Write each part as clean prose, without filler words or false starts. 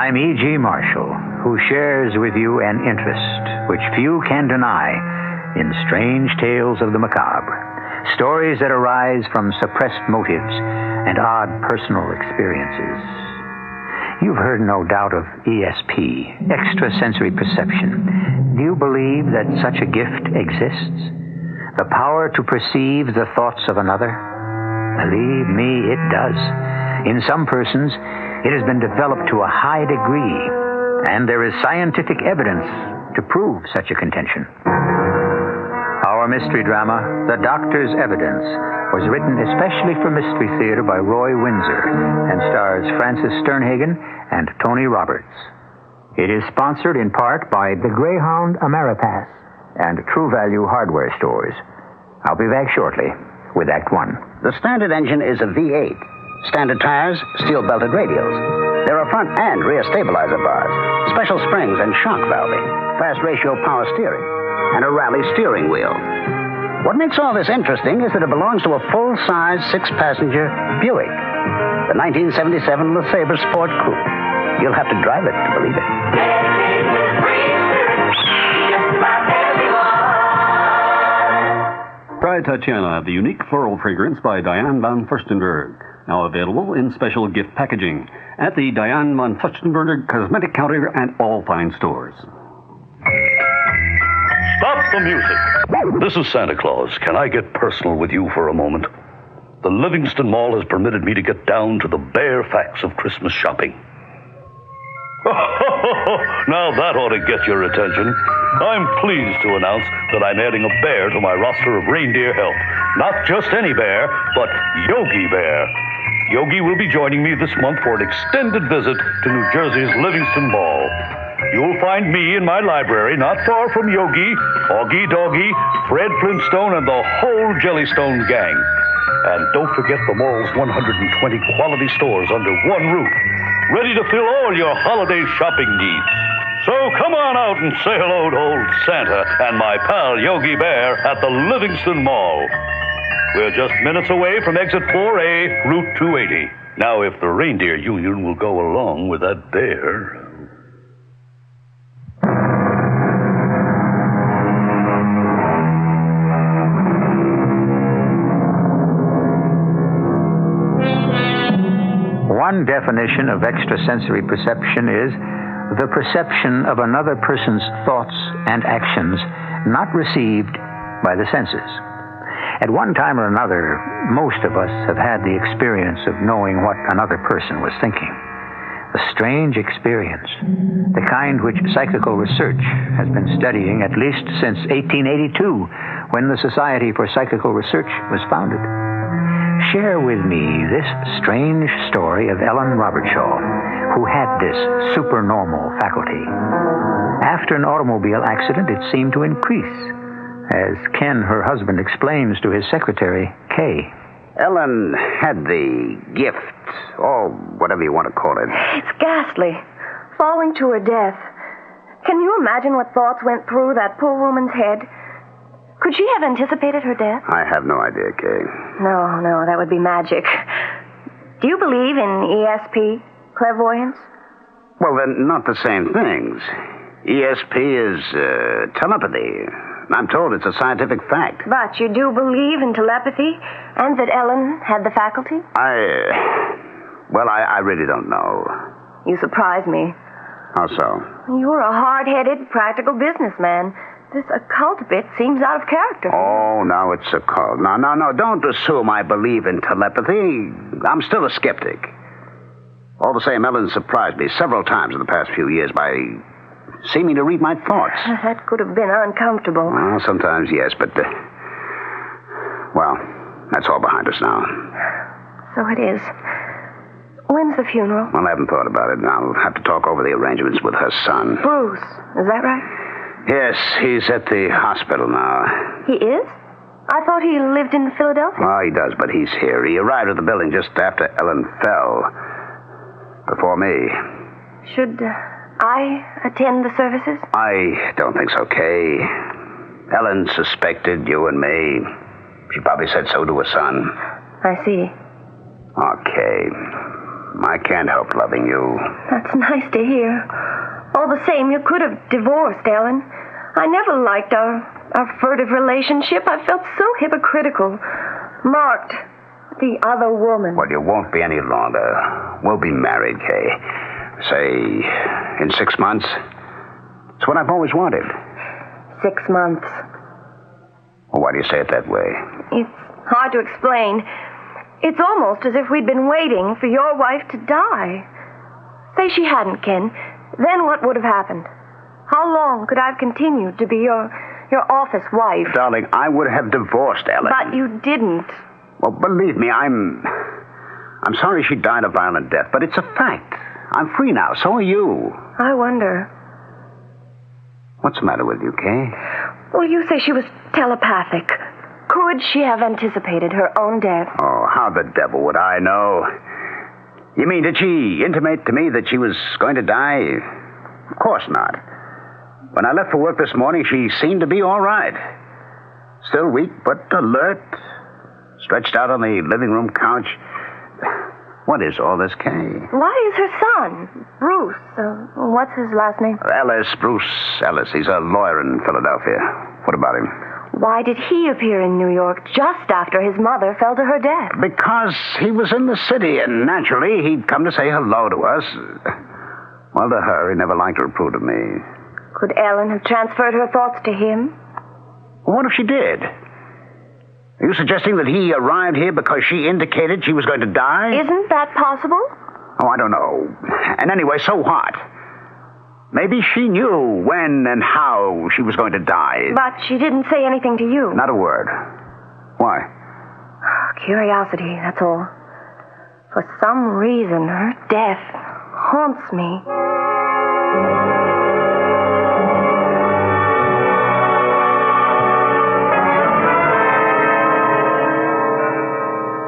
I'm E.G. Marshall, who shares with you an interest which few can deny in strange tales of the macabre. Stories that arise from suppressed motives and odd personal experiences. You've heard no doubt of ESP, extrasensory perception. Do you believe that such a gift exists? The power to perceive the thoughts of another? Believe me, it does. In some persons, it has been developed to a high degree, and there is scientific evidence to prove such a contention. Our mystery drama, The Doctor's Evidence, was written especially for Mystery Theater by Roy Windsor and stars Francis Sternhagen and Tony Roberts. It is sponsored in part by the Greyhound Ameripass and True Value Hardware Stores. I'll be back shortly with Act One. The standard engine is a V8. Standard tires, steel-belted radials. There are front and rear stabilizer bars, special springs and shock valving, fast-ratio power steering, and a rally steering wheel. What makes all this interesting is that it belongs to a full-size, six-passenger Buick, the 1977 LeSabre Sport Coupe. You'll have to drive it to believe it. Try Tatiana, the unique floral fragrance by Diane van Furstenberg. Now available in special gift packaging at the Diane van Furstenberg Cosmetic Counter and all fine stores. Stop the music. This is Santa Claus. Can I get personal with you for a moment? The Livingston Mall has permitted me to get down to the bare facts of Christmas shopping. Now that ought to get your attention. I'm pleased to announce that I'm adding a bear to my roster of reindeer help. Not just any bear, but Yogi Bear. Yogi will be joining me this month for an extended visit to New Jersey's Livingston Mall. You'll find me in my library not far from Yogi, Augie Doggy, Fred Flintstone, and the whole Jellystone gang. And don't forget the mall's 120 quality stores under one roof, ready to fill all your holiday shopping needs. So come on out and say hello to old Santa and my pal Yogi Bear at the Livingston Mall. We're just minutes away from exit 4A, Route 280. Now, if the reindeer union will go along with that bear... One definition of extrasensory perception is the perception of another person's thoughts and actions not received by the senses. At one time or another, most of us have had the experience of knowing what another person was thinking. A strange experience, the kind which psychical research has been studying at least since 1882, when the Society for Psychical Research was founded. Share with me this strange story of Ellen Robertshaw, who had this supernormal faculty. After an automobile accident, it seemed to increase, as Ken, her husband, explains to his secretary, Kay. Ellen had the gift, or whatever you want to call it. It's ghastly. Falling to her death. Can you imagine what thoughts went through that poor woman's head? Could she have anticipated her death? I have no idea, Kay. No, that would be magic. Do you believe in ESP, clairvoyance? Well, they're not the same things. ESP is telepathy. I'm told it's a scientific fact. But you do believe in telepathy and that Ellen had the faculty? I really don't know. You surprise me. How so? You're a hard-headed, practical businessman. This occult bit seems out of character. Oh, now it's occult. No, don't assume I believe in telepathy. I'm still a skeptic. All the same, Ellen surprised me several times in the past few years by seeming to read my thoughts. That could have been uncomfortable. Well, sometimes, yes, but, that's all behind us now. So it is. When's the funeral? Well, I haven't thought about it. I'll have to talk over the arrangements with her son. Bruce, is that right? Yes, he's at the hospital now. He is? I thought he lived in Philadelphia. Oh, he does, but he's here. He arrived at the building just after Ellen fell. Before me. Should I attend the services? I don't think so, Kay. Ellen suspected you and me. She probably said so to her son. I see. Okay. I can't help loving you. That's nice to hear. All the same, you could have divorced, Ellen. I never liked our furtive relationship. I felt so hypocritical. Marked. The other woman. Well, you won't be any longer. We'll be married, Kay. Say, in 6 months. It's what I've always wanted. 6 months. Well, why do you say it that way? It's hard to explain. It's almost as if we'd been waiting for your wife to die. Say she hadn't, Ken. Then what would have happened? How long could I have continued to be your office wife? Darling, I would have divorced Ellen. But you didn't. Well, believe me, I'm sorry she died a violent death, but it's a fact. I'm free now. So are you. I wonder. What's the matter with you, Kay? Well, you say she was telepathic. Could she have anticipated her own death? Oh, how the devil would I know? You mean, did she intimate to me that she was going to die? Of course not. When I left for work this morning, she seemed to be all right. Still weak, but alert. Stretched out on the living room couch. What is all this, Kay? Why is her son, Bruce, what's his last name? Bruce Ellis. He's a lawyer in Philadelphia. What about him? Why did he appear in New York just after his mother fell to her death? Because he was in the city, and naturally he'd come to say hello to us. Well, to her, he never liked to approve of me. Could Ellen have transferred her thoughts to him? Well, what if she did? Are you suggesting that he arrived here because she indicated she was going to die? Isn't that possible? Oh, I don't know. And anyway, so what? Maybe she knew when and how she was going to die. But she didn't say anything to you. Not a word. Why? Curiosity, that's all. For some reason, her death haunts me.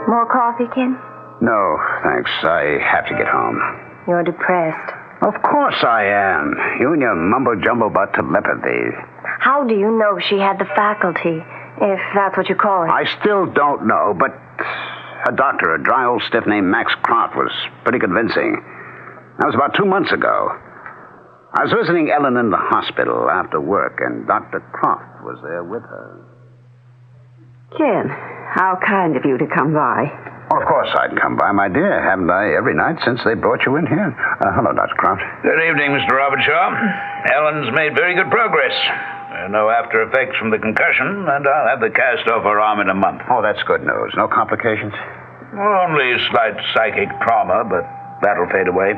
More coffee, Ken? No, thanks. I have to get home. You're depressed. Of course I am. You and your mumbo-jumbo about telepathy. How do you know she had the faculty, if that's what you call it? I still don't know, but a doctor, a dry old stiff named Max Croft, was pretty convincing. That was about 2 months ago. I was visiting Ellen in the hospital after work, and Dr. Croft was there with her. Ken, how kind of you to come by. Well, of course I'd come by, my dear. Haven't I every night since they brought you in here? Hello, Dr. Croft. Good evening, Mr. Robertshaw. Ellen's made very good progress. No after effects from the concussion, and I'll have the cast off her arm in a month. Oh, that's good news. No complications? Well, only slight psychic trauma, but that'll fade away.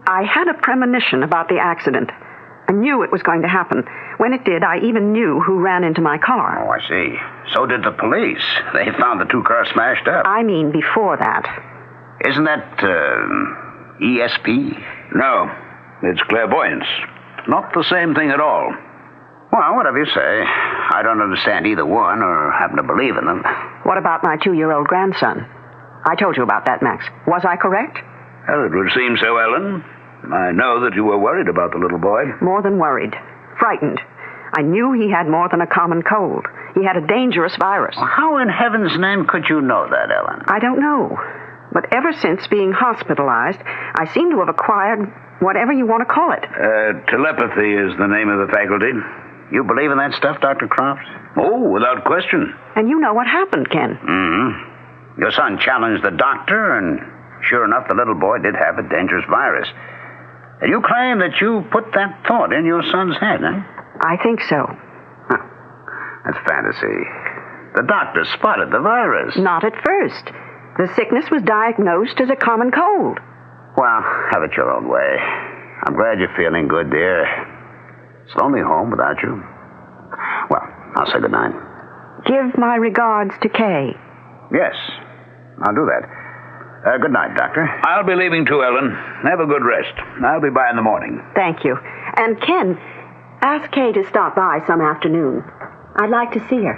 I had a premonition about the accident. I knew it was going to happen. When it did, I even knew who ran into my car. Oh, I see. So did the police. They found the 2 cars smashed up. I mean before that. Isn't that, ESP? No, it's clairvoyance. Not the same thing at all. Well, whatever you say. I don't understand either one or happen to believe in them. What about my 2-year-old grandson? I told you about that, Max. Was I correct? Well, it would seem so, Ellen. I know that you were worried about the little boy. More than worried. Frightened. I knew he had more than a common cold. He had a dangerous virus. Well, how in heaven's name could you know that, Ellen? I don't know. But ever since being hospitalized, I seem to have acquired whatever you want to call it. Telepathy is the name of the faculty. You believe in that stuff, Dr. Croft? Oh, without question. And you know what happened, Ken. Mm-hmm. Your son challenged the doctor, and sure enough, the little boy did have a dangerous virus. And you claim that you put that thought in your son's head, eh? I think so. Huh. That's fantasy. The doctor spotted the virus. Not at first. The sickness was diagnosed as a common cold. Well, have it your own way. I'm glad you're feeling good, dear. It's lonely home without you. Well, I'll say goodnight. Give my regards to Kay. Yes, I'll do that. Good night, Doctor. I'll be leaving too, Ellen. Have a good rest. I'll be by in the morning. Thank you. And Ken, ask Kay to stop by some afternoon. I'd like to see her.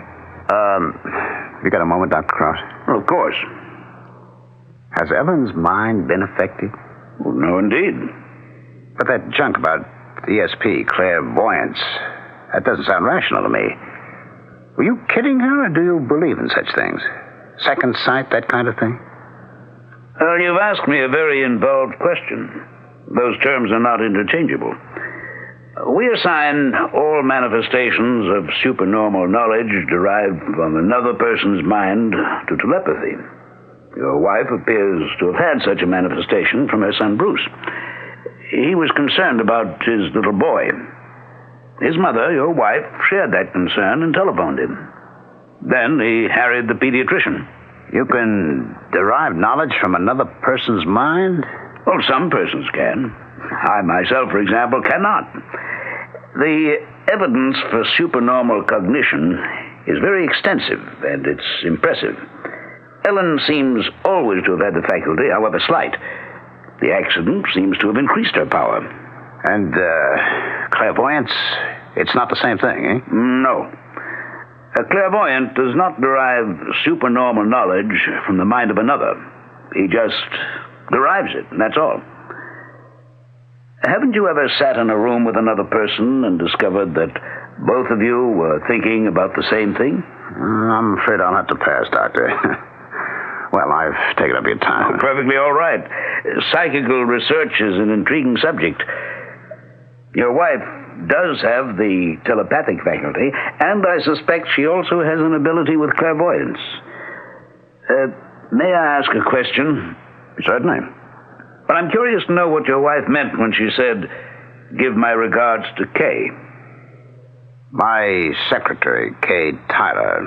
You got a moment, Dr. Croft? Well, of course. Has Ellen's mind been affected? Well, no, indeed. But that junk about ESP, clairvoyance, that doesn't sound rational to me. Were you kidding her, or do you believe in such things? Second sight, that kind of thing? Well, you've asked me a very involved question. Those terms are not interchangeable. We assign all manifestations of supernormal knowledge derived from another person's mind to telepathy. Your wife appears to have had such a manifestation from her son Bruce. He was concerned about his little boy. His mother, your wife, shared that concern and telephoned him. Then he harried the pediatrician. You can derive knowledge from another person's mind? Well, some persons can. I myself, for example, cannot. The evidence for supernormal cognition is very extensive, and it's impressive. Ellen seems always to have had the faculty, however slight. The accident seems to have increased her power. And, clairvoyance, it's not the same thing, eh? No. A clairvoyant does not derive supernormal knowledge from the mind of another. He just derives it, and that's all. Haven't you ever sat in a room with another person and discovered that both of you were thinking about the same thing? I'm afraid I'll have to pass, Doctor. Well, I've taken up your time. Oh, perfectly all right. Psychical research is an intriguing subject. Your wife does have the telepathic faculty, and I suspect she also has an ability with clairvoyance. May I ask a question? Certainly. But I'm curious to know what your wife meant when she said, "Give my regards to Kay." My secretary, Kay Tyler.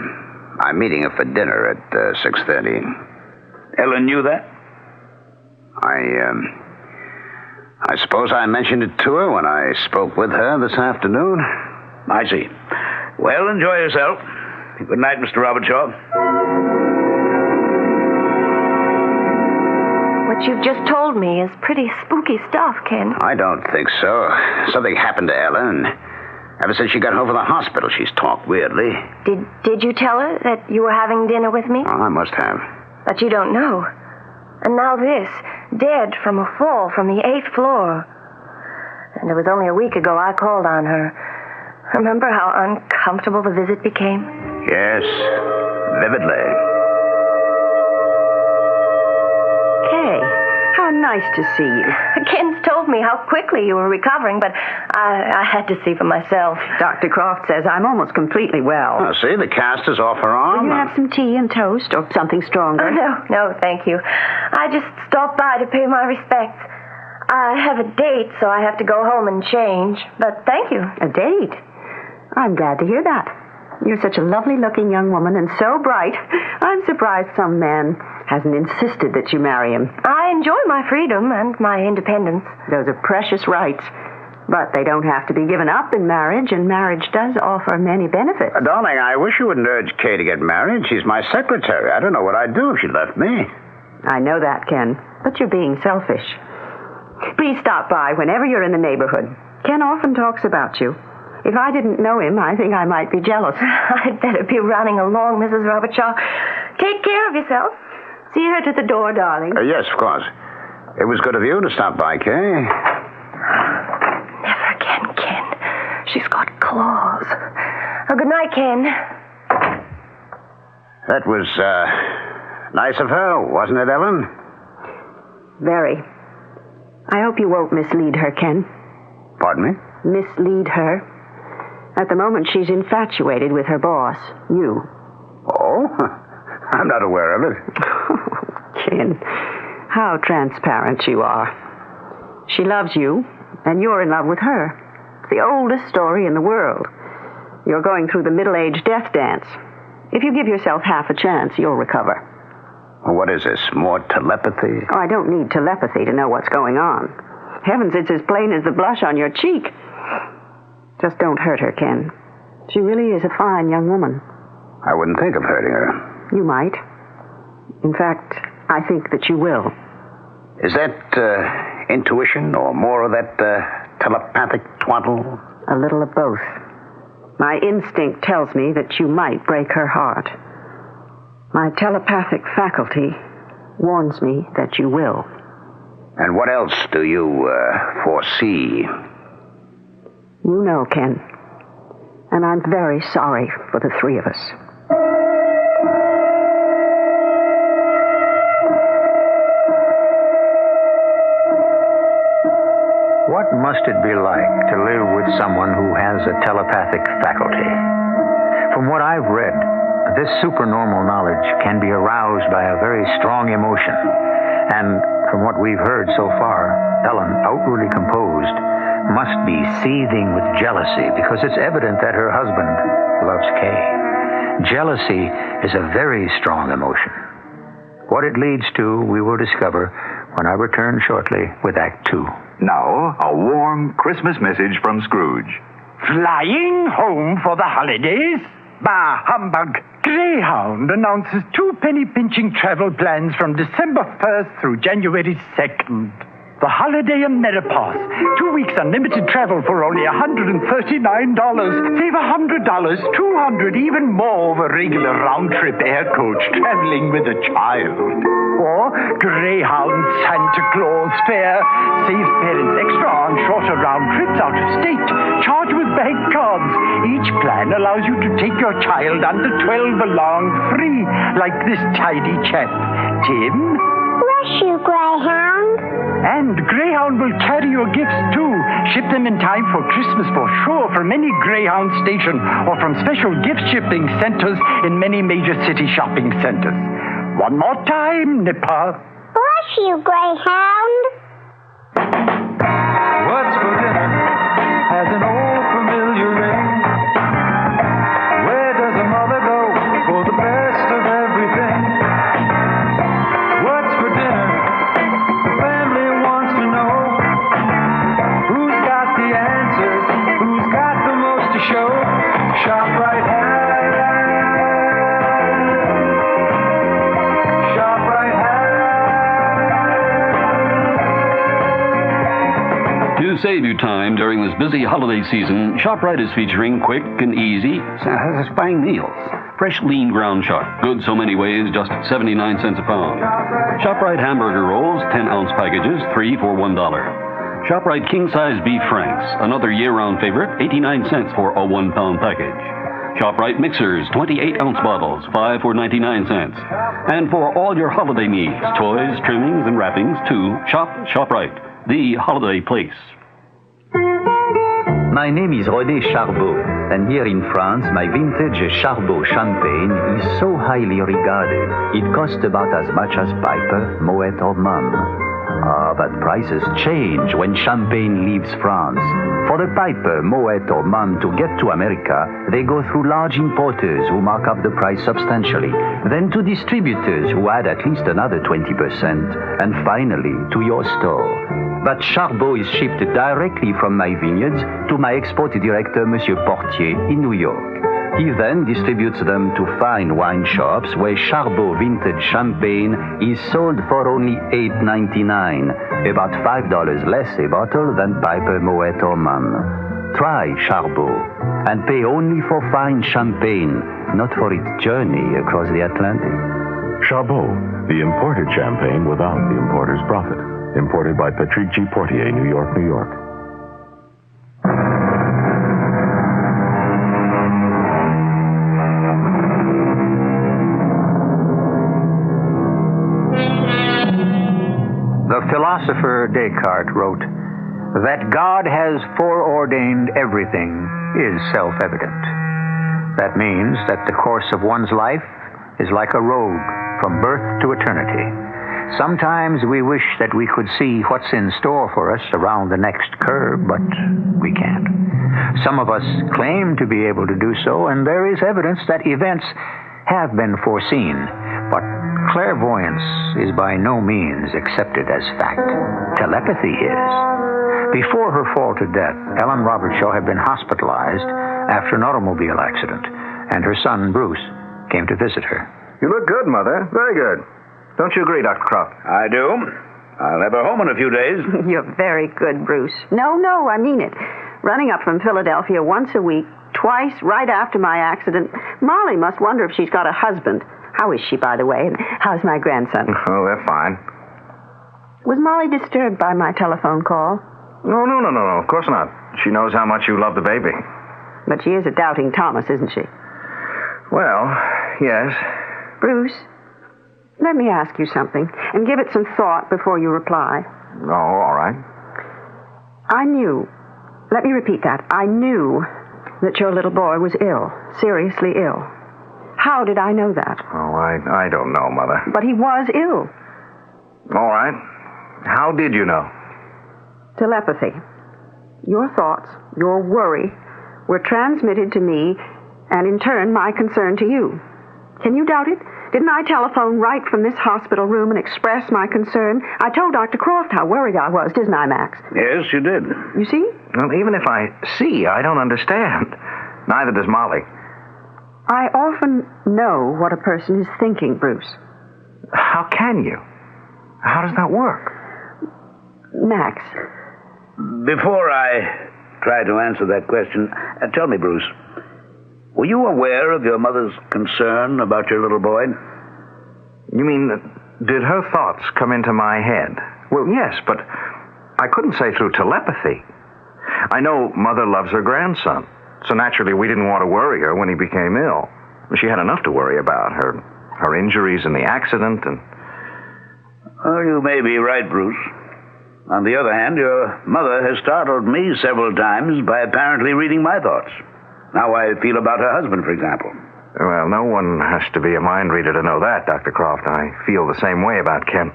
I'm meeting her for dinner at 6:30. Ellen knew that? I suppose I mentioned it to her when I spoke with her this afternoon. I see. Well, enjoy yourself. Good night, Mr. Robertshaw. What you've just told me is pretty spooky stuff, Ken. I don't think so. Something happened to Ellen. Ever since she got home from the hospital, she's talked weirdly. Did you tell her that you were having dinner with me? Oh, I must have. But you don't know. And now this, dead from a fall from the 8th floor. And it was only a week ago I called on her. Remember how uncomfortable the visit became? Yes, vividly. Kay, how nice to see you. Ken's told me how quickly you were recovering, but I had to see for myself. Dr. Croft says I'm almost completely well. Oh, see, the cast is off her arm. Will you have some tea and toast or something stronger? Oh, no, thank you. I just stopped by to pay my respects. I have a date, so I have to go home and change. But thank you. A date? I'm glad to hear that. You're such a lovely-looking young woman and so bright. I'm surprised some man hasn't insisted that you marry him. I enjoy my freedom and my independence. Those are precious rights. But they don't have to be given up in marriage, and marriage does offer many benefits. Darling, I wish you wouldn't urge Kay to get married. She's my secretary. I don't know what I'd do if she left me. I know that, Ken, but you're being selfish. Please stop by whenever you're in the neighborhood. Ken often talks about you. If I didn't know him, I think I might be jealous. I'd better be running along, Mrs. Robertshaw. Take care of yourself. See her to the door, darling. Yes, of course. It was good of you to stop by, Kay. Never again, Ken. She's got claws. Oh, good night, Ken. That was, nice of her, wasn't it, Ellen? Very. I hope you won't mislead her, Ken. Pardon me? Mislead her. At the moment, she's infatuated with her boss, you. Oh? I'm not aware of it. Ken, how transparent you are. She loves you, and you're in love with her. It's the oldest story in the world. You're going through the middle-aged death dance. If you give yourself half a chance, you'll recover. Well, what is this, more telepathy? Oh, I don't need telepathy to know what's going on. Heavens, it's as plain as the blush on your cheek. Just don't hurt her, Ken. She really is a fine young woman. I wouldn't think of hurting her. You might. In fact, I think that you will. Is that, intuition or more of that, telepathic twaddle? A little of both. My instinct tells me that you might break her heart. My telepathic faculty warns me that you will. And what else do you, foresee? You know, Ken. And I'm very sorry for the three of us. What must it be like to live with someone who has a telepathic faculty? From what I've read, this supernormal knowledge can be aroused by a very strong emotion. And from what we've heard so far, Ellen, outwardly composed, must be seething with jealousy because it's evident that her husband loves Kay. Jealousy is a very strong emotion. What it leads to, we will discover when I return shortly with Act 2. Now, a warm Christmas message from Scrooge. Flying home for the holidays? Bah, humbug. Greyhound announces 2 penny-pinching travel plans from December 1st through January 2nd. The Holiday Ameripass. 2 weeks unlimited travel for only $139. Save $100, $200, even more over regular round-trip air coach traveling with a child. Or Greyhound Santa Claus Fair. Saves parents extra on shorter round trips out of state. Charged with bank cards. Each plan allows you to take your child under 12 along free, like this tidy chap. Tim? Bless you, Greyhound. And Greyhound will carry your gifts, too. Ship them in time for Christmas for sure from any Greyhound station or from special gift shipping centers in many major city shopping centers. One more time, Nipper. Bless you, Greyhound. What's for dinner has an old familiar ring. Where does a mother go for the best of everything? What's for dinner? The family wants to know. Who's got the answers? Who's got the most to show? ShopRite has. To save you time during this busy holiday season, ShopRite is featuring quick and easy, satisfying meals. Fresh lean ground chuck, good so many ways, just 79 cents a pound. ShopRite hamburger rolls, 10-ounce packages, 3 for $1. ShopRite king-size beef franks, another year-round favorite, 89 cents for a 1-pound package. ShopRite mixers, 28-ounce bottles, 5 for 99 cents. And for all your holiday needs, toys, trimmings, and wrappings, too, ShopRite, the holiday place. My name is René Charbot, and here in France, my vintage Charbot champagne is so highly regarded. It costs about as much as Piper, Moet, or Mumm. But prices change when champagne leaves France. For the Piper, Moet, or Mumm to get to America, they go through large importers who mark up the price substantially, then to distributors who add at least another 20%, and finally to your store. But Charbot is shipped directly from my vineyards to my export director, Monsieur Portier, in New York. He then distributes them to fine wine shops where Charbot vintage champagne is sold for only $8.99, about $5 less a bottle than Piper, Moet, or Mumm. Try Charbot and pay only for fine champagne, not for its journey across the Atlantic. Charbot, the imported champagne without the importer's profit. Imported by Patrick G. Portier, New York, New York. The philosopher Descartes wrote, that God has foreordained everything is self-evident. That means that the course of one's life is like a road from birth to eternity. Sometimes we wish that we could see what's in store for us around the next curve, but we can't. Some of us claim to be able to do so, and there is evidence that events have been foreseen, but clairvoyance is by no means accepted as fact. Telepathy is. Before her fall to death, Ellen Robertshaw had been hospitalized after an automobile accident, and her son, Bruce, came to visit her. You look good, Mother. Very good. Don't you agree, Dr. Croft? I do. I'll have her home in a few days. You're very good, Bruce. No, I mean it. Running up from Philadelphia once a week, twice right after my accident. Molly must wonder if she's got a husband. How is she, by the way? And how's my grandson? Oh, they're fine. Was Molly disturbed by my telephone call? No. Of course not. She knows how much you love the baby. But she is a doubting Thomas, isn't she? Well, yes. Bruce, let me ask you something, and give it some thought before you reply. Oh, all right. I knew. Let me repeat that. I knew that your little boy was ill, seriously ill. How did I know that? Oh, I don't know, Mother. But he was ill. All right. How did you know? Telepathy. Your thoughts, your worry, were transmitted to me, and in turn, my concern to you. Can you doubt it? Didn't I telephone right from this hospital room and express my concern? I told Dr. Croft how worried I was, didn't I, Max? Yes, you did. You see? Well, even if I see, I don't understand. Neither does Molly. I often know what a person is thinking, Bruce. How can you? How does that work? Max. Before I try to answer that question, tell me, Bruce, were you aware of your mother's concern about your little boy? You mean, did her thoughts come into my head? Well, yes, but I couldn't say through telepathy. I know Mother loves her grandson, so naturally we didn't want to worry her when he became ill. She had enough to worry about, her injuries and the accident, and... Oh, you may be right, Bruce. On the other hand, your mother has startled me several times by apparently reading my thoughts. How I feel about her husband, for example. Well, no one has to be a mind reader to know that, Dr. Croft. I feel the same way about Ken.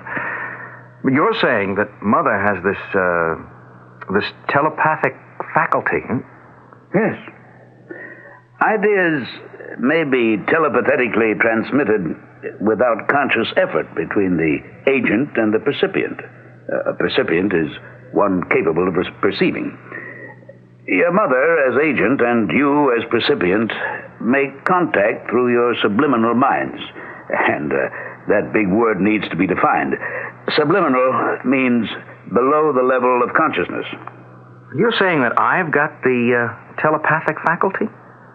But you're saying that Mother has this telepathic faculty, huh? Yes. Ideas may be telepathetically transmitted without conscious effort between the agent and the percipient. A percipient is one capable of perceiving. Your mother as agent and you as percipient make contact through your subliminal minds. And that big word needs to be defined. Subliminal means below the level of consciousness. You're saying that I've got the telepathic faculty?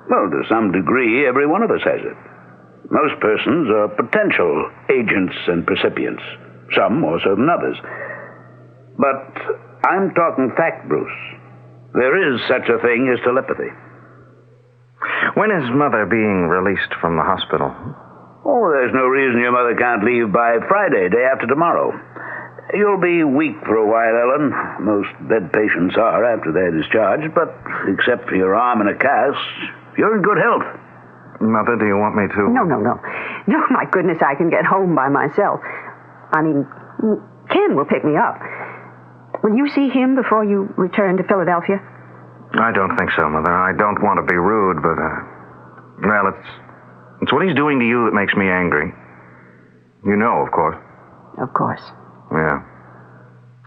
Well, to some degree, every one of us has it. Most persons are potential agents and percipients, some more so than others. But I'm talking fact, Bruce. There is such a thing as telepathy. When is Mother being released from the hospital? Oh, there's no reason your mother can't leave by Friday, day after tomorrow. You'll be weak for a while, Ellen. Most bed patients are after they're discharged, but except for your arm in a cast, you're in good health. Mother, do you want me to... No, my goodness, I can get home by myself. I mean, Ken will pick me up. Will you see him before you return to Philadelphia? I don't think so, Mother. I don't want to be rude, but, well, it's what he's doing to you that makes me angry. You know, of course. Of course. Yeah.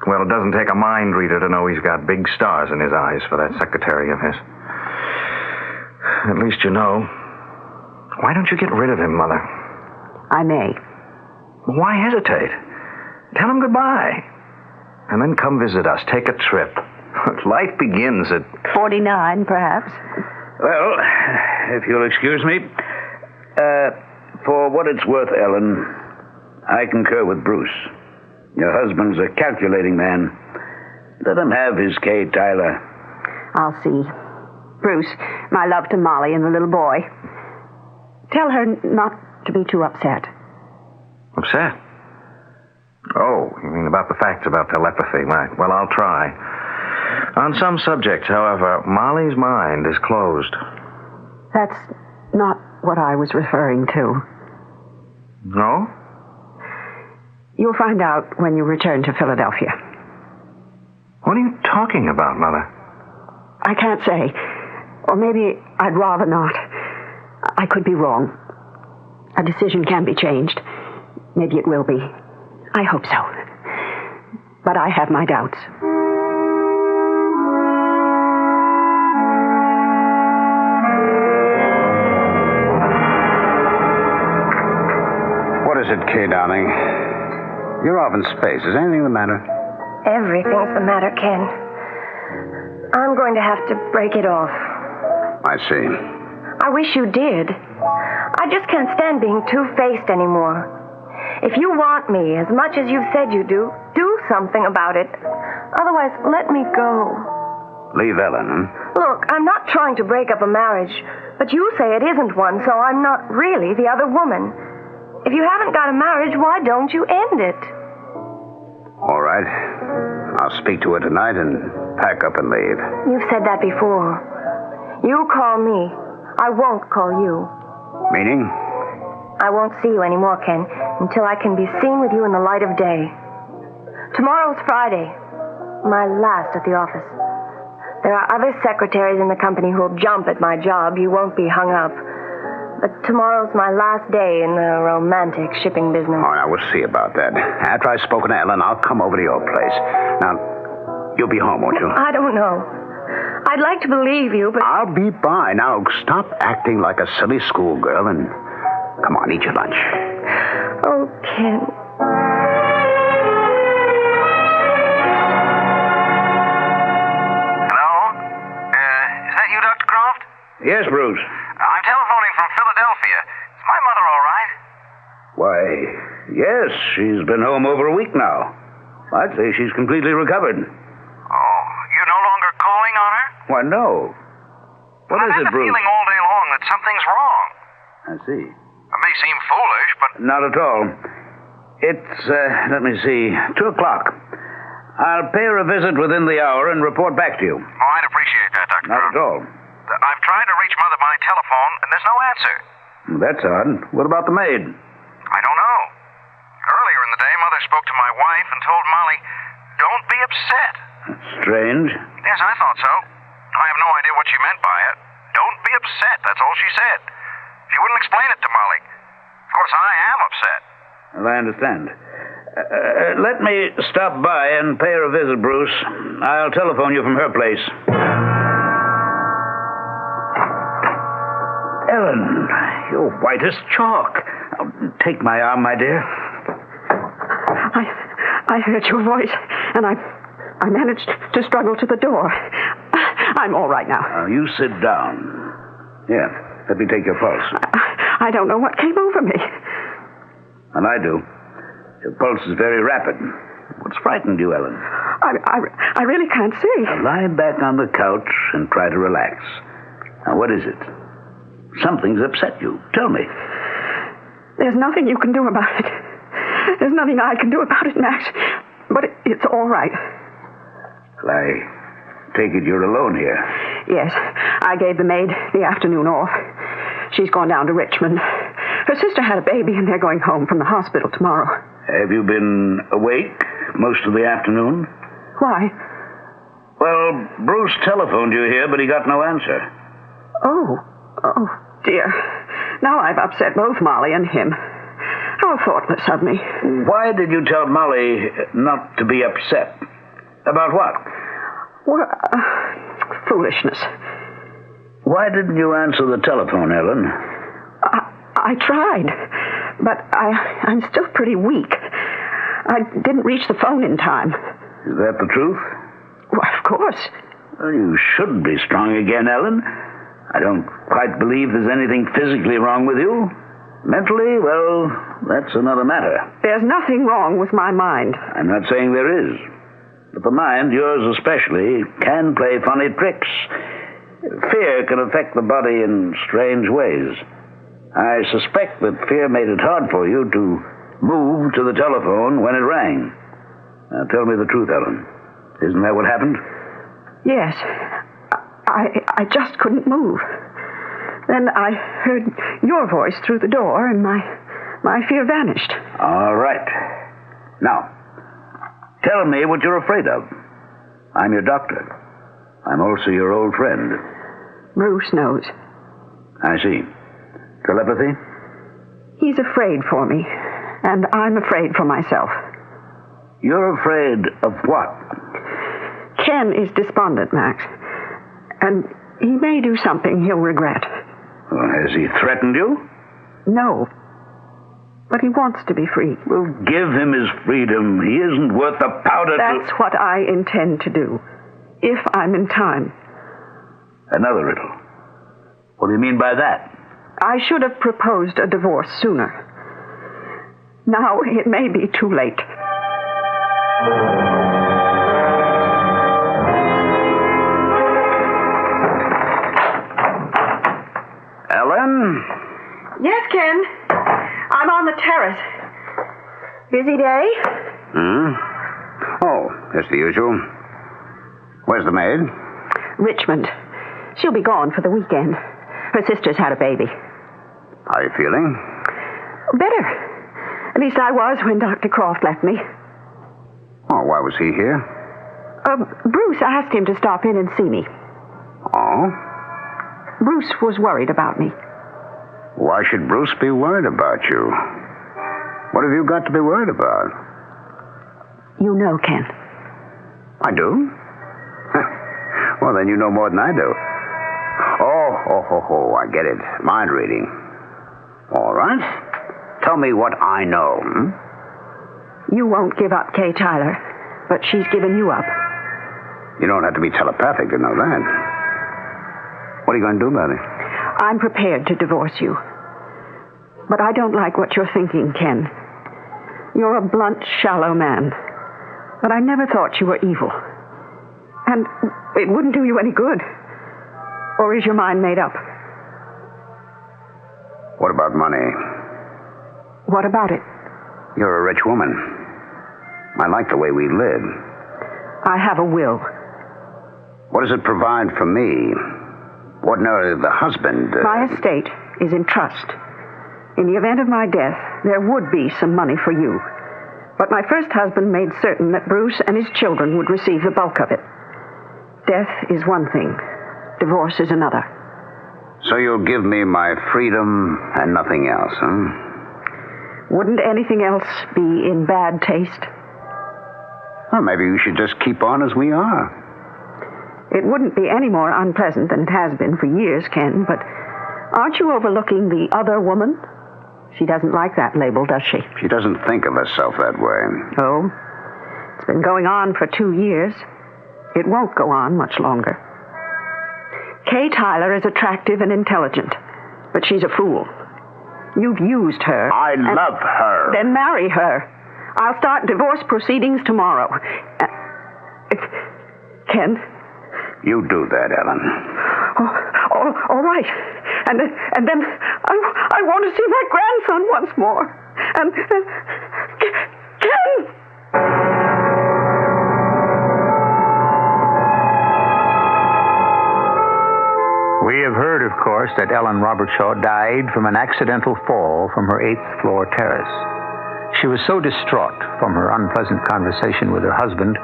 Well, it doesn't take a mind reader to know he's got big stars in his eyes for that secretary of his. At least you know. Why don't you get rid of him, Mother? I may. Why hesitate? Tell him goodbye. And then come visit us. Take a trip. Life begins at... 49, perhaps. Well, if you'll excuse me, for what it's worth, Ellen, I concur with Bruce. Your husband's a calculating man. Let him have his Kay, Tyler. I'll see. Bruce, my love to Molly and the little boy. Tell her not to be too upset. Upset? Oh, you mean about the facts about telepathy, right? Well, I'll try. On some subjects, however, Molly's mind is closed. That's not what I was referring to. No? You'll find out when you return to Philadelphia. What are you talking about, Mother? I can't say. Or maybe I'd rather not. I could be wrong. A decision can be changed. Maybe it will be. I hope so. But I have my doubts. What is it, Kay, darling? You're off in space. Is anything the matter? Everything's the matter, Ken. I'm going to have to break it off. I see. I wish you did. I just can't stand being two-faced anymore. If you want me as much as you've said you do something about it. Otherwise, let me go. Leave Ellen, huh? Look, I'm not trying to break up a marriage, but you say it isn't one, so I'm not really the other woman. If you haven't got a marriage, why don't you end it? All right. I'll speak to her tonight and pack up and leave. You've said that before. You call me. I won't call you. Meaning? I won't see you anymore, Ken, until I can be seen with you in the light of day. Tomorrow's Friday. My last at the office. There are other secretaries in the company who'll jump at my job. You won't be hung up. But tomorrow's my last day in the romantic shipping business. Oh, now, we'll see about that. After I've spoken to Ellen, I'll come over to your place. Now, you'll be home, won't you? I don't know. I'd like to believe you, but... I'll be by. Now, stop acting like a silly schoolgirl and come on, eat your lunch. Oh, Ken. Hello? Is that you, Dr. Croft? Yes, Bruce. I'm telephoning from Philadelphia. Is my mother all right? Why, yes, she's been home over a week now. I'd say she's completely recovered. Oh, you're no longer calling on her? Why, no. What is it, Bruce? I've had the feeling all day long that something's wrong. I see. It may seem foolish, but... Not at all. It's, let me see, 2 o'clock. I'll pay her a visit within the hour and report back to you. Oh, I'd appreciate that, Dr. Not Croft. at all. I've tried to reach Mother by telephone, and there's no answer. That's odd. What about the maid? I don't know. Earlier in the day, Mother spoke to my wife and told Molly, "Don't be upset." That's strange. Yes, I thought so. I have no idea what she meant by it. Don't be upset, that's all she said. She wouldn't explain it to Molly. Of course, I am upset. Well, I understand. Let me stop by and pay her a visit, Bruce. I'll telephone you from her place. Ellen, you're white as chalk. Take my arm, my dear. I heard your voice, and I managed to struggle to the door. I'm all right now. Now, you sit down. Here, let me take your pulse. I don't know what came over me. And I do. Your pulse is very rapid. What's frightened you, Ellen? I really can't see. Now, lie back on the couch and try to relax. Now, what is it? Something's upset you. Tell me. There's nothing you can do about it. There's nothing I can do about it, Max. But it's all right. Well, I take it you're alone here. Yes. I gave the maid the afternoon off. She's gone down to Richmond. Her sister had a baby, and they're going home from the hospital tomorrow. Have you been awake most of the afternoon? Why? Well, Bruce telephoned you here, but he got no answer. Oh, dear. Now I've upset both Molly and him. How thoughtless of me. Why did you tell Molly not to be upset? About what? Well, foolishness. Why didn't you answer the telephone, Ellen? I tried, but I'm still pretty weak. I didn't reach the phone in time. Is that the truth? Well, of course. Well, you should be strong again, Ellen. I don't quite believe there's anything physically wrong with you. Mentally, well, that's another matter. There's nothing wrong with my mind. I'm not saying there is. But the mind, yours especially, can play funny tricks. Fear can affect the body in strange ways. I suspect that fear made it hard for you to move to the telephone when it rang. Now, tell me the truth, Ellen. Isn't that what happened? Yes. I just couldn't move. Then I heard your voice through the door, and my fear vanished. All right. Now, tell me what you're afraid of. I'm your doctor. I'm also your old friend. Bruce knows. I see. Telepathy? He's afraid for me, and I'm afraid for myself. You're afraid of what? Ken is despondent, Max. And he may do something he'll regret. Well, has he threatened you? No. But he wants to be free. Well, give him his freedom. He isn't worth the powder That's what I intend to do. If I'm in time. Another riddle. What do you mean by that? I should have proposed a divorce sooner. Now it may be too late. Ellen? Yes, Ken. I'm on the terrace. Busy day? Oh, just the usual. Where's the maid? Richmond. She'll be gone for the weekend. Her sister's had a baby. How are you feeling? Better. At least I was when Dr. Croft left me. Oh, why was he here? Bruce asked him to stop in and see me. Oh? Bruce was worried about me. Why should Bruce be worried about you? What have you got to be worried about? You know, Ken. I do? Well, then you know more than I do. Oh, I get it. Mind reading. All right. Tell me what I know. You won't give up Kay Tyler, but she's given you up. You don't have to be telepathic to know that. What are you going to do about it? I'm prepared to divorce you. But I don't like what you're thinking, Ken. You're a blunt, shallow man. But I never thought you were evil. And it wouldn't do you any good. Or is your mind made up? What about money? What about it? You're a rich woman. I like the way we live. I have a will. What does it provide for me? Ordinarily, the husband... My estate is in trust. In the event of my death, there would be some money for you. But my first husband made certain that Bruce and his children would receive the bulk of it. Death is one thing. Divorce is another. So you'll give me my freedom and nothing else, huh? Wouldn't anything else be in bad taste? Well, maybe we should just keep on as we are. It wouldn't be any more unpleasant than it has been for years, Ken, but aren't you overlooking the other woman? She doesn't like that label, does she? She doesn't think of herself that way. Oh? It's been going on for 2 years. It won't go on much longer. Kay Tyler is attractive and intelligent, but she's a fool. You've used her. I love her. Then marry her. I'll start divorce proceedings tomorrow. Ken? You do that, Ellen. Oh, all right. And then I want to see my grandson once more. And Ken! We have heard, of course, that Ellen Robertshaw died from an accidental fall from her 8th floor terrace. She was so distraught from her unpleasant conversation with her husband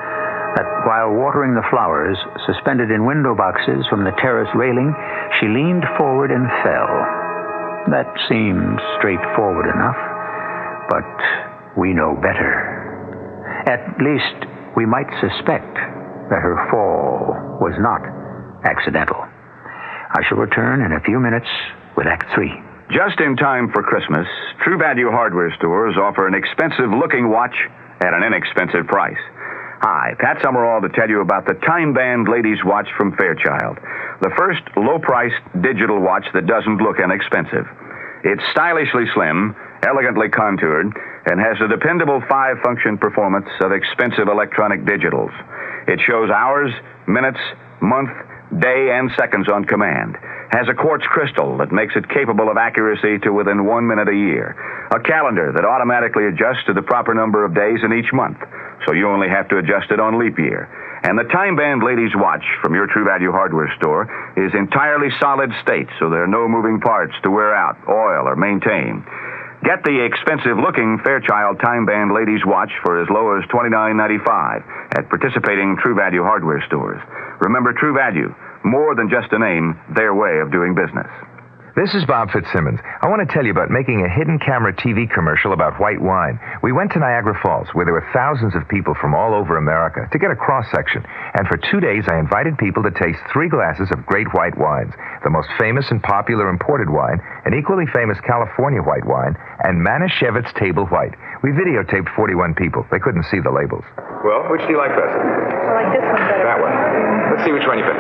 that while watering the flowers suspended in window boxes from the terrace railing, she leaned forward and fell. That seemed straightforward enough, but we know better. At least we might suspect that her fall was not accidental. I shall return in a few minutes with Act 3. Just in time for Christmas, True Value hardware stores offer an expensive-looking watch at an inexpensive price. Hi, Pat Summerall to tell you about the time-band ladies' watch from Fairchild, the first low-priced digital watch that doesn't look inexpensive. It's stylishly slim, elegantly contoured, and has the dependable 5-function performance of expensive electronic digitals. It shows hours, minutes, month, day, and seconds on command. Has a quartz crystal that makes it capable of accuracy to within 1 minute a year. A calendar that automatically adjusts to the proper number of days in each month, so you only have to adjust it on leap year. And the time-band ladies' watch from your True Value hardware store is entirely solid state, so there are no moving parts to wear out, oil, or maintain. Get the expensive-looking Fairchild time-band ladies' watch for as low as $29.95 at participating True Value hardware stores. Remember, True Value, more than just a name, their way of doing business. This is Bob Fitzsimmons. I want to tell you about making a hidden camera TV commercial about white wine. We went to Niagara Falls, where there were thousands of people from all over America, to get a cross-section. And for 2 days, I invited people to taste 3 glasses of great white wines, the most famous and popular imported wine, an equally famous California white wine, and Manischewitz Table White. We videotaped 41 people. They couldn't see the labels. Well, which do you like best? I like this one better. That one. Let's see which one you pick.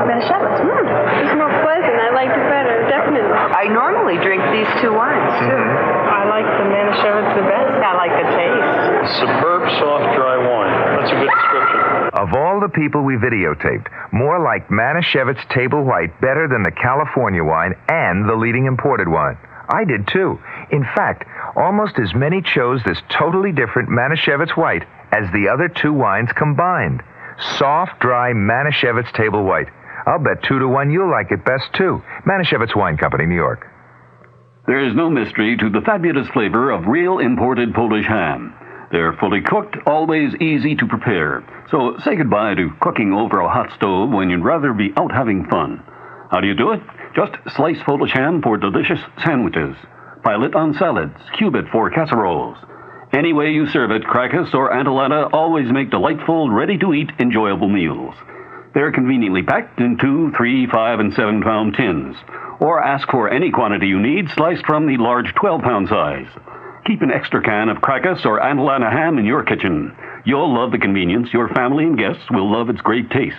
Manischewitz. It's more pleasant. I like it better, definitely. I normally drink these 2 wines, too. I like the Manischewitz the best. I like the taste. Superb, soft, dry wine. That's a good description. Of all the people we videotaped, more like Manischewitz Table White better than the California wine and the leading imported wine. I did, too. In fact, almost as many chose this totally different Manischewitz White as the other two wines combined. Soft, dry Manischewitz Table White. I'll bet 2-1 you'll like it best, too. Manischewitz Wine Company, New York. There is no mystery to the fabulous flavor of real imported Polish ham. They're fully cooked, always easy to prepare. So say goodbye to cooking over a hot stove when you'd rather be out having fun. How do you do it? Just slice Polish ham for delicious sandwiches. Pile it on salads, cube it for casseroles. Any way you serve it, Krakus or Antolana always make delightful, ready-to-eat, enjoyable meals. They're conveniently packed in 2, 3, 5, and 7-pound tins. Or ask for any quantity you need, sliced from the large 12-pound size. Keep an extra can of Krakus or Antolana ham in your kitchen. You'll love the convenience. Your family and guests will love its great taste.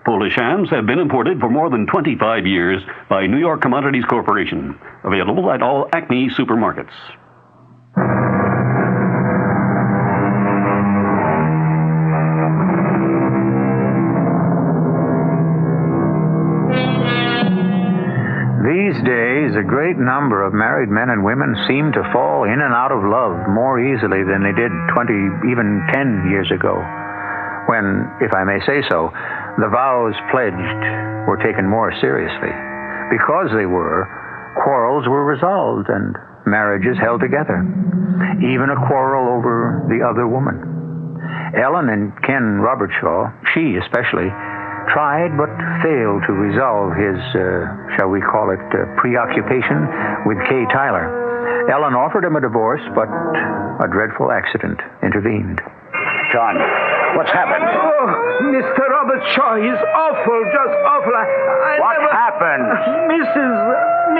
Polish hams have been imported for more than 25 years by New York Commodities Corporation. Available at all Acme supermarkets. These days, a great number of married men and women seem to fall in and out of love more easily than they did 20, even 10 years ago, when, if I may say so, the vows pledged were taken more seriously. Because they were, quarrels were resolved and marriages held together, even a quarrel over the other woman. Ellen and Ken Robertshaw, she especially, tried but failed to resolve his, shall we call it, preoccupation with Kay Tyler. Ellen offered him a divorce, but a dreadful accident intervened. John, what's happened? Oh, Mr. Robertshaw, he's awful, just awful. What happened?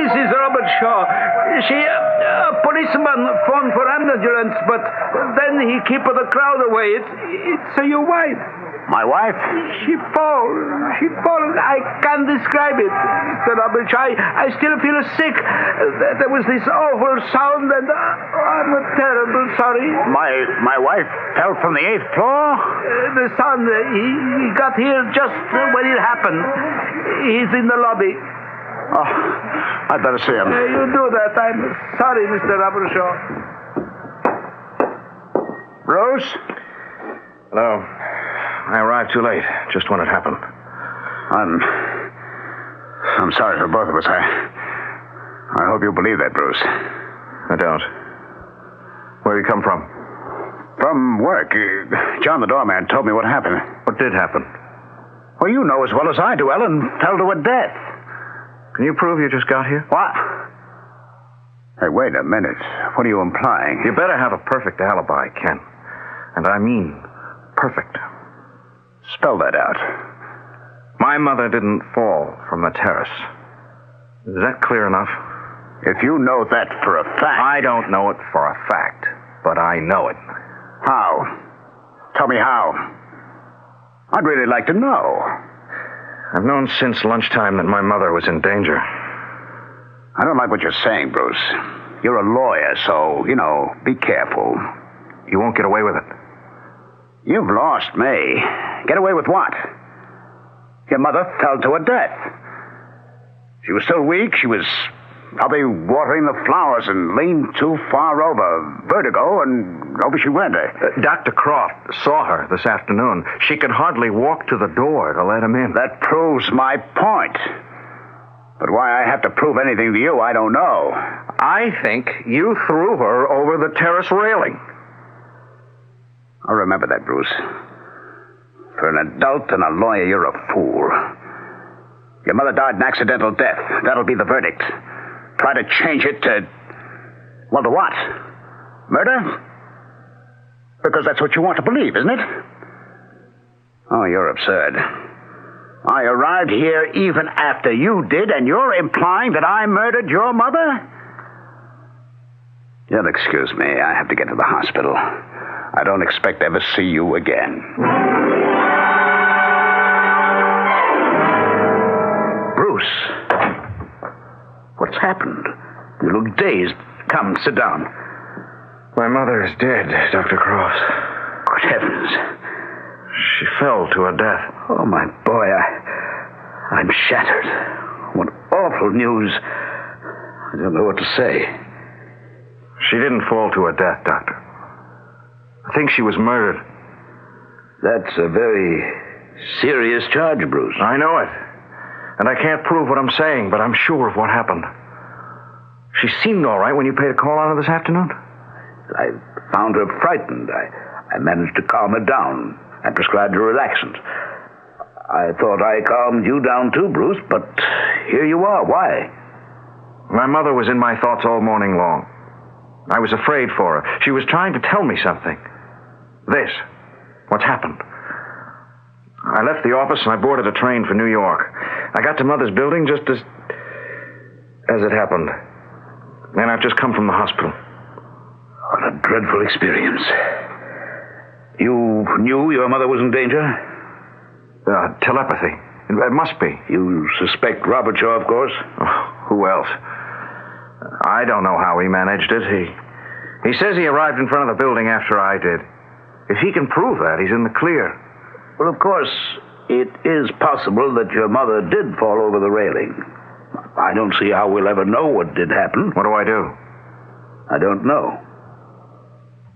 Mrs. Robertshaw, a policeman phoned for ambulance, but then he kept the crowd away. It's your wife. My wife? She falls. I can't describe it, Mr. Robertshaw. I still feel sick. There was this awful sound, and I'm terrible sorry. My wife fell from the 8th floor? The son, he got here just when it happened. He's in the lobby. Oh, I'd better see him. You do that. I'm sorry, Mr. Robertshaw. Rose? Hello. I arrived too late, just when it happened. I'm sorry for both of us. I hope you believe that, Bruce. I don't. Where you come from? From work. John, the doorman, told me what happened. What did happen? Well, you know as well as I do. Ellen fell to her death. Can you prove you just got here? What? Hey, wait a minute. What are you implying? You better have a perfect alibi, Ken. And I mean perfect. Spell that out. My mother didn't fall from the terrace. Is that clear enough? If you know that for a fact... I don't know it for a fact, but I know it. How? Tell me how. I'd really like to know. I've known since lunchtime that my mother was in danger. I don't like what you're saying, Bruce. You're a lawyer, so, be careful. You won't get away with it. You've lost me. Get away with what? Your mother fell to her death. She was still weak. She was probably watering the flowers and leaned too far over. Vertigo, and over she went. Dr. Croft saw her this afternoon. She could hardly walk to the door to let him in. That proves my point. But why I have to prove anything to you, I don't know. I think you threw her over the terrace railing. I'll remember that, Bruce. For an adult and a lawyer, you're a fool. Your mother died an accidental death. That'll be the verdict. Try to change it to... well, to what? Murder? Because that's what you want to believe, isn't it? Oh, you're absurd. I arrived here even after you did, and you're implying that I murdered your mother? You'll excuse me. I have to get to the hospital. I don't expect to ever see you again. Bruce. What's happened? You look dazed. Come, sit down. My mother is dead, Dr. Croft. Good heavens. She fell to her death. Oh, my boy, I'm shattered. What awful news. I don't know what to say. She didn't fall to her death, Doctor. I think she was murdered. That's a very serious charge, Bruce. I know it. And I can't prove what I'm saying, but I'm sure of what happened. She seemed all right when you paid a call on her this afternoon? I found her frightened. I managed to calm her down and prescribed her relaxant. I thought I calmed you down too, Bruce, but here you are. Why? My mother was in my thoughts all morning long. I was afraid for her. She was trying to tell me something. This. What's happened. I left the office and I boarded a train for New York. I got to Mother's building just as it happened. And I've just come from the hospital. What a dreadful experience. You knew your mother was in danger? Telepathy. It must be. You suspect Robert Shaw, of course? Oh, who else? I don't know how he managed it. He says he arrived in front of the building after I did. If he can prove that, he's in the clear. Well, of course, it is possible that your mother did fall over the railing. I don't see how we'll ever know what did happen. What do I do? I don't know.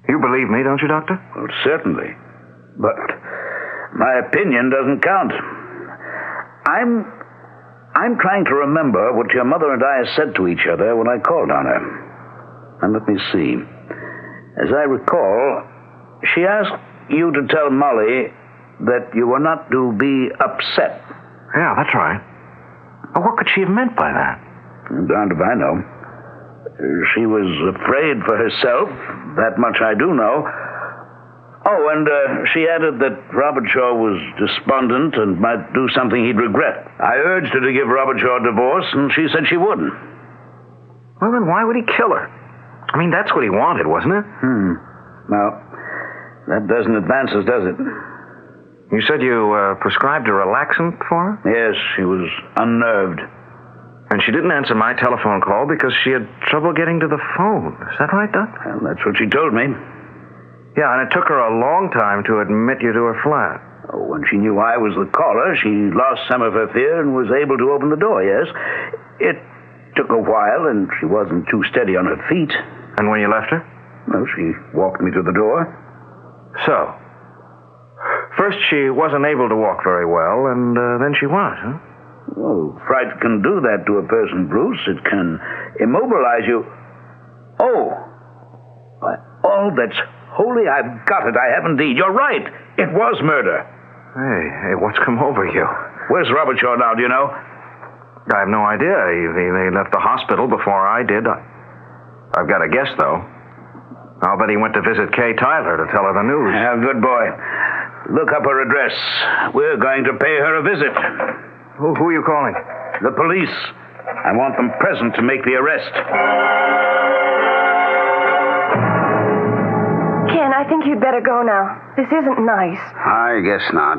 You believe me, don't you, Doctor? Well, certainly. But my opinion doesn't count. I'm trying to remember what your mother and I said to each other when I called on her. And let me see. As I recall, she asked you to tell Molly that you were not to be upset. Yeah, that's right. Well, what could she have meant by that? Darned if I know. She was afraid for herself. That much I do know. Oh, and she added that Robert Shaw was despondent and might do something he'd regret. I urged her to give Robert Shaw a divorce, and she said she wouldn't. Well, then why would he kill her? I mean, that's what he wanted, wasn't it? Well, that doesn't advance us, does it? You said you prescribed a relaxant for her? Yes, she was unnerved. And she didn't answer my telephone call because she had trouble getting to the phone. Is that right, Doc? Well, that's what she told me. Yeah, and it took her a long time to admit you to her flat. Oh, when she knew I was the caller, she lost some of her fear and was able to open the door, yes. It took a while, and she wasn't too steady on her feet. And when you left her? Well, she walked me to the door. So, first she wasn't able to walk very well, and then she was, huh? Oh, fright can do that to a person, Bruce. It can immobilize you. Oh, by all that's holy, I've got it. I have indeed. You're right. It was murder. Hey, what's come over you? Where's Robert Shaw now, do you know? I have no idea. He left the hospital before I did. I've got a guess, though. I'll bet he went to visit Kay Tyler to tell her the news. Yeah, good boy. Look up her address. We're going to pay her a visit. Who are you calling? The police. I want them present to make the arrest. Ken, I think you'd better go now. This isn't nice. I guess not.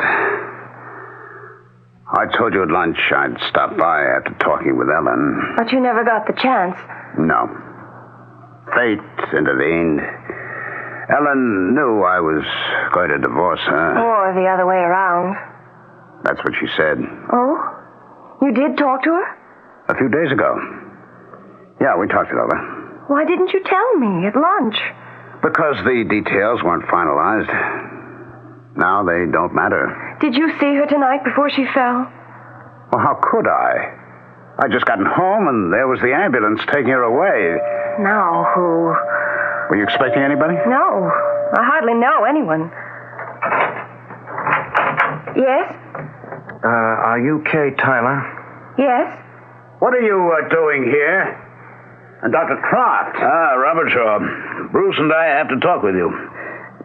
I told you at lunch I'd stop by after talking with Ellen. But you never got the chance. No. Fate intervened. Ellen knew I was going to divorce her. Or the other way around. That's what she said. Oh? You did talk to her? A few days ago. Yeah, we talked it over. Why didn't you tell me at lunch? Because the details weren't finalized. Now they don't matter. Did you see her tonight before she fell? Well, how could I? I'd just gotten home and there was the ambulance taking her away. Now who? Were you expecting anybody? No. I hardly know anyone. Yes? Are you Kay Tyler? Yes? What are you doing here? And Dr. Croft. Ah, Robert Shaw. Bruce and I have to talk with you.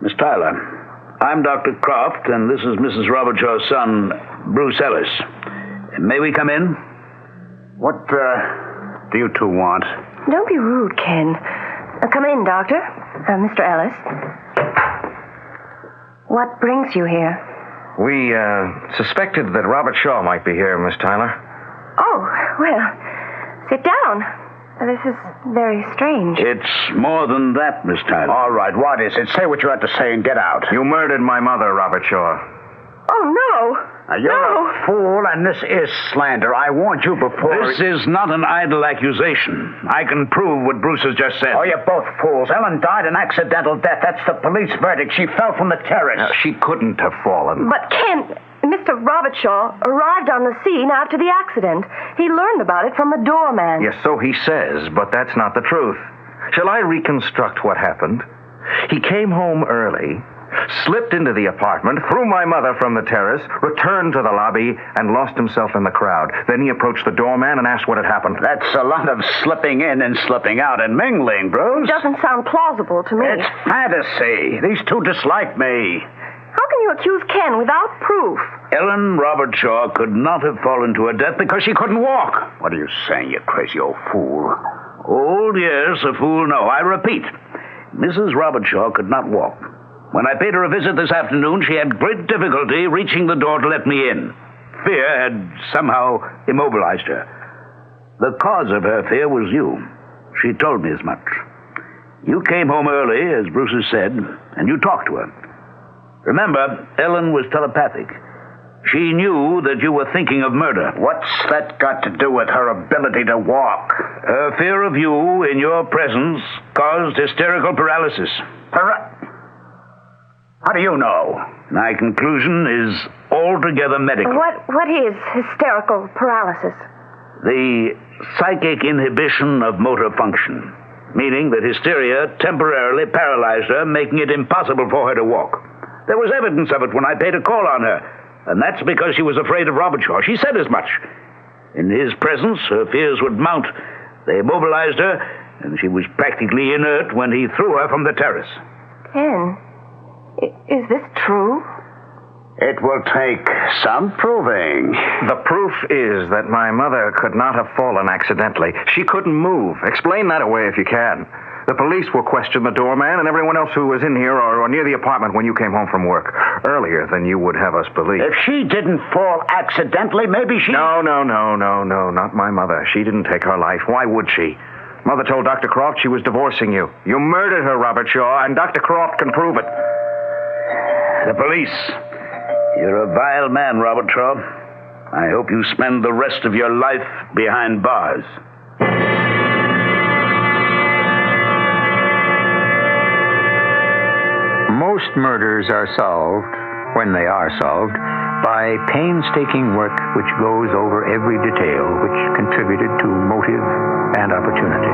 Miss Tyler, I'm Dr. Croft, and this is Mrs. Robert Shaw's son, Bruce Ellis. May we come in? What, do you two want? Don't be rude, Ken. Come in, Doctor. Mr. Ellis. What brings you here? We, suspected that Robert Shaw might be here, Miss Tyler. Oh, well, sit down. This is very strange. It's more than that, Miss Tyler. All right, what is it? Say what you have to say and get out. You murdered my mother, Robert Shaw. Oh, no. You're a fool, and this is slander. I warned you before. This is not an idle accusation. I can prove what Bruce has just said. Oh, you're both fools. Ellen died an accidental death. That's the police verdict. She fell from the terrace. She couldn't have fallen. But Ken, Mr. Robert Shaw arrived on the scene after the accident. He learned about it from the doorman. Yes, so he says, but that's not the truth. Shall I reconstruct what happened? He came home early, slipped into the apartment, threw my mother from the terrace, returned to the lobby, and lost himself in the crowd. Then he approached the doorman and asked what had happened. That's a lot of slipping in and slipping out and mingling, Bruce. Doesn't sound plausible to me. It's fantasy. These two dislike me. How can you accuse Ken without proof? Ellen Robert Shaw could not have fallen to her death because she couldn't walk. What are you saying, you crazy old fool? Old, yes, a fool, no. I repeat, Mrs. Robert Shaw could not walk. When I paid her a visit this afternoon, she had great difficulty reaching the door to let me in. Fear had somehow immobilized her. The cause of her fear was you. She told me as much. You came home early, as Bruce has said, and you talked to her. Remember, Ellen was telepathic. She knew that you were thinking of murder. What's that got to do with her ability to walk? Her fear of you in your presence caused hysterical paralysis. How do you know? My conclusion is altogether medical. What is hysterical paralysis? The psychic inhibition of motor function, meaning that hysteria temporarily paralyzed her, making it impossible for her to walk. There was evidence of it when I paid a call on her, and that's because she was afraid of Robert Shaw. She said as much. In his presence, her fears would mount. They immobilized her, and she was practically inert when he threw her from the terrace. Ken, is this true? It will take some proving. The proof is that my mother could not have fallen accidentally. She couldn't move. Explain that away if you can. The police will question the doorman and everyone else who was in here or near the apartment when you came home from work. Earlier than you would have us believe. If she didn't fall accidentally, maybe she... No, not my mother. She didn't take her life. Why would she? Mother told Dr. Croft she was divorcing you. You murdered her, Robert Shaw, and Dr. Croft can prove it. The police. You're a vile man, Robert Shaw. I hope you spend the rest of your life behind bars. Most murders are solved, when they are solved, by painstaking work which goes over every detail which contributed to motive and opportunity.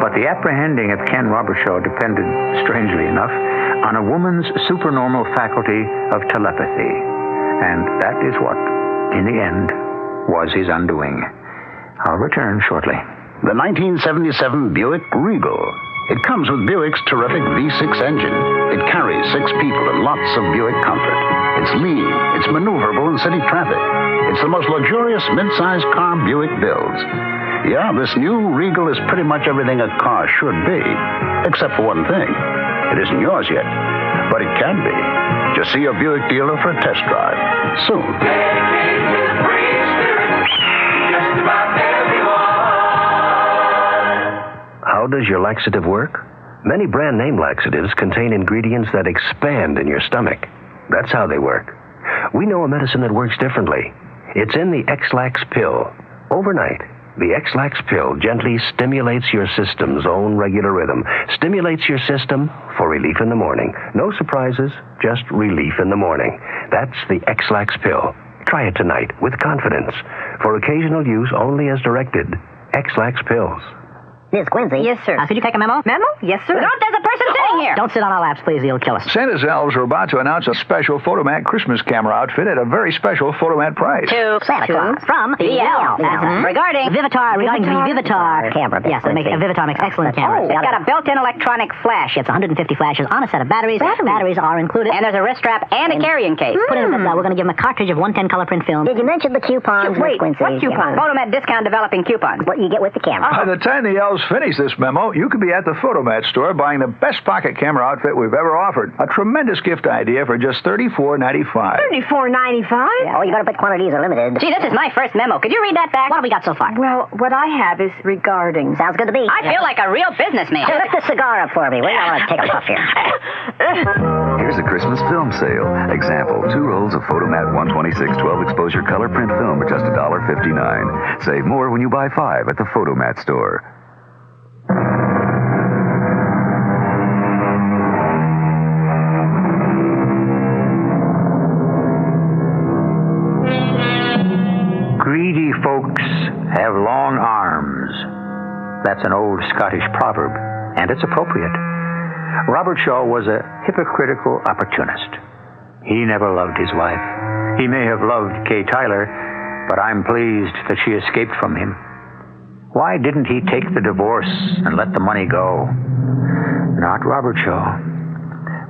But the apprehending of Ken Robershaw depended, strangely enough, on a woman's supernormal faculty of telepathy. And that is what, in the end, was his undoing. I'll return shortly. The 1977 Buick Regal. It comes with Buick's terrific V6 engine. It carries 6 people and lots of Buick comfort. It's lean. It's maneuverable in city traffic. It's the most luxurious mid-sized car Buick builds. Yeah, this new Regal is pretty much everything a car should be, except for one thing. It isn't yours yet, but it can be. Just see a Buick dealer for a test drive soon. How does your laxative work? Many brand name laxatives contain ingredients that expand in your stomach. That's how they work. We know a medicine that works differently. It's in the X-Lax pill. Overnight, the X-Lax pill gently stimulates your system's own regular rhythm. Stimulates your system for relief in the morning. No surprises, just relief in the morning. That's the X-Lax pill. Try it tonight with confidence. For occasional use only as directed. X-Lax pills. Miss Quincy. Yes, sir. Could you take a memo? Memo? Yes, sir. Look, there's a person sitting here. Don't sit on our laps, please. He'll kill us. Santa's elves are about to announce a special Photomat Christmas camera outfit at a very special Photomat price. To Santa Claus from BL. Regarding Vivitar the Vivitar camera. Yes, Vivitar makes excellent cameras. It's got a built-in electronic flash. It's 150 flashes on a set of batteries. Batteries are included. And there's a wrist strap and a carrying case. Put in we're going to give him a cartridge of 110 color print film. Did you mention the coupons, Miss Quincy? What coupons? Photomat discount developing coupons. What you get with the camera. By the time the elves almost finished this memo, you could be at the Photomat store buying the best pocket camera outfit we've ever offered. A tremendous gift idea for just $34.95. $34.95? Yeah. Oh, you better put quantities are limited. Gee, this is my first memo. Could you read that back? What have we got so far? Well, what I have is regarding. Sounds good to me. I feel like a real businessman. Hey, lift the cigar up for me. We don't want to take a puff here. Here's a Christmas film sale. Example, 2 rolls of Photomat 126 12 exposure color print film for just $1.59. Save more when you buy 5 at the Photomat store. Greedy folks have long arms. That's an old Scottish proverb, and it's appropriate. Robert Shaw was a hypocritical opportunist. He never loved his wife. He may have loved Kay Tyler, but I'm pleased that she escaped from him. Why didn't he take the divorce and let the money go? Not Robert Shaw.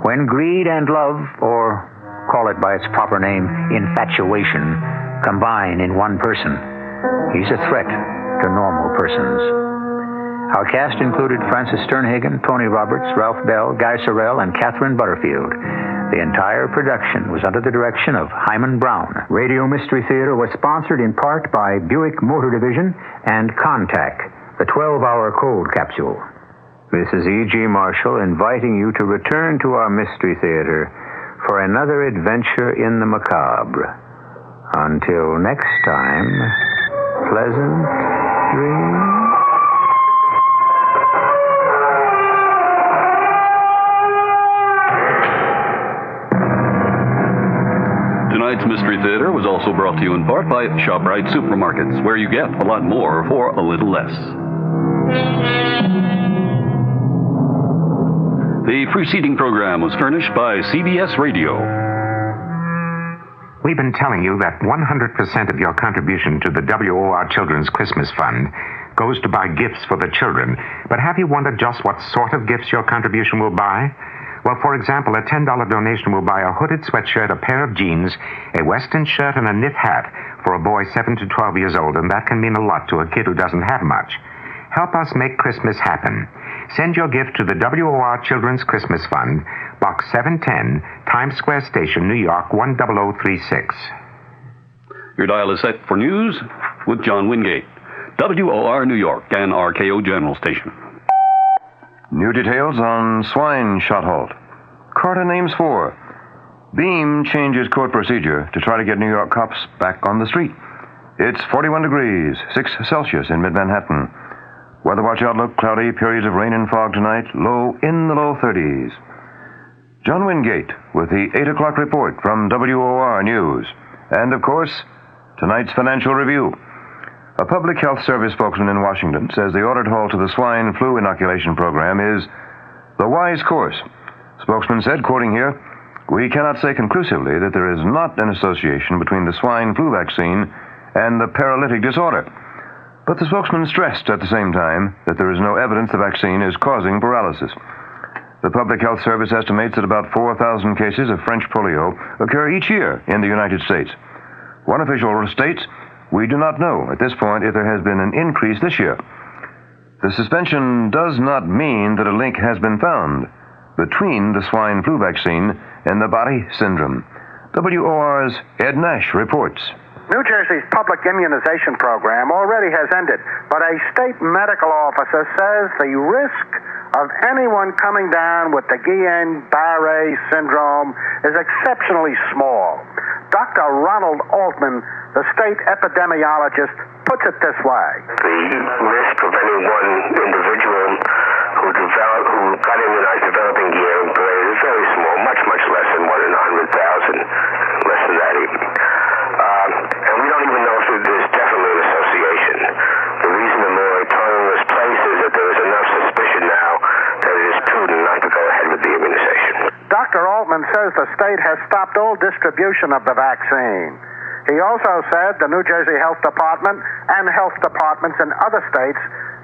When greed and love, or call it by its proper name, infatuation, combine in one person, he's a threat to normal persons. Our cast included Francis Sternhagen, Tony Roberts, Ralph Bell, Guy Sorrell, and Catherine Butterfield. The entire production was under the direction of Hyman Brown. Radio Mystery Theater was sponsored in part by Buick Motor Division and Contact, the 12-hour cold capsule. This is E.G. Marshall inviting you to return to our Mystery Theater for another adventure in the macabre. Until next time, pleasant dreams. Tonight's Mystery Theater was also brought to you in part by ShopRite Supermarkets, where you get a lot more for a little less. The preceding program was furnished by CBS Radio. We've been telling you that 100% of your contribution to the WOR Children's Christmas Fund goes to buy gifts for the children. But have you wondered just what sort of gifts your contribution will buy? Well, for example, a $10 donation will buy a hooded sweatshirt, a pair of jeans, a western shirt, and a knit hat for a boy 7 to 12 years old, and that can mean a lot to a kid who doesn't have much. Help us make Christmas happen. Send your gift to the WOR Children's Christmas Fund, Box 710, Times Square Station, New York, 10036. Your dial is set for news with John Wingate. WOR New York and RKO General Station. New details on swine shot halt. Carter names 4. Beam changes court procedure to try to get New York cops back on the street. It's 41 degrees, 6 Celsius in mid-Manhattan. Weather watch outlook, cloudy, periods of rain and fog tonight, low in the low 30s. John Wingate with the 8 o'clock report from WOR News. And, of course, tonight's financial review. A public health service spokesman in Washington says the ordered halt to the swine flu inoculation program is the wise course. Spokesman said, quoting here, "We cannot say conclusively that there is not an association between the swine flu vaccine and the paralytic disorder." But the spokesman stressed at the same time that there is no evidence the vaccine is causing paralysis. The Public Health Service estimates that about 4,000 cases of French polio occur each year in the United States. One official states, "We do not know at this point if there has been an increase this year." The suspension does not mean that a link has been found between the swine flu vaccine and the Bari syndrome. WOR's Ed Nash reports. New Jersey's public immunization program already has ended, but a state medical officer says the risk of anyone coming down with the Guillain-Barré syndrome is exceptionally small. Dr. Ronald Altman, the state epidemiologist, puts it this way. The risk of any one individual who got immunized developing Guillain-Barré is very small, much, much less than 1 in 100,000, less than that even. And we don't even know if there's definitely an association. The reason the moratorium was placed is that there is enough suspicion now that it is prudent not to go ahead with the immunization. Dr. Altman says the state has stopped all distribution of the vaccine. He also said the New Jersey Health Department and health departments in other states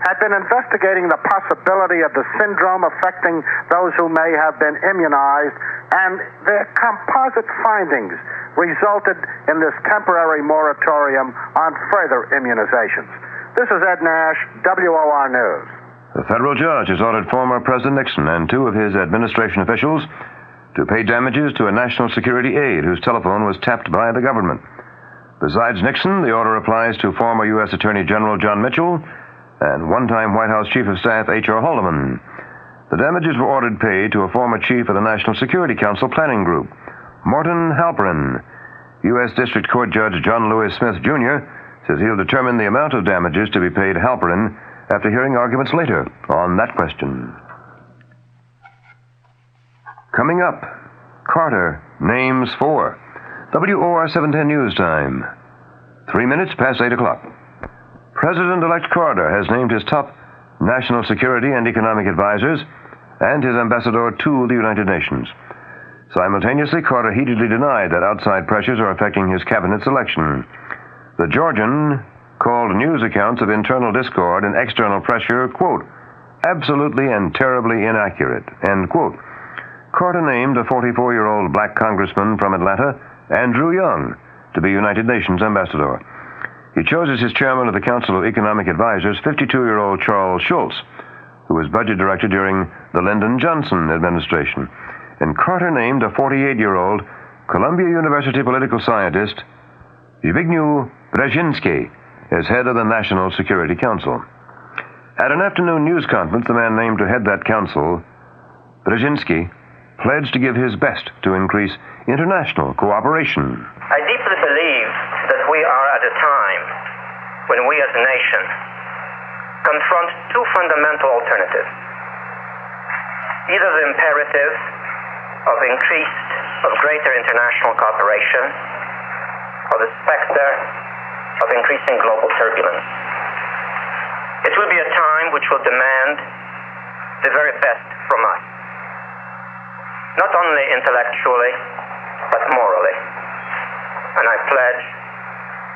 had been investigating the possibility of the syndrome affecting those who may have been immunized, and their composite findings resulted in this temporary moratorium on further immunizations. This is Ed Nash, WOR News. A federal judge has ordered former President Nixon and 2 of his administration officials to pay damages to a national security aide whose telephone was tapped by the government. Besides Nixon, the order applies to former U.S. Attorney General John Mitchell and one-time White House Chief of Staff H.R. Haldeman. The damages were ordered paid to a former chief of the National Security Council Planning Group, Morton Halperin. U.S. District Court Judge John Lewis Smith, Jr. says he'll determine the amount of damages to be paid Halperin after hearing arguments later on that question. Coming up, Carter names 4. WOR 710 News Time. 3 minutes past 8 o'clock. President-elect Carter has named his top national security and economic advisors and his ambassador to the United Nations. Simultaneously, Carter heatedly denied that outside pressures are affecting his cabinet selection. The Georgian called news accounts of internal discord and external pressure, quote, absolutely and terribly inaccurate, end quote. Carter named a 44-year-old black congressman from Atlanta, Andrew Young, to be United Nations ambassador. He chose as his chairman of the Council of Economic Advisors 52-year-old Charles Schultz, who was budget director during the Lyndon Johnson administration. And Carter named a 48-year-old Columbia University political scientist, Zbigniew Brzezinski, as head of the National Security Council. At an afternoon news conference, the man named to head that council, Brzezinski, pledged to give his best to increase international cooperation. I deeply believe that we are at a time when we as a nation confront 2 fundamental alternatives. Either the imperative of greater international cooperation, or the specter of increasing global turbulence. It will be a time which will demand the very best from us, not only intellectually, but morally. And I pledge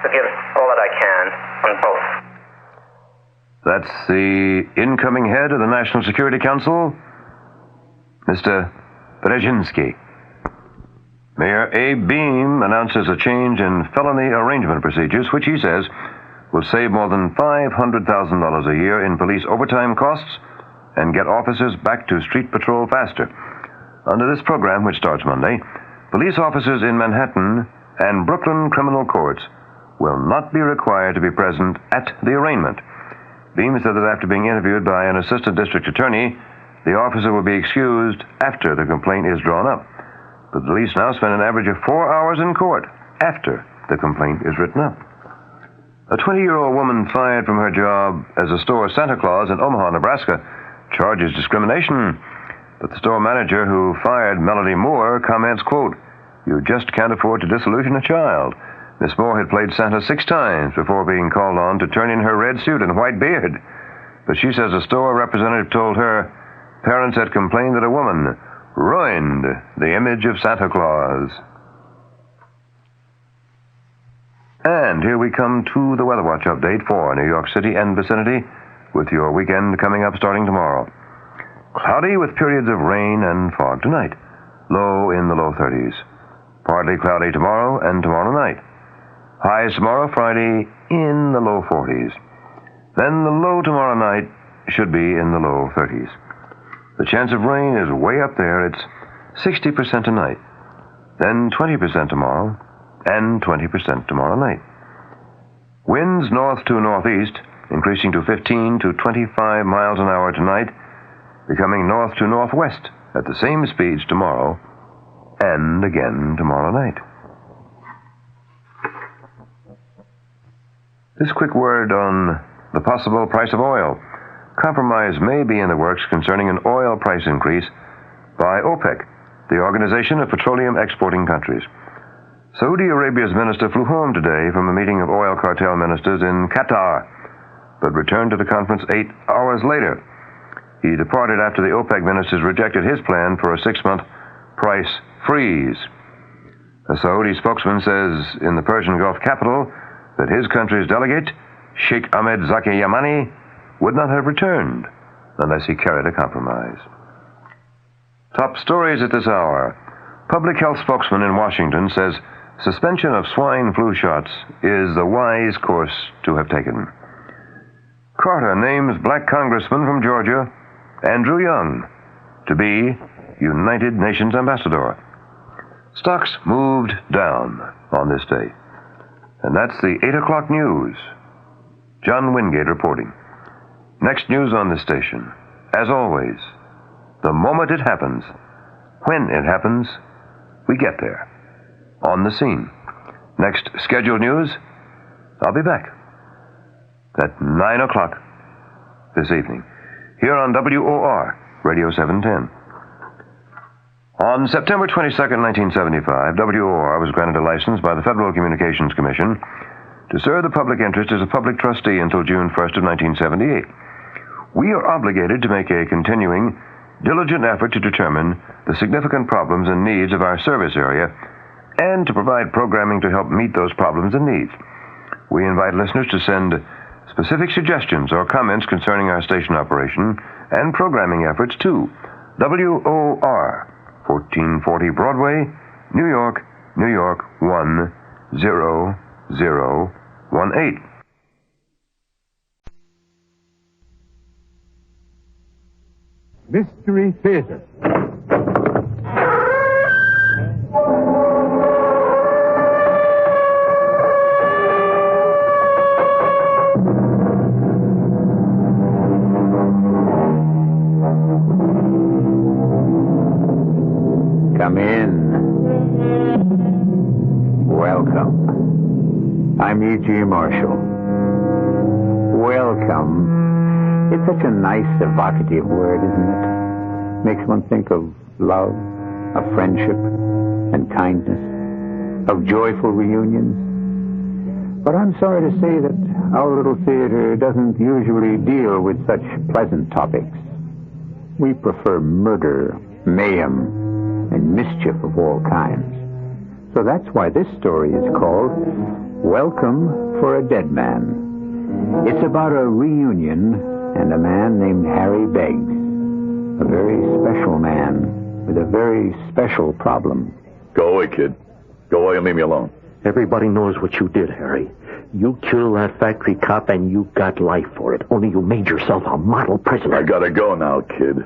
to give all that I can on both. That's the incoming head of the National Security Council, Mr. Brzezinski. Mayor Abe Beame announces a change in felony arrangement procedures, which he says will save more than $500,000 a year in police overtime costs and get officers back to street patrol faster. Under this program, which starts Monday, police officers in Manhattan and Brooklyn criminal courts will not be required to be present at the arraignment. Beame said that after being interviewed by an assistant district attorney, the officer will be excused after the complaint is drawn up. But police now spend an average of 4 hours in court after the complaint is written up. A 20-year-old woman fired from her job as a store Santa Claus in Omaha, Nebraska, charges discrimination. But the store manager who fired Melody Moore comments, quote, "You just can't afford to disillusion a child." Miss Moore had played Santa 6 times before being called on to turn in her red suit and white beard. But she says a store representative told her parents had complained that a woman ruined the image of Santa Claus. And here we come to the Weather Watch update for New York City and vicinity, with your weekend coming up starting tomorrow. Cloudy with periods of rain and fog tonight. Low in the low 30s. Partly cloudy tomorrow and tomorrow night. Highs tomorrow, Friday, in the low 40s. Then the low tomorrow night should be in the low 30s. The chance of rain is way up there. It's 60% tonight. Then 20% tomorrow, and 20% tomorrow night. Winds north to northeast, increasing to 15 to 25 miles an hour tonight, becoming north to northwest at the same speeds tomorrow, and again tomorrow night. This quick word on the possible price of oil. Compromise may be in the works concerning an oil price increase by OPEC, the Organization of Petroleum Exporting Countries. Saudi Arabia's minister flew home today from a meeting of oil cartel ministers in Qatar, but returned to the conference 8 hours later. He departed after the OPEC ministers rejected his plan for a 6-month price freeze. A Saudi spokesman says in the Persian Gulf capital that his country's delegate, Sheikh Ahmed Zaki Yamani, would not have returned unless he carried a compromise. Top stories at this hour. Public health spokesman in Washington says suspension of swine flu shots is the wise course to have taken. Carter names black congressman from Georgia, Andrew Young, to be United Nations ambassador. Stocks moved down on this day. And that's the 8 o'clock news. John Wingate reporting. Next news on this station. As always, the moment it happens, when it happens, we get there. On the scene. Next scheduled news, I'll be back at 9 o'clock this evening, here on WOR, Radio 710. On September 22nd, 1975, WOR was granted a license by the Federal Communications Commission to serve the public interest as a public trustee until June 1st of 1978. We are obligated to make a continuing, diligent effort to determine the significant problems and needs of our service area and to provide programming to help meet those problems and needs. We invite listeners to send specific suggestions or comments concerning our station operation and programming efforts to WOR, 1440 Broadway, New York, New York 10018. Mystery Theater. Come in. Welcome. I'm E.G. Marshall. Welcome. It's such a nice, evocative word, isn't it? Makes one think of love, of friendship, and kindness, of joyful reunions. But I'm sorry to say that our little theater doesn't usually deal with such pleasant topics. We prefer murder, mayhem, and mischief of all kinds. So that's why this story is called Welcome for a Dead Man. It's about a reunion and a man named Harry Beggs, a very special man with a very special problem. Go away, kid. Go away and leave me alone. Everybody knows what you did, Harry. You killed that factory cop and you got life for it. Only you made yourself a model prisoner. I gotta go now, kid.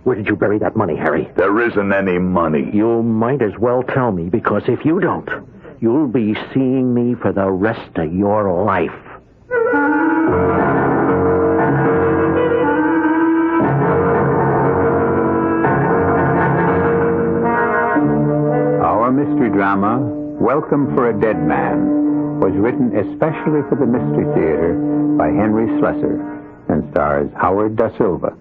Where did you bury that money, Harry? There isn't any money. You might as well tell me, because if you don't, you'll be seeing me for the rest of your life. Our mystery drama, Welcome for a Dead Man, was written especially for the Mystery Theater by Henry Slessor and stars Howard Da Silva.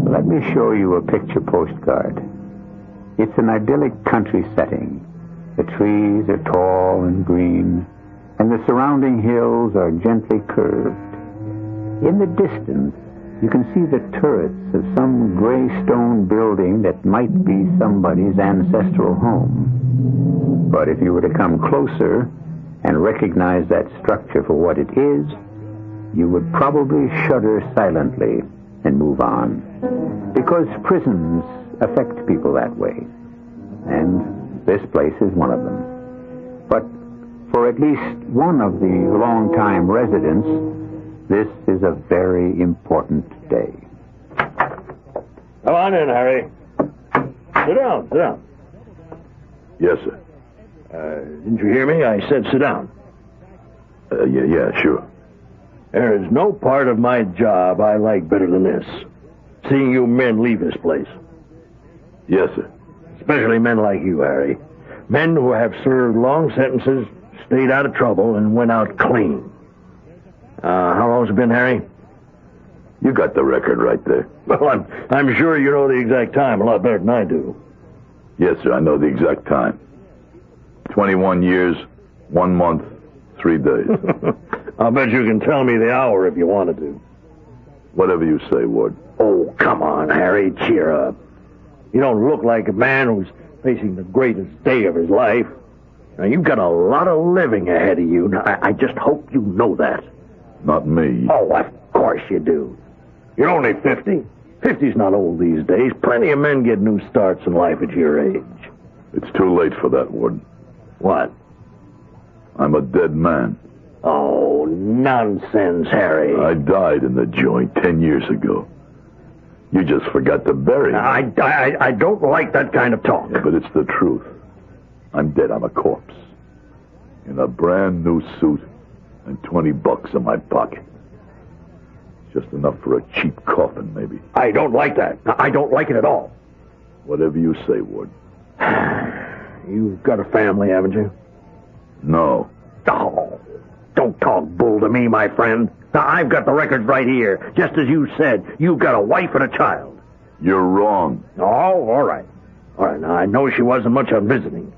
Let me show you a picture postcard. It's an idyllic country setting. The trees are tall and green, and the surrounding hills are gently curved. In the distance, you can see the turrets of some gray stone building that might be somebody's ancestral home. But if you were to come closer and recognize that structure for what it is, you would probably shudder silently and move on. Because prisons affect people that way. And this place is one of them. But for at least one of the long-time residents, this is a very important day. Come on in, Harry. Sit down, sit down. Yes, sir. Didn't you hear me? I said sit down. Yeah, sure. There is no part of my job I like better than this. Seeing you men leave this place. Yes, sir. Especially men like you, Harry. Men who have served long sentences, stayed out of trouble, and went out clean. How long has it been, Harry? You got the record right there. Well, I'm sure you know the exact time a lot better than I do. Yes, sir, I know the exact time. 21 years, 1 month, 3 days. I'll bet you can tell me the hour if you wanted to. Whatever you say, Ward. Oh, come on, Harry, cheer up. You don't look like a man who's facing the greatest day of his life. Now, you've got a lot of living ahead of you. Now, I just hope you know that. Not me. Oh, of course you do. You're only 50. 50's not old these days. Plenty of men get new starts in life at your age. It's too late for that, Warden. What? I'm a dead man. Oh, nonsense, Harry. I died in the joint 10 years ago. You just forgot to bury me. I don't like that kind of talk. Yeah, but it's the truth. I'm dead. I'm a corpse. In a brand new suit and $20 in my pocket. Just enough for a cheap coffin, maybe. I don't like that. I don't like it at all. Whatever you say, Warden. You've got a family, haven't you? No. Oh, don't talk bull to me, my friend. Now, I've got the records right here. Just as you said, you've got a wife and a child. You're wrong. Oh, all right. All right, now, I know she wasn't much on visiting.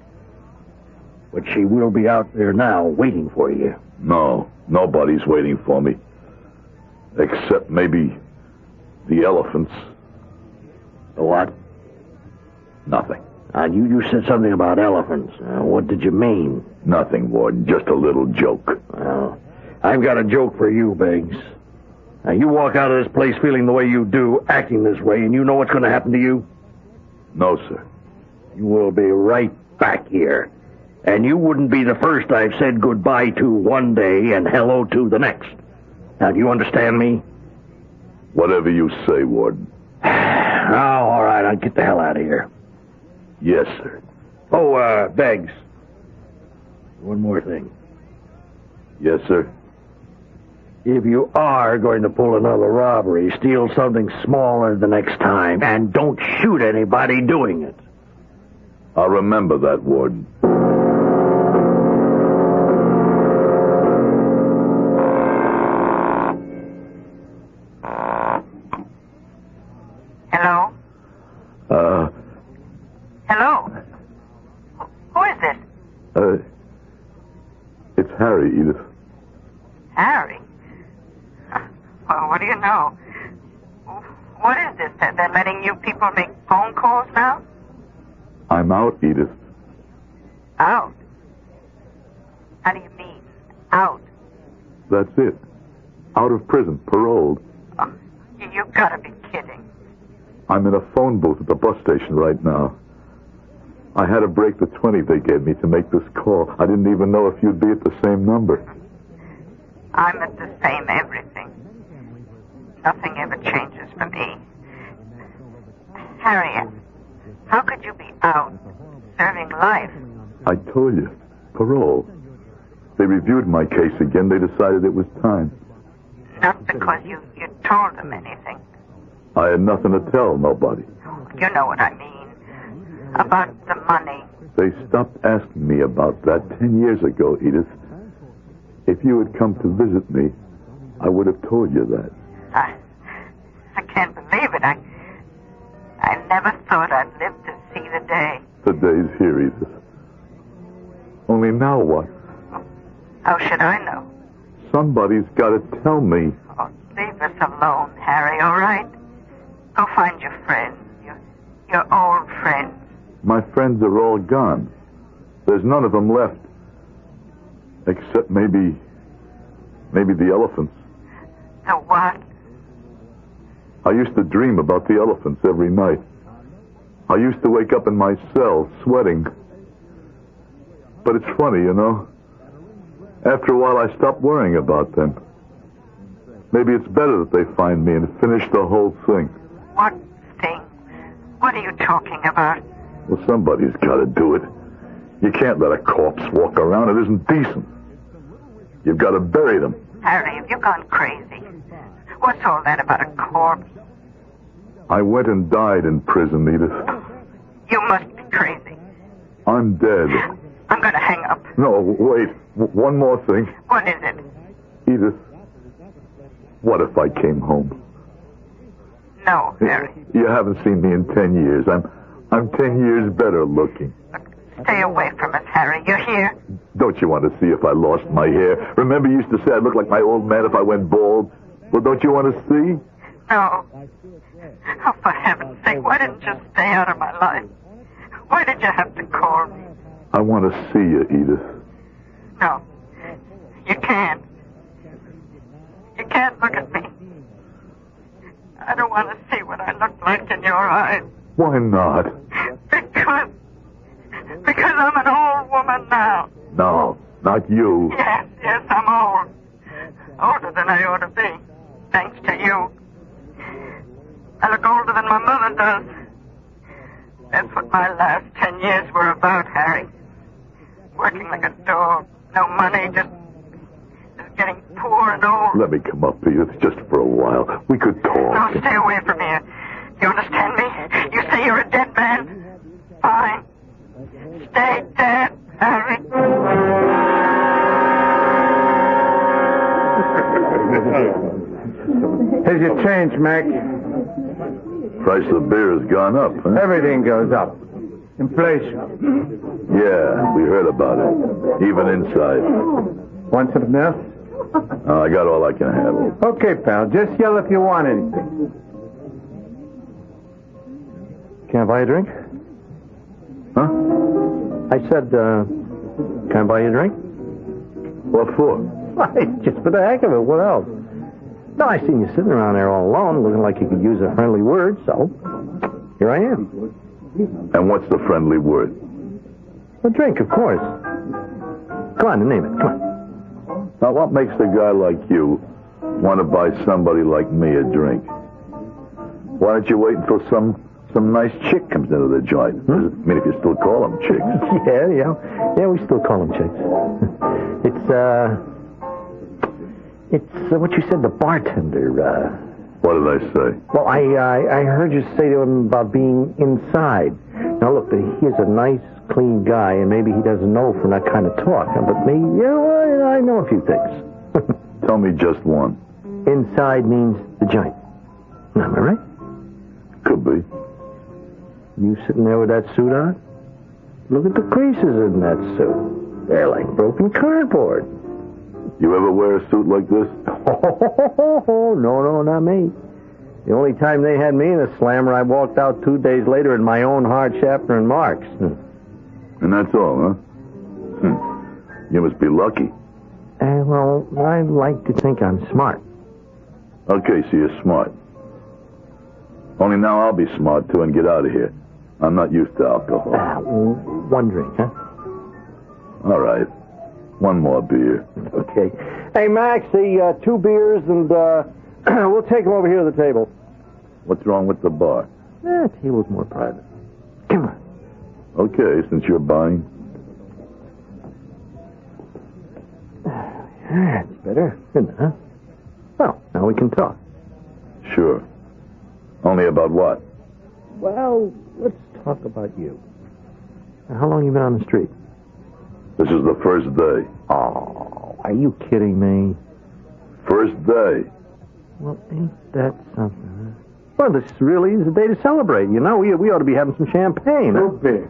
But she will be out there now waiting for you. No, nobody's waiting for me. Except maybe the elephants. The what? Nothing. You said something about elephants. What did you mean? Nothing, Warden. Just a little joke. Well, I've got a joke for you, Biggs. Now, you walk out of this place feeling the way you do, acting this way, and you know what's going to happen to you? No, sir. You will be right back here. And you wouldn't be the first I've said goodbye to one day and hello to the next. Now, do you understand me? Whatever you say, Warden. Oh, all right, I'll get the hell out of here. Yes, sir. Oh, Beggs. One more thing. Yes, sir. If you are going to pull another robbery, steal something smaller the next time, and don't shoot anybody doing it. I'll remember that, Warden. Hello? Hello? Who is this? It's Harry, Edith. Harry? Well, what do you know? What is this? They're letting you people make phone calls now? I'm out, Edith. Out? How do you mean, out? That's it. Out of prison, paroled. Oh, you've got to be kidding. I'm in a phone booth at the bus station right now. I had to break the 20 they gave me to make this call. I didn't even know if you'd be at the same number. I'm at the same everything. Nothing ever changes for me. Harriet, how could you be out, serving life? I told you. Parole. They reviewed my case again. They decided it was time. Not because you told them anything. I had nothing to tell nobody. You know what I mean. About the money. They stopped asking me about that 10 years ago, Edith. If you had come to visit me, I would have told you that. I can't believe it. I never thought I'd live to see the day. The day's here, Edith. Only now what? How should I know? Somebody's got to tell me. Oh, leave us alone, Harry, all right? Go find your friends, your old friends. My friends are all gone. There's none of them left. Except maybe the elephants. The what? I used to dream about the elephants every night. I used to wake up in my cell, sweating. But it's funny, you know. After a while, I stopped worrying about them. Maybe it's better that they find me and finish the whole thing. What thing? What are you talking about? Well, somebody's got to do it. You can't let a corpse walk around. It isn't decent. You've got to bury them. Harry, have you gone crazy? What's all that about a corpse? I went and died in prison, Edith. You must be crazy. I'm dead. I'm going to hang up. No, wait. One more thing. What is it? Edith, what if I came home? No, Harry. You haven't seen me in 10 years. I'm 10 years better looking. Stay away from us, Harry. You're here. Don't you want to see if I lost my hair? Remember you used to say I'd look like my old man if I went bald? Well, don't you want to see? No. Oh, for heaven's sake, why didn't you stay out of my life? Why did you have to call me? I want to see you, Edith. No. You can't. You can't look at me. I don't want to see what what I look like in your eyes. Why not? Because I'm an old woman now. No, not you. Yes, I'm old. Older than I ought to be, thanks to you. I look older than my mother does. That's what my last 10 years were about, Harry. Working like a dog. No money, just getting poor and old. Let me come up to you just for a while. We could talk. No, stay away from here. You understand me? You say you're a dead man? Fine. Stay dead, Harry. Here's your change, Mac. Price of beer has gone up, huh? Everything goes up. Inflation. Yeah, we heard about it. Even inside. Want something else? I got all I can handle. Okay, pal. Just yell if you want anything. Can I buy you a drink? Huh? I said, can I buy you a drink? What for? Just for the heck of it. What else? No, I seen you sitting around there all alone, looking like you could use a friendly word, so here I am. And what's the friendly word? A drink, of course. Come on, name it. Come on. Now, what makes a guy like you want to buy somebody like me a drink? Why don't you wait until some nice chick comes into the joint? I mean, if you still call them chicks. Yeah, we still call them chicks. It's what you said, the bartender. What did I say? Well, I heard you say to him about being inside. Now, look, he's a nice, clean guy, and maybe he doesn't know from that kind of talk. But me, I know a few things. Tell me just one. Inside means the joint. Am I right? Could be. You sitting there with that suit on? Look at the creases in that suit. They're like broken cardboard. You ever wear a suit like this? Oh, no, not me. The only time they had me in a slammer, I walked out 2 days later in my own hard Schaffner and Marks. And that's all, huh? You must be lucky. Well, I like to think I'm smart. Okay, so you're smart. Only now I'll be smart, too, and get out of here. I'm not used to alcohol. One drink, huh? All right. One more beer. Okay. Hey, Max, 2 beers, and we'll take them over here to the table. What's wrong with the bar? The table's more private. Come on. Okay, since you're buying. That's better, isn't it, huh? Well, now we can talk. Sure. Only about what? Well, let's talk about you. How long you been on the street? This is the first day. Oh, are you kidding me? First day. Well, ain't that something, huh? Well, this really is a day to celebrate. You know, we ought to be having some champagne. No beer.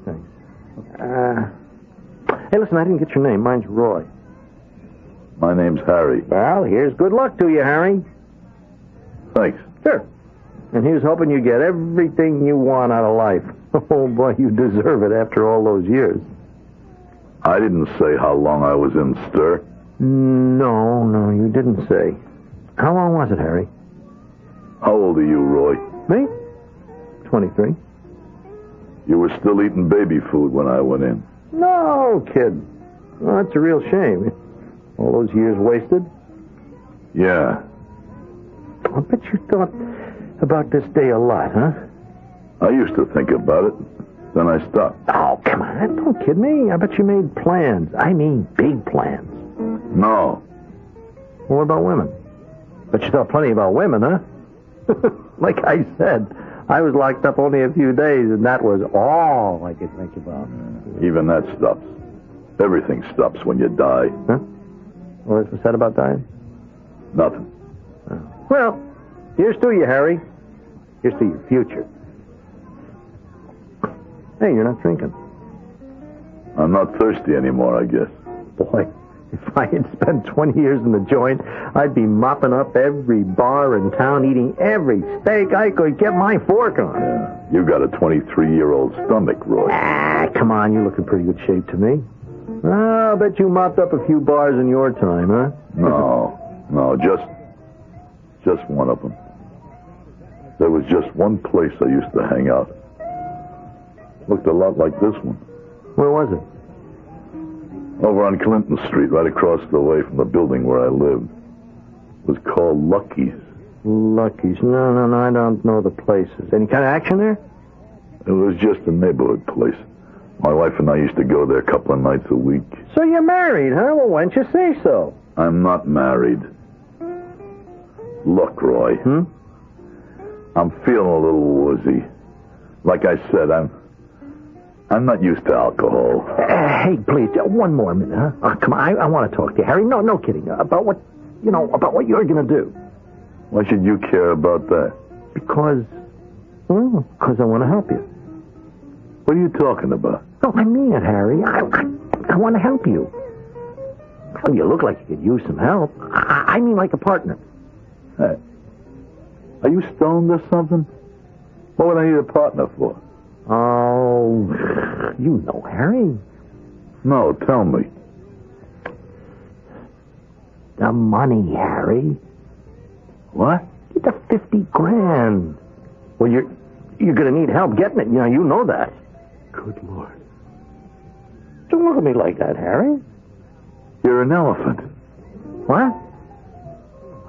Thanks. Hey, listen, I didn't get your name. Mine's Roy. My name's Harry. Well, here's good luck to you, Harry. Thanks. Sure. And here's hoping you get everything you want out of life. Oh, boy, you deserve it after all those years. I didn't say how long I was in stir. No, you didn't say. How long was it, Harry? How old are you, Roy? Me? 23. You were still eating baby food when I went in. No, kid. Well, that's a real shame. All those years wasted. Yeah. I bet you thought about this day a lot, huh? I used to think about it. Then I stopped. Oh, come on. Don't kid me. I bet you made plans. I mean big plans. No. What about women? Bet you thought plenty about women, huh? Like I said, I was locked up only a few days, and that was all I could think about. Even that stops. Everything stops when you die. Huh? What's said about dying? Nothing. Well, here's to you, Harry. Here's to your future. Hey, you're not drinking. I'm not thirsty anymore, I guess. Boy, if I had spent 20 years in the joint, I'd be mopping up every bar in town, eating every steak I could get my fork on. Yeah. You got a 23-year-old stomach, Roy. Come on, you look in pretty good shape to me. I'll bet you mopped up a few bars in your time, huh? No, just one of them. There was just one place I used to hang out. Looked a lot like this one. Where was it? Over on Clinton Street, right across the way from the building where I lived. It was called Lucky's. Lucky's. No, I don't know the places. Any kind of action there? It was just a neighborhood place. My wife and I used to go there a couple of nights a week. So you're married, huh? Well, why didn't you say so? I'm not married. Look, Roy. I'm feeling a little woozy. Like I said, I'm not used to alcohol. Hey, please, one more minute, huh? Oh, come on, I want to talk to you, Harry. No kidding. About what you're going to do. Why should you care about that? Because I want to help you. What are you talking about? No, I mean it, Harry. I want to help you. Well, you look like you could use some help. I mean like a partner. Hey, are you stoned or something? What would I need a partner for? Oh, you know, Harry. No, tell me. The money, Harry. What? The 50 grand. Well, you're going to need help getting it. You know that. Good Lord. Don't look at me like that, Harry. You're an elephant. What?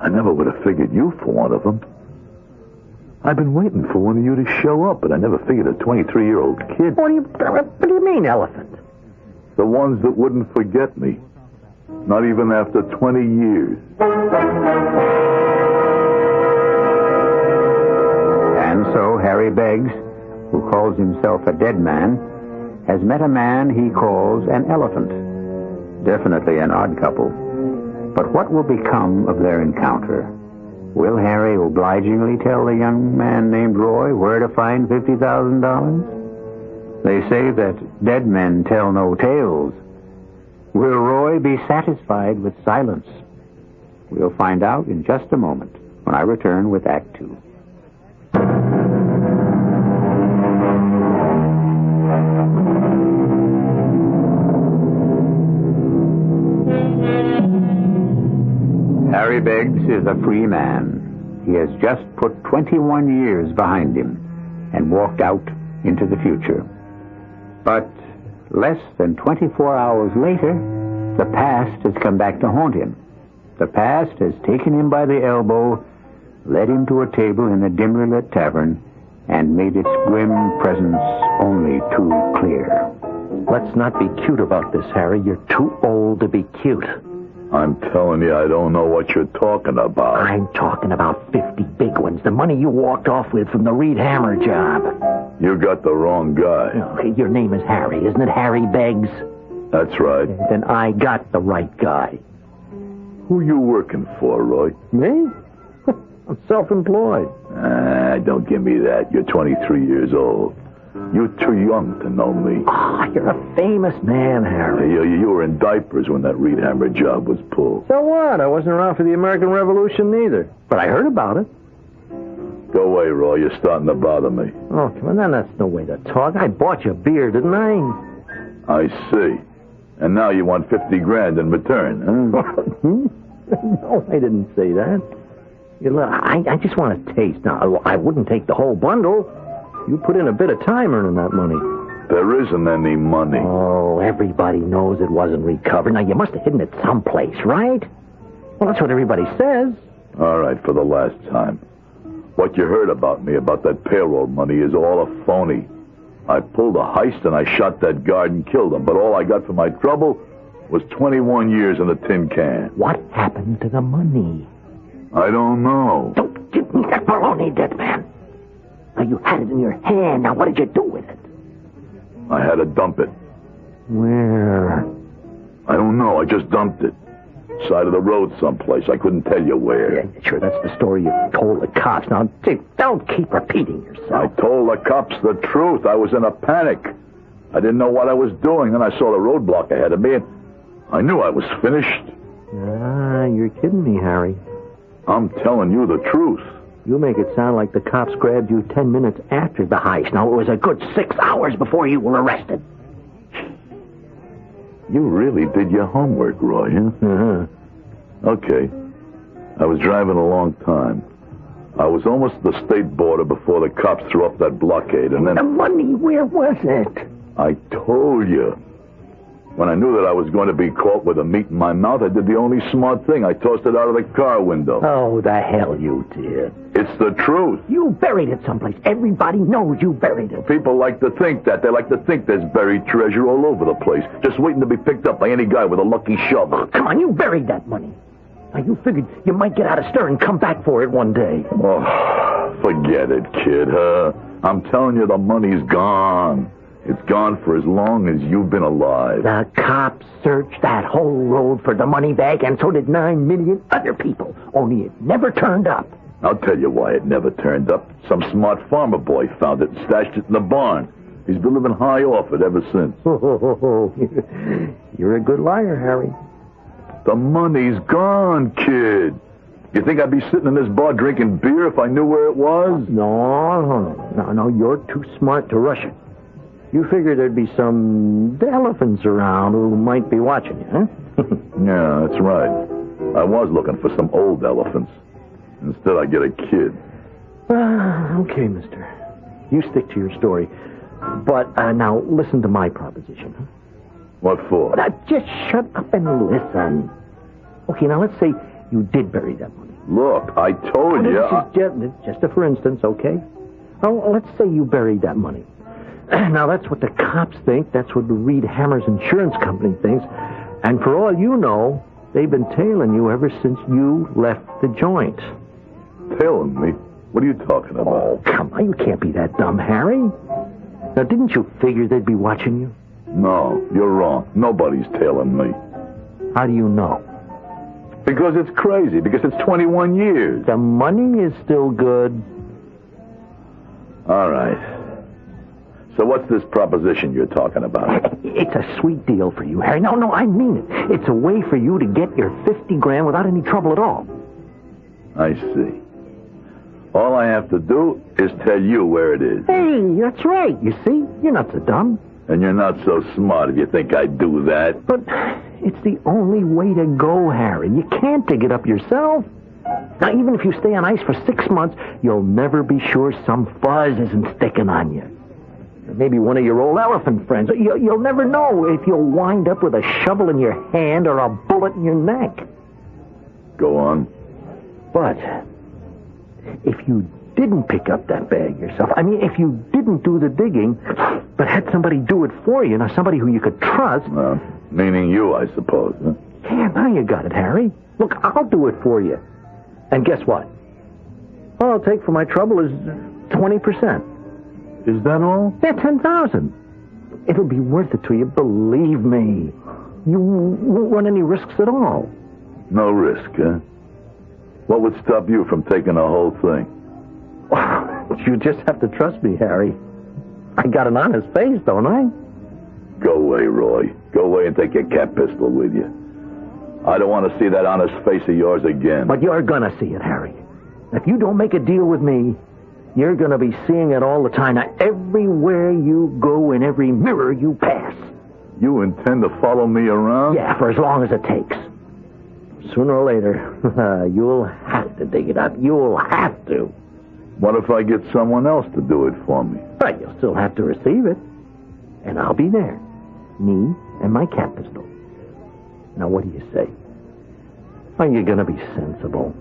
I never would have figured you for one of them. I've been waiting for one of you to show up, but I never figured a 23-year-old kid. What do you mean, elephant? The ones that wouldn't forget me. Not even after 20 years. And so Harry Beggs, who calls himself a dead man, has met a man he calls an elephant. Definitely an odd couple. But what will become of their encounter? Will Harry obligingly tell the young man named Roy where to find $50,000? They say that dead men tell no tales. Will Roy be satisfied with silence? We'll find out in just a moment when I return with Act 2. Harry Beggs is a free man. He has just put 21 years behind him and walked out into the future. But less than 24 hours later, the past has come back to haunt him. The past has taken him by the elbow, led him to a table in a dimly lit tavern, and made its grim presence only too clear. Let's not be cute about this, Harry. You're too old to be cute. I'm telling you, I don't know what you're talking about. I'm talking about 50 big ones. The money you walked off with from the Reed Hammer job. You got the wrong guy. Okay, your name is Harry, isn't it? Harry Beggs? That's right. Then I got the right guy. Who you working for, Roy? Me? I'm self-employed. Don't give me that. You're 23 years old. You're too young to know me. You're a famous man, Harry. You were in diapers when that Reed Hammer job was pulled. So what? I wasn't around for the American Revolution neither. But I heard about it. Go away, Roy. You're starting to bother me. Oh, come on. Then that's no way to talk. I bought you a beer, didn't I? I see. And now you want 50 grand in return, huh? No, I didn't say that. I just want a taste. Now, I wouldn't take the whole bundle. You put in a bit of time earning that money. There isn't any money. Oh, everybody knows it wasn't recovered. Now, you must have hidden it someplace, right? Well, that's what everybody says. All right, for the last time. What you heard about me, about that payroll money, is all a phony. I pulled a heist and I shot that guard and killed him, but all I got for my trouble was 21 years in a tin can. What happened to the money? I don't know. Don't give me that baloney, dead man. Now, you had it in your hand. Now, what did you do with it? I had to dump it. Where? I don't know. I just dumped it. Side of the road someplace. I couldn't tell you where. Yeah, sure, that's the story you told the cops. Now, don't keep repeating yourself. I told the cops the truth. I was in a panic. I didn't know what I was doing. Then I saw the roadblock ahead of me, and I knew I was finished. You're kidding me, Harry. I'm telling you the truth. You make it sound like the cops grabbed you 10 minutes after the heist. Now, it was a good 6 hours before you were arrested. You really did your homework, Roy, huh? Uh-huh. Okay. I was driving a long time. I was almost at the state border before the cops threw up that blockade, and then... The money, where was it? I told you. When I knew that I was going to be caught with a meat in my mouth, I did the only smart thing. I tossed it out of the car window. Oh, the hell you did. It's the truth. You buried it someplace. Everybody knows you buried it. People like to think that. They like to think there's buried treasure all over the place, just waiting to be picked up by any guy with a lucky shovel. Oh, come on, you buried that money. Now, you figured you might get out of stir and come back for it one day. Oh, forget it, kid, huh? I'm telling you, the money's gone. It's gone for as long as you've been alive. The cops searched that whole road for the money bag, and so did 9 million other people. Only it never turned up. I'll tell you why it never turned up. Some smart farmer boy found it and stashed it in the barn. He's been living high off it ever since. You're a good liar, Harry. The money's gone, kid. You think I'd be sitting in this bar drinking beer if I knew where it was? No, you're too smart to rush it. You figured there'd be some elephants around who might be watching you, huh? Yeah, that's right. I was looking for some old elephants. Instead, I get a kid. Okay, mister. You stick to your story. But now, listen to my proposition, huh? What for? Now, just shut up and listen. Okay, now let's say you did bury that money. Look, I told you... This is just a for instance, okay? Oh, let's say you buried that money. Now, that's what the cops think. That's what the Reed Hammer's insurance company thinks. And for all you know, they've been tailing you ever since you left the joint. Tailing me? What are you talking about? Oh, come on. You can't be that dumb, Harry. Now, didn't you figure they'd be watching you? No, you're wrong. Nobody's tailing me. How do you know? Because it's crazy. Because it's 21 years. The money is still good. All right. So what's this proposition you're talking about? It's a sweet deal for you, Harry. No, I mean it. It's a way for you to get your 50 grand without any trouble at all. I see. All I have to do is tell you where it is. Hey, that's right. You see? You're not so dumb. And you're not so smart if you think I'd do that. But it's the only way to go, Harry. You can't dig it up yourself. Now, even if you stay on ice for 6 months, you'll never be sure some fuzz isn't sticking on you. Maybe one of your old elephant friends. You'll never know if you'll wind up with a shovel in your hand or a bullet in your neck. Go on. But if you didn't pick up that bag yourself, I mean, if you didn't do the digging, but had somebody do it for you, now somebody who you could trust... meaning you, I suppose, huh? Yeah, now you got it, Harry. Look, I'll do it for you. And guess what? All I'll take for my trouble is 20%. Is that all? Yeah, 10,000. It'll be worth it to you, believe me. You won't run any risks at all. No risk, huh? What would stop you from taking the whole thing? You just have to trust me, Harry. I got an honest face, don't I? Go away, Roy. Go away and take your cat pistol with you. I don't want to see that honest face of yours again. But you're gonna see it, Harry. If you don't make a deal with me, you're going to be seeing it all the time. Now, everywhere you go, in every mirror you pass. You intend to follow me around? Yeah, for as long as it takes. Sooner or later, you'll have to dig it up. You'll have to. What if I get someone else to do it for me? But you'll still have to receive it. And I'll be there. Me and my cat pistol. Now, what do you say? Are you going to be sensible?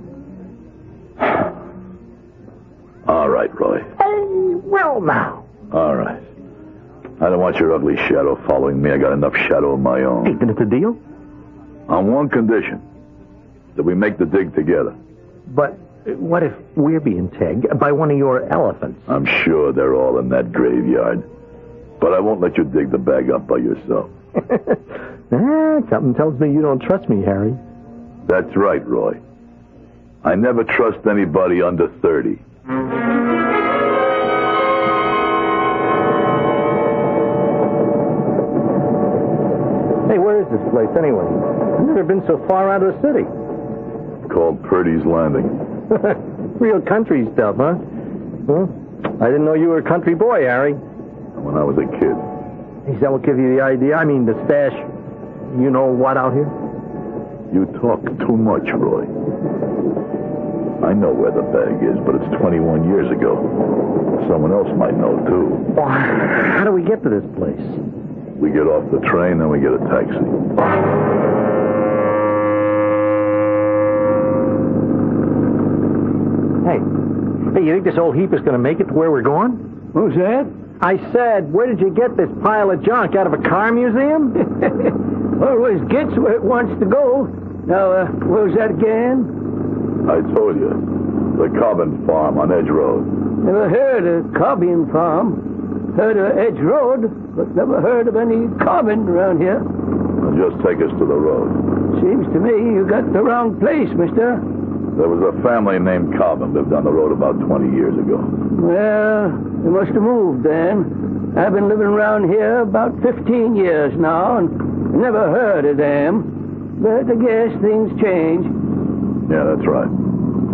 All right, Roy. Hey, well now. All right. I don't want your ugly shadow following me. I got enough shadow of my own. Hey, then it's a deal? On one condition. That we make the dig together. But what if we're being tagged by one of your elephants? I'm sure they're all in that graveyard. But I won't let you dig the bag up by yourself. Something tells me you don't trust me, Harry. That's right, Roy. I never trust anybody under 30. Hey, where is this place anyway? I've never been so far out of the city. It's called Purdy's Landing. Real country stuff, huh? Well, I didn't know you were a country boy, Harry. When I was a kid. Is that what gave you the idea? I mean, the stash, you know what out here? You talk too much, Roy. I know where the bag is, but it's 21 years ago. Someone else might know, too. Well, how do we get to this place? We get off the train, then we get a taxi. Hey, you think this old heap is going to make it to where we're going? Who's that? I said, where did you get this pile of junk? Out of a car museum? Always gets where it wants to go. Now, where's that again? I told you. The Cobbin Farm on Edge Road. Never heard of Cobbin Farm. Heard of Edge Road, but never heard of any Cobbin around here. Well, just take us to the road. Seems to me you got the wrong place, mister. There was a family named Cobbin lived on the road about 20 years ago. Well, they must have moved then. I've been living around here about 15 years now and never heard of them. But I guess things change. Yeah, that's right.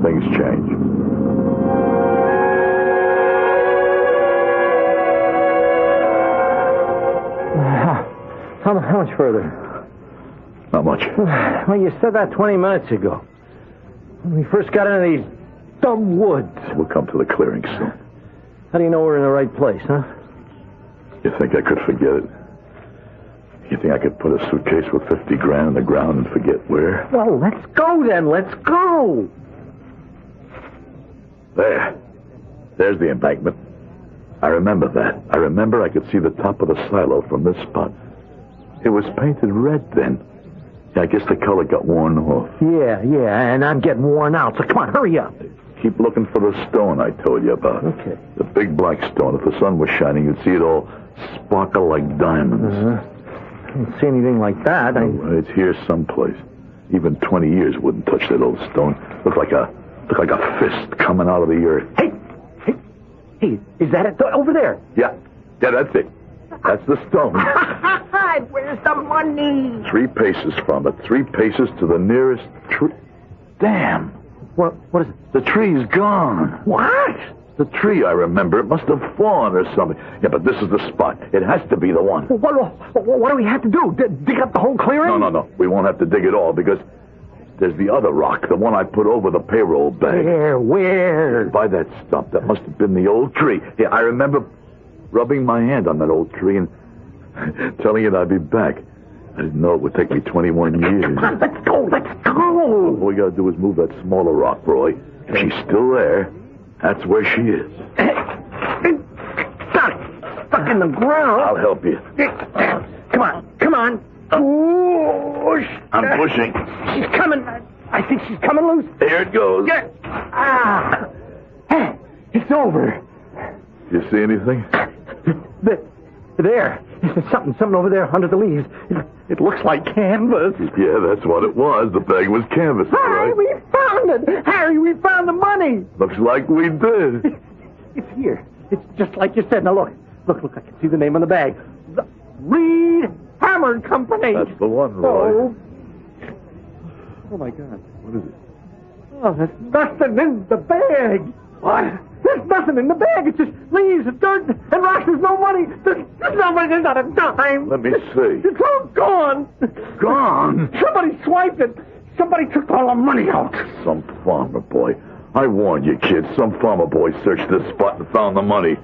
Things change. How much further? Not much. Well, you said that 20 minutes ago. When we first got into these dumb woods. We'll come to the clearing soon. How do you know we're in the right place, huh? You think I could forget it? You think I could put a suitcase with 50 grand in the ground and forget where? Well, let's go then. Let's go. There. There's the embankment. I remember that. I remember I could see the top of the silo from this spot. It was painted red then. I guess the color got worn off. Yeah, and I'm getting worn out, so come on, hurry up. Keep looking for the stone I told you about. Okay. The big black stone. If the sun was shining, you'd see it all sparkle like diamonds. I don't see anything like that. No, it's here someplace. Even 20 years wouldn't touch that old stone. Looked like a fist coming out of the earth. Hey, is that it? Over there. Yeah, that's it. That's the stone. Where's the money? 3 paces from it. 3 paces to the nearest tree. Damn. What is it? The tree's gone. What? The tree, I remember. It must have fallen or something. Yeah, but this is the spot. It has to be the one. What do we have to do? Dig up the whole clearing? No. We won't have to dig it all because there's the other rock, the one I put over the payroll bag. Where? By that stump. That must have been the old tree. Yeah, I remember rubbing my hand on that old tree and telling it I'd be back. I didn't know it would take me 21 years. Come on, let's go. All we gotta do is move that smaller rock, Roy. If she's still there, that's where she is. Got it. Stuck in the ground. I'll help you. Come on. Push. I'm pushing. She's coming. I think she's coming loose. Here it goes. It's over. You see anything? There. There's something over there under the leaves. It looks like canvas. Yeah, that's what it was. The bag was canvas, Harry, right? we found it. Harry, we found the money. Looks like we did. It's here. It's just like you said. Now look, I can see the name on the bag. The Reed Hammer Company. That's the one, Roy. Oh my God. What is it? Oh, there's nothing in the bag. What? There's nothing in the bag. It's just leaves and dirt and rocks. There's no money. There's no money. There's not a dime. Let me see. It's all gone. Gone? Somebody swiped it. Somebody took all the money out. Some farmer boy. I warned you, kid. Some farmer boy searched this spot and found the money.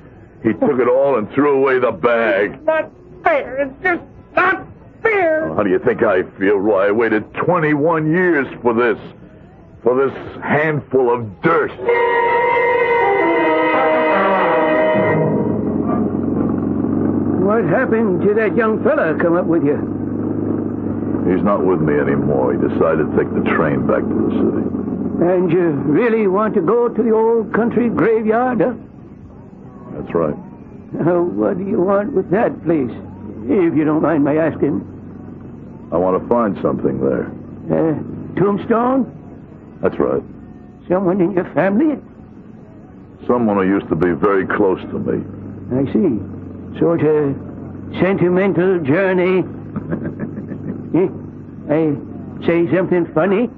He took it all and threw away the bag. It's not fair. It's just not fair. How do you think I feel, Roy? I waited 21 years for this. For this handful of dirt. What happened to that young fella come up with you? He's not with me anymore. He decided to take the train back to the city. And you really want to go to the old country graveyard, huh? That's right. What do you want with that place, if you don't mind my asking? I want to find something there. Tombstone? That's right. Someone in your family? Someone who used to be very close to me. I see. Sort of sentimental journey. I say something funny?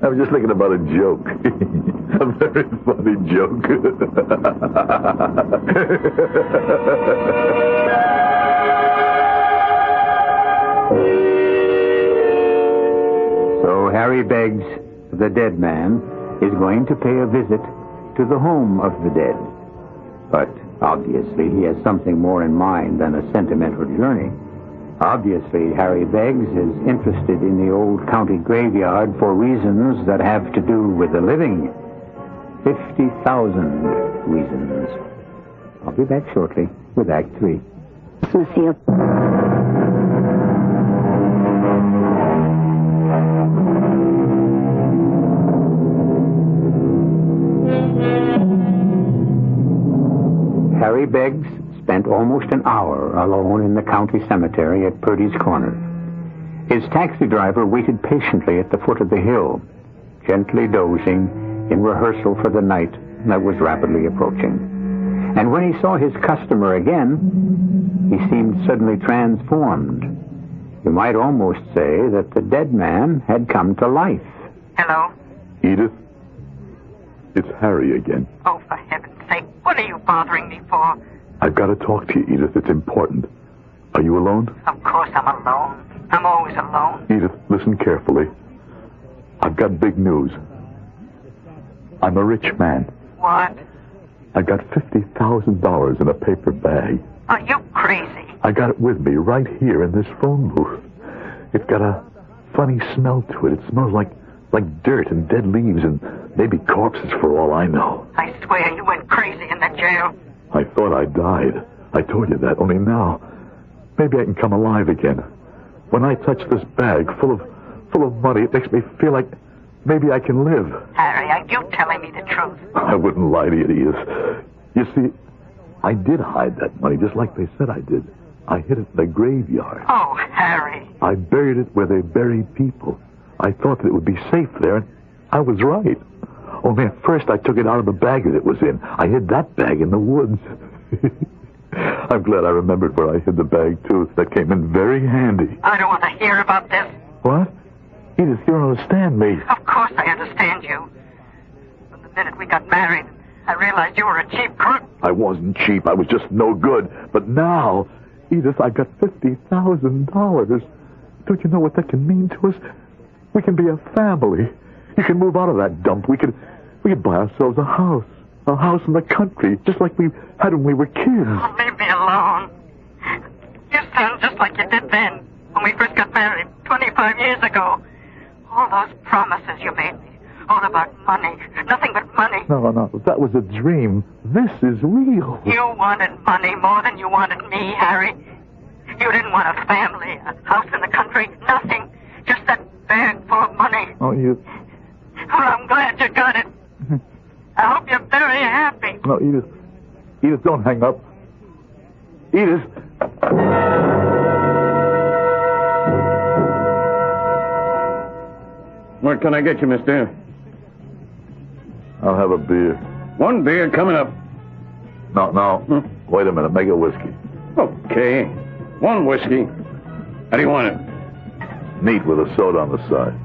I was just thinking about a joke. A very funny joke. So Harry begs the dead man is going to pay a visit to the home of the dead. But obviously he has something more in mind than a sentimental journey. Obviously, Harry Beggs is interested in the old county graveyard for reasons that have to do with the living. 50,000 reasons. I'll be back shortly with Act 3. Monsieur. Harry Beggs spent almost an hour alone in the county cemetery at Purdy's Corner. His taxi driver waited patiently at the foot of the hill, gently dozing in rehearsal for the night that was rapidly approaching. And when he saw his customer again, he seemed suddenly transformed. You might almost say that the dead man had come to life. Hello? Edith? It's Harry again. Oh, for heaven's sake, what are you bothering me for? I've got to talk to you, Edith. It's important. Are you alone? Of course I'm alone. I'm always alone. Edith, listen carefully. I've got big news. I'm a rich man. What? I got $50,000 in a paper bag. Are you crazy? I got it with me right here in this phone booth. It's got a funny smell to it. It smells like dirt and dead leaves and maybe corpses for all I know. I swear you went crazy in that jail. I thought I died. I told you that. Only now, maybe I can come alive again. When I touch this bag full of money, it makes me feel like maybe I can live. Harry, are you telling me the truth? I wouldn't lie to you, Edith. You see, I did hide that money just like they said I did. I hid it in the graveyard. Oh, Harry. I buried it where they bury people. I thought that it would be safe there, and I was right. Only at first I took it out of the bag that it was in. I hid that bag in the woods. I'm glad I remembered where I hid the bag, too. That came in very handy. I don't want to hear about this. What? Edith, you don't understand me. Of course I understand you. From the minute we got married, I realized you were a cheap crook. I wasn't cheap. I was just no good. But now, Edith, I got $50,000. Don't you know what that can mean to us? We can be a family. You can move out of that dump. We could buy ourselves a house in the country, just like we had when we were kids. Oh, leave me alone. You sound just like you did then, when we first got married 25 years ago. All those promises you made me, all about money, nothing but money. No, that was a dream. This is real. You wanted money more than you wanted me, Harry. You didn't want a family, a house in the country, nothing. Just that bag full of money. Oh, you... Well, I'm glad you got it. I hope you're very happy. No, Edith. Edith, don't hang up. Edith. What can I get you, mister? I'll have a beer. One beer coming up. No. Wait a minute. Make it whiskey. Okay. One whiskey. How do you want it? Neat with a soda on the side.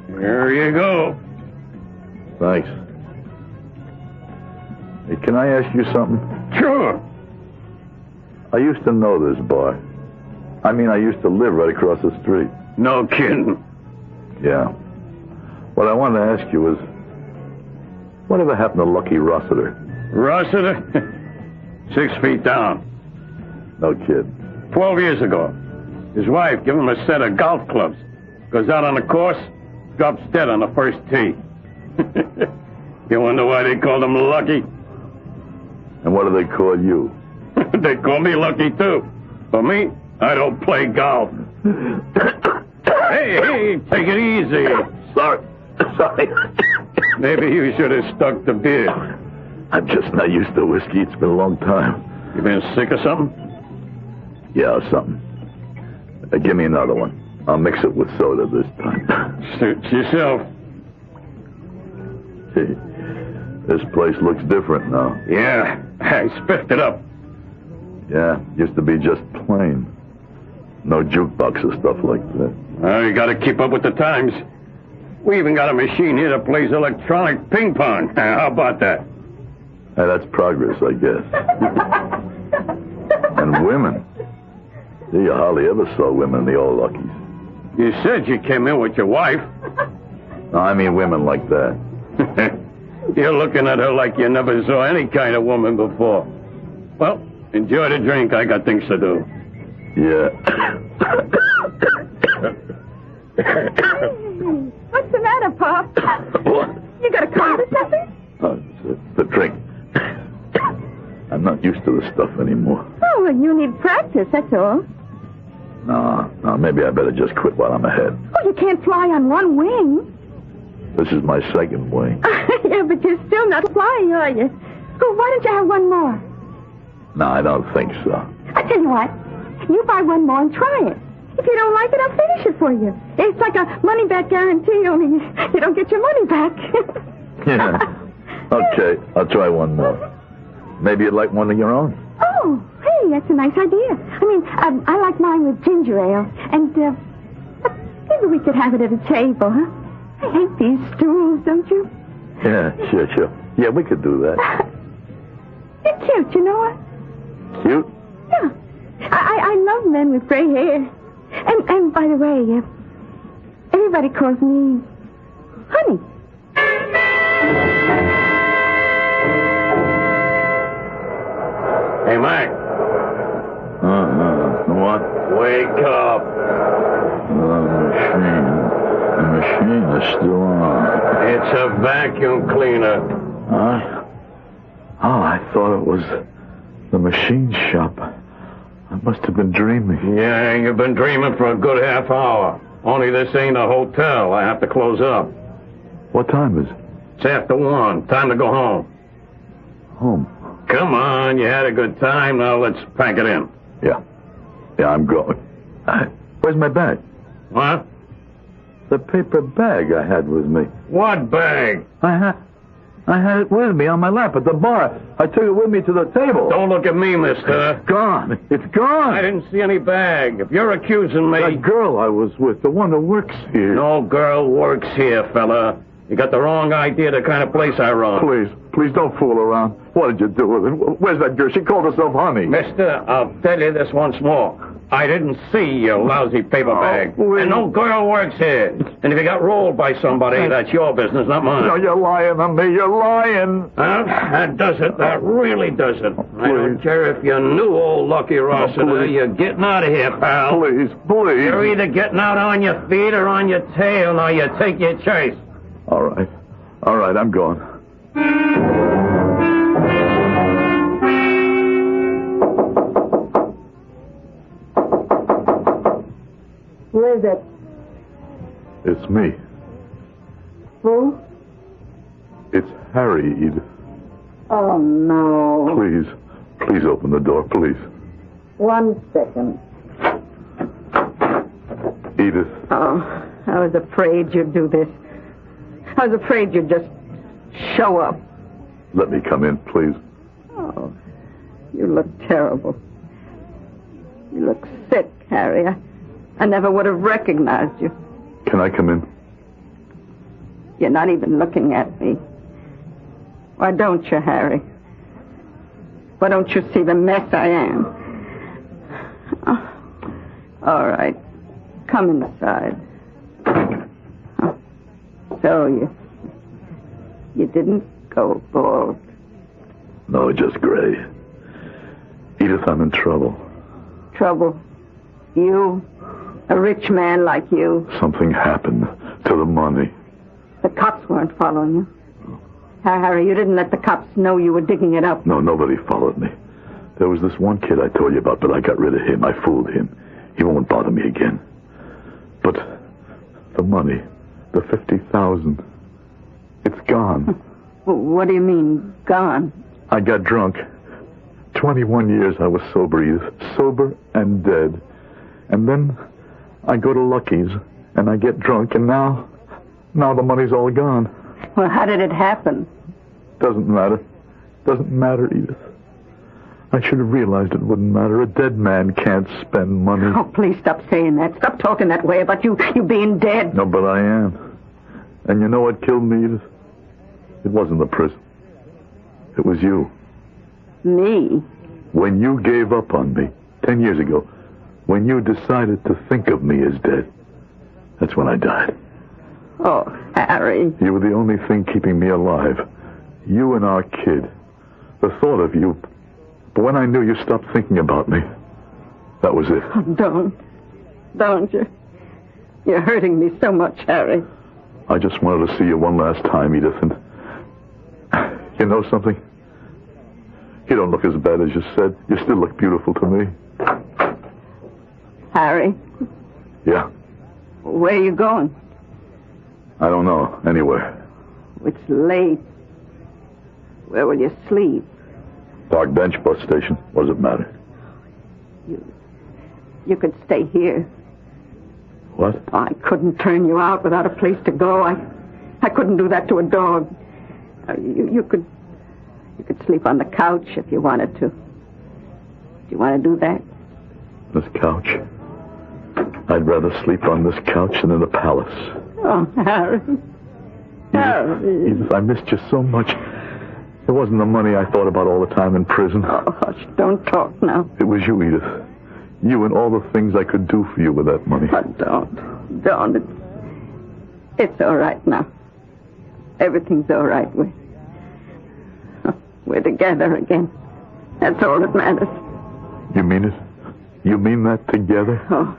Here you go. Thanks. Hey, can I ask you something? Sure. I used to know this boy. I mean, I used to live right across the street. No kidding. Yeah. What I wanted to ask you was, whatever happened to Lucky Rossiter? Rossiter? 6 feet down. No kid. 12 years ago. His wife gave him a set of golf clubs. Goes out on the course, drops dead on the first tee. You wonder why they called him Lucky? And what do they call you? They call me Lucky, too. For me, I don't play golf. Hey, take it easy. Sorry. Maybe you should have stuck to beer. I'm just not used to whiskey. It's been a long time. You been sick or something? Yeah, something. Give me another one. I'll mix it with soda this time. Suit yourself. Hey, this place looks different now. Yeah, I spiffed it up. Yeah, used to be just plain. No jukebox or stuff like that. Well, you gotta keep up with the times. We even got a machine here that plays electronic ping pong. How about that? Hey, that's progress, I guess. And women. Gee, you hardly ever saw women in the old Luckies. You said you came in with your wife. No, I mean women like that. You're looking at her like you never saw any kind of woman before. Well, enjoy the drink. I got things to do. Yeah. What's the matter, Pa? What? You got a cold or something? Oh, it's the drink. I'm not used to this stuff anymore. Oh, well, you need practice, that's all. No, maybe I better just quit while I'm ahead. Oh, you can't fly on one wing. This is my second wing. Yeah, but you're still not flying, are you? Oh, why don't you have one more? No, I don't think so. I tell you what, you buy one more and try it. If you don't like it, I'll finish it for you. It's like a money-back guarantee, only you don't get your money back. Yeah. Okay, I'll try one more. Maybe you'd like one of your own. Oh, hey, that's a nice idea. I mean, I like mine with ginger ale, and maybe we could have it at a table, huh? I hate these stools, don't you? Yeah, sure. Yeah, we could do that. You're cute, you know what? Cute? Yeah. I love men with gray hair. And by the way, everybody calls me Honey. Hey, Mac. What? Wake up. The machine is still on. It's a vacuum cleaner. Huh? Oh, I thought it was the machine shop. I must have been dreaming. Yeah, you've been dreaming for a good half hour. Only this ain't a hotel. I have to close up. What time is it? It's after 1. Time to go home. Home? Come on, you had a good time. Now let's pack it in. Yeah, I'm going. Where's my bag? What? The paper bag I had with me. What bag? I had it with me on my lap at the bar. I took it with me to the table. Don't look at me, mister. It's gone. It's gone. I didn't see any bag. If you're accusing me... That girl I was with, the one who works here. No girl works here, fella. You got the wrong idea of the kind of place I run. Please don't fool around. What did you do with it? Where's that girl? She called herself Honey. Mister, I'll tell you this once more. I didn't see your lousy paper bag. And no girl works here. And if you got rolled by somebody, that's your business, not mine. No, you're lying on me. You're lying. Huh? That does it. That really does it. I don't care if you knew old Lucky Rossiter. You're getting out of here, pal. Please. You're either getting out on your feet or on your tail. Now you take your choice. All right, I'm going. Who is it? It's me. Who? It's Harry, Edith. Oh, no. Please open the door, please. 1 second. Edith. Oh, I was afraid you'd do this. I was afraid you'd just show up. Let me come in, please. Oh, you look terrible. You look sick, Harry. I never would have recognized you. Can I come in? You're not even looking at me. Why don't you, Harry? Why don't you see the mess I am? Oh, all right. Come inside. Oh, so you didn't go bald. No, just gray. Edith, I'm in trouble. Trouble? You? A rich man like you? Something happened to the money. The cops weren't following you. Harry, you didn't let the cops know you were digging it up. No, nobody followed me. There was this one kid I told you about, but I got rid of him. I fooled him. He won't bother me again. But the money, the $50,000, it's gone. What do you mean, gone? I got drunk. 21 years I was sober, Edith. Sober and dead. And then I go to Lucky's, and I get drunk, and now the money's all gone. Well, how did it happen? Doesn't matter. Doesn't matter, Edith. I should have realized it wouldn't matter. A dead man can't spend money. Oh, please stop saying that. Stop talking that way about you being dead. No, but I am. And you know what killed me, Edith? It wasn't the prison. It was you. Me? When you gave up on me 10 years ago, when you decided to think of me as dead, that's when I died. Oh, Harry. You were the only thing keeping me alive. You and our kid. The thought of you. But when I knew you stopped thinking about me, that was it. Oh, don't you? You're hurting me so much, Harry. I just wanted to see you one last time, Edith, and you know something? You don't look as bad as you said. You still look beautiful to me. Harry? Yeah? Where are you going? I don't know. Anywhere. It's late. Where will you sleep? Park bench, bus station. What does it matter? You could stay here. What? I couldn't turn you out without a place to go. I couldn't do that to a dog. You could sleep on the couch if you wanted to. Do you want to do that? This couch? I'd rather sleep on this couch than in the palace. Oh, Harry. Harry. Edith, I missed you so much. It wasn't the money I thought about all the time in prison. Oh, hush, don't talk now. It was you, Edith. You and all the things I could do for you with that money. Oh, don't. It's all right now. Everything's all right. We're together again. That's all that matters. You mean it? You mean that together? Oh,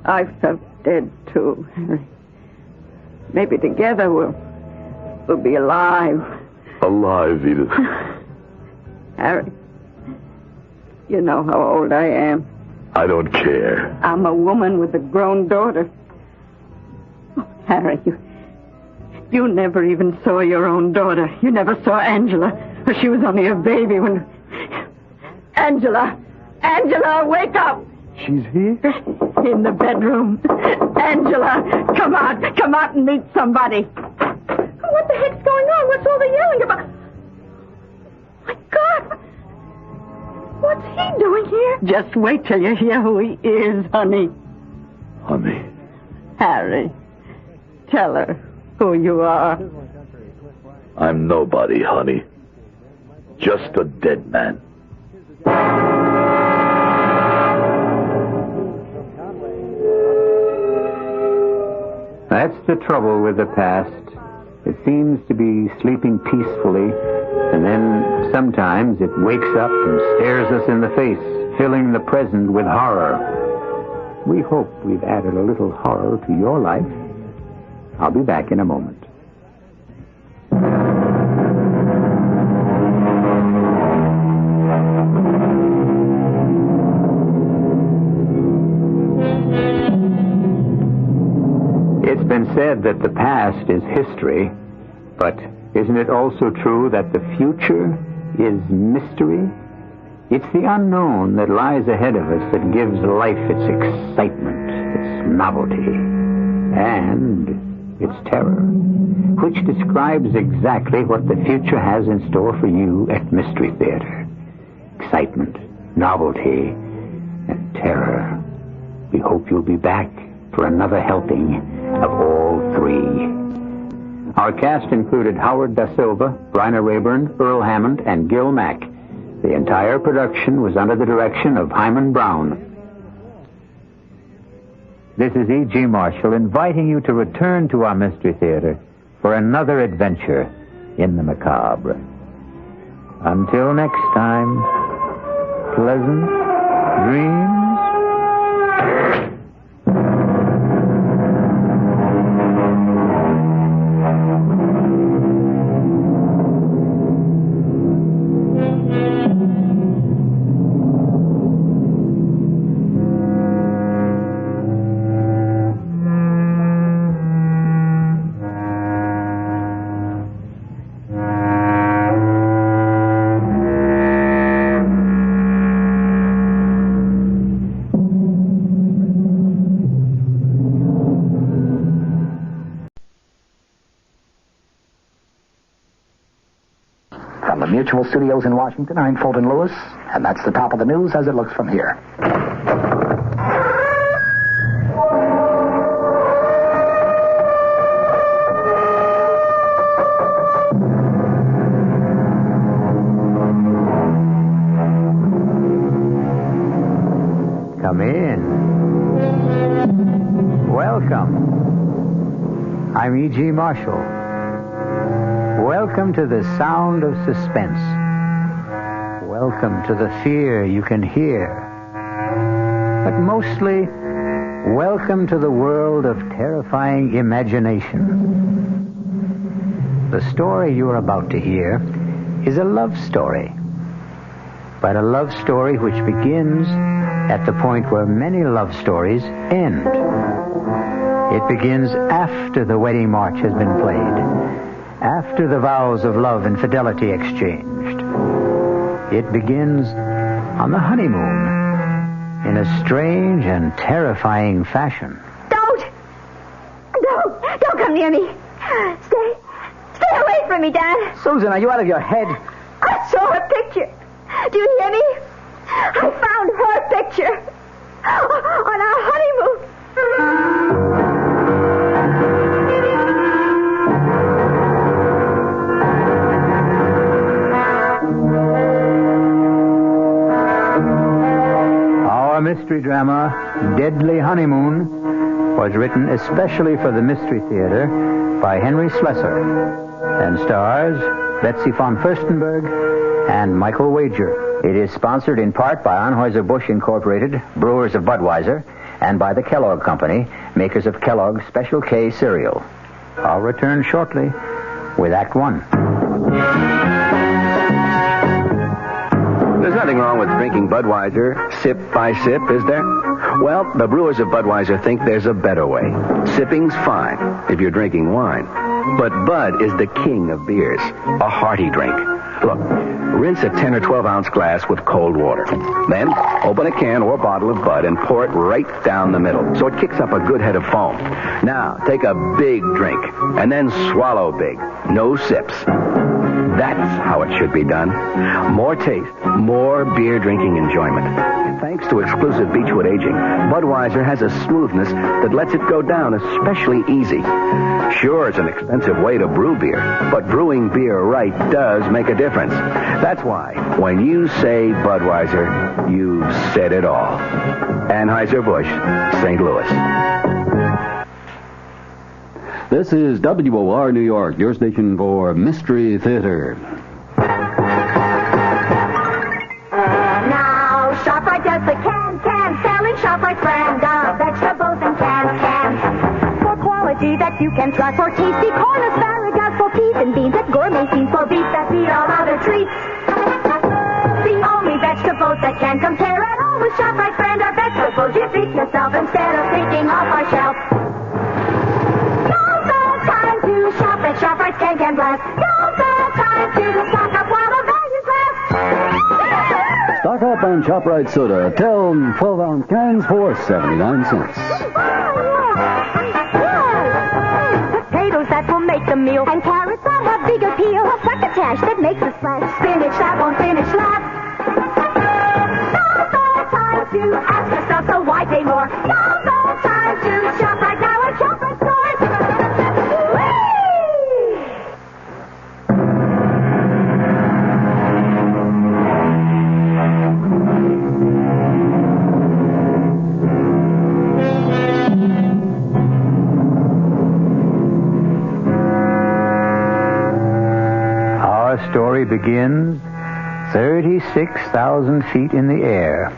I felt dead too, Harry. Maybe together we'll be alive. Alive, Edith. Harry, you know how old I am. I don't care. I'm a woman with a grown daughter. Oh, Harry, you never even saw your own daughter. You never saw Angela. She was only a baby when... Angela, wake up! She's here? In the bedroom. Angela, come out and meet somebody. What the heck's going on? What's all the yelling about? My God! What's he doing here? Just wait till you hear who he is, honey. Honey? Harry, tell her who you are. I'm nobody, honey. Just a dead man. That's the trouble with the past. It seems to be sleeping peacefully, and then sometimes it wakes up and stares us in the face, filling the present with horror. We hope we've added a little horror to your life. I'll be back in a moment. It's been said that the past is history, but isn't it also true that the future is mystery? It's the unknown that lies ahead of us that gives life its excitement, its novelty, and its terror, which describes exactly what the future has in store for you at Mystery Theater. Excitement, novelty, and terror. We hope you'll be back for another helping of all three. Our cast included Howard Da Silva, Bryna Rayburn, Earl Hammond, and Gil Mack. The entire production was under the direction of Hyman Brown. This is E.G. Marshall inviting you to return to our Mystery Theater for another adventure in the macabre. Until next time, pleasant dreams. From the Mutual Studios in Washington, I'm Fulton Lewis, and that's the top of the news as it looks from here. Come in. Welcome. I'm E.G. Marshall. Welcome to the sound of suspense. Welcome to the fear you can hear. But mostly, welcome to the world of terrifying imagination. The story you're about to hear is a love story. But a love story which begins at the point where many love stories end. It begins after the wedding march has been played, after the vows of love and fidelity exchanged. It begins on the honeymoon in a strange and terrifying fashion. Don't come near me. Stay away from me, Dad. Susan, are you out of your head? I saw her picture. Do you hear me? I found her picture on our honeymoon. Our mystery drama, Deadly Honeymoon, was written especially for the Mystery Theater by Henry Slessor and stars Betsy von Furstenberg and Michael Wager. It is sponsored in part by Anheuser-Busch Incorporated, brewers of Budweiser, and by the Kellogg Company, makers of Kellogg's Special K cereal. I'll return shortly with Act One. There's nothing wrong with drinking Budweiser sip by sip, is there? Well, the brewers of Budweiser think there's a better way. Sipping's fine if you're drinking wine. But Bud is the king of beers, a hearty drink. Look, rinse a 10 or 12-ounce glass with cold water. Then open a can or bottle of Bud and pour it right down the middle so it kicks up a good head of foam. Now, take a big drink and then swallow big. No sips. That's how it should be done. More taste, more beer drinking enjoyment. Thanks to exclusive Beechwood aging, Budweiser has a smoothness that lets it go down especially easy. Sure, it's an expensive way to brew beer, but brewing beer right does make a difference. That's why, when you say Budweiser, you've said it all. Anheuser-Busch, St. Louis. This is WOR New York, your station for Mystery Theater. Now, ShopRite does the can, selling ShopRite brand of vegetables and cans. For quality that you can trust, for tasty corn, asparagus, for peas and beans, and gourmet scenes, for beef that beat all other treats. The only vegetables that can compare at all with ShopRite brand are vegetables you treat yourself instead of picking off our shelf. Shop at ShopRite's Can Blast. Now's the time to stock up while the values last. Stock up on ShopRite soda. 12-ounce cans for 79 cents. Potatoes that will make the meal, and carrots that have bigger peel. A succotash that makes a splash. Spinach that won't finish last. Now's the time to ask yourself, so why pay more? Now's the time to shop right now at ShopRite stores. Story begins 36,000 feet in the air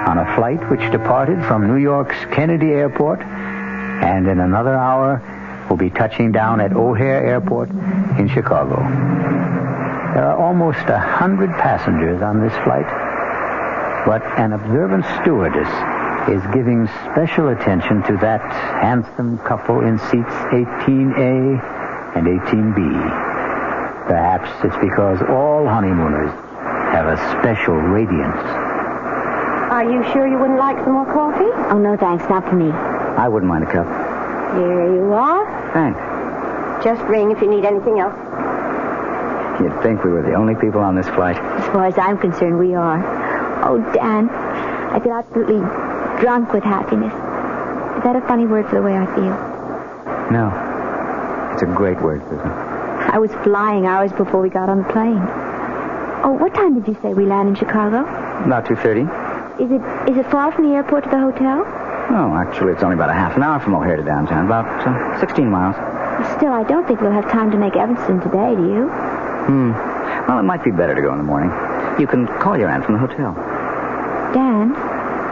on a flight which departed from New York's Kennedy Airport and in another hour will be touching down at O'Hare Airport in Chicago. There are almost 100 passengers on this flight, but an observant stewardess is giving special attention to that handsome couple in seats 18A and 18B. Perhaps it's because all honeymooners have a special radiance. Are you sure you wouldn't like some more coffee? Oh, no, thanks. Not for me. I wouldn't mind a cup. Here you are. Thanks. Just ring if you need anything else. You'd think we were the only people on this flight. As far as I'm concerned, we are. Oh, Dan, I feel absolutely drunk with happiness. Is that a funny word for the way I feel? No. It's a great word, Susan. I was flying hours before we got on the plane. Oh, what time did you say we land in Chicago? About 2:30. Is it far from the airport to the hotel? No, actually, it's only about a half an hour from O'Hare to downtown. About 16 miles. Still, I don't think we'll have time to make Evanston today, do you? Well, it might be better to go in the morning. You can call your aunt from the hotel. Dan,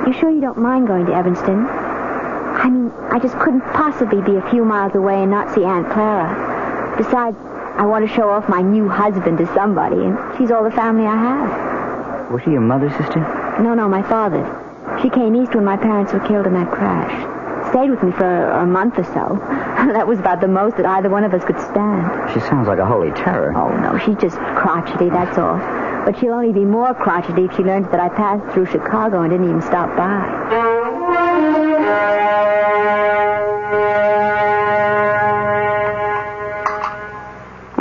you sure you don't mind going to Evanston? I mean, I just couldn't possibly be a few miles away and not see Aunt Clara. Besides, I want to show off my new husband to somebody, and she's all the family I have. Was she your mother's sister? No, my father's. She came east when my parents were killed in that crash. Stayed with me for a month or so. That was about the most that either one of us could stand. She sounds like a holy terror. Oh, no, she's just crotchety, that's all. But she'll only be more crotchety if she learns that I passed through Chicago and didn't even stop by.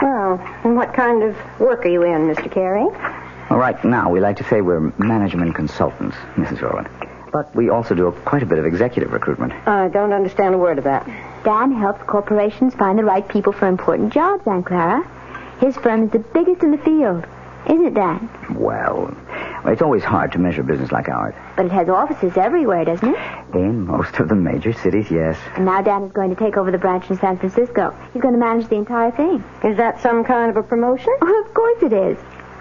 Well, and what kind of work are you in, Mr. Carey? Well, right now, we like to say we're management consultants, Mrs. Rowland. But we also do quite a bit of executive recruitment. I don't understand a word of that. Dan helps corporations find the right people for important jobs, Aunt Clara. His firm is the biggest in the field. Isn't it, Dan? Well, it's always hard to measure business like ours. But it has offices everywhere, doesn't it? In most of the major cities, yes. And now Dan is going to take over the branch in San Francisco. He's going to manage the entire thing. Is that some kind of a promotion? Oh, of course it is.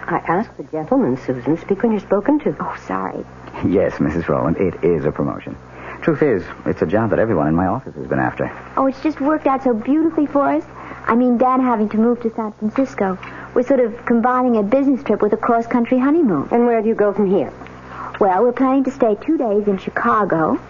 I asked the gentleman, Susan. Speak when you're spoken to. Oh, sorry. Yes, Mrs. Rowland, it is a promotion. Truth is, it's a job that everyone in my office has been after. Oh, it's just worked out so beautifully for us. I mean, Dan having to move to San Francisco. We're sort of combining a business trip with a cross-country honeymoon. And where do you go from here? Well, we're planning to stay 2 days in Chicago,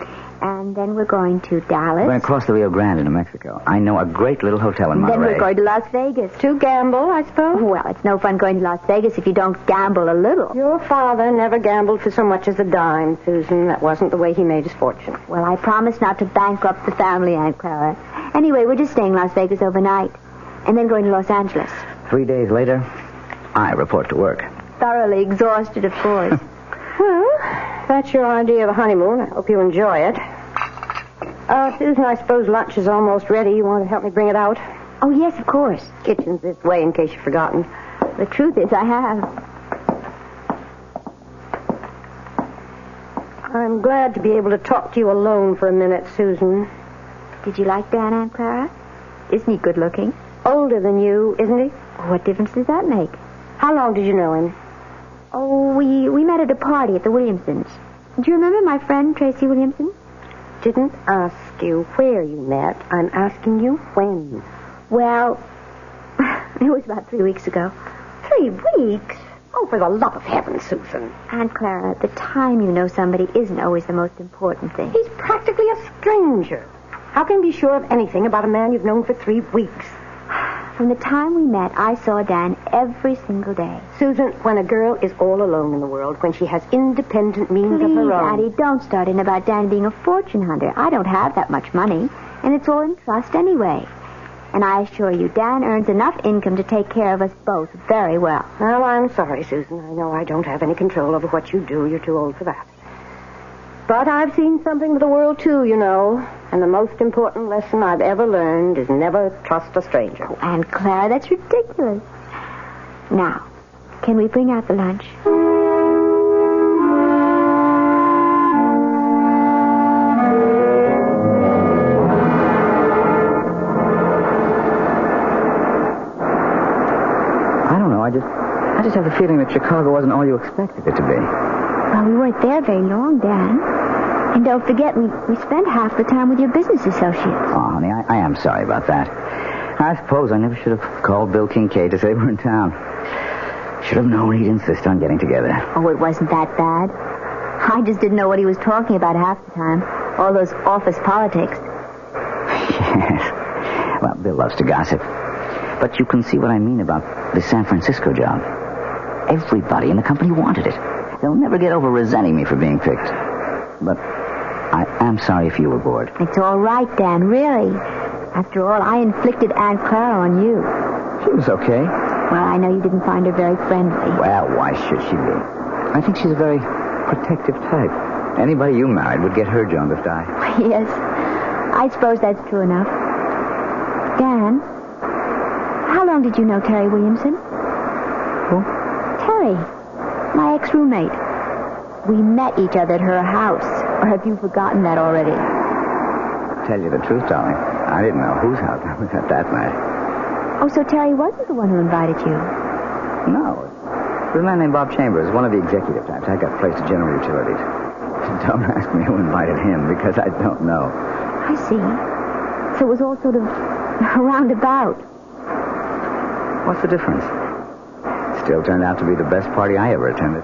and then we're going to Dallas. We're going to cross the Rio Grande into Mexico. I know a great little hotel in Monterey. Then we're going to Las Vegas. To gamble, I suppose? Well, it's no fun going to Las Vegas if you don't gamble a little. Your father never gambled for so much as a dime, Susan. That wasn't the way he made his fortune. Well, I promised not to bankrupt the family, Aunt Clara. Anyway, we're just staying in Las Vegas overnight, and then going to Los Angeles. 3 days later, I report to work. Thoroughly exhausted, of course. Well, that's your idea of a honeymoon. I hope you enjoy it. Susan, I suppose lunch is almost ready. You want to help me bring it out? Oh, yes, of course. Kitchen's this way in case you've forgotten. The truth is, I have. I'm glad to be able to talk to you alone for a minute, Susan. Did you like Dan, Aunt Clara? Isn't he good looking? Older than you, isn't he? What difference does that make? How long did you know him? Oh, we met at a party at the Williamsons. Do you remember my friend, Tracy Williamson? Didn't ask you where you met. I'm asking you when. Well, it was about 3 weeks ago. 3 weeks? Oh, for the love of heaven, Susan. Aunt Clara, the time you know somebody isn't always the most important thing. He's practically a stranger. How can you be sure of anything about a man you've known for 3 weeks? From the time we met, I saw Dan every single day. Susan, when a girl is all alone in the world, when she has independent means of her own... Addie, don't start in about Dan being a fortune hunter. I don't have that much money, and it's all in trust anyway. And I assure you, Dan earns enough income to take care of us both very well. Well, I'm sorry, Susan. I know I don't have any control over what you do. You're too old for that. But I've seen something of the world, too, you know. And the most important lesson I've ever learned is never trust a stranger. Oh, Aunt Clara, that's ridiculous. Now, can we bring out the lunch? I don't know. I just have the feeling that Chicago wasn't all you expected it to be. Well, we weren't there very long, Dan. And don't forget, we spent half the time with your business associates. Oh, honey, I am sorry about that. I suppose I never should have called Bill Kincaid to say we're in town. Should have known he'd insist on getting together. Oh, it wasn't that bad. I just didn't know what he was talking about half the time. All those office politics. Yes. Well, Bill loves to gossip. But you can see what I mean about the San Francisco job. Everybody in the company wanted it. They'll never get over resenting me for being picked. But I am sorry if you were bored. It's all right, Dan, really. After all, I inflicted Aunt Clara on you. She was okay. Well, I know you didn't find her very friendly. Well, why should she be? I think she's a very protective type. Anybody you married would get her jaundiced eye. Yes, I suppose that's true enough. Dan, how long did you know Terry Williamson? Who? Terry, my ex-roommate. We met each other at her house. Or have you forgotten that already? Tell you the truth, darling. I didn't know whose house I was at that night. Oh, so Terry wasn't the one who invited you? No. It was a man named Bob Chambers, one of the executive types. I got placed at General Utilities. Don't ask me who invited him, because I don't know. I see. So it was all sort of roundabout. What's the difference? Still turned out to be the best party I ever attended.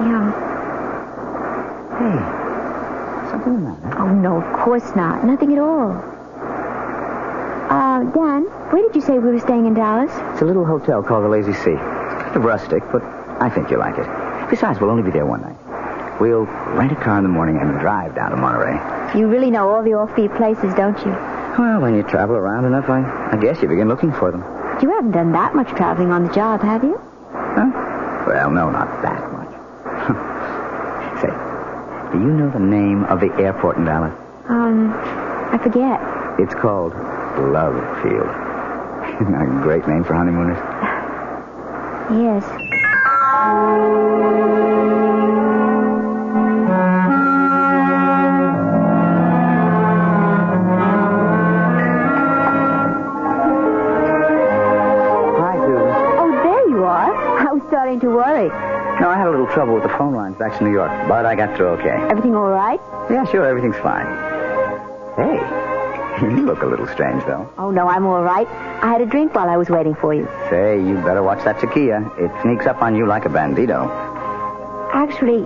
Yeah. Hey, something the matter? Oh, no, of course not. Nothing at all. Dan, where did you say we were staying in Dallas? It's a little hotel called the Lazy Sea. It's kind of rustic, but I think you'll like it. Besides, we'll only be there one night. We'll rent a car in the morning and drive down to Monterey. You really know all the offbeat places, don't you? Well, when you travel around enough, I guess you begin looking for them. You haven't done that much traveling on the job, have you? Huh? Well, no, not that much. Say, do you know the name of the airport in Dallas? I forget. It's called Love Field. Isn't that a great name for honeymooners? Yes. Starting to worry. No, I had a little trouble with the phone lines back to New York, but I got through okay. Everything all right? Yeah, sure, everything's fine. Hey, you look a little strange, though. Oh, no, I'm all right. I had a drink while I was waiting for you. Say, you better watch that tequila. It sneaks up on you like a bandito. Actually,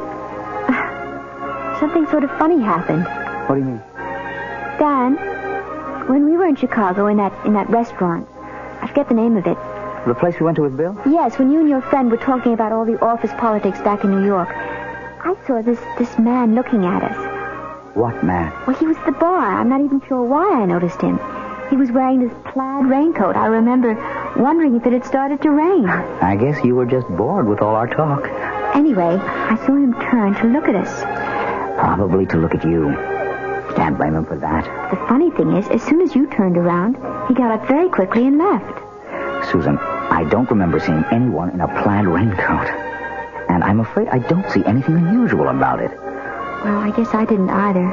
something sort of funny happened. What do you mean? Dan, when we were in Chicago in that restaurant, I forget the name of it. The place we went to with Bill? Yes, when you and your friend were talking about all the office politics back in New York, I saw this man looking at us. What man? Well, he was at the bar. I'm not even sure why I noticed him. He was wearing this plaid raincoat. I remember wondering if it had started to rain. I guess you were just bored with all our talk. Anyway, I saw him turn to look at us. Probably to look at you. Can't blame him for that. The funny thing is, as soon as you turned around, he got up very quickly and left. Susan, I don't remember seeing anyone in a plaid raincoat. And I'm afraid I don't see anything unusual about it. Well, I guess I didn't either.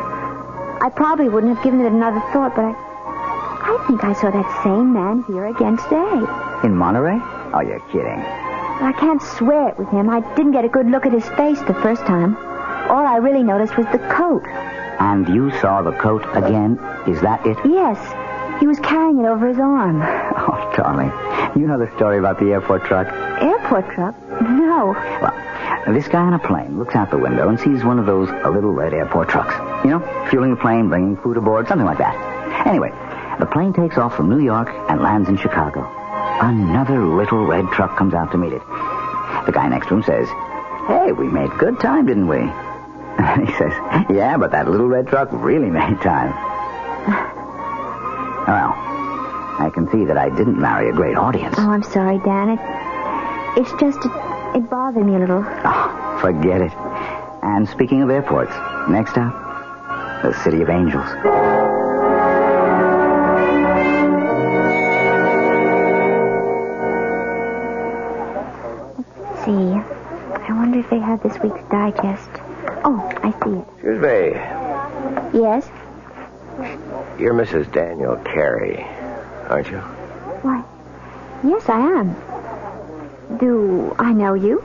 I probably wouldn't have given it another thought, but I think I saw that same man here again today. In Monterey? Oh, you're kidding. I can't swear it with him. I didn't get a good look at his face the first time. All I really noticed was the coat. And you saw the coat again? Is that it? Yes. He was carrying it over his arm. Oh, darling. You know the story about the airport truck? Airport truck? No. Well, this guy on a plane looks out the window and sees one of those little red airport trucks. You know, fueling the plane, bringing food aboard, something like that. Anyway, the plane takes off from New York and lands in Chicago. Another little red truck comes out to meet it. The guy next to him says, "Hey, we made good time, didn't we?" And he says, "Yeah, but that little red truck really made time." Well, I can see that I didn't marry a great audience. Oh, I'm sorry, Dan. It's just, it bothered me a little. Oh, forget it. And speaking of airports, next up, the City of Angels. Let's see. I wonder if they have this week's digest. Oh, I see it. Excuse me. Yes? You're Mrs. Daniel Carey, aren't you? Why, yes, I am. Do I know you?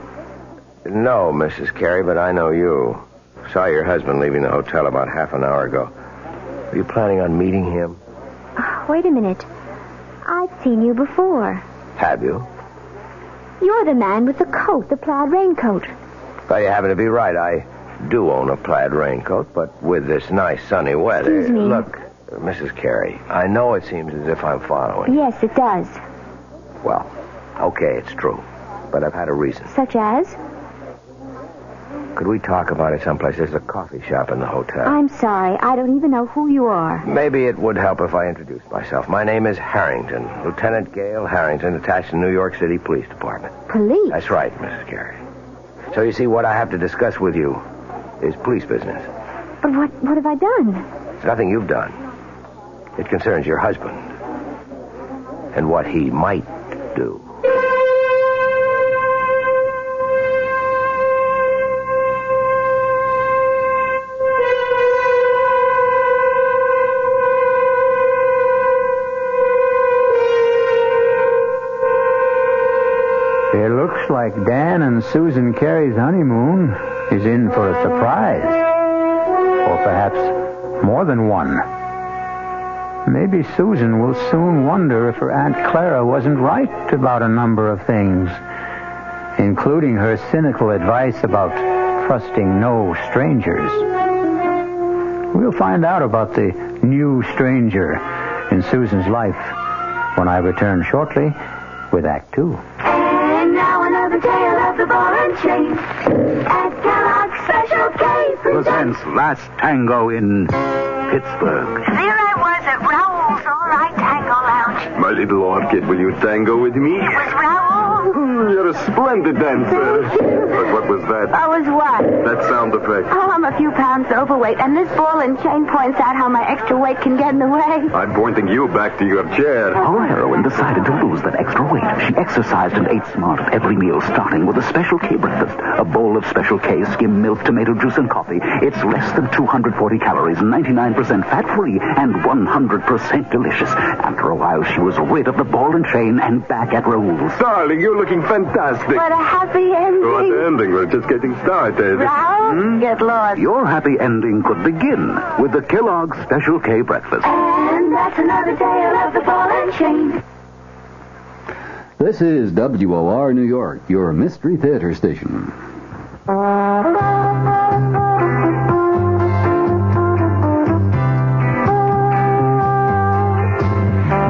No, Mrs. Carey, but I know you. Saw your husband leaving the hotel about half an hour ago. Were you planning on meeting him? Wait a minute. I've seen you before. Have you? You're the man with the coat, the plaid raincoat. Well, you happen to be right. I do own a plaid raincoat, but with this nice sunny weather... Excuse me. Look, Mrs. Carey, I know it seems as if I'm following. Yes, it does. Well, okay, it's true. But I've had a reason. Such as? Could we talk about it someplace? There's a coffee shop in the hotel. I'm sorry. I don't even know who you are. Maybe it would help if I introduced myself. My name is Harrington. Lieutenant Gale Harrington, attached to New York City Police Department. Police? That's right, Mrs. Carey. So you see, what I have to discuss with you is police business. But what have I done? It's nothing you've done. It concerns your husband and what he might do. It looks like Dan and Susan Carey's honeymoon is in for a surprise. Or perhaps more than one. Maybe Susan will soon wonder if her Aunt Clara wasn't right about a number of things, including her cynical advice about trusting no strangers. We'll find out about the new stranger in Susan's life when I return shortly with Act 2. And now another tale of the ball and chain. At Kellogg's Special K Presents Last Tango in Pittsburgh. There I was at Raoul's All Right Tango Lounge. My little orchid, will you tango with me? It was Raoul. You're a splendid dancer. But what was that? I was what? That sound effect. Oh, I'm a few pounds overweight, and this ball and chain points out how my extra weight can get in the way. I'm pointing you back to your chair. Our heroine decided to lose that extra weight. She exercised and ate smart at every meal, starting with a Special K breakfast. A bowl of Special K, skim milk, tomato juice, and coffee. It's less than 240 calories, 99% fat-free, and 100% delicious. After a while, she was rid of the ball and chain and back at Raoul's. Darling, you're looking fantastic. What a happy ending. What ending? We're just getting started. Raoul, get lost. Your happy ending could begin with the Kellogg's Special K breakfast. And that's another tale of the ball and chain. This is WOR New York, your Mystery Theater station.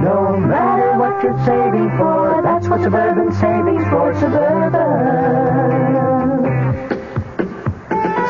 No matter what you're saving for, that's what Suburban Savings for Suburban.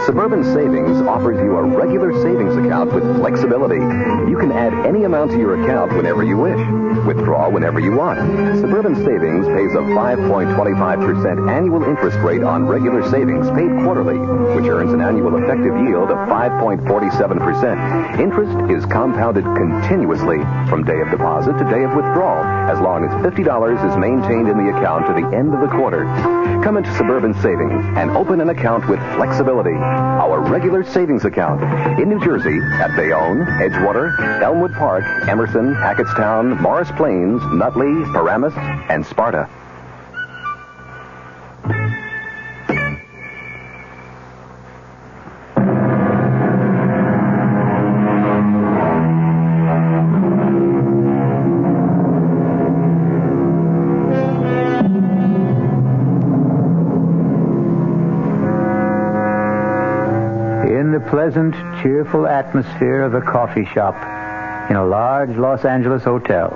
Suburban Savings offers you a regular savings account with flexibility. You can add any amount to your account whenever you wish. Withdraw whenever you want. Suburban Savings pays a 5.25% annual interest rate on regular savings paid quarterly, which earns an annual effective yield of 5.47%. Interest is compounded continuously from day of deposit to day of withdrawal, as long as $50 is maintained in the account to the end of the quarter. Come into Suburban Savings and open an account with flexibility. Our regular savings account in New Jersey at Bayonne, Edgewater, Elmwood Park, Emerson, Hackettstown, Morris Plains, Nutley, Paramus, and Sparta. In the pleasant, cheerful atmosphere of a coffee shop in a large Los Angeles hotel,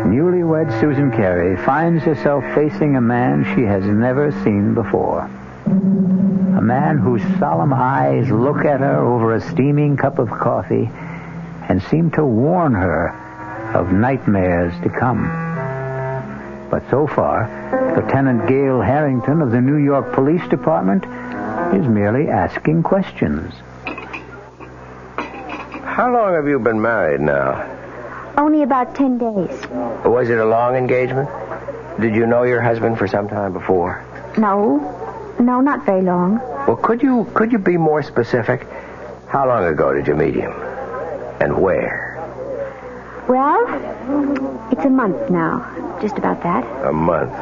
newlywed Susan Carey finds herself facing a man she has never seen before. A man whose solemn eyes look at her over a steaming cup of coffee and seem to warn her of nightmares to come. But so far, Lieutenant Gail Harrington of the New York Police Department is merely asking questions. How long have you been married now? Only about 10 days. Was it a long engagement? Did you know your husband for some time before? No, not very long. Well, could you be more specific? How long ago did you meet him? And where? Well, it's a month now. Just about that. A month?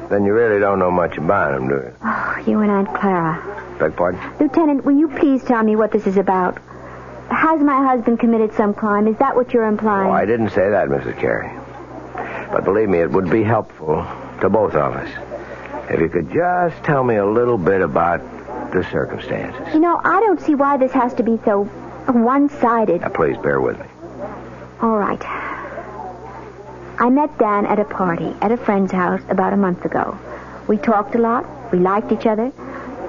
Then you really don't know much about him, do you? Oh, you and Aunt Clara. Beg pardon? Lieutenant, will you please tell me what this is about? Has my husband committed some crime? Is that what you're implying? Oh, I didn't say that, Mrs. Carey. But believe me, it would be helpful to both of us if you could just tell me a little bit about the circumstances. You know, I don't see why this has to be so one-sided. Now, please bear with me. All right. I met Dan at a party at a friend's house about a month ago. We talked a lot. We liked each other.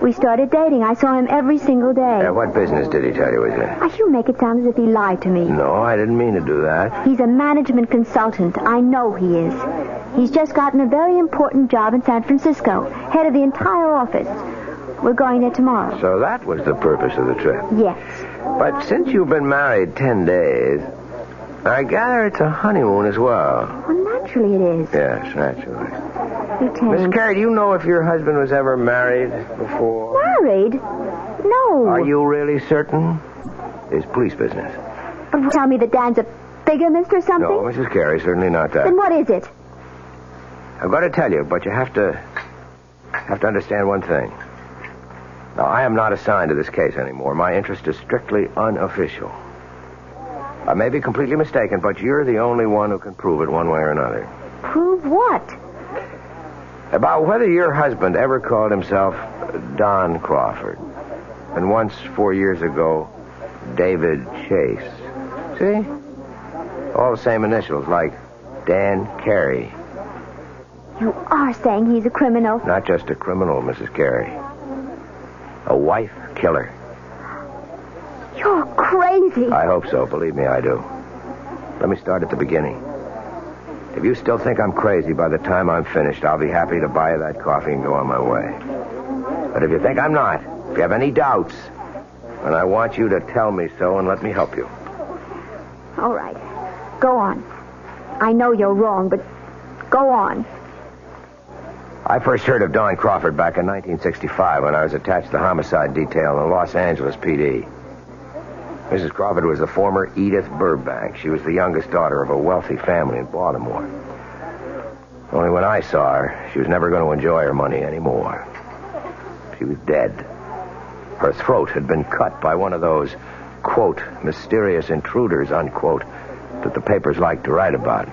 We started dating. I saw him every single day. What business did he tell you he was in? You make it sound as if he lied to me. No, I didn't mean to do that. He's a management consultant. I know he is. He's just gotten a very important job in San Francisco, head of the entire office. We're going there tomorrow. So that was the purpose of the trip? Yes. But since you've been married 10 days, I gather it's a honeymoon as well. Well, naturally it is. Yes, naturally. Lieutenant. Miss Carey, do you know if your husband was ever married before? Married? No. Are you really certain? It's police business. Tell me that Dan's a bigamist or something? No, Mrs. Carey, certainly not that. Then what is it? I'm going to tell you, but you have to have to understand one thing. Now, I am not assigned to this case anymore. My interest is strictly unofficial. I may be completely mistaken, but you're the only one who can prove it one way or another. Prove what? About whether your husband ever called himself Don Crawford. And once, 4 years ago, David Chase. See? All the same initials, like Dan Carey. You are saying he's a criminal? Not just a criminal, Mrs. Carey. A wife killer. You're crazy. I hope so. Believe me, I do. Let me start at the beginning. If you still think I'm crazy by the time I'm finished, I'll be happy to buy you that coffee and go on my way. But if you think I'm not, if you have any doubts, then I want you to tell me so and let me help you. All right. Go on. I know you're wrong, but go on. I first heard of Don Crawford back in 1965 when I was attached to the homicide detail in the Los Angeles PD. Mrs. Crawford was the former Edith Burbank. She was the youngest daughter of a wealthy family in Baltimore. Only when I saw her, she was never going to enjoy her money anymore. She was dead. Her throat had been cut by one of those, quote, mysterious intruders, unquote, that the papers like to write about.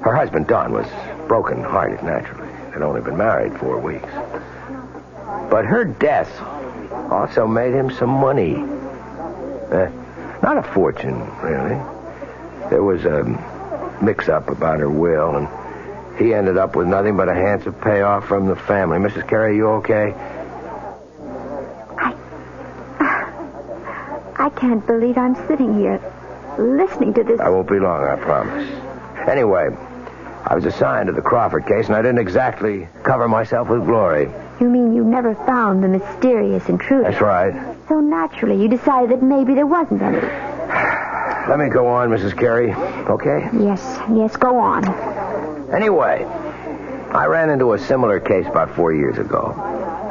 Her husband, Don, was broken-hearted, naturally. They'd only been married 4 weeks. But her death also made him some money. Not a fortune, really. There was a mix-up about her will, and he ended up with nothing but a handsome payoff from the family. Mrs. Carey, you okay? I can't believe I'm sitting here listening to this. I won't be long, I promise. Anyway, I was assigned to the Crawford case, and I didn't exactly cover myself with glory. You mean you never found the mysterious intruder? That's right. So naturally, you decided that maybe there wasn't any. Let me go on, Mrs. Carey, okay? Yes, go on. Anyway, I ran into a similar case about 4 years ago.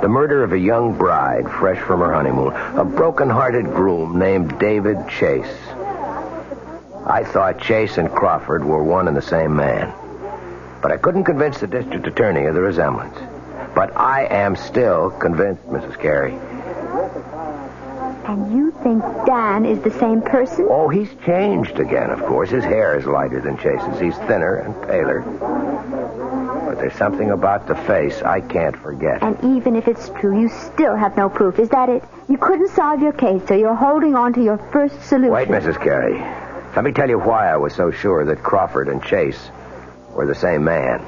The murder of a young bride, fresh from her honeymoon. A broken-hearted groom named David Chase. I thought Chase and Crawford were one and the same man. But I couldn't convince the district attorney of the resemblance. But I am still convinced, Mrs. Carey. And you think Dan is the same person? Oh, he's changed again, of course. His hair is lighter than Chase's. He's thinner and paler. But there's something about the face I can't forget. And even if it's true, you still have no proof. Is that it? You couldn't solve your case, so you're holding on to your first solution. Wait, Mrs. Carey. Let me tell you why I was so sure that Crawford and Chase were the same man.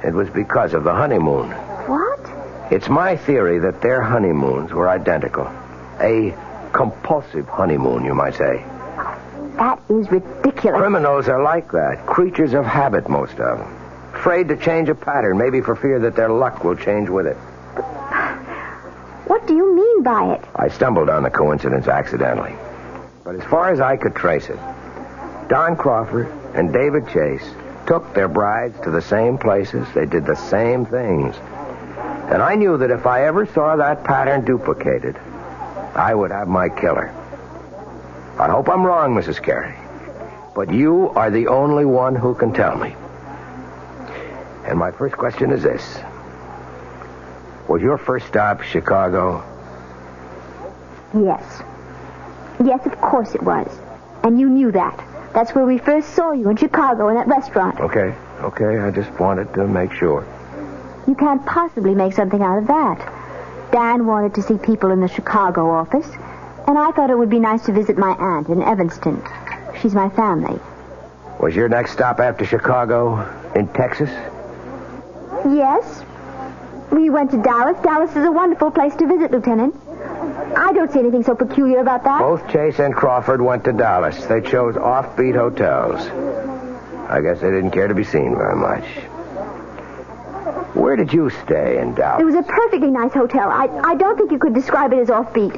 It was because of the honeymoon. What? It's my theory that their honeymoons were identical. A compulsive honeymoon, you might say. That is ridiculous. Criminals are like that. Creatures of habit, most of them. Afraid to change a pattern, maybe for fear that their luck will change with it. What do you mean by it? I stumbled on the coincidence accidentally. But as far as I could trace it, Don Crawford and David Chase took their brides to the same places. They did the same things. And I knew that if I ever saw that pattern duplicated, I would have my killer. I hope I'm wrong, Mrs. Carey. But you are the only one who can tell me. And my first question is this. Was your first stop Chicago? Yes. Yes, of course it was. And you knew that. That's where we first saw you, in Chicago, in that restaurant. Okay. I just wanted to make sure. You can't possibly make something out of that. Dan wanted to see people in the Chicago office, and I thought it would be nice to visit my aunt in Evanston. She's my family. Was your next stop after Chicago in Texas? Yes. We went to Dallas. Dallas is a wonderful place to visit, Lieutenant. I don't see anything so peculiar about that. Both Chase and Crawford went to Dallas. They chose offbeat hotels. I guess they didn't care to be seen very much. Where did you stay in Dallas? It was a perfectly nice hotel. I don't think you could describe it as offbeat.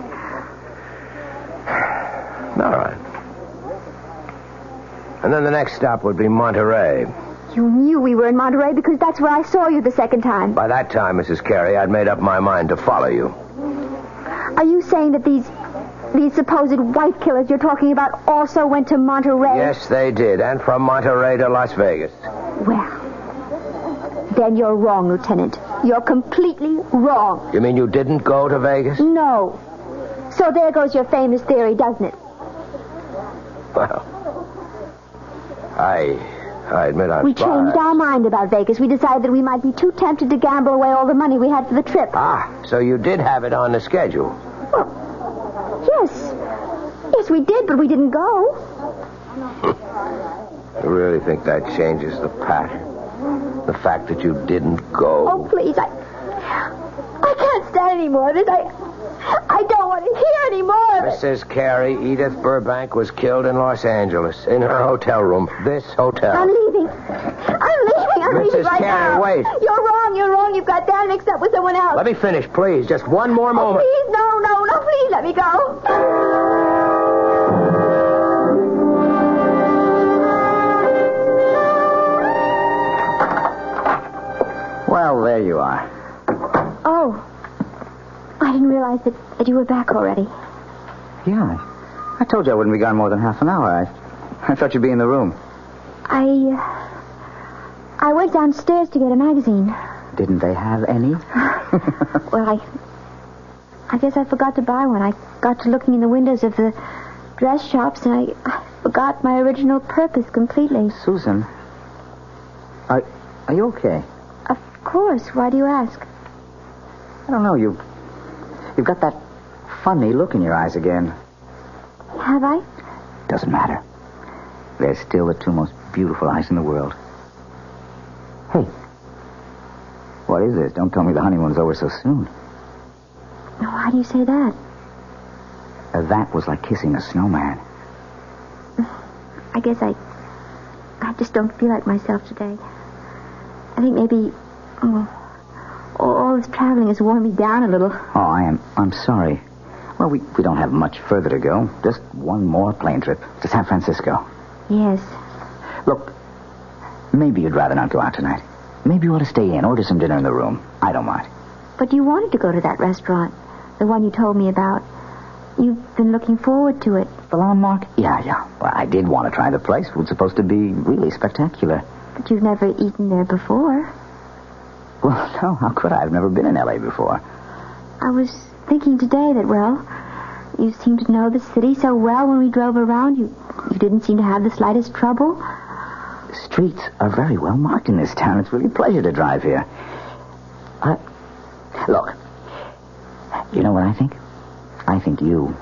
All right. And then the next stop would be Monterey. You knew we were in Monterey because that's where I saw you the second time. By that time, Mrs. Carey, I'd made up my mind to follow you. Are you saying that these supposed wife killers you're talking about also went to Monterey? Yes, they did. And from Monterey to Las Vegas. Well, then you're wrong, Lieutenant. You're completely wrong. You mean you didn't go to Vegas? No. So there goes your famous theory, doesn't it? Well, I admit I'm We changed our mind about Vegas. We decided that we might be too tempted to gamble away all the money we had for the trip. Ah, so you did have it on the schedule. Well, yes. Yes, we did, but we didn't go. You really think that changes the pattern? The fact that you didn't go? Oh, please, I can't stand any more of this. I don't want to hear any more of it. Mrs. Carey, Edith Burbank was killed in Los Angeles, in her hotel room. This hotel. I'm leaving. I'm leaving right Carey, now. wait. You're wrong. You've got that mixed up with someone else. Let me finish, please. Just one more moment. Please, no, please let me go. Well, there you are. Oh. I didn't realize that you were back already. Yeah, I told you I wouldn't be gone more than half an hour. I thought you'd be in the room. I went downstairs to get a magazine. Didn't they have any? Well, I guess I forgot to buy one. I got to looking in the windows of the dress shops, and I forgot my original purpose completely. Susan, are you okay? Of course. Why do you ask? I don't know. You've got that funny look in your eyes again. Have I? Doesn't matter. They're still the two most beautiful eyes in the world. Hey, what is this? Don't tell me the honeymoon's over so soon. Why do you say that? That was like kissing a snowman. I guess I just don't feel like myself today. I think maybe all this traveling has worn me down a little. Oh, I'm sorry. Well, we don't have much further to go. Just one more plane trip to San Francisco. Yes. Look, maybe you'd rather not go out tonight. Maybe you ought to stay in, order some dinner in the room. I don't mind. But you wanted to go to that restaurant, the one you told me about. You've been looking forward to it. The landmark? Yeah. Well, I did want to try the place. It was supposed to be really spectacular. But you've never eaten there before. Well, no, how could I? I've never been in L.A. before. I was thinking today that, well, you seemed to know the city so well when we drove around. You didn't seem to have the slightest trouble. The streets are very well marked in this town. It's really a pleasure to drive here. Look, you know what I think? I think you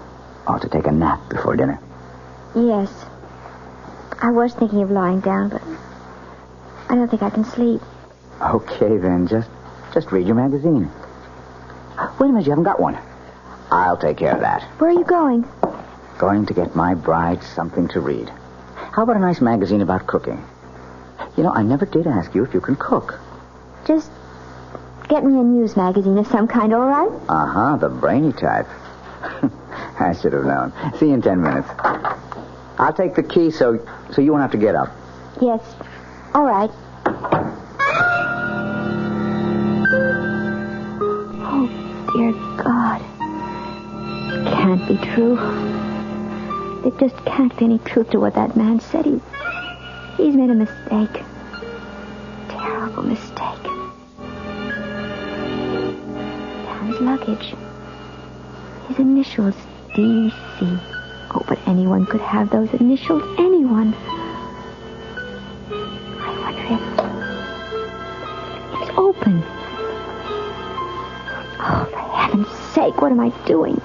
ought to take a nap before dinner. Yes. I was thinking of lying down, but I don't think I can sleep. Okay, then. Just read your magazine. Wait a minute, you haven't got one. I'll take care of that. Where are you going? Going to get my bride something to read. How about a nice magazine about cooking? You know, I never did ask you if you can cook. Just get me a news magazine of some kind, all right? Uh-huh, the brainy type. I should have known. See you in 10 minutes. I'll take the key so you won't have to get up. Yes. All right. Oh, dear God. It can't be true. There just can't be any truth to what that man said. He's made a mistake. Terrible mistake. Dan's luggage. His initials, D.C. Oh, but anyone could have those initials. Anyone. I wonder if... It's open. Oh, for heaven's sake, what am I doing?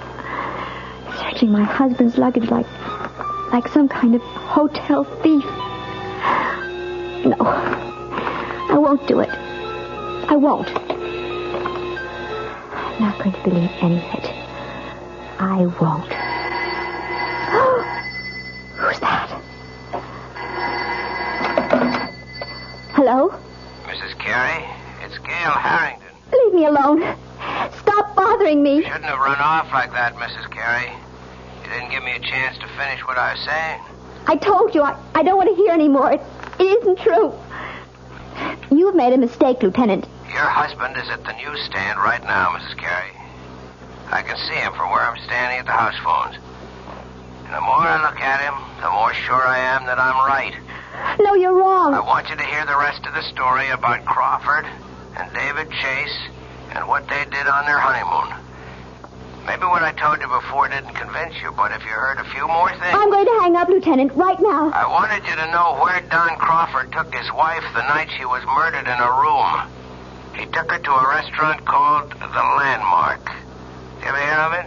Searching my husband's luggage like some kind of hotel thief. No. I won't do it. I won't. I'm not going to believe any of it. I won't. Who's that? Hello? Mrs. Carey, it's Gail Harrington. Leave me alone. Stop bothering me. You shouldn't have run off like that, Mrs. Carey. You didn't give me a chance to finish what I was saying. I told you, I don't want to hear any more. It isn't true. You've made a mistake, Lieutenant. Your husband is at the newsstand right now, Mrs. Carey. I can see him from where I'm standing at the house phones. And the more I look at him, the more sure I am that I'm right. No, you're wrong. I want you to hear the rest of the story about Crawford and David Chase and what they did on their honeymoon. Maybe what I told you before didn't convince you, but if you heard a few more things... I'm going to hang up, Lieutenant, right now. I wanted you to know where Don Crawford took his wife the night she was murdered in a room. He took her to a restaurant called The Landmark. You ever hear of it?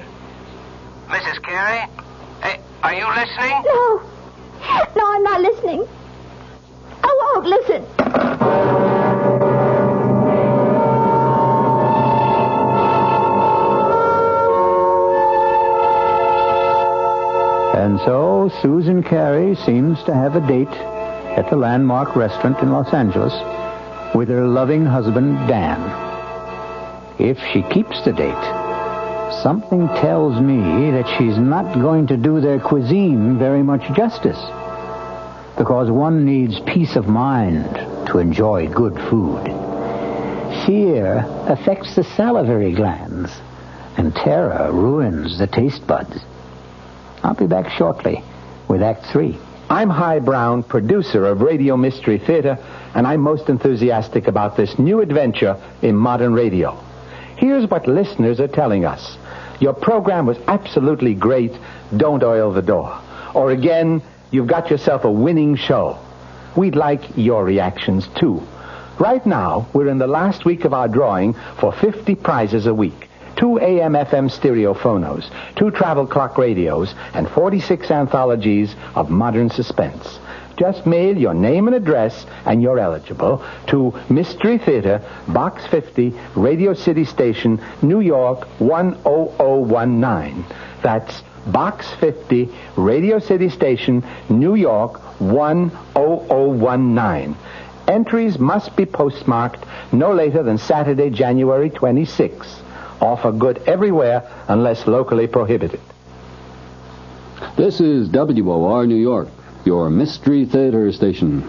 Mrs. Carey? Hey, are you listening? No. No, I'm not listening. I won't listen. And so Susan Carey seems to have a date at the Landmark restaurant in Los Angeles with her loving husband, Dan. If she keeps the date, something tells me that she's not going to do their cuisine very much justice, because one needs peace of mind to enjoy good food. Fear affects the salivary glands, and terror ruins the taste buds. I'll be back shortly with Act 3. I'm Hy Brown, producer of Radio Mystery Theater, and I'm most enthusiastic about this new adventure in modern radio. Here's what listeners are telling us. Your program was absolutely great. Don't oil the door. Or again, you've got yourself a winning show. We'd like your reactions, too. Right now, we're in the last week of our drawing for 50 prizes a week. 2 AM/FM stereo phonos, 2 travel clock radios, and 46 anthologies of modern suspense. Just mail your name and address, and you're eligible, to Mystery Theater, Box 50, Radio City Station, New York 10019. That's Box 50, Radio City Station, New York 10019. Entries must be postmarked no later than Saturday, January 26th. Offer good everywhere unless locally prohibited. This is WOR New York, your Mystery Theater station.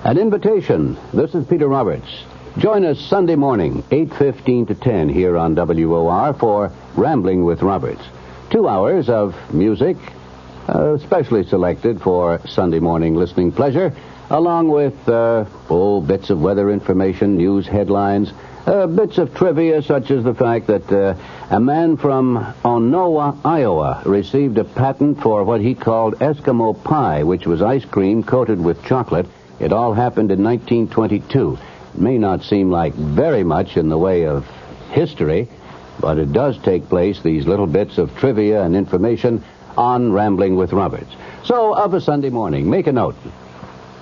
An invitation. This is Peter Roberts. Join us Sunday morning, 8:15 to 10 here on WOR for Rambling with Roberts. 2 hours of music, specially selected for Sunday morning listening pleasure, along with bits of weather information, news headlines, bits of trivia, such as the fact that a man from Onowa, Iowa, received a patent for what he called Eskimo pie, which was ice cream coated with chocolate. It all happened in 1922. It may not seem like very much in the way of history, but it does take place, these little bits of trivia and information, on Rambling with Roberts. So, of a Sunday morning, make a note.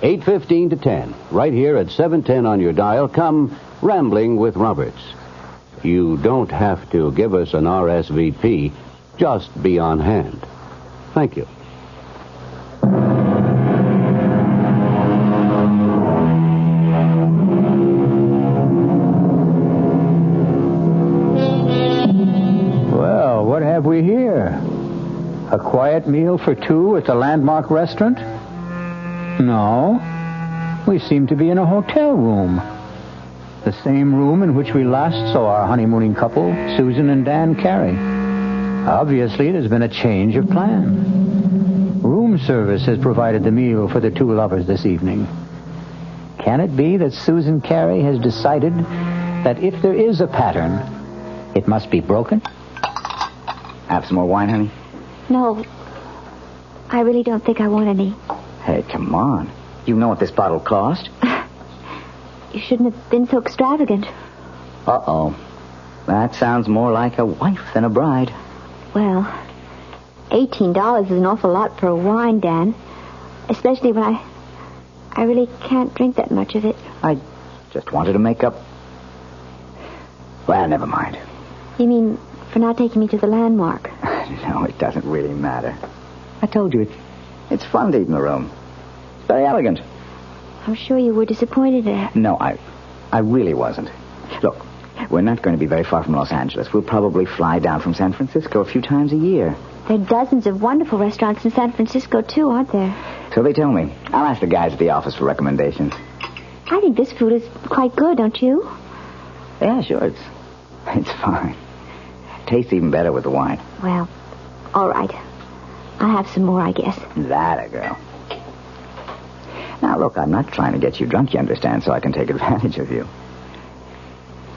8:15 to 10, right here at 710 on your dial, come Rambling with Roberts. You don't have to give us an RSVP. Just be on hand. Thank you. Well, what have we here? A quiet meal for 2 at the Landmark restaurant? No. We seem to be in a hotel room. The same room in which we last saw our honeymooning couple, Susan and Dan Carey. Obviously, there's been a change of plan. Room service has provided the meal for the 2 lovers this evening. Can it be that Susan Carey has decided that if there is a pattern, it must be broken? Have some more wine, honey? No. I really don't think I want any. Hey, come on. You know what this bottle cost? You shouldn't have been so extravagant. Uh-oh. That sounds more like a wife than a bride. Well, $18 is an awful lot for a wine, Dan. Especially when I really can't drink that much of it. I just wanted to make up... Well, never mind. You mean for not taking me to the Landmark? No, it doesn't really matter. I told you, it's fun to eat in the room. It's very elegant. I'm sure you were disappointed at it. No, I really wasn't. Look, we're not going to be very far from Los Angeles. We'll probably fly down from San Francisco a few times a year. There are dozens of wonderful restaurants in San Francisco, too, aren't there? So they tell me. I'll ask the guys at the office for recommendations. I think this food is quite good, don't you? Yeah, sure. It's fine. Tastes even better with the wine. Well, all right. I'll have some more, I guess. That a girl. Now, look, I'm not trying to get you drunk, you understand, so I can take advantage of you.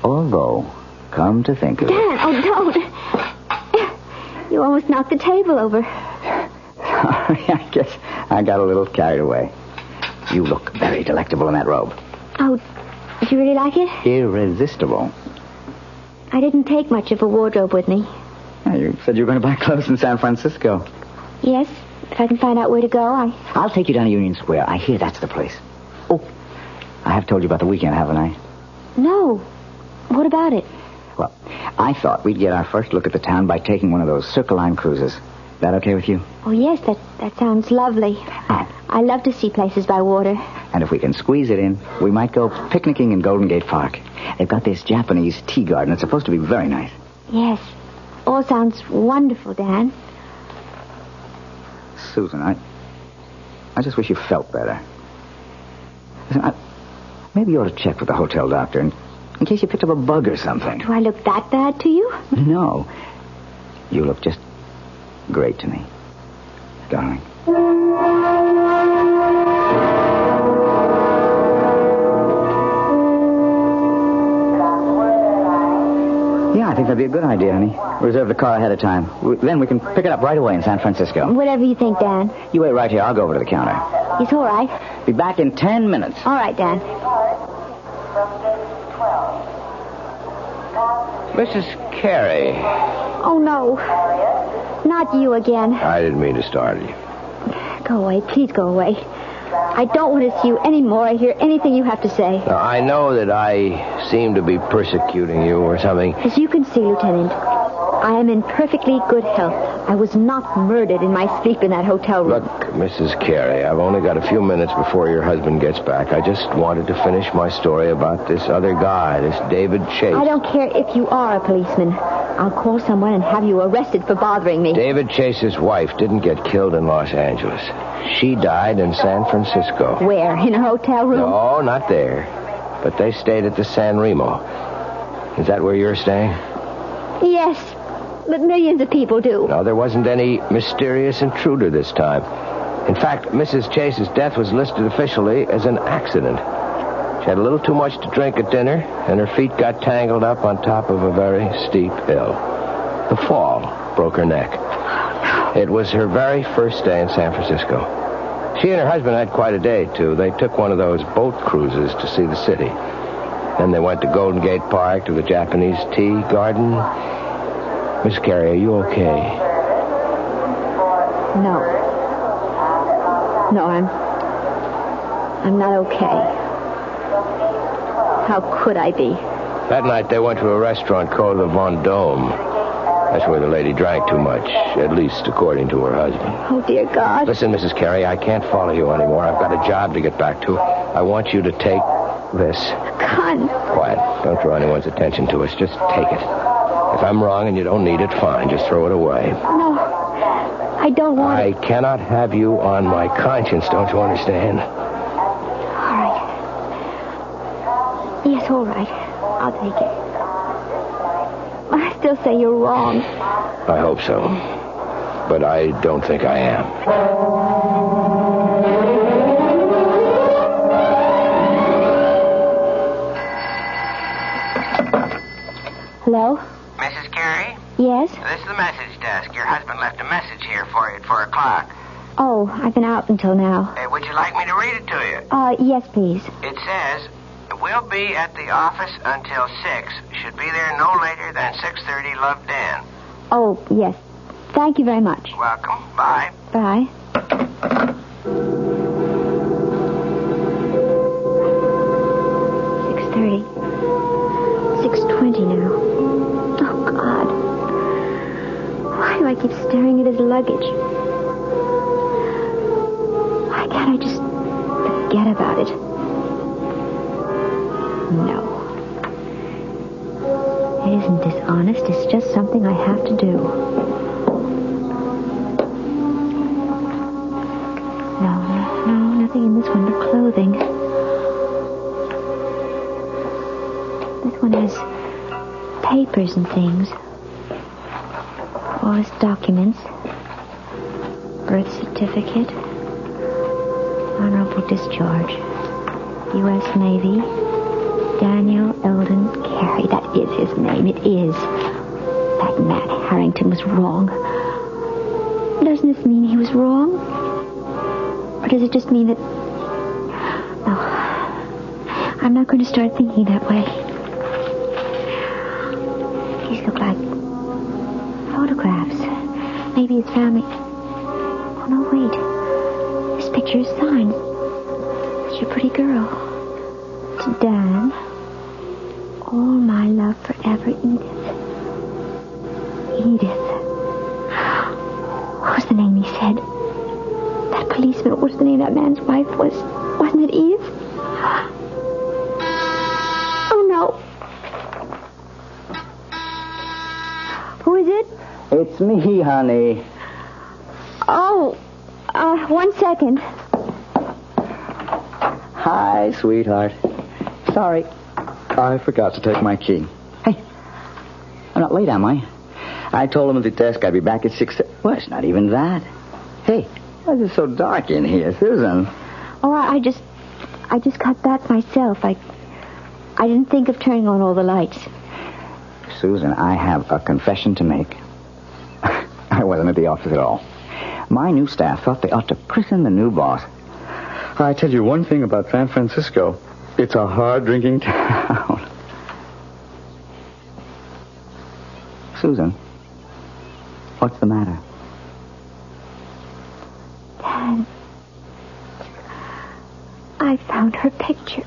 Although, come to think of it... Dan, oh, don't. You almost knocked the table over. Sorry, I guess I got a little carried away. You look very delectable in that robe. Oh, did you really like it? Irresistible. I didn't take much of a wardrobe with me. Oh, you said you were going to buy clothes in San Francisco. Yes, if I can find out where to go, I'll take you down to Union Square. I hear that's the place. Oh, I have told you about the weekend, haven't I? No. What about it? Well, I thought we'd get our first look at the town by taking one of those Circle Line cruises. That okay with you? Oh, yes, that sounds lovely. I love to see places by water. And if we can squeeze it in, we might go picnicking in Golden Gate Park. They've got this Japanese tea garden. It's supposed to be very nice. Yes. All sounds wonderful, Dan. Susan, I just wish you felt better. Listen, maybe you ought to check with the hotel doctor in case you picked up a bug or something. Do I look that bad to you? No. You look just great to me, darling. Yeah, I think that'd be a good idea, honey. Reserve the car ahead of time. Then we can pick it up right away in San Francisco. Whatever you think, Dan. You wait right here. I'll go over to the counter. It's all right. Be back in 10 minutes. All right, Dan. Mrs. Carey. Oh, no. Not you again. I didn't mean to startle you. Go away. Please go away. I don't want to see you anymore or hear anything you have to say. Now, I know that I seem to be persecuting you or something. As you can see, Lieutenant, I am in perfectly good health. I was not murdered in my sleep in that hotel room. Look, Mrs. Carey, I've only got a few minutes before your husband gets back. I just wanted to finish my story about this other guy, this David Chase. I don't care if you are a policeman. I'll call someone and have you arrested for bothering me. David Chase's wife didn't get killed in Los Angeles. She died in San Francisco. Where? In a hotel room? No, not there. But they stayed at the San Remo. Is that where you're staying? Yes, but millions of people do. No, there wasn't any mysterious intruder this time. In fact, Mrs. Chase's death was listed officially as an accident. She had a little too much to drink at dinner, and her feet got tangled up on top of a very steep hill. The fall broke her neck. It was her very first day in San Francisco. She and her husband had quite a day, too. They took one of those boat cruises to see the city. Then they went to Golden Gate Park, to the Japanese tea garden. Miss Carey, are you okay? No. No, I'm not okay. How could I be? That night they went to a restaurant called the Vendôme. That's where the lady drank too much, at least according to her husband. Oh, dear God. Listen, Mrs. Carey, I can't follow you anymore. I've got a job to get back to. I want you to take this. Gun. Quiet. Don't draw anyone's attention to us. Just take it. If I'm wrong and you don't need it, fine. Just throw it away. No, I don't want I cannot have you on my conscience, don't you understand? All right. Yes, all right. I'll take it. I still say you're wrong. I hope so. But I don't think I am. Hello? Mrs. Carey? Yes? This is the message desk. Your husband left a message here for you at 4 o'clock. Oh, I've been out until now. Would you like me to read it to you? Yes, please. It says, we'll be at the office until 6. Should be there no later than 6:30. Love, Dan. Oh, yes. Thank you very much. Welcome. Bye. Bye. $6:30. 6:20 now. Oh, God. Why do I keep staring at his luggage? Why can't I just forget about it? No. It isn't dishonest. It's just something I have to do. No, nothing in this one but clothing. This one has papers and things. All his documents. Birth certificate. Honorable discharge. U.S. Navy. Daniel Eldon Carey. That is his name. It is. That man Harrington was wrong. Doesn't this mean he was wrong? Or does it just mean that... No. I'm not going to start thinking that way. These look like photographs. Maybe his family... Oh, no, wait. This picture is signed. Such a pretty girl. To Dan. All my love forever, Edith. Edith. What was the name he said? That policeman, what was the name that man's wife was? Wasn't it Edith? Oh, no. Who is it? It's me, honey. Oh, 1 second. Hi, sweetheart. Sorry, I forgot to take my key. Hey, I'm not late, am I? I told him at the desk I'd be back at 6. Well, it's not even that. Hey, why is it so dark in here, Susan? Oh, I just got back myself. I didn't think of turning on all the lights. Susan, I have a confession to make. I wasn't at the office at all. My new staff thought they ought to christen the new boss. I tell you one thing about San Francisco. It's a hard-drinking town. Susan, what's the matter? Dad, I found her picture.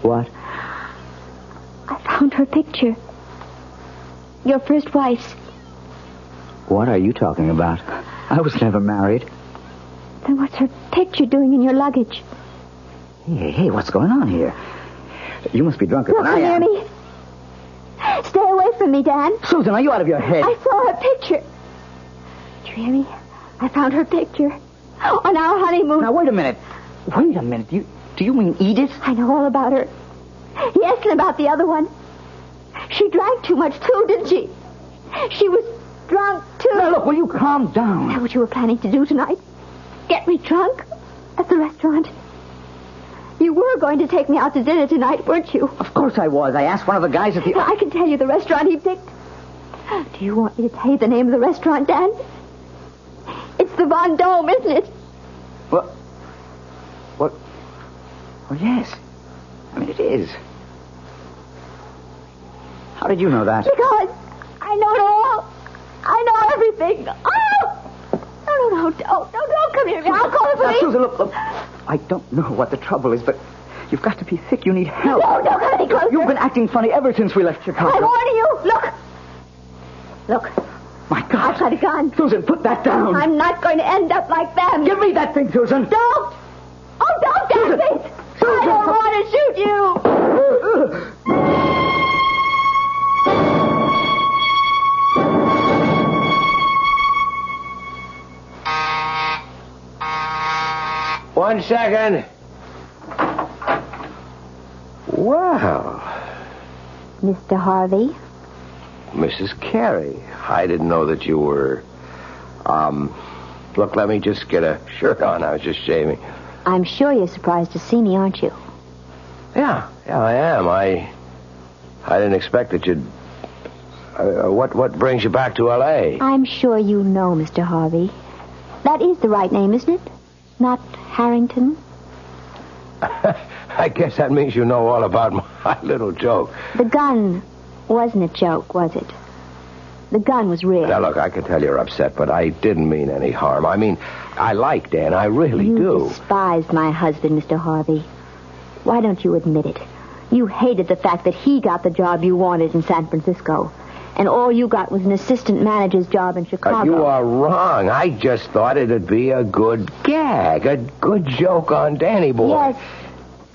What? I found her picture. Your first wife's. What are you talking about? I was never married. Then what's her picture doing in your luggage? Hey, what's going on here? You must be drunker than I am. Look, hear me? Stay away from me, Dan. Susan, are you out of your head? I saw her picture. Do you hear me? I found her picture. On our honeymoon. Now, wait a minute. Do you mean Edith? I know all about her. Yes, and about the other one. She drank too much, too, didn't she? She was drunk, too. Now, look, will you calm down? Is that what you were planning to do tonight? Get me drunk? At the restaurant? You were going to take me out to dinner tonight, weren't you? Of course I was. I asked one of the guys at the... Well, I can tell you the restaurant he picked. Do you want me to tell you the name of the restaurant, Dan? It's the Von Dome, isn't it? What? Well, yes. I mean, it is. How did you know that? Because I know it all. I know everything. Oh! No, don't come near me. I'll call the police. Now, Susan, look. I don't know what the trouble is, but you've got to be sick. You need help. No, don't come any closer. You've been acting funny ever since we left Chicago. I'm warning you. Look. My God. I've got a gun. Susan, put that down. I'm not going to end up like them. Give me that thing, Susan. Don't. Oh, don't, Susan. Susan. I don't want to shoot you. 1 second. Wow. Mr. Harvey? Mrs. Carey, I didn't know that you were... Look, let me just get a shirt on. I was just shaving. I'm sure you're surprised to see me, aren't you? Yeah, I am. I didn't expect that you'd... what brings you back to L.A.? I'm sure you know, Mr. Harvey. That is the right name, isn't it? Not Harrington? I guess that means you know all about my little joke. The gun wasn't a joke, was it? The gun was real. Now, look, I can tell you're upset, but I didn't mean any harm. I mean, I like Dan. I really do. You despised my husband, Mr. Harvey. Why don't you admit it? You hated the fact that he got the job you wanted in San Francisco. And all you got was an assistant manager's job in Chicago. You are wrong. I just thought it'd be a good gag, a good joke on Danny boy. Yes,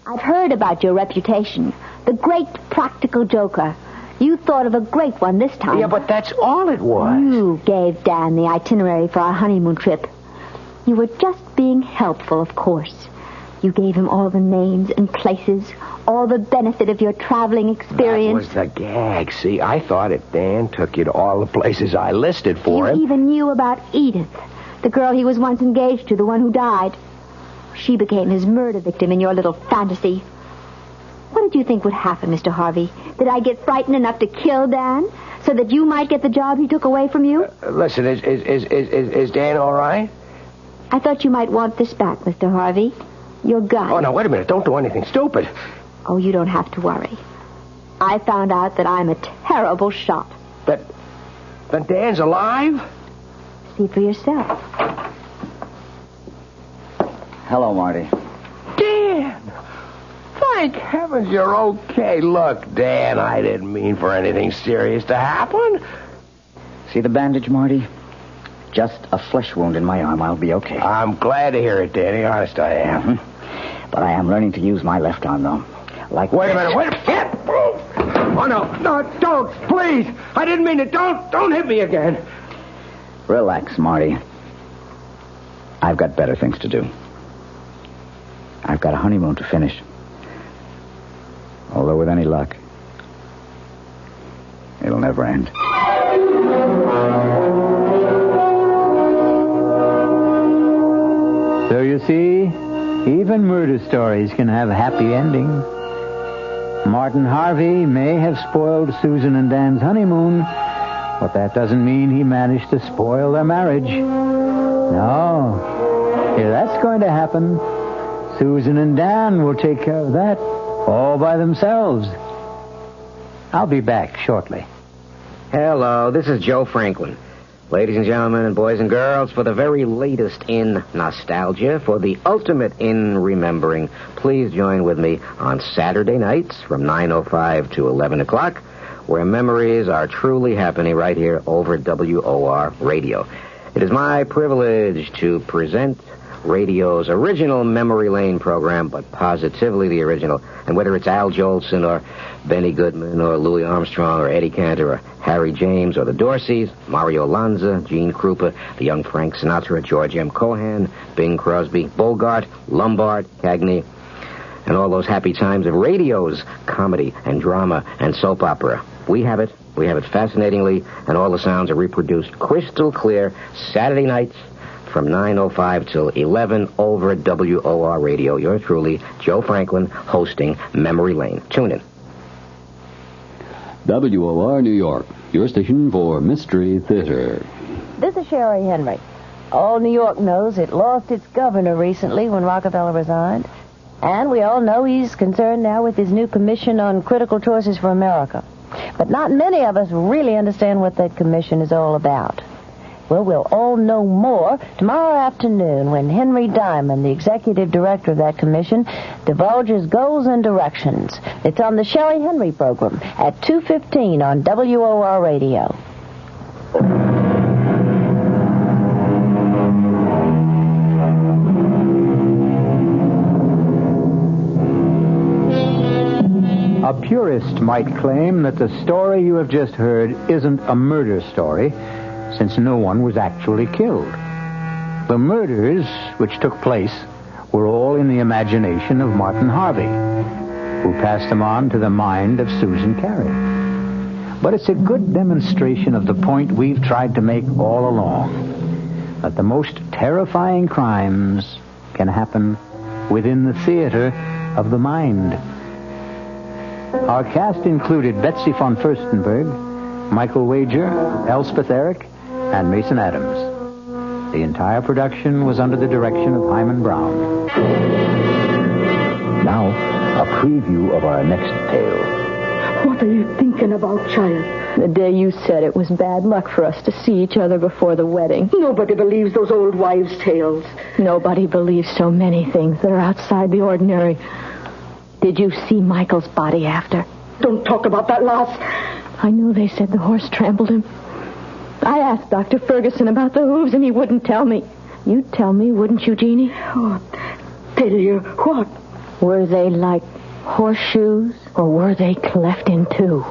I've heard about your reputation. The great practical joker. You thought of a great one this time. Yeah, but that's all it was. You gave Dan the itinerary for our honeymoon trip. You were just being helpful, of course. You gave him all the names and places, all the benefit of your traveling experience. That was the gag. See, I thought if Dan took you to all the places I listed for him... You even knew about Edith, the girl he was once engaged to, the one who died. She became his murder victim in your little fantasy. What did you think would happen, Mr. Harvey? Did I get frightened enough to kill Dan so that you might get the job he took away from you? Listen, is Dan all right? I thought you might want this back, Mr. Harvey. Your gun. Oh, now, wait a minute. Don't do anything stupid. Oh, you don't have to worry. I found out that I'm a terrible shot. That Dan's alive? See for yourself. Hello, Marty. Dan! Thank heavens you're okay. Look, Dan, I didn't mean for anything serious to happen. See the bandage, Marty? Just a flesh wound in my arm. I'll be okay. I'm glad to hear it, Danny. Honest, I am. Mm-hmm. But I am learning to use my left arm, though. Like... Wait a minute. Oh, no, don't, please. I didn't mean it. Don't hit me again. Relax, Marty. I've got better things to do. I've got a honeymoon to finish. Although with any luck, it'll never end. So you see, even murder stories can have a happy ending. Martin Harvey may have spoiled Susan and Dan's honeymoon, but that doesn't mean he managed to spoil their marriage. No. If that's going to happen, Susan and Dan will take care of that all by themselves. I'll be back shortly. Hello, this is Joe Franklin. Ladies and gentlemen and boys and girls, for the very latest in nostalgia, for the ultimate in remembering, please join with me on Saturday nights from 9:05 to 11 o'clock, where memories are truly happening right here over WOR Radio. It is my privilege to present radio's original Memory Lane program, but positively the original. And whether it's Al Jolson or Benny Goodman or Louis Armstrong or Eddie Cantor or Harry James or the Dorseys, Mario Lanza, Gene Krupa, the young Frank Sinatra, George M. Cohan, Bing Crosby, Bogart, Lombard, Cagney, and all those happy times of radio's comedy and drama and soap opera. We have it fascinatingly, and all the sounds are reproduced crystal clear Saturday nights from 9:05 till 11 over WOR Radio. Yours truly, Joe Franklin, hosting Memory Lane. Tune in. WOR New York, your station for Mystery Theater. This is Sherry Henry. All New York knows it lost its governor recently when Rockefeller resigned. And we all know he's concerned now with his new commission on critical choices for America. But not many of us really understand what that commission is all about. Well, we'll all know more tomorrow afternoon when Henry Diamond, the executive director of that commission, divulges goals and directions. It's on the Sherry Henry program at 2:15 on WOR Radio. A purist might claim that the story you have just heard isn't a murder story, since no one was actually killed. The murders which took place were all in the imagination of Martin Harvey, who passed them on to the mind of Susan Carey. But it's a good demonstration of the point we've tried to make all along, that the most terrifying crimes can happen within the theater of the mind. Our cast included Betsy von Furstenberg, Michael Wager, Elspeth Eric, and Mason Adams. The entire production was under the direction of Hyman Brown. Now, a preview of our next tale. What are you thinking about, child? The day you said it was bad luck for us to see each other before the wedding. Nobody believes those old wives' tales. Nobody believes so many things that are outside the ordinary. Did you see Michael's body after? Don't talk about that, lass. I knew they said the horse trampled him. I asked Dr. Ferguson about the hooves, and he wouldn't tell me. You'd tell me, wouldn't you, Jeannie? Oh, tell you what? Were they like horseshoes, or were they cleft in two?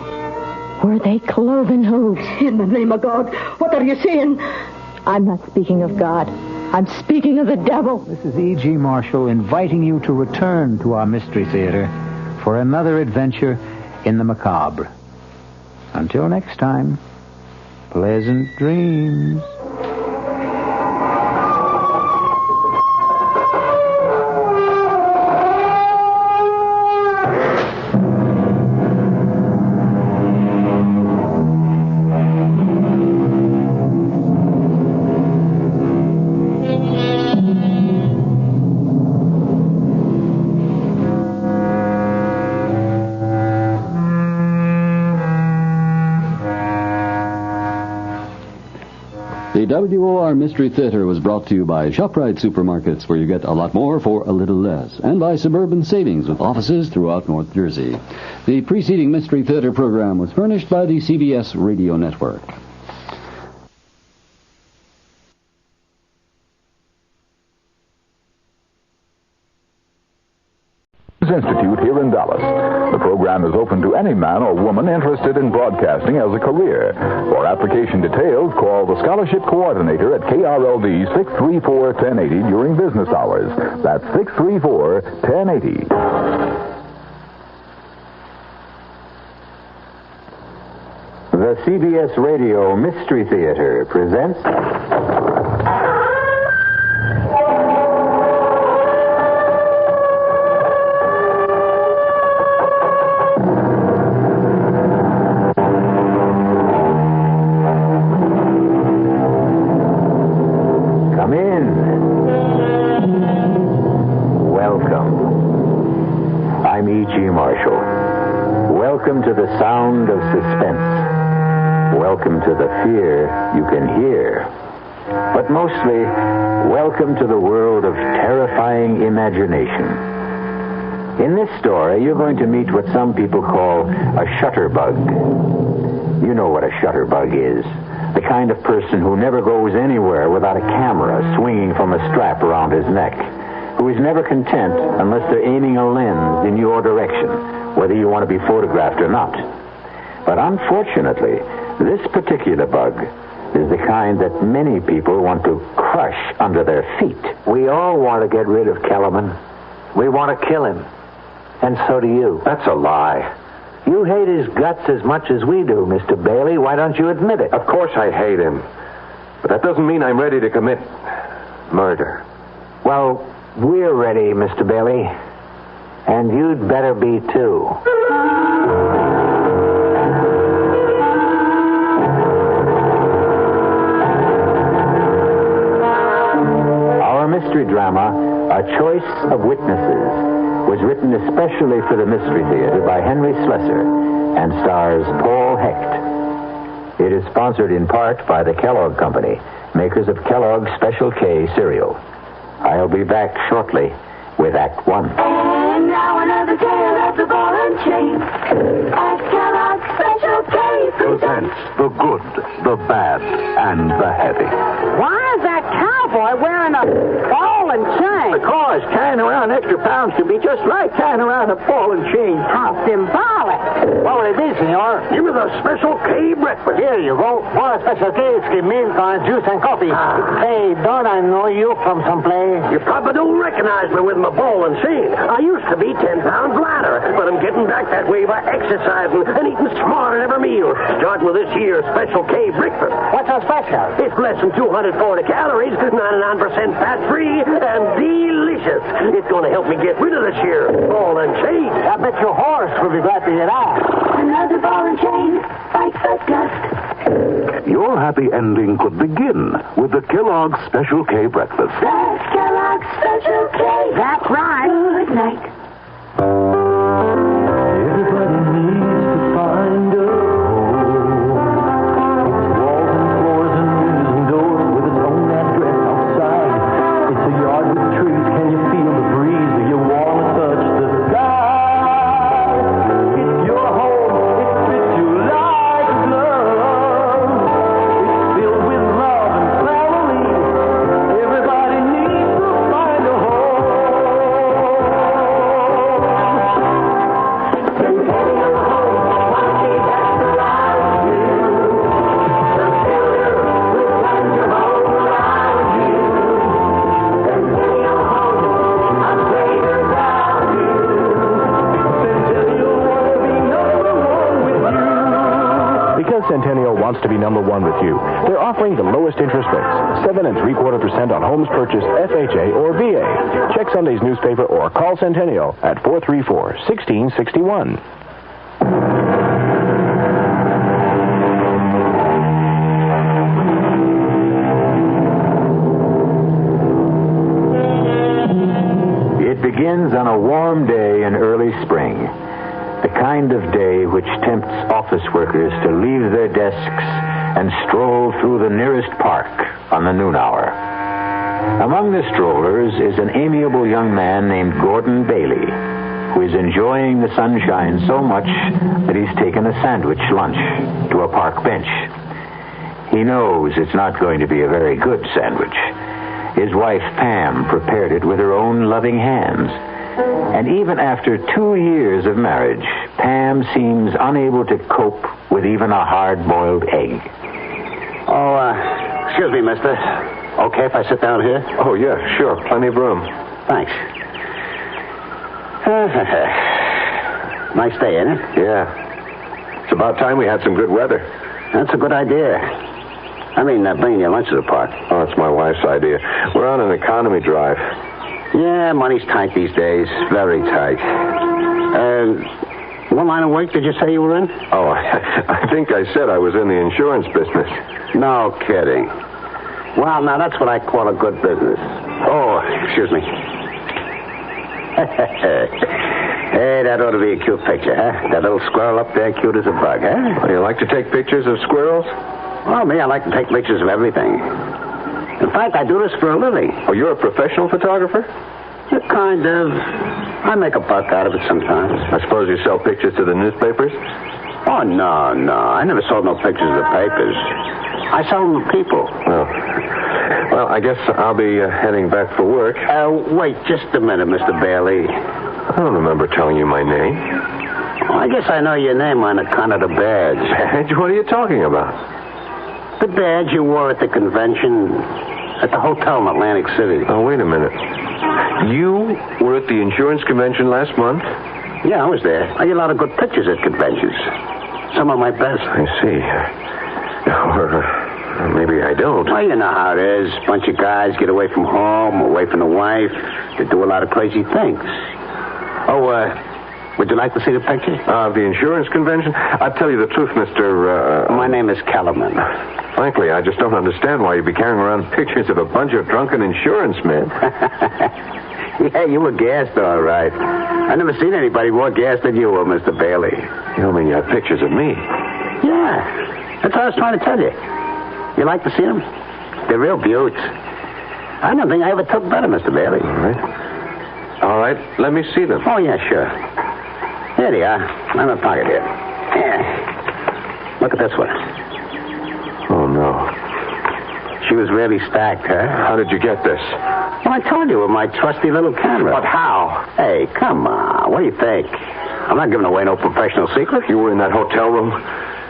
Were they cloven hooves? In the name of God, what are you saying? I'm not speaking of God. I'm speaking of the devil. This is E.G. Marshall inviting you to return to our Mystery Theater for another adventure in the macabre. Until next time, pleasant dreams. WOR Mystery Theater was brought to you by ShopRite Supermarkets, where you get a lot more for a little less, and by Suburban Savings with offices throughout North Jersey. The preceding Mystery Theater program was furnished by the CBS Radio Network. Institute here in Dallas. The program is open to any man or woman interested in broadcasting as a career. For application details, call the Scholarship Coordinator at KRLD 634-1080 during business hours. That's 634-1080. The CBS Radio Mystery Theater presents... Welcome to the sound of suspense. Welcome to the fear you can hear. But mostly, welcome to the world of terrifying imagination. In this story, you're going to meet what some people call a shutterbug. You know what a shutterbug is. The kind of person who never goes anywhere without a camera swinging from a strap around his neck. Who is never content unless they're aiming a lens in your direction, whether you want to be photographed or not. But unfortunately, this particular bug is the kind that many people want to crush under their feet. We all want to get rid of Kellerman. We want to kill him. And so do you. That's a lie. You hate his guts as much as we do, Mr. Bailey. Why don't you admit it? Of course I hate him. But that doesn't mean I'm ready to commit murder. Well, we're ready, Mr. Bailey. And you'd better be, too. Our mystery drama, A Choice of Witnesses, was written especially for the Mystery Theater by Henry Slessor and stars Paul Hecht. It is sponsored in part by the Kellogg Company, makers of Kellogg's Special K cereal. I'll be back shortly with Act One. And now another tale of the ball and chain. At Kellogg's Special K Presents the good, the bad, and the heavy. Why is that cowboy wearing a ball and chain? Because carrying around extra pounds can be just like carrying around a ball and chain. How symbolic. Well, it is, senor. Give me the Special K breakfast. Here you go. For a Special K, skim milk on juice and coffee. Hey, don't I know you from someplace? You probably don't recognize me with my ball and chain. I used to be 10 pounds lighter, but I'm getting back that way by exercising and eating smart at every meal. Starting with this year's Special K breakfast. What's so special? It's less than 240 calories, 99% fat-free, and delicious. It's going to help me get rid of this year ball and chain. I bet your horse will be glad to hear that. Another ball and chain bites the dust. Your happy ending could begin with the Kellogg's Special K breakfast. That's Kellogg's Special K. That's right. Good night. Everybody needs to find a home. It's walls and floors and windows and doors with its own address outside. It's a yard with trees. Can you feel the breeze? Do you want to touch the sky? It's your home. It fits you like a glove. It's filled with love and family. Everybody needs to find a home. Because Centennial wants to be number one with you, they're offering the lowest interest rates, 7 3/4% on homes purchased FHA or VA. Check Sunday's newspaper or call Centennial at 434-1661. It begins on a warm day in early spring. The kind of day which tempts office workers to leave their desks and stroll through the nearest park on the noon hour. Among the strollers is an amiable young man named Gordon Bailey, who is enjoying the sunshine so much that he's taken a sandwich lunch to a park bench. He knows it's not going to be a very good sandwich. His wife, Pam, prepared it with her own loving hands. And even after 2 years of marriage, Pam seems unable to cope with even a hard-boiled egg. Excuse me, mister. Okay if I sit down here? Oh, yeah, sure. Plenty of room. Thanks. Nice day, ain't it? Yeah. It's about time we had some good weather. That's a good idea. I mean, bringing your lunch to the park. Oh, it's my wife's idea. We're on an economy drive. Yeah, money's tight these days. Very tight. What line of work did you say you were in? Oh, I think I said I was in the insurance business. No kidding. Well, now that's what I call a good business. Oh, excuse me. Hey, that ought to be a cute picture, huh? That little squirrel up there, cute as a bug, huh? Oh, you like to take pictures of squirrels? Well, me, I like to take pictures of everything. In fact, I do this for a living. Oh, you're a professional photographer? Kind of. I make a buck out of it sometimes. I suppose you sell pictures to the newspapers? Oh, no. I never sold no pictures to the papers. I sell them to people. Oh. Well, I guess I'll be heading back for work. Wait just a minute, Mr. Bailey. I don't remember telling you my name. Well, I guess I know your name on account of the badge. Badge? What are you talking about? The badge you wore at the convention at the hotel in Atlantic City. Oh, wait a minute. You were at the insurance convention last month? Yeah, I was there. I get a lot of good pictures at conventions. Some of my best. I see. Or maybe I don't. Well, you know how it is. A bunch of guys get away from home, away from the wife. They do a lot of crazy things. Oh, would you like to see the picture? The insurance convention? I'll tell you the truth, Mr. My name is Kellerman. Frankly, I just don't understand why you'd be carrying around pictures of a bunch of drunken insurance men. Yeah, you were gassed, all right. I never seen anybody more gassed than you were, Mr. Bailey. You don't mean you have pictures of me? Yeah, that's what I was trying to tell you. You like to see them? They're real beauts. I don't think I ever took better, Mr. Bailey. All right, let me see them. Oh, yeah, sure. Here they are. I'm in my pocket here. Yeah. Look at this one. Oh, no. She was really stacked, huh? How did you get this? Well, I told you with my trusty little camera. But how? Hey, come on. What do you think? I'm not giving away no professional secret. You were in that hotel room?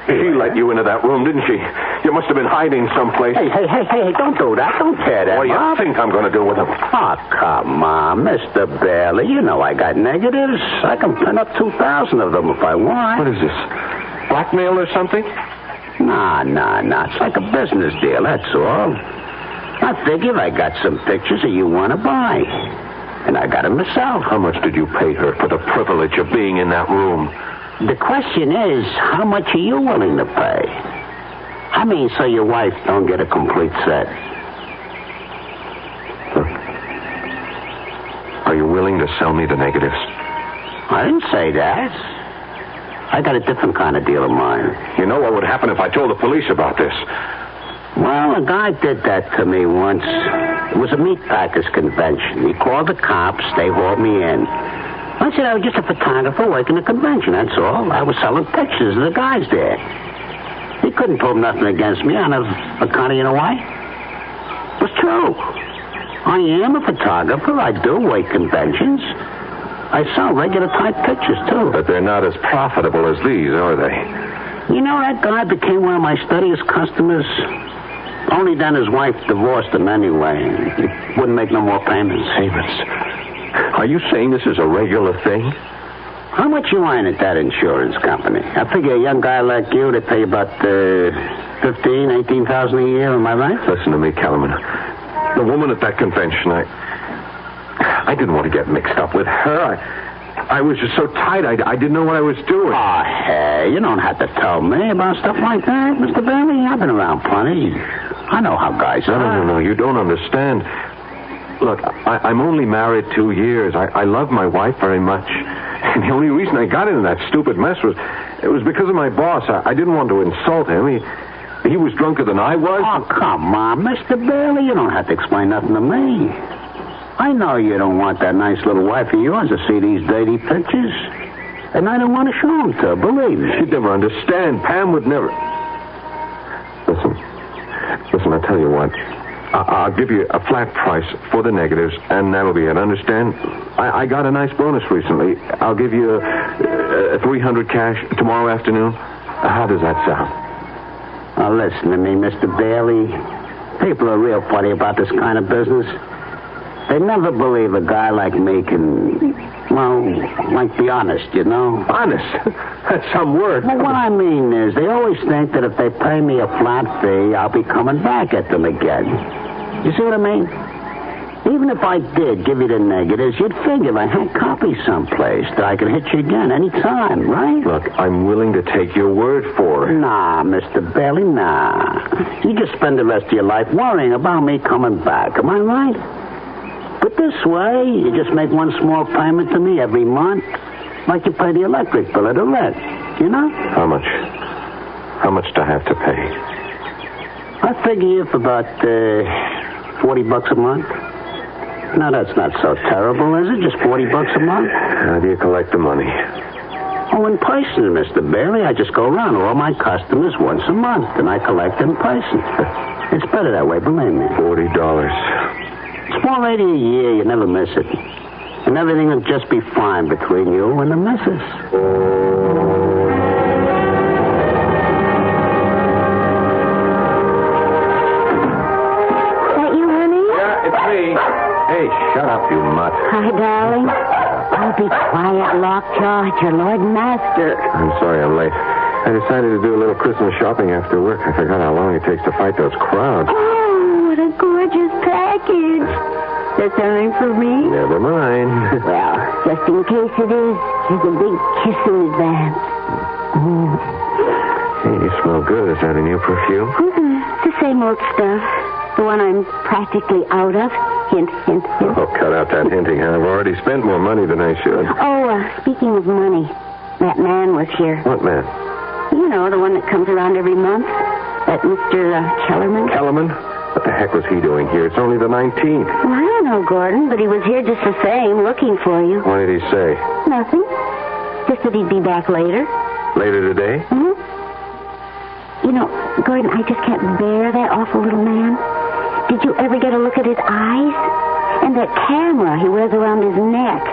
She let you into that room, didn't she? You must have been hiding someplace. Hey, don't do that. Don't tear that. What do you think I'm going to do with them? Oh, come on, Mr. Bailey. You know I got negatives. I can print up 2,000 of them if I want. What is this? Blackmail or something? Nah. It's like a business deal, that's all. I figure I got some pictures that you want to buy. And I got them myself. How much did you pay her for the privilege of being in that room? The question is, how much are you willing to pay? I mean, so your wife don't get a complete set. Are you willing to sell me the negatives? I didn't say that. I got a different kind of deal in mind. You know what would happen if I told the police about this? Well, a guy did that to me once. It was a meatpackers convention. He called the cops. They hauled me in. I said I was just a photographer working the convention, that's all. I was selling pictures of the guys there. He couldn't prove nothing against me on account of, you know why? It was true. I am a photographer. I do work conventions. I sell regular type pictures, too. But they're not as profitable as these, are they? You know, that guy became one of my steadiest customers. Only then his wife divorced him anyway. He wouldn't make no more payments. Are you saying this is a regular thing? How much you earn at that insurance company? I figure a young guy like you, they pay about $15,000, $18,000 a year, am I right? Listen to me, Kellerman. The woman at that convention, I didn't want to get mixed up with her. I was just so tight, I didn't know what I was doing. Oh, hey, you don't have to tell me about stuff like that, Mr. Bailey. I've been around plenty. I know how guys are. No, you don't understand. Look, I'm only married 2 years. I love my wife very much. And the only reason I got into that stupid mess was because of my boss. I didn't want to insult him. He was drunker than I was. Oh, come on, Mr. Bailey. You don't have to explain nothing to me. I know you don't want that nice little wife of yours to see these dirty pictures. And I don't want to show them to her, believe me. She'd never understand. Pam would never... Listen, I'll tell you what. I'll give you a flat price for the negatives, and that'll be it. Understand? I got a nice bonus recently. I'll give you $300 cash tomorrow afternoon. How does that sound? Now, listen to me, Mr. Bailey. People are real funny about this kind of business. They never believe a guy like me can, well, like, be honest, you know? Honest? That's some word. Well, what I mean is, they always think that if they pay me a flat fee, I'll be coming back at them again. You see what I mean? Even if I did give you the negatives, you'd figure I had copies someplace that I could hit you again any time, right? Look, I'm willing to take your word for it. Nah, Mr. Bailey, nah. You just spend the rest of your life worrying about me coming back. Am I right? But this way, you just make one small payment to me every month, like you pay the electric bill or the rent, you know? How much? How much do I have to pay? I figure you for about $40 a month. Now, that's not so terrible, is it? Just $40 a month? How do you collect the money? Oh, in person, Mr. Bailey. I just go around to all my customers once a month, and I collect in person. It's better that way, believe me. $40. $4.80 a year, you never miss it. And everything will just be fine between you and the missus. That you, honey? Yeah, it's me. Hey, shut up, you mutt. Hi, darling. Oh, be quiet, Lockjaw. It's your Lord and Master. I'm sorry I'm late. I decided to do a little Christmas shopping after work. I forgot how long it takes to fight those crowds. Oh, what a gorgeous package. That's something for me? Never mind. Well, just in case it is, here's a big kiss in advance. Hey, you smell good. Is that a new perfume? It's the same old stuff. The one I'm practically out of. Hint, hint, hint. Oh, cut out that hinting. I've already spent more money than I should. Oh, speaking of money, that man was here. What man? You know, the one that comes around every month. That Mr. Kellerman. Kellerman? What the heck was he doing here? It's only the 19th. Well, I don't know, Gordon, but he was here just the same, looking for you. What did he say? Nothing. Just that he'd be back later. Later today? Mm-hmm. You know, Gordon, I just can't bear that awful little man. Did you ever get a look at his eyes? And that camera he wears around his neck.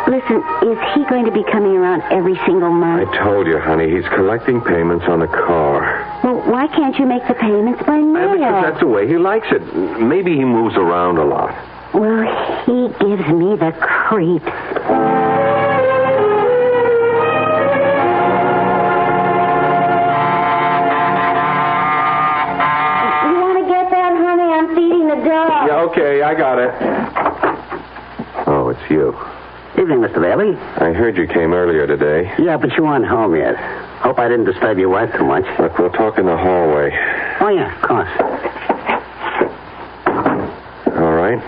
Listen, is he going to be coming around every single month? I told you, honey, he's collecting payments on the car. Well, why can't you make the payments by mail? Because that's the way he likes it. Maybe he moves around a lot. Well, he gives me the creeps. You want to get that, honey? I'm feeding the dog. Yeah, okay, I got it. Oh, it's you. Evening, Mr. Bailey. I heard you came earlier today. Yeah, but you aren't home yet. Hope I didn't disturb your wife too much. Look, we'll talk in the hallway. Oh, yeah, of course. All right.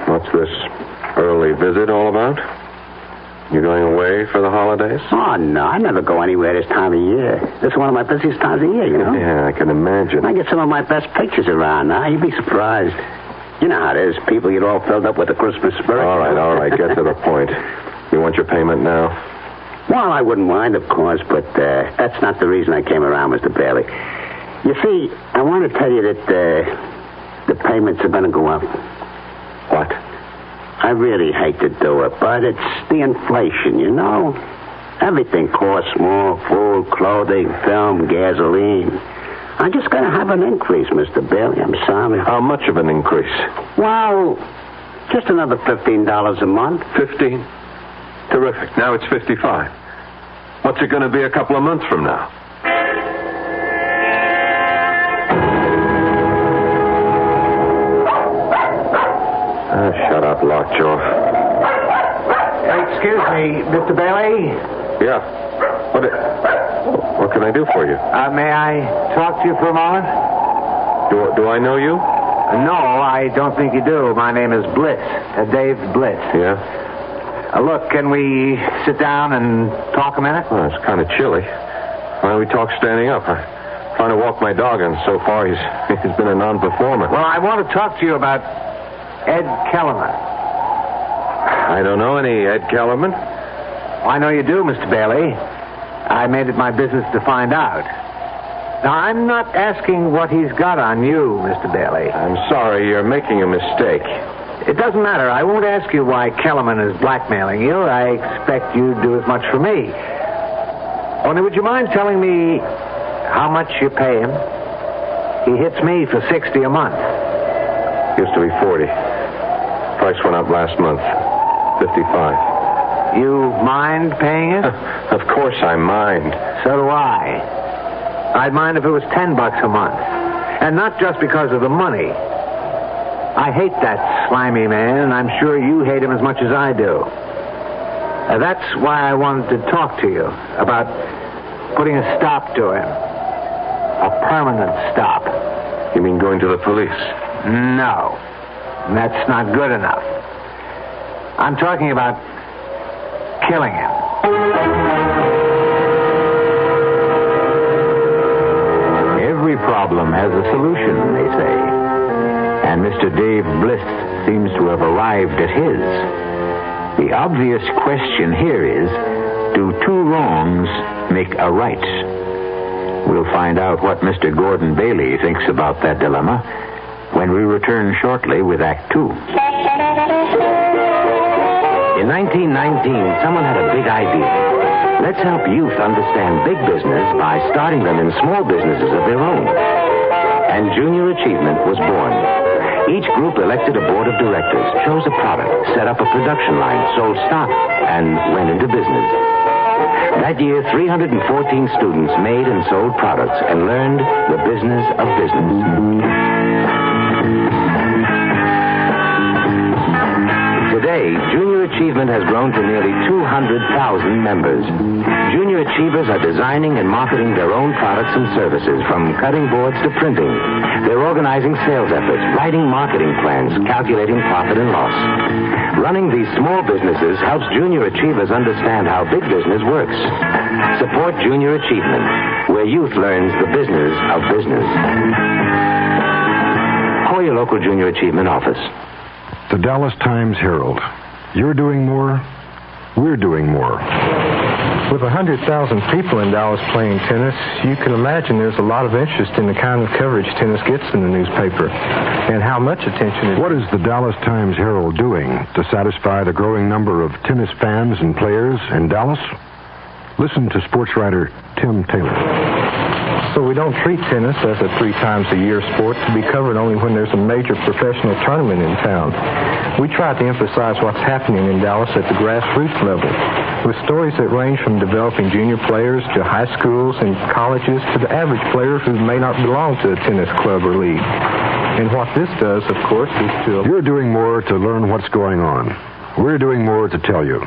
What's this early visit all about? You going away for the holidays? Oh, no, I never go anywhere this time of year. This is one of my busiest times of year, you know? Yeah, I can imagine. I get some of my best pictures around now. You'd be surprised. You know how it is. People get all filled up with the Christmas spirit. All right. Get to the point. You want your payment now? Well, I wouldn't mind, of course, but that's not the reason I came around, Mr. Bailey. You see, I want to tell you that the payments are going to go up. What? I really hate to do it, but it's the inflation, you know? Everything costs more. Food, clothing, film, gasoline. I'm just going to have an increase, Mr. Bailey. I'm sorry. How much of an increase? Well, just another $15 a month. 15? Terrific. Now it's 55. What's it going to be a couple of months from now? Shut up, Lockjaw. Excuse me, Mr. Bailey? Yeah. What can I do for you? May I talk to you for a moment? Do I know you? No, I don't think you do. My name is Blitz. Dave Blitz. Yeah? Look, can we sit down and talk a minute? Well, it's kind of chilly. Why don't we talk standing up? I trying to walk my dog, and so far he's been a non-performer. Well, I want to talk to you about Ed Kellerman. I don't know any Ed Kellerman. I know you do, Mr. Bailey. I made it my business to find out. Now, I'm not asking what he's got on you, Mr. Bailey. I'm sorry, you're making a mistake. It doesn't matter. I won't ask you why Kellerman is blackmailing you. I expect you'd do as much for me. Only would you mind telling me how much you pay him? He hits me for $60 a month. Used to be $40. Price went up last month. $55. You mind paying it? Of course I mind. So do I. I'd mind if it was $10 a month. And not just because of the money. I hate that slimy man, and I'm sure you hate him as much as I do. That's why I wanted to talk to you about putting a stop to him. A permanent stop. You mean going to the police? No. That's not good enough. I'm talking about killing him. Every problem has a solution, they say. And Mr. Dave Bliss seems to have arrived at his. The obvious question here is, do two wrongs make a right? We'll find out what Mr. Gordon Bailey thinks about that dilemma when we return shortly with Act Two. In 1919, someone had a big idea. Let's help youth understand big business by starting them in small businesses of their own. And Junior Achievement was born. Each group elected a board of directors, chose a product, set up a production line, sold stock, and went into business. That year, 314 students made and sold products and learned the business of business. Today, Junior Achievement has grown to nearly 200,000 members. Junior Achievers are designing and marketing their own products and services, from cutting boards to printing. They're organizing sales efforts, writing marketing plans, calculating profit and loss. Running these small businesses helps Junior Achievers understand how big business works. Support Junior Achievement, where youth learns the business of business. Call your local Junior Achievement office. The Dallas Times-Herald. You're doing more, we're doing more. With 100,000 people in Dallas playing tennis, you can imagine there's a lot of interest in the kind of coverage tennis gets in the newspaper, and how much attention is... What is the Dallas Times-Herald doing to satisfy the growing number of tennis fans and players in Dallas? Listen to sports writer Tim Taylor. So we don't treat tennis as a 3-times-a-year sport to be covered only when there's a major professional tournament in town. We try to emphasize what's happening in Dallas at the grassroots level, with stories that range from developing junior players to high schools and colleges to the average player who may not belong to a tennis club or league. And what this does, of course, is to... You're doing more to learn what's going on. We're doing more to tell you.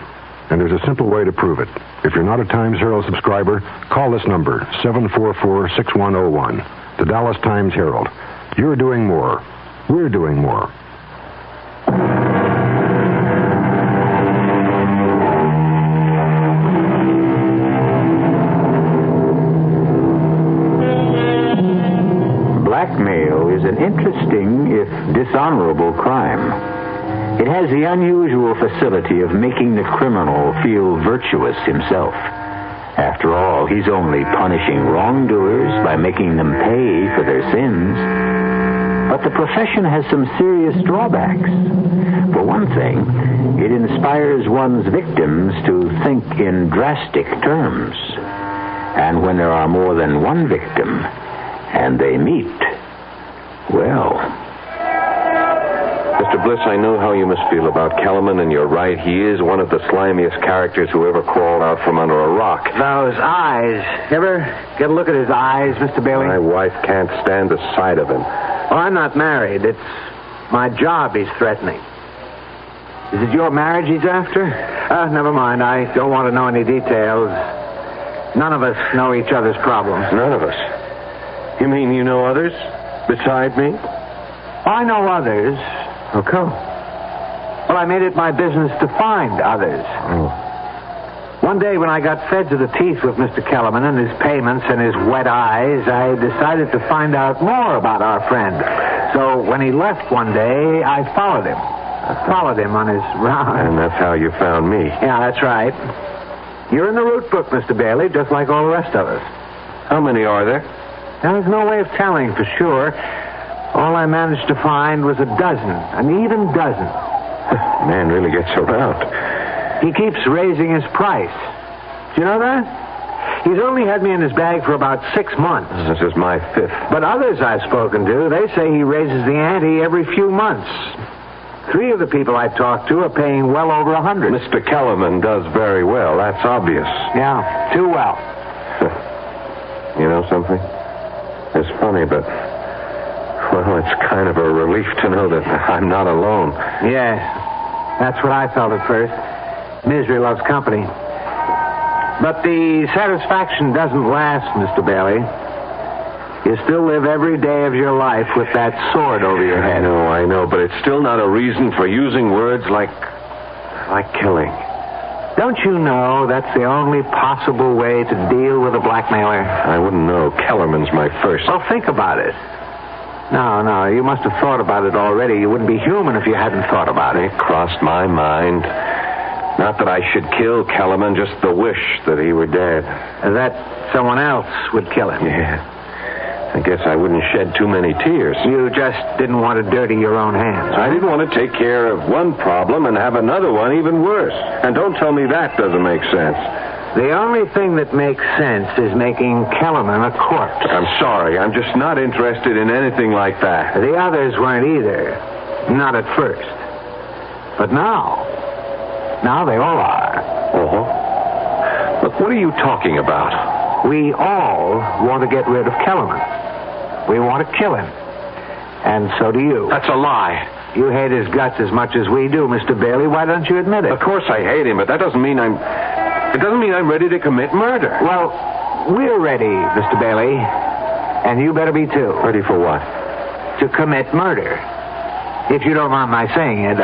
And there's a simple way to prove it. If you're not a Times-Herald subscriber, call this number, 744-6101. The Dallas Times-Herald. You're doing more. We're doing more. Blackmail is an interesting, if dishonorable, crime. It has the unusual facility of making the criminal feel virtuous himself. After all, he's only punishing wrongdoers by making them pay for their sins. But the profession has some serious drawbacks. For one thing, it inspires one's victims to think in drastic terms. And when there are more than one victim, and they meet, well... Mr. Bliss, I know how you must feel about Kellerman, and you're right. He is one of the slimiest characters who ever crawled out from under a rock. Those eyes. You ever get a look at his eyes, Mr. Bailey? My wife can't stand the sight of him. Well, I'm not married. It's my job he's threatening. Is it your marriage he's after? Never mind. I don't want to know any details. None of us know each other's problems. None of us? You mean you know others beside me? I know others. How come? Well, I made it my business to find others. Oh. One day when I got fed to the teeth with Mr. Kellerman and his payments and his wet eyes, I decided to find out more about our friend. So when he left one day, I followed him. I followed him on his round. And that's how you found me. Yeah, that's right. You're in the route book, Mr. Bailey, just like all the rest of us. How many are there? There's no way of telling for sure. All I managed to find was a dozen, an even dozen. Man really gets around. He keeps raising his price. Do you know that? He's only had me in his bag for about 6 months. This is my 5th. But others I've spoken to, they say he raises the ante every few months. 3 of the people I've talked to are paying well over $100. Mr. Kellerman does very well. That's obvious. Yeah, too well. You know something? It's funny, but... well, it's kind of a relief to know that I'm not alone. Yes, that's what I felt at first. Misery loves company. But the satisfaction doesn't last, Mr. Bailey. You still live every day of your life with that sword over your head. I know, but it's still not a reason for using words like killing. Don't you know that's the only possible way to deal with a blackmailer? I wouldn't know. Kellerman's my first. Well, think about it. No, you must have thought about it already. You wouldn't be human if you hadn't thought about it. It crossed my mind. Not that I should kill Kellerman, just the wish that he were dead. That someone else would kill him. Yeah. I guess I wouldn't shed too many tears. You just didn't want to dirty your own hands. I didn't want to take care of one problem and have another one even worse. And don't tell me that doesn't make sense. The only thing that makes sense is making Kellerman a corpse. I'm sorry. I'm just not interested in anything like that. The others weren't either. Not at first. But now they all are. Uh-huh. Look, what are you talking about? We all want to get rid of Kellerman. We want to kill him. And so do you. That's a lie. You hate his guts as much as we do, Mr. Bailey. Why don't you admit it? Of course I hate him, but that doesn't mean I'm ready to commit murder. Well, we're ready, Mr. Bailey. And you better be too. Ready for what? To commit murder. If you don't mind my saying it,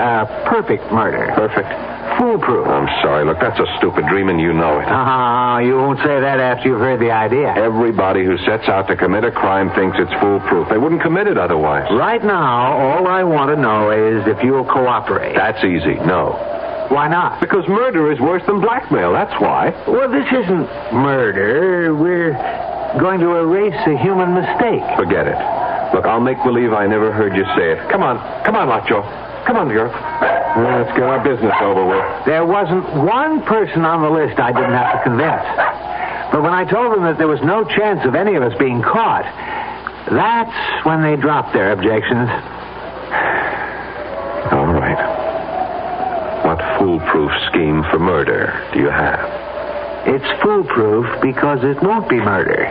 perfect murder. Perfect? Foolproof. I'm sorry. Look, that's a stupid dream, and you know it. You won't say that after you've heard the idea. Everybody who sets out to commit a crime thinks it's foolproof. They wouldn't commit it otherwise. Right now, all I want to know is if you'll cooperate. That's easy. No. Why not? Because murder is worse than blackmail. That's why. Well, this isn't murder. We're going to erase a human mistake. Forget it. Look, I'll make believe I never heard you say it. Come on, Lockjaw. Come on, girl. Let's get our business over with. There wasn't one person on the list I didn't have to convince. But when I told them that there was no chance of any of us being caught, that's when they dropped their objections. All right. What foolproof scheme for murder do you have? It's foolproof because it won't be murder.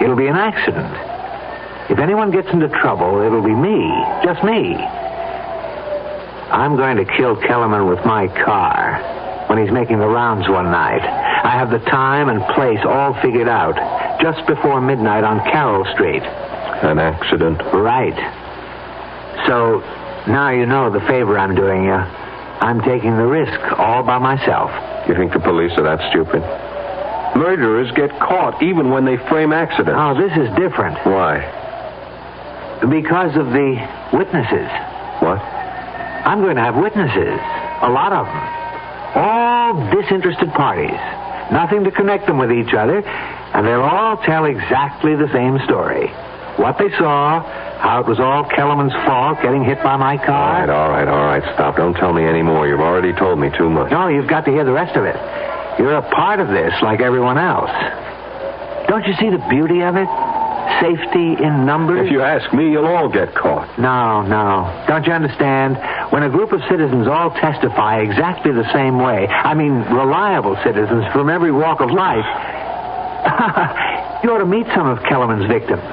It'll be an accident. If anyone gets into trouble, it'll be me. Just me. I'm going to kill Kellerman with my car when he's making the rounds one night. I have the time and place all figured out. Just before midnight on Carroll Street. An accident? Right. So, now you know the favor I'm doing you. I'm taking the risk all by myself. You think the police are that stupid? Murderers get caught even when they frame accidents. Oh, this is different. Why? Because of the witnesses. What? I'm going to have witnesses. A lot of them. All disinterested parties. Nothing to connect them with each other. And they'll all tell exactly the same story. What they saw, how it was all Kellerman's fault getting hit by my car. All right. Stop. Don't tell me any more. You've already told me too much. No, you've got to hear the rest of it. You're a part of this like everyone else. Don't you see the beauty of it? Safety in numbers? If you ask me, you'll all get caught. No. Don't you understand? When a group of citizens all testify exactly the same way, I mean reliable citizens from every walk of life, you ought to meet some of Kellerman's victims.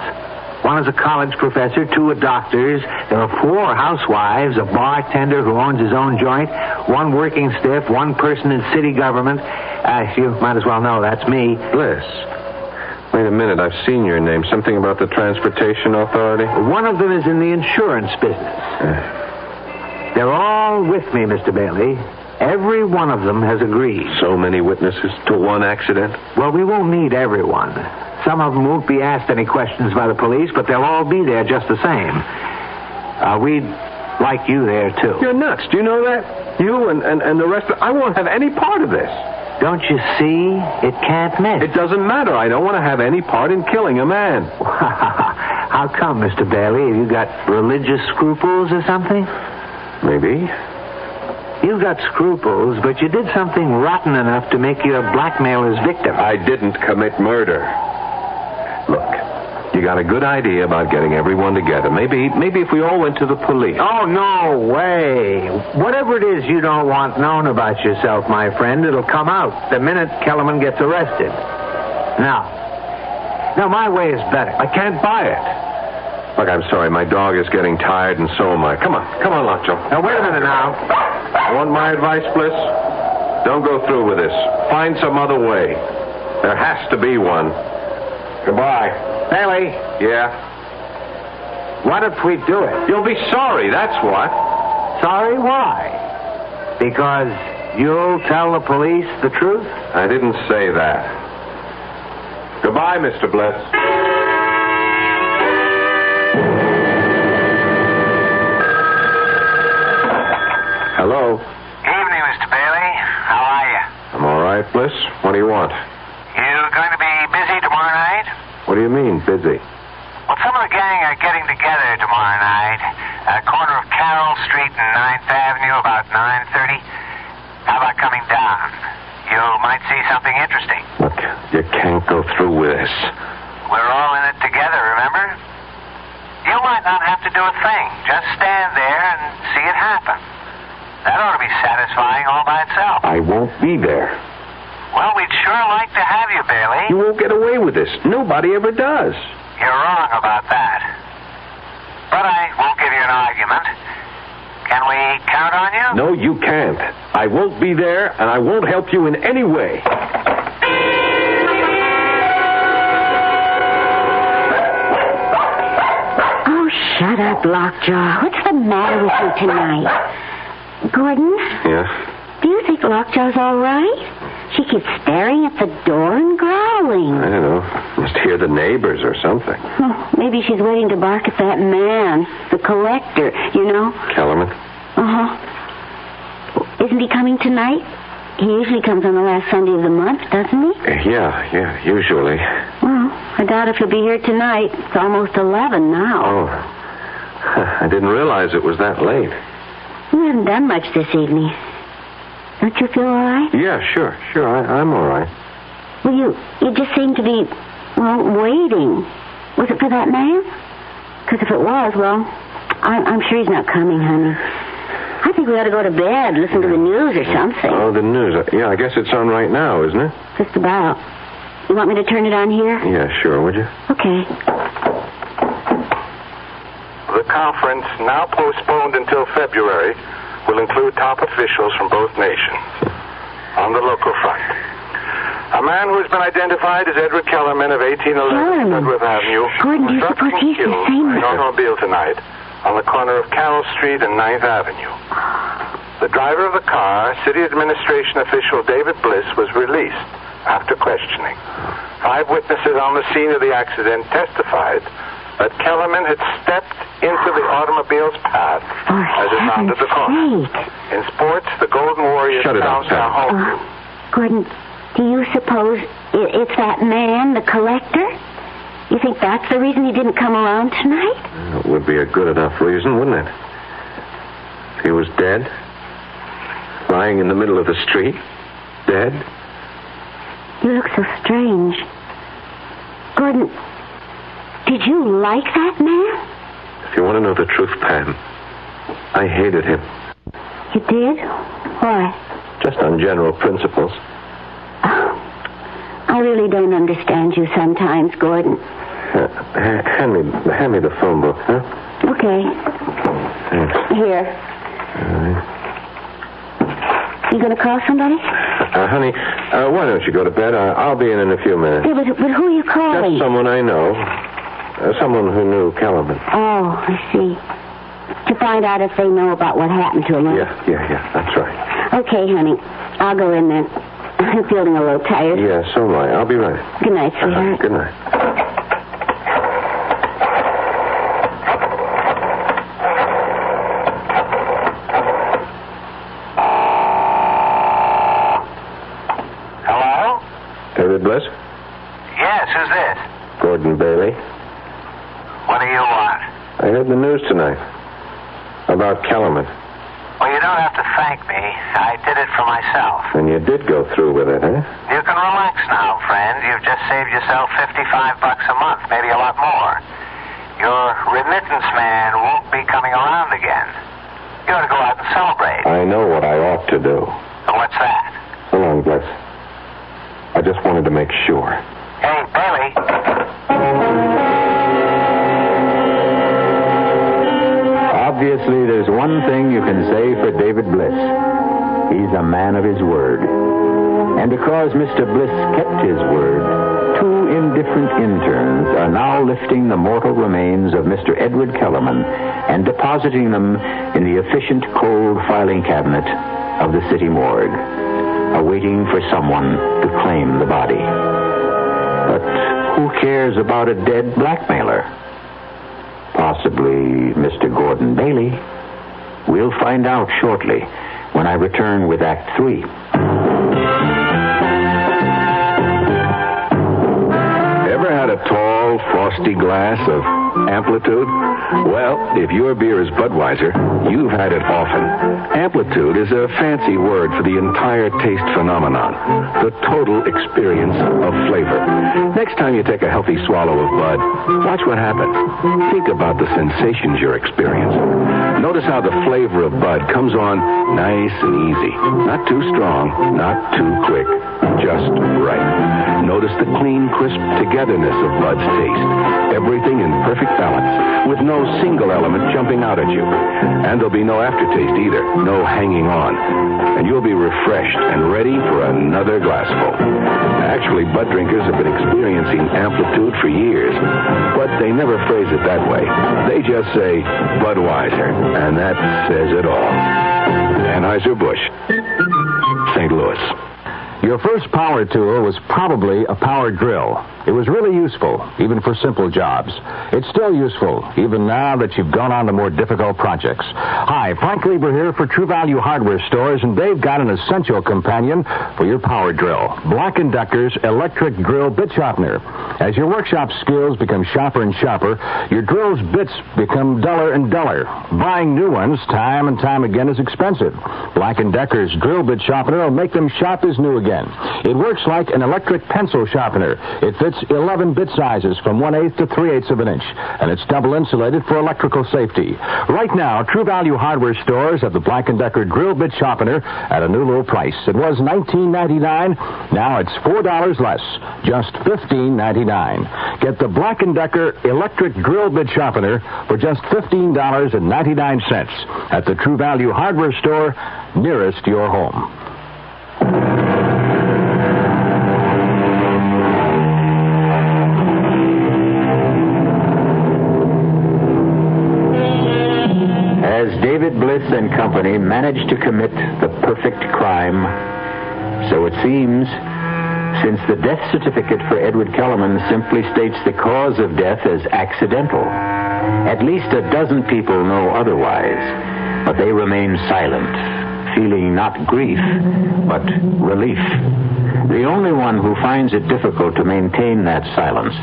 One is a college professor, 2 are doctors. There are 4 housewives, a bartender who owns his own joint, 1 working stiff, 1 person in city government. You might as well know that's me. Bliss. Wait a minute, I've seen your name. Something about the Transportation Authority? One of them is in the insurance business. They're all with me, Mr. Bailey. Every one of them has agreed. So many witnesses to one accident? Well, we won't need everyone. Some of them won't be asked any questions by the police, but they'll all be there just the same. We'd like you there, too. You're nuts. Do you know that? You and the rest of... I won't have any part of this. Don't you see? It can't miss. It doesn't matter. I don't want to have any part in killing a man. How come, Mr. Bailey? Have you got religious scruples or something? Maybe. You've got scruples, but you did something rotten enough to make you a blackmailer's victim. I didn't commit murder. Look, you got a good idea about getting everyone together. Maybe if we all went to the police. Oh, no way. Whatever it is you don't want known about yourself, my friend, it'll come out the minute Kellerman gets arrested. Now, my way is better. I can't buy it. Look, I'm sorry. My dog is getting tired, and so am I. Come on, Lockjaw. Now, wait a minute now. Want my advice, Bliss? Don't go through with this. Find some other way. There has to be one. Goodbye. Bailey. Yeah? What if we do it? You'll be sorry, that's what. Sorry? Why? Because you'll tell the police the truth? I didn't say that. Goodbye, Mr. Bliss. Hello? Evening, Mr. Bailey. How are you? I'm all right, Bliss. What do you want? You going to be busy tomorrow night? What do you mean, busy? Well, some of the gang are getting together tomorrow night. Corner of Carroll Street and 9th Avenue, about 9:30. How about coming down? You might see something interesting. Look, you can't go through with this. We're all in it together, remember? You might not have to do a thing. Just stand there and see it happen. That ought to be satisfying all by itself. I won't be there. Well, we'd sure like to have you, Bailey. You won't get away with this. Nobody ever does. You're wrong about that. But I won't give you an argument. Can we count on you? No, you can't. I won't be there, and I won't help you in any way. Oh, shut up, Lockjaw. What's the matter with you tonight? Gordon? Yeah? Do you think Lockjaw's all right? She keeps staring at the door and growling. I don't know. Must hear the neighbors or something. Oh, maybe she's waiting to bark at that man, the collector, you know. Kellerman? Uh-huh. Isn't he coming tonight? He usually comes on the last Sunday of the month, doesn't he? Yeah, usually. Well, I doubt if he'll be here tonight. It's almost 11 now. Oh. I didn't realize it was that late. You haven't done much this evening. Don't you feel all right? Yeah, sure. I'm all right. Well, you just seem to be, waiting. Was it for that man? Because if it was, I'm sure he's not coming, honey. I think we ought to go to bed, listen to the news or something. Oh, the news. Yeah, I guess it's on right now, isn't it? Just about. You want me to turn it on here? Yeah, sure, would you? Okay. The conference, now postponed until February, will include top officials from both nations. On the local front, a man who has been identified as Edward Kellerman of 1811 Woodworth Avenue Gordon, do you suppose he's the same? an automobile tonight on the corner of Carroll Street and 9th Avenue. The driver of the car, city administration official David Bliss, was released after questioning. 5 witnesses on the scene of the accident testified that Kellerman had stepped into the automobile's path as it rounded the corner. In sports, the Golden Warriors announced their home. Gordon, do you suppose it's that man, the collector? You think that's the reason he didn't come around tonight? It would be a good enough reason, wouldn't it? If he was dead, lying in the middle of the street, dead. You look so strange. Gordon, did you like that man? If you want to know the truth, Pam, I hated him. You did? Why? Just on general principles. I really don't understand you sometimes, Gordon. Hand me the phone book, huh? Okay. Thanks. Here. All right. You going to call somebody? Honey, why don't you go to bed? I'll be in a few minutes. Yeah, but who are you calling? Just someone I know. Someone who knew Kellerman. Oh, I see. To find out if they know about what happened to him. Yeah, that's right. Okay, honey. I'll go in there. I'm feeling a little tired. Yeah, so am I. I'll be right. Good night, sweetheart. Good night. Hello? David Bliss? Yes, who's this? Gordon Bailey. What do you want? I heard the news tonight. About Kellerman. Well, you don't have to thank me. I did it for myself. And you did go through with it, huh? You can relax now, friend. You've just saved yourself $55 a month, maybe a lot more. Your remittance man won't be coming around again. You ought to go out and celebrate. I know what I ought to do. What's that? So long, Bliss. I just wanted to make sure. Hey, Bailey. Obviously, there's one thing you can say for David Bliss. He's a man of his word. And because Mr. Bliss kept his word, two indifferent interns are now lifting the mortal remains of Mr. Edward Kellerman and depositing them in the efficient cold filing cabinet of the city morgue, awaiting for someone to claim the body. But who cares about a dead blackmailer? Possibly Mr. Gordon Bailey. We'll find out shortly when I return with Act 3. Ever had a tall, frosty glass of Amplitude? Well, if your beer is Budweiser, you've had it often. Amplitude is a fancy word for the entire taste phenomenon, the total experience of flavor. Next time you take a healthy swallow of Bud, watch what happens. Think about the sensations you're experiencing. Notice how the flavor of Bud comes on nice and easy. Not too strong, not too quick, just right. Notice the clean, crisp togetherness of Bud's taste. Everything in perfect balance, with no single element jumping out at you. And there'll be no aftertaste either, no hanging on. And you'll be refreshed and ready for another glassful. Actually, Bud drinkers have been experiencing Amplitude for years, but they never phrase it that way. They just say Budweiser, and that says it all. Anheuser-Busch, St. Louis. Your first power tool was probably a power drill. It was really useful, even for simple jobs. It's still useful, even now that you've gone on to more difficult projects. Hi, Frank Lieber here for True Value Hardware Stores, and they've got an essential companion for your power drill. Black & Decker's Electric Drill Bit Sharpener. As your workshop skills become sharper and sharper, your drill's bits become duller and duller. Buying new ones time and time again is expensive. Black & Decker's Drill Bit Sharpener will make them sharp as new again. It works like an electric pencil sharpener. It fits 11 bit sizes from 1/8 to 3/8 of an inch, and it's double insulated for electrical safety. Right now, True Value Hardware Stores have the Black & Decker Drill Bit Sharpener at a new low price. It was $19.99. Now it's $4 less, just $15.99. Get the Black & Decker Electric Drill Bit Sharpener for just $15.99 at the True Value Hardware Store nearest your home. David Bliss and company managed to commit the perfect crime. So it seems, since the death certificate for Edward Kellerman simply states the cause of death as accidental. At least a dozen people know otherwise, but they remain silent, feeling not grief, but relief. The only one who finds it difficult to maintain that silence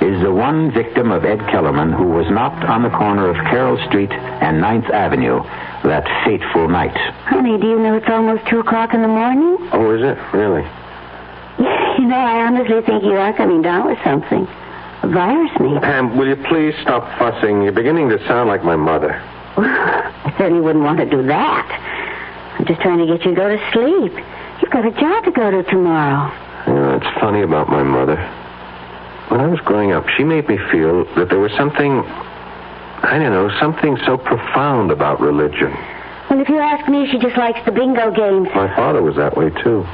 is the one victim of Ed Kellerman who was knocked on the corner of Carroll Street and 9th Avenue that fateful night. Honey, do you know it's almost 2 o'clock in the morning? Oh, is it? Really? You know, I honestly think you are coming down with something. A virus, maybe. Pam, will you please stop fussing? You're beginning to sound like my mother. I certainly wouldn't want to do that. I'm just trying to get you to go to sleep. You've got a job to go to tomorrow. You know, it's funny about my mother. When I was growing up, she made me feel that there was something, I don't know, something so profound about religion. Well, if you ask me, she just likes the bingo games. My father was that way, too.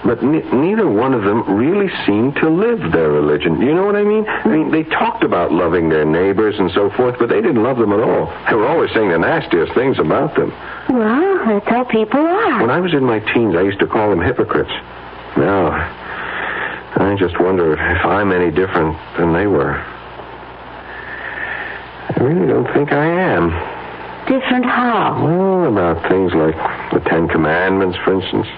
But neither one of them really seemed to live their religion. You know what I mean? I mean, they talked about loving their neighbors and so forth, but they didn't love them at all. They were always saying the nastiest things about them. Well, that's how people are. When I was in my teens, I used to call them hypocrites. Now, I just wonder if I'm any different than they were. I really don't think I am. Different how? Well, about things like the Ten Commandments, for instance.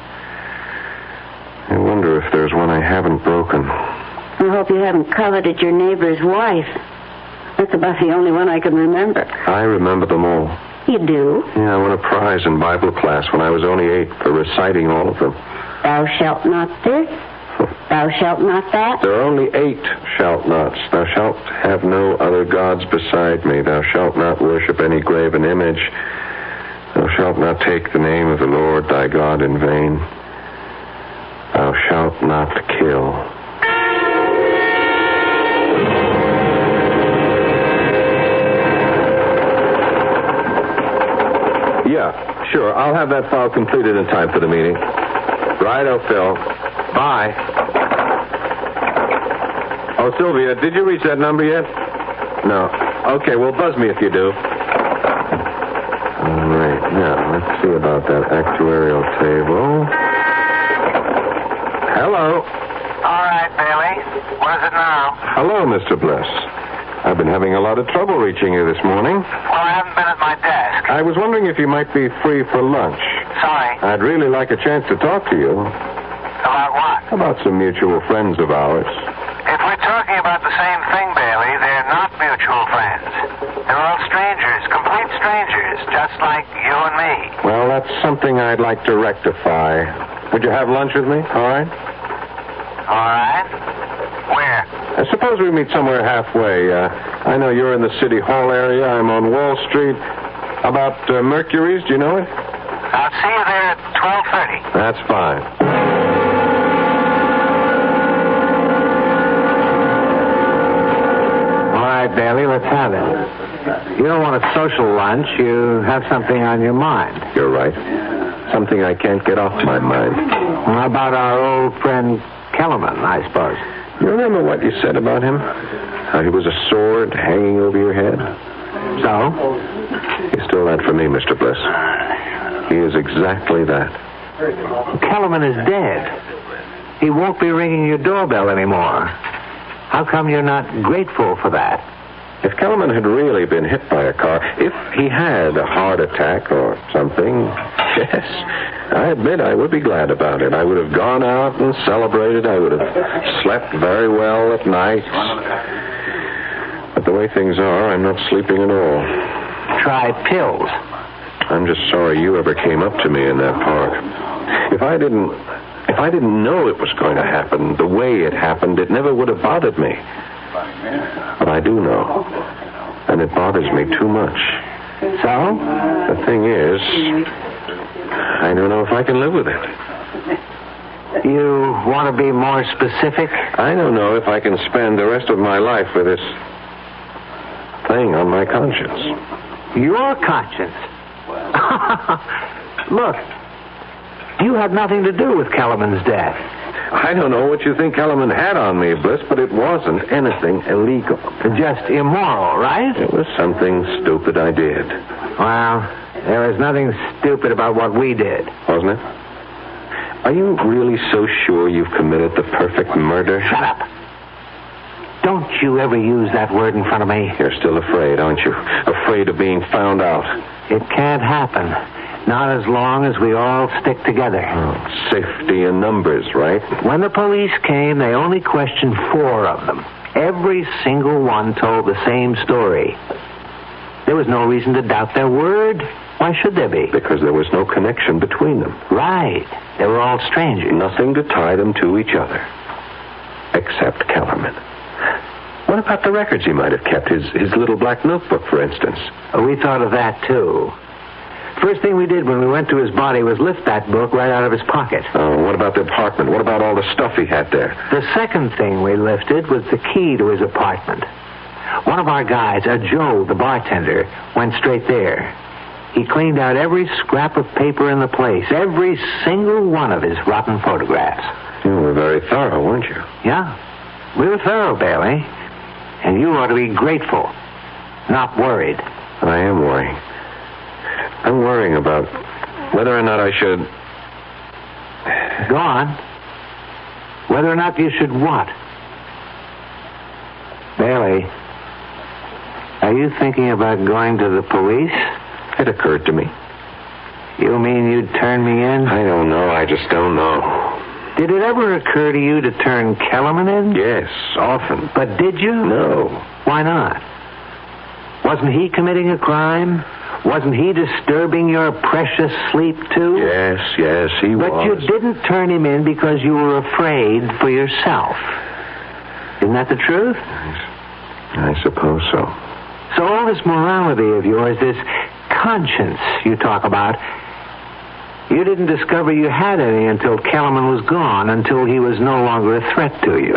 I wonder if there's one I haven't broken. I hope you haven't coveted your neighbor's wife. That's about the only one I can remember. I remember them all. You do? Yeah, I won a prize in Bible class when I was only 8 for reciting all of them. Thou shalt not this. Thou shalt not that. There are only 8 shalt nots. Thou shalt have no other gods beside me. Thou shalt not worship any graven image. Thou shalt not take the name of the Lord thy God in vain. Thou shalt not kill. Yeah, sure. I'll have that file completed in time for the meeting. Righto, Phil. Bye. Oh, Sylvia, did you reach that number yet? No. Okay, well, buzz me if you do. All right. Now, let's see about that actuarial table. Hello. All right, Bailey. What is it now? Hello, Mr. Bliss. I've been having a lot of trouble reaching you this morning. Well, I haven't been at my desk. I was wondering if you might be free for lunch. Sorry. I'd really like a chance to talk to you. About what? About some mutual friends of ours. If we're talking about the same thing, Bailey, they're not mutual friends. They're all strangers, complete strangers, just like you and me. Well, that's something I'd like to rectify. Would you have lunch with me? All right? All right. Where? Suppose we meet somewhere halfway. I know you're in the City Hall area. I'm on Wall Street. About Mercury's, do you know it? I'll see you there at 12:30. That's fine. All right, Bailey, let's have it. You don't want a social lunch. You have something on your mind. You're right. Something I can't get off my mind. How about our old friend Kellerman, I suppose? You remember what you said about him? How he was a sword hanging over your head? So? He's still that for me, Mr. Bliss. He is exactly that. Kellerman is dead. He won't be ringing your doorbell anymore. How come you're not grateful for that? If Kellerman had really been hit by a car, if he had a heart attack or something, yes, I admit I would be glad about it. I would have gone out and celebrated. I would have slept very well at night. But the way things are, I'm not sleeping at all. Try pills. I'm just sorry you ever came up to me in that park. If I didn't know it was going to happen the way it happened, it never would have bothered me. But I do know. And it bothers me too much. So? The thing is, I don't know if I can live with it. You want to be more specific? I don't know if I can spend the rest of my life with this thing on my conscience. Your conscience? Look, you had nothing to do with Kellerman's death. I don't know what you think Kellerman had on me, Bliss, but it wasn't anything illegal. Just immoral, right? It was something stupid I did. Well, there was nothing stupid about what we did. Wasn't it? Are you really so sure you've committed the perfect murder? Shut up. Don't you ever use that word in front of me. You're still afraid, aren't you? Afraid of being found out. It can't happen. Not as long as we all stick together. Oh, safety in numbers, right? When the police came, they only questioned 4 of them. Every single one told the same story. There was no reason to doubt their word. Why should there be? Because there was no connection between them. Right. They were all strangers. Nothing to tie them to each other. Except Kellerman. What about the records he might have kept? His little black notebook, for instance. We thought of that, too. First thing we did when we went to his body was lift that book right out of his pocket. Oh, what about the apartment? What about all the stuff he had there? The second thing we lifted was the key to his apartment. One of our guys, Joe, the bartender, went straight there. He cleaned out every scrap of paper in the place, every single one of his rotten photographs. You were very thorough, weren't you? Yeah. We were thorough, Bailey. And you ought to be grateful, not worried. I am worrying. I'm worrying about whether or not I should... Go on. Whether or not you should what? Bailey, are you thinking about going to the police? It occurred to me. You mean you'd turn me in? I don't know. I just don't know. Did it ever occur to you to turn Kellerman in? Yes, often. But did you? No. Why not? Wasn't he committing a crime? Wasn't he disturbing your precious sleep, too? Yes, he was. But you didn't turn him in because you were afraid for yourself. Isn't that the truth? I suppose so. So all this morality of yours, this conscience you talk about, you didn't discover you had any until Kellerman was gone, until he was no longer a threat to you.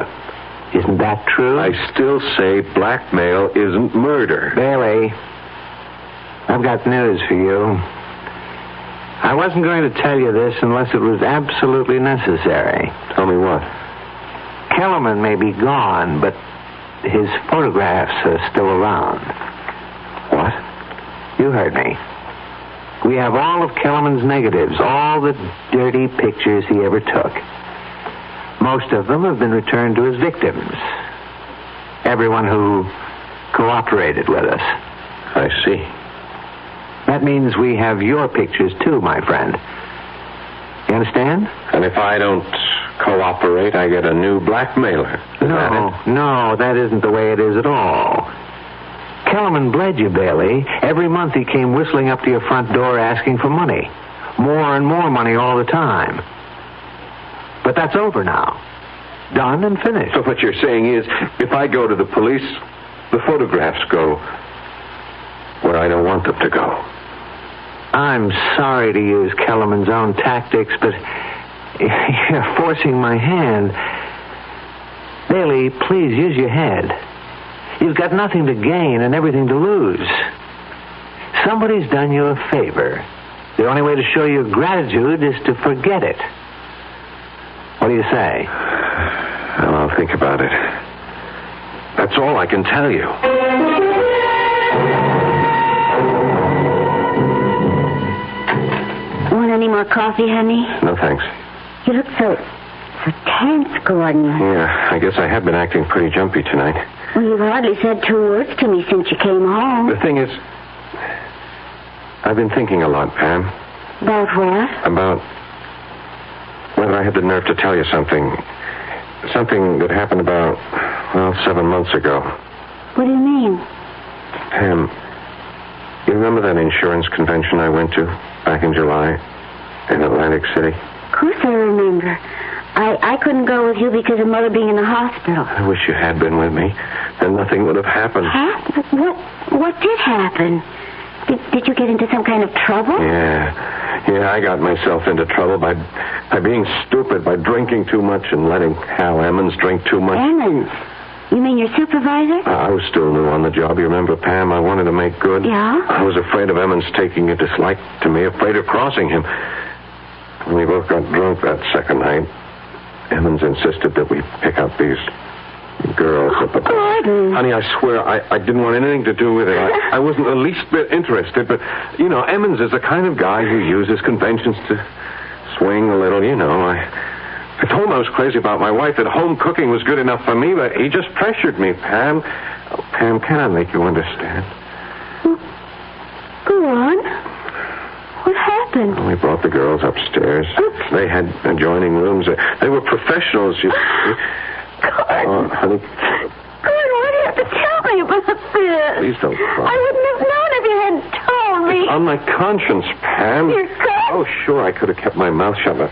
Isn't that true? I still say blackmail isn't murder. Bailey, I've got news for you. I wasn't going to tell you this unless it was absolutely necessary. Tell me what? Kellerman may be gone, but his photographs are still around. What? You heard me. We have all of Kellerman's negatives, all the dirty pictures he ever took. Most of them have been returned to his victims. Everyone who cooperated with us. I see. That means we have your pictures, too, my friend. You understand? And if I don't cooperate, I get a new blackmailer. No, that isn't the way it is at all. Kellerman bled you, Bailey. Every month he came whistling up to your front door asking for money. More and more money all the time. But that's over now. Done and finished. So what you're saying is, if I go to the police, the photographs go where I don't want them to go. I'm sorry to use Kellerman's own tactics, but you're forcing my hand. Bailey, please use your head. You've got nothing to gain and everything to lose. Somebody's done you a favor. The only way to show your gratitude is to forget it. What do you say? Well, I'll think about it. That's all I can tell you. Want any more coffee, honey? No, thanks. You look so tense, Gordon. Yeah, I guess I have been acting pretty jumpy tonight. Well, you've hardly said 2 words to me since you came home. The thing is, I've been thinking a lot, Pam. About what? About whether I had the nerve to tell you something. Something that happened about, 7 months ago. What do you mean? Pam, you remember that insurance convention I went to back in July in Atlantic City? Of course I remember. I couldn't go with you because of Mother being in the hospital. I wish you had been with me. Then nothing would have happened. What did happen? Did you get into some kind of trouble? Yeah, I got myself into trouble by being stupid, by drinking too much and letting Hal Emmons drink too much. Emmons? You mean your supervisor? I was still new on the job. You remember, Pam? I wanted to make good. Yeah? I was afraid of Emmons taking a dislike to me, afraid of crossing him. When we both got drunk that second night, Emmons insisted that we pick up these girls. Gordon. Honey, I swear, I didn't want anything to do with it. I wasn't the least bit interested, but, Emmons is the kind of guy who uses conventions to swing a little, I told him I was crazy about my wife, that home cooking was good enough for me, but he just pressured me, Pam. Oh, Pam, can I make you understand? Go on. What happened? We brought the girls upstairs. Oops. They had adjoining rooms. They were professionals, you see. Gordon. Oh, honey. Gordon, why do you have to tell me about this? Please don't cry. I wouldn't have known if you hadn't told me. It's on my conscience, Pam. Your conscience? Oh, sure, I could have kept my mouth shut, but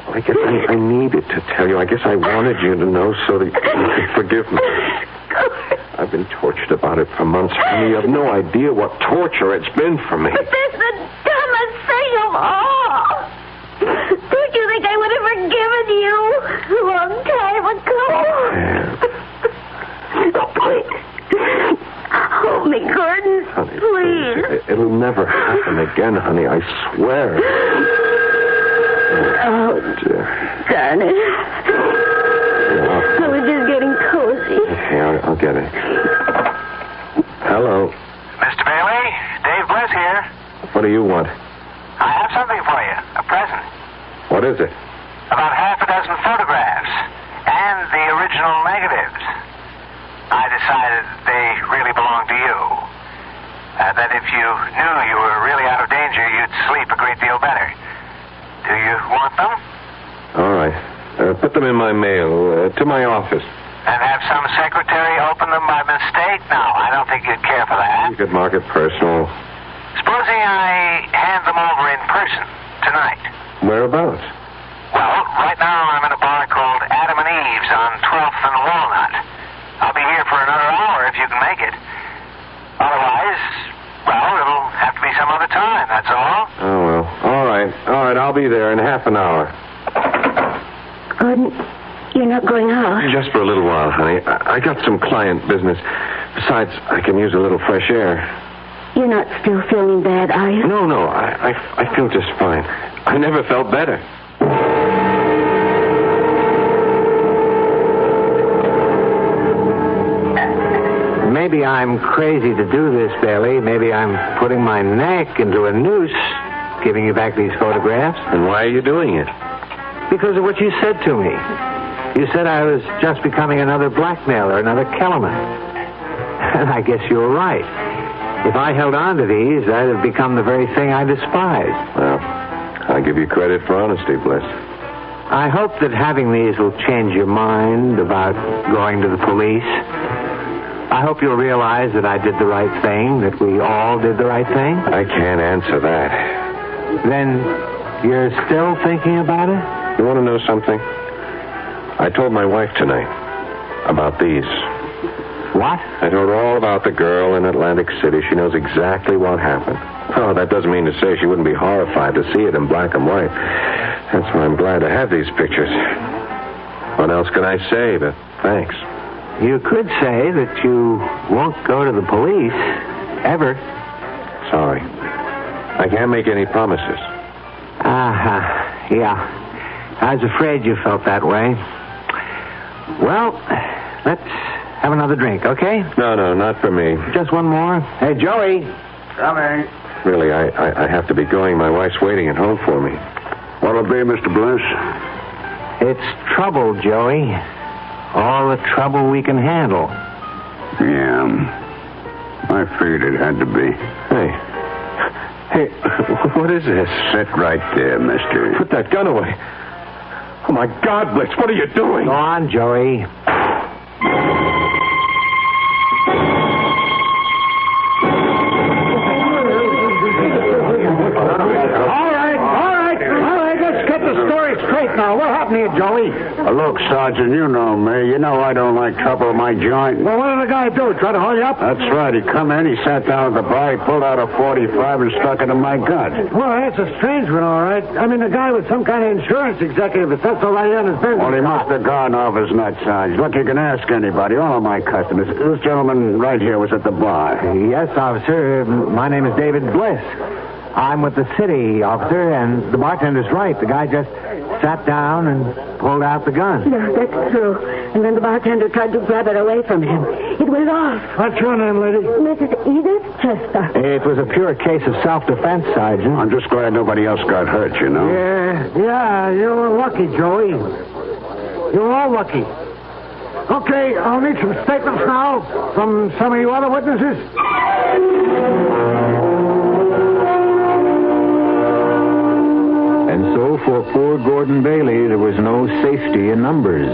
I guess I needed to tell you. I guess I wanted you to know so that you could forgive me. I've been tortured about it for months, honey. You have no idea what torture it's been for me. But that's the dumbest thing of all. Don't you think I would have forgiven you a long time ago? Please. Hold me, Gordon. Honey, please. It'll never happen again, honey. I swear. Oh, darn it. I was just getting cozy. Okay, I'll get it. Hello. Mr. Bailey, Dave Bliss here. What do you want? I have something for you, a present. What is it? About half a dozen photographs and the original negatives. I decided they really belong to you. That if you knew you were really out of danger, you'd sleep a great deal better. Do you want them? All right. Put them in my mail, to my office. And have some secretary open them by mistake? No, I don't think you'd care for that. You could mark it personal. Supposing I hand them over in person tonight. Whereabouts? Well, right now I'm in a bar called Adam and Eve's on 12th and Walnut. I'll be here for another hour if you can make it. Otherwise, well, it'll have to be some other time, that's all. Oh, well. All right, I'll be there in half an hour. Gordon, you're not going out? Just for a little while, honey. I got some client business. Besides, I can use a little fresh air. You're not still feeling bad, are you? No, I feel just fine. I never felt better. Maybe I'm crazy to do this, Bailey. Maybe I'm putting my neck into a noose, giving you back these photographs. And why are you doing it? Because of what you said to me. You said I was just becoming another blackmailer, another Kellerman. And I guess you were right. If I held on to these, I'd have become the very thing I despised. Well, I give you credit for honesty, Bliss. I hope that having these will change your mind about going to the police. I hope you'll realize that I did the right thing, that we all did the right thing. I can't answer that. Then you're still thinking about it? You want to know something? I told my wife tonight about these. What? I told her all about the girl in Atlantic City. She knows exactly what happened. Oh, that doesn't mean to say she wouldn't be horrified to see it in black and white. That's why I'm glad to have these pictures. What else can I say but thanks? You could say that you won't go to the police, ever. Sorry. I can't make any promises. Yeah. I was afraid you felt that way. Well, let's have another drink, okay? No, not for me. Just one more. Hey, Joey. Coming. Really, I have to be going. My wife's waiting at home for me. What'll be, Mr. Bliss? It's trouble, Joey. All the trouble we can handle. Yeah. I figured it had to be. Hey, what is this? Sit right there, mister. Put that gun away. Oh, my God, Blitz, what are you doing? Go on, Joey. Now, what happened to you, Joey? Look, Sergeant, you know me. You know I don't like trouble in my joint. Well, what did the guy do? Try to hold you up? That's right. He come in, he sat down at the bar, he pulled out a .45 and stuck it in my gut. Well, that's a strange one, all right. I mean, a guy with some kind of insurance executive that sets all right on his business. Well, he must have gone off his nut, Sarge. Look, you can ask anybody, all of my customers. This gentleman right here was at the bar. Yes, officer. My name is David Bliss. I'm with the city, officer, and the bartender's right. The guy just sat down and pulled out the gun. No, that's true. And then the bartender tried to grab it away from him. It went off. What's your name, lady? Mrs. Edith Chester. It was a pure case of self-defense, Sergeant. I'm just glad nobody else got hurt, you know. Yeah, you were lucky, Joey. You were all lucky. Okay, I'll need some statements now from some of you other witnesses. And so for poor Gordon Bailey, there was no safety in numbers,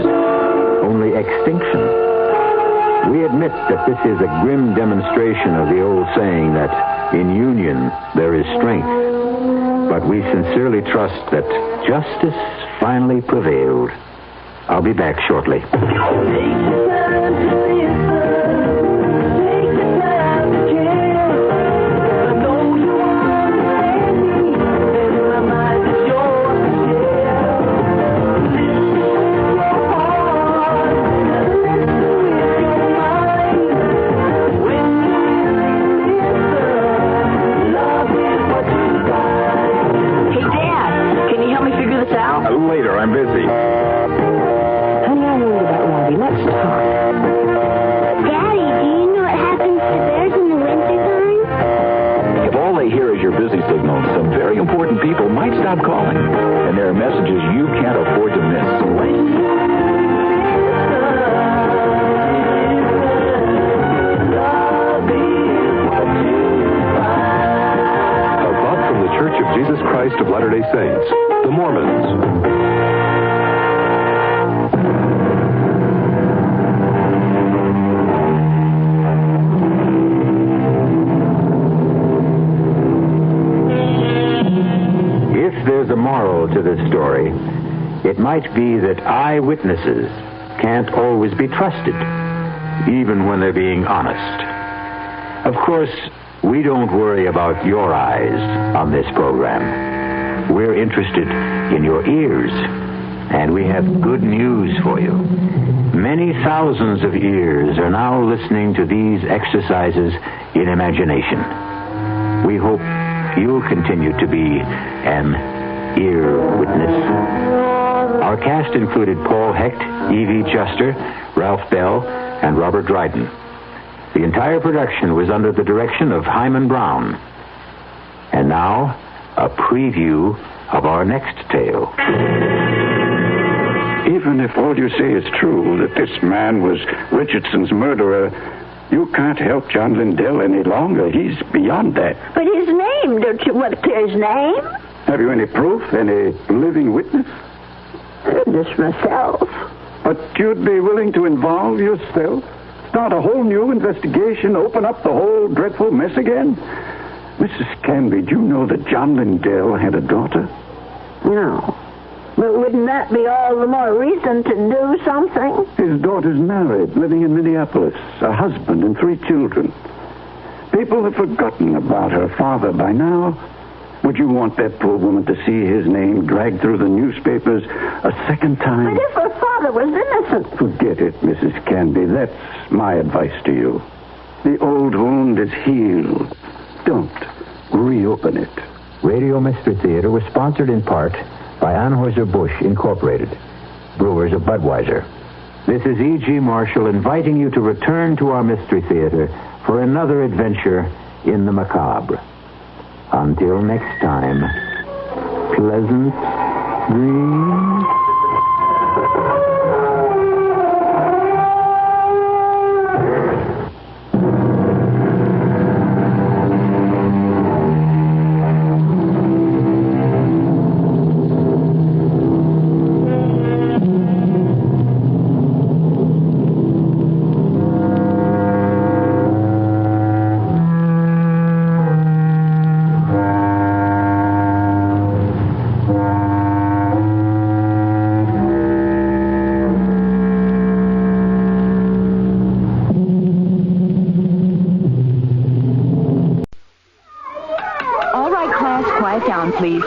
only extinction. We admit that this is a grim demonstration of the old saying that in union there is strength. But we sincerely trust that justice finally prevailed. I'll be back shortly. busy. Honey, I wonder about Robbie. Let's talk. Daddy, do you know what happens to bears in the wintertime? If all they hear is your busy signal, some very important people might stop calling. And there are messages you can't afford to miss. Church of Jesus Christ of Latter-day Saints, the Mormons. If there's a moral to this story, it might be that eyewitnesses can't always be trusted, even when they're being honest. Of course, we don't worry about your eyes on this program. We're interested in your ears, and we have good news for you. Many thousands of ears are now listening to these exercises in imagination. We hope you'll continue to be an ear witness. Our cast included Paul Hecht, Evie Juster, Ralph Bell, and Robert Dryden. The entire production was under the direction of Hyman Brown. And now, a preview of our next tale. Even if all you say is true, that this man was Richardson's murderer, you can't help John Lindell any longer. He's beyond that. But his name, don't you want to clear his name? Have you any proof, any living witness? Just myself. But you'd be willing to involve yourself? Start a whole new investigation, open up the whole dreadful mess again? Mrs. Canby, do you know that John Lindell had a daughter? No. But wouldn't that be all the more reason to do something? His daughter's married, living in Minneapolis, a husband and 3 children. People have forgotten about her father by now. Would you want that poor woman to see his name dragged through the newspapers a second time? But if her father was innocent... Forget it, Mrs. Canby. That's my advice to you. The old wound is healed. Don't reopen it. Radio Mystery Theater was sponsored in part by Anheuser-Busch Incorporated, brewers of Budweiser. This is E.G. Marshall inviting you to return to our Mystery Theater for another adventure in the macabre. Until next time, pleasant dreams. Please.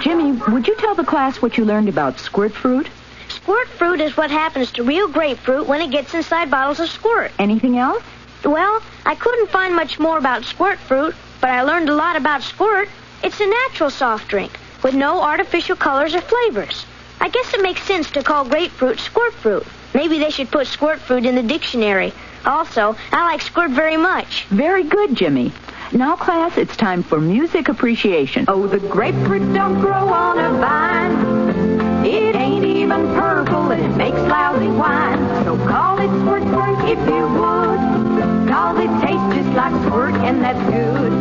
Jimmy, would you tell the class what you learned about squirt fruit? Squirt fruit is what happens to real grapefruit when it gets inside bottles of squirt. Anything else? Well, I couldn't find much more about squirt fruit, but I learned a lot about squirt. It's a natural soft drink with no artificial colors or flavors. I guess it makes sense to call grapefruit squirt fruit. Maybe they should put squirt fruit in the dictionary. Also, I like squirt very much. Very good, Jimmy. Now, class, it's time for music appreciation. Oh, the grapefruit don't grow on a vine. It ain't even purple, and it makes lousy wine. So call it squirt fruit if you would. 'Cause it tastes just like squirt, and that's good.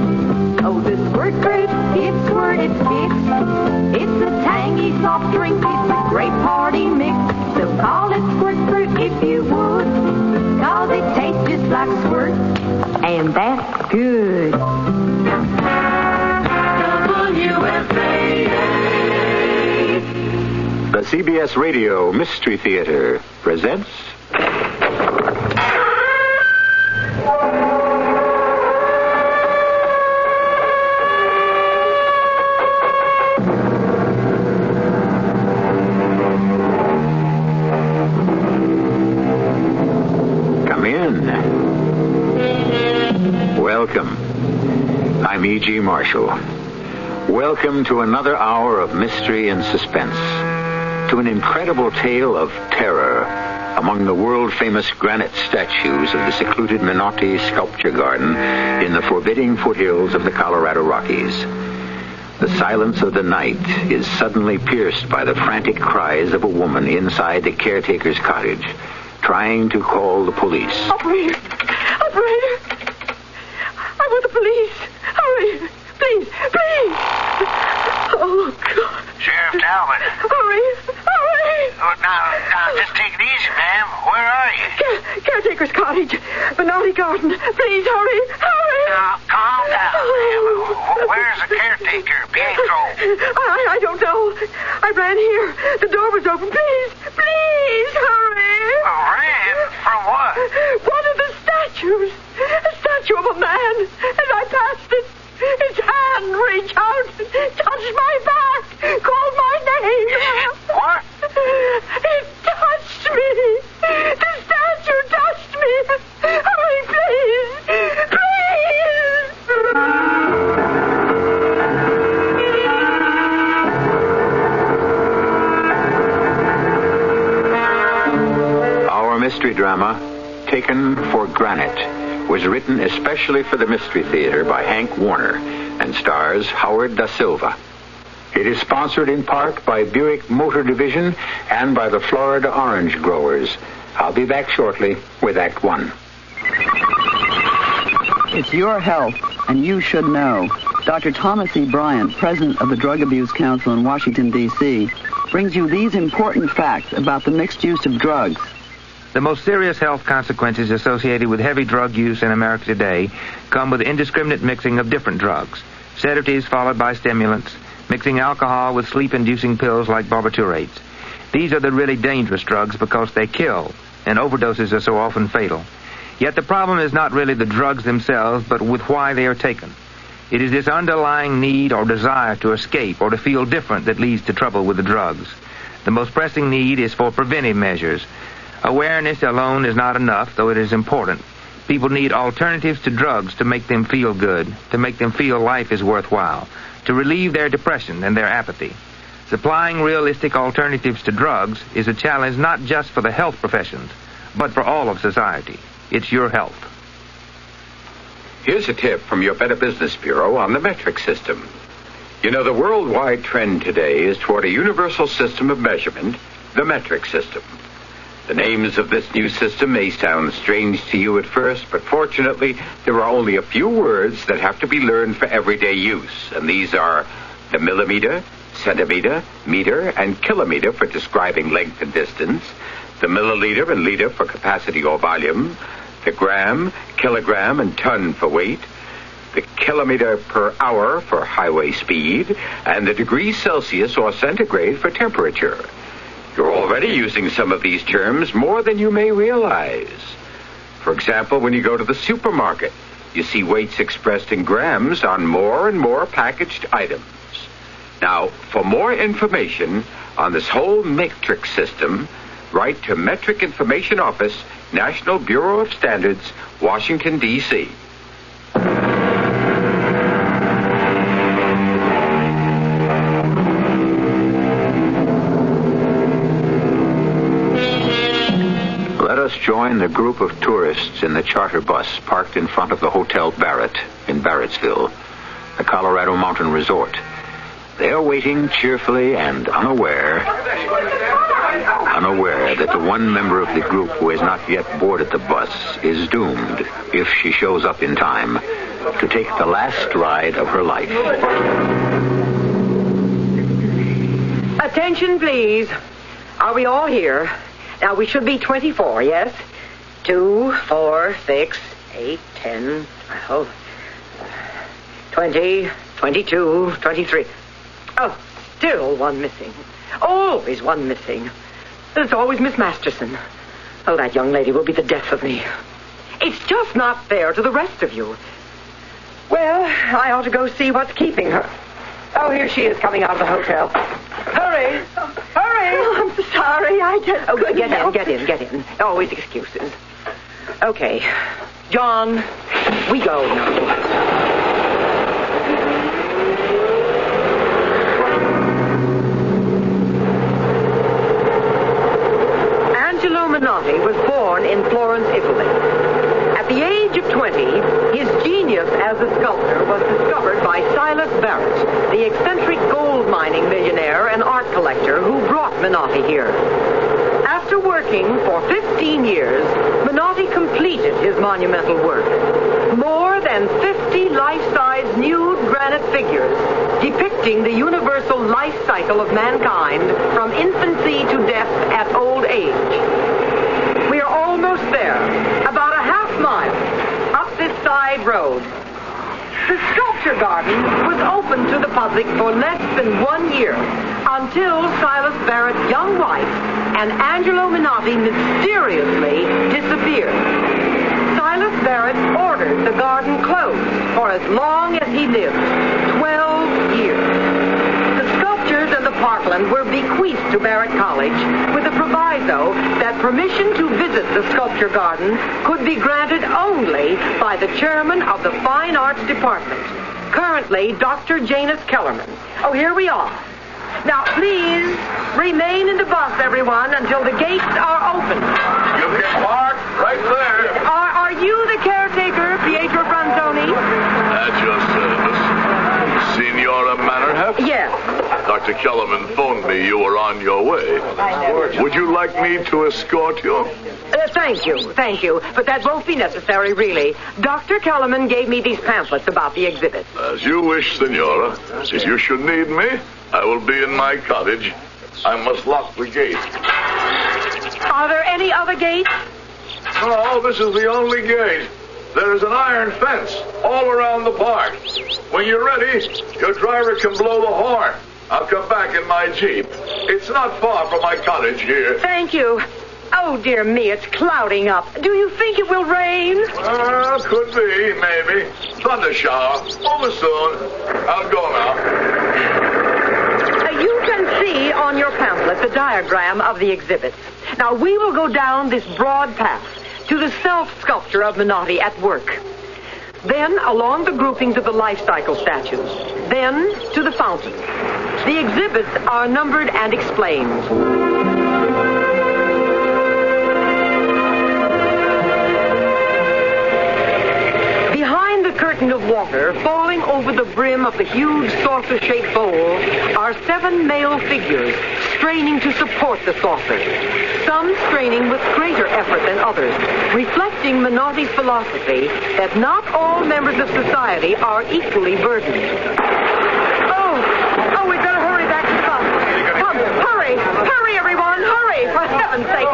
Oh, the squirt fruit, it's squirt, it's fixed. It's a tangy soft drink, it's a great party mix. So call it squirt fruit if you would. 'Cause it tastes just like squirt, and that's good. The CBS Radio Mystery Theater presents... Come in. Welcome. I'm E.G. Marshall. Welcome to another hour of mystery and suspense. to an incredible tale of terror among the world-famous granite statues of the secluded Menotti Sculpture Garden in the forbidding foothills of the Colorado Rockies. The silence of the night is suddenly pierced by the frantic cries of a woman inside the caretaker's cottage, trying to call the police. Operator! Operator! I want the police! Hurry! Please! Please! Oh, God. Sheriff Talbot. Hurry! Hurry! Oh, now, just take it easy, ma'am. Where are you? Caretaker's cottage. Menotti Garden. Please, hurry! Hurry! Now, calm down, ma'am. Where's the caretaker, Pietro? I don't know. I ran here. The door was open. Please! Please, hurry! Ran? From what? One of the statues. A statue of a man. As I passed it, his hand reached out, touched my back, called my name. What? It touched me. The statue touched me. Hurry, please. Please. Our mystery drama, Taken for Granite, was written especially for the Mystery Theater by Hank Warner and stars Howard Da Silva. It is sponsored in part by Buick Motor Division and by the Florida Orange Growers. I'll be back shortly with Act One. It's your health, and you should know. Dr. Thomas E. Bryant, president of the Drug Abuse Council in Washington, D.C., brings you these important facts about the mixed use of drugs. The most serious health consequences associated with heavy drug use in America today come with indiscriminate mixing of different drugs, sedatives followed by stimulants, mixing alcohol with sleep-inducing pills like barbiturates. These are the really dangerous drugs because they kill, and overdoses are so often fatal. Yet the problem is not really the drugs themselves, but with why they are taken. It is this underlying need or desire to escape or to feel different that leads to trouble with the drugs. The most pressing need is for preventive measures. Awareness alone is not enough, though it is important. People need alternatives to drugs to make them feel good, to make them feel life is worthwhile, to relieve their depression and their apathy. Supplying realistic alternatives to drugs is a challenge not just for the health professions, but for all of society. It's your health. Here's a tip from your Better Business Bureau on the metric system. You know, the worldwide trend today is toward a universal system of measurement, the metric system. The names of this new system may sound strange to you at first, but fortunately, there are only a few words that have to be learned for everyday use, and these are the millimeter, centimeter, meter, and kilometer for describing length and distance, the milliliter and liter for capacity or volume, the gram, kilogram, and ton for weight, the kilometer per hour for highway speed, and the degrees Celsius or centigrade for temperature. You're already using some of these terms more than you may realize. For example, when you go to the supermarket, you see weights expressed in grams on more and more packaged items. Now, for more information on this whole metric system, write to Metric Information Office, National Bureau of Standards, Washington, D.C. Let us join the group of tourists in the charter bus parked in front of the Hotel Barrett in Barrettsville, the Colorado Mountain Resort. They are waiting cheerfully and unaware that the one member of the group who has not yet boarded the bus is doomed, if she shows up in time, to take the last ride of her life. Attention, please. Are we all here? Now, we should be 24, yes? 2, 4, 6, 8, 10, 12, 20, 22, 23. Oh, still one missing. Always one missing. It's always Miss Masterson. Oh, that young lady will be the death of me. It's just not fair to the rest of you. Well, I ought to go see what's keeping her. Oh, here she is coming out of the hotel. Hurry! Hurry! Oh, I'm sorry. I just get in. Always excuses. Okay. John, we go now. was born in Florence, Italy. At the age of 20, his genius as a sculptor was discovered by Silas Barrett, the eccentric gold mining millionaire and art collector who brought Menotti here. After working for 15 years, Menotti completed his monumental work. More than 50 life-size nude granite figures depicting the universal life cycle of mankind from infancy to death at old age. We are almost there, about a half mile up this side road. The sculpture garden was open to the public for less than 1 year until Silas Barrett's young wife and Angelo Menotti mysteriously disappeared. Silas Barrett ordered the garden closed for as long as he lived, 12 years. The sculptures and the parkland were bequeathed to Barrett College with a proviso that permission to visit the sculpture garden could be granted only by the chairman of the Fine Arts Department, currently Dr. Janus Kellerman. Oh, here we are. Now, please remain in the bus, everyone, until the gates are open. You can park right there. Are you the caretaker, Pietro Franzoni? At your service. Signora Mannerheft? Yes. Dr. Kellerman phoned me you were on your way. Would you like me to escort you? Thank you. But that won't be necessary, really. Dr. Kellerman gave me these pamphlets about the exhibit. As you wish, Signora. If you should need me, I will be in my cottage. I must lock the gate. Are there any other gates? No, this is the only gate. There is an iron fence all around the park. When you're ready, your driver can blow the horn. I'll come back in my Jeep. It's not far from my cottage here. Thank you. Oh, dear me, it's clouding up. Do you think it will rain? Could be, maybe. Thunder shower. Over soon. I'll go now. You can see on your pamphlet the diagram of the exhibit. Now, we will go down this broad path to the self-sculpture of Menotti at work. Then along the groupings of the life cycle statues. Then to the fountains. The exhibits are numbered and explained. Curtain of water falling over the brim of the huge saucer-shaped bowl are 7 male figures straining to support the saucer. Some straining with greater effort than others, reflecting Menotti's philosophy that not all members of society are equally burdened. Oh, we better hurry back to the bus. Come, hurry, everyone, hurry! For heaven's sake,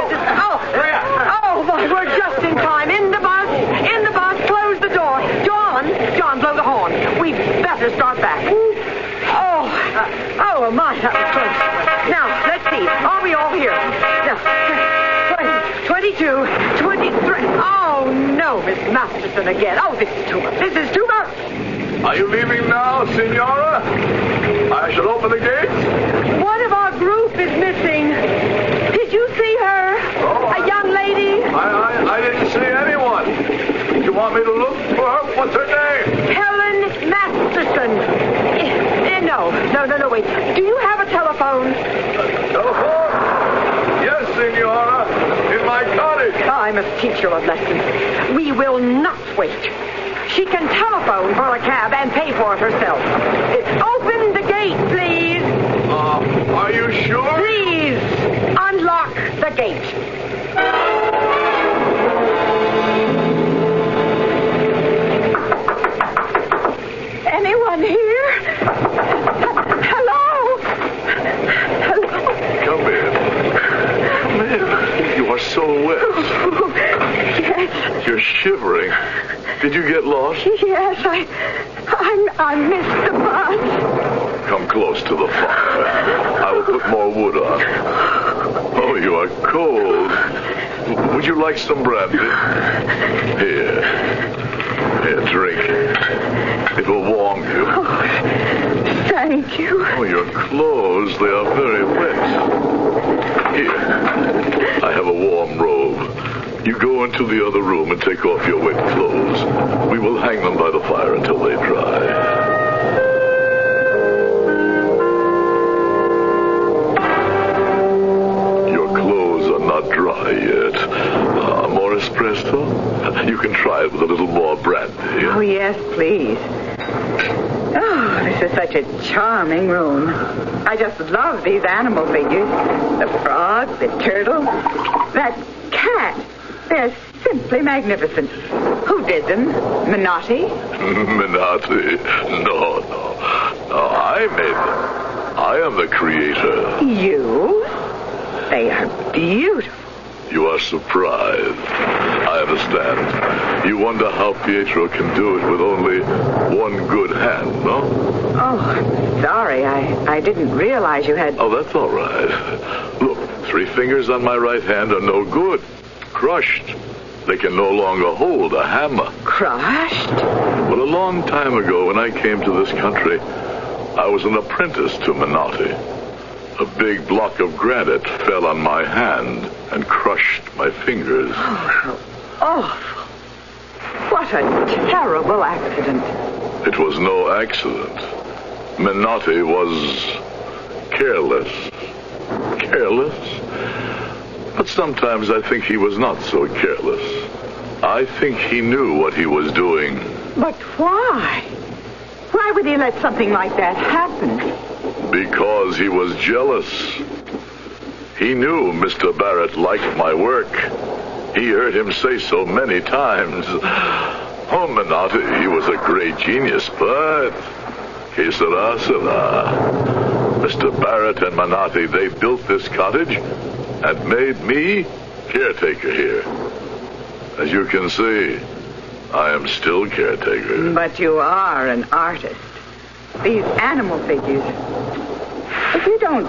we're just in time. In the bus, close the door. John, blow the horn. We'd better start back. Oh, my, that was close. Now, let's see. Are we all here? Now, 22, 23. Oh, no, Miss Masterson again. Oh, this is too much. Are you leaving now, Signora? I shall open the gates. One of our group is missing. Did you see her? A young lady? I didn't see anyone. You want me to look for her? What's her name? Helen Masterson. No, wait. Do you have a telephone? Telephone? Yes, Signora. In my cottage. I must teach her a lesson. We will not wait. She can telephone for a cab and pay for it herself. Open the gate, please. Are you sure? Please, unlock the gate. Anyone here? Hello? Come in. You are so wet. Yes. You're shivering. Did you get lost? Yes, I missed the bus. Come close to the fire. I will put more wood on. Oh, you are cold. Would you like some brandy? Here, drink. It will warm you. Oh, thank you. Oh, your clothes, they are very wet. Here, I have a warm robe. You go into the other room and take off your wet clothes. We will hang them by the fire until they dry. Dry yet. espresso? You can try it with a little more brandy. Oh, yes, please. Oh, this is such a charming room. I just love these animal figures. The frog, the turtle, that cat. They're simply magnificent. Who did them? Menotti? Menotti? No, I made them. I am the creator. You? They are beautiful. You are surprised. I understand. You wonder how Pietro can do it with only one good hand, no? Oh, I'm sorry. I didn't realize you had... Oh, that's all right. Look, 3 fingers on my right hand are no good. Crushed. They can no longer hold a hammer. Crushed? Well, a long time ago when I came to this country, I was an apprentice to Menotti. A big block of granite fell on my hand and crushed my fingers. Oh, how awful. What a terrible accident. It was no accident. Menotti was careless. Careless? But sometimes I think he was not so careless. I think he knew what he was doing. But why? Why would he let something like that happen? Because he was jealous. He knew Mr. Barrett liked my work. He heard him say so many times. Oh, Menotti, he was a great genius, but... Que sera, sera. Mr. Barrett and Menotti, they built this cottage and made me caretaker here. As you can see, I am still caretaker. But you are an artist. These animal figures. If you don't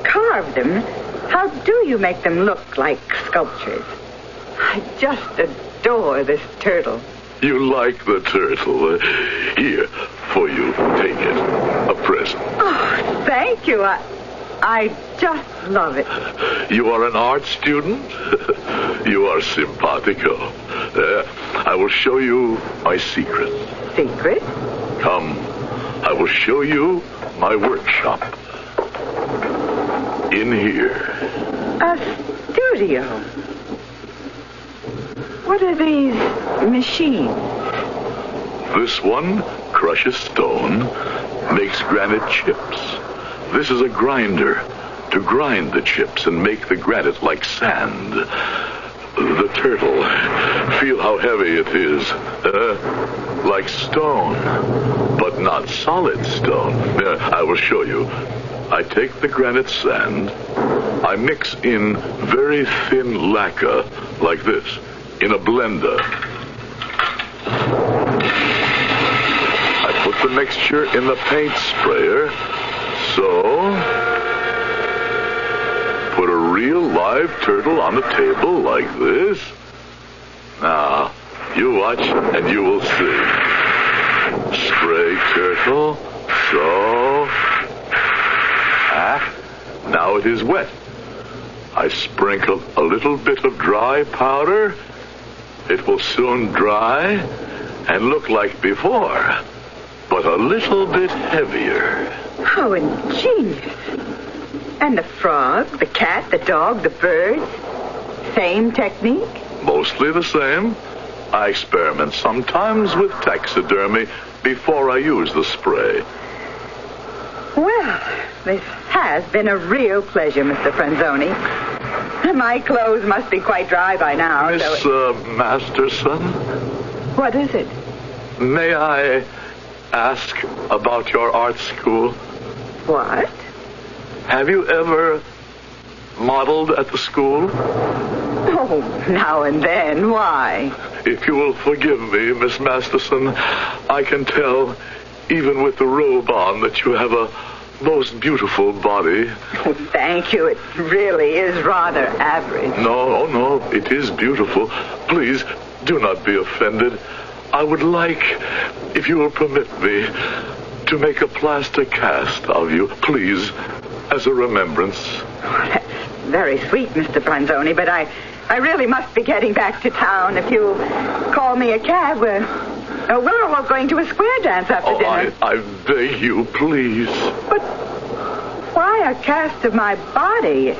carve them, how do you make them look like sculptures? I just adore this turtle. You like the turtle? Here, for you. Take it. A present. Oh, thank you. I just love it. You are an art student? You are simpatico. I will show you my secret. Secret? Come, I will show you my workshop. In here. A studio. What are these machines? This one crushes stone, makes granite chips. This is a grinder to grind the chips and make the granite like sand. The turtle, feel how heavy it is. Like stone, but not solid stone. I will show you. I take the granite sand. I mix in very thin lacquer, like this, in a blender. I put the mixture in the paint sprayer. So, put a real live turtle on the table like this. Now, you watch and you will see. Spray turtle. So. Now it is wet. I sprinkle a little bit of dry powder. It will soon dry and look like before, but a little bit heavier. How ingenious. And the frog, the cat, the dog, the bird. Same technique? Mostly the same. I experiment sometimes with taxidermy before I use the spray. Well, this has been a real pleasure, Mr. Franzoni. My clothes must be quite dry by now. Miss Masterson? What is it? May I ask about your art school? What? Have you ever modeled at the school? Oh, now and then. Why? If you will forgive me, Miss Masterson, I can tell, even with the robe on, that you have a most beautiful body. Oh, thank you. It really is rather average. No, it is beautiful. Please, do not be offended. I would like, if you will permit me, to make a plaster cast of you, please, as a remembrance. Oh, that's very sweet, Mr. Franzoni, but I really must be getting back to town. If you call me a cab, we're all going to a square dance after dinner. I beg you, please. But why a cast of my body?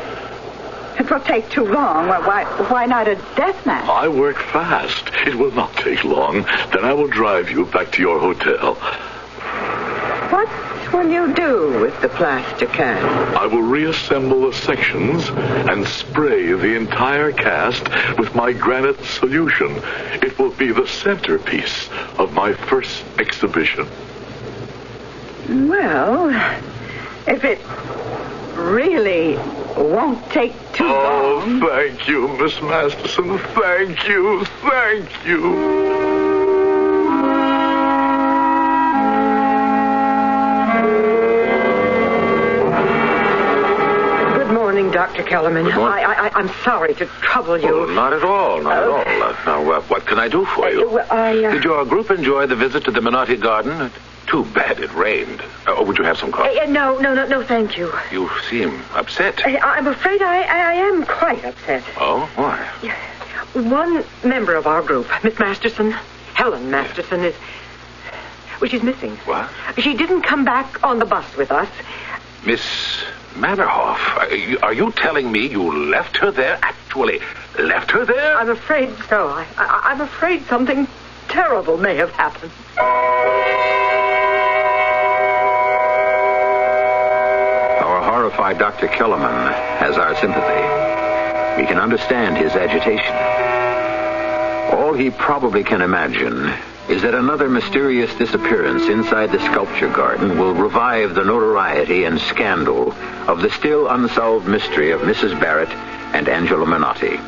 It will take too long. Why not a death match? I work fast. It will not take long. Then I will drive you back to your hotel. What will you do with the plaster cast? I will reassemble the sections and spray the entire cast with my granite solution. It will be the centerpiece of my first exhibition. Well, if it really won't take too long. Oh, thank you, Miss Masterson. Thank you. Thank you. Dr. Kellerman, I'm sorry to trouble you. Oh, not at all, not at all. Now, what can I do for you? Did your group enjoy the visit to the Minotti Garden? Too bad it rained. Would you have some coffee? No, thank you. You seem upset. I'm afraid I am quite upset. Oh, why? One member of our group, Miss Masterson, Helen Masterson, she's missing. What? She didn't come back on the bus with us. Miss Mannerhoff, are you telling me you left her there? Actually, left her there? I'm afraid so. I'm afraid something terrible may have happened. Our horrified Dr. Kellerman has our sympathy. We can understand his agitation. All he probably can imagine is that another mysterious disappearance inside the sculpture garden will revive the notoriety and scandal of the still unsolved mystery of Mrs. Barrett and Angela Minotti.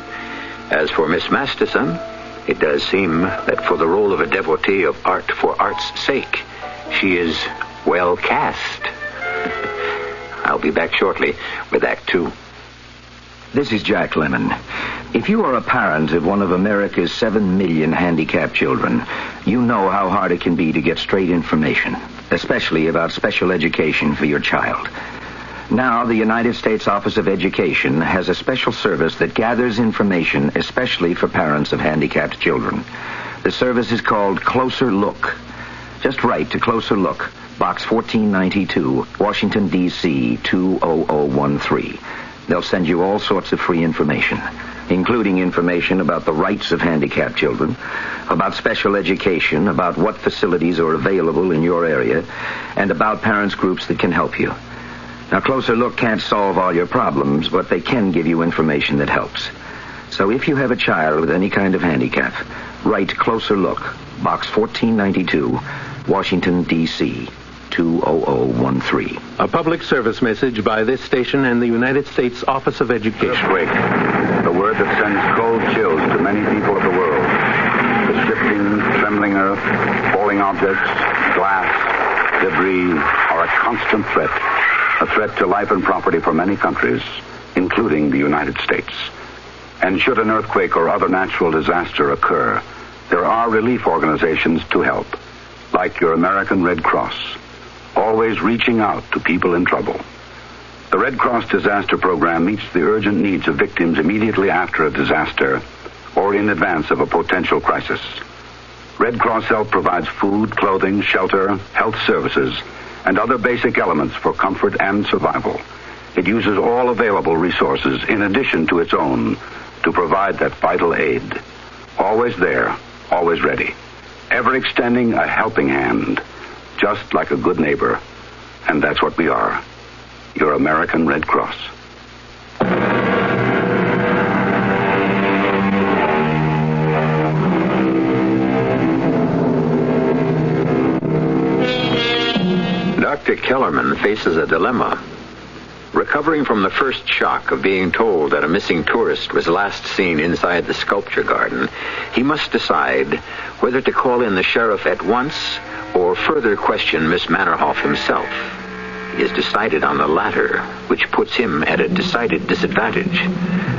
As for Miss Masterson, it does seem that for the role of a devotee of art for art's sake, she is well cast. I'll be back shortly with Act 2. This is Jack Lemmon. If you are a parent of one of America's 7 million handicapped children, you know how hard it can be to get straight information, especially about special education for your child. Now, the United States Office of Education has a special service that gathers information especially for parents of handicapped children. The service is called Closer Look. Just write to Closer Look, Box 1492, Washington, D.C. 20013. They'll send you all sorts of free information, including information about the rights of handicapped children, about special education, about what facilities are available in your area, and about parents' groups that can help you. Now, Closer Look can't solve all your problems, but they can give you information that helps. So if you have a child with any kind of handicap, write Closer Look, Box 1492, Washington, D.C., 20013. A public service message by this station and the United States Office of Education. Earthquake, the word that sends cold chills to many people of the world. The shifting, trembling earth, falling objects, glass, debris are a constant threat. A threat to life and property for many countries, including the United States. And should an earthquake or other natural disaster occur, there are relief organizations to help, like your American Red Cross, always reaching out to people in trouble. The Red Cross Disaster Program meets the urgent needs of victims immediately after a disaster or in advance of a potential crisis. Red Cross Help provides food, clothing, shelter, health services, and other basic elements for comfort and survival. It uses all available resources in addition to its own to provide that vital aid. Always there, always ready. Ever extending a helping hand, just like a good neighbor. And that's what we are. Your American Red Cross. Dr. Kellerman faces a dilemma. Recovering from the first shock of being told that a missing tourist was last seen inside the sculpture garden, he must decide whether to call in the sheriff at once or further question Miss Mannerhoff himself. He has decided on the latter, which puts him at a decided disadvantage.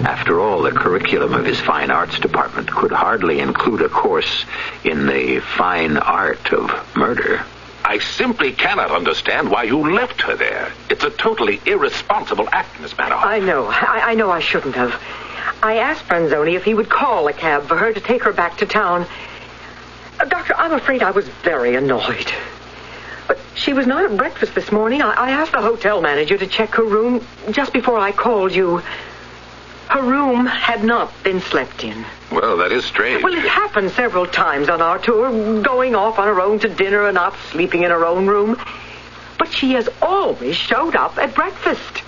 After all, the curriculum of his fine arts department could hardly include a course in the fine art of murder. I simply cannot understand why you left her there. It's a totally irresponsible act, Miss Mannerhoff. I know I shouldn't have. I asked Franzoni if he would call a cab for her to take her back to town. Doctor, I'm afraid I was very annoyed. But she was not at breakfast this morning. I asked the hotel manager to check her room just before I called you. Her room had not been slept in. Well, that is strange. Well, it happened several times on our tour, going off on her own to dinner and not sleeping in her own room. But she has always showed up at breakfast.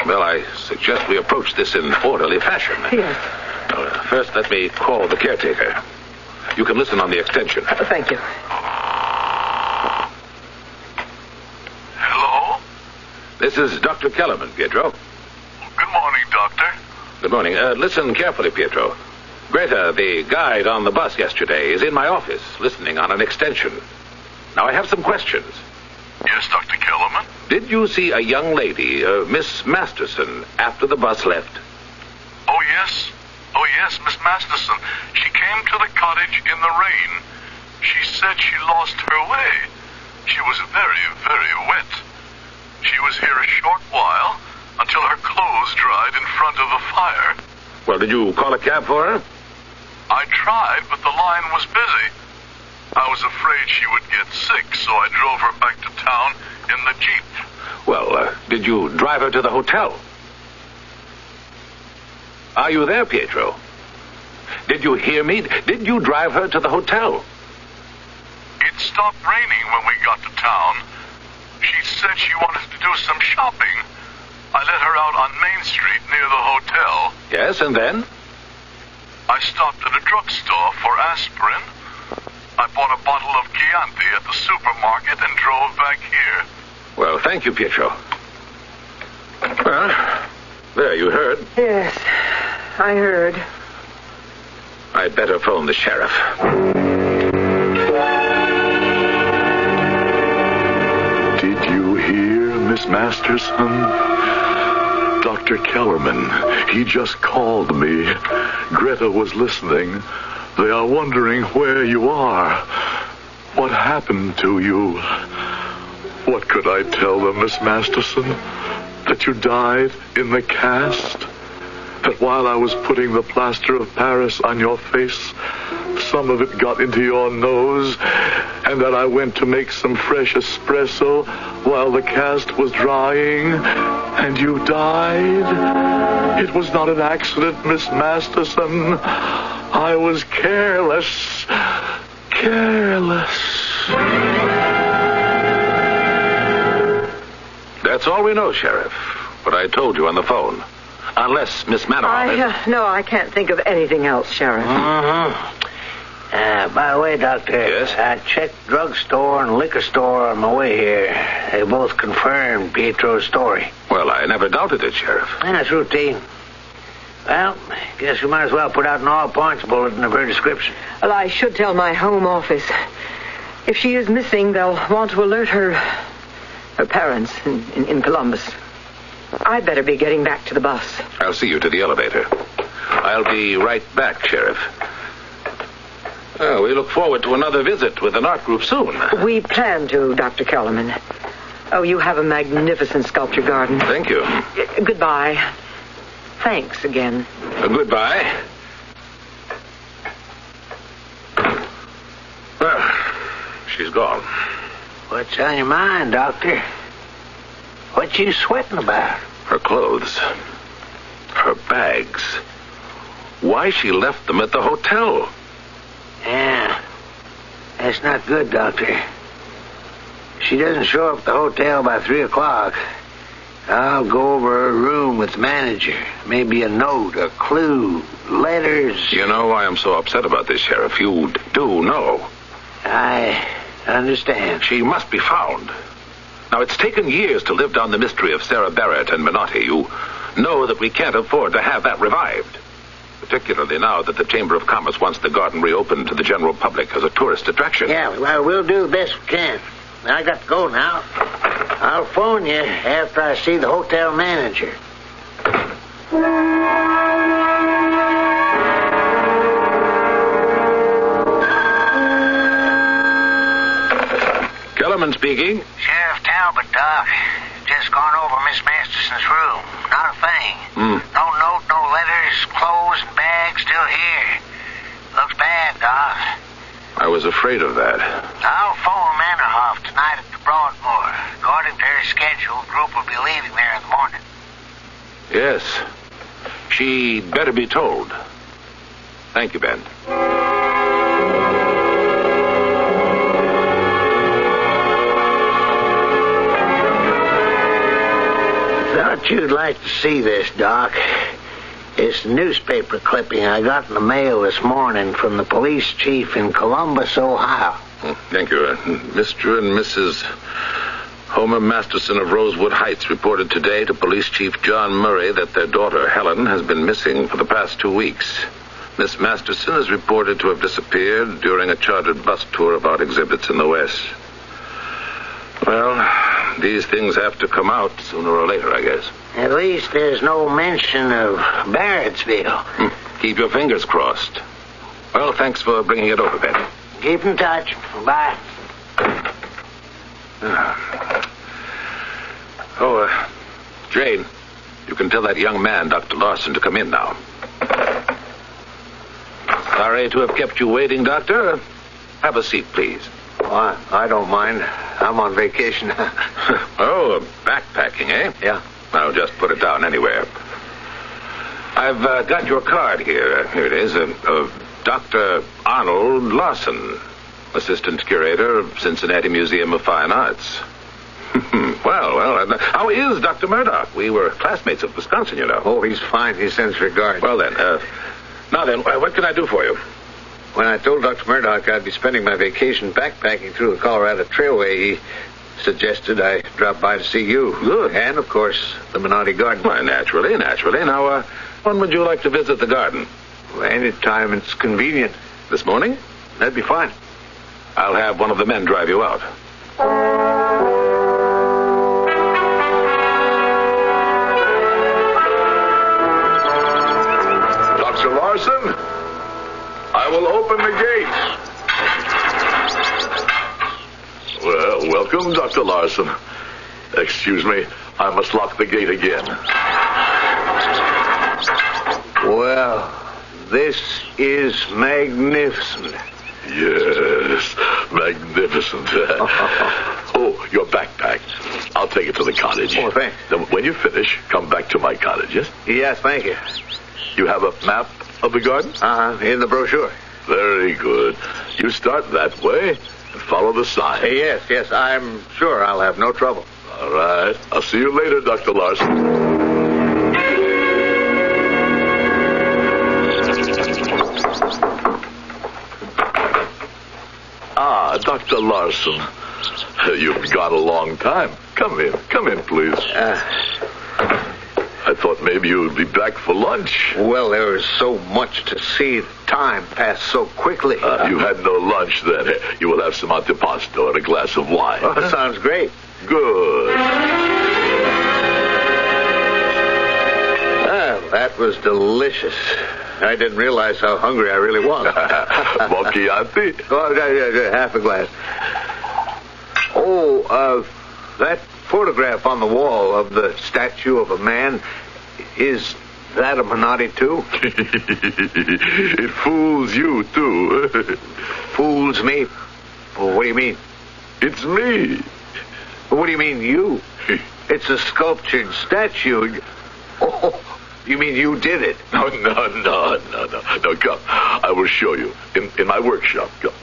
Well, I suggest we approach this in orderly fashion. Yes. First, let me call the caretaker. You can listen on the extension. Thank you. Hello? This is Dr. Kellerman, Pietro. Good morning, Doctor. Good morning. Listen carefully, Pietro. Greta, the guide on the bus yesterday, is in my office, listening on an extension. Now, I have some questions. Yes, Dr. Kellerman? Did you see a young lady, Miss Masterson, after the bus left? Oh, yes, Miss Masterson. She came to the cottage in the rain. She said she lost her way. She was very, very wet. She was here a short while until her clothes dried in front of the fire. Well, did you call a cab for her? I tried, but the line was busy. I was afraid she would get sick, so I drove her back to town in the Jeep. Well, did you drive her to the hotel? Are you there, Pietro? Did you hear me? Did you drive her to the hotel? It stopped raining when we got to town. She said she wanted to do some shopping. I let her out on Main Street near the hotel. Yes, and then? I stopped at a drugstore for aspirin. I bought a bottle of Chianti at the supermarket and drove back here. Well, thank you, Pietro. Well, there, you heard. Yes, I heard. I'd better phone the sheriff. Did you hear, Miss Masterson? Dr. Kellerman, he just called me. Greta was listening. They are wondering where you are. What happened to you? What could I tell them, Miss Masterson? That you died in the cast? That while I was putting the plaster of Paris on your face, some of it got into your nose, and that I went to make some fresh espresso while the cast was drying, and you died? It was not an accident, Miss Masterson. I was careless. That's all we know, Sheriff. What I told you on the phone. Unless Miss Manoff... No, I can't think of anything else, Sheriff. By the way, Doctor. Yes? I checked drugstore and liquor store on my way here. They both confirmed Pietro's story. Well, I never doubted it, Sheriff. That's routine. Well, guess we might as well put out an all-points bulletin of her description. Well, I should tell my home office. If she is missing, they'll want to alert her parents in Columbus. I'd better be getting back to the bus. I'll see you to the elevator. I'll be right back, Sheriff. We look forward to another visit with an art group soon. We plan to, Dr. Kellerman. Oh, you have a magnificent sculpture garden. Thank you. Goodbye. Thanks again. Goodbye. Well, she's gone. What's on your mind, Doctor? What you sweating about? Her clothes. Her bags. Why she left them at the hotel. Yeah. That's not good, Doctor. She doesn't show up at the hotel by 3 o'clock. I'll go over her room with the manager. Maybe a note, a clue, letters. You know why I'm so upset about this, Sheriff. You do know. I understand. She must be found. Now, it's taken years to live down the mystery of Sarah Barrett and Minotti. You know that we can't afford to have that revived. Particularly now that the Chamber of Commerce wants the garden reopened to the general public as a tourist attraction. Yeah, well, we'll do the best we can. I got to go now. I'll phone you after I see the hotel manager. Kellerman speaking. Sheriff Talbot, Doc. Just gone over Miss Masterson's room. Not a thing. No note, no letters, clothes and bags still here. Looks bad, Doc. I was afraid of that. I'll phone Mannerhoff tonight at the Broadmoor. According to her schedule, the group will be leaving there in the morning. Yes. She'd better be told. Thank you, Ben. Thought you'd like to see this, Doc. It's a newspaper clipping I got in the mail this morning from the police chief in Columbus, Ohio. Thank you. Mr. and Mrs. Homer Masterson of Rosewood Heights reported today to Police Chief John Murray that their daughter, Helen, has been missing for the past 2 weeks. Miss Masterson is reported to have disappeared during a chartered bus tour of art exhibits in the West. Well, these things have to come out sooner or later, I guess. At least there's no mention of Barrettsville. Keep your fingers crossed. Well, thanks for bringing it over, Ben. Keep in touch. Bye. Jane, you can tell that young man, Dr. Larson, to come in now. Sorry to have kept you waiting, Doctor. Have a seat, please. Oh, I don't mind. I'm on vacation. Backpacking, eh? Yeah. I'll just put it down anywhere. I've got your card here. Here it is. Dr. Arnold Larson, Assistant Curator of Cincinnati Museum of Fine Arts. Well, how is Dr. Murdoch? We were classmates at Wisconsin, you know. Oh, he's fine. He sends regards. Well, then, what can I do for you? When I told Dr. Murdoch I'd be spending my vacation backpacking through the Colorado Trailway, he suggested I drop by to see you. Good. And, of course, the Menotti Garden. Why, naturally. Now, when would you like to visit the garden? Well, any time it's convenient. This morning? That'd be fine. I'll have one of the men drive you out. Dr. Larson, I will open the gate. Well, welcome, Dr. Larson. Excuse me, I must lock the gate again. Well, this is magnificent. Yes, magnificent. Oh, your backpack. I'll take it to the cottage. Oh, thanks. Then when you finish, come back to my cottage, yes? Yes, thank you. You have a map of the garden? In the brochure. Very good. You start that way and follow the sign. Yes, I'm sure I'll have no trouble. All right. I'll see you later, Dr. Larson. Dr. Larson, you've gone a long time. Come in, please. I thought maybe you would be back for lunch. Well, there was so much to see. Time passed so quickly. You had no lunch then. You will have some antipasto and a glass of wine. Oh, that sounds great. Good. That was delicious. I didn't realize how hungry I really was. More Chianti? Half a glass. That photograph on the wall of the statue of a man, is that a Menotti, too? It fools you, too. Fools me? Well, what do you mean? It's me. What do you mean, you? It's a sculptured statue. Oh, you mean you did it? No, come. I will show you. In my workshop. Come.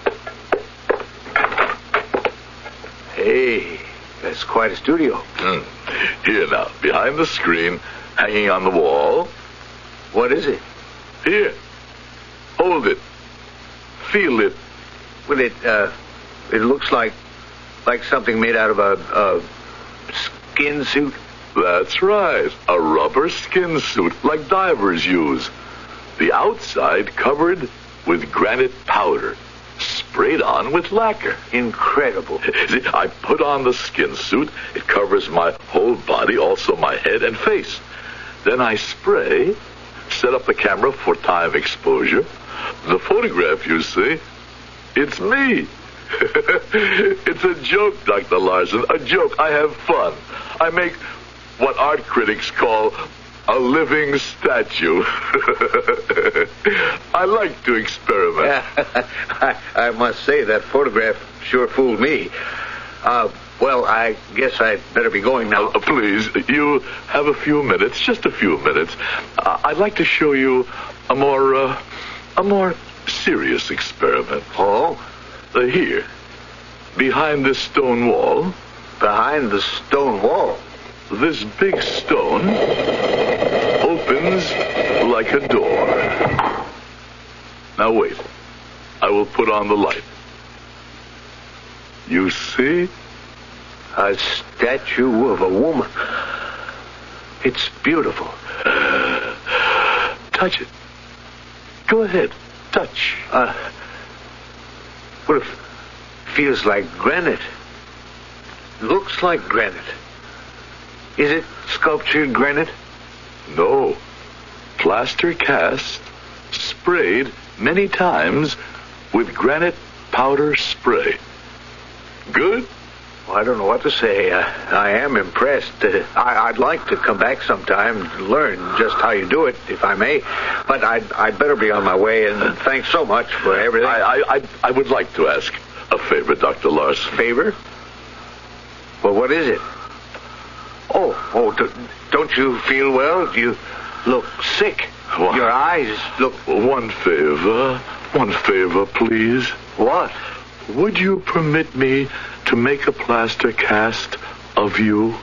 Hey, that's quite a studio. Here now, behind the screen, hanging on the wall. What is it? Here. Hold it. Feel it. Well, it looks like something made out of a skin suit. That's right. A rubber skin suit like divers use. The outside covered with granite powder, sprayed on with lacquer. Incredible. See, I put on the skin suit. It covers my whole body, also my head and face. Then I spray, set up the camera for time exposure. The photograph you see, it's me. It's a joke, Dr. Larson, a joke. I have fun. I make what art critics call a living statue. I like to experiment. I must say that photograph sure fooled me. Well, I guess I'd better be going now. Please, you have a few minutes, just a few minutes. I'd like to show you a more serious experiment. Oh? Here, behind this stone wall. Behind the stone wall? This big stone opens like a door. Now wait. I will put on the light. You see? A statue of a woman. It's beautiful. Touch it. Go ahead. Touch. What if feels like granite? Looks like granite. Is it sculptured granite? No. Plaster cast, sprayed many times with granite powder spray. Good? Well, I don't know what to say. I am impressed. I'd like to come back sometime and learn just how you do it, if I may. But I'd better be on my way, and thanks so much for everything. I would like to ask a favor, Dr. Larson. Favor? Well, what is it? Don't you feel well? You look sick. What? Your eyes look... One favor, please. What? Would you permit me to make a plaster cast of you?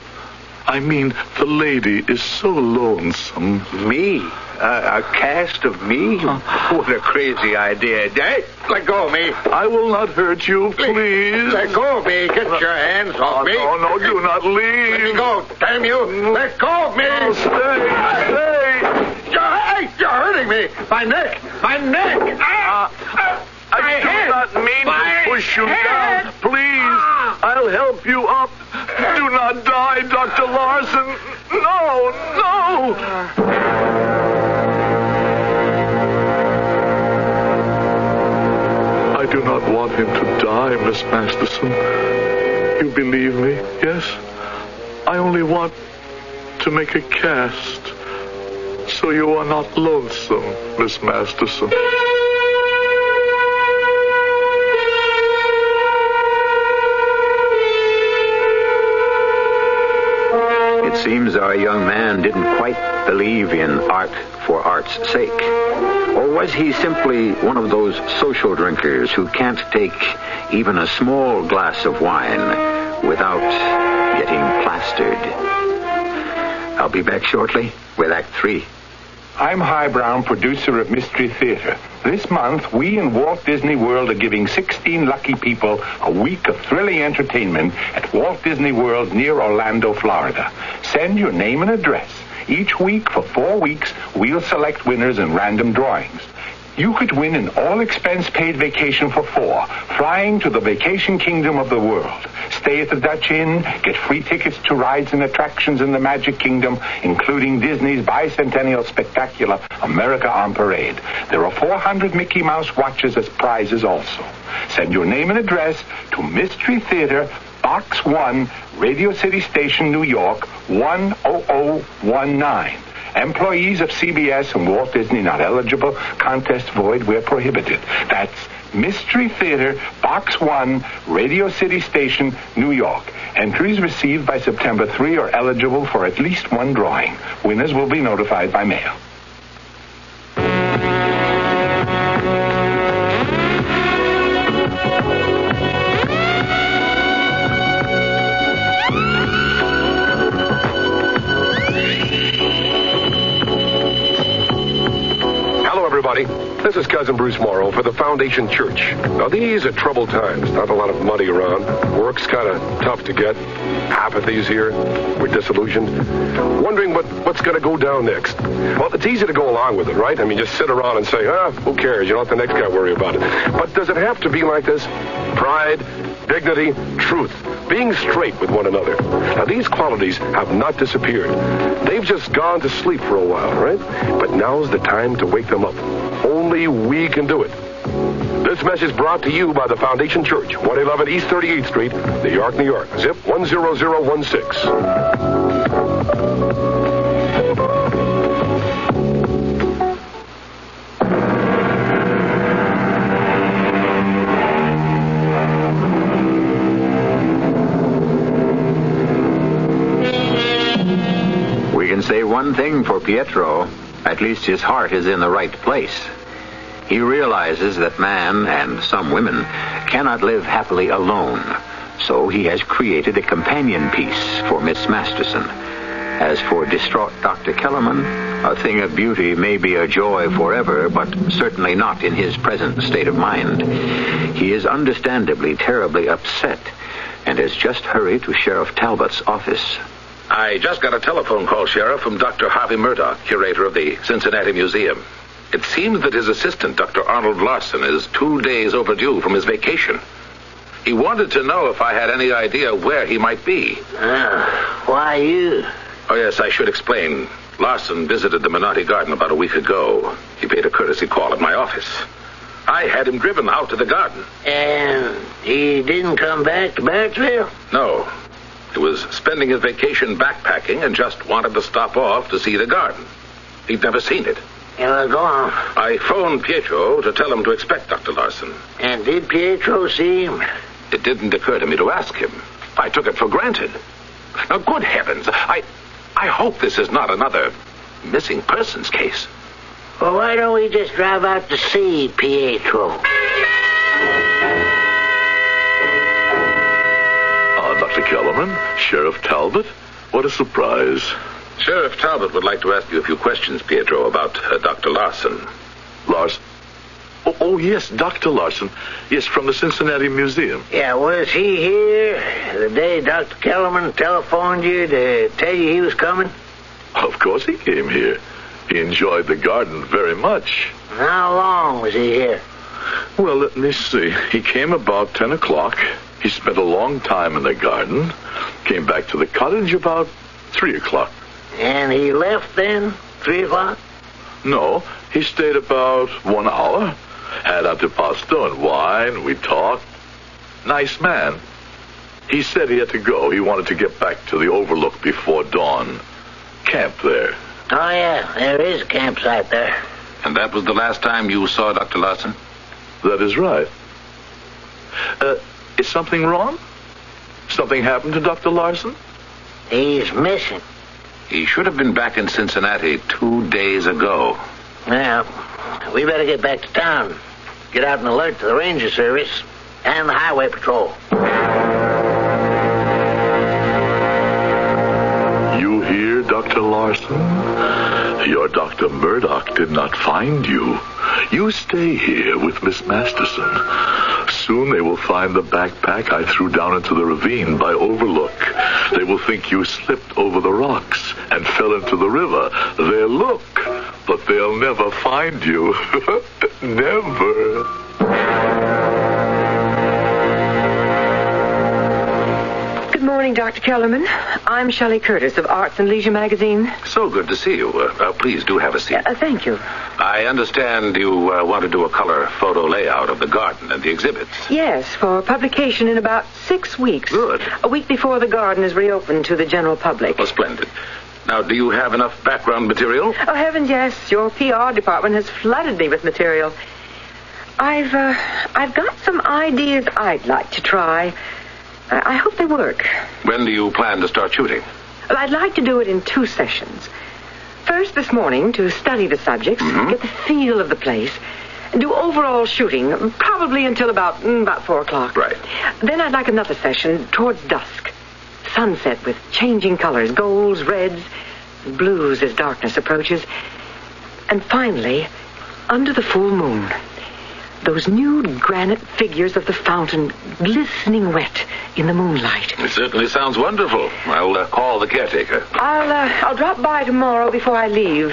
I mean, the lady is so lonesome. Me? A cast of me? What a crazy idea. Hey, let go of me. I will not hurt you, please. Let go of me. Get your hands off me. No, do not leave. Let me go. Damn you. Let go of me. No, stay. You're hurting me. My neck. I do not mean to push you down. Please, I'll help you up. Do not die, Dr. Larson. No. I do not want him to die, Miss Masterson. You believe me, yes? I only want to make a cast so you are not lonesome, Miss Masterson. It seems our young man didn't quite believe in art for art's sake. Or was he simply one of those social drinkers who can't take even a small glass of wine without getting plastered? I'll be back shortly with Act 3. I'm High Brown, producer of Mystery Theater. This month, we in Walt Disney World are giving 16 lucky people a week of thrilling entertainment at Walt Disney World near Orlando, Florida. Send your name and address. Each week for 4 weeks, we'll select winners in random drawings. You could win an all-expense-paid vacation for 4, flying to the vacation kingdom of the world. Stay at the Dutch Inn, get free tickets to rides and attractions in the Magic Kingdom, including Disney's bicentennial spectacular America on Parade. There are 400 Mickey Mouse watches as prizes also. Send your name and address to Mystery Theater, Box 1, Radio City Station, New York, 10019. Employees of CBS and Walt Disney not eligible. Contest void where prohibited. That's Mystery Theater, Box 1, Radio City Station, New York. Entries received by September 3 are eligible for at least one drawing. Winners will be notified by mail. This is Cousin Bruce Morrow for the Foundation Church. Now, these are troubled times. Not a lot of money around. Work's kind of tough to get. Apathy's here. We're disillusioned. Wondering what's going to go down next. Well, it's easy to go along with it, right? I mean, just sit around and say, who cares? You don't let the next guy worry about it. But does it have to be like this? Pride, dignity, truth. Being straight with one another. Now, these qualities have not disappeared. They've just gone to sleep for a while, right? But now's the time to wake them up. Only we can do it. This message brought to you by the Foundation Church, 111 East 38th Street, New York, New York. Zip 10016. Pietro, at least his heart is in the right place. He realizes that man, and some women, cannot live happily alone. So he has created a companion piece for Miss Masterson. As for distraught Dr. Kellerman, a thing of beauty may be a joy forever, but certainly not in his present state of mind. He is understandably terribly upset and has just hurried to Sheriff Talbot's office. I just got a telephone call, Sheriff, from Dr. Harvey Murdoch, curator of the Cincinnati Museum. It seems that his assistant, Dr. Arnold Larson, is 2 days overdue from his vacation. He wanted to know if I had any idea where he might be. Why you? Oh, yes, I should explain. Larson visited the Menotti Garden about a week ago. He paid a courtesy call at my office. I had him driven out to the garden. And he didn't come back to Barrettsville? No. He was spending his vacation backpacking and just wanted to stop off to see the garden. He'd never seen it. Yeah, go on. I phoned Pietro to tell him to expect Dr. Larson. And did Pietro see him? It didn't occur to me to ask him. I took it for granted. Now, good heavens, I hope this is not another missing persons case. Well, why don't we just drive out to see Pietro? Dr. Kellerman, Sheriff Talbot, what a surprise. Sheriff Talbot would like to ask you a few questions, Pietro, about Dr. Larson. Larson? Oh, yes, Dr. Larson. Yes, from the Cincinnati Museum. Yeah, was he here the day Dr. Kellerman telephoned you to tell you he was coming? Of course he came here. He enjoyed the garden very much. How long was he here? Well, let me see. He came about 10 o'clock. He spent a long time in the garden. Came back to the cottage about 3 o'clock. And he left then? 3 o'clock? No, he stayed about 1 hour. Had antipasto and wine. We talked. Nice man. He said he had to go. He wanted to get back to the overlook before dawn. Camp there. Oh, yeah, there is a campsite there. And that was the last time you saw Dr. Larson? That is right. Is something wrong? Something happened to Dr. Larson? He's missing. He should have been back in Cincinnati 2 days ago. Well, we better get back to town. Get out an alert to the Ranger Service and the Highway Patrol. You here, Dr. Larson? Your Dr. Murdoch did not find you. You stay here with Miss Masterson. Soon they will find the backpack I threw down into the ravine by Overlook. They will think you slipped over the rocks and fell into the river. They'll look, but they'll never find you. Never. Good morning, Dr. Kellerman. I'm Shelley Curtis of Arts and Leisure magazine. So good to see you. Please do have a seat. Thank you. I understand you want to do a color photo layout of the garden and the exhibits. Yes, for publication in about 6 weeks. Good. A week before the garden is reopened to the general public. Well, splendid. Now, do you have enough background material? Oh, heavens, yes. Your PR department has flooded me with material. I've got some ideas I'd like to try. I hope they work. When do you plan to start shooting? Well, I'd like to do it in 2 sessions. First this morning to study the subjects, get the feel of the place, and do overall shooting, probably until about 4 o'clock. Right. Then I'd like another session towards dusk. Sunset with changing colors, golds, reds, and blues as darkness approaches. And finally, under the full moon, those nude granite figures of the fountain glistening wet in the moonlight. It certainly sounds wonderful. I'll call the caretaker. I'll drop by tomorrow before I leave.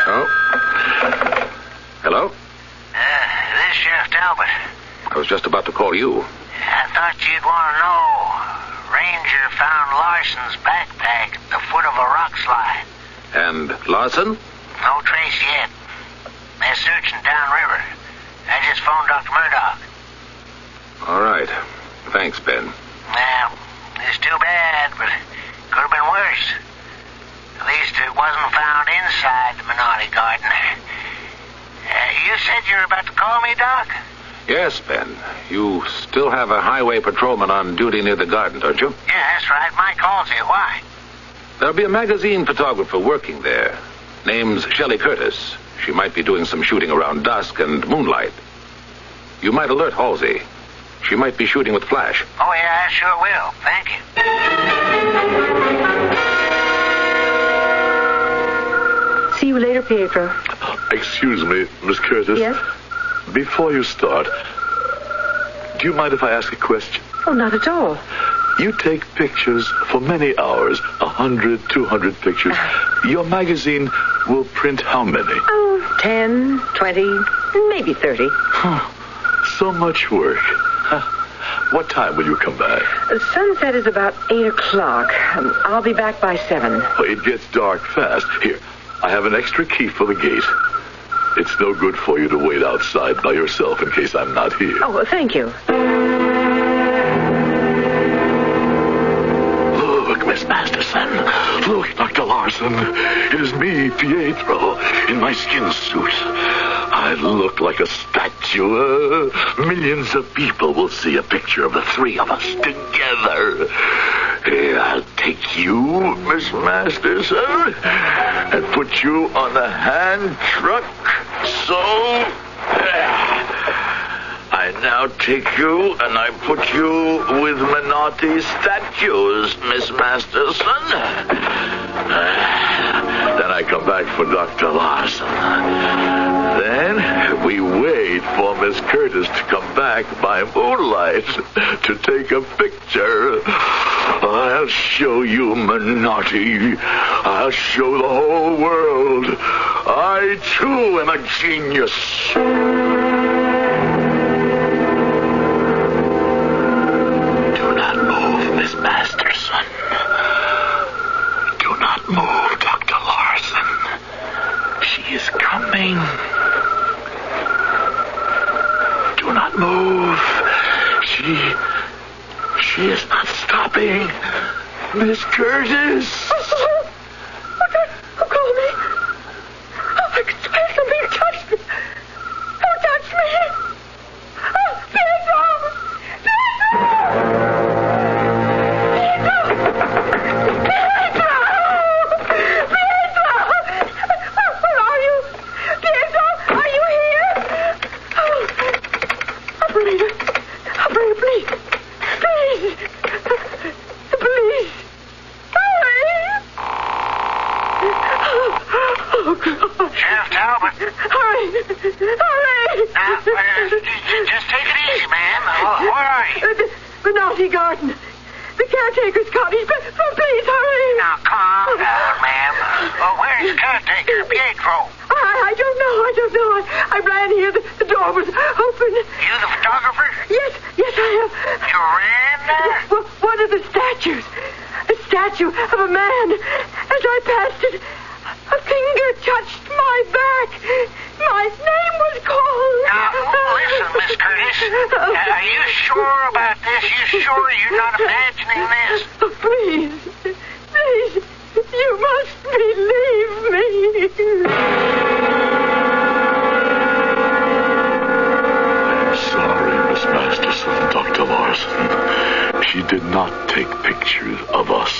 Oh. Hello? This is Sheriff Talbot. I was just about to call you. I thought you'd want to know. Ranger found Larson's backpack at the foot of a rock slide. And Larson? No trace yet. They're searching downriver. I just phoned Dr. Murdoch. All right. Thanks, Ben. Well, it's too bad, but it could have been worse. At least it wasn't found inside the Menotti Garden. You said you were about to call me, Doc? Yes, Ben. You still have a highway patrolman on duty near the garden, don't you? Yeah, that's right. Mike calls you. Why? There'll be a magazine photographer working there. Name's Shelley Curtis. She might be doing some shooting around dusk and moonlight. You might alert Halsey. She might be shooting with flash. Oh, yeah, I sure will. Thank you. See you later, Pietro. Excuse me, Miss Curtis. Yes? Before you start, do you mind if I ask a question? Oh, not at all. You take pictures for many hours, 100, 200 pictures. Your magazine will print how many? Oh, 10, 20, maybe 30. So much work. What time will you come back? Sunset is about 8 o'clock. I'll be back by 7. It gets dark fast. Here, I have an extra key for the gate. It's no good for you to wait outside by yourself in case I'm not here. Oh, well, thank you. Look, Miss Masterson. Look, Dr. Larson. It is me, Pietro, in my skin suit. I look like a statue. Millions of people will see a picture of the three of us together. Here, I'll take you, Miss Masterson, and put you on the hand truck. So, I now take you and I put you with Menotti statues, Miss Masterson. Then I come back for Dr. Larson. Then we wait for Miss Curtis to come back by moonlight to take a picture. I'll show you Menotti. I'll show the whole world. I, too, am a genius. Do not move, Miss Masterson. Do not move, Dr. Larson. She is coming. Do not move. She is not stopping. Miss Curtis. Oh, call me. Oh, I could swear somebody touched me. Don't touch me. Oh, Pietro. Where are you? Pietro, are you here? Oh, operator, please. Please. The police. Hurry. Oh, God. Sheriff Talbot. Hurry. Now, just take it easy, man. Where are you? The Naughty Garden. The caretaker's cottage. Please, hurry. Now, calm down, ma'am. Where's caretaker, Pietro? I don't know. I ran here. The door was open. You the photographer? Yes, I am. You ran there? One of the statues. A statue of a man. As I passed it, a finger touched my back. My name was called. Now, listen, Miss Curtis. Are you sure about this? You sure you're not imagining this? Oh, please. You must believe me. Sorry, Miss Masterson, Dr. Larson. She did not take pictures of us.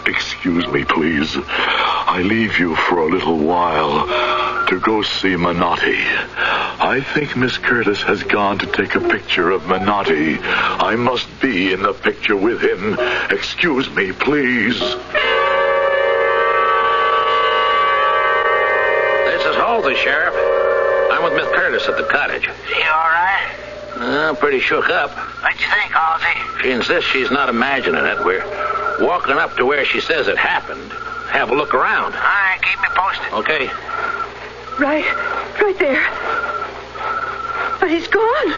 Excuse me, please. I leave you for a little while to go see Menotti. I think Miss Curtis has gone to take a picture of Menotti. I must be in the picture with him. Excuse me, please. This is Halsey, Sheriff. I'm with Miss Curtis at the cottage. You all right? Pretty shook up. What'd you think, Halsey? She insists she's not imagining it. We're walking up to where she says it happened. Have a look around. All right, keep me posted. Okay. Right there. But he's gone.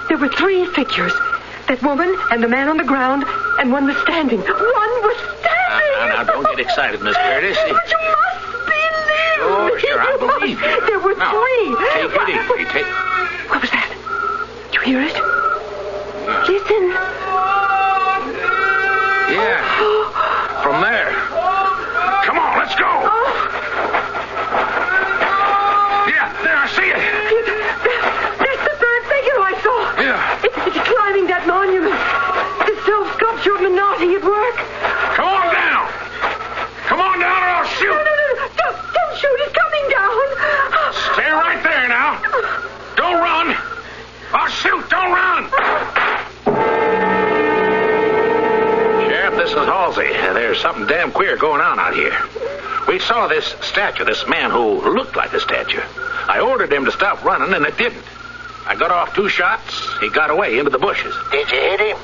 There were 3 figures. That woman and the man on the ground, and one was standing. Now, don't get excited, Miss Curtis. But you must believe. Sure, I believe you. There were 3. Take it easy. What was that? Did you hear it? Listen. Yeah. From there. Come on, let's go. Yeah, there, I see it. That's the 3rd figure I saw. Yeah. It's climbing that monument. The self-sculpture of Menotti at work. Come on down. There's something damn queer going on out here. We saw this statue, this man who looked like a statue. I ordered him to stop running, and it didn't. I got off 2 shots. He got away into the bushes. Did you hit him?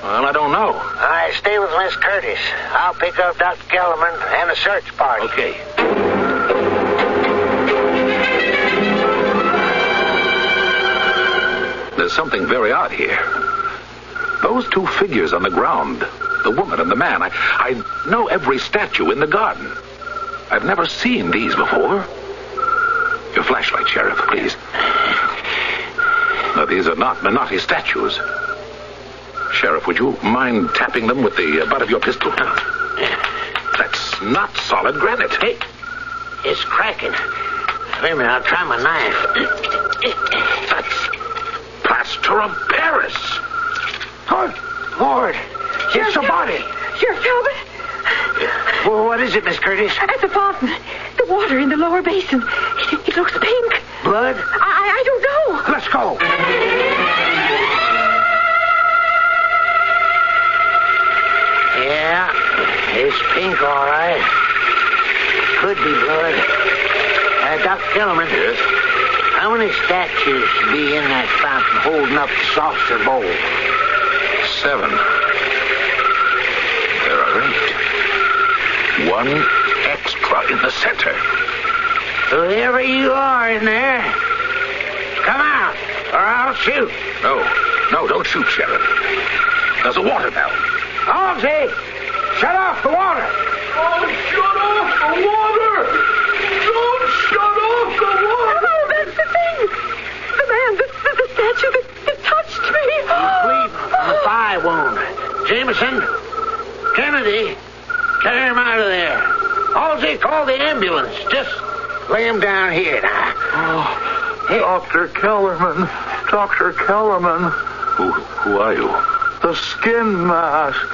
Well, I don't know. All right, stay with Miss Curtis. I'll pick up Dr. Kellerman and a search party. Okay. There's something very odd here. Those 2 figures on the ground, the woman and the man, I know every statue in the garden. I've never seen these before. Your flashlight, Sheriff, please. Now, these are not Menotti statues. Sheriff, would you mind tapping them with the butt of your pistol? That's not solid granite. Hey, it's cracking. Wait a minute, I'll try my knife. That's plaster of Paris. Lord, it's a body. Sheriff Talbot? Well, what is it, Miss Curtis? At the fountain. The water in the lower basin. It looks pink. Blood? I don't know. Let's go. Yeah, it's pink, all right. Could be blood. Dr. Kellerman. Yes? How many statues should be in that fountain holding up the saucer bowl? 7. There are 8. 1 extra in the center. Whoever you are in there, come out, or I'll shoot. No, don't shoot, Sheriff. There's a water valve. Halsey, shut off the water. Oh, shut off the water! Don't shut off the water! Oh, that's the thing. The man, the statue that touched me. He's bleeding from a thigh wound. Jameson, Kennedy, carry him out of there. Halsey, call the ambulance. Just lay him down here now. Oh, hey. Dr. Kellerman. Dr. Kellerman. Who are you? The skin mask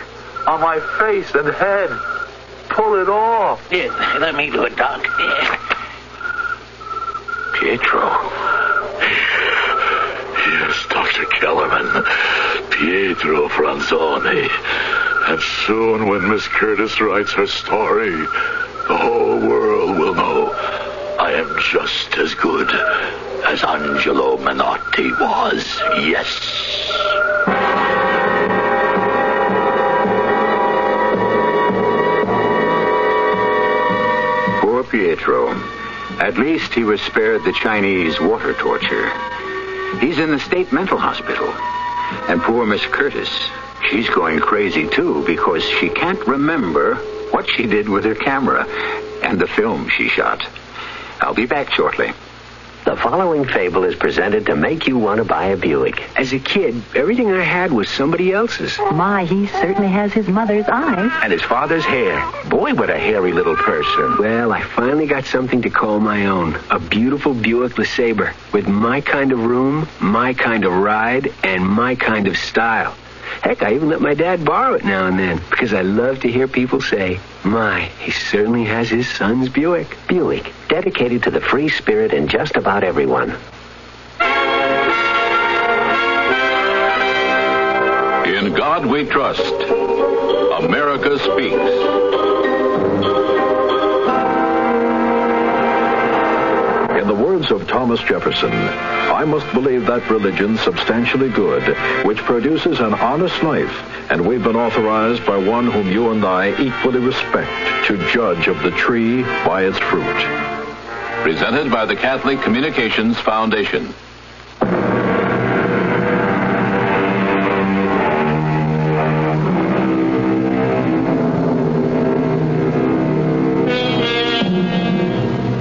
on my face and head. Pull it off. Here, let me do it, Doc. Pietro. Yes, Dr. Kellerman. Pietro Franzoni. And soon when Miss Curtis writes her story, the whole world will know I am just as good as Angelo Menotti was. Yes. Poor Pietro. At least he was spared the Chinese water torture. He's in the state mental hospital. And poor Miss Curtis, she's going crazy too because she can't remember what she did with her camera and the film she shot. I'll be back shortly. The following fable is presented to make you want to buy a Buick. As a kid, everything I had was somebody else's. My, he certainly has his mother's eyes. And his father's hair. Boy, what a hairy little person. Well, I finally got something to call my own. A beautiful Buick LeSabre with my kind of room, my kind of ride, and my kind of style. Heck, I even let my dad borrow it now and then because I love to hear people say, my, he certainly has his son's Buick. Buick, dedicated to the free spirit in just about everyone. In God we trust. America speaks. In the words of Thomas Jefferson, I must believe that religion substantially good, which produces an honest life, and we've been authorized by one whom you and I equally respect to judge of the tree by its fruit. Presented by the Catholic Communications Foundation.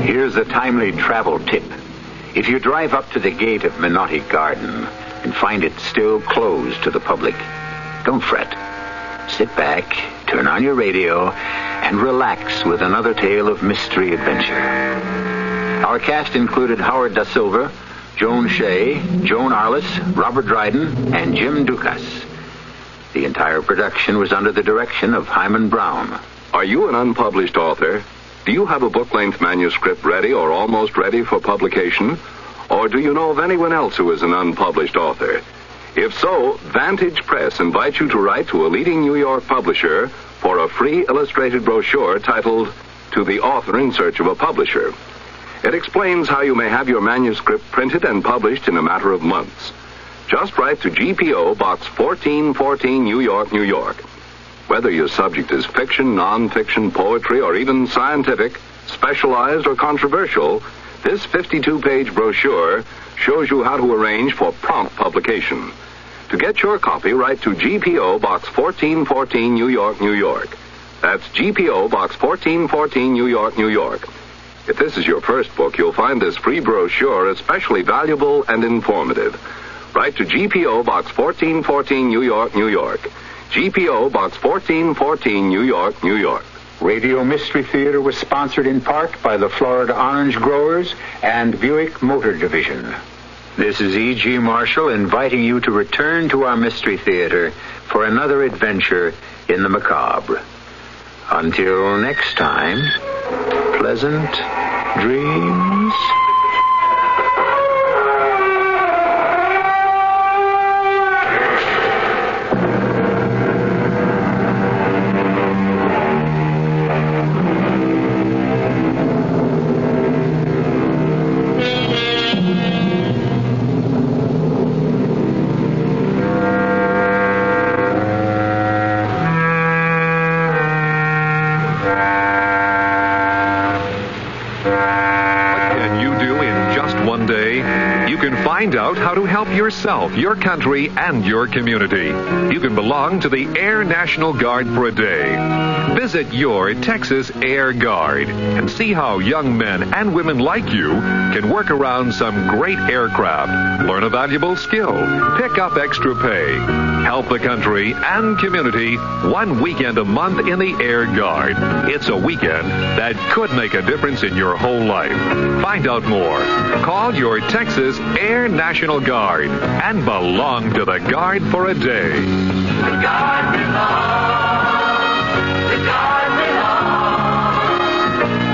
Here's a timely travel tip. If you drive up to the gate of Menotti Garden and find it still closed to the public, don't fret. Sit back, turn on your radio, and relax with another tale of mystery adventure. Our cast included Howard Da Silva, Joan Shea, Joan Arliss, Robert Dryden, and Jim Dukas. The entire production was under the direction of Hyman Brown. Are you an unpublished author? Do you have a book-length manuscript ready or almost ready for publication? Or do you know of anyone else who is an unpublished author? If so, Vantage Press invites you to write to a leading New York publisher for a free illustrated brochure titled To the Author in Search of a Publisher. It explains how you may have your manuscript printed and published in a matter of months. Just write to GPO Box 1414, New York, New York. Whether your subject is fiction, non-fiction, poetry, or even scientific, specialized, or controversial, this 52-page brochure shows you how to arrange for prompt publication. To get your copy, write to GPO Box 1414, New York, New York. That's GPO Box 1414, New York, New York. If this is your first book, you'll find this free brochure especially valuable and informative. Write to GPO Box 1414, New York, New York. GPO Box 1414, New York, New York. Radio Mystery Theater was sponsored in part by the Florida Orange Growers and Buick Motor Division. This is E.G. Marshall inviting you to return to our Mystery Theater for another adventure in the macabre. Until next time, pleasant dreams. Find out how to help yourself, your country, and your community. You can belong to the Air National Guard for a day. Visit your Texas Air Guard and see how young men and women like you can work around some great aircraft, learn a valuable skill, pick up extra pay, help the country and community 1 weekend a month in the Air Guard. It's a weekend that could make a difference in your whole life. Find out more. Call your Texas Air National Guard and belong to the Guard for a day. The Guard belongs. The Guard belongs.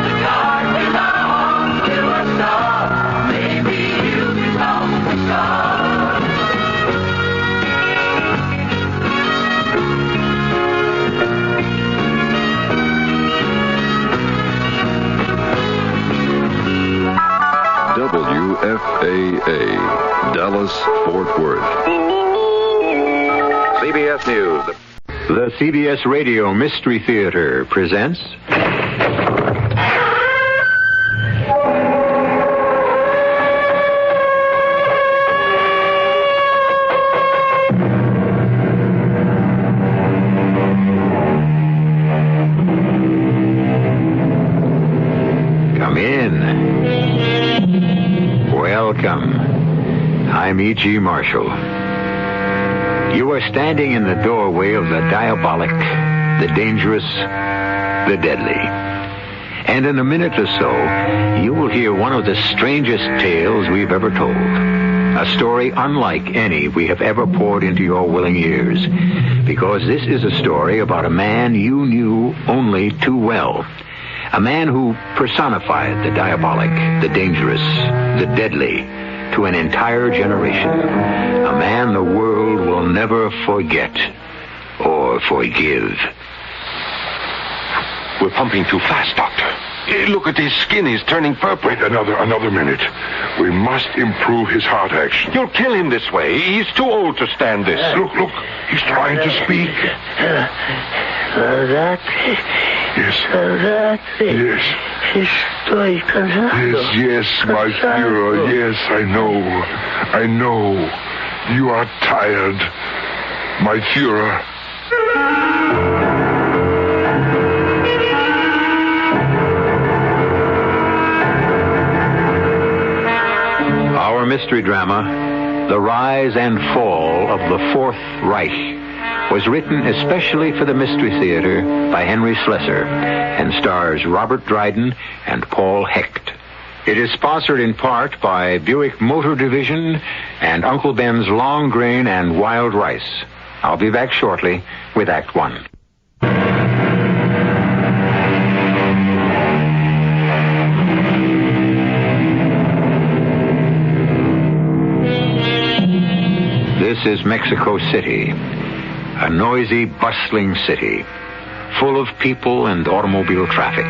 The Guard belongs to us all. Maybe you belong to God. WFAA, Dallas, Fort Worth. CBS News. The CBS Radio Mystery Theater presents... Come in. Welcome. I'm E.G. Marshall. You are standing in the doorway of the diabolic, the dangerous, the deadly. And in a minute or so, you will hear one of the strangest tales we've ever told. A story unlike any we have ever poured into your willing ears. Because this is a story about a man you knew only too well. A man who personified the diabolic, the dangerous, the deadly to an entire generation. A man the world will never forget or forgive. We're pumping too fast, Doctor. Look at his skin. He's turning purple. Wait, another minute. We must improve his heart action. You'll kill him this way. He's too old to stand this. Look. He's trying to speak. Yes, my Führer. Yes, I know. You are tired, my Führer. Our mystery drama, The Rise and Fall of the Fourth Reich, was written especially for the Mystery Theater by Henry Slesser and stars Robert Dryden and Paul Hecht. It is sponsored in part by Buick Motor Division and Uncle Ben's Long Grain and Wild Rice. I'll be back shortly with Act One. This is Mexico City, a noisy, bustling city, full of people and automobile traffic.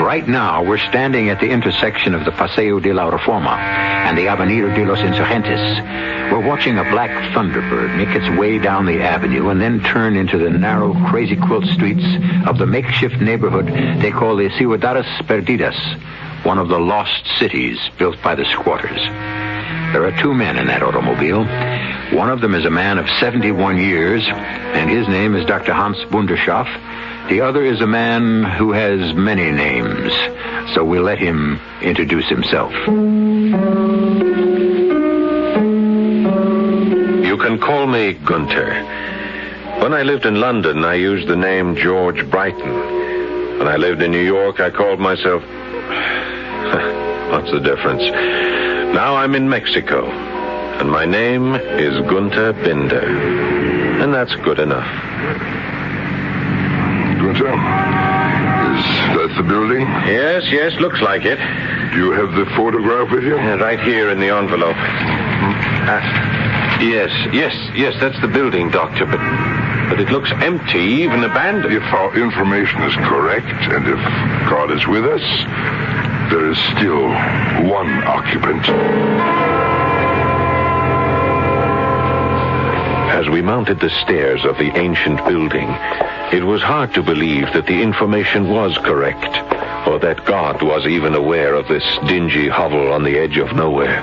Right now, we're standing at the intersection of the Paseo de la Reforma and the Avenida de los Insurgentes. We're watching a black Thunderbird make its way down the avenue and then turn into the narrow, crazy quilt streets of the makeshift neighborhood they call the Ciudades Perdidas, one of the lost cities built by the squatters. There are two men in that automobile. One of them is a man of 71 years, and his name is Dr. Hans Bunderschoff. The other is a man who has many names, so we'll let him introduce himself. You can call me Gunther. When I lived in London, I used the name George Brighton. When I lived in New York, I called myself... What's the difference? Now I'm in Mexico, and my name is Gunther Binder. And that's good enough. Gunther, is that the building? Yes, looks like it. Do you have the photograph with you? Right here in the envelope. Yes, that's the building, Doctor, but it looks empty, even abandoned. If our information is correct, and if God is with us, there is still one occupant. As we mounted the stairs of the ancient building, it was hard to believe that the information was correct, or that God was even aware of this dingy hovel on the edge of nowhere.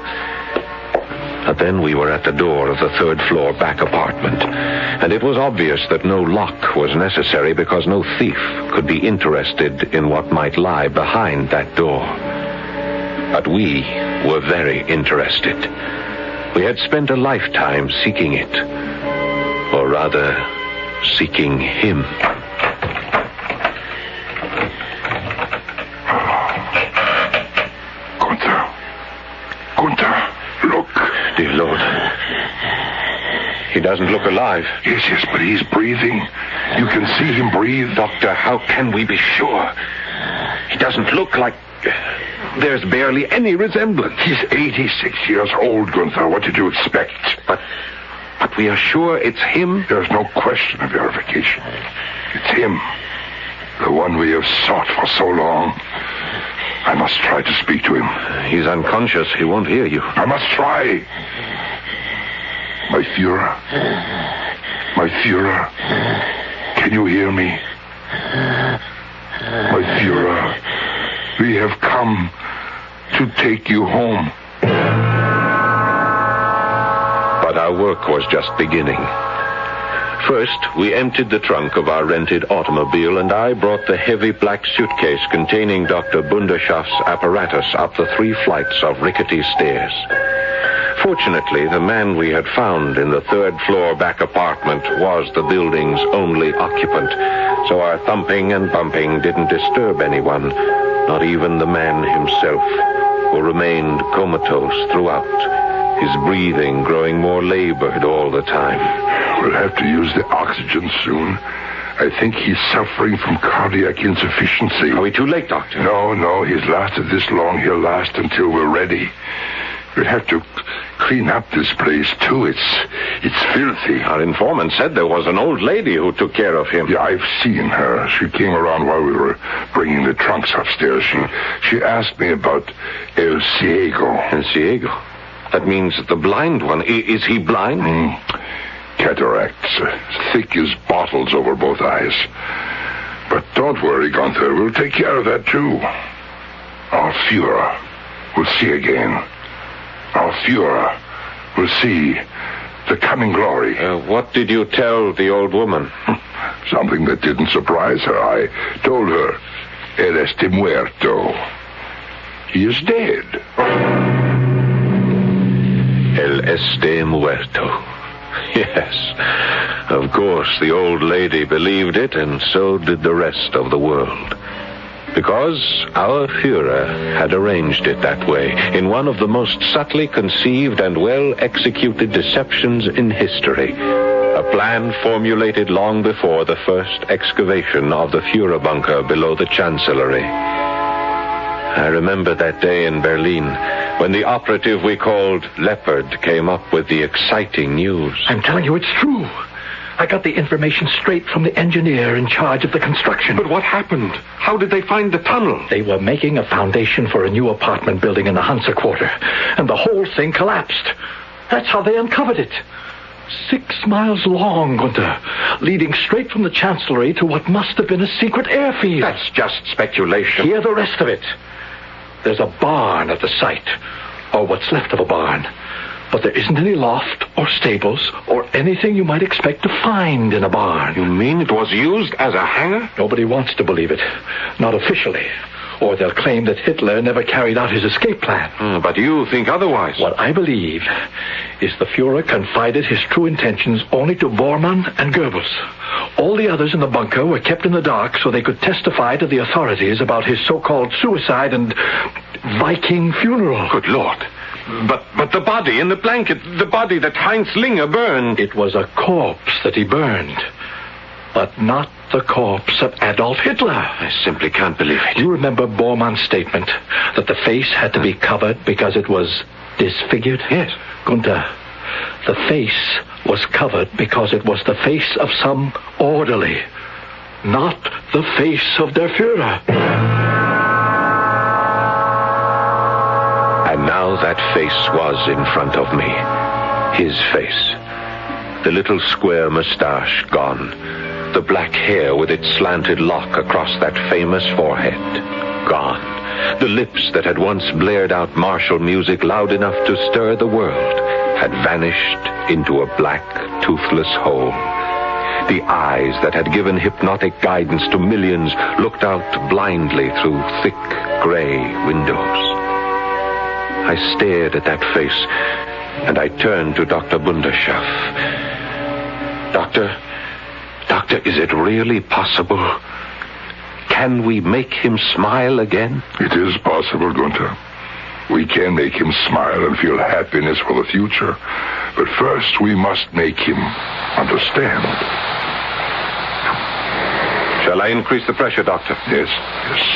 But then we were at the door of the third-floor back apartment, and it was obvious that no lock was necessary because no thief could be interested in what might lie behind that door. But we were very interested. We had spent a lifetime seeking it, or rather, seeking him. Gunther, look. Dear Lord. He doesn't look alive. Yes, but he's breathing. You can see him breathe. Doctor, how can we be sure? He doesn't look like... There's barely any resemblance. He's 86 years old, Gunther. What did you expect? But we are sure it's him? There's no question of verification. It's him. The one we have sought for so long. I must try to speak to him. He's unconscious. He won't hear you. I must try. My Führer. My Führer. Can you hear me? My Führer. We have come to take you home. But our work was just beginning. First, we emptied the trunk of our rented automobile, and I brought the heavy black suitcase containing Dr. Bunderschoff's apparatus up the 3 flights of rickety stairs. Fortunately, the man we had found in the third-floor back apartment was the building's only occupant, so our thumping and bumping didn't disturb anyone, not even the man himself, who remained comatose throughout, his breathing growing more labored all the time. We'll have to use the oxygen soon. I think he's suffering from cardiac insufficiency. Are we too late, Doctor? No, he's lasted this long. He'll last until we're ready. We'll have to clean up this place, too. It's filthy. Our informant said there was an old lady who took care of him. Yeah, I've seen her. She came around while we were bringing the trunks upstairs. She asked me about El Ciego. El Ciego? That means the blind one. Is he blind? Cataracts. Thick as bottles over both eyes. But don't worry, Gunther. We'll take care of that, too. Our Führer will see again. Our Führer will see the coming glory. What did you tell the old woman? Something that didn't surprise her. I told her, él está muerto. He is dead. Él está muerto. Yes, of course, the old lady believed it, and so did the rest of the world. Because our Führer had arranged it that way, in one of the most subtly conceived and well-executed deceptions in history. A plan formulated long before the first excavation of the Führer bunker below the Chancellery. I remember that day in Berlin, when the operative we called Leopard came up with the exciting news. I'm telling you, it's true. I got the information straight from the engineer in charge of the construction. But what happened? How did they find the tunnel? They were making a foundation for a new apartment building in the Hansa Quarter, and the whole thing collapsed. That's how they uncovered it. 6 miles long, Gunther, leading straight from the Chancellery to what must have been a secret airfield. That's just speculation. Hear the rest of it. There's a barn at the site, or what's left of a barn. But there isn't any loft or stables or anything you might expect to find in a barn. You mean it was used as a hangar? Nobody wants to believe it. Not officially. Or they'll claim that Hitler never carried out his escape plan. But you think otherwise. What I believe is the Fuhrer confided his true intentions only to Bormann and Goebbels. All the others in the bunker were kept in the dark so they could testify to the authorities about his so-called suicide and Viking funeral. Good Lord. But the body in the blanket, the body that Heinz Linger burned. It was a corpse that he burned, but not the corpse of Adolf Hitler. I simply can't believe it. You remember Bormann's statement that the face had to be covered because it was disfigured? Yes. Gunther, the face was covered because it was the face of some orderly, not the face of der Führer. And now that face was in front of me. His face. The little square mustache gone. The black hair with its slanted lock across that famous forehead. Gone. The lips that had once blared out martial music loud enough to stir the world had vanished into a black, toothless hole. The eyes that had given hypnotic guidance to millions looked out blindly through thick, gray windows. I stared at that face, and I turned to Dr. Bunderschaff. Doctor, is it really possible? Can we make him smile again? It is possible, Gunther. We can make him smile and feel happiness for the future. But first, we must make him understand. Shall I increase the pressure, Doctor? Yes,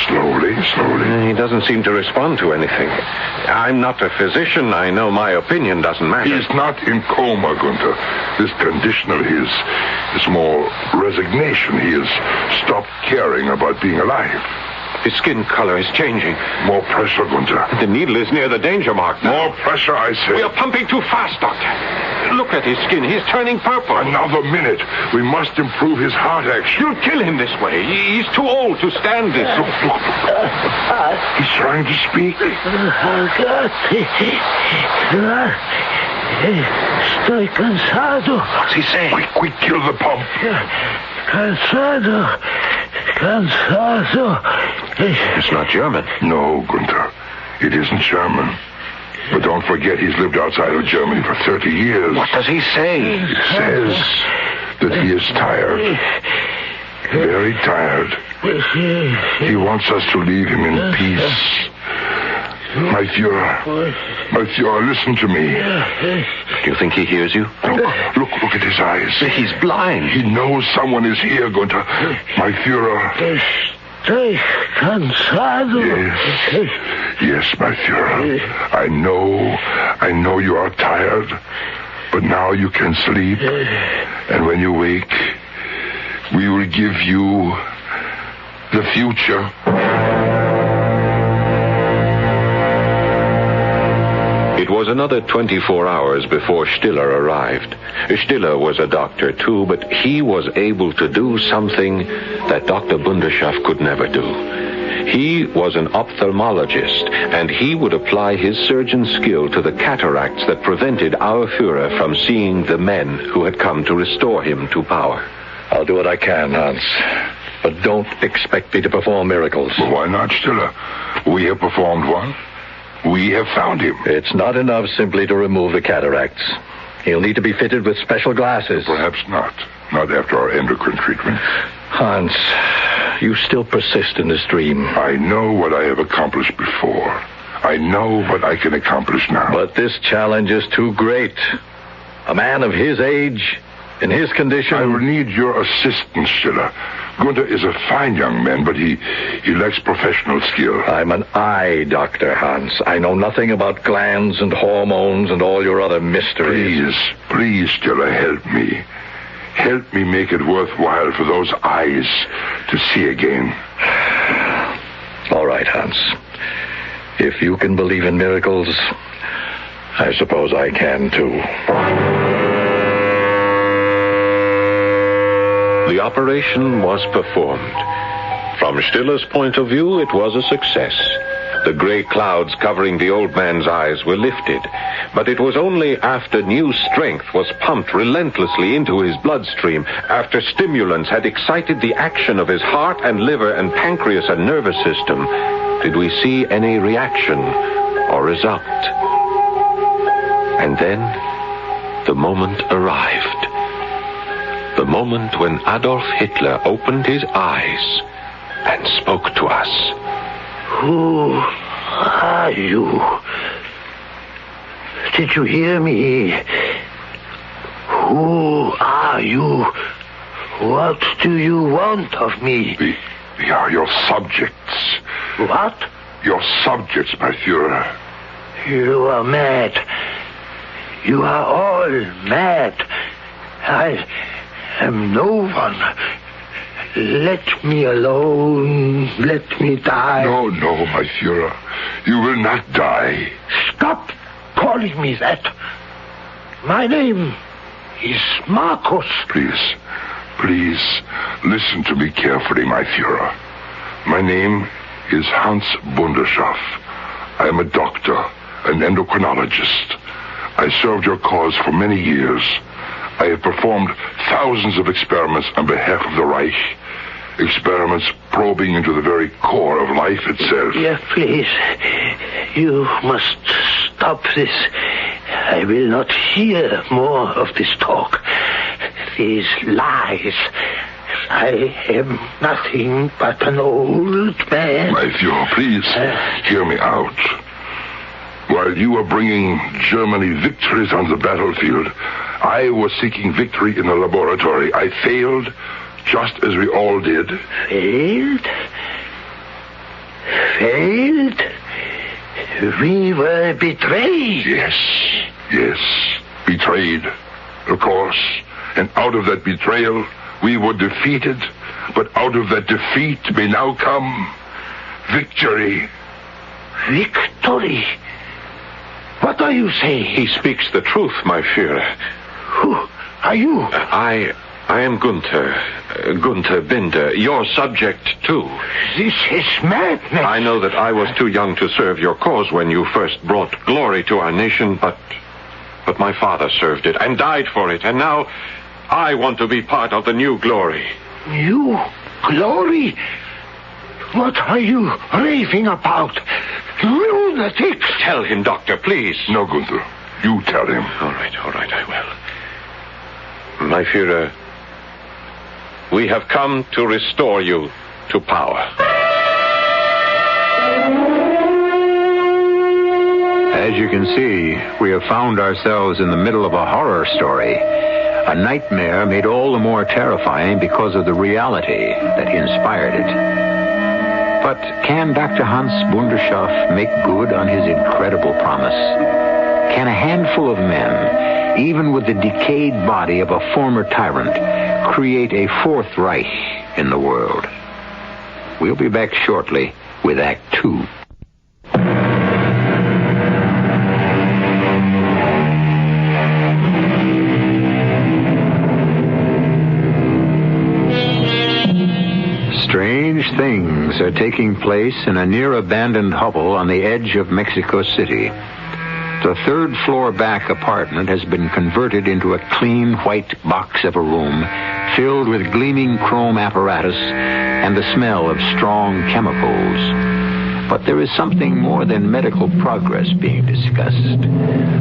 slowly. He doesn't seem to respond to anything. I'm not a physician. I know my opinion doesn't matter. He's not in coma, Gunther. This condition of his is more resignation. He has stopped caring about being alive. His skin color is changing. More pressure, Gunther. The needle is near the danger mark now. More pressure, I say. We are pumping too fast, Doctor. Look at his skin. He's turning purple. Another minute. We must improve his heart action. You'll kill him this way. He's too old to stand this. Look. He's trying to speak. Estoy cansado. What's he saying? Quick, kill the pump. Cansado. It's not German. No, Gunther. It isn't German. But don't forget he's lived outside of Germany for 30 years. What does he say? He says that he is tired. Very tired. He wants us to leave him in peace. My Führer, listen to me. Do you think he hears you? Look at his eyes. He's blind. He knows someone is here, Gunther. My Führer. Estoy cansado. Yes, my Führer. I know you are tired, but now you can sleep. And when you wake, we will give you the future. It was another 24 hours before Stiller arrived. Stiller was a doctor, too, but he was able to do something that Dr. Bunderschaff could never do. He was an ophthalmologist, and he would apply his surgeon skill to the cataracts that prevented our Führer from seeing the men who had come to restore him to power. I'll do what I can, Hans. But don't expect me to perform miracles. Well, why not, Stiller? We have performed one. We have found him. It's not enough simply to remove the cataracts. He'll need to be fitted with special glasses. Perhaps not. Not after our endocrine treatment. Hans, you still persist in this dream. I know what I have accomplished before. I know what I can accomplish now. But this challenge is too great. A man of his age, in his condition... I will need your assistance, Stiller. Gunther is a fine young man, but he lacks professional skill. I'm an eye doctor, Hans. I know nothing about glands and hormones and all your other mysteries. Please, Stiller, help me. Help me make it worthwhile for those eyes to see again. All right, Hans. If you can believe in miracles, I suppose I can, too. The operation was performed. From Stiller's point of view, it was a success. The gray clouds covering the old man's eyes were lifted, but it was only after new strength was pumped relentlessly into his bloodstream, after stimulants had excited the action of his heart and liver and pancreas and nervous system, did we see any reaction or result. And then the moment arrived. The moment when Adolf Hitler opened his eyes and spoke to us. Who are you? Did you hear me? Who are you? What do you want of me? We are your subjects. What? Your subjects, my Führer. You are mad. You are all mad. I am no one. Let me alone. Let me die. No, my Führer. You will not die. Stop calling me that. My name is Marcus. Please, listen to me carefully, my Führer. My name is Hans Bunderschoff. I am a doctor, an endocrinologist. I served your cause for many years. I have performed thousands of experiments on behalf of the Reich. Experiments probing into the very core of life itself. Yeah, please. You must stop this. I will not hear more of this talk. These lies. I am nothing but an old man. My Führer, please, hear me out. While you were bringing Germany victories on the battlefield, I was seeking victory in the laboratory. I failed, just as we all did. Failed? We were betrayed. Yes, betrayed, of course. And out of that betrayal, we were defeated. But out of that defeat may now come victory. Victory? What are you saying? He speaks the truth, my Führer. Who are you? I am Gunther Binder, your subject, too. This is madness. I know that I was too young to serve your cause when you first brought glory to our nation, but my father served it and died for it, and now I want to be part of the new glory. New glory? What are you raving about? Lunatics! Tell him, Doctor, please. No, Gunther. You tell him. All right, I will. My Führer, we have come to restore you to power. As you can see, we have found ourselves in the middle of a horror story. A nightmare made all the more terrifying because of the reality that inspired it. But can Dr. Hans Bunderschoff make good on his incredible promise? Can a handful of men, even with the decayed body of a former tyrant, create a Fourth Reich in the world? We'll be back shortly with Act 2. Strange things are taking place in a near-abandoned hovel on the edge of Mexico City. The third-floor back apartment has been converted into a clean white box of a room filled with gleaming chrome apparatus and the smell of strong chemicals. But there is something more than medical progress being discussed.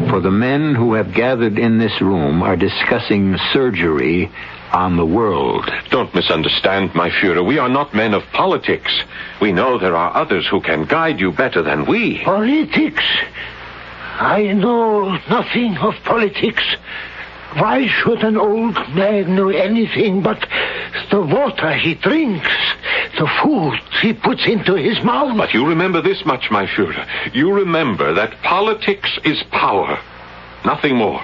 For the men who have gathered in this room are discussing surgery on the world. Don't misunderstand, my Führer. We are not men of politics. We know there are others who can guide you better than we. Politics? I know nothing of politics. Why should an old man know anything but the water he drinks, the food he puts into his mouth? But you remember this much, my Führer. You remember that politics is power. Nothing more.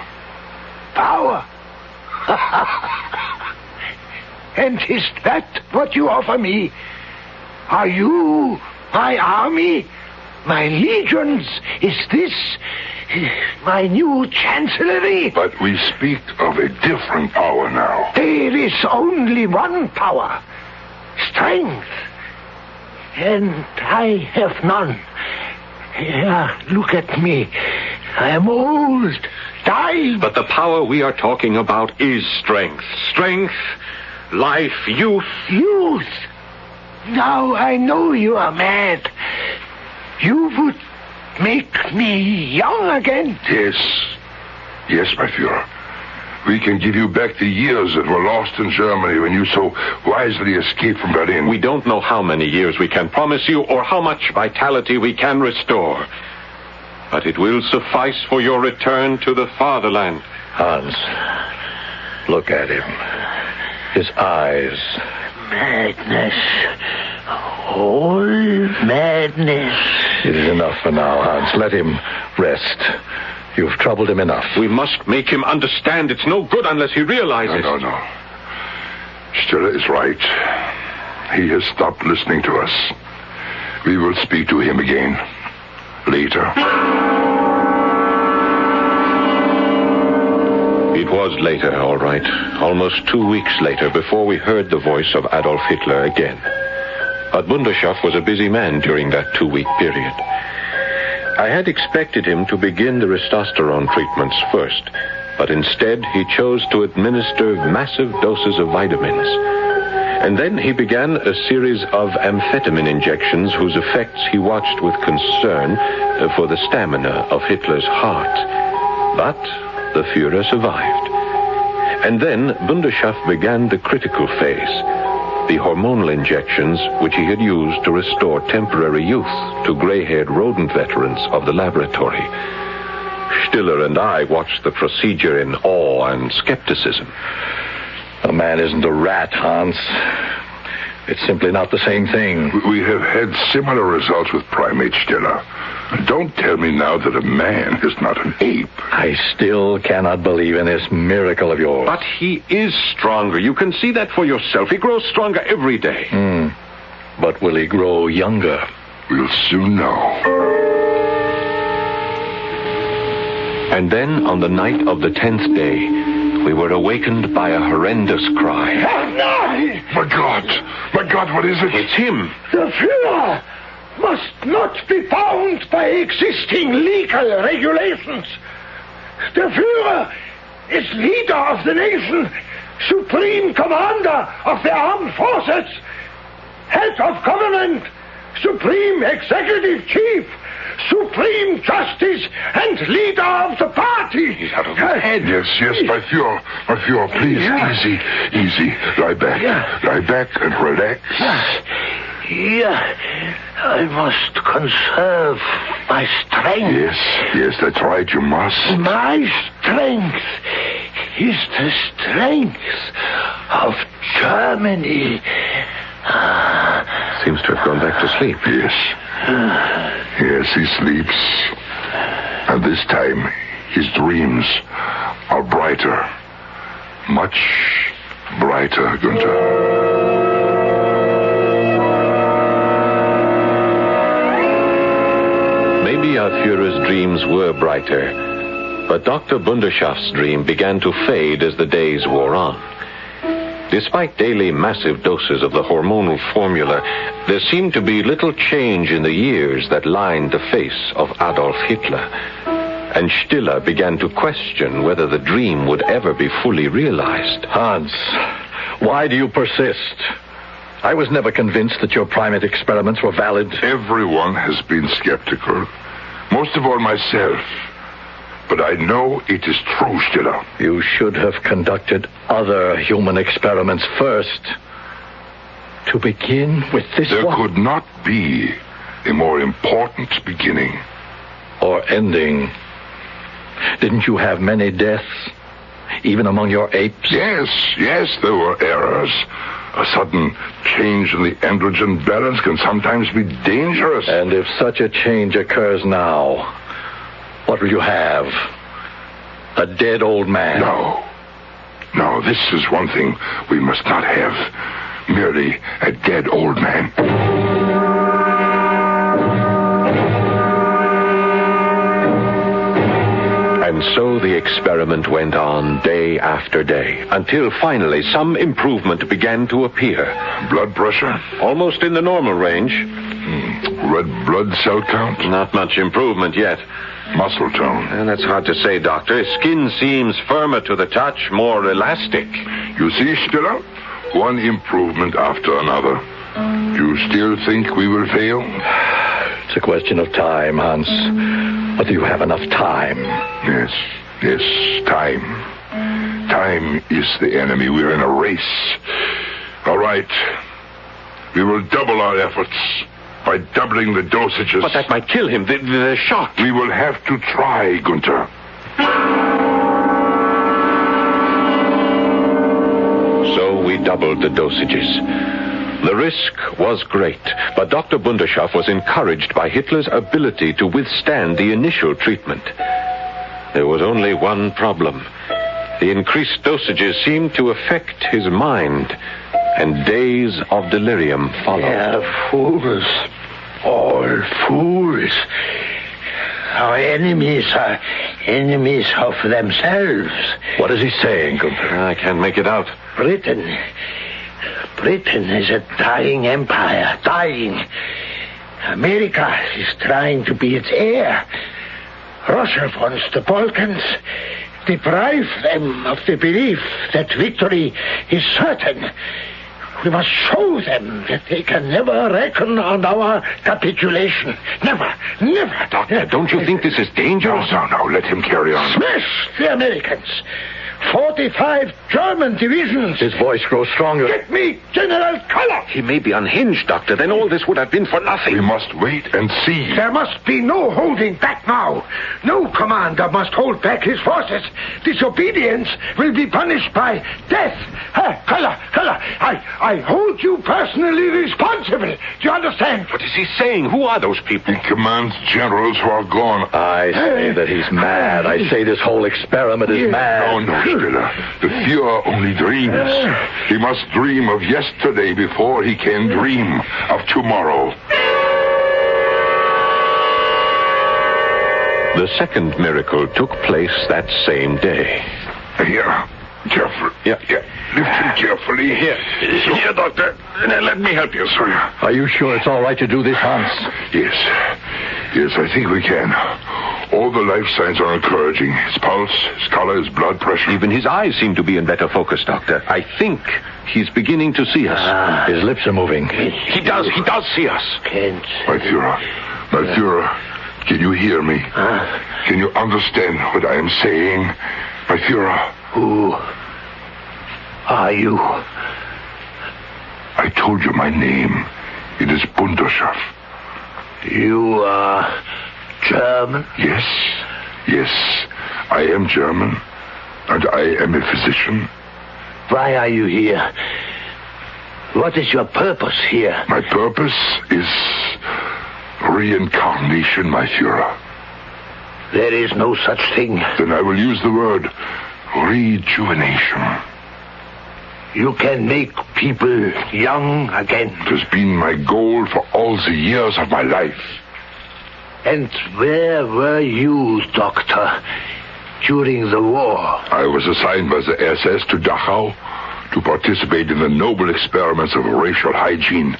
Power? And is that what you offer me? Are you my army, my legions? Is this my new chancellery? But we speak of a different power now. There is only one power. Strength. And I have none. Here, look at me. I am old, dying. But the power we are talking about is strength. Strength, life, youth. Youth? Now I know you are mad. You would make me young again? Yes. Yes, my Führer. We can give you back the years that were lost in Germany when you so wisely escaped from Berlin. We don't know how many years we can promise you or how much vitality we can restore. But it will suffice for your return to the fatherland. Hans, look at him. His eyes. Madness. All madness. It is enough for now, Hans. Let him rest. You've troubled him enough. We must make him understand it's no good unless he realizes. No. Stiller is right. He has stopped listening to us. We will speak to him again later. It was later, all right. Almost 2 weeks later before we heard the voice of Adolf Hitler again. But Bundeschoff was a busy man during that 2-week period. I had expected him to begin the testosterone treatments first, but instead he chose to administer massive doses of vitamins. And then he began a series of amphetamine injections whose effects he watched with concern for the stamina of Hitler's heart. But the Führer survived. And then Bundeschoff began the critical phase, the hormonal injections which he had used to restore temporary youth to gray-haired rodent veterans of the laboratory. Stiller and I watched the procedure in awe and skepticism. A man isn't a rat, Hans. It's simply not the same thing. We have had similar results with primate Stiller. Don't tell me now that a man is not an ape. I still cannot believe in this miracle of yours. But he is stronger. You can see that for yourself. He grows stronger every day. But will he grow younger? We'll soon know. And then, on the night of the 10th day, we were awakened by a horrendous cry. My God, what is it? It's him. The Führer must not be bound by existing legal regulations. The Führer is leader of the nation, supreme commander of the armed forces, head of government, supreme executive chief, supreme justice, and leader of the party. He's out of his head. Yes, my Führer, please, easy. Lie back and relax. I must conserve my strength. Yes, that's right, you must. My strength is the strength of Germany. Seems to have gone back to sleep. Yes, he sleeps. And this time, his dreams are brighter. Much brighter, Günther. Maybe our Führer's dreams were brighter, but Dr. Bundeschoff's dream began to fade as the days wore on. Despite daily massive doses of the hormonal formula, there seemed to be little change in the years that lined the face of Adolf Hitler. And Stiller began to question whether the dream would ever be fully realized. Hans, why do you persist? I was never convinced that your primate experiments were valid. Everyone has been skeptical. Most of all myself. But I know it is true, Stiller. You should have conducted other human experiments first. To begin with this one. There could not be a more important beginning. Or ending. Didn't you have many deaths? Even among your apes? Yes, there were errors. A sudden change in the androgen balance can sometimes be dangerous. And if such a change occurs now, what will you have? A dead old man? No. Now, this is one thing we must not have. Merely a dead old man. And so the experiment went on day after day, until finally some improvement began to appear. Blood pressure? Almost in the normal range. Red blood cell count? Not much improvement yet. Muscle tone? And that's hard to say, Doctor. Skin seems firmer to the touch, more elastic. You see, Stiller? One improvement after another. Do you still think we will fail? It's a question of time, Hans. But do you have enough time? Yes, time. Time is the enemy. We're in a race. All right. We will double our efforts by doubling the dosages. But that might kill him. The shock. We will have to try, Gunther. So we doubled the dosages. The risk was great, but Dr. Bunderschoff was encouraged by Hitler's ability to withstand the initial treatment. There was only one problem. The increased dosages seemed to affect his mind, and days of delirium followed. They're fools. All fools. Our enemies are enemies of themselves. What is he saying, Gunther? I can't make it out. Britain is a dying empire, dying. America is trying to be its heir. Russia wants the Balkans, deprive them of the belief that victory is certain. We must show them that they can never reckon on our capitulation. Never, Doctor, don't you think this is dangerous? No, let him carry on. Smash the Americans. 45 German divisions. His voice grows stronger. Get me General Koller. He may be unhinged, Doctor. Then all this would have been for nothing. We must wait and see. There must be no holding back now. No commander must hold back his forces. Disobedience will be punished by death. Koller, I hold you personally responsible. Do you understand? What is he saying? Who are those people? He commands generals who are gone. I say that he's mad. I say this whole experiment is mad. No, Stiller. The Fuhrer only dreams. He must dream of yesterday before he can dream of tomorrow. The second miracle took place that same day. Here. Careful. Yeah. Lift him carefully. Here, Doctor. Let me help you, sir. Are you sure it's all right to do this, Hans? Yes, I think we can. All the life signs are encouraging. His pulse, his color, his blood pressure. Even his eyes seem to be in better focus, Doctor. I think he's beginning to see us. His lips are moving. He does see us. My Führer, can you hear me? Can you understand what I am saying? My Führer. Who are you? I told you my name. It is Bunderschoff. You are German? Yes. I am German. And I am a physician. Why are you here? What is your purpose here? My purpose is reincarnation, my Führer. There is no such thing. Then I will use the word rejuvenation. You can make people young again. It has been my goal for all the years of my life. And where were you, Doctor, during the war? I was assigned by the SS to Dachau to participate in the noble experiments of racial hygiene.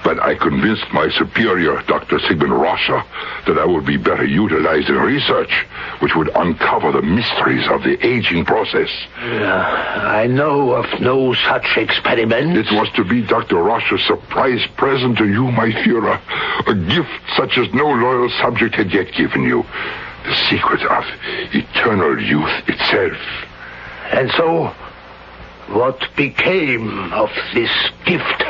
But I convinced my superior, Dr. Sigmund Roscher, that I would be better utilized in research, which would uncover the mysteries of the aging process. I know of no such experiment. It was to be Dr. Roscher's surprise present to you, my Führer. A gift such as no loyal subject had yet given you. The secret of eternal youth itself. And so, what became of this gift?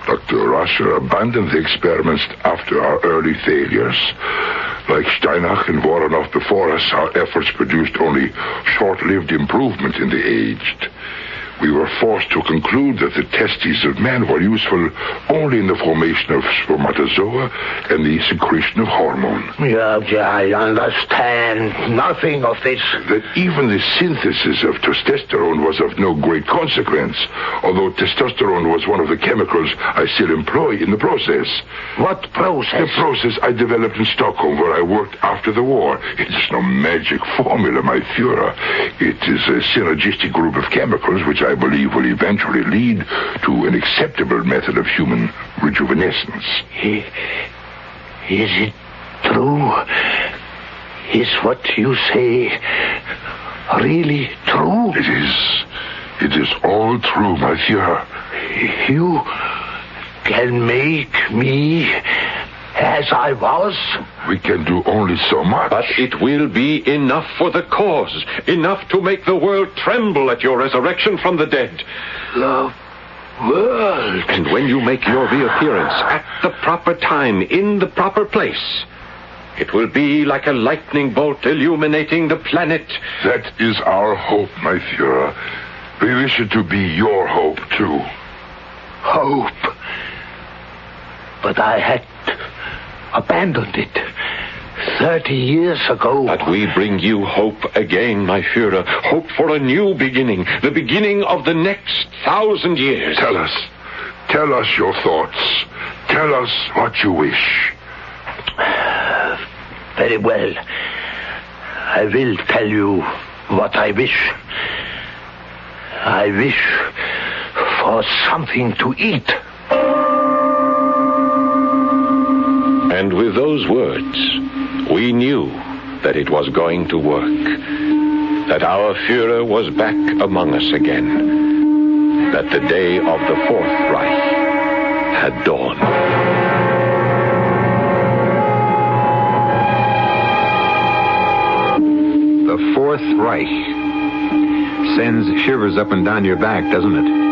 Dr. Roscher abandoned the experiments after our early failures. Like Steinach and Voronov before us, our efforts produced only short-lived improvement in the aged. We were forced to conclude that the testes of man were useful only in the formation of spermatozoa and the secretion of hormone. Yeah, I understand nothing of this. That even the synthesis of testosterone was of no great consequence, although testosterone was one of the chemicals I still employ in the process. What process? The process I developed in Stockholm, where I worked after the war. It is no magic formula, my Führer. It is a synergistic group of chemicals which I believe will eventually lead to an acceptable method of human rejuvenescence. Is it true? Is what you say really true? It is. It is all true, my Führer. You can make me as I was? We can do only so much. But it will be enough for the cause. Enough to make the world tremble at your resurrection from the dead. The world. And when you make your reappearance at the proper time, in the proper place, it will be like a lightning bolt illuminating the planet. That is our hope, my Führer. We wish it to be your hope, too. Hope? But I had abandoned it 30 years ago. But we bring you hope again, my Führer. Hope for a new beginning. The beginning of the next 1,000 years. Tell us. Tell us your thoughts. Tell us what you wish. Very well. I will tell you what I wish. I wish for something to eat. And with those words, we knew that it was going to work. That our Führer was back among us again. That the day of the Fourth Reich had dawned. The Fourth Reich sends shivers up and down your back, doesn't it?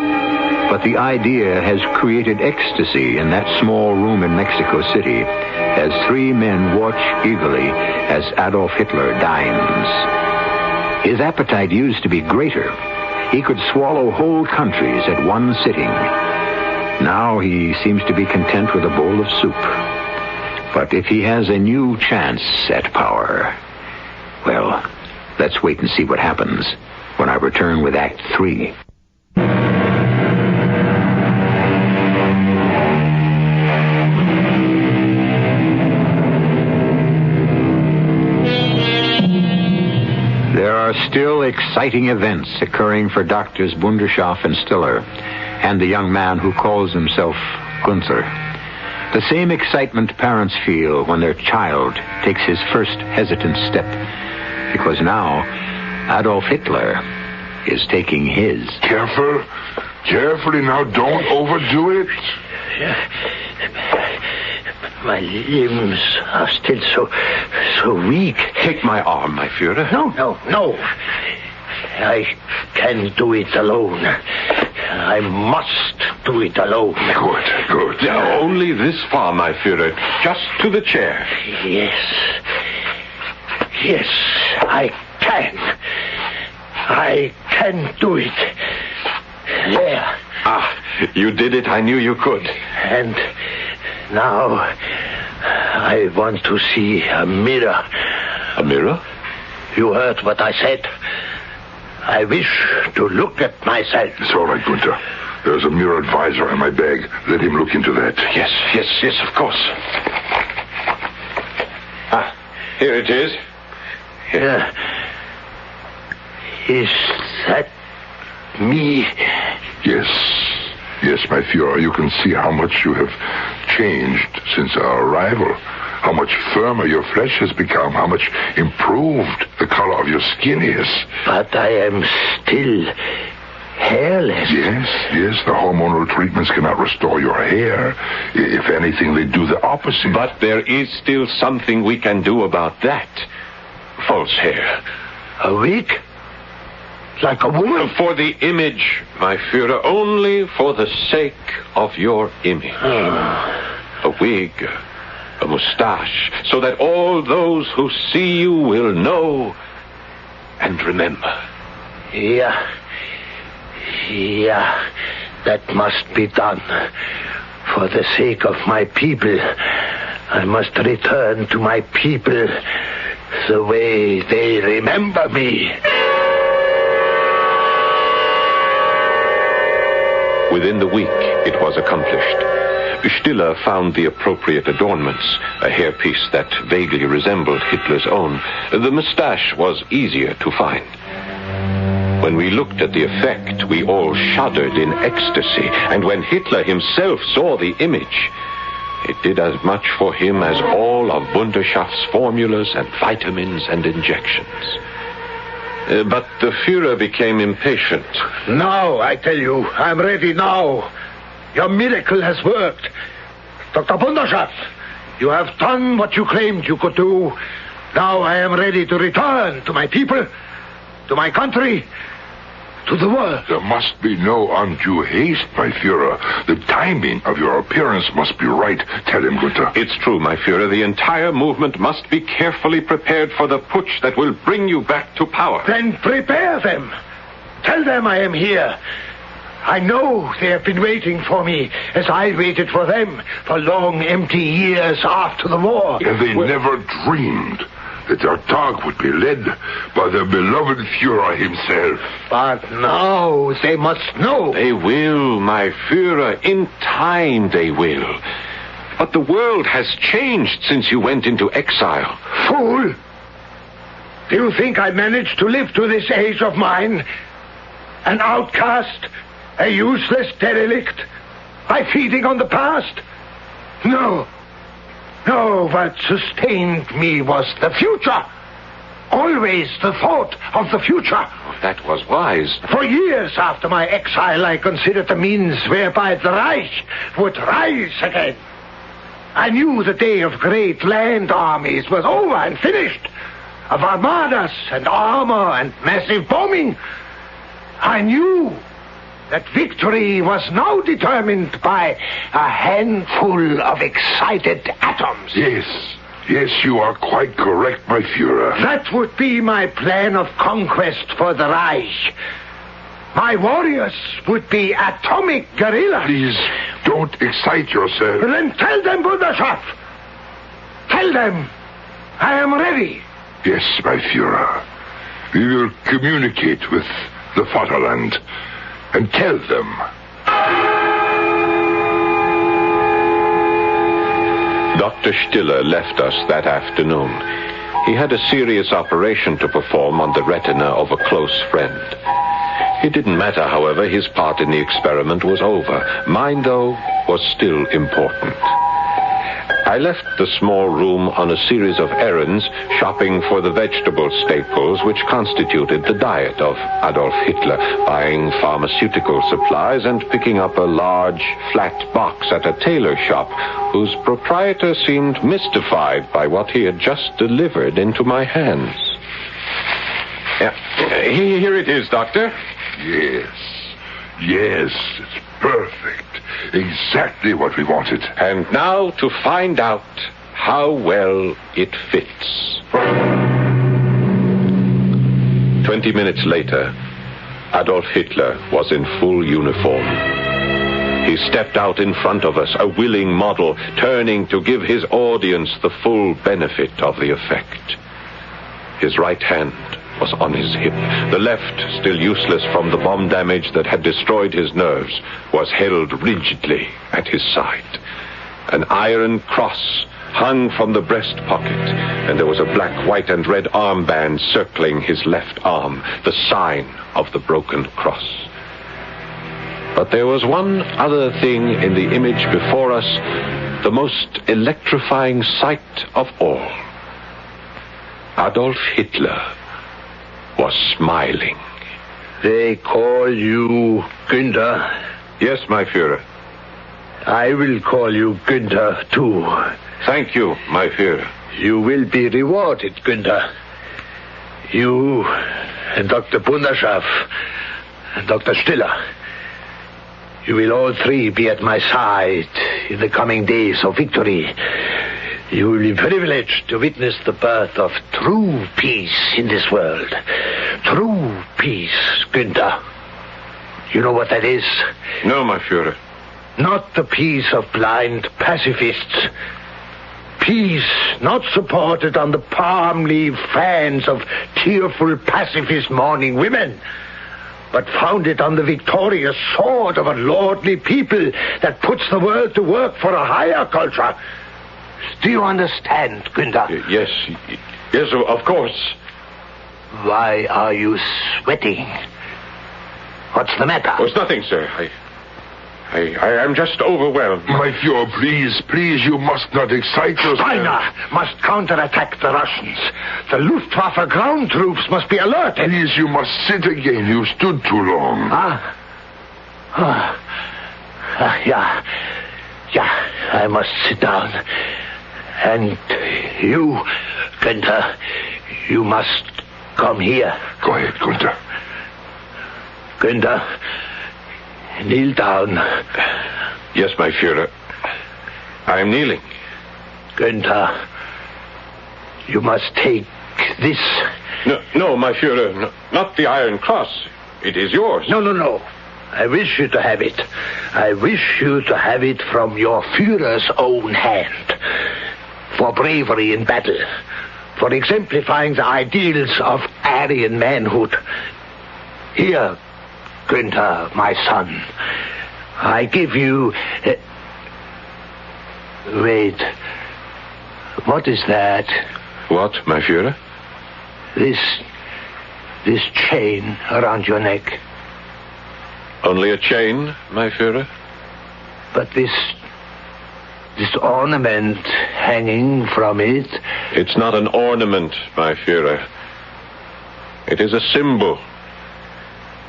But the idea has created ecstasy in that small room in Mexico City as three men watch eagerly as Adolf Hitler dines. His appetite used to be greater. He could swallow whole countries at one sitting. Now he seems to be content with a bowl of soup. But if he has a new chance at power, well, let's wait and see what happens when I return with Act 3. There are still exciting events occurring for Doctors Bundershoff and Stiller and the young man who calls himself Gunther. The same excitement parents feel when their child takes his first hesitant step, because now Adolf Hitler is taking his. Carefully now, don't overdo it. My limbs are still so weak. Take my arm, my Führer. No. I can do it alone. I must do it alone. Good. Now, only this far, my Führer. Just to the chair. Yes, I can. I can do it. There. Ah, you did it. I knew you could. And now I want to see a mirror. A mirror? You heard what I said. I wish to look at myself. It's all right, Gunther. There's a mirror advisor in my bag. Let him look into that. Yes, of course. Ah, here it is. Here. Is that me? Yes, my Führer. You can see how much you have changed since our arrival. How much firmer your flesh has become. How much improved the color of your skin is. But I am still hairless. Yes. The hormonal treatments cannot restore your hair. If anything, they do the opposite. But there is still something we can do about that. False hair. A wig? Like a woman? For the image, my Führer. Only for the sake of your image. A wig, a mustache, so that all those who see you will know and remember. Yeah. Yeah, that must be done. For the sake of my people, I must return to my people the way they remember me. Within the week, it was accomplished. Stiller found the appropriate adornments, a hairpiece that vaguely resembled Hitler's own. The mustache was easier to find. When we looked at the effect, we all shuddered in ecstasy, and when Hitler himself saw the image, it did as much for him as all of Wunderschaft's formulas and vitamins and injections. But the Führer became impatient. Now, I tell you, I'm ready now. Your miracle has worked. Dr. Wunderschaft, you have done what you claimed you could do. Now I am ready to return to my people, to my country, to the world. There must be no undue haste, my Führer. The timing of your appearance must be right. Tell him, Gunther. It's true, my Führer. The entire movement must be carefully prepared for the putsch that will bring you back to power. Then prepare them. Tell them I am here. I know they have been waiting for me, as I waited for them for long, empty years after the war. And they never dreamed that their talk would be led by the beloved Führer himself. But now they must know. They will, my Führer. In time they will. But the world has changed since you went into exile. Fool! Do you think I managed to live to this age of mine? An outcast? A useless derelict? By feeding on the past? No. No, what sustained me was the future. Always the thought of the future. That was wise. For years after my exile, I considered the means whereby the Reich would rise again. I knew the day of great land armies was over and finished. Of armadas and armor and massive bombing. I knew that victory was now determined by a handful of excited atoms. Yes, you are quite correct, my Führer. That would be my plan of conquest for the Reich. My warriors would be atomic guerrillas. Please, don't excite yourself. Then tell them, Wunderschaft. Tell them I am ready. Yes, my Führer. We will communicate with the Vaterland and tell them. Dr. Stiller left us that afternoon. He had a serious operation to perform on the retina of a close friend. It didn't matter, however. His part in the experiment was over. Mine, though, was still important. I left the small room on a series of errands, shopping for the vegetable staples which constituted the diet of Adolf Hitler, buying pharmaceutical supplies and picking up a large, flat box at a tailor shop whose proprietor seemed mystified by what he had just delivered into my hands. Here it is, Doctor. Yes, it's perfect. Exactly what we wanted. And now to find out how well it fits. 20 minutes later, Adolf Hitler was in full uniform. He stepped out in front of us, a willing model, turning to give his audience the full benefit of the effect. His right hand was on his hip. The left, still useless from the bomb damage that had destroyed his nerves, was held rigidly at his side. An iron cross hung from the breast pocket, and there was a black, white, and red armband circling his left arm, the sign of the broken cross. But there was one other thing in the image before us, the most electrifying sight of all. Adolf Hitler was smiling. They call you Günther. Yes, my Führer. I will call you Günther, too. Thank you, my Führer. You will be rewarded, Günther. You and Dr. Wunderschaft and Dr. Stiller. You will all three be at my side in the coming days of victory. You will be privileged to witness the birth of true peace in this world. True peace, Günther. You know what that is? No, my Führer. Not the peace of blind pacifists. Peace not supported on the palm leaf fans of tearful pacifist mourning women, but founded on the victorious sword of a lordly people that puts the world to work for a higher culture. Do you understand, Günther? Yes, of course. Why are you sweating? What's the matter? Oh, it's nothing, sir. I am just overwhelmed. My Führer, please, you must not excite yourself. Steiner must counterattack the Russians. The Luftwaffe ground troops must be alerted. Please, you must sit again. You stood too long. Yeah, I must sit down. And you, Günther, you must come here. Go ahead, Günther. Günther, kneel down. Yes, my Führer. I am kneeling. Günther, you must take this. No, my Führer. No, not the Iron Cross. It is yours. No. I wish you to have it. I wish you to have it from your Führer's own hand. For bravery in battle. For exemplifying the ideals of Aryan manhood. Here, Günther, my son, I give you... Wait. What is that? What, my Führer? This chain around your neck. Only a chain, my Führer? But this ornament hanging from it... It's not an ornament, my Führer. It is a symbol.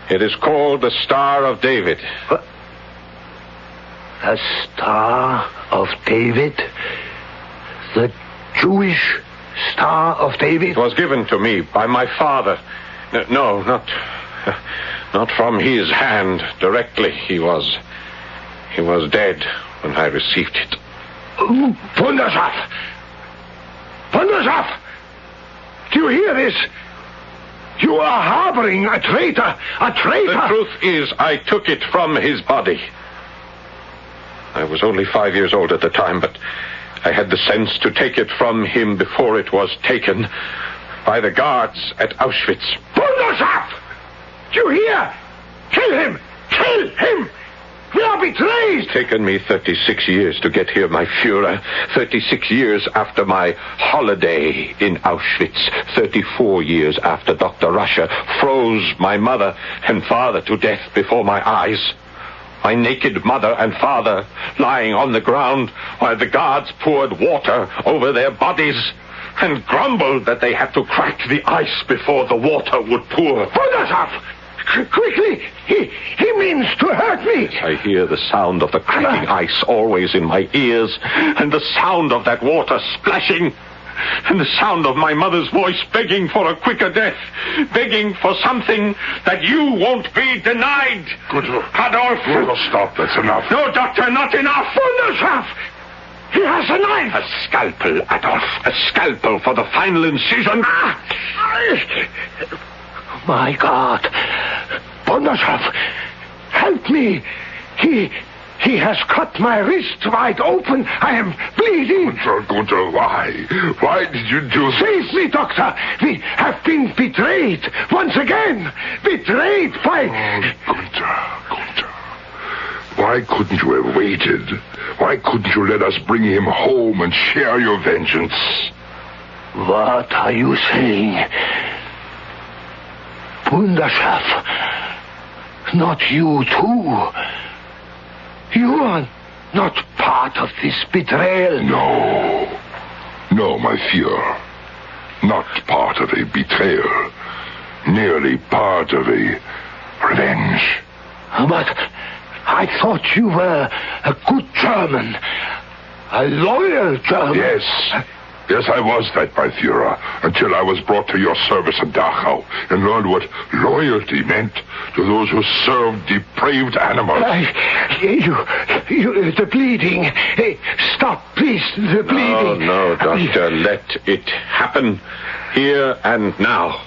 It is called the Star of David. What? A Star of David? The Jewish Star of David? It was given to me by my father. No, not from his hand directly. He was dead when I received it. Wunderschaft! Do you hear this? You are harboring a traitor! The truth is, I took it from his body. I was only 5 years old at the time, but I had the sense to take it from him before it was taken by the guards at Auschwitz. Wunderschaft! Do you hear? Kill him! Kill him! We are betrayed! It's taken me 36 years to get here, my Führer. 36 years after my holiday in Auschwitz. 34 years after Dr. Russia froze my mother and father to death before my eyes. My naked mother and father lying on the ground while the guards poured water over their bodies and grumbled that they had to crack the ice before the water would pour. Wunderschaft! Quickly! He means to hurt me! I hear the sound of the cracking ice always in my ears, and the sound of that water splashing, and the sound of my mother's voice begging for a quicker death, begging for something that you won't be denied. Good. Adolf! Well, stop, that's enough. No, Doctor, not enough! Wunderschaft! He has a knife! A scalpel, Adolf. A scalpel for the final incision. My God! Wunderschaft! Help me! He has cut my wrist wide open. I am bleeding. Gunther, why? Why did you do this? Save me, Doctor! We have been betrayed once again! Betrayed by... Oh, Gunther. Why couldn't you have waited? Why couldn't you let us bring him home and share your vengeance? What are you saying? Wunderschaft, not you too. You are not part of this betrayal. No, my Führer. Not part of a betrayal. Merely part of a revenge. But I thought you were a good German. A loyal German. Yes, I was that, my Führer, until I was brought to your service in Dachau and learned what loyalty meant to those who served depraved animals. The bleeding. Hey, stop, please, the bleeding. No, Doctor, let it happen here and now.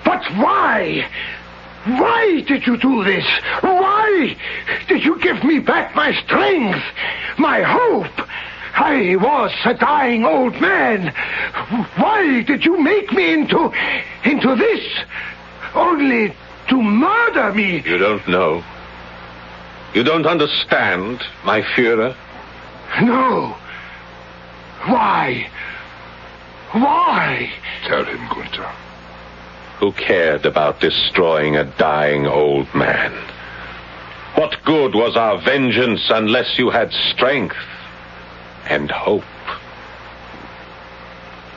But why? Why did you do this? Why did you give me back my strength, my hope? I was a dying old man. Why did you make me into this? Only to murder me. You don't know. You don't understand, my Führer. No. Why? Why? Tell him, Gunther. Who cared about destroying a dying old man? What good was our vengeance unless you had strength and hope?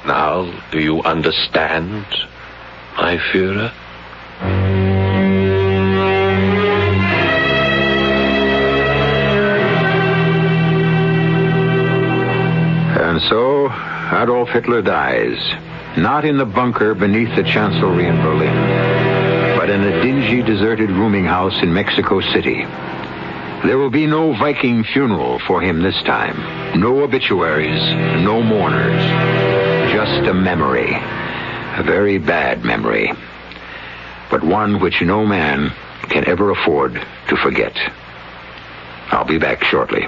Now, do you understand, my Führer? And so, Adolf Hitler dies. Not in the bunker beneath the Chancellery in Berlin, but in a dingy, deserted rooming house in Mexico City. There will be no Viking funeral for him this time. No obituaries, no mourners. Just a memory. A very bad memory. But one which no man can ever afford to forget. I'll be back shortly.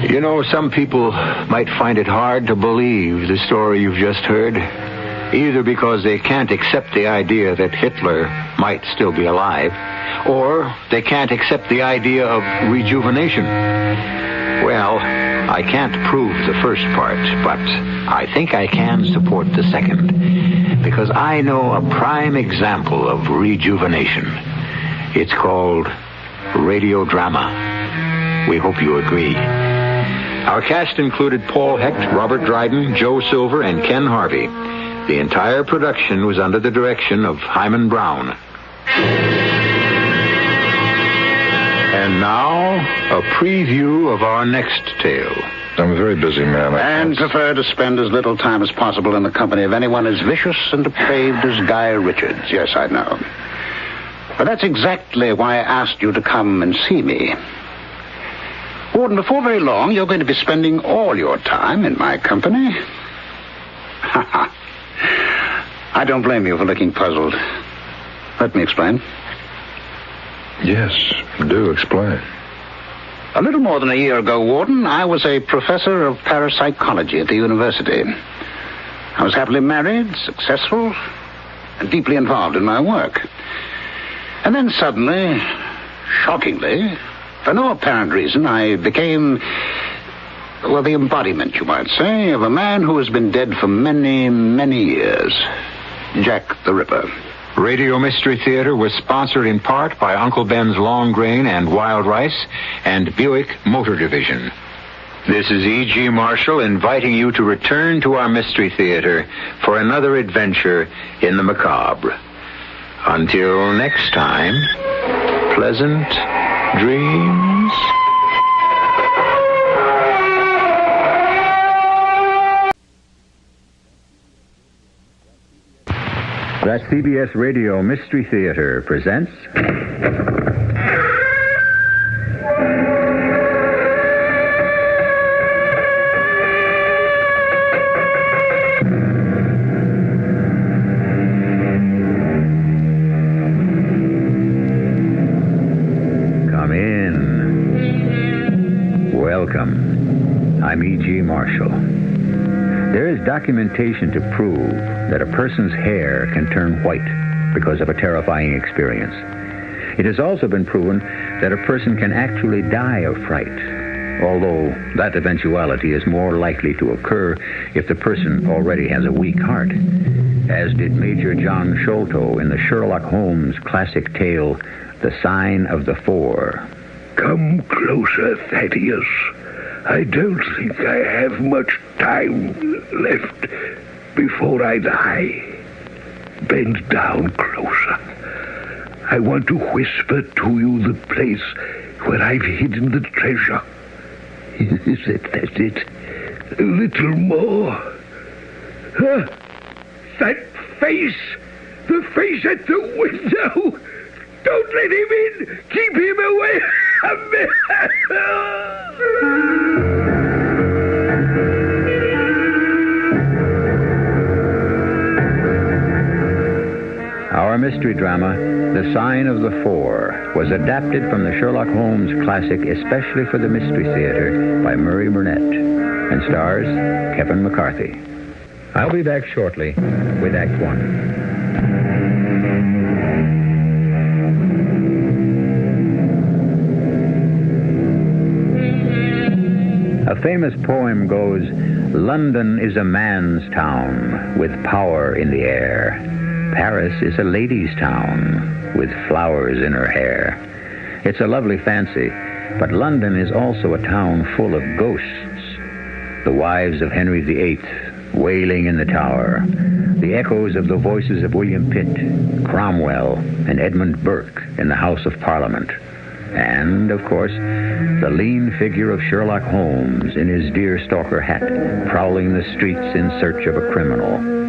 You know, some people might find it hard to believe the story you've just heard, either because they can't accept the idea that Hitler might still be alive, or they can't accept the idea of rejuvenation. Well, I can't prove the first part, but I think I can support the second, because I know a prime example of rejuvenation. It's called radio drama. We hope you agree. Our cast included Paul Hecht, Robert Dryden, Joe Silver, and Ken Harvey. The entire production was under the direction of Hyman Brown. And now, a preview of our next tale. I'm a very busy man. And prefer to spend as little time as possible in the company of anyone as vicious and depraved as Guy Richards. Yes, I know. But that's exactly why I asked you to come and see me. Warden, before very long, you're going to be spending all your time in my company. I don't blame you for looking puzzled. Let me explain. Yes, do explain. A little more than a year ago, Warden, I was a professor of parapsychology at the university. I was happily married, successful, and deeply involved in my work. And then suddenly, shockingly, for no apparent reason, I became, well, the embodiment, you might say, of a man who has been dead for many, many years. Jack the Ripper. Radio Mystery Theater was sponsored in part by Uncle Ben's Long Grain and Wild Rice and Buick Motor Division. This is E.G. Marshall inviting you to return to our Mystery Theater for another adventure in the macabre. Until next time, pleasant dreams. The CBS Radio Mystery Theater presents... Come in. Welcome. I'm E.G. Marshall. There is documentation to prove that a person's hair can turn white because of a terrifying experience. It has also been proven that a person can actually die of fright, although that eventuality is more likely to occur if the person already has a weak heart, as did Major John Sholto in the Sherlock Holmes classic tale, The Sign of the Four. Come closer, Thaddeus. I don't think I have much time left before I die. Bend down closer. I want to whisper to you the place where I've hidden the treasure. That's it. A little more. That face! The face at the window! Don't let him in! Keep him away! Our mystery drama, The Sign of the Four, was adapted from the Sherlock Holmes classic Especially for the Mystery Theater by Murray Burnett and stars Kevin McCarthy. I'll be back shortly with Act One. A famous poem goes, London is a man's town with power in the air. Paris is a lady's town with flowers in her hair. It's a lovely fancy, but London is also a town full of ghosts. The wives of Henry VIII wailing in the Tower. The echoes of the voices of William Pitt, Cromwell, and Edmund Burke in the House of Parliament. And, of course, the lean figure of Sherlock Holmes in his deerstalker hat, prowling the streets in search of a criminal.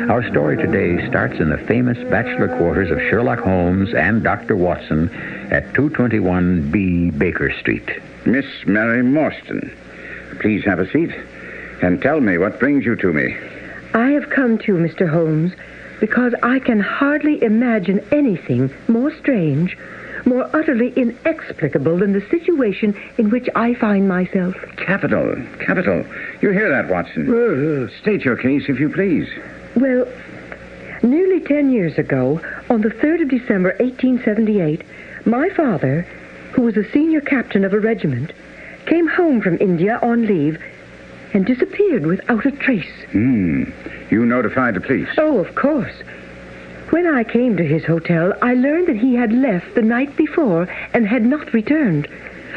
Our story today starts in the famous bachelor quarters of Sherlock Holmes and Dr. Watson at 221B Baker Street. Miss Mary Morstan, please have a seat and tell me what brings you to me. I have come to you, Mr. Holmes, because I can hardly imagine anything more strange, more utterly inexplicable than the situation in which I find myself. Capital. You hear that, Watson? State your case, if you please. Well, nearly 10 years ago, on the 3rd of December, 1878, my father, who was a senior captain of a regiment, came home from India on leave and disappeared without a trace. You notified the police? Oh, of course. When I came to his hotel, I learned that he had left the night before and had not returned.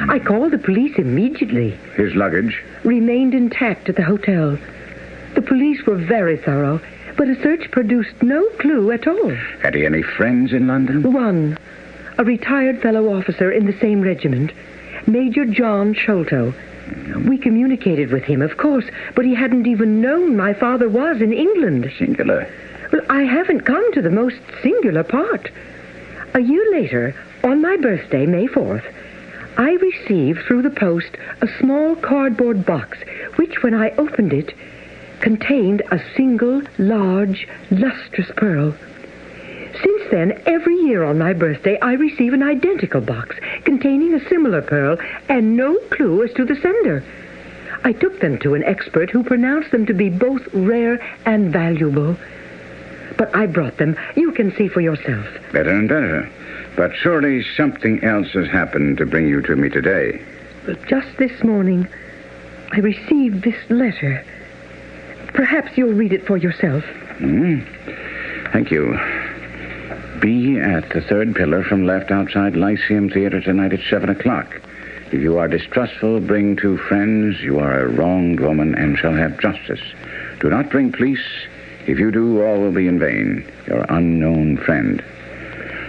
I called the police immediately. His luggage? Remained intact at the hotel. The police were very thorough, but a search produced no clue at all. Had he any friends in London? One. A retired fellow officer in the same regiment, Major John Sholto. We communicated with him, of course, but he hadn't even known my father was in England. Singular. Well, I haven't come to the most singular part. A year later, on my birthday, May 4th, I received through the post a small cardboard box, which, when I opened it, contained a single, large, lustrous pearl. Since then, every year on my birthday, I receive an identical box containing a similar pearl and no clue as to the sender. I took them to an expert who pronounced them to be both rare and valuable. But I brought them. You can see for yourself. Better and better. But surely something else has happened to bring you to me today. Just this morning, I received this letter. Perhaps you'll read it for yourself. Thank you. Be at the third pillar from left outside Lyceum Theater tonight at 7 o'clock. If you are distrustful, bring 2 friends. You are a wronged woman and shall have justice. Do not bring police. If you do, all will be in vain. Your unknown friend.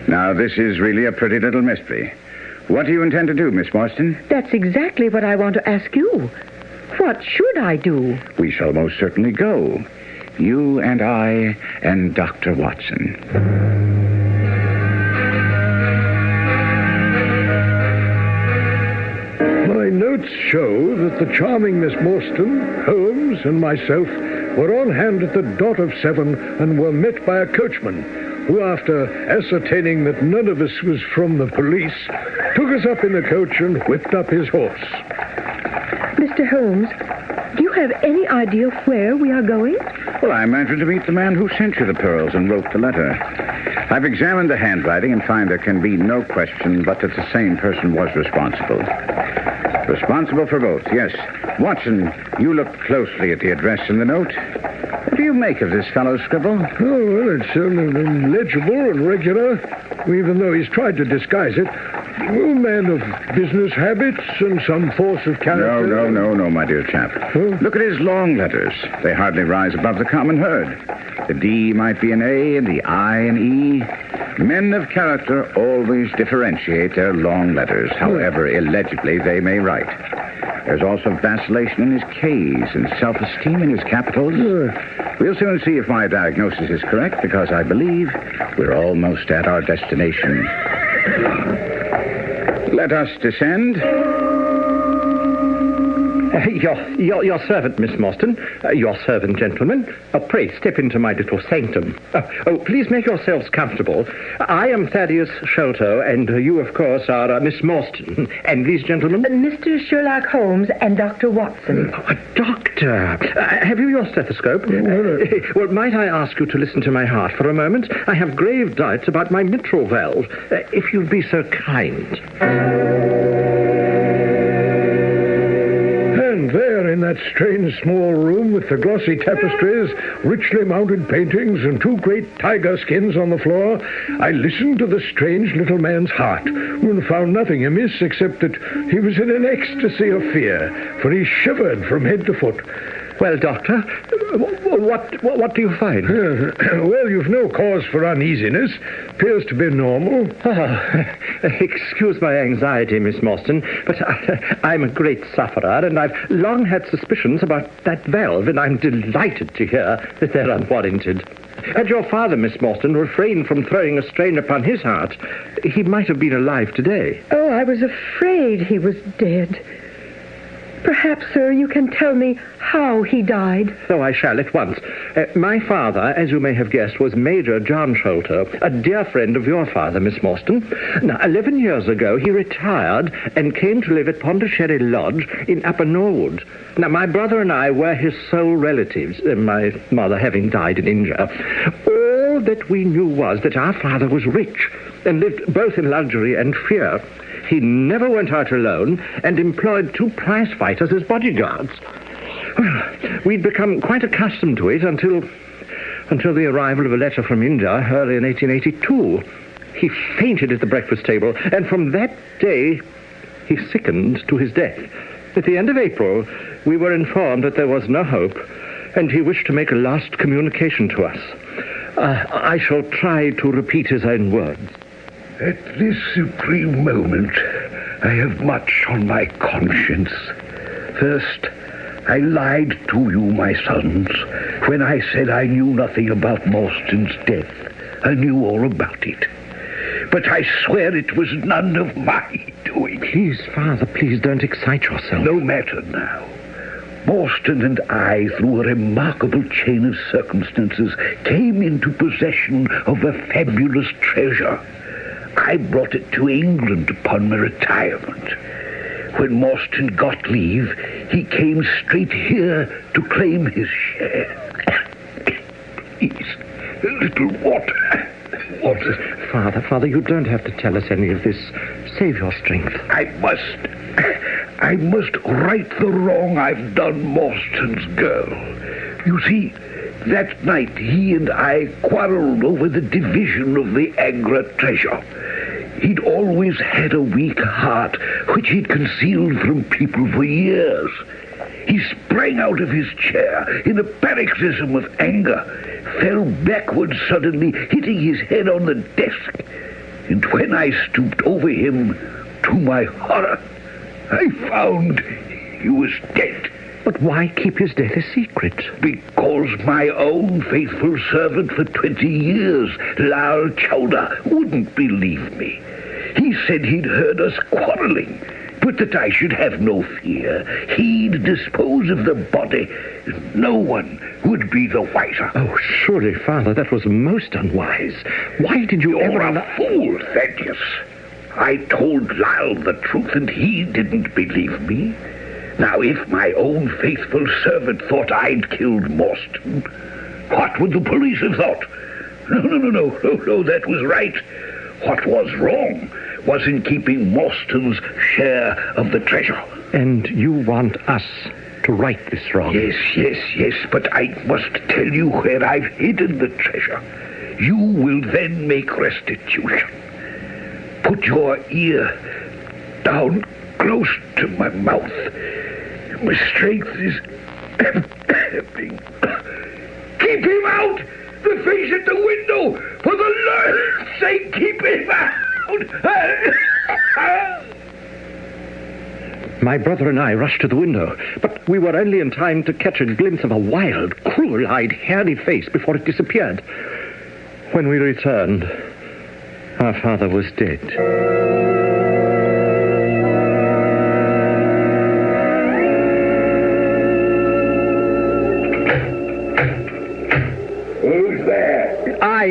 Now, this is really a pretty little mystery. What do you intend to do, Miss Morstan? That's exactly what I want to ask you. What should I do? We shall most certainly go. You and I and Dr. Watson. My notes show that the charming Miss Morstan, Holmes, and myself were on hand at the dot of 7 and were met by a coachman who, after ascertaining that none of us was from the police, took us up in the coach and whipped up his horse. Mr. Holmes, do you have any idea where we are going? Well, I'm anxious to meet the man who sent you the pearls and wrote the letter. I've examined the handwriting and find there can be no question but that the same person was responsible. Responsible for both, yes. Watson, you looked closely at the address in the note. What do you make of this fellow's scribble? Oh, well, it's legible and regular, even though he's tried to disguise it. A man of business habits and some force of character. No, my dear chap. Huh? Look at his long letters. They hardly rise above the common herd. The D might be an A and the I an E. Men of character always differentiate their long letters, however illegibly they may write. There's also vacillation in his K's and self-esteem in his capitals. We'll soon see if my diagnosis is correct, because I believe we're almost at our destination. Let us descend. Your servant, Miss Morstan. Your servant, gentlemen. Pray, step into my little sanctum. Please make yourselves comfortable. I am Thaddeus Sholto, and you, of course, are Miss Morstan. And these gentlemen? Mr. Sherlock Holmes and Dr. Watson. Doctor, have you your stethoscope? Well, might I ask you to listen to my heart for a moment? I have grave doubts about my mitral valve. If you'd be so kind. There, in that strange small room with the glossy tapestries, richly mounted paintings, and two great tiger skins on the floor, I listened to the strange little man's heart and found nothing amiss except that he was in an ecstasy of fear, for he shivered from head to foot. Well, Doctor, what do you find? Well, you've no cause for uneasiness. Appears to be normal. Excuse my anxiety, Miss Morstan, but I'm a great sufferer, and I've long had suspicions about that valve, and I'm delighted to hear that they're unwarranted. Had your father, Miss Morstan, refrained from throwing a strain upon his heart, he might have been alive today. Oh, I was afraid he was dead. Perhaps, sir, you can tell me how he died. Oh, I shall at once. My father, as you may have guessed, was Major John Sholto, a dear friend of your father, Miss Morstan. Now, 11 years ago, he retired and came to live at Pondicherry Lodge in Upper Norwood. Now, my brother and I were his sole relatives, my mother having died in India. All that we knew was that our father was rich and lived both in luxury and fear. He never went out alone and employed two prize fighters as bodyguards. Well, we'd become quite accustomed to it until the arrival of a letter from India early in 1882. He fainted at the breakfast table, and from that day he sickened to his death. At the end of April, we were informed that there was no hope, and he wished to make a last communication to us. I shall try to repeat his own words. At this supreme moment, I have much on my conscience. First, I lied to you, my sons, when I said I knew nothing about Morstan's death. I knew all about it. But I swear it was none of my doing. Please, Father, please don't excite yourself. No matter now. Morstan and I, through a remarkable chain of circumstances, came into possession of a fabulous treasure. I brought it to England upon my retirement. When Morstan got leave, he came straight here to claim his share. Please, a little water. Water. Father, you don't have to tell us any of this. Save your strength. I must right the wrong I've done Morstan's girl. You see, that night he and I quarreled over the division of the Agra treasure. He'd always had a weak heart, which he'd concealed from people for years. He sprang out of his chair in a paroxysm of anger, fell backwards suddenly, hitting his head on the desk. And when I stooped over him, to my horror, I found he was dead. But why keep his death a secret? Because my own faithful servant for 20 years, Lal Chowdhury, wouldn't believe me. He said he'd heard us quarreling, but that I should have no fear. He'd dispose of the body. No one would be the wiser. Oh, surely, Father, that was most unwise. Why did you You're a fool, Thaddeus. I told Lal the truth, and he didn't believe me. Now, if my own faithful servant thought I'd killed Morstan, what would the police have thought? No, that was right. What was wrong was in keeping Morstan's share of the treasure. And you want us to right this wrong? Yes, but I must tell you where I've hidden the treasure. You will then make restitution. Put your ear down close to my mouth. My strength is ebbing. Keep him out! The face at the window! For the Lord's sake, keep him out! My brother and I rushed to the window, but we were only in time to catch a glimpse of a wild, cruel-eyed, hairy face before it disappeared. When we returned, our father was dead.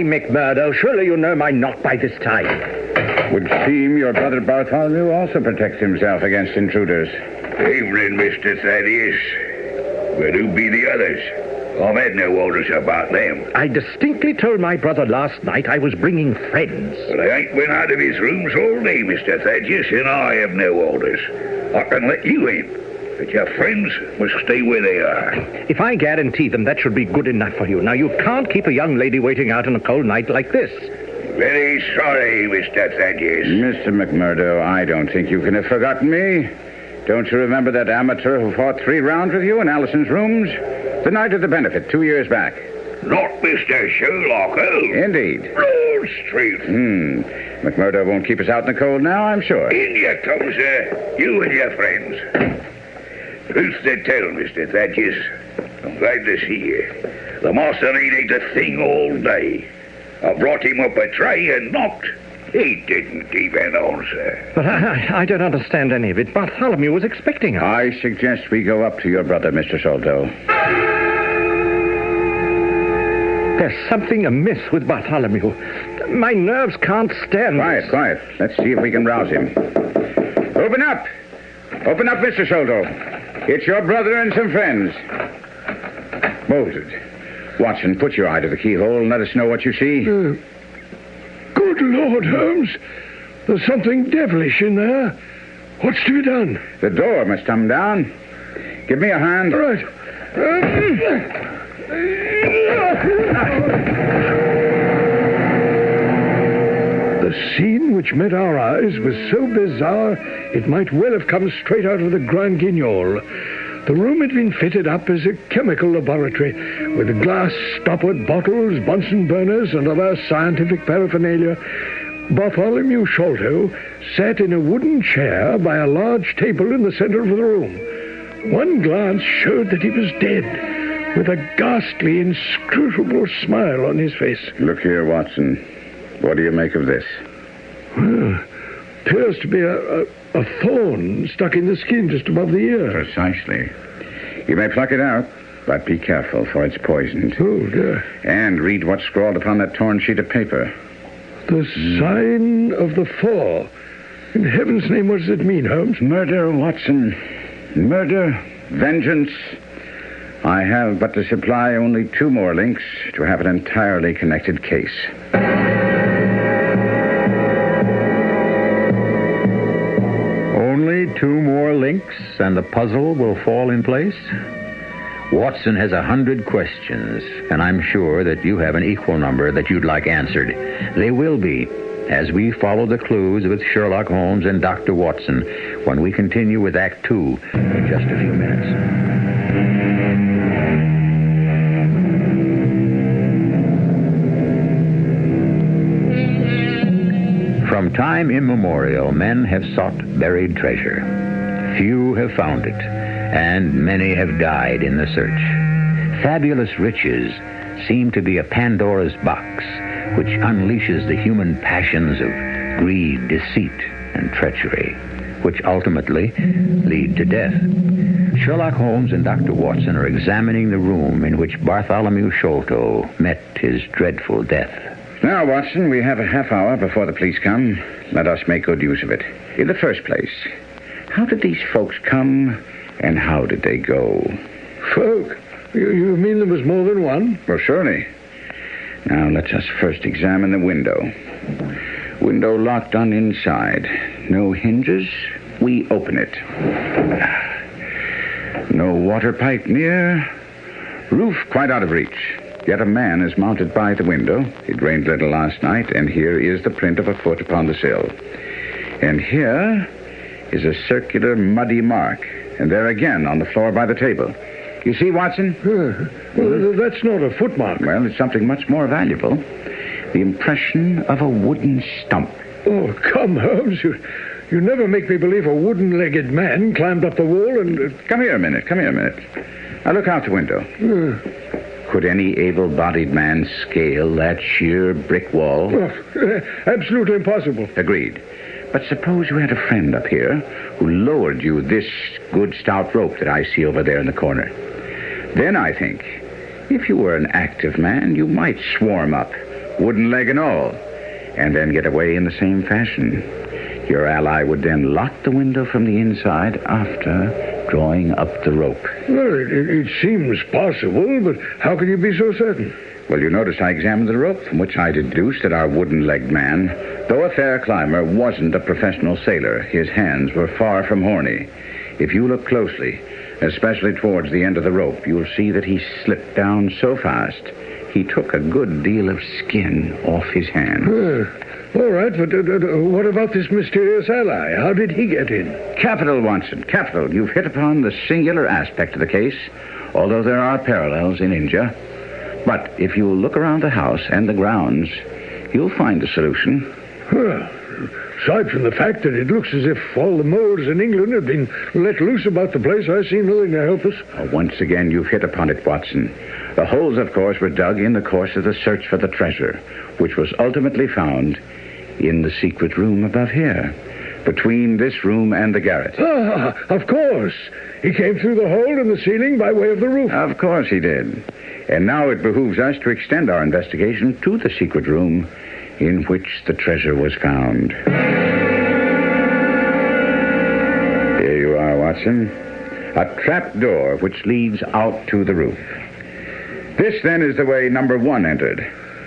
McMurdo. Surely you know my knock by this time. Would seem your brother Bartholomew also protects himself against intruders. Evening, Mr. Thaddeus. But who be the others? I've had no orders about them. I distinctly told my brother last night I was bringing friends. Well, I ain't been out of his rooms all day, Mr. Thaddeus, and I have no orders. I can let you in, but your friends must stay where they are. If I guarantee them, that should be good enough for you. Now, you can't keep a young lady waiting out on a cold night like this. Very sorry, Mr. Thaddeus. Mr. McMurdo, I don't think you can have forgotten me. Don't you remember that amateur who fought 3 rounds with you in Allison's rooms? The night of the benefit, 2 years back. Not Mr. Sherlock Holmes. Indeed. Broad Street. McMurdo won't keep us out in the cold now, I'm sure. In you come, sir. You and your friends. Truth to tell, Mr. Thaddeus, I'm glad to see you. The master ain't ate a thing all day. I brought him up a tray and knocked. He didn't even answer. But I don't understand any of it. Bartholomew was expecting us. I suggest we go up to your brother, Mr. Sholto. There's something amiss with Bartholomew. My nerves can't stand this. Quiet. Let's see if we can rouse him. Open up. Open up, Mr. Sholto. It's your brother and some friends. Bolted. Watson, put your eye to the keyhole and let us know what you see. Good Lord, Holmes. There's something devilish in there. What's to be done? The door must come down. Give me a hand. Right. The scene which met our eyes was so bizarre it might well have come straight out of the Grand Guignol. The room had been fitted up as a chemical laboratory with glass stoppered bottles, Bunsen burners, and other scientific paraphernalia. Bartholomew Sholto sat in a wooden chair by a large table in the center of the room. One glance showed that he was dead, with a ghastly, inscrutable smile on his face. Look here, Watson. What do you make of this? Appears to be a thorn stuck in the skin just above the ear. Precisely. You may pluck it out, but be careful, for it's poisoned. Oh, dear. And read what's scrawled upon that torn sheet of paper. The sign of the four. In heaven's name, what does it mean, Holmes? Murder, Watson. Murder, vengeance. I have but to supply only 2 more links to have an entirely connected case. Only 2 more links, and the puzzle will fall in place? Watson has 100 questions, and I'm sure that you have an equal number that you'd like answered. They will be, as we follow the clues with Sherlock Holmes and Dr. Watson, when we continue with Act 2 in just a few minutes. From time immemorial, men have sought buried treasure. Few have found it, and many have died in the search. Fabulous riches seem to be a Pandora's box, which unleashes the human passions of greed, deceit, and treachery, which ultimately lead to death. Sherlock Holmes and Dr. Watson are examining the room in which Bartholomew Sholto met his dreadful death. Now, Watson, we have a half hour before the police come. Let us make good use of it. In the first place, how did these folks come, and how did they go? Folk? You mean there was more than one? Well, surely. Now, let us first examine the window. Window locked on inside. No hinges. We open it. No water pipe near. Roof quite out of reach. Yet a man is mounted by the window. It rained little last night, and here is the print of a foot upon the sill. And here is a circular muddy mark, and there again on the floor by the table. You see, Watson? Well, that's not a footmark. Well, it's something much more valuable. The impression of a wooden stump. Oh, come, Holmes. You never make me believe a wooden-legged man climbed up the wall and... Come here a minute. Now look out the window. Could any able-bodied man scale that sheer brick wall? Oh, absolutely impossible. Agreed. But suppose you had a friend up here who lowered you this good stout rope that I see over there in the corner. Then I think, if you were an active man, you might swarm up, wooden leg and all, and then get away in the same fashion. Your ally would then lock the window from the inside after drawing up the rope. Well, it seems possible, but how can you be so certain? Well, you notice I examined the rope, from which I deduced that our wooden-legged man, though a fair climber, wasn't a professional sailor. His hands were far from horny. If you look closely, especially towards the end of the rope, you'll see that he slipped down so fast, he took a good deal of skin off his hand. All right, but what about this mysterious ally? How did he get in? Capital, Watson, capital. You've hit upon the singular aspect of the case, although there are parallels in India. But if you look around the house and the grounds, you'll find a solution. Well, aside from the fact that it looks as if all the moles in England have been let loose about the place, I see nothing to help us. Once again, you've hit upon it, Watson. The holes, of course, were dug in the course of the search for the treasure, which was ultimately found in the secret room above here, between this room and the garret. Ah, of course. He came through the hole in the ceiling by way of the roof. Of course he did. And now it behooves us to extend our investigation to the secret room in which the treasure was found. Here you are, Watson. A trap door which leads out to the roof. This, then, is the way number 1 entered.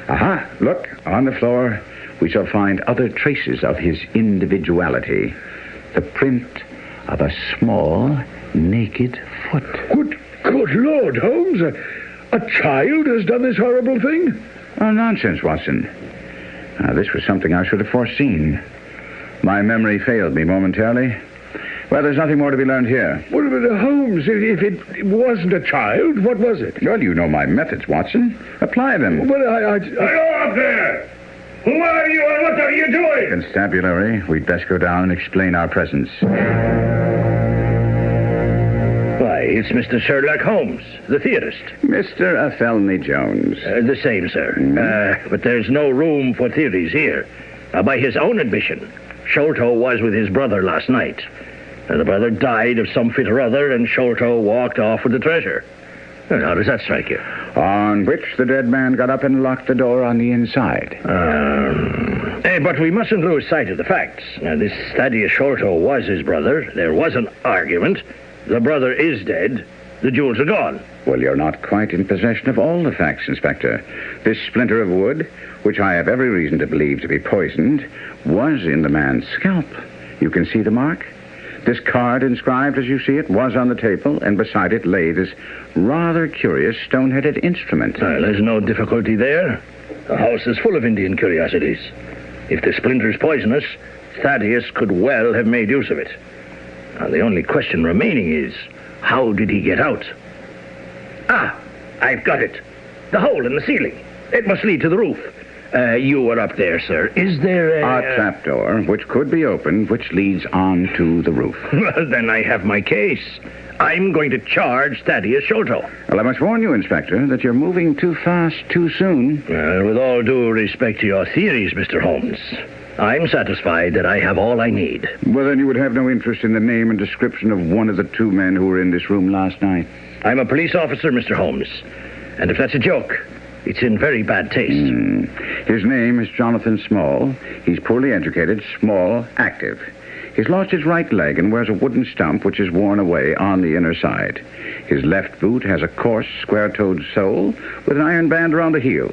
Aha, look, on the floor, we shall find other traces of his individuality. The print of a small, naked foot. Good Lord, Holmes. A child has done this horrible thing? Oh, nonsense, Watson. This was something I should have foreseen. My memory failed me momentarily. Well, there's nothing more to be learned here. What about Holmes? If it wasn't a child, what was it? Well, you know my methods, Watson. Apply them. Well, Hello up there! Who are you and what are you doing? Constabulary, we'd best go down and explain our presence. Why, it's Mr. Sherlock Holmes, the theorist. Mr. Athelney Jones. The same, sir. But there's no room for theories here. By his own admission, Sholto was with his brother last night. The brother died of some fit or other, and Sholto walked off with the treasure. And how does that strike you? On which the dead man got up and locked the door on the inside. But we mustn't lose sight of the facts. Now, this Thaddeus Sholto was his brother. There was an argument. The brother is dead. The jewels are gone. Well, you're not quite in possession of all the facts, Inspector. This splinter of wood, which I have every reason to believe to be poisoned, was in the man's scalp. You can see the mark? This card, inscribed as you see it, was on the table, and beside it lay this rather curious stone-headed instrument. There's no difficulty there. The house is full of Indian curiosities. If the splinter's poisonous, Thaddeus could well have made use of it. Now, the only question remaining is, how did he get out? I've got it. The hole in the ceiling. It must lead to the roof. You were up there, sir. Is there a trapdoor which could be opened, which leads on to the roof? Well, then I have my case. I'm going to charge Thaddeus Sholto. Well, I must warn you, Inspector, that you're moving too fast too soon. Well, with all due respect to your theories, Mr. Holmes, I'm satisfied that I have all I need. Well, then you would have no interest in the name and description of one of the 2 men who were in this room last night. I'm a police officer, Mr. Holmes. And if that's a joke, it's in very bad taste. His name is Jonathan Small. He's poorly educated, small, active. He's lost his right leg and wears a wooden stump which is worn away on the inner side. His left boot has a coarse, square-toed sole with an iron band around the heel.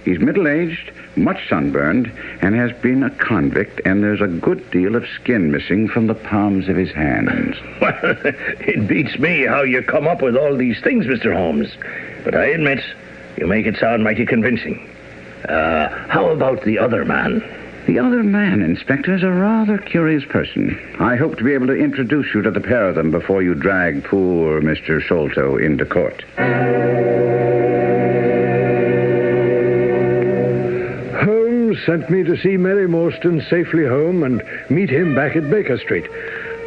He's middle-aged, much sunburned, and has been a convict, and there's a good deal of skin missing from the palms of his hands. Well, it beats me how you come up with all these things, Mr. Holmes. But I admit, you make it sound mighty convincing. How about the other man? The other man, Inspector, is a rather curious person. I hope to be able to introduce you to the pair of them before you drag poor Mr. Sholto into court. Holmes sent me to see Mary Morstan safely home and meet him back at Baker Street.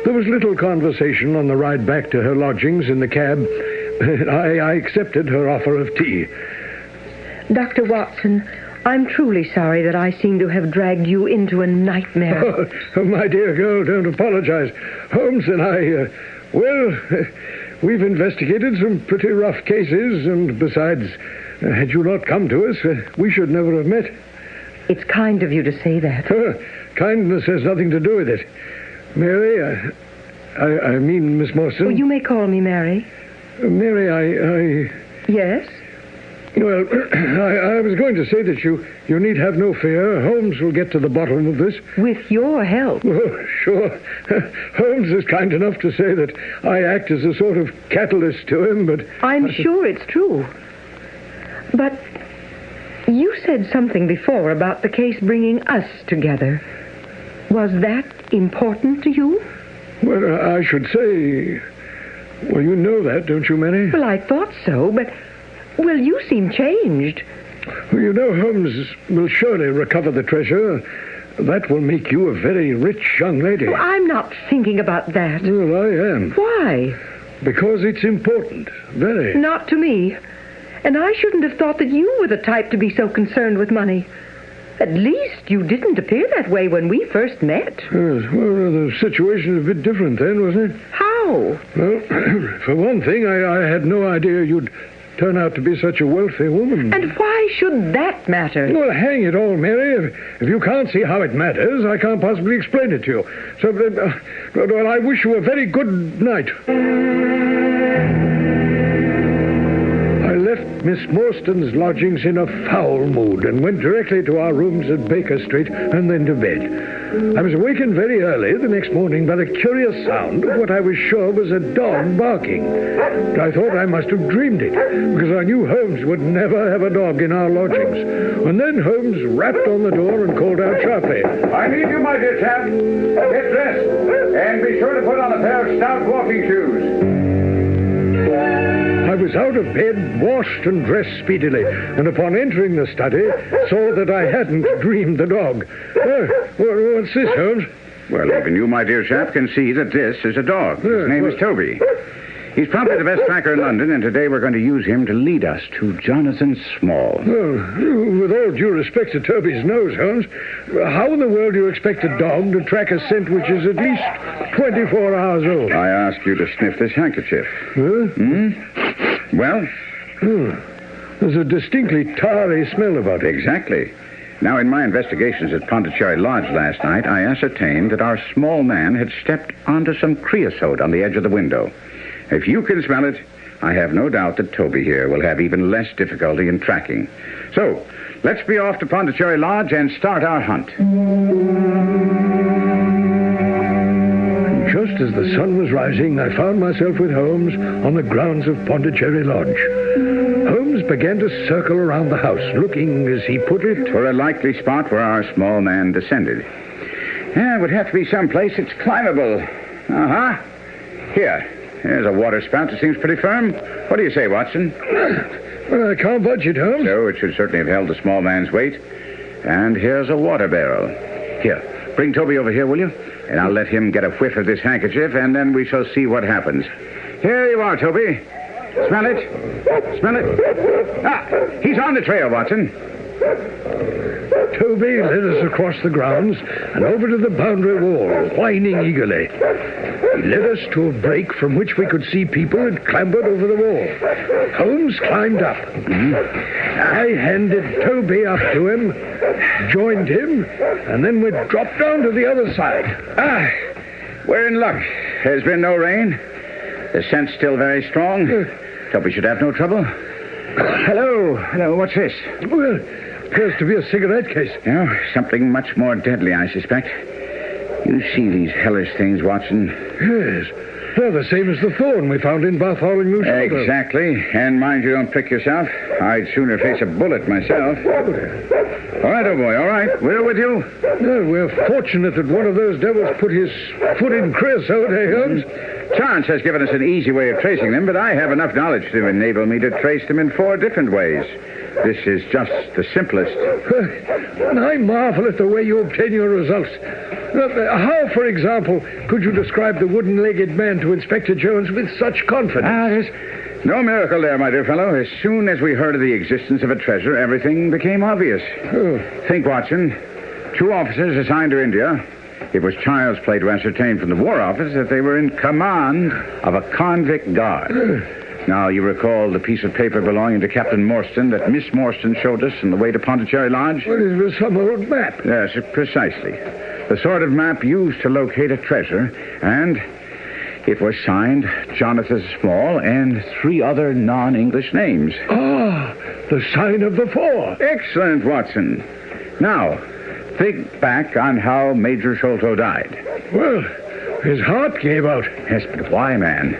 There was little conversation on the ride back to her lodgings in the cab. I accepted her offer of tea. Dr. Watson, I'm truly sorry that I seem to have dragged you into a nightmare. Oh, my dear girl, don't apologize. Holmes and I, we've investigated some pretty rough cases, and besides, had you not come to us, we should never have met. It's kind of you to say that. Kindness has nothing to do with it. Mary, I mean, Miss Morstan. Oh, you may call me Mary. Mary, I... Yes? Well, I was going to say that you need have no fear. Holmes will get to the bottom of this. With your help? Oh, sure. Holmes is kind enough to say that I act as a sort of catalyst to him, but... I'm sure it's true. But you said something before about the case bringing us together. Was that important to you? Well, I should say... Well, you know that, don't you, Mary? Well, I thought so, but... Well, you seem changed. Well, you know, Holmes will surely recover the treasure. That will make you a very rich young lady. Oh, I'm not thinking about that. Well, I am. Why? Because it's important. Very. Not to me. And I shouldn't have thought that you were the type to be so concerned with money. At least you didn't appear that way when we first met. Yes, well, the situation was a bit different then, wasn't it? How? Well, for one thing, I had no idea you'd turn out to be such a wealthy woman. And why should that matter? Well, hang it all, Mary. If you can't see how it matters, I can't possibly explain it to you. So, well, I wish you a very good night. I left Miss Morstan's lodgings in a foul mood and went directly to our rooms at Baker Street and then to bed. I was awakened very early the next morning by the curious sound of what I was sure was a dog barking. I thought I must have dreamed it, because I knew Holmes would never have a dog in our lodgings. And then Holmes rapped on the door and called out sharply, "I need you, my dear chap. Get dressed, and be sure to put on a pair of stout walking shoes." I was out of bed, washed and dressed speedily, and upon entering the study, saw that I hadn't dreamed the dog. What's this, Holmes? Well, even you, my dear chap, can see that this is a dog. His name is Toby. He's probably the best tracker in London, and today we're going to use him to lead us to Jonathan Small. Well, with all due respect to Toby's nose, Holmes, how in the world do you expect a dog to track a scent which is at least 24 hours old? I asked you to sniff this handkerchief. Huh? Well? There's a distinctly tarry smell about it. Exactly. Now, in my investigations at Pondicherry Lodge last night, I ascertained that our small man had stepped onto some creosote on the edge of the window. If you can smell it, I have no doubt that Toby here will have even less difficulty in tracking. So, let's be off to Pondicherry Lodge and start our hunt. Just as the sun was rising, I found myself with Holmes on the grounds of Pondicherry Lodge. Holmes began to circle around the house, looking, as he put it, for a likely spot where our small man descended. Yeah, it would have to be someplace that's climbable. Uh-huh. Here's a water spout that seems pretty firm. What do you say, Watson? Well, I can't budge it, Holmes. So it should certainly have held the small man's weight. And here's a water barrel. Here, bring Toby over here, will you? And I'll let him get a whiff of this handkerchief, and then we shall see what happens. Here you are, Toby. Smell it. Smell it. Ah, he's on the trail, Watson. Toby led us across the grounds and over to the boundary wall, whining eagerly. He led us to a break from which we could see people had clambered over the wall. Holmes climbed up. I handed Toby up to him, joined him, and then we dropped down to the other side. We're in luck. There's been no rain. The scent's still very strong. Toby should have no trouble. Hello, what's this? Well, appears to be a cigarette case. No, something much more deadly, I suspect. You see these hellish things, Watson? Yes. They're the same as the thorn we found in Bartholomew's shoulder. Exactly. And mind you don't prick yourself. I'd sooner face a bullet myself. All right, old boy, all right. We're with you. No, we're fortunate that one of those devils put his foot in creosote, eh, Holmes? Chance has given us an easy way of tracing them, but I have enough knowledge to enable me to trace them in 4 different ways. This is just the simplest. And I marvel at the way you obtain your results. How, for example, could you describe the wooden-legged man to Inspector Jones with such confidence? There's no miracle there, my dear fellow. As soon as we heard of the existence of a treasure, everything became obvious. Think, Watson. 2 officers assigned to India. It was child's play to ascertain from the War Office that they were in command of a convict guard. Now, you recall the piece of paper belonging to Captain Morstan that Miss Morstan showed us on the way to Pondicherry Lodge? Well, it was some old map. Yes, precisely. The sort of map used to locate a treasure, and it was signed Jonathan Small and 3 other non-English names. Ah, the sign of the 4. Excellent, Watson. Now, think back on how Major Sholto died. Well, his heart gave out. Yes, but why, man?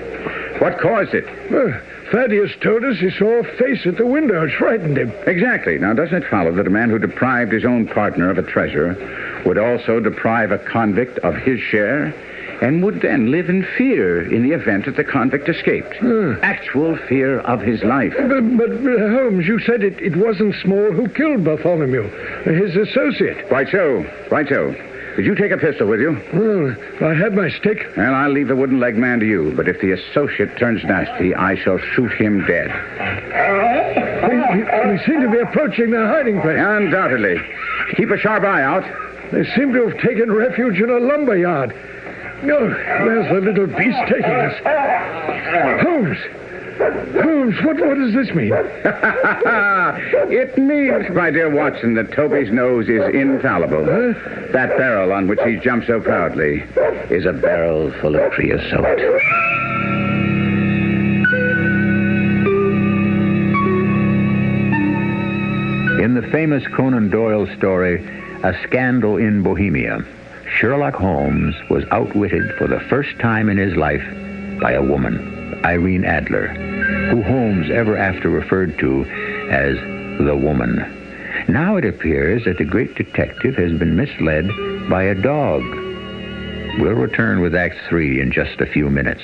What caused it? Well, Thaddeus told us he saw a face at the window which frightened him. Exactly. Now, doesn't it follow that a man who deprived his own partner of a treasure would also deprive a convict of his share and would then live in fear in the event that the convict escaped? Actual fear of his life. But Holmes, you said it wasn't Small who killed Bartholomew, his associate. Right so. Did you take a pistol with you? Well, I had my stick. Well, I'll leave the wooden leg man to you, but if the associate turns nasty, I shall shoot him dead. We seem to be approaching their hiding place. Undoubtedly. Keep a sharp eye out. They seem to have taken refuge in a lumber yard. No, there's the little beast taking us. Holmes, what does this mean? It means, my dear Watson, that Toby's nose is infallible. That barrel on which he jumps so proudly is a barrel full of creosote. In the famous Conan Doyle story, A Scandal in Bohemia, Sherlock Holmes was outwitted for the first time in his life by a woman, Irene Adler, who Holmes ever after referred to as the woman. Now it appears that the great detective has been misled by a dog. We'll return with Act 3 in just a few minutes.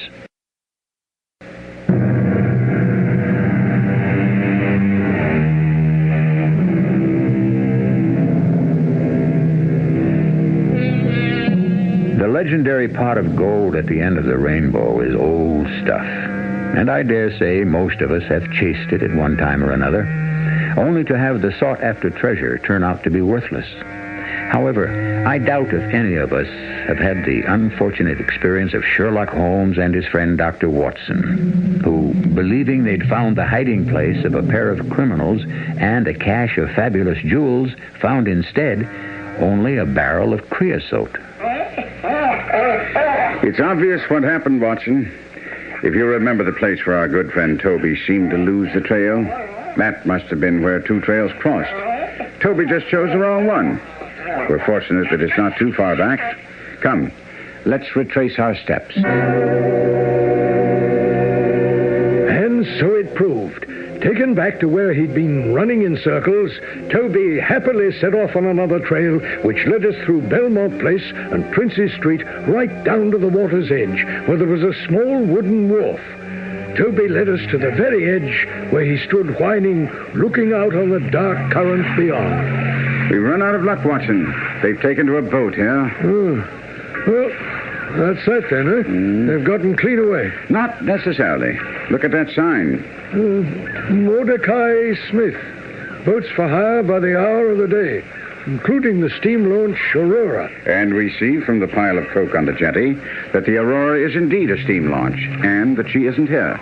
The legendary pot of gold at the end of the rainbow is old stuff, and I dare say most of us have chased it at one time or another, only to have the sought-after treasure turn out to be worthless. However, I doubt if any of us have had the unfortunate experience of Sherlock Holmes and his friend Dr. Watson, who, believing they'd found the hiding place of a pair of criminals and a cache of fabulous jewels, found instead only a barrel of creosote. It's obvious what happened, Watson. If you remember the place where our good friend Toby seemed to lose the trail, that must have been where 2 trails crossed. Toby just chose the wrong one. We're fortunate that it's not too far back. Come, let's retrace our steps. And so it proved. Taken back to where he'd been running in circles, Toby happily set off on another trail, which led us through Belmont Place and Prince's Street right down to the water's edge, where there was a small wooden wharf. Toby led us to the very edge, where he stood whining, looking out on the dark current beyond. We've run out of luck, Watson. They've taken to a boat here. Well, that's that then, eh? They've gotten clean away. Not necessarily. Look at that sign. Mordecai Smith. Boats for hire by the hour of the day, including the steam launch Aurora. And we see from the pile of coke on the jetty that the Aurora is indeed a steam launch, and that she isn't here.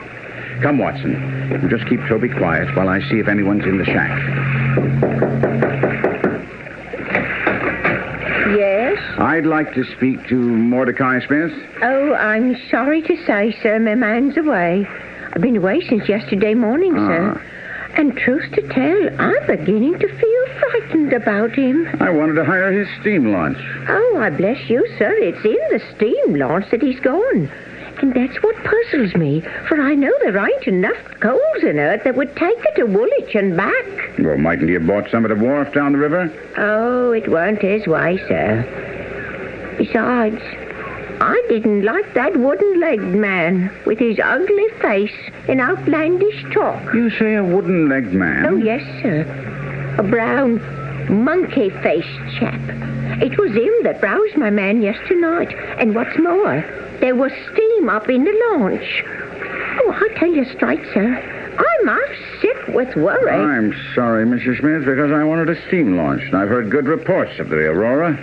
Come, Watson. You just keep Toby quiet while I see if anyone's in the shack. Yes? I'd like to speak to Mordecai Smith. Oh, I'm sorry to say, sir, my man's away. I've been away since yesterday morning, sir. And truth to tell, I'm beginning to feel frightened about him. I wanted to hire his steam launch. Oh, I bless you, sir. It's in the steam launch that he's gone. And that's what puzzles me, for I know there ain't enough coals in it that would take her to Woolwich and back. Well, mightn't he have bought some at the wharf down the river? Oh, it weren't his way, sir. Besides, I didn't like that wooden-legged man with his ugly face and outlandish talk. You say a wooden-legged man? Oh, yes, sir. A brown, monkey-faced chap. It was him that roused my man yesternight. And what's more, there was steam up in the launch. Oh, I tell you straight, sir, I'm half sick with worry. I'm sorry, Mrs. Smith, because I wanted a steam launch, and I've heard good reports of the Aurora.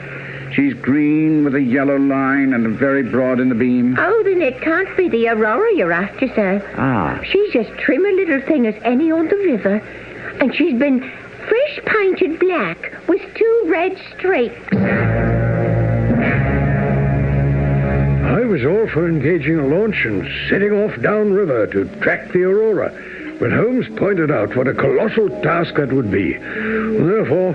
She's green with a yellow line and very broad in the beam. Oh, then it can't be the Aurora you're after, sir. Ah. She's as trim a little thing as any on the river. And she's been fresh painted black with 2 red streaks. I was all for engaging a launch and setting off downriver to track the Aurora, but Holmes pointed out what a colossal task that would be. Therefore,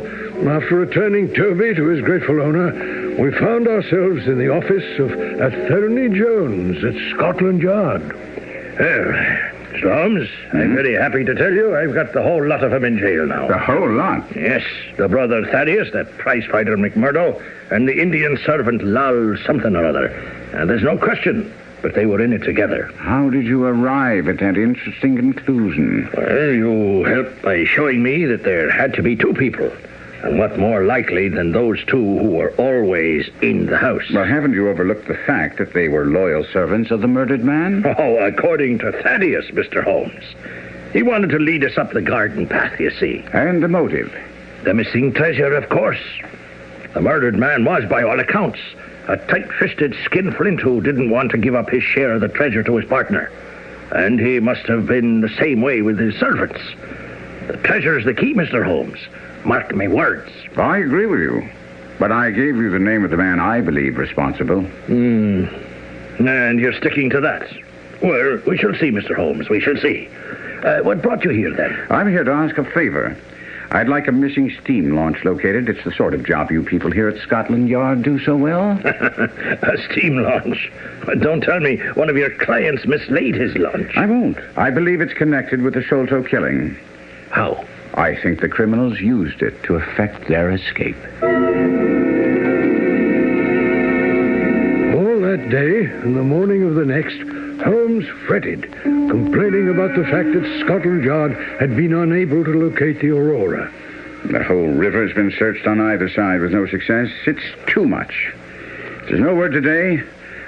after returning Toby to his grateful owner, we found ourselves in the office of Attorney Jones at Scotland Yard. Well, Mr. Holmes, I'm very happy to tell you I've got the whole lot of them in jail now. The whole lot? Yes, the brother Thaddeus, that prize-fighter McMurdo, and the Indian servant Lal something or other. And there's no question, but they were in it together. How did you arrive at that interesting conclusion? Well, you helped by showing me that there had to be 2 people. And what more likely than those 2 who were always in the house? Well, haven't you overlooked the fact that they were loyal servants of the murdered man? Oh, according to Thaddeus, Mr. Holmes. He wanted to lead us up the garden path, you see. And the motive? The missing treasure, of course. The murdered man was, by all accounts, a tight-fisted skinflint who didn't want to give up his share of the treasure to his partner. And he must have been the same way with his servants. The treasure's the key, Mr. Holmes. Mark my words. I agree with you. But I gave you the name of the man I believe responsible. And you're sticking to that? Well, we shall see, Mr. Holmes. We shall see. What brought you here, then? I'm here to ask a favor. I'd like a missing steam launch located. It's the sort of job you people here at Scotland Yard do so well. A steam launch? Don't tell me one of your clients mislaid his launch. I won't. I believe it's connected with the Sholto killing. How? I think the criminals used it to effect their escape. All that day and the morning of the next, Holmes fretted, complaining about the fact that Scotland Yard had been unable to locate the Aurora. The whole river's been searched on either side with no success. It's too much. If there's no word today,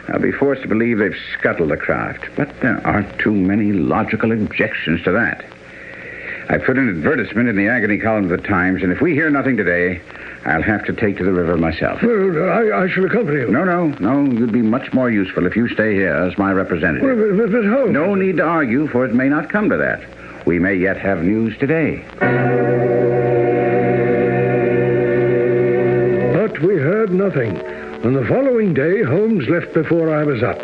I'll be forced to believe they've scuttled the craft. But there aren't too many logical objections to that. I put an advertisement in the agony column of the Times, and if we hear nothing today, I'll have to take to the river myself. Well, I shall accompany you. No. You'd be much more useful if you stay here as my representative. Well, but Holmes... No need to argue, for it may not come to that. We may yet have news today. But we heard nothing. On the following day, Holmes left before I was up.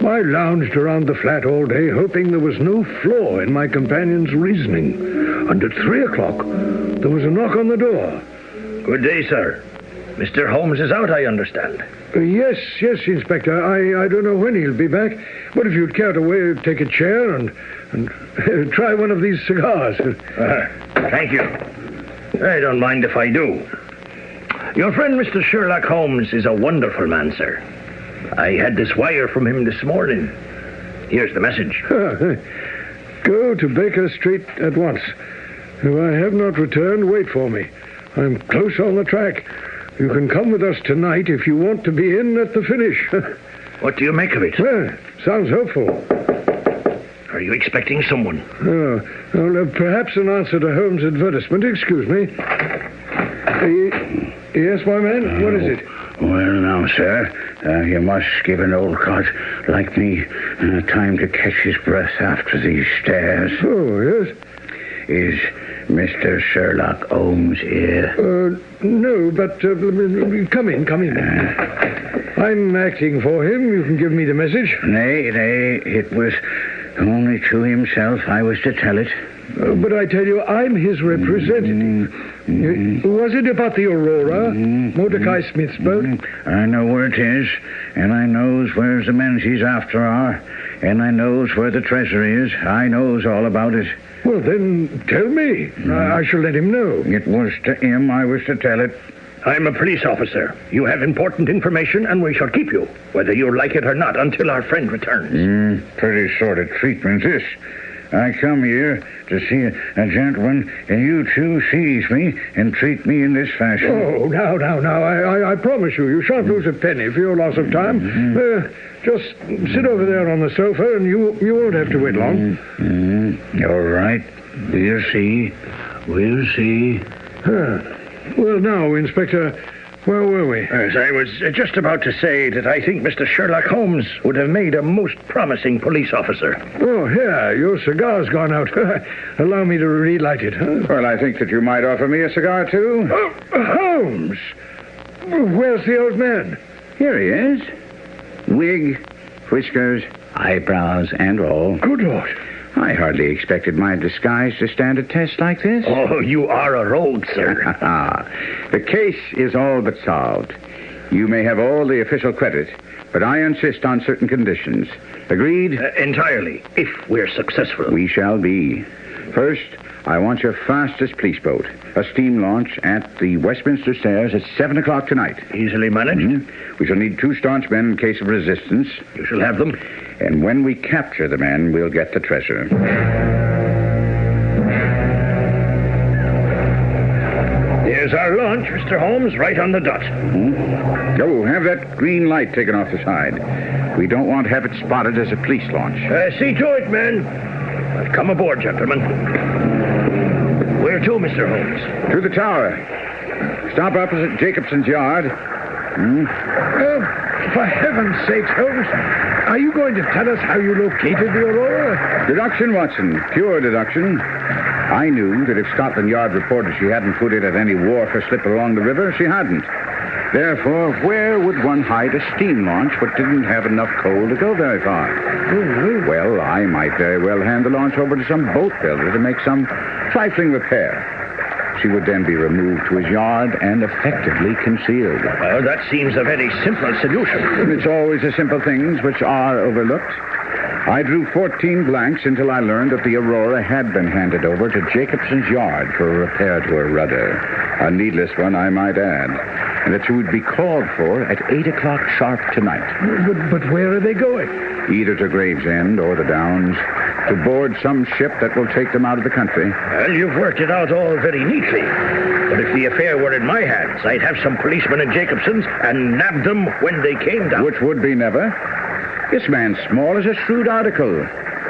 I lounged around the flat all day, hoping there was no flaw in my companion's reasoning. And at 3 o'clock, there was a knock on the door. Good day, sir. Mr. Holmes is out, I understand. Yes, Inspector. I don't know when he'll be back. But if you'd care to take a chair and try one of these cigars. Thank you. I don't mind if I do. Your friend, Mr. Sherlock Holmes, is a wonderful man, sir. I had this wire from him this morning. Here's the message. Go to Baker Street at once. If I have not returned, wait for me. I'm close on the track. You can come with us tonight if you want to be in at the finish. What do you make of it? Well, sounds hopeful. Are you expecting someone? Perhaps an answer to Holmes' advertisement. Excuse me. Yes, my man? What is it? Well, now, sir, you must give an old cod like me time to catch his breath after these stairs. Oh, yes? Is Mr. Sherlock Holmes here? No, but come in. I'm acting for him. You can give me the message. Nay, it was only to himself I was to tell it. But I tell you, I'm his representative. Was it about the Aurora? Mordecai Smith's boat? I know where it is, and I knows where the men he's after are, and I knows where the treasure is. I knows all about it. Well, then, tell me. I shall let him know. It was to him I was to tell it. I'm a police officer. You have important information, and we shall keep you, whether you like it or not, until our friend returns. Pretty sort of treatment, this. I come here to see a gentleman, and you two seize me and treat me in this fashion. Oh, now. I promise you shan't lose a penny for your loss of time. Just sit over there on the sofa, and you won't have to wait long. All right. We'll see. Well, now, Inspector, Where were we? Yes, I was just about to say that I think Mr. Sherlock Holmes would have made a most promising police officer. Oh, here, your cigar's gone out. Allow me to relight it, huh? Well, I think that you might offer me a cigar, too. Oh, Holmes! Where's the old man? Here he is. Wig, whiskers, eyebrows, and all. Good Lord. I hardly expected my disguise to stand a test like this. Oh, you are a rogue, sir. The case is all but solved. You may have all the official credit, but I insist on certain conditions. Agreed? Entirely, if we're successful. We shall be. First, I want your fastest police boat, a steam launch at the Westminster Stairs at 7 o'clock tonight. Easily managed. Mm-hmm. We shall need 2 staunch men in case of resistance. You shall have them. And when we capture the men, we'll get the treasure. Here's our launch, Mr. Holmes, right on the dot. Go, have that green light taken off the side. We don't want to have it spotted as a police launch. See to it, men. I've come aboard, gentlemen. Where to, Mr. Holmes? To the tower. Stop opposite Jacobson's yard. For heaven's sake, Holmes, are you going to tell us how you located the Aurora? Deduction, Watson. Pure deduction. I knew that if Scotland Yard reported she hadn't put it at any wharf or slip along the river, she hadn't. Therefore, where would one hide a steam launch but didn't have enough coal to go very far? Well, I might very well hand the launch over to some boat builder to make some trifling repair. She would then be removed to his yard and effectively concealed. Well, that seems a very simple solution. And it's always the simple things which are overlooked. I drew 14 blanks until I learned that the Aurora had been handed over to Jacobson's yard for a repair to her rudder. A needless one, I might add. And that she would be called for at 8 o'clock sharp tonight. But where are they going? Either to Gravesend or the Downs, to board some ship that will take them out of the country. Well, you've worked it out all very neatly. But if the affair were in my hands, I'd have some policemen at Jacobson's and nab them when they came down. Which would be never. This man Small is a shrewd article.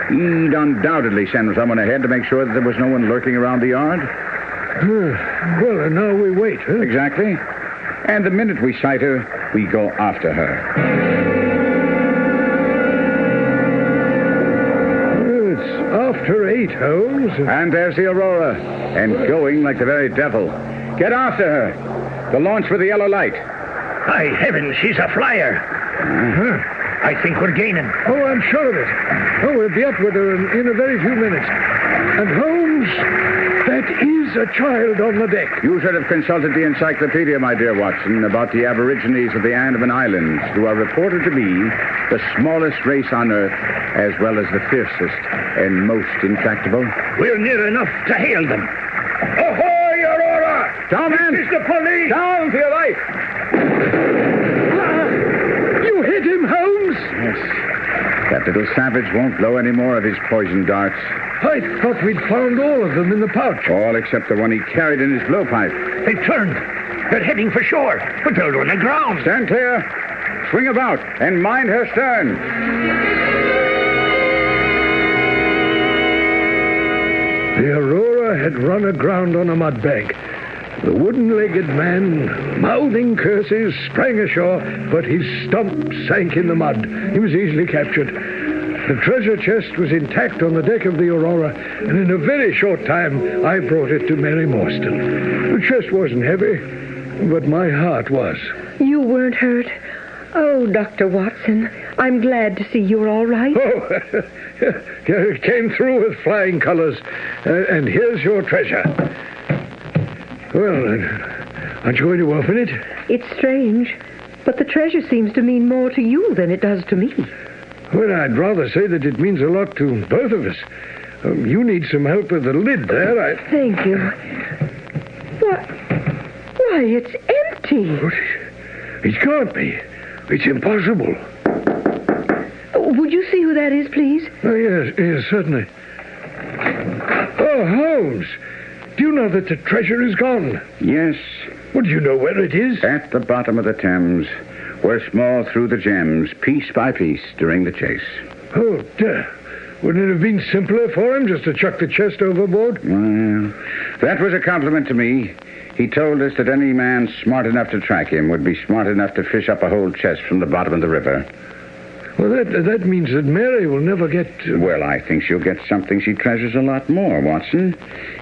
He'd undoubtedly send someone ahead to make sure that there was no one lurking around the yard. Well, and now we wait, huh? Exactly. And the minute we sight her, we go after her. It's after 8, Holmes. And there's the Aurora, and going like the very devil. Get after her. The launch with the yellow light. By heaven, she's a flyer. I think we're gaining. Oh, I'm sure of it. Oh, we'll be up with her in a very few minutes. And Holmes, that is a child on the deck. You should have consulted the encyclopedia, my dear Watson, about the Aborigines of the Andaman Islands, who are reported to be the smallest race on Earth, as well as the fiercest and most intractable. We're near enough to hail them. Ahoy, Aurora! Down, man! This is the police! Down to your right! You hit him, Holmes! Yes. That little savage won't blow any more of his poison darts. I thought we'd found all of them in the pouch. All except the one he carried in his blowpipe. They've turned. They're heading for shore, but they're on the ground. Stand clear. Swing about and mind her stern. The Aurora had run aground on a mud bank. The wooden-legged man, mouthing curses, sprang ashore, but his stump sank in the mud. He was easily captured. The treasure chest was intact on the deck of the Aurora, and in a very short time, I brought it to Mary Morstan. The chest wasn't heavy, but my heart was. You weren't hurt? Oh, Dr. Watson, I'm glad to see you're all right. Oh, it came through with flying colors, and here's your treasure. Well, aren't you going to open it? It's strange, but the treasure seems to mean more to you than it does to me. Well, I'd rather say that it means a lot to both of us. You need some help with the lid there. Thank you. Why, it's empty. It can't be. It's impossible. Would you see who that is, please? Oh, yes, certainly. Oh, Holmes, do you know that the treasure is gone? Yes. Well, do you know where it is? At the bottom of the Thames, where Small threw the gems, piece by piece, during the chase. Oh, dear. Wouldn't it have been simpler for him just to chuck the chest overboard? Well, that was a compliment to me. He told us that any man smart enough to track him would be smart enough to fish up a whole chest from the bottom of the river. Well, that means that Mary will never get... Well, I think she'll get something she treasures a lot more, Watson,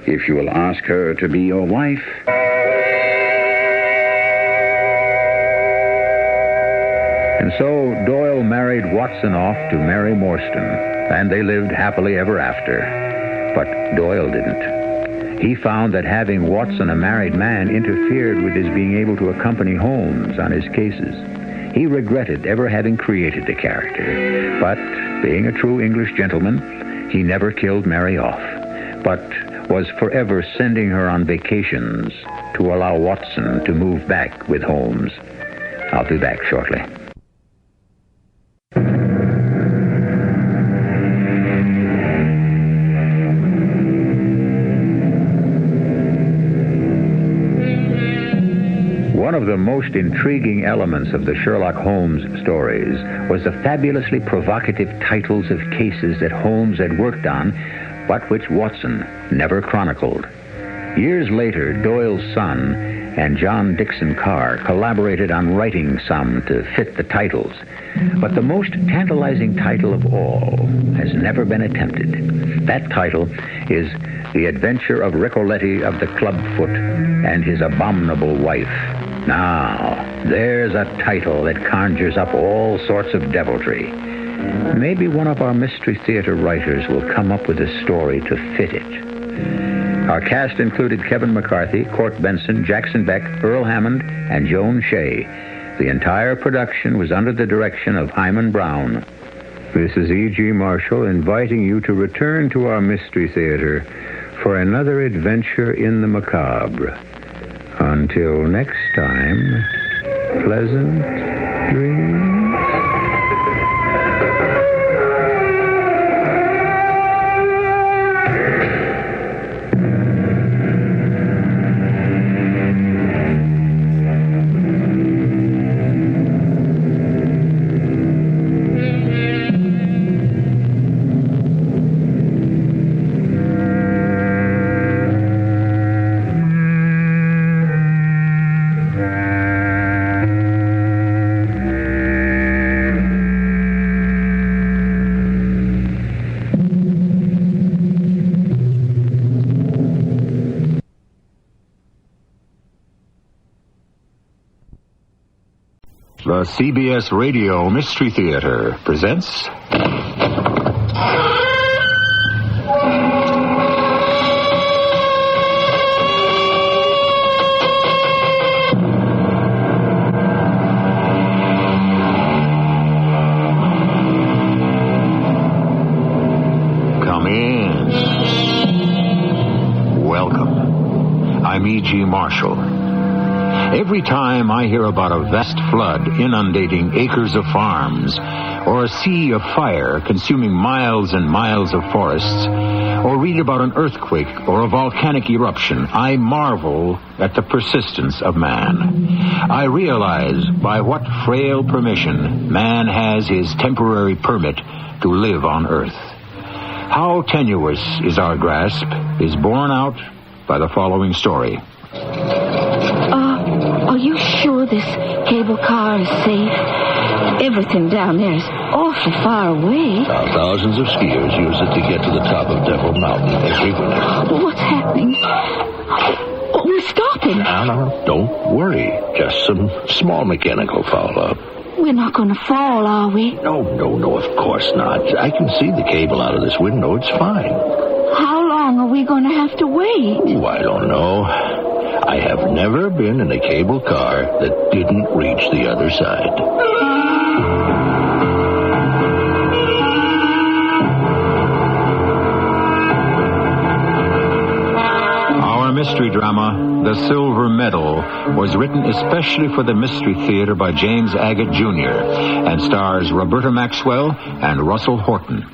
if you will ask her to be your wife. And so Doyle married Watson off to Mary Morstan, and they lived happily ever after. But Doyle didn't. He found that having Watson a married man interfered with his being able to accompany Holmes on his cases. He regretted ever having created the character, but being a true English gentleman, he never killed Mary off, but was forever sending her on vacations to allow Watson to move back with Holmes. I'll be back shortly. One of the most intriguing elements of the Sherlock Holmes stories was the fabulously provocative titles of cases that Holmes had worked on, but which Watson never chronicled. Years later, Doyle's son and John Dixon Carr collaborated on writing some to fit the titles. But the most tantalizing title of all has never been attempted. That title is The Adventure of Ricoletti of the Clubfoot and His Abominable Wife. Now, there's a title that conjures up all sorts of deviltry. Maybe one of our Mystery Theater writers will come up with a story to fit it. Our cast included Kevin McCarthy, Court Benson, Jackson Beck, Earl Hammond, and Joan Shea. The entire production was under the direction of Hyman Brown. This is E.G. Marshall inviting you to return to our Mystery Theater for another adventure in the macabre. Until next time, pleasant dreams. The CBS Radio Mystery Theater presents... Come in. Welcome. I'm E.G. Marshall. Every time I hear about a vast flood inundating acres of farms, or a sea of fire consuming miles and miles of forests, or read about an earthquake or a volcanic eruption, I marvel at the persistence of man. I realize by what frail permission man has his temporary permit to live on Earth. How tenuous is our grasp is borne out by the following story. Are you sure this cable car is safe? Everything down there is awfully far away. Thousands of skiers use it to get to the top of Devil Mountain every winter. What's happening? Oh, we're stopping. No, don't worry. Just some small mechanical foul-up. We're not going to fall, are we? No, of course not. I can see the cable out of this window. It's fine. How long are we going to have to wait? Oh, I don't know. I have never been in a cable car that didn't reach the other side. Our mystery drama, The Silver Medal, was written especially for the Mystery Theater by James Agate Jr. and stars Roberta Maxwell and Russell Horton.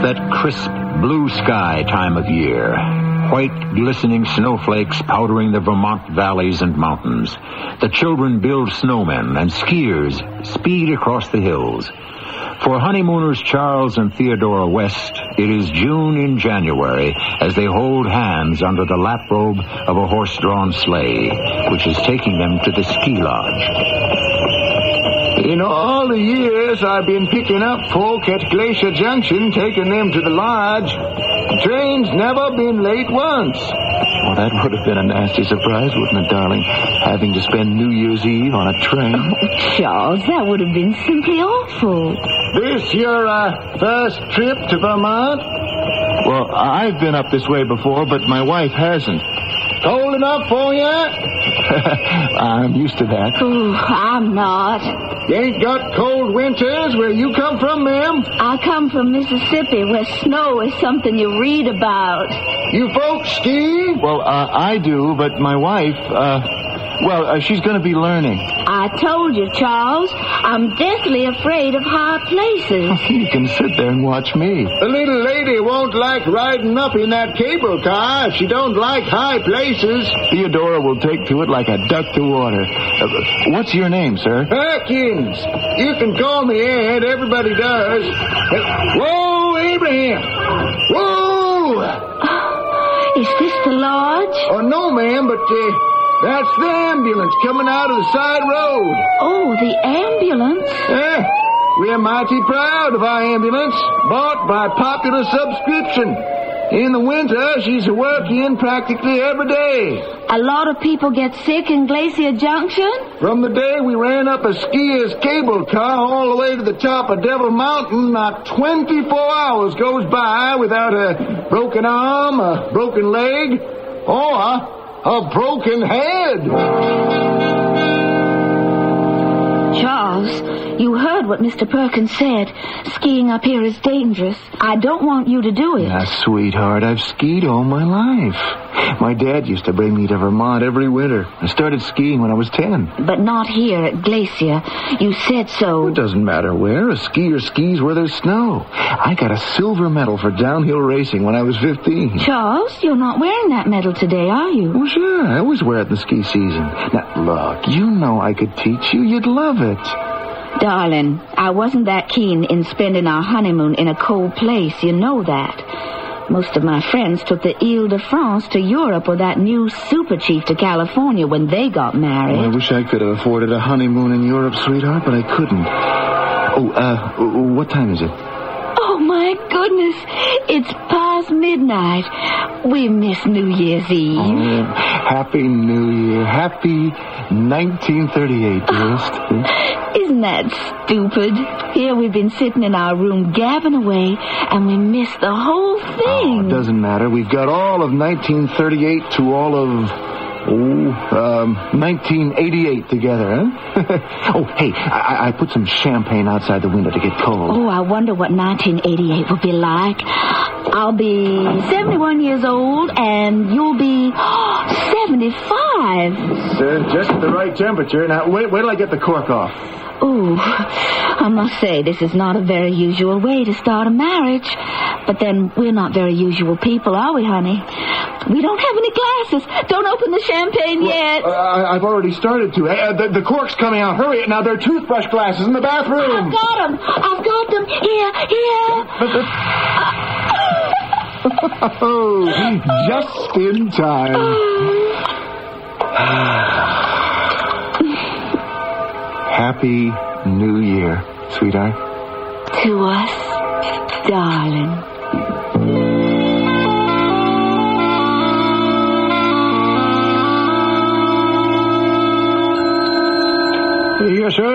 that crisp blue sky time of year. White glistening snowflakes powdering the Vermont valleys and mountains. The children build snowmen and skiers speed across the hills. For honeymooners Charles and Theodora West, it is June in January as they hold hands under the laprobe of a horse-drawn sleigh, which is taking them to the ski lodge. In all the years I've been picking up folk at Glacier Junction, taking them to the lodge, the train's never been late once. Well, that would have been a nasty surprise, wouldn't it, darling? Having to spend New Year's Eve on a train. Oh, Charles, that would have been simply awful. This your first trip to Vermont? Well, I've been up this way before, but my wife hasn't. Cold enough for you? I'm used to that. Oh, I'm not. You ain't got cold winters where you come from, ma'am? I come from Mississippi, where snow is something you read about. You folks ski? Well, I do, but my wife, she's going to be learning. I told you, Charles, I'm deathly afraid of high places. You can sit there and watch me. The little lady won't like riding up in that cable car if she don't like high places. Theodora will take to it like a duck to water. What's your name, sir? Perkins. You can call me Ed. Everybody does. Whoa, Abraham. Whoa! Is this the lodge? Oh, no, ma'am, but that's the ambulance coming out of the side road. Oh, the ambulance? We're mighty proud of our ambulance, bought by popular subscription. In the winter, she's working practically every day. A lot of people get sick in Glacier Junction? From the day we ran up a skier's cable car all the way to the top of Devil Mountain, not 24 hours goes by without a broken arm, a broken leg, or a broken head. Charles, you heard what Mr. Perkins said. Skiing up here is dangerous. I don't want you to do it. Now, sweetheart, I've skied all my life. My dad used to bring me to Vermont every winter. I started skiing when I was 10. But not here at Glacier. You said so. It doesn't matter where. A skier skis where there's snow. I got a silver medal for downhill racing when I was 15. Charles, you're not wearing that medal today, are you? Well, sure. I always wear it in the ski season. Now, look, you know I could teach you. You'd love it. Darling, I wasn't that keen in spending our honeymoon in a cold place. You know that. Most of my friends took the Ile-de-France to Europe or that new super chief to California when they got married. Well, I wish I could have afforded a honeymoon in Europe, sweetheart, but I couldn't. Oh, what time is it? Oh, my goodness. It's past midnight. We miss New Year's Eve. Oh, happy New Year. Happy 1938, dearest. Isn't that stupid? Here we've been sitting in our room gabbing away, and we missed the whole thing. Oh, it doesn't matter. We've got all of 1938 to all of 1988 together, huh? Oh, hey, I put some champagne outside the window to get cold. Oh, I wonder what 1988 will be like. I'll be 71 years old, and you'll be 75. It's just the right temperature. Now, wait till I get the cork off. Ooh, I must say, this is not a very usual way to start a marriage. But then, we're not very usual people, are we, honey? We don't have any glasses. Don't open the champagne yet. I've already started to. The cork's coming out. Hurry. Now, there are toothbrush glasses in the bathroom. I've got them. Here. Oh, just in time. Happy New Year, sweetheart. To us, darling. Yes, sir.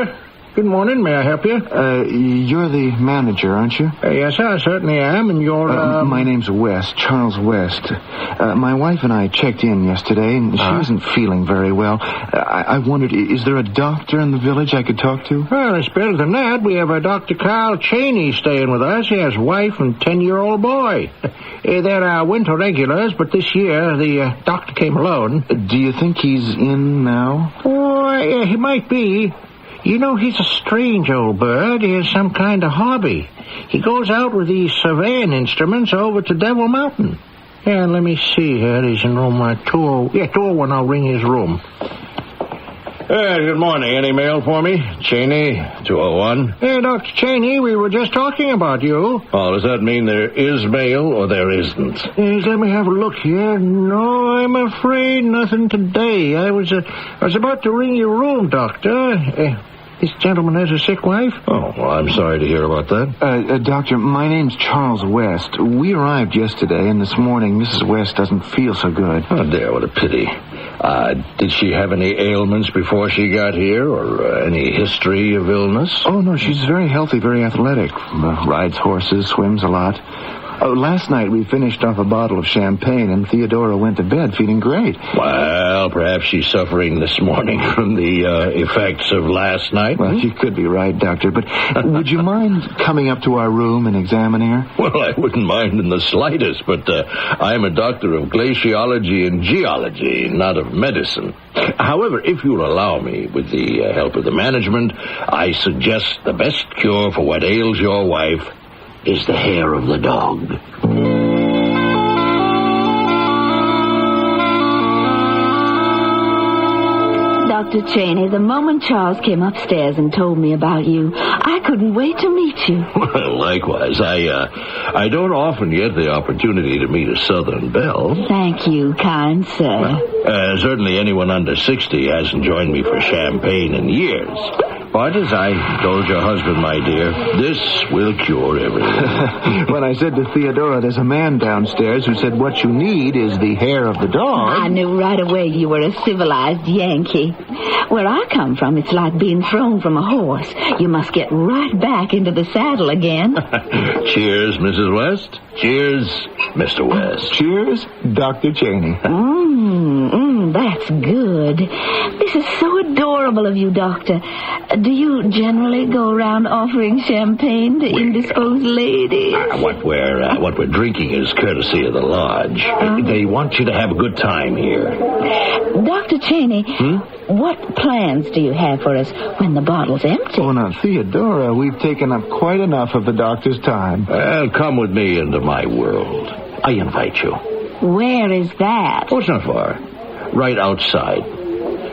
Good morning. May I help you? You're the manager, aren't you? Yes, I certainly am. And you're, My name's West, Charles West. My wife and I checked in yesterday, and she isn't feeling very well. I wondered, is there a doctor in the village I could talk to? Well, it's better than that. We have a Dr. Carl Cheney staying with us. He has a wife and 10-year-old boy. They're our winter regulars, but this year the doctor came alone. Do you think he's in now? Oh, yeah, he might be. You know, he's a strange old bird. He has some kind of hobby. He goes out with these surveying instruments over to Devil Mountain. Yeah, let me see here. He's in room 201. I'll ring his room. Good morning. Any mail for me? Cheney, 201. Hey, Dr. Cheney, we were just talking about you. Oh, does that mean there is mail or there isn't? Yes, let me have a look here. No, I'm afraid nothing today. I was about to ring your room, Doctor. This gentleman has a sick wife? Oh, well, I'm sorry to hear about that. Doctor, my name's Charles West. We arrived yesterday, and this morning Mrs. West doesn't feel so good. Oh, dear, what a pity. Did she have any ailments before she got here, or any history of illness? Oh, no, she's very healthy, very athletic. Rides horses, swims a lot. Last night we finished off a bottle of champagne, and Theodora went to bed feeling great. Well, perhaps she's suffering this morning from the effects of last night. Well, you could be right, Doctor, but would you mind coming up to our room and examining her? Well, I wouldn't mind in the slightest, but I'm a doctor of glaciology and geology, not of medicine. However, if you'll allow me, with the help of the management, I suggest the best cure for what ails your wife is the hair of the dog. Dr. Cheney, the moment Charles came upstairs and told me about you, I couldn't wait to meet you. Well, likewise. I don't often get the opportunity to meet a Southern belle. Thank you, kind sir. Certainly anyone under 60 hasn't joined me for champagne in years. But as I told your husband, my dear, this will cure everything. When I said to Theodora, there's a man downstairs who said what you need is the hair of the dog. I knew right away you were a civilized Yankee. Where I come from, it's like being thrown from a horse. You must get right back into the saddle again. Cheers, Mrs. West. Cheers, Mr. West. Cheers, Dr. Cheney. That's good. This is so adorable of you, Doctor. Do you generally go around offering champagne to indisposed ladies? What we're drinking is courtesy of the lodge. They want you to have a good time here. Dr. Cheney, what plans do you have for us when the bottle's empty? Oh, now, Theodora, we've taken up quite enough of the doctor's time. Well, come with me into my world. I invite you. Where is that? Oh, it's not far. Right outside.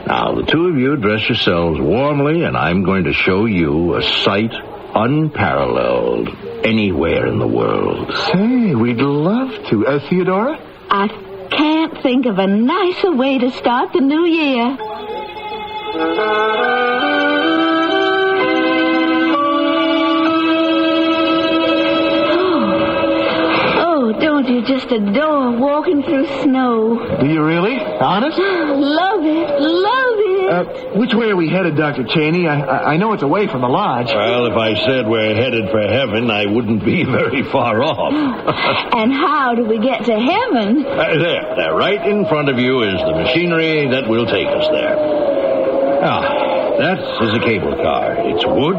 Now, the two of you dress yourselves warmly, and I'm going to show you a sight unparalleled anywhere in the world. Say, we'd love to. Theodora? I can't think of a nicer way to start the new year. Don't you just adore walking through snow? Do you really? Honest? Love it. Which way are we headed, Dr. Cheney? I know it's away from the lodge. Well, if I said we're headed for heaven, I wouldn't be very far off. And how do we get to heaven? There, right in front of you is the machinery that will take us there. Now, that is a cable car. It's wood,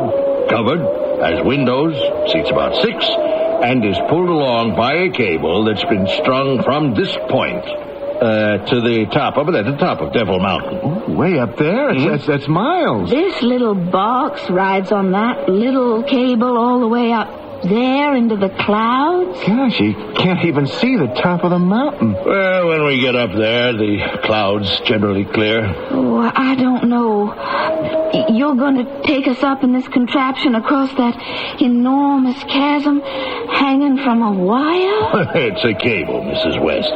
covered, has windows, seats about 6, and is pulled along by a cable that's been strung from this point to the top of Devil Mountain. Oh, way up there? That's miles. This little box rides on that little cable all the way up there into the clouds? Gosh, you can't even see the top of the mountain. Well, when we get up there, the clouds generally clear. Oh, I don't know. You're going to take us up in this contraption across that enormous chasm hanging from a wire? It's a cable, Mrs. West.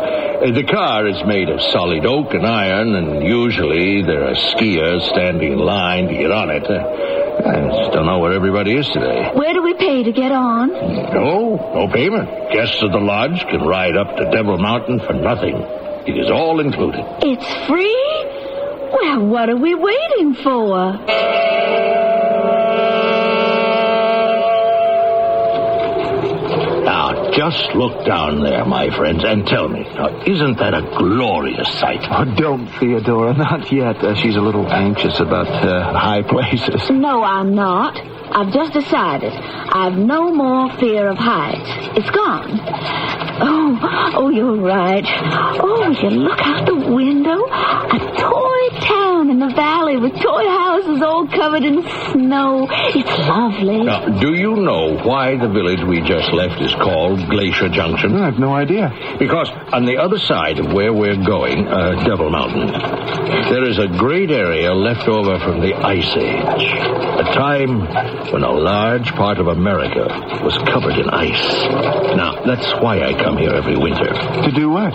The car is made of solid oak and iron, and usually there are skiers standing in line to get on it. I just don't know where everybody is today. Where do we pay to get on? No payment. Guests of the lodge can ride up to Devil Mountain for nothing. It is all included. It's free? Well, what are we waiting for? Now, just look down there, my friends, and tell me, isn't that a glorious sight? Oh, don't, Theodora, not yet. She's a little anxious about high places. No, I'm not. I've just decided. I've no more fear of heights. It's gone. Oh, you're right. Oh, you look out the window. A toy town in the valley with toy houses all covered in snow. It's lovely. Now, do you know why the village we just left is called Glacier Junction? I have no idea. Because on the other side of where we're going, Devil Mountain, there is a great area left over from the Ice Age. A time when a large part of America was covered in ice. Now, that's why I come here every winter. To do what?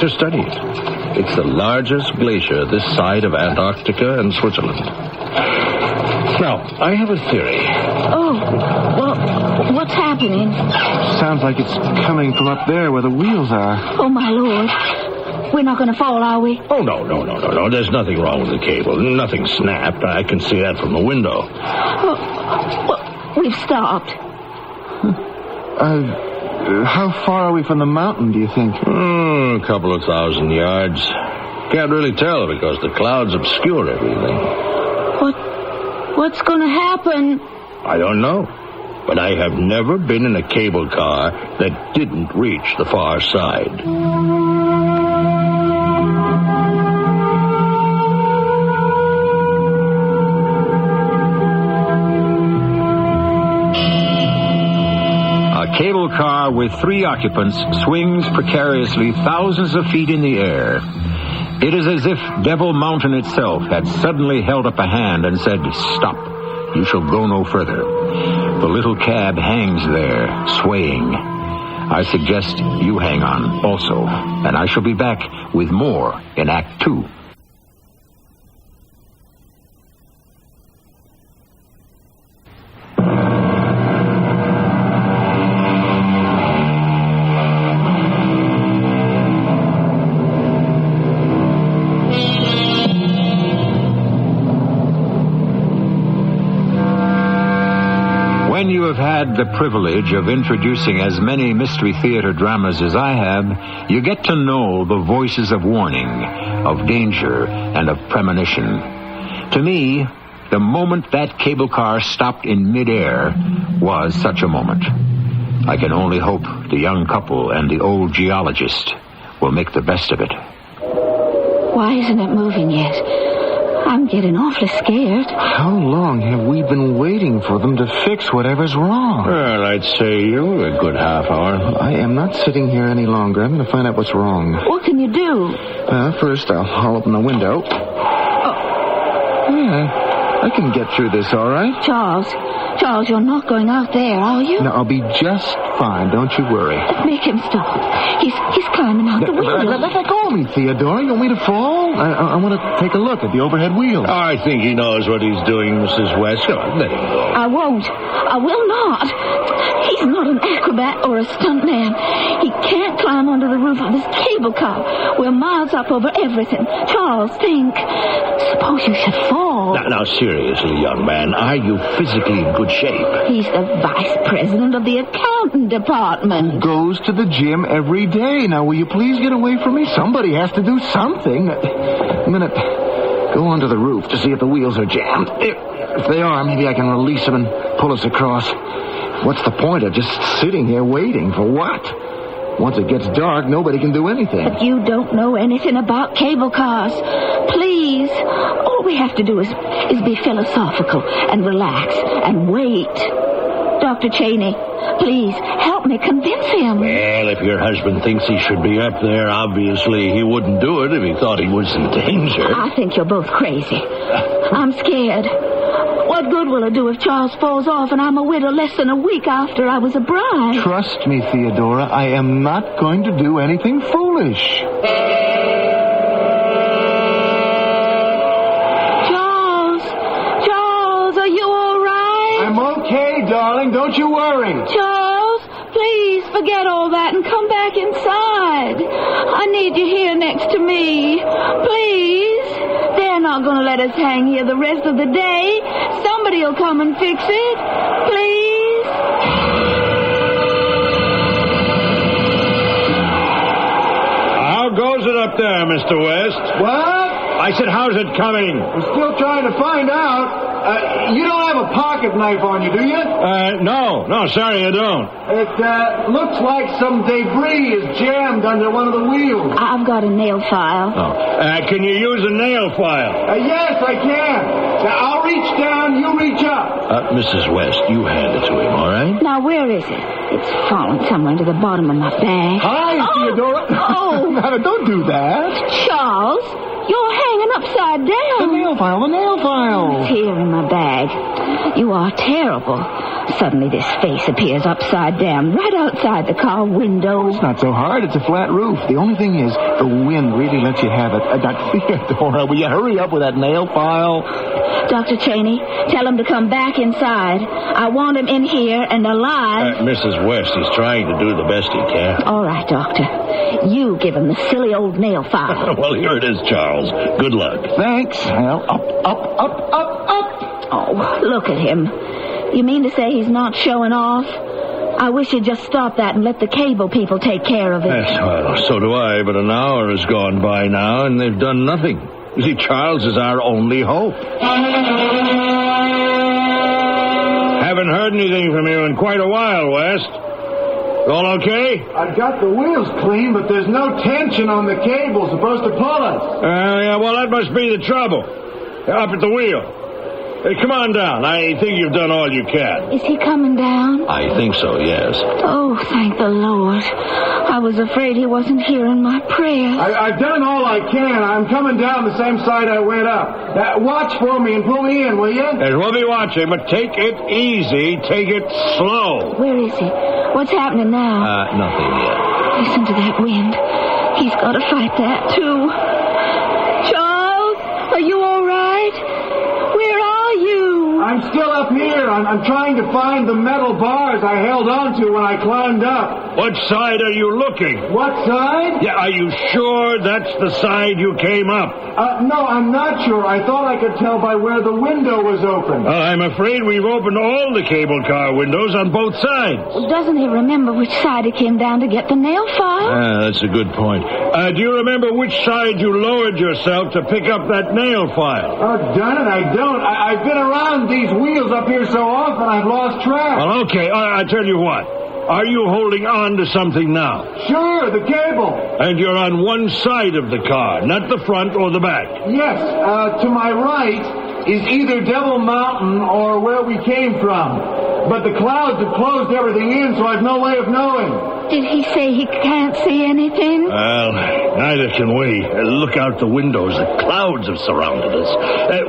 To study it. It's the largest glacier this side of Antarctica and Switzerland. Now, I have a theory. Oh, well, what's happening? Sounds like it's coming from up there where the wheels are. Oh, my Lord. We're not going to fall, are we? Oh, no. There's nothing wrong with the cable. Nothing snapped. I can see that from the window. Well, we've stopped. How far are we from the mountain, do you think? A couple of 1,000 yards. Can't really tell because the clouds obscure everything. What's going to happen? I don't know. But I have never been in a cable car that didn't reach the far side. A cable car with 3 occupants swings precariously thousands of feet in the air. It is as if Devil Mountain itself had suddenly held up a hand and said, "Stop. You shall go no further." The little cab hangs there, swaying. I suggest you hang on also, and I shall be back with more in Act 2. When you have had the privilege of introducing as many Mystery Theater dramas as I have, you get to know the voices of warning, of danger, and of premonition. To me, the moment that cable car stopped in midair was such a moment. I can only hope the young couple and the old geologist will make the best of it. Why isn't it moving yet? I'm getting awfully scared. How long have we been waiting for them to fix whatever's wrong? Well, I'd say a good half hour. I am not sitting here any longer. I'm going to find out what's wrong. What can you do? First, I'll open the window. Oh. Yeah, I can get through this all right. Charles, you're not going out there, are you? No, I'll be just fine. Don't you worry. Make him stop. He's climbing out the window. Let go of me, Theodora. You want me to fall? I want to take a look at the overhead wheels. I think he knows what he's doing, Mrs. West. Come on, let him go. I won't. I will not. He's not an acrobat or a stuntman. He can't climb under the roof of this cable car. We're miles up over everything. Charles, think. Suppose you should fall. Now, seriously, young man, are you physically in good shape? He's the vice president of the accounting department. Goes to the gym every day. Now, will you please get away from me? Somebody has to do something. I'm going to go onto the roof to see if the wheels are jammed. If they are, maybe I can release them and pull us across. What's the point of just sitting here waiting for what? Once it gets dark, nobody can do anything. But you don't know anything about cable cars. Please, all we have to do is be philosophical and relax and wait. Dr. Cheney, please, help me convince him. Well, if your husband thinks he should be up there, obviously he wouldn't do it if he thought he was in danger. I think you're both crazy. I'm scared. What good will it do if Charles falls off and I'm a widow less than a week after I was a bride? Trust me, Theodora, I am not going to do anything foolish. Charles, are you all right? I'm okay, darling. Don't you worry. Charles, please forget all that and come back inside. I need you here next to me. Please. They're not going to let us hang here the rest of the day. Somebody will come and fix it. Please. How goes it up there, Mr. West? What? I said, how's it coming? I'm still trying to find out. You don't have a pocket knife on you, do you? No, sorry, I don't. It looks like some debris is jammed under one of the wheels. I've got a nail file. Oh. Can you use a nail file? Yes, I can. Now, I'll reach down, you reach up. Mrs. West, you hand it to him, all right? Now, where is it? It's fallen somewhere into the bottom of my bag. Hi, Theodora. Oh. Now, don't do that. Charles, you're hanging upside down. The nail file. It's here in my bag. You are terrible. Suddenly this face appears upside down, right outside the car window. It's not so hard. It's a flat roof. The only thing is, the wind really lets you have it. Theodora, will you hurry up with that nail file? Dr. Cheney, tell him to come back inside. I want him in here and alive. Mrs. West, he's trying to do the best he can. All right, Doctor. You give him the silly old nail file. Well, here it is, Charles. Good luck. Thanks. Well, up. Oh, look at him. You mean to say he's not showing off? I wish you'd just stop that and let the cable people take care of it. Yes, well, so do I, but an hour has gone by now, and they've done nothing. You see, Charles is our only hope. Haven't heard anything from you in quite a while, West. All okay? I got the wheels clean, but there's no tension on the cable supposed to pull us. Yeah, well, that must be the trouble. Up at the wheel. Hey, come on down. I think you've done all you can. Is he coming down? I think so, yes. Oh, thank the Lord. I was afraid he wasn't hearing my prayers. I've done all I can. I'm coming down the same side I went up. Watch for me and pull me in, will you? Yes, we'll be watching, but take it easy. Take it slow. Where is he? What's happening now? Nothing yet. Listen to that wind. He's got to fight that, too. Charles, are you all right? Where are you? I'm still up here. I'm trying to find the metal bars I held onto when I climbed up. What side are you looking? What side? Yeah, are you sure that's the side you came up? No, I'm not sure. I thought I could tell by where the window was open. I'm afraid we've opened all the cable car windows on both sides. Well, doesn't he remember which side he came down to get the nail file? That's a good point. Do you remember which side you lowered yourself to pick up that nail file? Oh, darn it, I don't. I've been around these wheels up here so often I've lost track. Well, okay, I tell you what. Are you holding on to something now? Sure, the cable. And you're on one side of the car, not the front or the back? Yes, to my right is either Devil Mountain or where we came from. But the clouds have closed everything in, so I've no way of knowing. Did he say he can't see anything? Well, neither can we. Look out the windows. The clouds have surrounded us.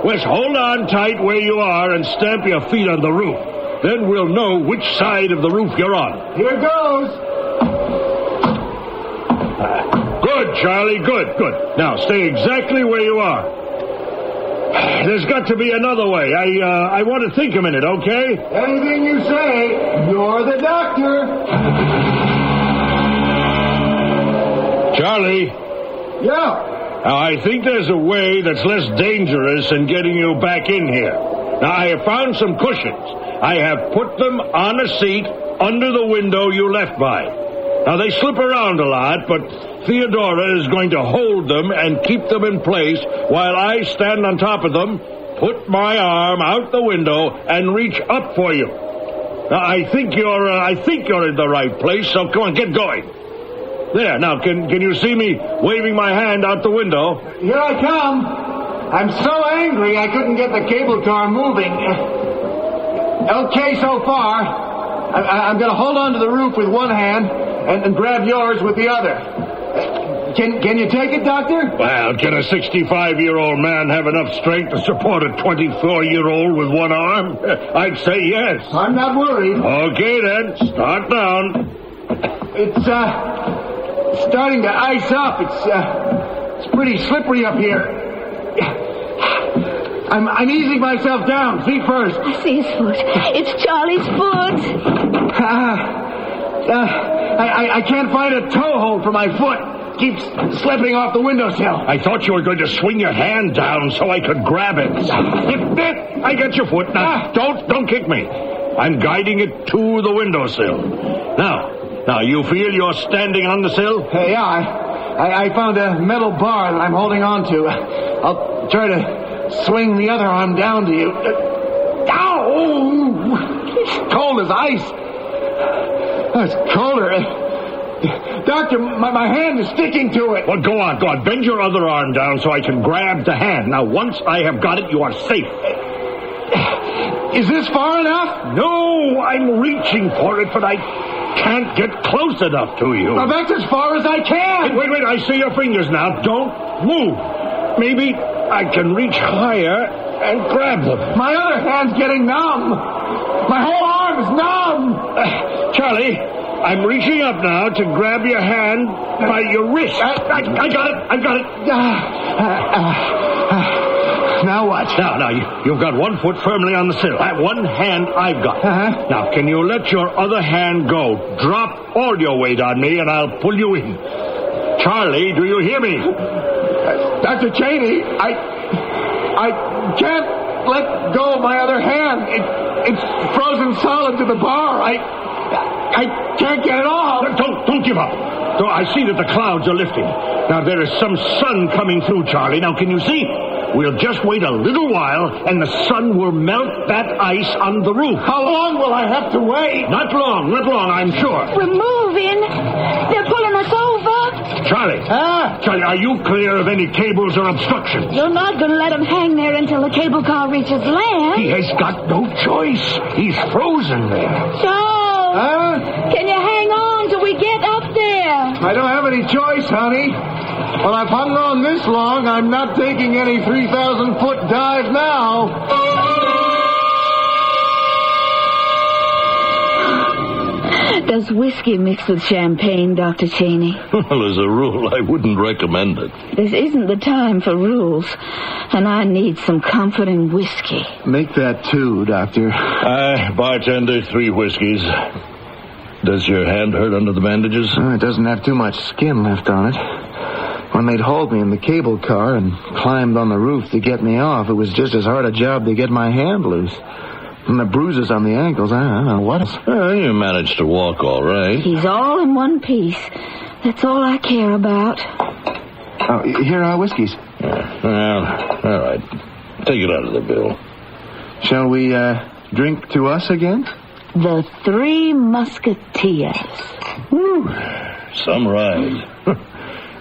West, hold on tight where you are and stamp your feet on the roof. Then we'll know which side of the roof you're on. Here goes. Good, Charlie, good. Now, stay exactly where you are. There's got to be another way. I want to think a minute, okay? Anything you say. You're the doctor. Charlie. Yeah? Now, I think there's a way that's less dangerous than getting you back in here. Now, I have found some cushions. I have put them on a seat under the window you left by. Now, they slip around a lot, but Theodora is going to hold them and keep them in place while I stand on top of them, put my arm out the window, and reach up for you. Now, I think you're in the right place, so come on, get going. There, now, can you see me waving my hand out the window? Here I come. I'm so angry I couldn't get the cable car moving. Okay so far. I'm going to hold on to the roof with one hand and grab yours with the other. Can you take it, Doctor? Well, can a 65-year-old man have enough strength to support a 24-year-old with one arm? I'd say yes. I'm not worried. Okay, then. Start down. It's starting to ice up. It's pretty slippery up here. I'm easing myself down, feet first. I see his foot. It's Charlie's foot. I can't find a toe hold for my foot. Keeps slipping off the windowsill. I thought you were going to swing your hand down so I could grab it. I got your foot. Now, don't kick me. I'm guiding it to the windowsill. Now, you feel you're standing on the sill? Yeah, I found a metal bar that I'm holding on to. I'll try to swing the other arm down to you. Ow! It's cold as ice. Oh, it's colder. Doctor, my hand is sticking to it. Well, go on. Bend your other arm down so I can grab the hand. Now, once I have got it, you are safe. Is this far enough? No, I'm reaching for it, but I can't get close enough to you. Now, that's as far as I can. Wait, I see your fingers now. Don't move. Maybe I can reach higher and grab them. My other hand's getting numb. My whole arm is numb. Charlie, I'm reaching up now to grab your hand by your wrist. I got it. Now what? Now, you've got one foot firmly on the sill. That one hand I've got. Now, can you let your other hand go? Drop all your weight on me, and I'll pull you in. Charlie, do you hear me? Dr. Cheney, I can't let go of my other hand. It's frozen solid to the bar. I can't get it off. Don't give up. So I see that the clouds are lifting. Now, there is some sun coming through, Charlie. Now, can you see? We'll just wait a little while, and the sun will melt that ice on the roof. How long will I have to wait? Not long, I'm sure. We're moving. They're pulling us over. Charlie, are you clear of any cables or obstructions? You're not going to let him hang there until the cable car reaches land. He has got no choice. He's frozen there. Charles, can you hang on till we get up there? I don't have any choice, honey. Well, I've hung on this long. I'm not taking any 3,000-foot dive now. Does whiskey mix with champagne, Dr. Cheney? Well, as a rule, I wouldn't recommend it. This isn't the time for rules, and I need some comforting whiskey. Make that 2, Doctor. Bartender, 3 whiskeys. Does your hand hurt under the bandages? It doesn't have too much skin left on it. When they'd hauled me in the cable car and climbed on the roof to get me off, it was just as hard a job to get my hand loose. And the bruises on the ankles, I don't know what else. You managed to walk all right. He's all in one piece. That's all I care about. Oh, here are whiskeys. Well, all right. Take it out of the bill. Shall we drink to us again? The 3 Musketeers. Whew. Some ride.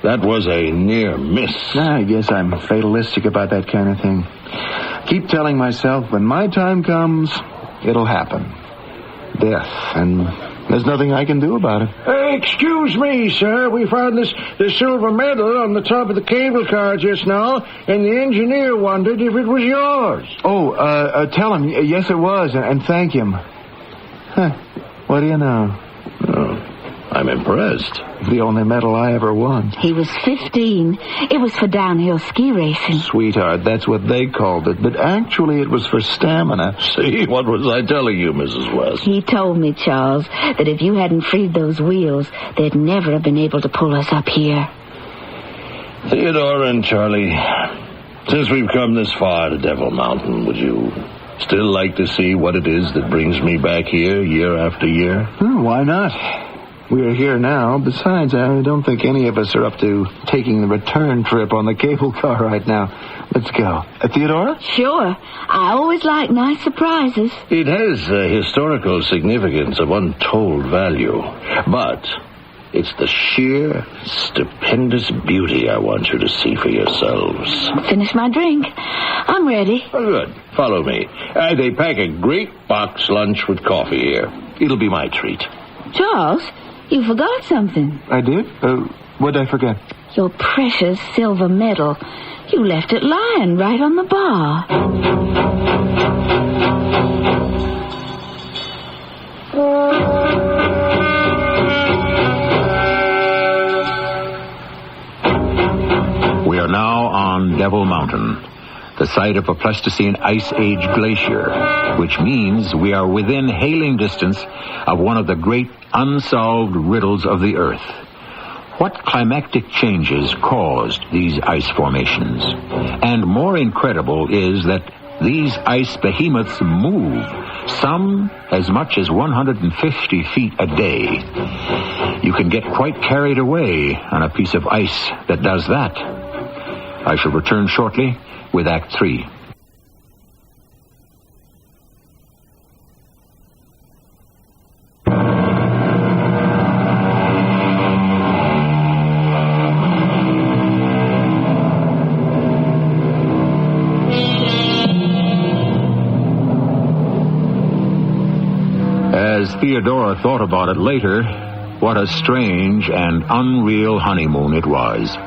That was a near miss. I guess I'm fatalistic about that kind of thing. Keep telling myself when my time comes, it'll happen. Death, and there's nothing I can do about it. Excuse me, sir. We found this silver medal on the top of the cable car just now, and the engineer wondered if it was yours. Oh, tell him, yes it was, and thank him. What do you know? Oh, I'm impressed. The only medal I ever won. He was 15. It was for downhill ski racing. Sweetheart, that's what they called it. But actually it was for stamina. See, what was I telling you, Mrs. West? He told me, Charles, that if you hadn't freed those wheels, they'd never have been able to pull us up here. Theodore and Charlie, since we've come this far to Devil Mountain, would you still like to see what it is that brings me back here year after year? Why not? We're here now. Besides, I don't think any of us are up to taking the return trip on the cable car right now. Let's go. Theodora? Sure. I always like nice surprises. It has a historical significance of untold value. But it's the sheer, stupendous beauty I want you to see for yourselves. Finish my drink. I'm ready. Oh, good. Follow me. They pack a great box lunch with coffee here. It'll be my treat. Charles, you forgot something. I did? What did I forget? Your precious silver medal. You left it lying right on the bar. We are now on Devil Mountain, the site of a Pleistocene Ice Age glacier, which means we are within hailing distance of one of the great unsolved riddles of the Earth. What climactic changes caused these ice formations? And more incredible is that these ice behemoths move, some as much as 150 feet a day. You can get quite carried away on a piece of ice that does that. I shall return shortly with Act 3. As Theodora thought about it later, what a strange and unreal honeymoon it was.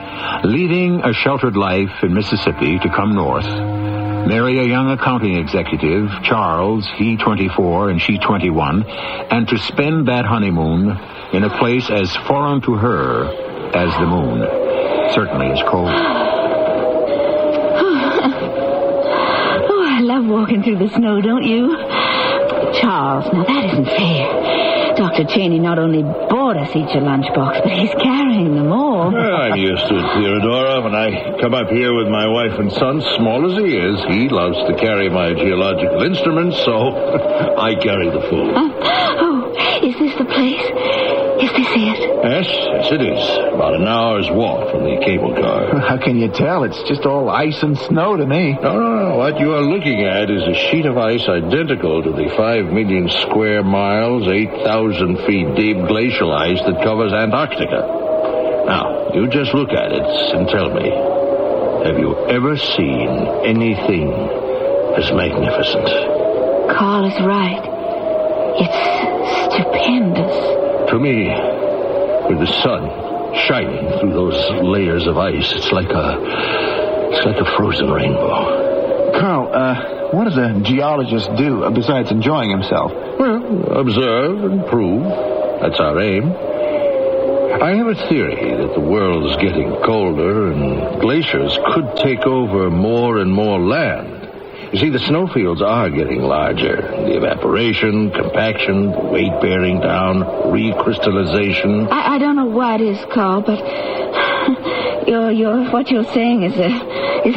Leaving a sheltered life in Mississippi to come north, marry a young accounting executive, Charles, he 24 and she 21, and to spend that honeymoon in a place as foreign to her as the moon. Certainly as cold. Oh, I love walking through the snow, don't you? Charles, now that isn't fair. Dr. Cheney not only bought us each a lunchbox, but he's carrying them all. Well, I'm used to it, Theodora. When I come up here with my wife and son, small as he is, he loves to carry my geological instruments, so I carry the food. Oh, is this the place? Is this it? Yes, it is. About an hour's walk from the cable car. How can you tell? It's just all ice and snow to me. No. What you are looking at is a sheet of ice identical to the 5 million square miles, 8,000 feet deep glacial ice that covers Antarctica. Now, you just look at it and tell me, have you ever seen anything as magnificent? Carl is right. It's stupendous. To me, with the sun shining through those layers of ice, it's like a frozen rainbow. Carl, what does a geologist do besides enjoying himself? Well, observe and prove. That's our aim. I have a theory that the world's getting colder and glaciers could take over more and more land. You see, the snowfields are getting larger. The evaporation, compaction, weight bearing down, recrystallization. I don't know why it is, Carl, but what you're saying is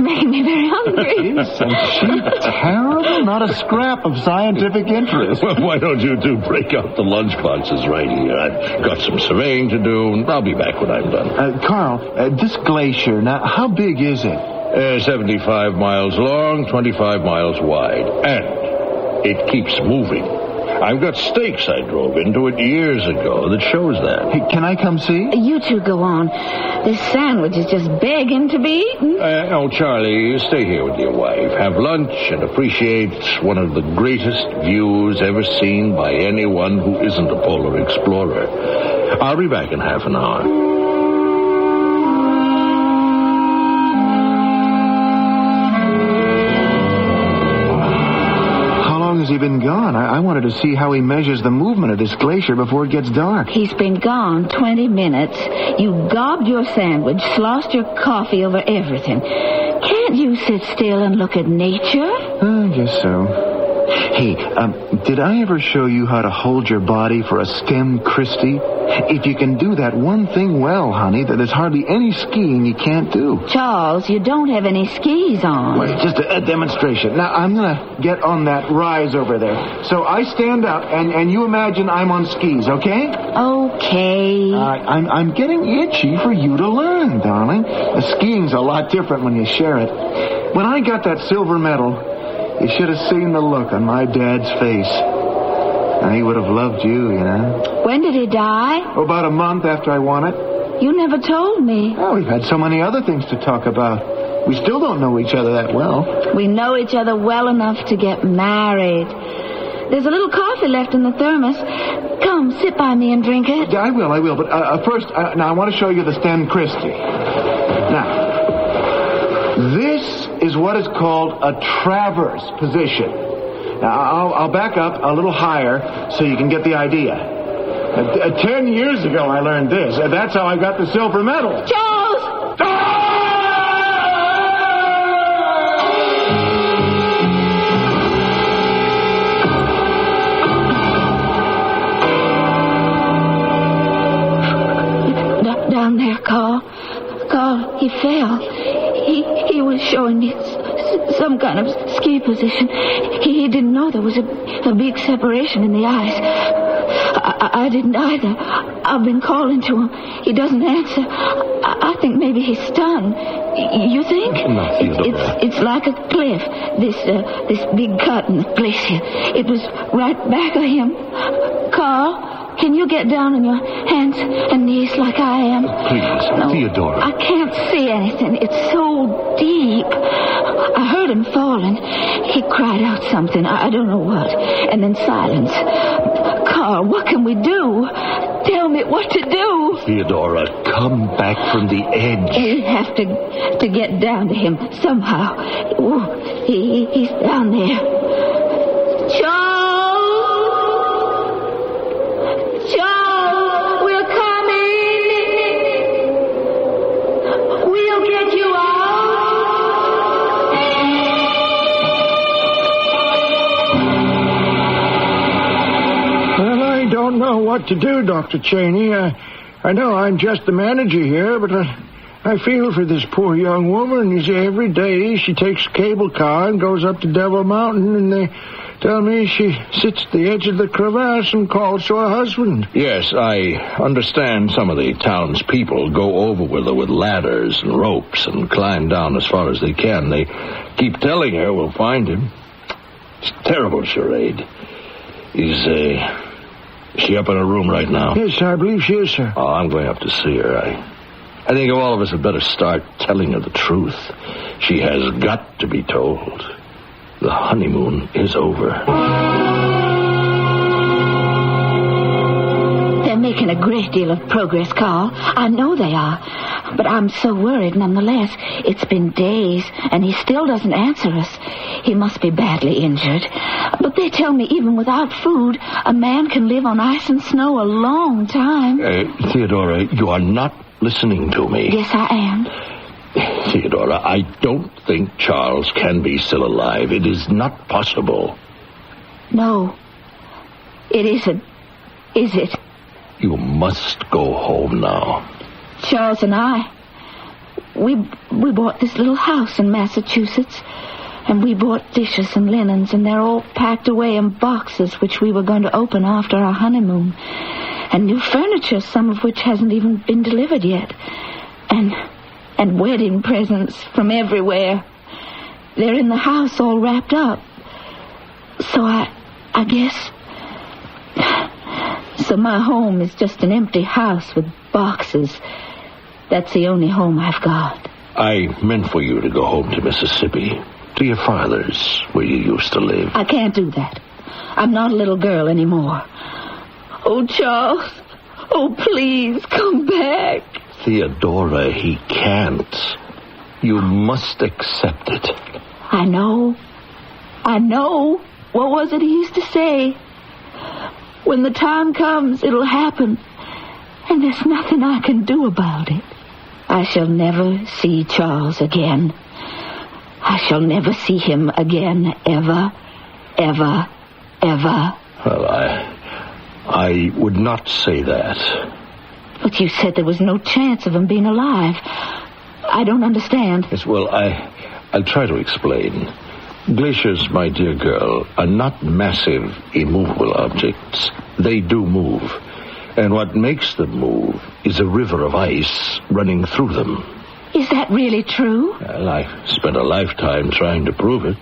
making me very hungry. Isn't she terrible? Not a scrap of scientific interest. Well, why don't you two break out the lunchboxes right here? I've got some surveying to do, and I'll be back when I'm done. Carl, this glacier, now, how big is it? 75 miles long, 25 miles wide. And it keeps moving. I've got stakes I drove into it years ago that shows that. Hey, can I come see? You two go on. This sandwich is just begging to be eaten. Oh, Charlie, stay here with your wife. Have lunch and appreciate one of the greatest views ever seen by anyone who isn't a polar explorer. I'll be back in half an hour. Has he been gone? I wanted to see how he measures the movement of this glacier before it gets dark. He's been gone 20 minutes. You gobbed your sandwich, sloshed your coffee over everything. Can't you sit still and look at nature? I guess so. Hey, did I ever show you how to hold your body for a stem Christie? If you can do that one thing well, honey, there's hardly any skiing you can't do. Charles, you don't have any skis on. Well, it's just a demonstration. Now, I'm going to get on that rise over there. So I stand up, and you imagine I'm on skis, okay? Okay. I'm getting itchy for you to learn, darling. The skiing's a lot different when you share it. When I got that silver medal, you should have seen the look on my dad's face. Now, he would have loved you, you know. When did he die? About a month after I won it. You never told me. Oh, we've had so many other things to talk about. We still don't know each other that well. We know each other well enough to get married. There's a little coffee left in the thermos. Come, sit by me and drink it. I will. But first, now I want to show you the Stan Christie. Now, this is what is called a traverse position. Now, I'll back up a little higher so you can get the idea. 10 years ago, I learned this. That's how I got the silver medal. Charles! Down there, Carl. Carl, he fell. He was showing me some kind of ski position. He didn't know there was a big separation in the ice. I didn't either. I've been calling to him. He doesn't answer. I think maybe he's stunned. You think? It's like a cliff. This big cut in the glacier. It was right back of him. Carl, can you get down on your hands and knees like I am? Please, no, Theodora. I can't see anything. It's so deep. I heard him falling. He cried out something. I don't know what. And then silence. Carl, Charles, what can we do? Tell me what to do. Theodora, come back from the edge. We have to get down to him somehow. Oh, he's down there. Charles! Charles, we're coming! We'll get you Well, I don't know what to do, Dr. Cheney. I know I'm just the manager here, but I feel for this poor young woman. You see, every day she takes a cable car and goes up to Devil Mountain, and they tell me she sits at the edge of the crevasse and calls to her husband. Yes, I understand some of the townspeople go over with her with ladders and ropes and climb down as far as they can. They keep telling her we'll find him. It's a terrible charade. Is she up in her room right now? Yes, I believe she is, sir. Oh, I'm going up to see her. I think all of us had better start telling her the truth. She has got to be told. The honeymoon is over. They're making a great deal of progress, Carl. I know they are. But I'm so worried nonetheless. It's been days, and he still doesn't answer us. He must be badly injured. But they tell me even without food, a man can live on ice and snow a long time. Theodora, you are not listening to me. Yes, I am. Theodora, I don't think Charles can be still alive. It is not possible. No, it isn't. Is it? You must go home now. Charles and I, we bought this little house in Massachusetts, and we bought dishes and linens, and they're all packed away in boxes which we were going to open after our honeymoon, and new furniture, some of which hasn't even been delivered yet, and wedding presents from everywhere. They're in the house all wrapped up. So I guess... So my home is just an empty house with boxes. That's the only home I've got. I meant for you to go home to Mississippi, to your father's, where you used to live. I can't do that. I'm not a little girl anymore. Oh, Charles. Oh, please, come back. Theodora, he can't. You must accept it. I know. What was it he used to say? When the time comes, it'll happen. And there's nothing I can do about it. I shall never see Charles again. I shall never see him again, ever, ever, ever. Well, I would not say that. But you said there was no chance of him being alive. I don't understand. Yes, well, I'll try to explain. Glaciers, my dear girl, are not massive, immovable objects. They do move. And what makes them move is a river of ice running through them. Is that really true? Well, I spent a lifetime trying to prove it.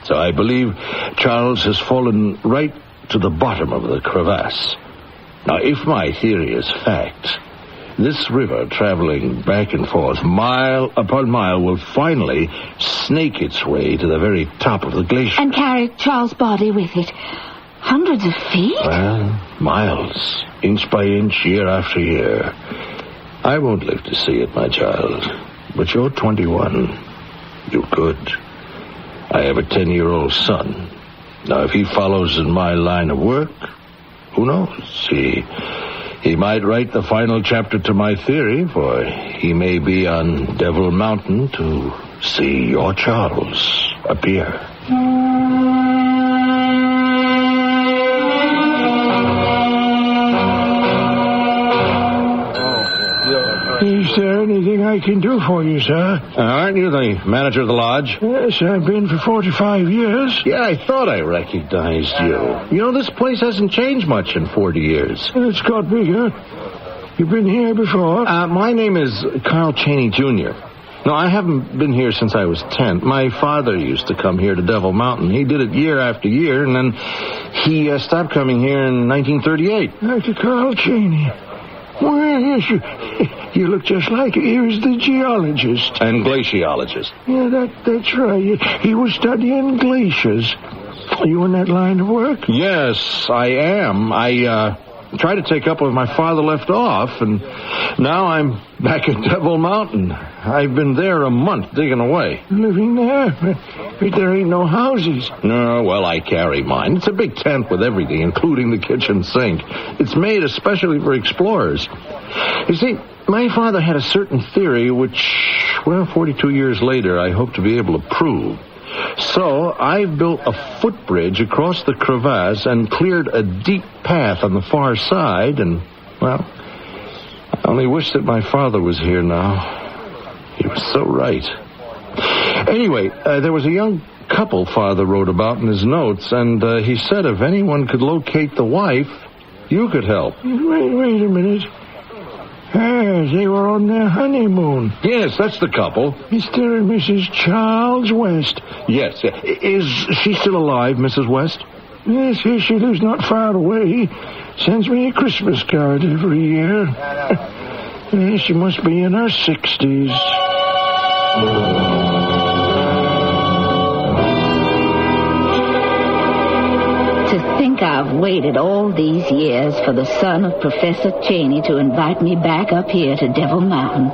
So I believe Charles has fallen right to the bottom of the crevasse. Now, if my theory is fact, this river traveling back and forth, mile upon mile, will finally snake its way to the very top of the glacier. And carry Charles' body with it. Hundreds of feet? Well, miles, inch by inch, year after year. I won't live to see it, my child. But you're 21. You could. I have a 10-year-old son. Now, if he follows in my line of work, who knows? He might write the final chapter to my theory, for he may be on Devil Mountain to see your Charles appear. Is there anything I can do for you, sir? Aren't you the manager of the lodge? Yes, I've been for 45 years. Yeah, I thought I recognized you. You know, this place hasn't changed much in 40 years. It's got bigger. You've been here before? My name is Carl Cheney, Jr. No, I haven't been here since I was 10. My father used to come here to Devil Mountain. He did it year after year, and then he stopped coming here in 1938. Dr. Carl Cheney. Well, yes, you look just like he was the geologist. And glaciologist. Yeah, that's right. He was studying glaciers. Are you in that line of work? Yes, I am. I tried to take up where my father left off, and now I'm back at Devil Mountain. I've been there a month digging away. Living there? But there ain't no houses. No, well, I carry mine. It's a big tent with everything, including the kitchen sink. It's made especially for explorers. You see, my father had a certain theory which, well, 42 years later, I hope to be able to prove. So I've built a footbridge across the crevasse and cleared a deep path on the far side, and, well, I only wish that my father was here now. He was so right. Anyway, there was a young couple Father wrote about in his notes, and he said if anyone could locate the wife, you could help. Wait a minute. They were on their honeymoon. Yes, that's the couple. Mr. and Mrs. Charles West. Yes. Is she still alive, Mrs. West? Yes, she lives not far away. Sends me a Christmas card every year. She must be in her 60s. To think I've waited all these years for the son of Professor Cheney to invite me back up here to Devil Mountain.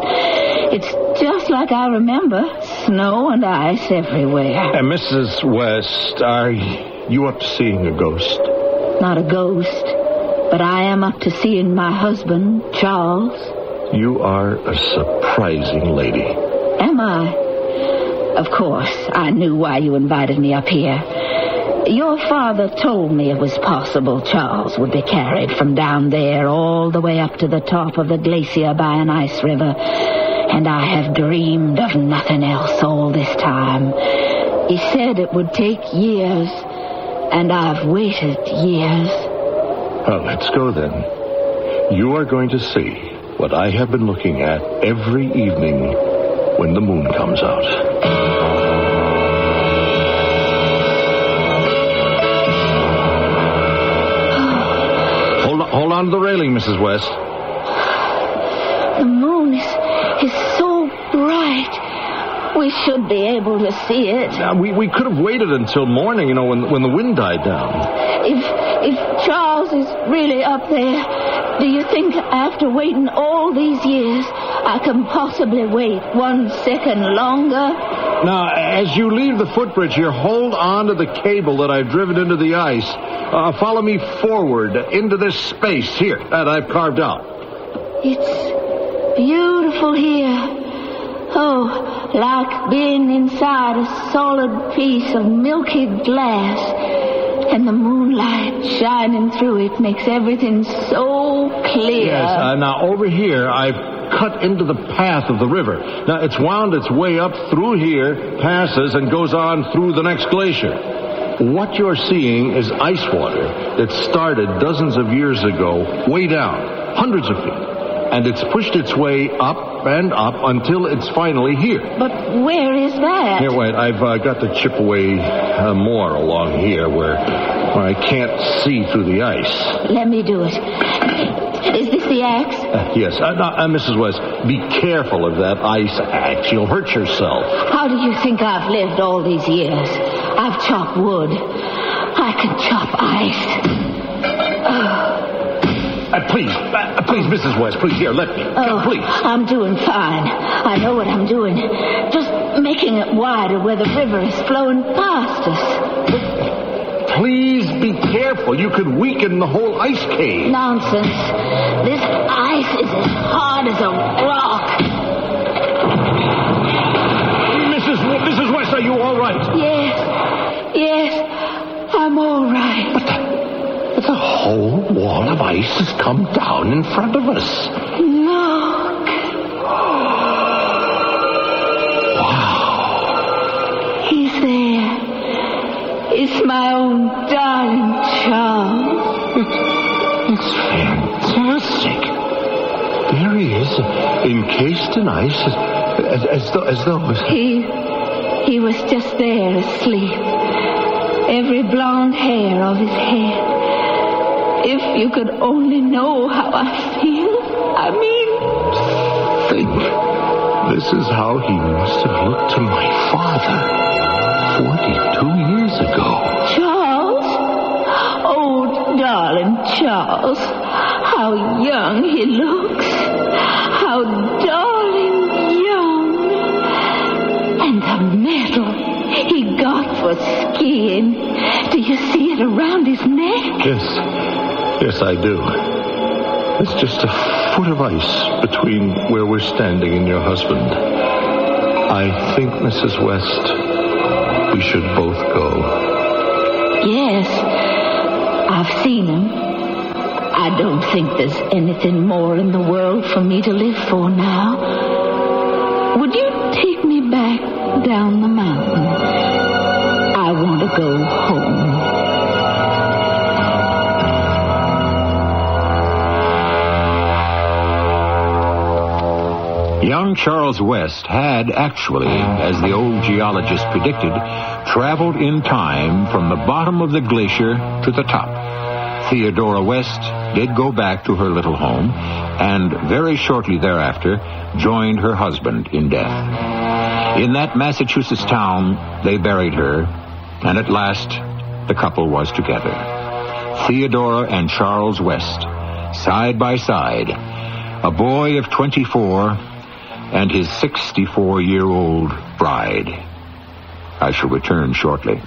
It's just like I remember. Snow and ice everywhere. And Mrs. West, are you up to seeing a ghost? Not a ghost, but I am up to seeing my husband, Charles. You are a surprising lady. Am I? Of course, I knew why you invited me up here. Your father told me it was possible Charles would be carried from down there all the way up to the top of the glacier by an ice river. And I have dreamed of nothing else all this time. He said it would take years, and I've waited years. Well, let's go then. You are going to see what I have been looking at every evening when the moon comes out. Hold on to the railing, Mrs. West. The moon is so bright. We should be able to see it. We could have waited until morning, when the wind died down. If Charles is really up there, do you think after waiting all these years, I can possibly wait 1 second longer? Now, as you leave the footbridge here, hold on to the cable that I've driven into the ice. Follow me forward into this space here that I've carved out. It's beautiful here. Oh, like being inside a solid piece of milky glass. And the moonlight shining through it makes everything so clear. Yes, now over here I've cut into the path of the river. Now it's wound its way up through here, passes, and goes on through the next glacier. What you're seeing is ice water that started dozens of years ago, way down, hundreds of feet. And it's pushed its way up and up until it's finally here. But where is that? Here, wait, I've got to chip away more along here where I can't see through the ice. Let me do it. Is this the axe? Yes. Mrs. West, be careful of that ice axe. You'll hurt yourself. How do you think I've lived all these years? I've chopped wood. I can chop ice. Please, Mrs. West, please, here, let me. Please. I'm doing fine. I know what I'm doing. Just making it wider where the river is flowing past us. Please be careful. You could weaken the whole ice cave. Nonsense. This ice is as hard as a rock. Mrs. West, are you all right? Yes, I'm all right. But the whole wall of ice has come down in front of us. Look. Wow. He's there. It's my own darling Charles. It's fantastic. There he is, encased in ice, as though... He was just there asleep. Every blonde hair of his head. If you could only know how I feel. I mean... Think. This is how he must have looked to my father 42 years ago. Charles! Charles, how young he looks. How darling young. And the medal he got for skiing. Do you see it around his neck? Yes, I do. It's just a foot of ice between where we're standing and your husband. I think, Mrs. West, we should both go. Yes, I've seen him. I don't think there's anything more in the world for me to live for now. Would you take me back down the mountain? I want to go home. Young Charles West had actually, as the old geologist predicted, traveled in time from the bottom of the glacier to the top. Theodora West did go back to her little home, and very shortly thereafter joined her husband in death. In that Massachusetts town, they buried her, and at last the couple was together. Theodora and Charles West, side by side, a boy of 24 and his 64-year-old bride. I shall return shortly.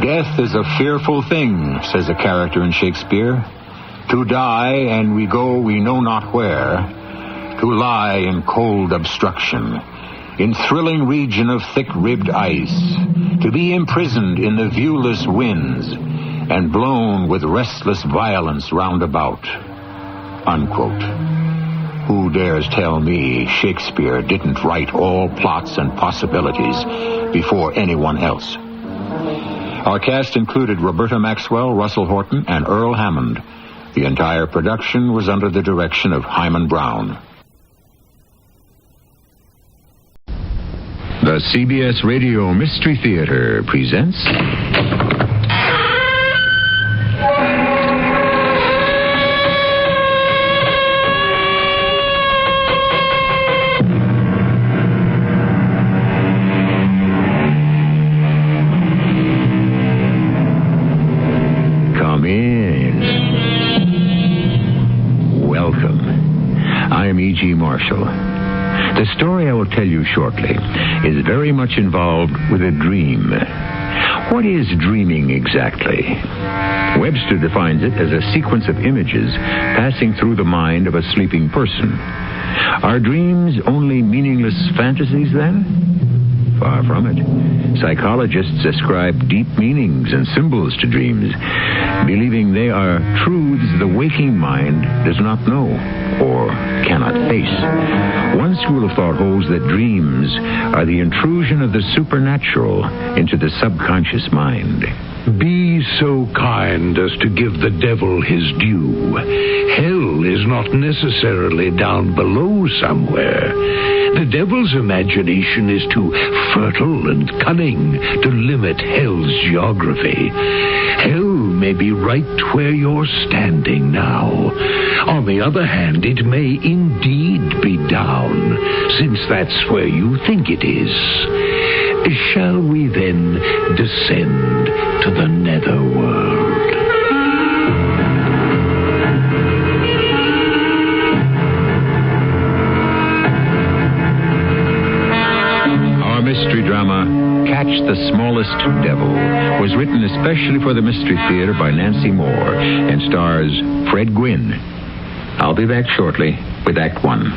Death is a fearful thing, says a character in Shakespeare. To die, and we go we know not where. To lie in cold obstruction, in thrilling region of thick-ribbed ice. To be imprisoned in the viewless winds, and blown with restless violence round about. Unquote. Who dares tell me Shakespeare didn't write all plots and possibilities before anyone else? Our cast included Roberta Maxwell, Russell Horton, and Earl Hammond. The entire production was under the direction of Hyman Brown. The CBS Radio Mystery Theater presents... Marshall. The story I will tell you shortly is very much involved with a dream. What is dreaming exactly? Webster defines it as a sequence of images passing through the mind of a sleeping person. Are dreams only meaningless fantasies, then? Far from it. Psychologists ascribe deep meanings and symbols to dreams, believing they are truths the waking mind does not know or cannot face. One school of thought holds that dreams are the intrusion of the supernatural into the subconscious mind. Be so kind as to give the devil his due. Hell is not necessarily down below somewhere. The devil's imagination is too fertile and cunning to limit hell's geography. Hell may be right where you're standing now. On the other hand, it may indeed be down, since that's where you think it is. Shall we then descend to the netherworld? Our mystery drama, Catch the Smallest Devil, was written especially for the Mystery Theater by Nancy Moore and stars Fred Gwynne. I'll be back shortly with Act One.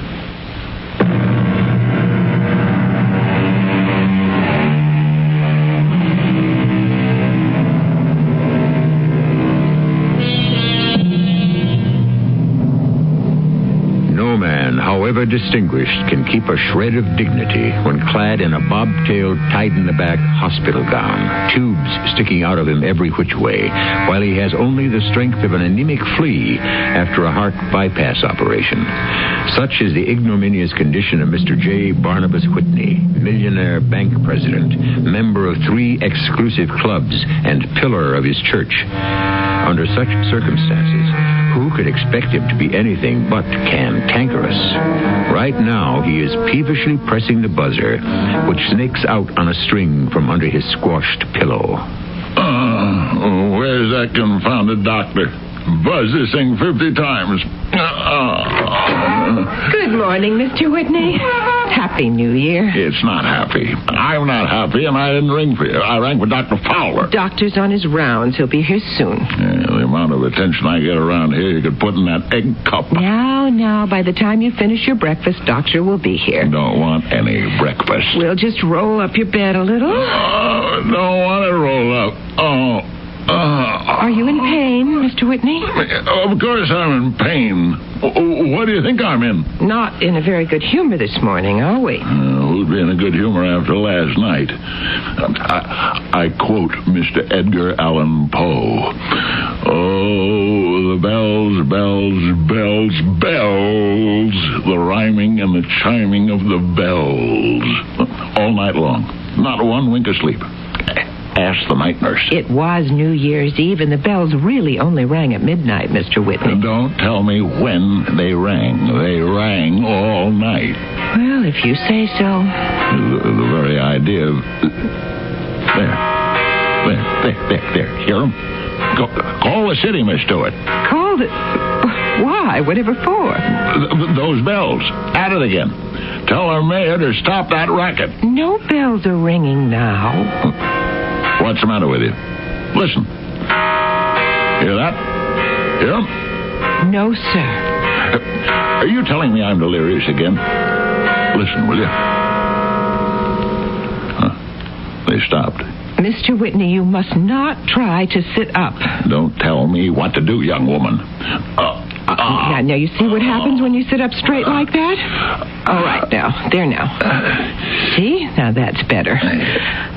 No man, however distinguished, can keep a shred of dignity when clad in a bobtailed, tied-in-the-back hospital gown, tubes sticking out of him every which way, while he has only the strength of an anemic flea after a heart bypass operation. Such is the ignominious condition of Mr. J. Barnabas Whitney, millionaire bank president, member of 3 exclusive clubs, and pillar of his church. Under such circumstances, who could expect him to be anything but cantankerous? Right now, he is peevishly pressing the buzzer, which snakes out on a string from under his squashed pillow. Where's that confounded doctor? Buzz this thing 50 times. Good morning, Mr. Whitney. Happy New Year. It's not happy. I'm not happy, and I didn't ring for you. I rang for Dr. Fowler. Doctor's on his rounds. He'll be here soon. Yeah, the amount of attention I get around here, you could put in that egg cup. Now, by the time you finish your breakfast, Doctor will be here. Don't want any breakfast. We'll just roll up your bed a little. Don't want to roll up. Are you in pain, Mr. Whitney? Of course I'm in pain. What do you think I'm in? Not in a very good humor this morning, are we? Who'd be in a good humor after last night? I quote Mr. Edgar Allan Poe. Oh, the bells, bells, bells, bells. The rhyming and the chiming of the bells. All night long. Not one wink of sleep. Ask the night nurse. It was New Year's Eve, and the bells really only rang at midnight, Mr. Whitney. Don't tell me when they rang. They rang all night. Well, if you say so. The very idea of... There. Hear them? Call the city, Miss Stewart. Called it? Why? Whatever for? Those bells. At it again. Tell our mayor to stop that racket. No bells are ringing now. What's the matter with you? Listen. Hear that? Hear 'em? No, sir. Are you telling me I'm delirious again? Listen, will you? They stopped. Mr. Whitney, you must not try to sit up. Don't tell me what to do, young woman. Now, you see what happens when you sit up straight like that? All right, now. There now. See? Now that's better.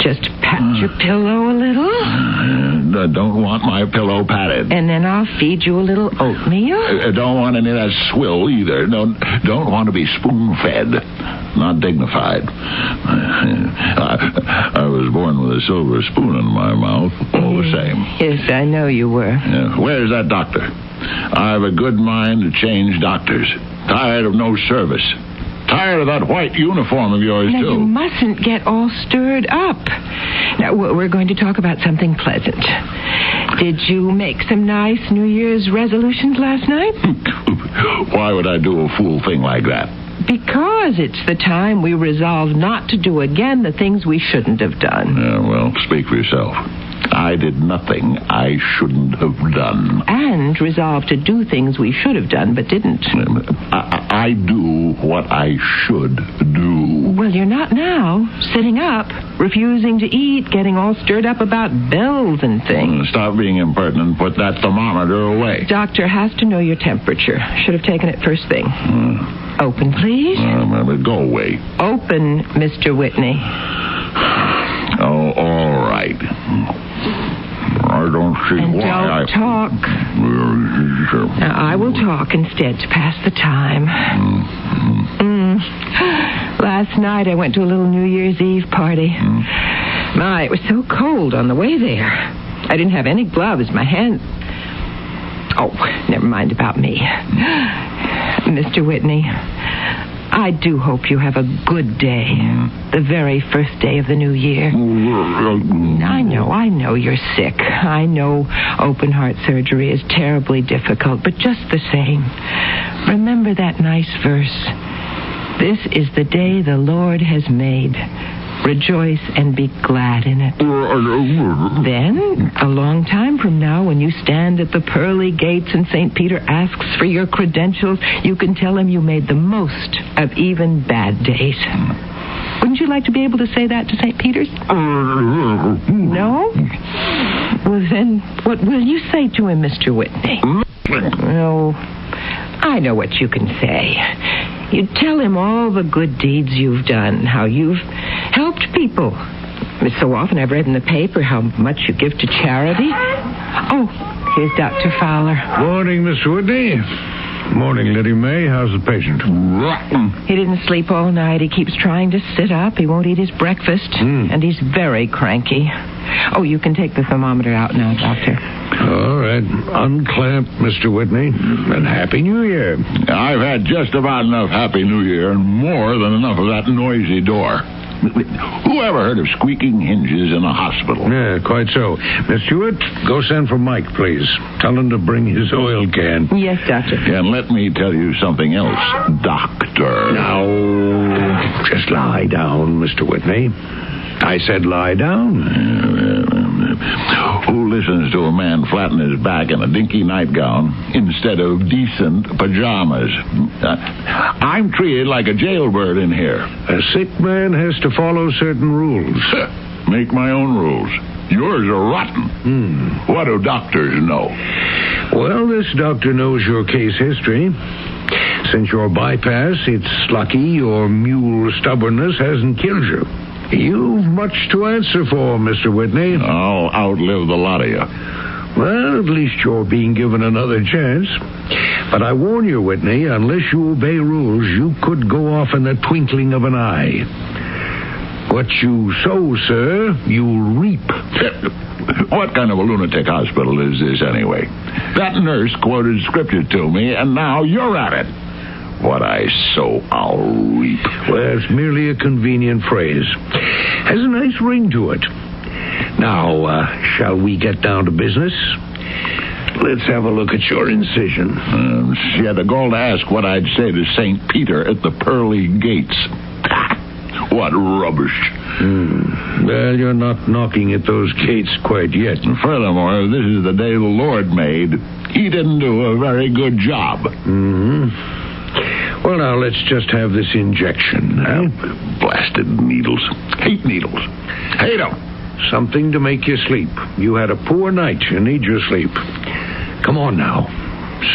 Just pat your pillow a little. Don't want my pillow patted. And then I'll feed you a little oatmeal. Don't want any of that swill either. Don't want to be spoon-fed. Not dignified. I was born with a silver spoon in my mouth, all the same. Yes, I know you were. Yeah. Where's that doctor? I have a good mind to change doctors. Tired of no service. Tired of that white uniform of yours, now, too. You mustn't get all stirred up. Now, we're going to talk about something pleasant. Did you make some nice New Year's resolutions last night? Why would I do a fool thing like that? Because it's the time we resolve not to do again the things we shouldn't have done. Yeah, well, speak for yourself. I did nothing I shouldn't have done. And resolve to do things we should have done but didn't. I do what I should do. Well, you're not now. Sitting up, refusing to eat, getting all stirred up about bells and things. Stop being impertinent and put that thermometer away. Doctor has to know your temperature. Should have taken it first thing. Open, please. Go away. Open, Mr. Whitney. Oh, all right. I don't see and why don't talk. Now, I will talk instead to pass the time. Last night I went to a little New Year's Eve party. My, it was so cold on the way there. I didn't have any gloves. My hands... Oh, never mind about me. Mr. Whitney, I do hope you have a good day. The very first day of the new year. I know you're sick. I know open heart surgery is terribly difficult, but just the same, remember that nice verse. This is the day the Lord has made. Rejoice and be glad in it. Then, a long time from now, when you stand at the pearly gates and St. Peter asks for your credentials, you can tell him you made the most of even bad days. Wouldn't you like to be able to say that to St. Peter's? No? Well, then, what will you say to him, Mr. Whitney? Oh, I know what you can say. You tell him all the good deeds you've done, how you've helped people. So often I've read in the paper how much you give to charity. Oh, here's Dr. Fowler. Morning, Mr. Whitney. Morning, Lady May. How's the patient? Rotten. He didn't sleep all night. He keeps trying to sit up. He won't eat his breakfast. And he's very cranky. Oh, you can take the thermometer out now, Doctor. All right. Unclamp, Mr. Whitney. And Happy New Year. I've had just about enough Happy New Year and more than enough of that noisy door. Who ever heard of squeaking hinges in a hospital? Yeah, quite so. Miss Stewart, go send for Mike, please. Tell him to bring his oil can. Yes, Doctor. And let me tell you something else, Doctor. Now, just lie down, Mr. Whitney. I said lie down. Who listens to a man flatten his back in a dinky nightgown instead of decent pajamas? I'm treated like a jailbird in here. A sick man has to follow certain rules. Make my own rules. Yours are rotten. What do doctors know? Well, this doctor knows your case history. Since your bypass, it's lucky your mule stubbornness hasn't killed you. You've much to answer for, Mr. Whitney. I'll outlive the lot of you. Well, at least you're being given another chance. But I warn you, Whitney, unless you obey rules, you could go off in the twinkling of an eye. What you sow, sir, you'll reap. What kind of a lunatic hospital is this, anyway? That nurse quoted scripture to me, and now you're at it. What I sow, I'll reap. Well, it's merely a convenient phrase. Has a nice ring to it. Now, shall we get down to business? Let's have a look at your incision. She had the gall to ask what I'd say to St. Peter at the pearly gates. What rubbish. Well, you're not knocking at those gates quite yet. And furthermore, this is the day the Lord made. He didn't do a very good job. Well, now, let's just have this injection. Blasted needles. Hate needles. Hate them. Something to make you sleep. You had a poor night. You need your sleep. Come on now.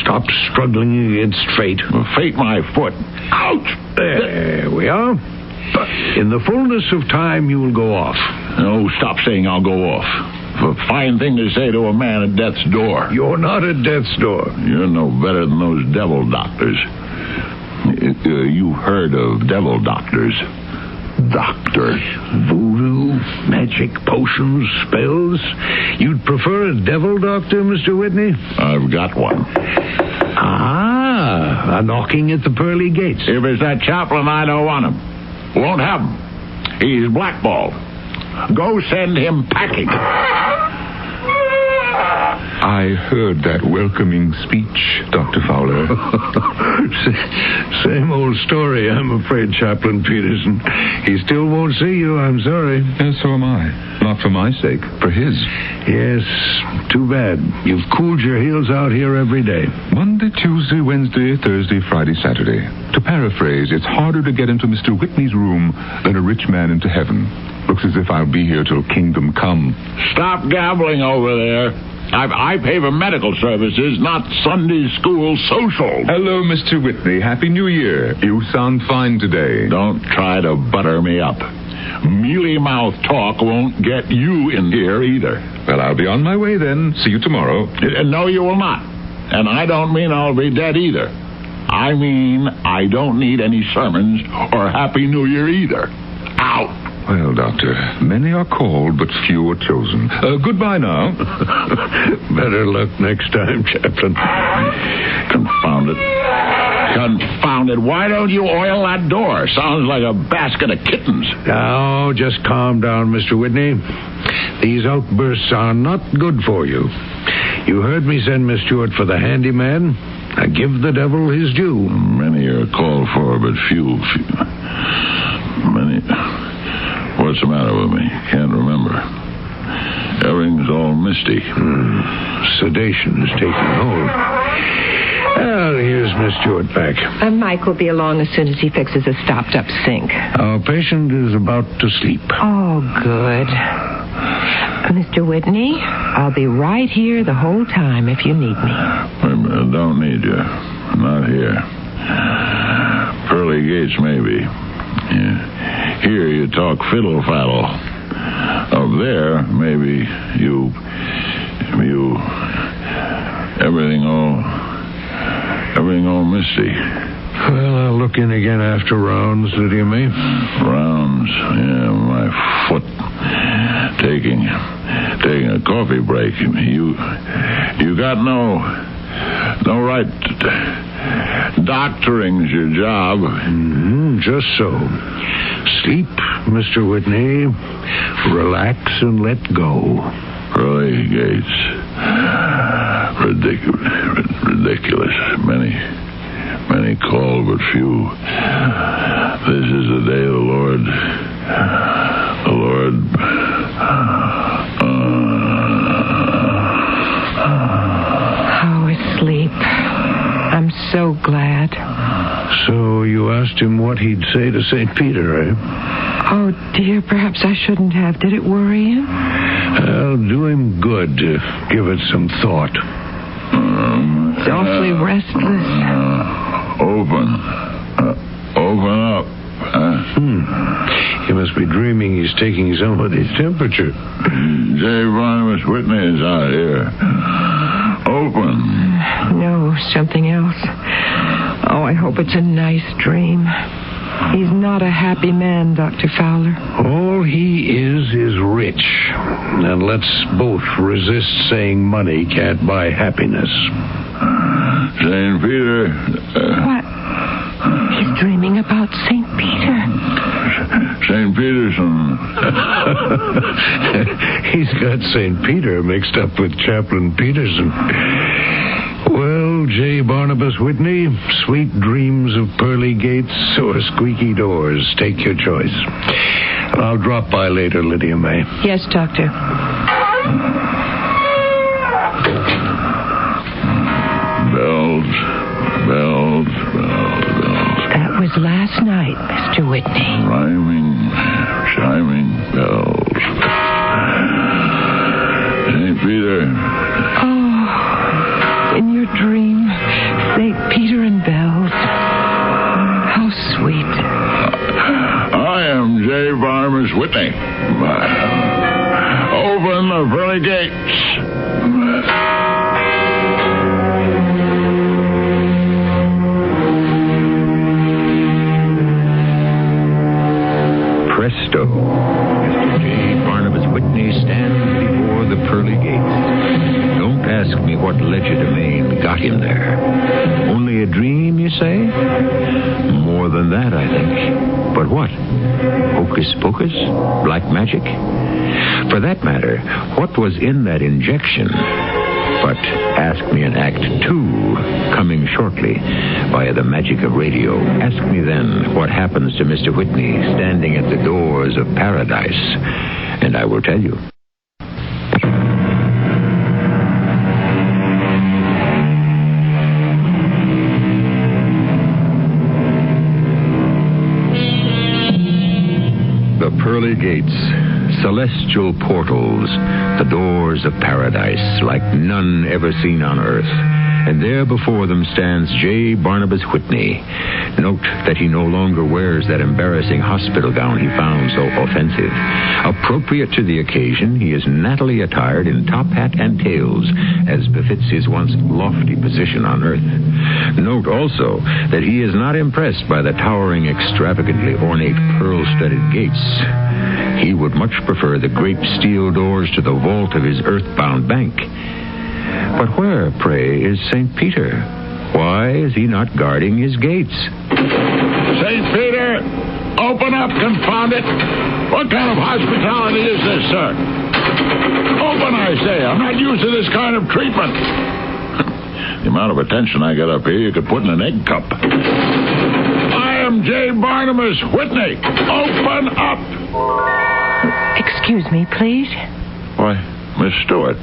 Stop struggling against fate. Fate my foot. Ouch! There we are. In the fullness of time, you will go off. No, stop saying I'll go off. A fine thing to say to a man at death's door. You're not at death's door. You're no better than those devil doctors. You heard of devil doctors. Doctor. Voodoo, magic, potions, spells. You'd prefer a devil doctor, Mr. Whitney? I've got one. A knocking at the pearly gates. If it's that chaplain, I don't want him. Won't have him. He's blackballed. Go send him packing. I heard that welcoming speech, Dr. Fowler. Same old story, I'm afraid, Chaplain Peterson. He still won't see you, I'm sorry. And so am I. Not for my sake, for his. Yes, too bad. You've cooled your heels out here every day. Monday, Tuesday, Wednesday, Thursday, Friday, Saturday. To paraphrase, it's harder to get into Mr. Whitney's room than a rich man into heaven. Looks as if I'll be here till kingdom come. Stop gabbling over there. I pay for medical services, not Sunday school social. Hello, Mr. Whitney. Happy New Year. You sound fine today. Don't try to butter me up. Mealy-mouthed talk won't get you in here either. Well, I'll be on my way then. See you tomorrow. No, you will not. And I don't mean I'll be dead either. I mean I don't need any sermons or Happy New Year either. Out. Well, Doctor, many are called, but few are chosen. Goodbye now. Better luck next time, Chaplain. Confound it. Confound it. Why don't you oil that door? Sounds like a basket of kittens. Now, just calm down, Mr. Whitney. These outbursts are not good for you. You heard me send Miss Stewart for the handyman. I give the devil his due. Many are called for, but few. Many... What's the matter with me? Can't remember. Everything's all misty. Sedation is taking hold. Well, here's Miss Stewart back. Mike will be along as soon as he fixes a stopped-up sink. Our patient is about to sleep. Oh, good. Mr. Whitney, I'll be right here the whole time if you need me. I don't need you. Not here. Pearly Gates, maybe. Yeah. Here you talk fiddle-faddle. Up there, maybe you... Everything all misty. Well, I'll look in again after rounds, Lydia May. Rounds? Yeah, my foot. Taking a coffee break. You got no right. Doctoring's your job. Just so. Sleep, Mr. Whitney. Relax and let go. Pearly Gates. Ridiculous. Many call, but few. This is the day the Lord. Oh, asleep. I'm so glad. So you asked him what he'd say to St. Peter, eh? Oh, dear, perhaps I shouldn't have. Did it worry him? I'll do him good to give it some thought. He's awfully restless. Open up. He must be dreaming he's taking somebody's temperature. J. Barnabas Whitney is out here. Open. No, something else. Oh, I hope it's a nice dream. He's not a happy man, Dr. Fowler. All he is rich. And let's both resist saying money can't buy happiness. St. Peter. What? He's dreaming about St. Peter. St. Peterson. He's got St. Peter mixed up with Chaplain Peterson. Well, J. Barnabas Whitney, sweet dreams of pearly gates or squeaky doors. Take your choice. I'll drop by later, Lydia May. Yes, Doctor. Bells. That was last night, Mr. Whitney. Chiming bells. St. Peter. Oh, in your dream, St. Peter and bells. How sweet. I am J. Barnabas Whitney. Open the pearly gates. Presto. Mr. J. Barnabas Whitney stands before the pearly gates. Don't ask me what legerdemain got him there. Only a dream, you say? More than that, I think. But what? Hocus pocus? Black magic? For that matter, what was in that injection? But ask me in Act 2, coming shortly, via the magic of radio. Ask me then what happens to Mr. Whitney standing at the doors of paradise, and I will tell you. The pearly gates, celestial portals, the doors of paradise like none ever seen on earth. And there before them stands J. Barnabas Whitney. Note that he no longer wears that embarrassing hospital gown he found so offensive. Appropriate to the occasion, he is nattily attired in top hat and tails, as befits his once lofty position on earth. Note also that he is not impressed by the towering, extravagantly ornate pearl-studded gates. He would much prefer the great steel doors to the vault of his earthbound bank. But where, pray, is St. Peter? Why is he not guarding his gates? St. Peter, open up, confound it. What kind of hospitality is this, sir? Open, I say. I'm not used to this kind of treatment. The amount of attention I get up here, you could put in an egg cup. I am J. Barnabas Whitney. Open up. Excuse me, please. Why, Miss Stewart,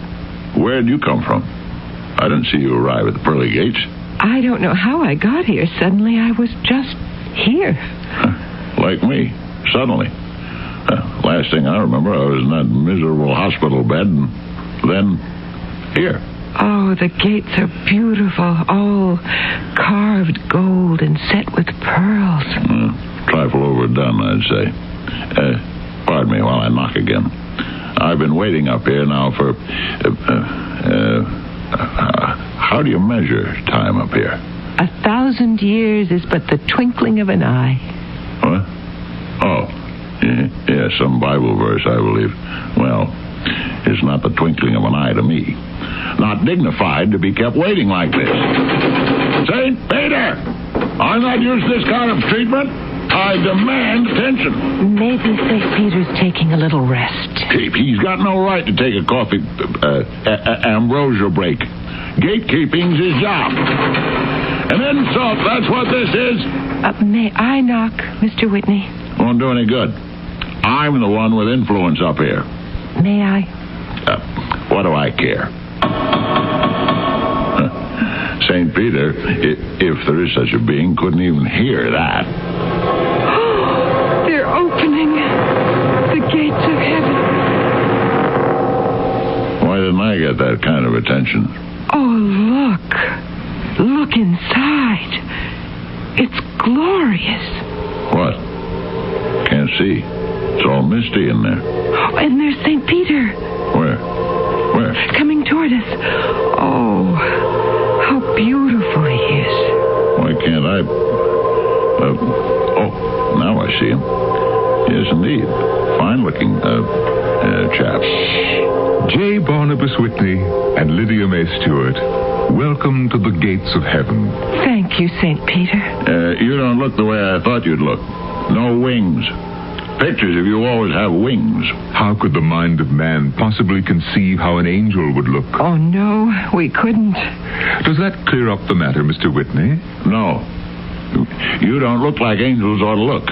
where'd you come from? I didn't see you arrive at the pearly gates. I don't know how I got here. Suddenly, I was just here. Like me, suddenly. Last thing I remember, I was in that miserable hospital bed, and then here. Oh, the gates are beautiful, all carved gold and set with pearls. Trifle overdone, I'd say. Pardon me while I knock again. I've been waiting up here now for... how do you measure time up here? 1,000 years is but the twinkling of an eye. What? Oh, yeah, some Bible verse, I believe. Well, it's not the twinkling of an eye to me. Not dignified to be kept waiting like this. St. Peter! I'm not used to this kind of treatment. I demand attention. Maybe St. Peter's taking a little rest. He's got no right to take a coffee ambrosia break. Gatekeeping's his job. An insult, that's what this is. May I knock, Mr. Whitney? Won't do any good. I'm the one with influence up here. May I? What do I care? St. Peter, if there is such a being, couldn't even hear that. They're opening the gates of heaven. Why didn't I get that kind of attention? Oh, look. Look inside. It's glorious. What? Can't see. It's all misty in there. Oh, and there's St. Peter. Where? Coming toward us. Oh, how beautiful he is. Why can't I... now I see him. Yes, indeed. Fine-looking chap. J. Barnabas Whitney and Lydia May Stewart, welcome to the gates of heaven. Thank you, St. Peter. You don't look the way I thought you'd look. No wings. Pictures of you always have wings. How could the mind of man possibly conceive how an angel would look? Oh, no, we couldn't. Does that clear up the matter, Mr. Whitney? No. You don't look like angels ought to look.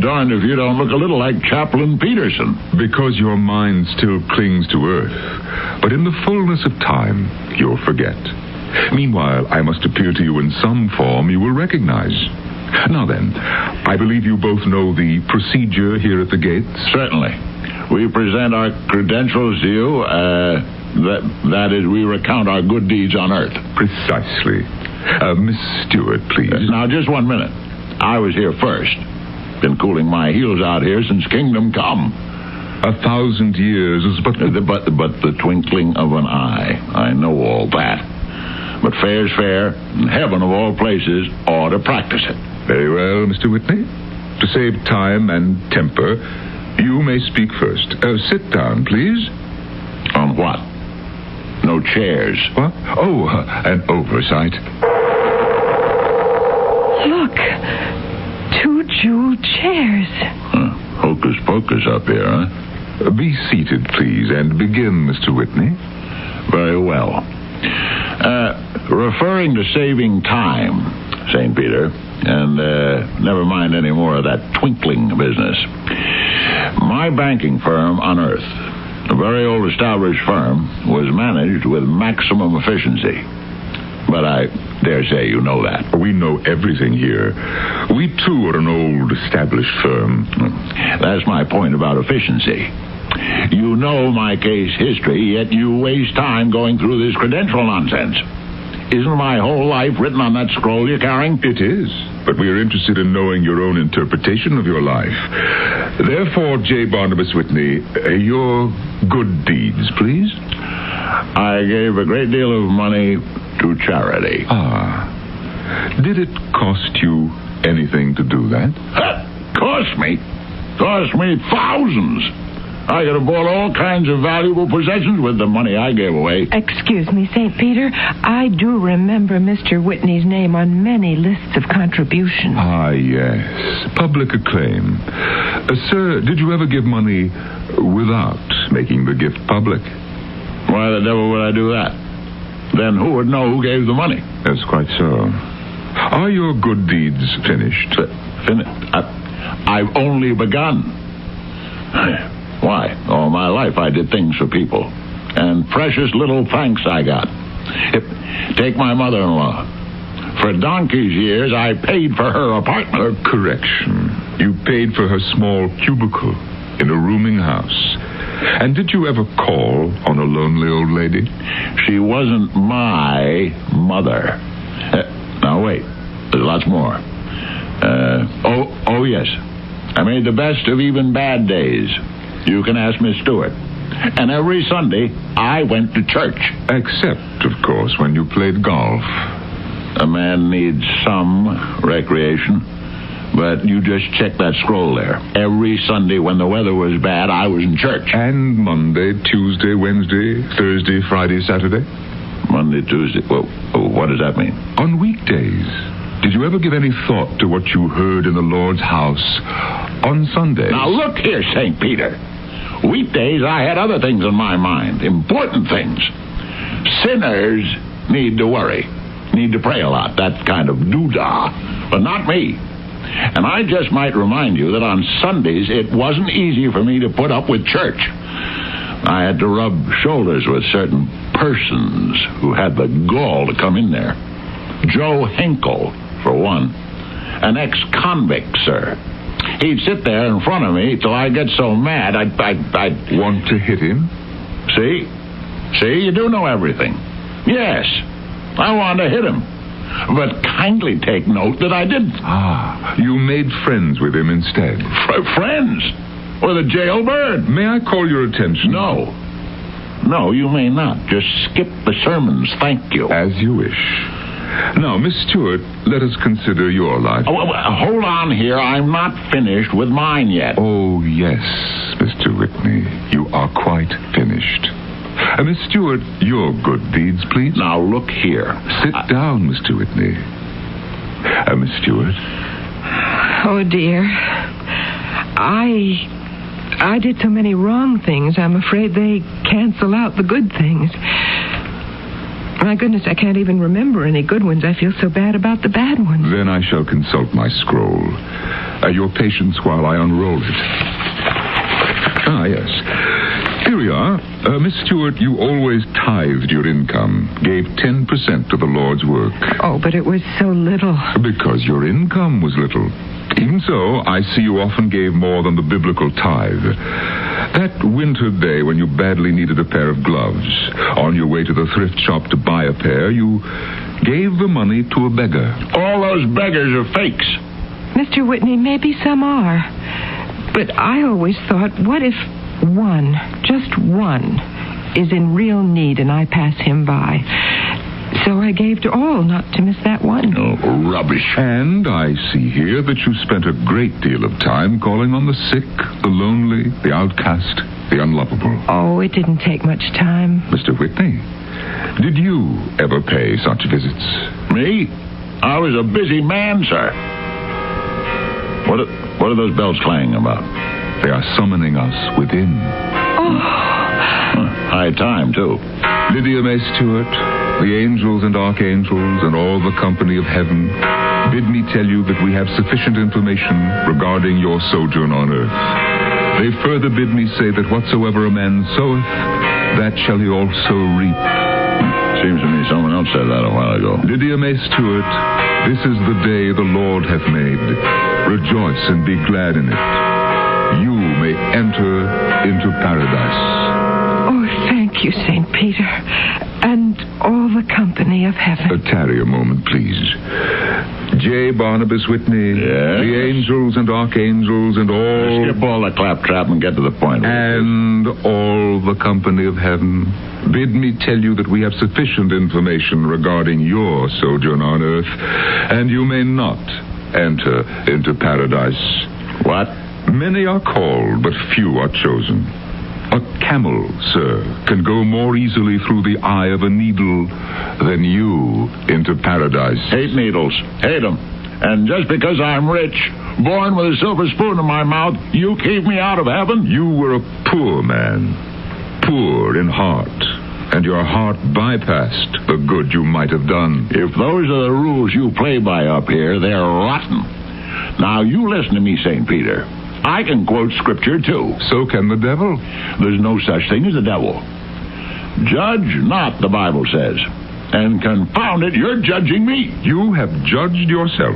Darned if you don't look a little like Chaplain Peterson. Because your mind still clings to earth. But in the fullness of time, you'll forget. Meanwhile, I must appear to you in some form you will recognize. Now then, I believe you both know the procedure here at the gates? Certainly. We present our credentials to you. That is, we recount our good deeds on earth. Precisely. Miss Stewart, please. Now, just 1 minute. I was here first. Been cooling my heels out here since Kingdom Come. 1,000 years is but the twinkling of an eye. I know all that. But fair's fair, and heaven of all places ought to practice it. Very well, Mr. Whitney. To save time and temper, you may speak first. Sit down, please. On what? No chairs. What? Oh, an oversight. Look. 2 jeweled chairs. Hocus pocus up here, huh? Be seated, please, and begin, Mr. Whitney. Very well. Referring to saving time, St. Peter, and never mind any more of that twinkling business. My banking firm on Earth, a very old established firm, was managed with maximum efficiency. But I dare say you know that. We know everything here. We, too, are an old established firm. That's my point about efficiency. You know my case history, yet you waste time going through this credential nonsense. Isn't my whole life written on that scroll you're carrying? It is, but we are interested in knowing your own interpretation of your life. Therefore, J. Barnabas Whitney, your good deeds, please. I gave a great deal of money to charity. Did it cost you anything to do that? Cost me? Cost me thousands. I could have bought all kinds of valuable possessions with the money I gave away. Excuse me, St. Peter. I do remember Mr. Whitney's name on many lists of contributions. Yes. Public acclaim. Sir, did you ever give money without making the gift public? Why the devil would I do that? Then who would know who gave the money? That's quite so. Are your good deeds finished? Finished? I've only begun. Why? All my life I did things for people. And precious little thanks I got. Take my mother-in-law. For donkey's years, I paid for her apartment. A correction. You paid for her small cubicle in a rooming house. And did you ever call on a lonely old lady? She wasn't my mother. Now, wait. There's lots more. Oh, yes. I made the best of even bad days. You can ask Miss Stewart. And every Sunday, I went to church. Except, of course, when you played golf. A man needs some recreation. But you just check that scroll there. Every Sunday when the weather was bad, I was in church. And Monday, Tuesday, Wednesday, Thursday, Friday, Saturday? Monday, Tuesday. Well, what does that mean? On weekdays. Did you ever give any thought to what you heard in the Lord's house on Sundays? Now, look here, St. Peter. Weekdays, I had other things in my mind. Important things. Sinners need to worry. Need to pray a lot. That kind of doodah. But not me. And I just might remind you that on Sundays, it wasn't easy for me to put up with church. I had to rub shoulders with certain persons who had the gall to come in there. Joe Hinkle, for one. An ex-convict, sir. He'd sit there in front of me till I'd get so mad I'd want to hit him? See, you do know everything. Yes, I wanted to hit him. But kindly take note that I didn't. You made friends with him instead. Friends? With a jailbird? May I call your attention? No, you may not. Just skip the sermons, thank you. As you wish. Now, Miss Stewart, let us consider your life. Hold on here. I'm not finished with mine yet. Oh, yes, Mr. Whitney. You are quite finished. Miss Stewart, your good deeds, please. Now, look here. Sit down, Mr. Whitney. Miss Stewart. Oh, dear. I did so many wrong things, I'm afraid they cancel out the good things. My goodness, I can't even remember any good ones. I feel so bad about the bad ones. Then I shall consult my scroll. Your patience while I unroll it. Yes. Here we are. Miss Stewart, you always tithed your income, gave 10% to the Lord's work. Oh, but it was so little. Because your income was little. Even so, I see you often gave more than the biblical tithe. That winter day when you badly needed a pair of gloves, on your way to the thrift shop to buy a pair, you gave the money to a beggar. All those beggars are fakes. Mr. Whitney, maybe some are. But I always thought, what if one, just one, is in real need and I pass him by? So I gave to all, not to miss that one. Oh, rubbish. And I see here that you spent a great deal of time calling on the sick, the lonely, the outcast, the unlovable. Oh, it didn't take much time. Mr. Whitney, did you ever pay such visits? Me? I was a busy man, sir. What are those bells clanging about? They are summoning us within. High time, too. Lydia May Stewart, the angels and archangels and all the company of heaven, bid me tell you that we have sufficient information regarding your sojourn on earth. They further bid me say that whatsoever a man soweth, that shall he also reap. Seems to me someone else said that a while ago. Lydia May Stewart, this is the day the Lord hath made. Rejoice and be glad in it. You may enter into paradise. Oh, thank you, St. Peter, and all the company of heaven. Tarry a moment, please. J. Barnabas Whitney, yes? The angels and archangels and all... Skip all the claptrap and get to the point. And all the company of heaven, bid me tell you that we have sufficient information regarding your sojourn on earth, and you may not enter into paradise. What? Many are called, but few are chosen. A camel, sir, can go more easily through the eye of a needle than you into paradise. Hate needles. Hate them. And just because I'm rich, born with a silver spoon in my mouth, you keep me out of heaven? You were a poor man. Poor in heart. And your heart bypassed the good you might have done. If those are the rules you play by up here, they're rotten. Now, you listen to me, St. Peter. I can quote scripture, too. So can the devil. There's no such thing as a devil. Judge not, the Bible says. And confound it, you're judging me. You have judged yourself.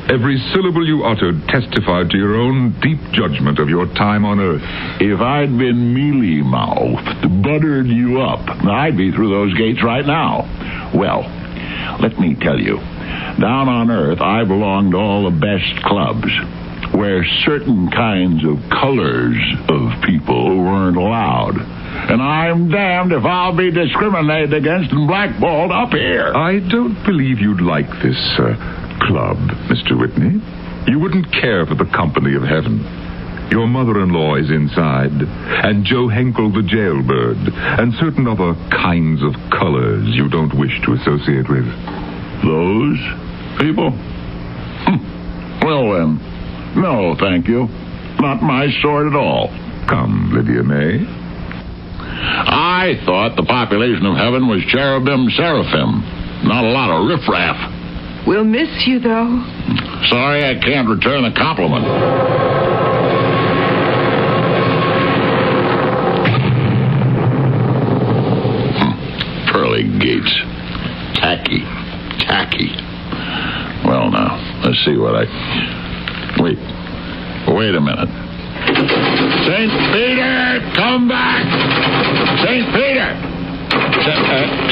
Every syllable you uttered testified to your own deep judgment of your time on Earth. If I'd been mealy-mouthed, buttered you up, I'd be through those gates right now. Well, let me tell you, down on Earth, I belonged to all the best clubs, where certain kinds of colors of people weren't allowed. And I'm damned if I'll be discriminated against and blackballed up here. I don't believe you'd like this, club, Mr. Whitney. You wouldn't care for the company of heaven. Your mother-in-law is inside, and Joe Henkel the jailbird, and certain other kinds of colors you don't wish to associate with. Those people? Well, then, no, thank you. Not my sort at all. Come, Lydia May. I thought the population of heaven was cherubim seraphim, not a lot of riffraff. We'll miss you, though. Sorry I can't return the compliment. Pearly gates. Tacky. Well, now, let's see what Wait a minute. St. Peter, come back! St. Peter!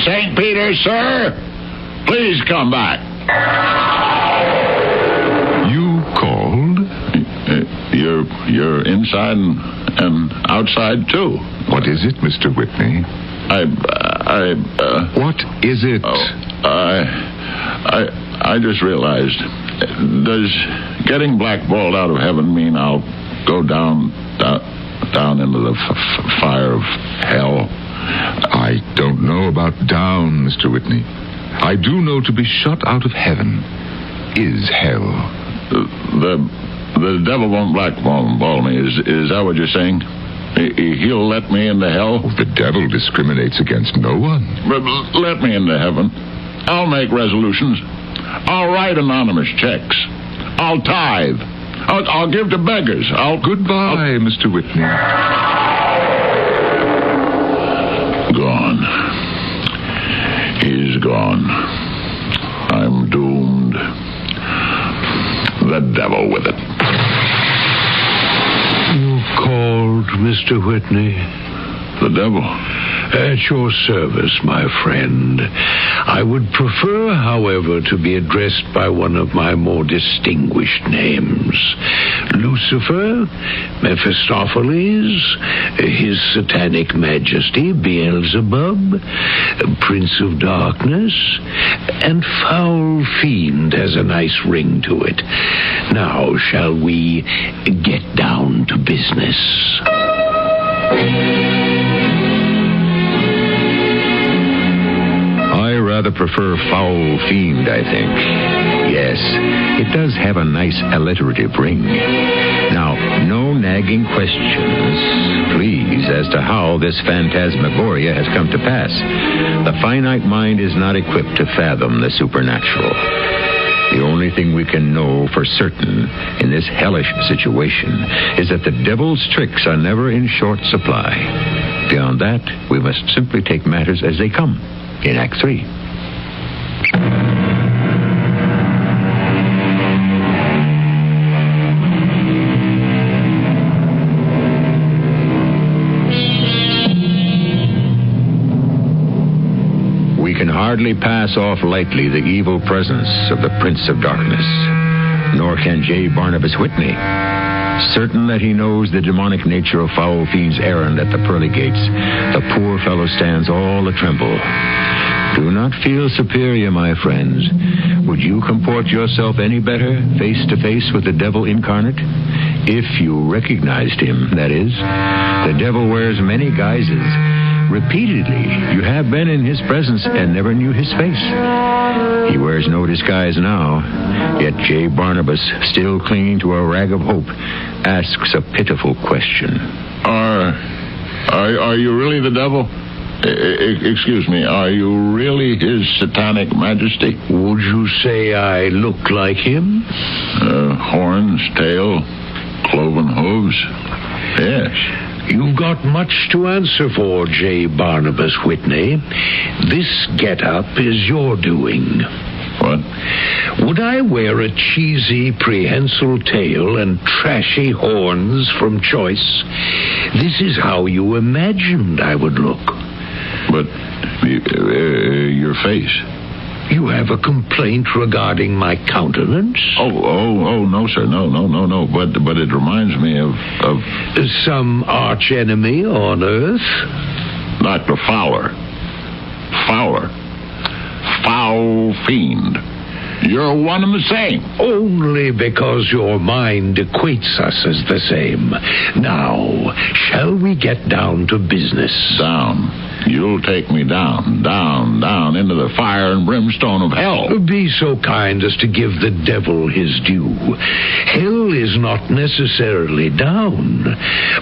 St. Peter, sir! Please come back. You called? You're inside and outside, too. What is it, Mr. Whitney? What is it? I just realized. Does getting blackballed out of heaven mean I'll go down into the fire of hell? I don't know about down, Mr. Whitney. I do know to be shut out of heaven is hell. The devil won't blackball me. Is that what you're saying? He'll let me into hell? Oh, the devil discriminates against no one. But let me into heaven. I'll make resolutions. I'll write anonymous checks. I'll tithe. I'll give to beggars. Goodbye, Mr. Whitney. Gone. He's gone. I'm doomed. The devil with it. You called, Mr. Whitney? The devil? At your service, my friend. I would prefer, however, to be addressed by one of my more distinguished names. Lucifer, Mephistopheles, His Satanic Majesty, Beelzebub, Prince of Darkness, and Foul Fiend has a nice ring to it. Now, shall we get down to business? I rather prefer Foul Fiend, I think. Yes, it does have a nice alliterative ring. Now, no nagging questions, please, as to how this phantasmagoria has come to pass. The finite mind is not equipped to fathom the supernatural. The only thing we can know for certain in this hellish situation is that the devil's tricks are never in short supply. Beyond that, we must simply take matters as they come in Act 3. We can hardly pass off lightly the evil presence of the Prince of Darkness, nor can J. Barnabas Whitney. Certain that he knows the demonic nature of Foul Fiend's errand at the pearly gates, the poor fellow stands all a-tremble. Do not feel superior, my friends. Would you comport yourself any better, face to face with the devil incarnate? If you recognized him, that is. The devil wears many guises. Repeatedly, you have been in his presence and never knew his face. He wears no disguise now, yet J. Barnabas, still clinging to a rag of hope, asks a pitiful question. Are you really the devil? Excuse me, are you really His Satanic Majesty? Would you say I look like him? Horns, tail, cloven hooves. Yes. You've got much to answer for, J. Barnabas Whitney. This get-up is your doing. What? Would I wear a cheesy prehensile tail and trashy horns from choice? This is how you imagined I would look. But your face. You have a complaint regarding my countenance? Oh, no, sir. No. But it reminds me of... Some arch enemy on Earth? Dr. Fowler. Foul fiend. You're one and the same. Only because your mind equates us as the same. Now, shall we get down to business? Down. You'll take me down into the fire and brimstone of hell. Be so kind as to give the devil his due. Hell is not necessarily down.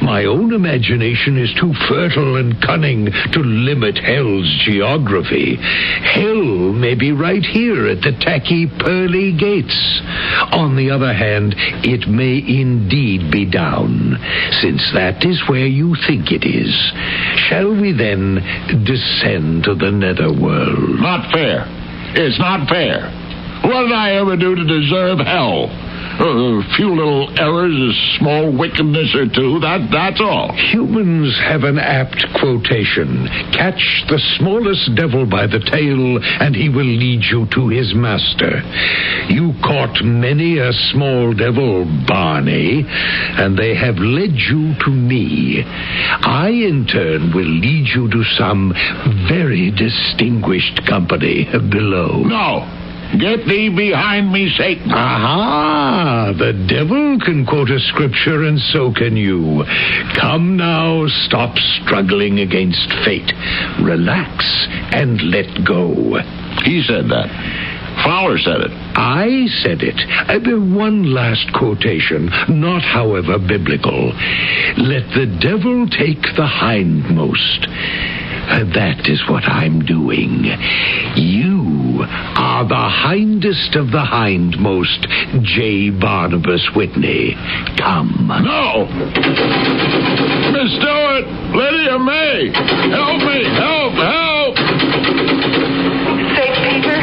My own imagination is too fertile and cunning to limit hell's geography. Hell may be right here at the tacky pearly gates. On the other hand, it may indeed be down, since that is where you think it is. Shall we then descend to the netherworld? Not fair. It's not fair. What did I ever do to deserve hell? A few little errors, a small wickedness or two, that's all. Humans have an apt quotation. Catch the smallest devil by the tail, and he will lead you to his master. You caught many a small devil, Barney, and they have led you to me. I, in turn, will lead you to some very distinguished company below. No. Get thee behind me, Satan. Aha! The devil can quote a scripture, and so can you. Come now, stop struggling against fate. Relax and let go. He said that. Fowler said it. I said it. One last quotation, not, however, biblical. Let the devil take the hindmost. That is what I'm doing. You are the hindest of the hindmost, J. Barnabas Whitney. Come. No! Miss Stewart! Lydia May! Help me! Help! St. Peter,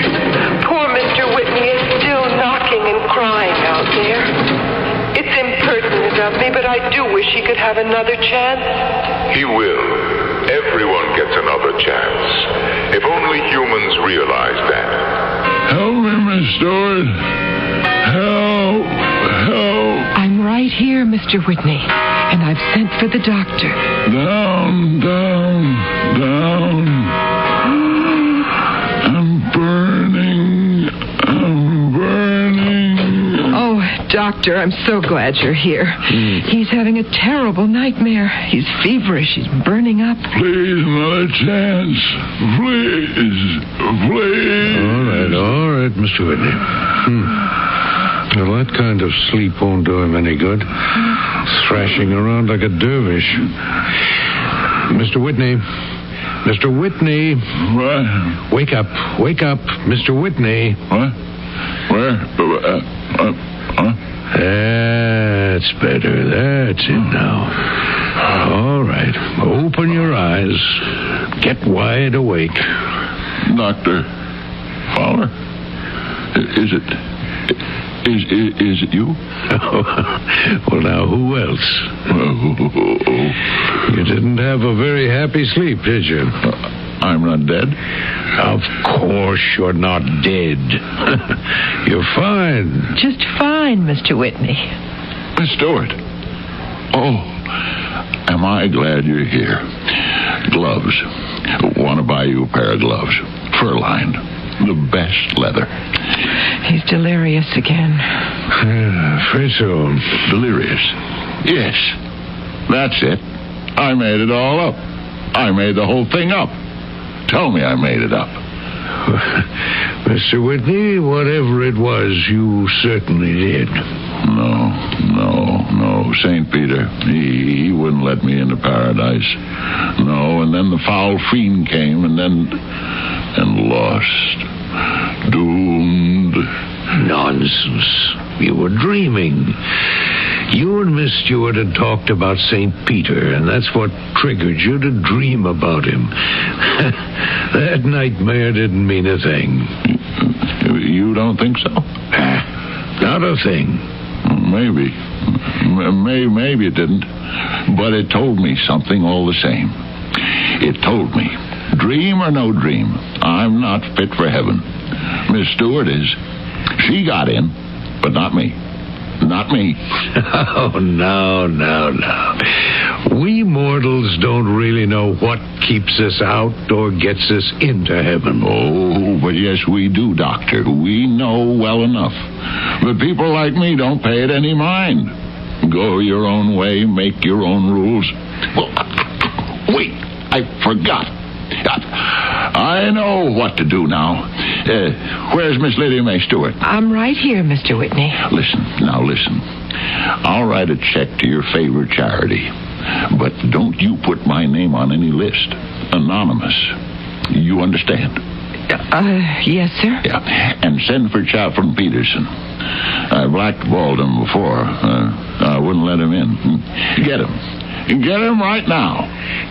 poor Mr. Whitney is still knocking and crying out there. It's impertinent of me, but I do wish he could have another chance. He will. Everyone gets another chance. If only humans realize that. Help me, Miss Stewart. Help. I'm right here, Mr. Whitney, and I've sent for the doctor. Down. I'm burning. Oh, doctor, I'm so glad you're here. He's having a terrible nightmare. He's feverish. He's burning up. Please, another chance. Please. All right, Mr. Whitney. Well, that kind of sleep won't do him any good. Thrashing around like a dervish. Mr. Whitney. What? Wake up, Mr. Whitney. What? Where? That's better. That's it now. All right. Open your eyes. Get wide awake. Doctor Fowler? Is it you? Well, now, who else? You didn't have a very happy sleep, did you? I'm not dead? Of course you're not dead. You're fine. Just fine, Mr. Whitney. Miss Stewart. Oh, am I glad you're here. Gloves. Want to buy you a pair of gloves. Fur-lined. The best leather. He's delirious again. Afraid so. Delirious? Yes. That's it. I made it all up. I made the whole thing up. Tell me I made it up. Mr. Whitney, whatever it was, you certainly did. No. St. Peter, he wouldn't let me into paradise. No, and then the foul fiend came, and lost. Doomed. Nonsense. You were dreaming. You and Miss Stewart had talked about St. Peter, and that's what triggered you to dream about him. That nightmare didn't mean a thing. You don't think so? Not a thing. Maybe. Maybe it didn't. But it told me something all the same. It told me, dream or no dream, I'm not fit for heaven. Miss Stewart is. She got in, but not me. Not me. Oh, no. We mortals don't really know what keeps us out or gets us into heaven. Oh, but yes, we do, Doctor. We know well enough. But people like me don't pay it any mind. Go your own way, make your own rules. Well, wait, I forgot. I know what to do now. Where's Miss Lydia May Stewart? I'm right here, Mr. Whitney. Listen. I'll write a check to your favorite charity. But don't you put my name on any list. Anonymous. You understand? Yes, sir. Yeah. And send for Chaplain Peterson. I blackballed him before. I wouldn't let him in. Get him. Get him right now.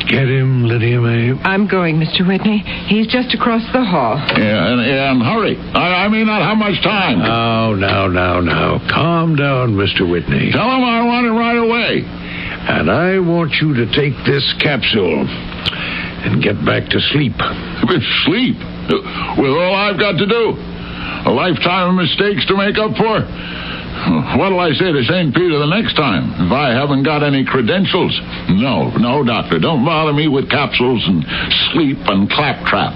Get him, Lydia May. I'm going, Mr. Whitney. He's just across the hall. Yeah, and hurry. I may not have much time. Now. Calm down, Mr. Whitney. Tell him I want it right away. And I want you to take this capsule and get back to sleep. Sleep? With all I've got to do? A lifetime of mistakes to make up for? What'll I say to St. Peter the next time if I haven't got any credentials? No, Doctor, don't bother me with capsules and sleep and claptrap.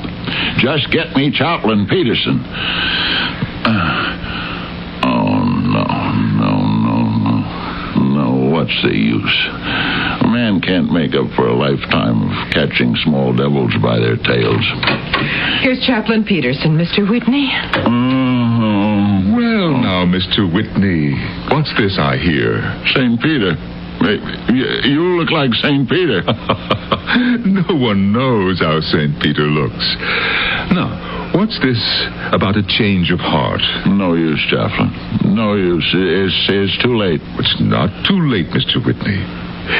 Just get me Chaplain Peterson. No, what's the use? A man can't make up for a lifetime of catching small devils by their tails. Here's Chaplain Peterson, Mr. Whitney. Well, now, Mr. Whitney, what's this I hear? St. Peter. You look like St. Peter. No one knows how St. Peter looks. Now, what's this about a change of heart? No use, Chaplain. No use. It's too late. It's not too late, Mr. Whitney.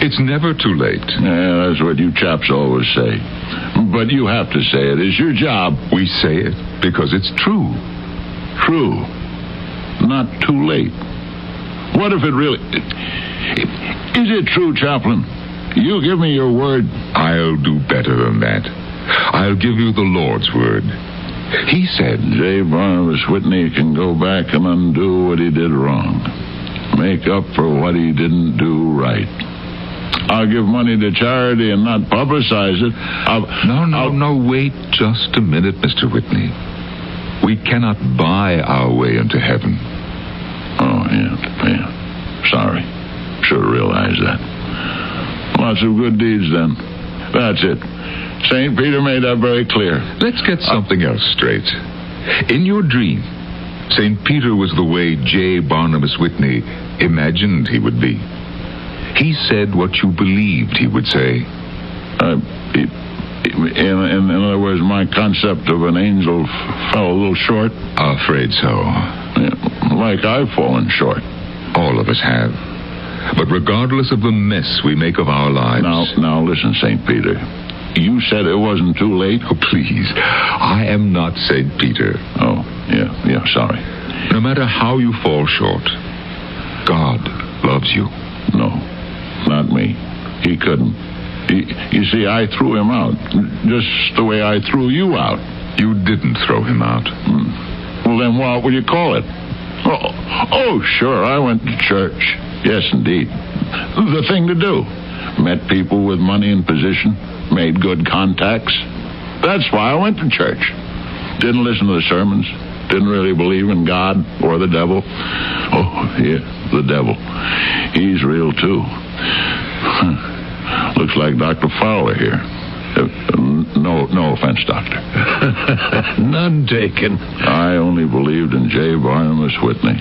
It's never too late. Yeah, that's what you chaps always say. But you have to say it. It's your job. We say it because it's true. True. Not too late. What if it really... Is it true, Chaplain? You give me your word. I'll do better than that. I'll give you the Lord's word. He said... J. Barnabas Whitney can go back and undo what he did wrong. Make up for what he didn't do right. I'll give money to charity and not publicize it. No, wait just a minute, Mr. Whitney. We cannot buy our way into heaven. Oh, yeah. Sorry. Should have realized that. Lots of good deeds, then. That's it. St. Peter made that very clear. Let's get something else straight. In your dream, St. Peter was the way J. Barnabas Whitney imagined he would be. He said what you believed he would say. In other words, my concept of an angel fell a little short. Afraid so. Yeah, like I've fallen short. All of us have. But regardless of the mess we make of our lives... Now listen, St. Peter. You said it wasn't too late? Oh, please. I am not St. Peter. Oh, yeah, sorry. No matter how you fall short, God loves you. No, not me. He couldn't. You see, I threw him out, just the way I threw you out. You didn't throw him out. Well, then what would you call it? Oh, sure, I went to church. Yes, indeed. The thing to do. Met people with money and position, made good contacts. That's why I went to church. Didn't listen to the sermons. Didn't really believe in God or the devil. Oh, yeah, the devil. He's real, too. Looks like Dr. Fowler here. No offense, Doctor. None taken. I only believed in J. Barnabas Whitney.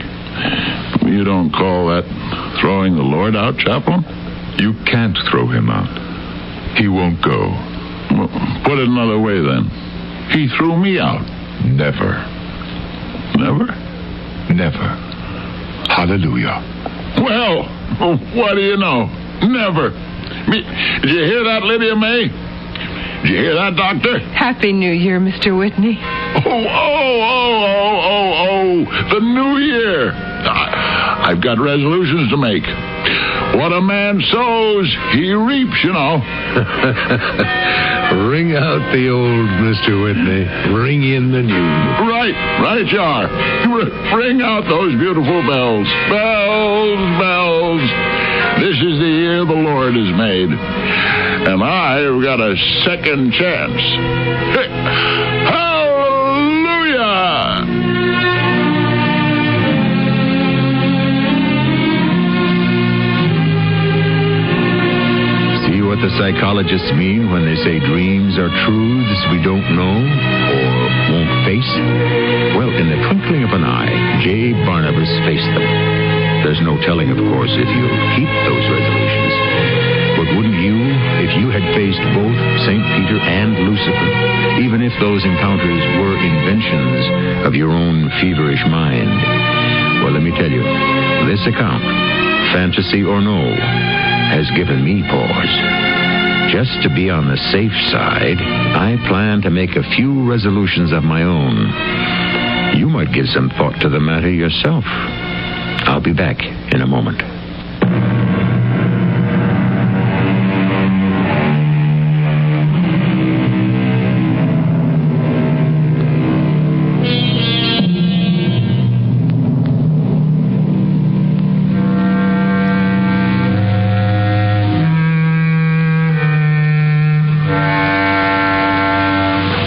You don't call that throwing the Lord out, Chaplain? You can't throw him out. He won't go. Well, put it another way, then. He threw me out. Never. Never? Never. Hallelujah. Well, what do you know? Never. Did you hear that, Lydia May? Did you hear that, Doctor? Happy New Year, Mr. Whitney. Oh, the new year. I've got resolutions to make. What a man sows, he reaps, you know. Ring out the old, Mr. Whitney. Ring in the new. Right, you are. Ring out those beautiful bells. Bells. This is the year the Lord has made. And I've got a second chance. Hallelujah! See what the psychologists mean when they say dreams are truths we don't know or won't face? Well, in the twinkling of an eye, J. Barnabas faced them. There's no telling, of course, if you'll keep those resolutions. But wouldn't you, if you had faced both St. Peter and Lucifer, even if those encounters were inventions of your own feverish mind? Well, let me tell you, this account, fantasy or no, has given me pause. Just to be on the safe side, I plan to make a few resolutions of my own. You might give some thought to the matter yourself. I'll be back in a moment.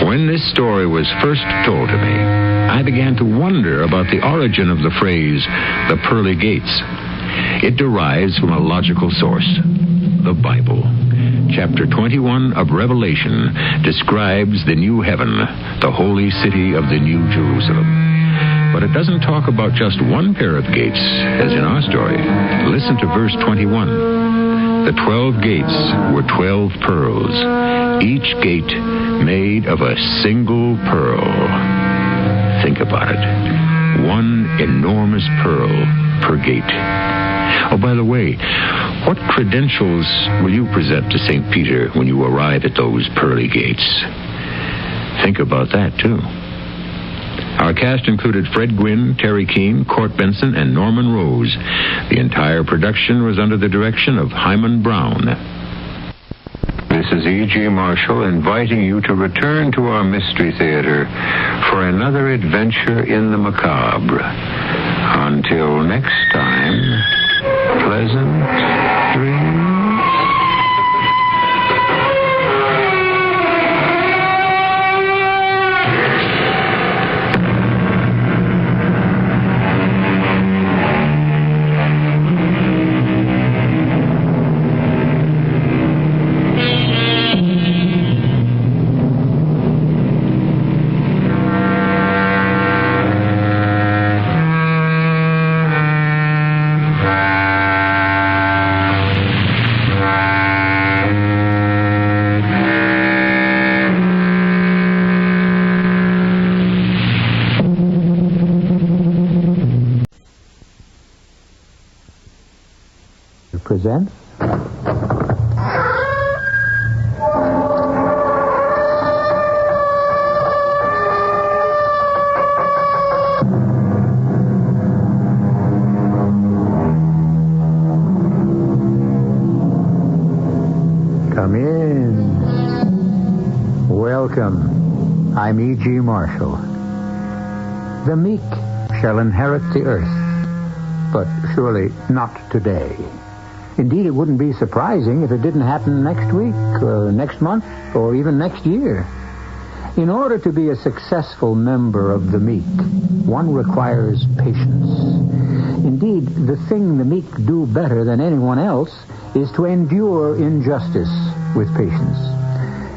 When this story was first told to me, I began to wonder about the origin of the phrase, the pearly gates. It derives from a logical source, the Bible. Chapter 21 of Revelation describes the new heaven, the holy city of the New Jerusalem. But it doesn't talk about just one pair of gates, as in our story. Listen to verse 21. The 12 gates were 12 pearls, each gate made of a single pearl. Think about it. One enormous pearl per gate. Oh, by the way, what credentials will you present to St. Peter when you arrive at those pearly gates? Think about that, too. Our cast included Fred Gwynne, Terry Keane, Court Benson, and Norman Rose. The entire production was under the direction of Hyman Brown. This is E.G. Marshall inviting you to return to our Mystery Theater for another adventure in the macabre. Until next time, pleasant dreams. Presents Come in. Welcome. I'm E.G. Marshall. The meek shall inherit the earth, but surely not today. Indeed, it wouldn't be surprising if it didn't happen next week, or next month, or even next year. In order to be a successful member of the meek, one requires patience. Indeed, the thing the meek do better than anyone else is to endure injustice with patience.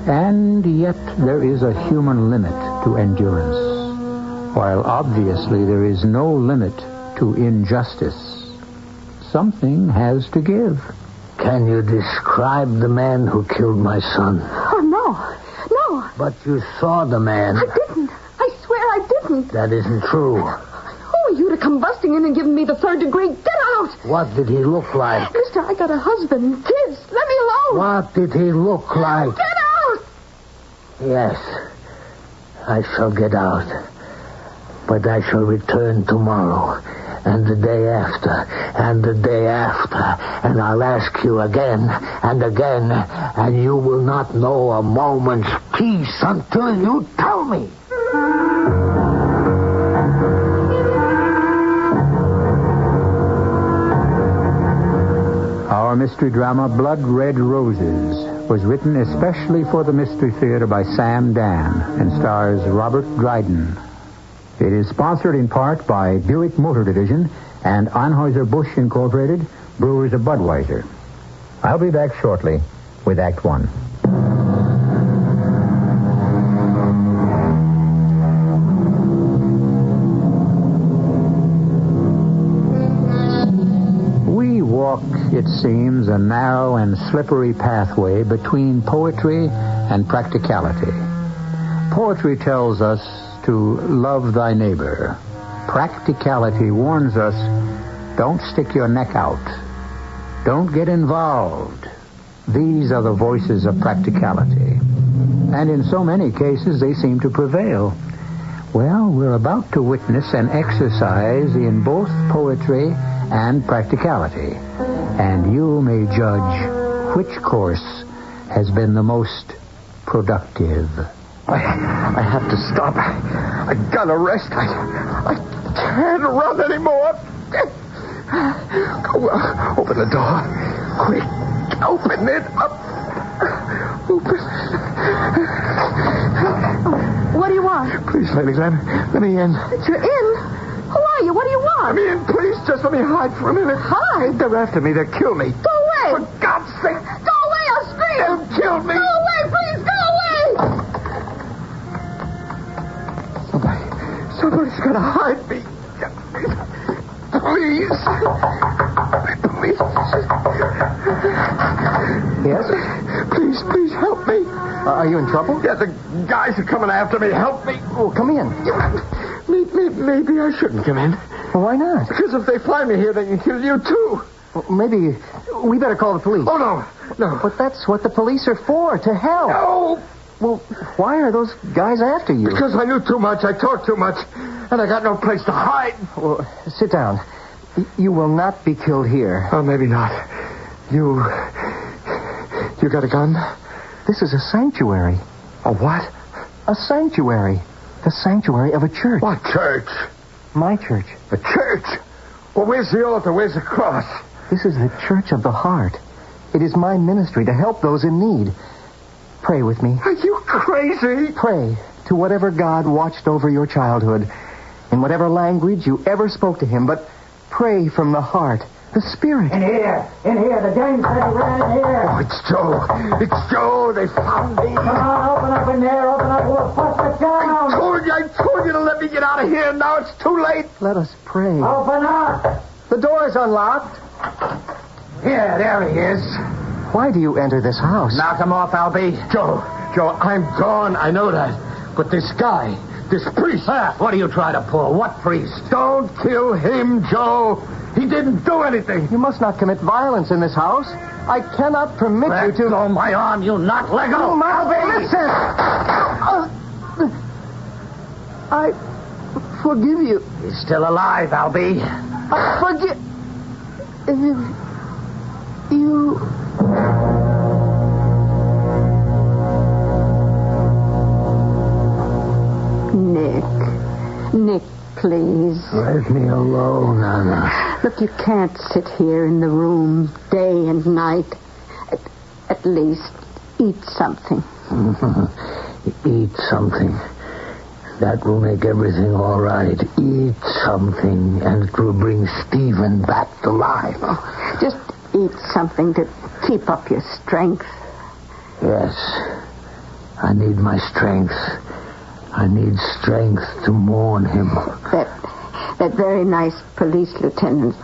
And yet there is a human limit to endurance, while obviously there is no limit to injustice. Something has to give. Can you describe the man who killed my son? Oh, no. But you saw the man. I didn't. I swear I didn't. That isn't true. Who are you to come busting in and giving me the third degree? Get out! What did he look like? Mister, I got a husband, kids. Let me alone. What did he look like? Get out! Yes, I shall get out. But I shall return tomorrow, and the day after, and the day after, and I'll ask you again and again, and you will not know a moment's peace until you tell me. Our mystery drama, Blood Red Roses, was written especially for the Mystery Theater by Sam Dan and stars Robert Dryden. It is sponsored in part by Buick Motor Division and Anheuser-Busch Incorporated, Brewers of Budweiser. I'll be back shortly with Act One. We walk, it seems, a narrow and slippery pathway between poetry and practicality. Poetry tells us to love thy neighbor. Practicality warns us, don't stick your neck out. Don't get involved. These are the voices of practicality. And in so many cases, they seem to prevail. Well, we're about to witness an exercise in both poetry and practicality. And you may judge which course has been the most productive. I have to stop. I gotta rest. I can't run anymore. Open the door. Quick. Open it up. Open. What do you want? Please, lady, let me in. You're in? Who are you? What do you want? Let me in, please. Just let me hide for a minute. Hide? They're after me. They'll kill me. Go away. For God's sake. Go away. I'll scream. They'll kill me. Go away. Please, go away. Somebody's got to hide me. Please. Please. Yes? Please help me. Are you in trouble? Yeah, the guys are coming after me. Help me. Oh, come in. Maybe I shouldn't come in. Well, why not? Because if they find me here, they can kill you, too. Well, maybe we better call the police. Oh, no. But that's what the police are for, to help. No. Well, why are those guys after you? Because I knew too much. I talked too much. And I got no place to hide. Well, sit down. You will not be killed here. Oh, maybe not. You got a gun? This is a sanctuary. A what? A sanctuary. The sanctuary of a church. What church? My church. A church? Well, where's the altar? Where's the cross? This is the church of the heart. It is my ministry to help those in need. Pray with me. Are you crazy? Pray to whatever God watched over your childhood, in whatever language you ever spoke to him, but pray from the heart, the spirit. In here. The gang said he ran in here. Oh, it's Joe. It's Joe. They found me. Come on, open up in there. Open up. We'll bust it down. I told you to let me get out of here. Now it's too late. Let us pray. Open up. The door's unlocked. Here, there he is. Why do you enter this house? Knock him off, Albie. Joe, I'm gone. I know that. But this guy, this priest. What are you trying to pull? What priest? Don't kill him, Joe. He didn't do anything. You must not commit violence in this house. I cannot permit you to... Let go my arm, you not. Let go. Albie, listen. I forgive you. He's still alive, Albie. I forgive... You... Nick, please. Let me alone, Anna. Look, you can't sit here in the room day and night. At least eat something. Eat something. That will make everything all right. Eat something, and it will bring Stephen back to life. Just eat something to keep up your strength. Yes. I need my strength. I need strength to mourn him. That very nice police lieutenant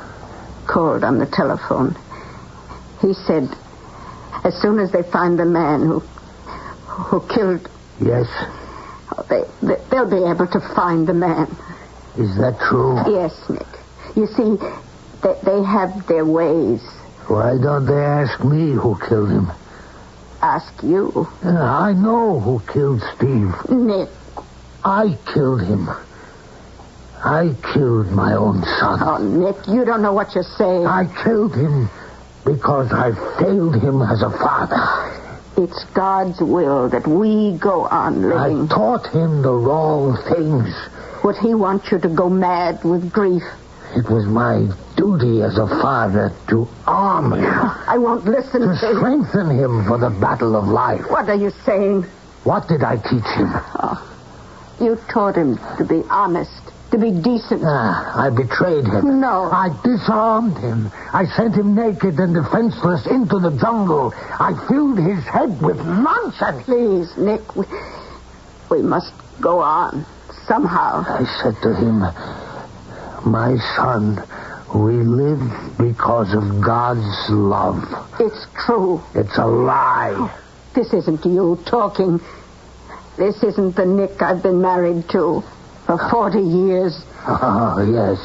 called on the telephone. He said, as soon as they find the man who killed... Yes? They'll be able to find the man. Is that true? Yes, Nick. You see, they have their ways. Why don't they ask me who killed him? Ask you? I know who killed Steve. Nick. I killed him. I killed my own son. Oh, Nick, you don't know what you're saying. I killed him because I failed him as a father. It's God's will that we go on living. I taught him the wrong things. Would he want you to go mad with grief? It was my duty as a father to arm him. I won't listen to you. Strengthen him for the battle of life. What are you saying? What did I teach him? Oh, you taught him to be honest, to be decent. I betrayed him. No. I disarmed him. I sent him naked and defenseless into the jungle. I filled his head with nonsense. Please, Nick, we must go on somehow. I said to him, my son, we live because of God's love. It's true. It's a lie. Oh, this isn't you talking. This isn't the Nick I've been married to for 40 years. Oh, yes.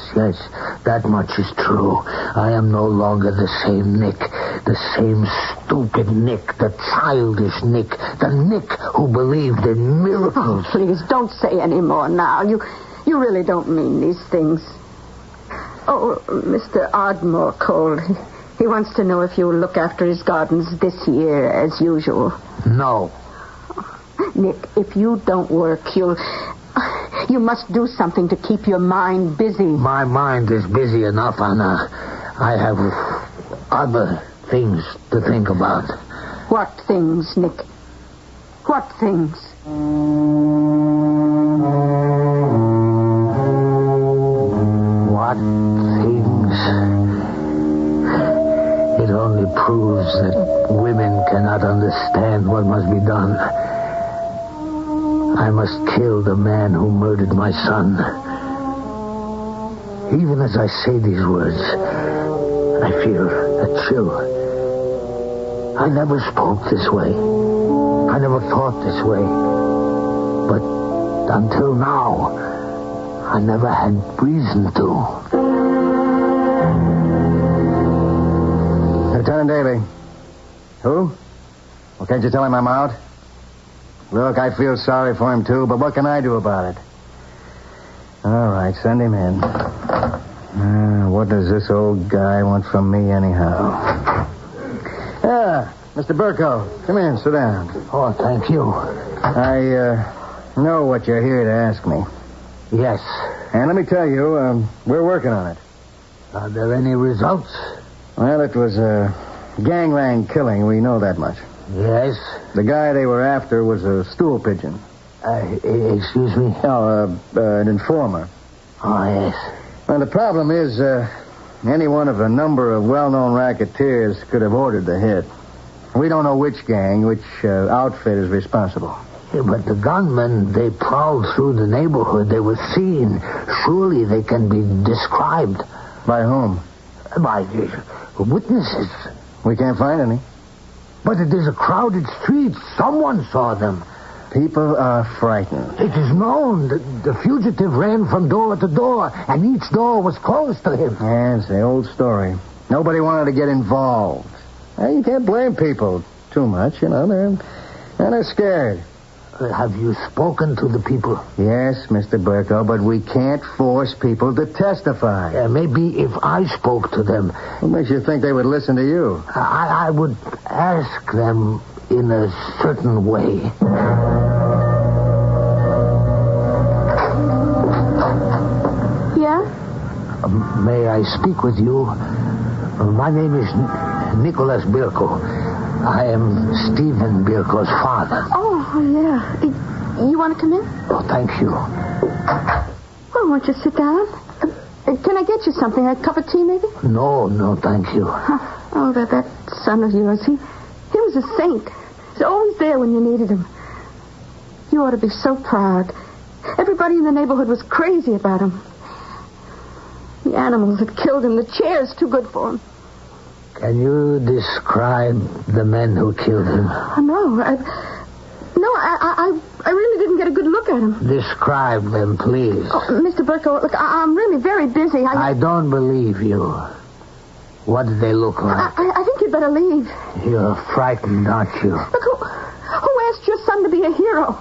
That much is true. I am no longer the same Nick. The same stupid Nick. The childish Nick. The Nick who believed in miracles. Oh, please, don't say any more now. You really don't mean these things. Oh, Mr. Ardmore called. He wants to know if you'll look after his gardens this year as usual. No. Nick, if you don't work, you must do something to keep your mind busy. My mind is busy enough, Anna. I have other things to think about. What things, Nick? What things? What things? It only proves that women cannot understand what must be done. I must kill the man who murdered my son. Even as I say these words, I feel a chill. I never spoke this way. I never thought this way. But until now, I never had reason to. Lieutenant Daly. Who? Well, can't you tell him I'm out? Look, I feel sorry for him, too, but what can I do about it? All right, send him in. What does this old guy want from me, anyhow? Mr. Burko, come in, sit down. Oh, thank you. I know what you're here to ask me. Yes. And let me tell you, we're working on it. Are there any results? Well, it was a gangland killing. We know that much. Yes? The guy they were after was a stool pigeon. Excuse me? No, an informer. Oh, yes. Well, the problem is, any one of a number of well-known racketeers could have ordered the hit. We don't know which gang, which outfit is responsible. Yeah, but the gunmen, they prowled through the neighborhood. They were seen. Surely they can be described. By whom? By witnesses. We can't find any. But it is a crowded street. Someone saw them. People are frightened. It is known that the fugitive ran from door to door, and each door was closed to him. Yeah, it's the old story. Nobody wanted to get involved. Well, you can't blame people too much, you know. They're scared. Have you spoken to the people? Yes, Mr. Burko, but we can't force people to testify. Maybe if I spoke to them... What makes you think they would listen to you? I would ask them in a certain way. Yeah? May I speak with you? My name is Nicholas Birko. I am Stephen Birko's father. Oh, yeah. You want to come in? Oh, thank you. Well, won't you sit down? Can I get you something? A cup of tea, maybe? No, thank you. Oh, that son of yours, he was a saint. He's always there when you needed him. You ought to be so proud. Everybody in the neighborhood was crazy about him. The animals had killed him. The chair's too good for him. Can you describe the men who killed him? No, I really didn't get a good look at him. Describe them, please. Oh, Mr. Burko, look, I'm really very busy. I don't believe you. What did they look like? I think you'd better leave. You're frightened, aren't you? Look, who asked your son to be a hero?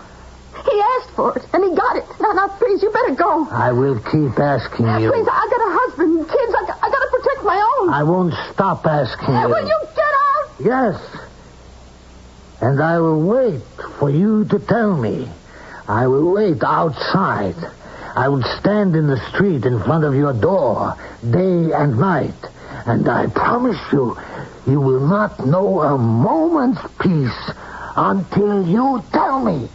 He He asked for it, and he got it. Now, please, you better go. I will keep asking you. Please, I got a husband and kids. I got to protect my own. I won't stop asking you. Will you get out? Yes. And I will wait for you to tell me. I will wait outside. I will stand in the street in front of your door, day and night. And I promise you, you will not know a moment's peace until you tell me.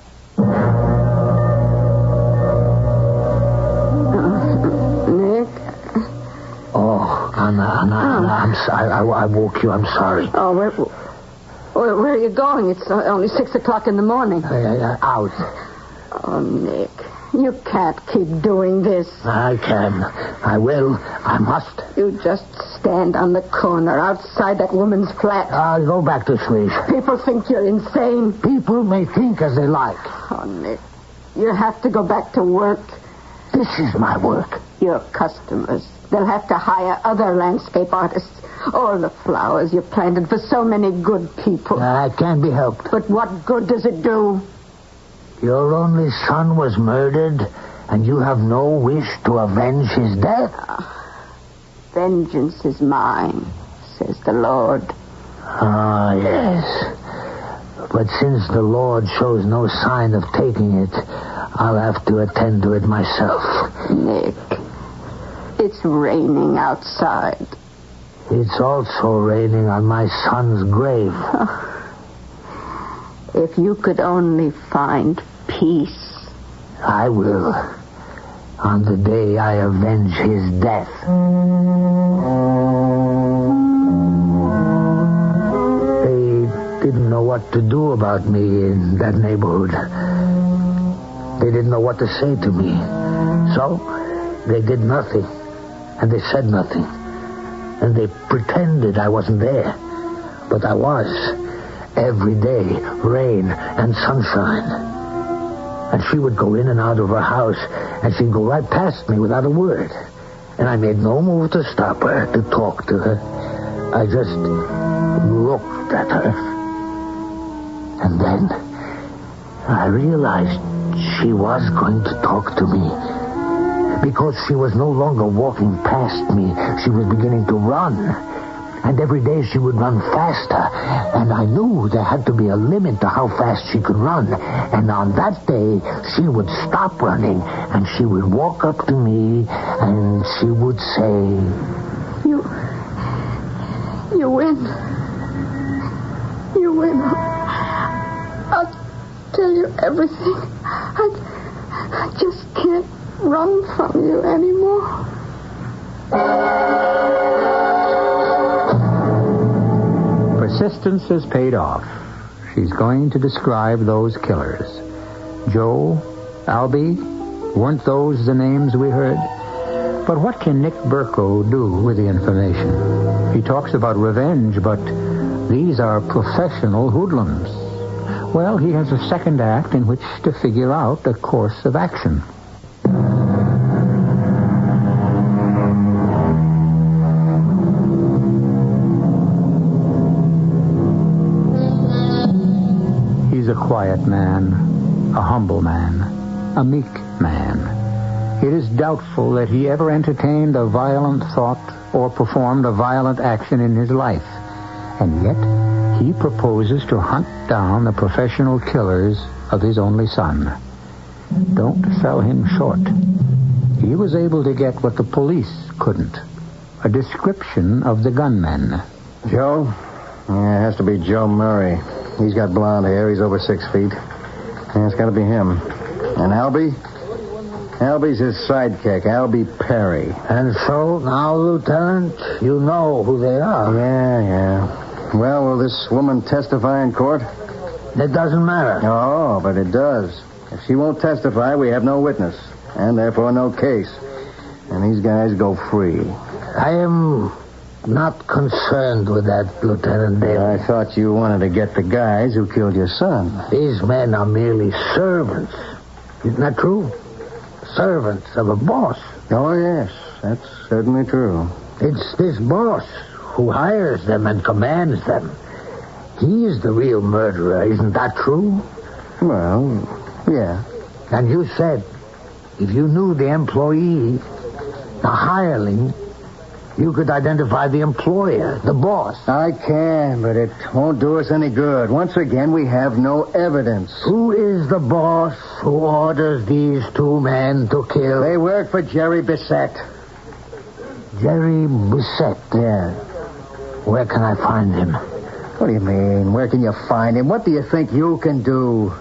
Nick? Oh, Anna, I'm sorry. I woke you. I'm sorry. Oh, where are you going? It's only 6 o'clock in the morning. Out. Oh, Nick, you can't keep doing this. I can. I will. I must. You just stand on the corner outside that woman's flat. I'll go back to sleep. People think you're insane. People may think as they like. Oh, Nick, you have to go back to work. This is my work. Your customers. They'll have to hire other landscape artists. All the flowers you planted for so many good people. It can't be helped. But what good does it do? Your only son was murdered, and you have no wish to avenge his death? Vengeance is mine, says the Lord. Ah, yes. But since the Lord shows no sign of taking it, I'll have to attend to it myself. Nick, it's raining outside. It's also raining on my son's grave. If you could only find peace. I will. On the day I avenge his death. They didn't know what to do about me in that neighborhood. They didn't know what to say to me. So, they did nothing. And they said nothing. And they pretended I wasn't there. But I was. Every day, rain and sunshine. And she would go in and out of her house, and she'd go right past me without a word. And I made no move to stop her, to talk to her. I just looked at her. And then I realized she was going to talk to me. Because she was no longer walking past me, she was beginning to run. And every day she would run faster. And I knew there had to be a limit to how fast she could run. And on that day, she would stop running. And she would walk up to me. And she would say... You win. You win. I'll tell you everything. I just can't run from you anymore. Persistence has paid off. She's going to describe those killers. Joe, Albie, weren't those the names we heard? But what can Nick Burko do with the information? He talks about revenge, but these are professional hoodlums. Well, he has a second act in which to figure out a course of action. He's a quiet man, a humble man, a meek man. It is doubtful that he ever entertained a violent thought or performed a violent action in his life. And yet, he proposes to hunt down the professional killers of his only son. Don't sell him short. He was able to get what the police couldn't. A description of the gunmen. Joe? Yeah, it has to be Joe Murray. He's got blonde hair. He's over 6 feet. Yeah, it's got to be him. And Albie? Albie's his sidekick, Albie Perry. And so, now, Lieutenant, you know who they are. Yeah. Well, will this woman testify in court? It doesn't matter. Oh, but it does. If she won't testify, we have no witness. And therefore no case. And these guys go free. I am not concerned with that, Lieutenant Daly. I thought you wanted to get the guys who killed your son. These men are merely servants. Isn't that true? Servants of a boss. Oh, yes. That's certainly true. It's this boss who hires them and commands them. He is the real murderer. Isn't that true? Well, yeah. And you said if you knew the employee, the hireling, you could identify the employer, the boss. I can, but it won't do us any good. Once again, we have no evidence. Who is the boss who orders these two men to kill? They work for Jerry Bissett. Jerry Bissett? Yeah. Where can I find him? What do you mean? Where can you find him? What do you think you can do?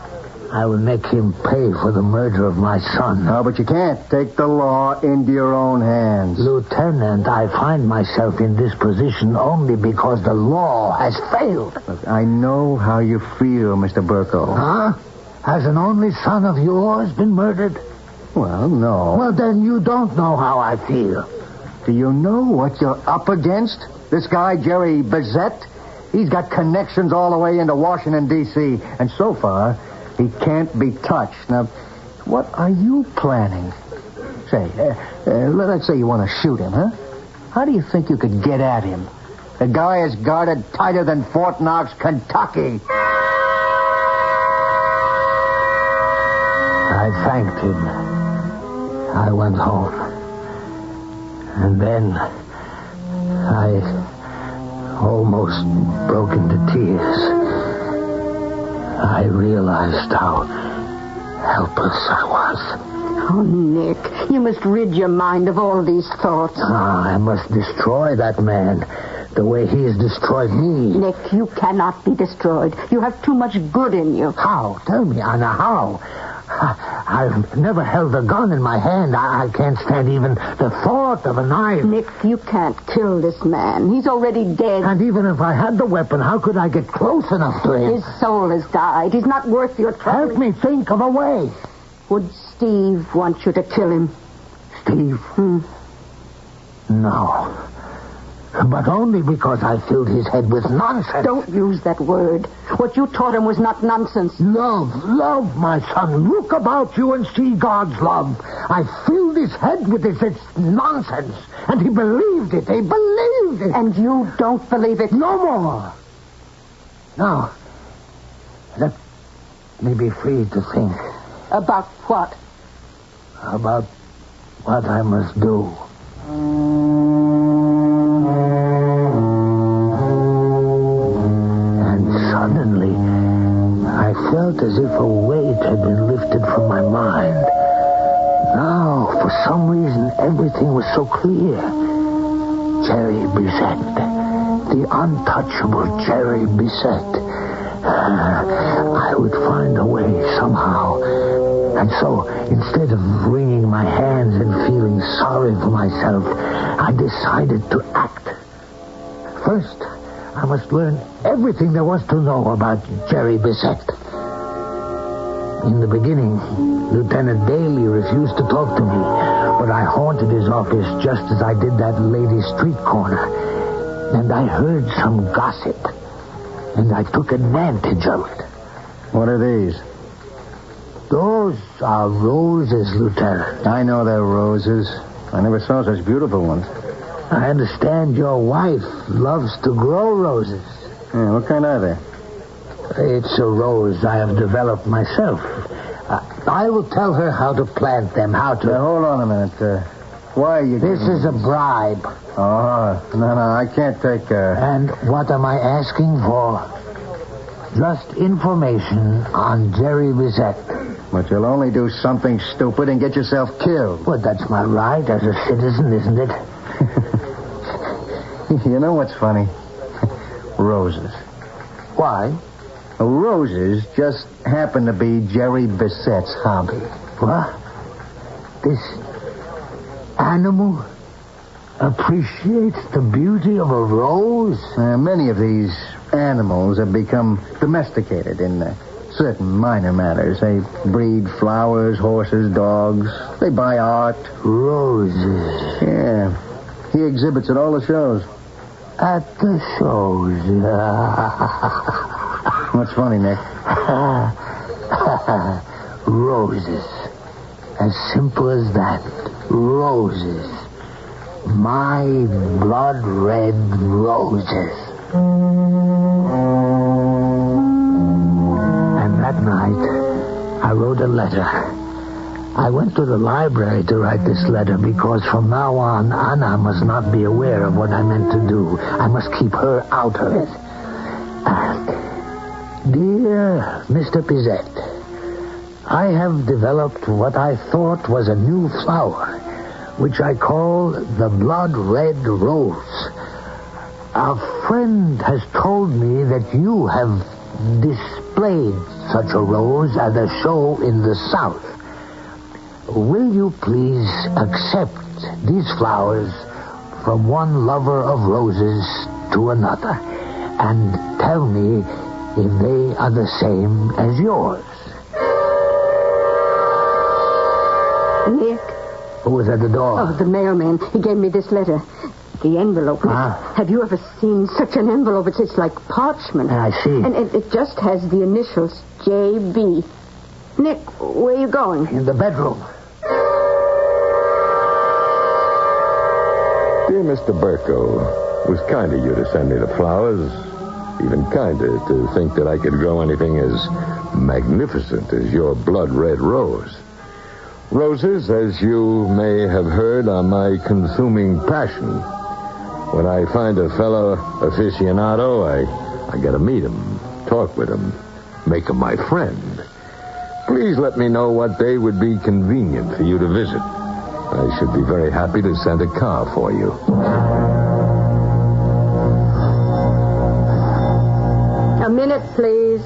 I will make him pay for the murder of my son. No, but you can't take the law into your own hands. Lieutenant, I find myself in this position only because the law has failed. Look, I know how you feel, Mr. Burko. Huh? Has an only son of yours been murdered? Well, no. Well, then you don't know how I feel. Do you know what you're up against? This guy, Jerry Bissett, he's got connections all the way into Washington, D.C., and so far, he can't be touched. Now, what are you planning? Say, let's say you want to shoot him, huh? How do you think you could get at him? The guy is guarded tighter than Fort Knox, Kentucky. I thanked him. I went home. And then I almost broke into tears. I realized how helpless I was. Oh, Nick, you must rid your mind of all these thoughts. I must destroy that man the way he has destroyed me. Nick, you cannot be destroyed. You have too much good in you. How? Tell me, Anna, how? I've never held a gun in my hand. I can't stand even the thought of a knife. Nick, you can't kill this man. He's already dead. And even if I had the weapon, how could I get close enough to him? His soul has died. He's not worth your trouble. Help me think of a way. Would Steve want you to kill him? Steve? No. But only because I filled his head with nonsense. Don't use that word. What you taught him was not nonsense. Love, my son. Look about you and see God's love. I filled his head with this nonsense, and he believed it. He believed it. And you don't believe it? No more. Now, let me be free to think. About what? About what I must do. Suddenly, I felt as if a weight had been lifted from my mind. Now, for some reason, everything was so clear. Jerry Bissett. The untouchable Jerry Bissett. I would find a way somehow. And so, instead of wringing my hands and feeling sorry for myself, I decided to act. First, I must learn everything there was to know about Jerry Bissett. In the beginning, Lieutenant Daly refused to talk to me, but I haunted his office just as I did that lady's street corner. And I heard some gossip, and I took advantage of it. What are these? Those are roses, Lieutenant. I know they're roses. I never saw such beautiful ones. I understand your wife loves to grow roses. Yeah, what kind are they? It's a rose I have developed myself. I will tell her how to plant them, how to... hold on a minute. Why are you... This is a bribe. Oh, no, I can't take... And what am I asking for? Just information on Jerry Bissett. But you'll only do something stupid and get yourself killed. Well, that's my right as a citizen, isn't it? You know what's funny? Roses. Why? Roses just happen to be Jerry Bissett's hobby. What? This animal appreciates the beauty of a rose? Many of these animals have become domesticated in certain minor matters. They breed flowers, horses, dogs. They buy art. Roses. Yeah. He exhibits at all the shows. At the shows. What's funny, Nick? Roses. As simple as that. Roses. My blood-red roses. And that night, I wrote a letter I went to the library to write this letter because from now on, Anna must not be aware of what I meant to do. I must keep her out of it. Dear Mr. Pizet, I have developed what I thought was a new flower, which I call the blood red rose. A friend has told me that you have displayed such a rose at a show in the South. Will you please accept these flowers from one lover of roses to another and tell me if they are the same as yours? Nick? Who was at the door? Oh, the mailman. He gave me this letter. The envelope. Have you ever seen such an envelope? It's like parchment. I see. And it just has the initials J.B. Nick, where are you going? In the bedroom. Dear Mr. Burko, it was kind of you to send me the flowers. Even kinder to think that I could grow anything as magnificent as your blood-red rose. Roses, as you may have heard, are my consuming passion. When I find a fellow aficionado, I gotta meet him, talk with him, make him my friend. Please let me know what day would be convenient for you to visit. I should be very happy to send a car for you. A minute, please.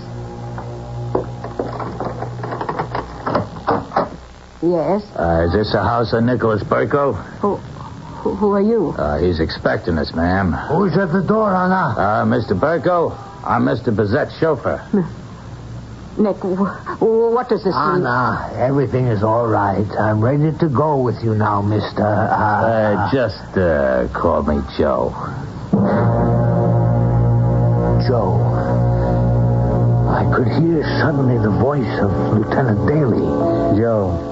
Yes? Is this the house of Nicholas Burko? Who are you? He's expecting us, ma'am. Who's at the door, Anna? Mr. Burko, I'm Mr. Bizet's chauffeur. Nick, what does this mean? Anna, everything is all right. I'm ready to go with you now, Mr. Just call me Joe. Joe. I could hear suddenly the voice of Lieutenant Daly. Joe.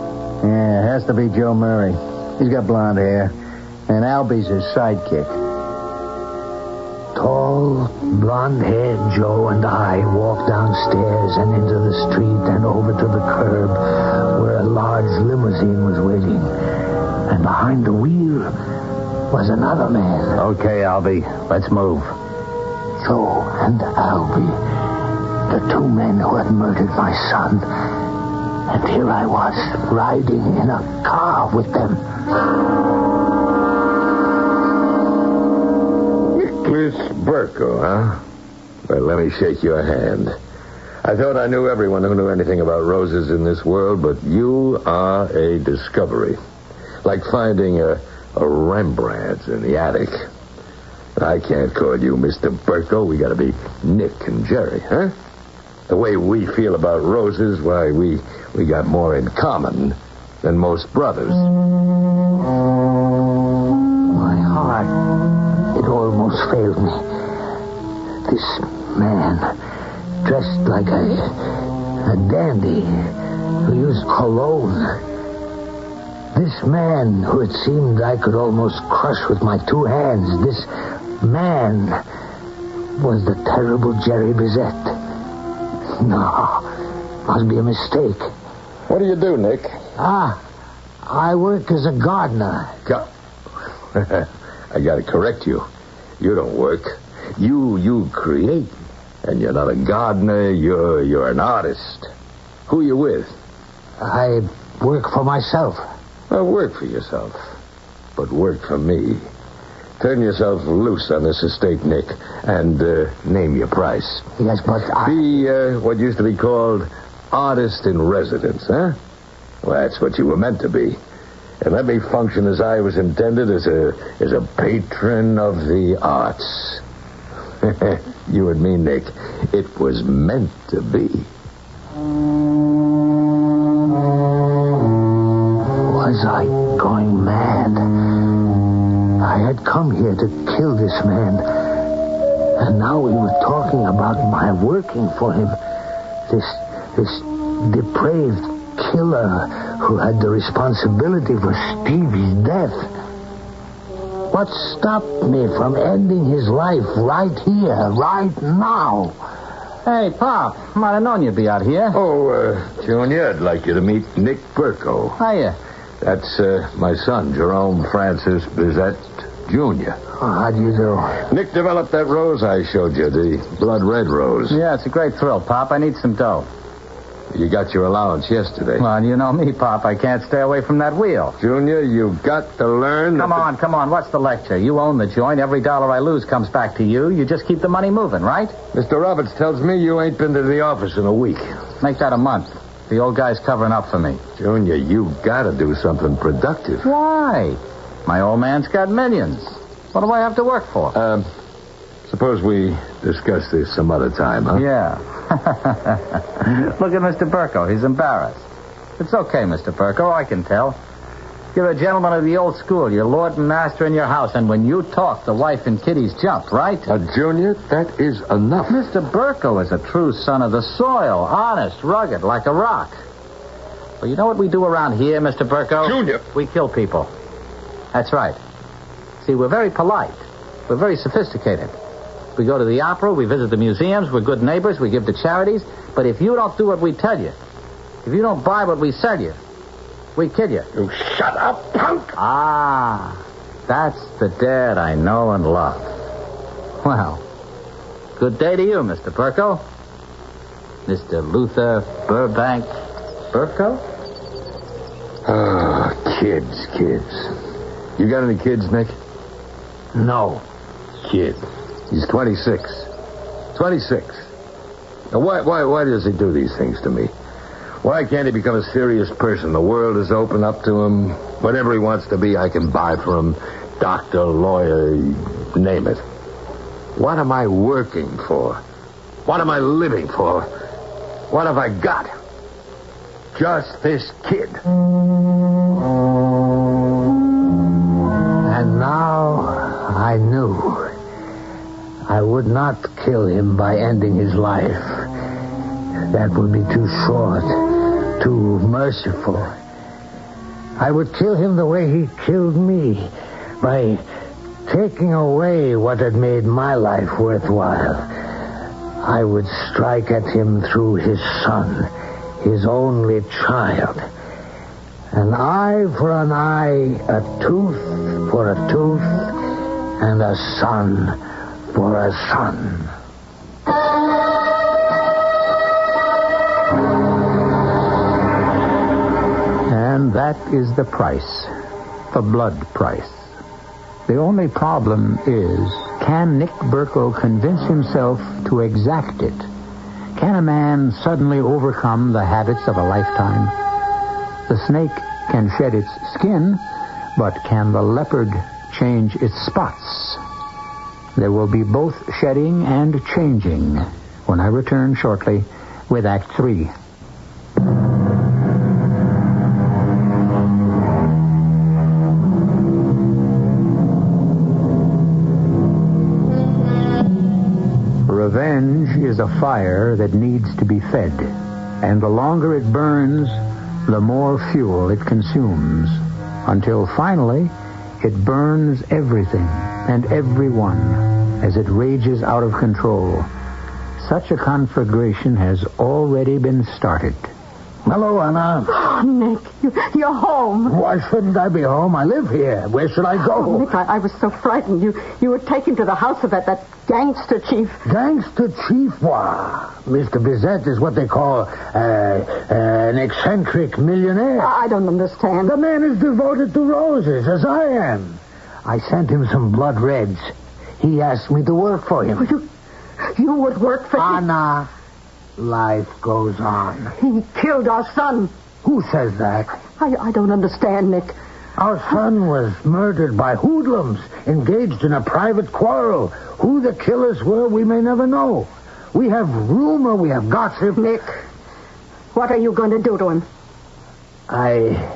Yeah, it has to be Joe Murray. He's got blonde hair. And Albie's his sidekick. Tall, blonde-haired Joe and I walked downstairs and into the street and over to the curb where a large limousine was waiting. And behind the wheel was another man. Okay, Albie, let's move. Joe and Albie, the two men who had murdered my son. And here I was, riding in a car with them. Nicholas Burko, huh? Well, let me shake your hand. I thought I knew everyone who knew anything about roses in this world, but you are a discovery. Like finding a Rembrandt in the attic. I can't call you Mr. Burko. We gotta be Nick and Jerry, huh? The way we feel about roses, why, we got more in common than most brothers. My heart, it almost failed me. This man, dressed like a dandy who used cologne. This man who it seemed I could almost crush with my two hands. This man was the terrible Jerry Bizet. No, must be a mistake. What do you do, Nick? I work as a gardener. I gotta correct you. You don't work. You create. And you're not a gardener, you're an artist. Who are you with? I work for myself. Work for yourself. But work for me. Turn yourself loose on this estate, Nick, and name your price. Yes, but Be what used to be called artist in residence, huh? Well, that's what you were meant to be. And let me function as I was intended, as a patron of the arts. You and me, Nick, it was meant to be. Was I going mad? I had come here to kill this man. And now we were talking about my working for him. This depraved killer who had the responsibility for Stevie's death. What stopped me from ending his life right here, right now? Hey, Pop. Might have known you'd be out here. Oh, Junior, I'd like you to meet Nick Burko. Hiya. That's my son, Jerome Francis Bizette Jr. Oh, how do you do? Nick developed that rose I showed you, the blood red rose. Yeah, it's a great thrill, Pop. I need some dough. You got your allowance yesterday. Well, you know me, Pop. I can't stay away from that wheel. Junior, you've got to learn... Come on. What's the lecture? You own the joint. Every dollar I lose comes back to you. You just keep the money moving, right? Mr. Roberts tells me you ain't been to the office in a week. Make that a month. The old guy's covering up for me. Junior, you've got to do something productive. Why? My old man's got millions. What do I have to work for? Suppose we discuss this some other time, huh? Yeah. Look at Mr. Burko. He's embarrassed. It's okay, Mr. Burko. I can tell. You're a gentleman of the old school. You're lord and master in your house, and when you talk, the wife and kiddies jump, right? Junior, that is enough. Mr. Burko is a true son of the soil. Honest, rugged, like a rock. Well, you know what we do around here, Mr. Burko? Junior. We kill people. That's right. See, we're very polite. We're very sophisticated. We go to the opera, we visit the museums, we're good neighbors, we give to charities. But if you don't do what we tell you, if you don't buy what we sell you, we kill you. You shut up, punk! Ah, that's the dad I know and love. Well, good day to you, Mr. Burko. Mr. Luther Burbank Burko? Ah, kids. You got any kids, Nick? No. Kid. He's 26. 26. Now, why does he do these things to me? Why can't he become a serious person? The world is open up to him. Whatever he wants to be, I can buy for him. Doctor, lawyer, name it. What am I working for? What am I living for? What have I got? Just this kid. And now I knew I would not kill him by ending his life. That would be too short, too merciful. I would kill him the way he killed me, by taking away what had made my life worthwhile. I would strike at him through his son, his only child. An eye for an eye, a tooth for a tooth, and a son for a son. And that is the price, the blood price. The only problem is, can Nick Burko convince himself to exact it? Can a man suddenly overcome the habits of a lifetime? The snake can shed its skin, but can the leopard change its spots? There will be both shedding and changing when I return shortly with Act 3. Revenge is a fire that needs to be fed, and the longer it burns, the more fuel it consumes, until finally it burns everything and everyone as it rages out of control. Such a conflagration has already been started. Hello, Anna. Oh, Nick, you're home. Why shouldn't I be home? I live here. Where should I go? Oh, Nick, I was so frightened. You were taken to the house of that gangster chief. Gangster chief? Why, Mr. Bizette is what they call an eccentric millionaire. I don't understand. The man is devoted to roses, as I am. I sent him some blood reds. He asked me to work for him. You would work for him? Anna, life goes on. He killed our son. Who says that? I don't understand, Nick. Our son was murdered by hoodlums engaged in a private quarrel. Who the killers were, we may never know. We have rumor, we have gossip. Nick, what are you going to do to him? I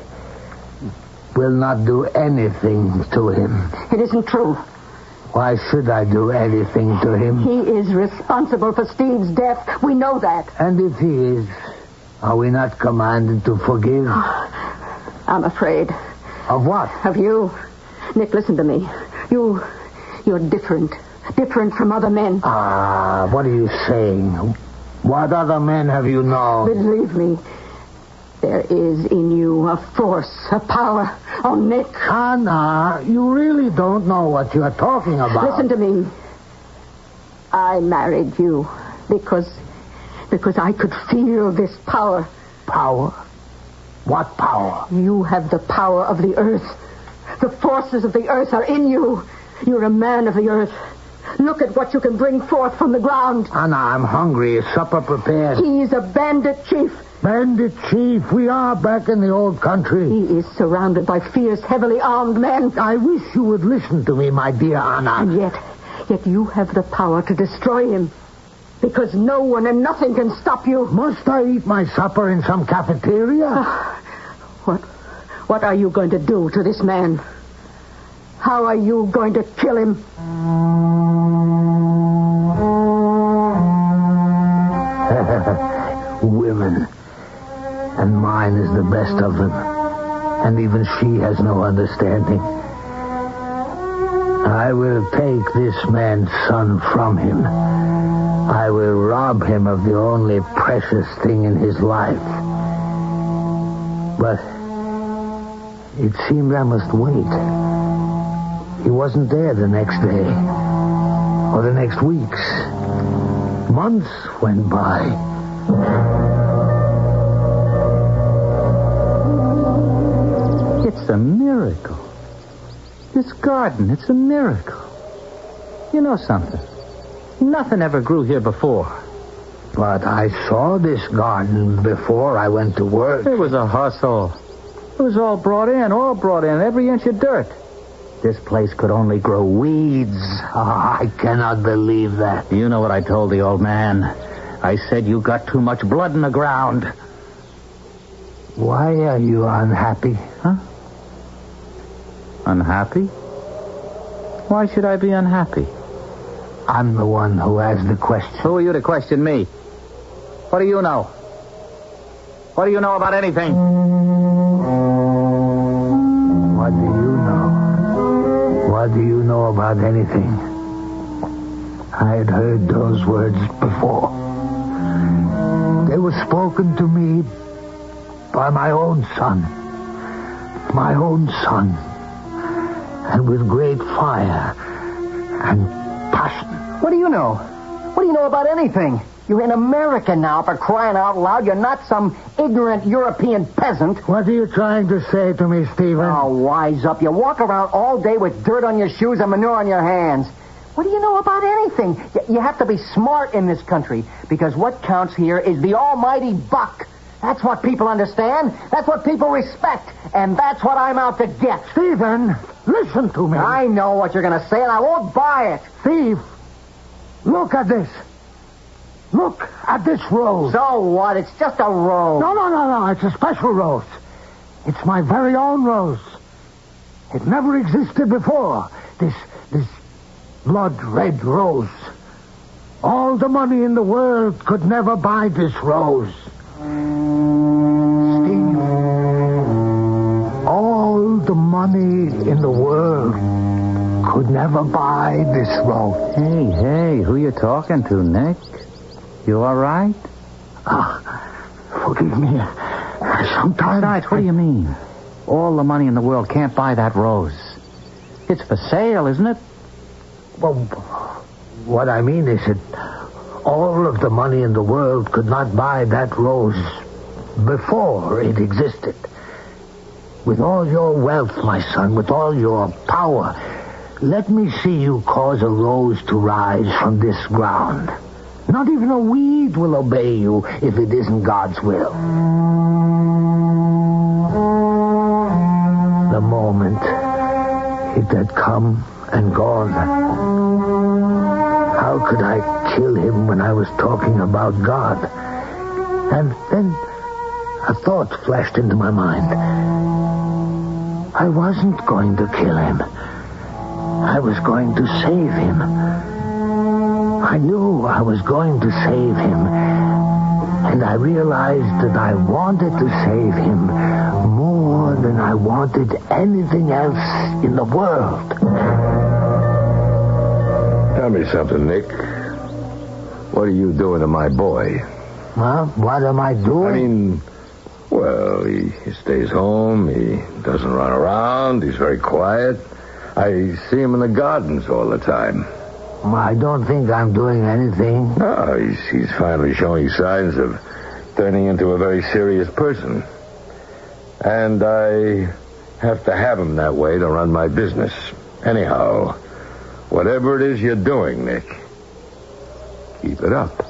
will not do anything to him. It isn't true. Why should I do anything to him? He is responsible for Steve's death. We know that. And if he is, are we not commanded to forgive? I'm afraid. Of what? Of you. Nick, listen to me. You're different. Different from other men. What are you saying? What other men have you known? Believe me, there is in you a force, a power. Oh, Nick. Anna, you really don't know what you're talking about. Listen to me. I married you because I could feel this power. Power? What power? You have the power of the earth. The forces of the earth are in you. You're a man of the earth. Look at what you can bring forth from the ground. Anna, I'm hungry. Is supper prepared? He's a bandit chief. Bandit chief? We are back in the old country. He is surrounded by fierce, heavily armed men. I wish you would listen to me, my dear Anna. And yet you have the power to destroy him. Because no one and nothing can stop you. Must I eat my supper in some cafeteria? What are you going to do to this man? How are you going to kill him? Women. And mine is the best of them. And even she has no understanding. I will take this man's son from him. I will rob him of the only precious thing in his life. But it seemed I must wait. He wasn't there the next day. Or the next weeks. Months went by. It's a miracle. This garden, it's a miracle. You know something? Nothing ever grew here before. But I saw this garden before I went to work. It was a hustle. It was all brought in, every inch of dirt. This place could only grow weeds. I cannot believe that. You know what I told the old man. I said you got too much blood in the ground. Why are you unhappy? Huh? Unhappy? Why should I be unhappy? I'm the one who asked the question. Who are you to question me? What do you know? What do you know about anything? What do you know? What do you know about anything? I had heard those words before. They were spoken to me by my own son. My own son. And with great fire and passion. What do you know? What do you know about anything? You're in America now, for crying out loud. You're not some ignorant European peasant. What are you trying to say to me, Stephen? Oh, wise up. You walk around all day with dirt on your shoes and manure on your hands. What do you know about anything? You have to be smart in this country, because what counts here is the almighty buck. That's what people understand. That's what people respect. And that's what I'm out to get. Stephen, listen to me. I know what you're going to say, and I won't buy it. Steve, look at this. Look at this rose. So what? It's just a rose. No. It's a special rose. It's my very own rose. It never existed before. This blood-red rose. All the money in the world could never buy this rose. Steve, all the money in the world could never buy this rose. Hey, who you talking to, Nick? You all right? Forgive me. Sometimes... Besides, what do you mean? All the money in the world can't buy that rose. It's for sale, isn't it? Well, what I mean is that all of the money in the world could not buy that rose before it existed. With all your wealth, my son, with all your power, let me see you cause a rose to rise from this ground. Not even a weed will obey you if it isn't God's will. The moment it had come and gone. How could I kill him when I was talking about God? And then a thought flashed into my mind. I wasn't going to kill him. I was going to save him. I knew I was going to save him. And I realized that I wanted to save him more than I wanted anything else in the world. Tell me something, Nick. What are you doing to my boy? Well, what am I doing? Well, he stays home. He doesn't run around. He's very quiet. I see him in the gardens all the time. Well, I don't think I'm doing anything. No, he's finally showing signs of turning into a very serious person. And I have to have him that way to run my business. Anyhow, whatever it is you're doing, Nick, keep it up.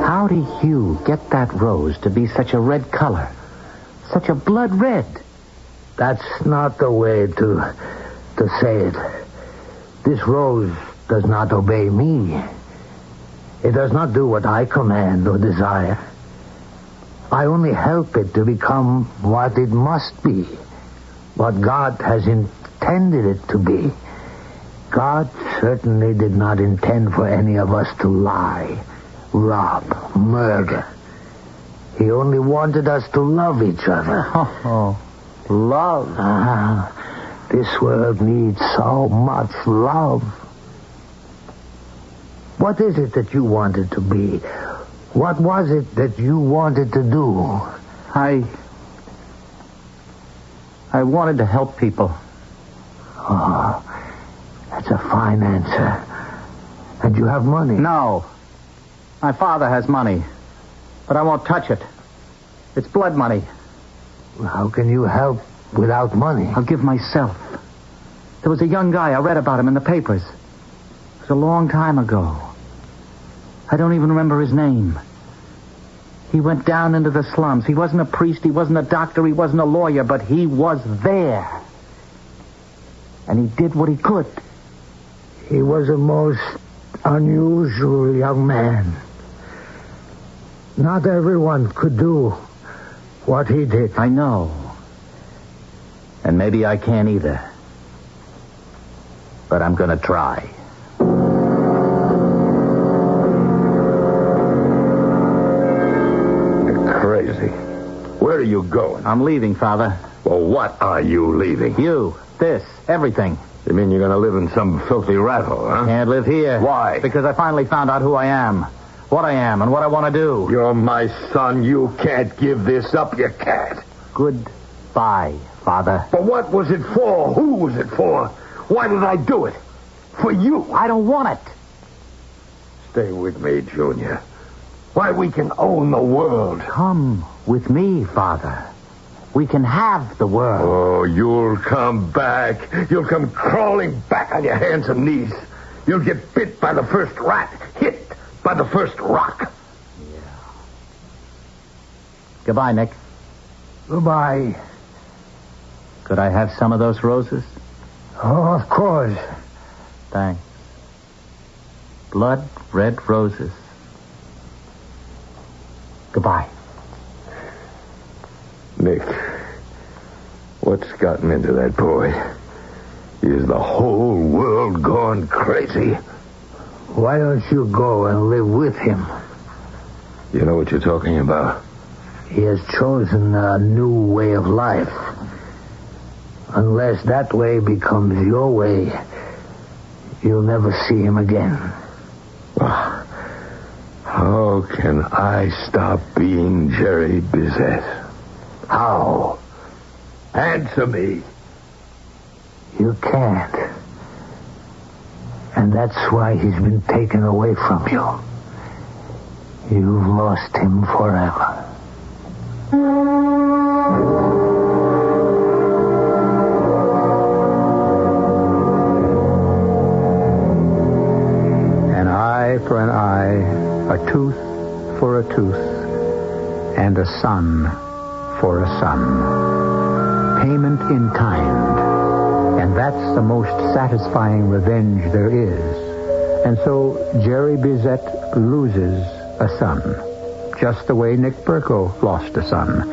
How did you get that rose to be such a red color? Such a blood red? That's not the way to say it. This rose does not obey me. It does not do what I command or desire. I only help it to become what it must be, what God has intended it to be. God certainly did not intend for any of us to lie, rob, murder. He only wanted us to love each other. Love. This world needs so much love. What is it that you wanted to be? What was it that you wanted to do? I wanted to help people. Oh, that's a fine answer. And you have money? No. My father has money. But I won't touch it. It's blood money. How can you help without money? I'll give myself. There was a young guy. I read about him in the papers. It was a long time ago. I don't even remember his name. He went down into the slums. He wasn't a priest. He wasn't a doctor. He wasn't a lawyer. But he was there. And he did what he could. He was a most unusual young man. Not everyone could do what he did. I know. And maybe I can't either. But I'm going to try. You're crazy. Where are you going? I'm leaving, Father. Well, what are you leaving? You, this, everything. You mean you're going to live in some filthy rat hole, huh? Can't live here. Why? Because I finally found out who I am. What I am and what I want to do. You're my son. You can't give this up. You can't. Goodbye, Father. But what was it for? Who was it for? Why did I do it? For you. I don't want it. Stay with me, Junior. Why, we can own the world. Come with me, Father. We can have the world. Oh, you'll come back. You'll come crawling back on your hands and knees. You'll get bit by the first rat, hit by the first rock. Yeah. Goodbye, Nick. Goodbye. Could I have some of those roses? Oh, of course. Thanks. Blood red roses. Goodbye. Nick, what's gotten into that boy? Is the whole world gone crazy? Why don't you go and live with him? You know what you're talking about? He has chosen a new way of life. Unless that way becomes your way, you'll never see him again. How can I stop being Jerry Bizet? How? Answer me. You can't. And that's why he's been taken away from you. You've lost him forever. An eye for an eye, a tooth for a tooth, and a son for a son. Payment in kind. And that's the most satisfying revenge there is. And so Jerry Bizet loses a son, just the way Nick Burko lost a son.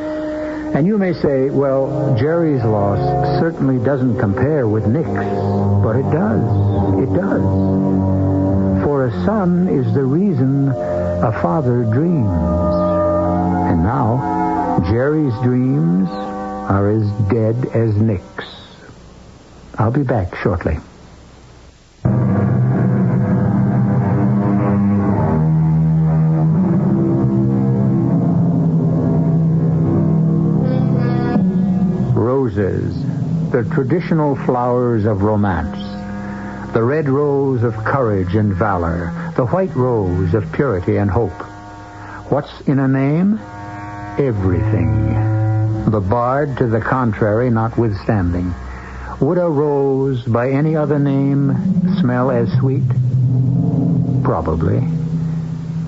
And you may say, well, Jerry's loss certainly doesn't compare with Nick's. But it does. It does. For a son is the reason a father dreams. And now, Jerry's dreams are as dead as Nick's. I'll be back shortly. the traditional flowers of romance. The red rose of courage and valor. The white rose of purity and hope. What's in a name? Everything. The bard, to the contrary, notwithstanding. Would a rose by any other name smell as sweet? Probably.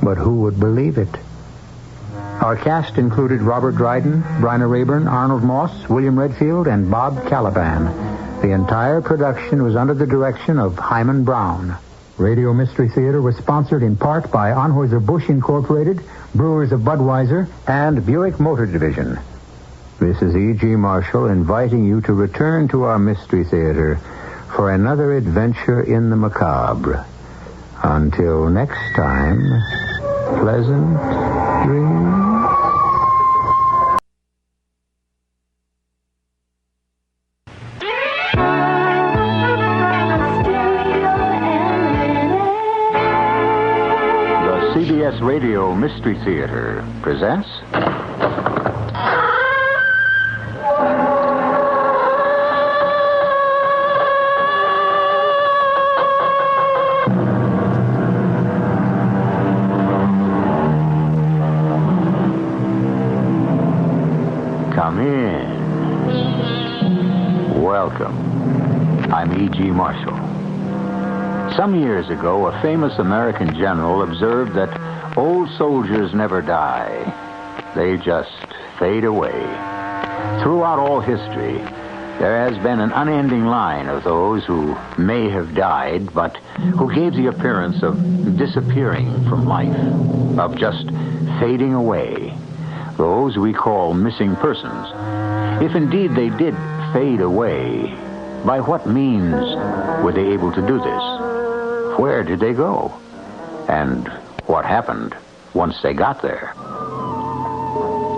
But who would believe it? Our cast included Robert Dryden, Bryna Rayburn, Arnold Moss, William Redfield, and Bob Caliban. The entire production was under the direction of Hyman Brown. Radio Mystery Theater was sponsored in part by Anheuser-Busch Incorporated, Brewers of Budweiser, and Buick Motor Division. This is E.G. Marshall inviting you to return to our Mystery Theater for another adventure in the macabre. Until next time, pleasant dreams. CBS Radio Mystery Theater presents... Come in. Welcome. I'm E.G. Marshall. Some years ago, a famous American general observed that old soldiers never die. They just fade away. Throughout all history, there has been an unending line of those who may have died, but who gave the appearance of disappearing from life, of just fading away. Those we call missing persons. If indeed they did fade away, by what means were they able to do this? Where did they go? And what happened once they got there?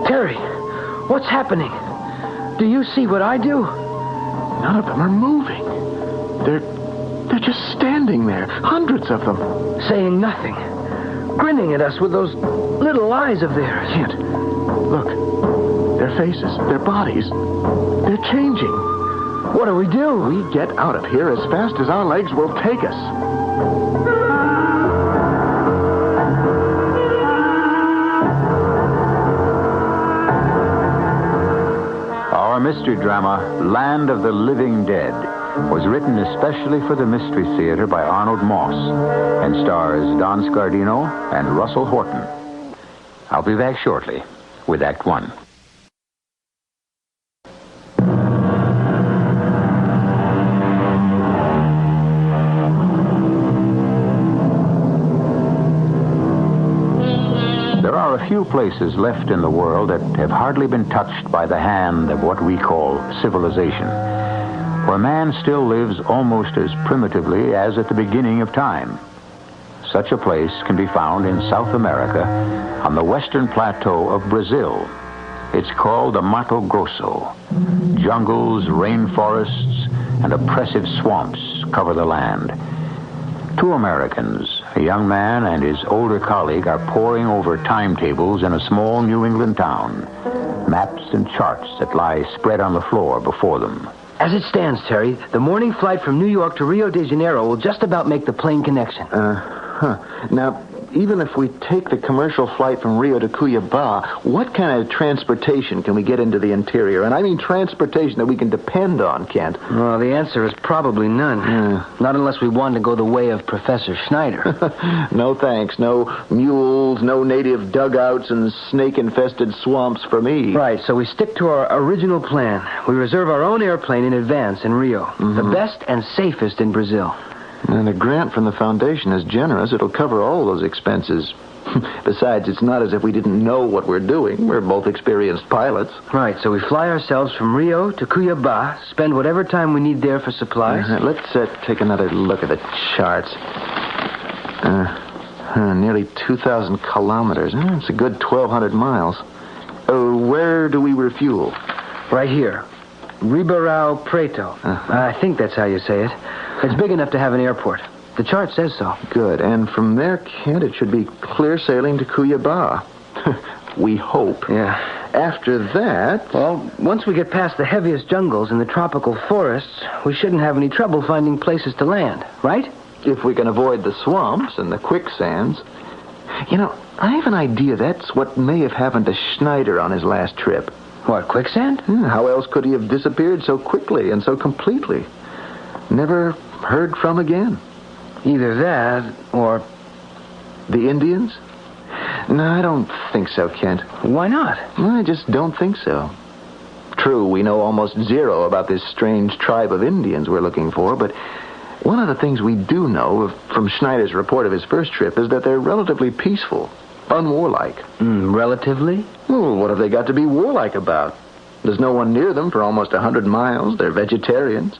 Terry, what's happening? Do you see what I do? None of them are moving. They're just standing there, hundreds of them. Saying nothing. Grinning at us with those little eyes of theirs. Kent, look. Their faces, their bodies, they're changing. What do? We get out of here as fast as our legs will take us. Our mystery drama, Land of the Living Dead, was written especially for the Mystery Theater by Arnold Moss and stars Don Scardino and Russell Horton. I'll be back shortly with Act One. A few places left in the world that have hardly been touched by the hand of what we call civilization, where man still lives almost as primitively as at the beginning of time. Such a place can be found in South America on the western plateau of Brazil. It's called the Mato Grosso. Jungles, rainforests, and oppressive swamps cover the land. Two Americans, a young man and his older colleague, are poring over timetables in a small New England town. Maps and charts that lie spread on the floor before them. As it stands, Terry, the morning flight from New York to Rio de Janeiro will just about make the plane connection. Now, even if we take the commercial flight from Rio to Cuiabá, what kind of transportation can we get into the interior? And I mean transportation that we can depend on, Kent. Well, the answer is probably none. Not unless we want to go the way of Professor Schneider. No thanks. No mules, no native dugouts and snake-infested swamps for me. Right, so we stick to our original plan. We reserve our own airplane in advance in Rio. Mm-hmm. The best and safest in Brazil. And a grant from the foundation is generous. It'll cover all those expenses. Besides, it's not as if we didn't know what we're doing. We're both experienced pilots. Right, so we fly ourselves from Rio to Cuiabá, spend whatever time we need there for supplies. Let's take another look at the charts. Nearly 2,000 kilometers. It's a good 1,200 miles. Where do we refuel? Right here. Ribeirão Preto. I think that's how you say it. It's big enough to have an airport. The chart says so. Good. And from there, Kent, it should be clear sailing to Cuiabá. We hope. Yeah. after that... Well, once we get past the heaviest jungles and the tropical forests, we shouldn't have any trouble finding places to land, right? If we can avoid the swamps and the quicksands. You know, I have an idea that's what may have happened to Schneider on his last trip. What, quicksand? How else could he have disappeared so quickly and so completely? Never heard from again. Either that, or... The Indians? No, I don't think so, Kent. Why not? I just don't think so. True, we know almost zero about this strange tribe of Indians we're looking for, but one of the things we do know from Schneider's report of his first trip is that they're relatively peaceful, unwarlike. Relatively? Well, what have they got to be warlike about? There's no one near them for almost 100 miles. They're vegetarians.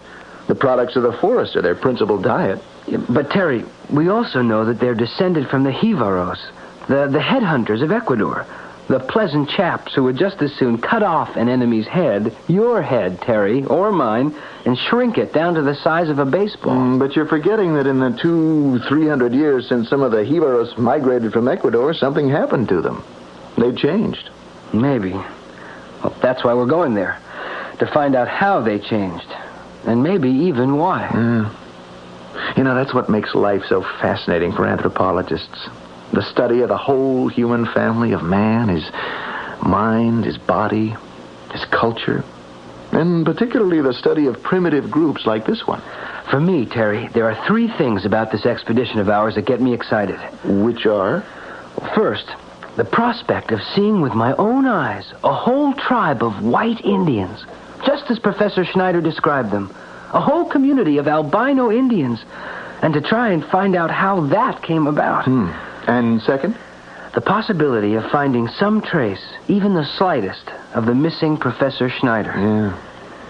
The products of the forest are their principal diet. Yeah, but, Terry, we also know that they're descended from the Jivaros, the headhunters of Ecuador, the pleasant chaps who would just as soon cut off an enemy's head, your head, Terry, or mine, and shrink it down to the size of a baseball. But you're forgetting that in the 200-300 years since some of the Jivaros migrated from Ecuador, something happened to them. They changed. Maybe. Well, that's why we're going there, to find out how they changed. And maybe even why. You know, that's what makes life so fascinating for anthropologists. The study of the whole human family of man, his mind, his body, his culture, and particularly the study of primitive groups like this one. For me, Terry, there are 3 things about this expedition of ours that get me excited. Which are? First, the prospect of seeing with my own eyes a whole tribe of white Indians, just as Professor Schneider described them. A whole community of albino Indians. And to try and find out how that came about. And second? The possibility of finding some trace, even the slightest, of the missing Professor Schneider. Yeah,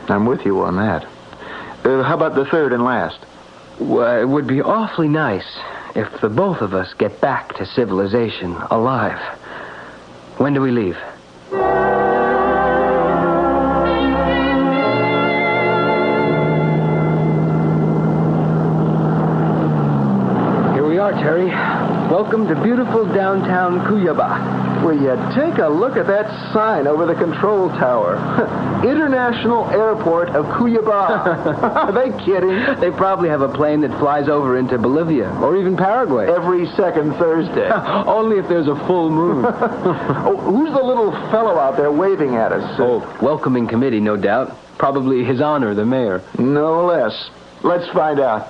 I'm with you on that. How about the third and last? Well, it would be awfully nice if the both of us get back to civilization alive. When do we leave? Terry, welcome to beautiful downtown Cuyaba. Will you take a look at that sign over the control tower? International Airport of Cuyaba. Are they kidding? They probably have a plane that flies over into Bolivia, or even Paraguay. Every second Thursday. Only if there's a full moon. Who's the little fellow out there waving at us? Welcoming committee, no doubt. Probably His Honor, the mayor. No less. Let's find out.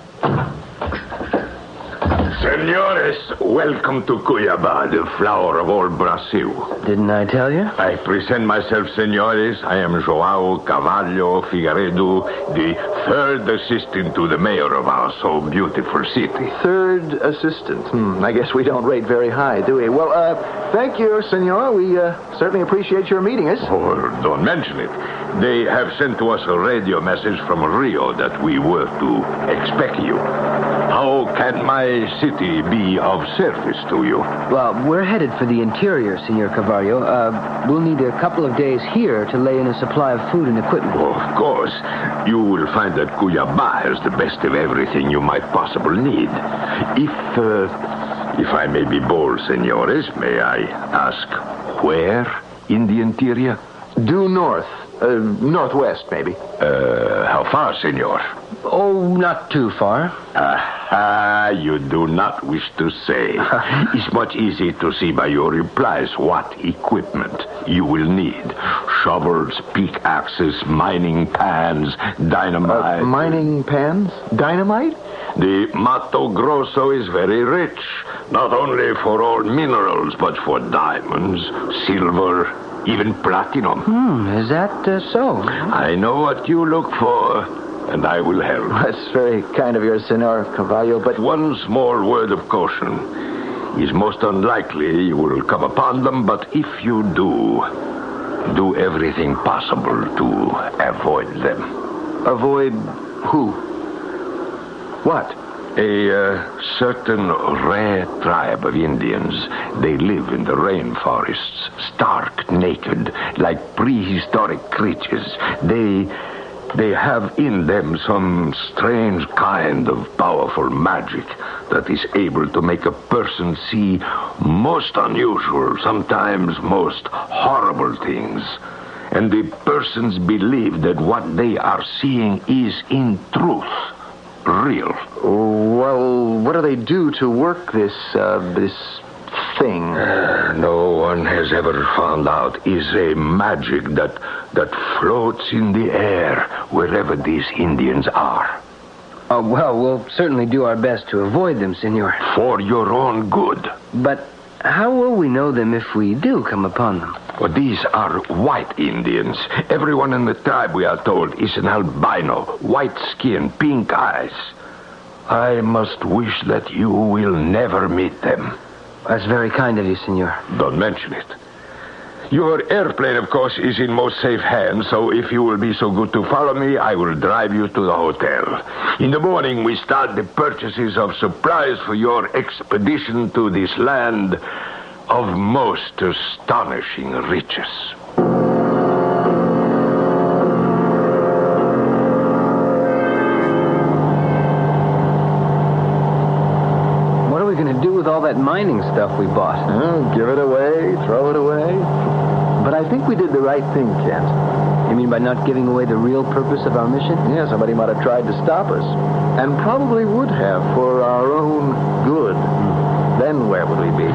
Senores, welcome to Cuyaba, the flower of all Brazil. Didn't I tell you? I present myself, senores. I am João Cavallo Figueiredo, the third assistant to the mayor of our so beautiful city. Third assistant? I guess we don't rate very high, do we? Well, thank you, senor. We certainly appreciate your meeting us. Oh, don't mention it. They have sent to us a radio message from Rio that we were to expect you. How can my city be of service to you? Well, we're headed for the interior, Senor Cavallo. We'll need a couple of days here to lay in a supply of food and equipment. Oh, of course. You will find that Cuyaba has the best of everything you might possibly need. If I may be bold, senores, may I ask where in the interior? Due north. Northwest, maybe. How far, senor? Oh, not too far. You do not wish to say. It's much easier to see by your replies what equipment you will need. Shovels, pickaxes, mining pans, dynamite. Mining pans? Dynamite? The Mato Grosso is very rich, not only for all minerals, but for diamonds, silver, even platinum. Is that so? I know what you look for, and I will help. That's very kind of your, Senor Cavallo, but... One small word of caution. It's most unlikely you will come upon them, but if you do everything possible to avoid them. Avoid who? What? A certain rare tribe of Indians. They live in the rainforests, stark naked, like prehistoric creatures. They They have in them some strange kind of powerful magic that is able to make a person see most unusual, sometimes most horrible things. And the persons believe that what they are seeing is in truth real. Well, what do they do to work this thing? No one has ever found out. Is a magic that floats in the air wherever these Indians are. Well, we'll certainly do our best to avoid them, senor. For your own good. But how will we know them if we do come upon them? Well, these are white Indians. Everyone in the tribe, we are told, is an albino, white skin, pink eyes. I must wish that you will never meet them. That's very kind of you, senor. Don't mention it. Your airplane, of course, is in most safe hands, so if you will be so good to follow me, I will drive you to the hotel. In the morning, we start the purchases of supplies for your expedition to this land of most astonishing riches. What are we going to do with all that mining stuff we bought? Give it away, throw it away. But I think we did the right thing, Kent. You mean by not giving away the real purpose of our mission? Yeah, somebody might have tried to stop us. And probably would have for our own good. Then where would we be?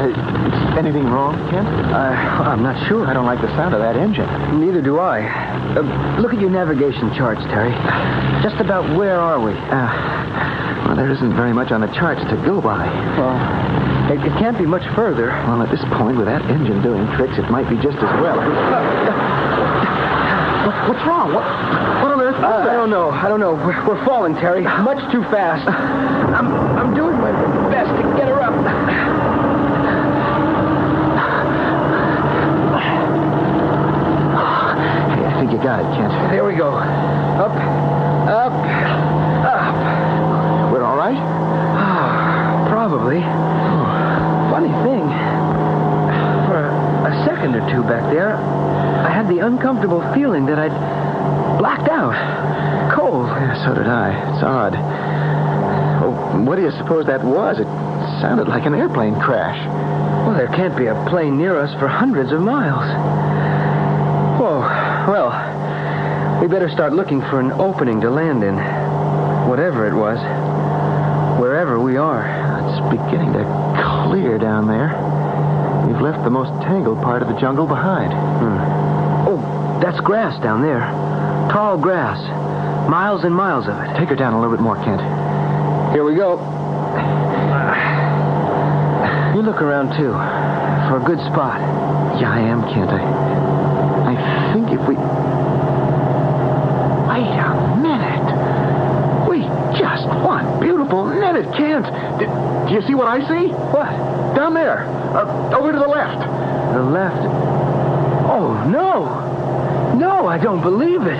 Is anything wrong, Kent? I'm not sure. I don't like the sound of that engine. Neither do I. Look at your navigation charts, Terry. Just about where are we? Well, there isn't very much on the charts to go by. Well, it can't be much further. Well, at this point, with that engine doing tricks, it might be just as well. What's wrong? What on earth is that? I don't know. We're falling, Terry. Much too fast. I'm doing my best to get her up. Hey, I think you got it, Kent. There we go. Up. We're all right? Probably. Funny thing. For a second or two back there, I had the uncomfortable feeling that I'd blacked out. Cold. Yeah, so did I. It's odd. Oh, what do you suppose that was? It sounded like an airplane crash. Well, there can't be a plane near us for hundreds of miles. Whoa. Well, we better start looking for an opening to land in. Whatever it was. Wherever we are. It's beginning to clear down there. We've left the most tangled part of the jungle behind. Oh, that's grass down there. Tall grass. Miles and miles of it. Take her down a little bit more, Kent. Here we go. You look around, too, for a good spot. Yeah, I am, Kent. I think if we... Wait a minute. We just one beautiful minute, Kent. Do you see what I see? What? Down there. Over to the left. The left? Oh, no. No, I don't believe it.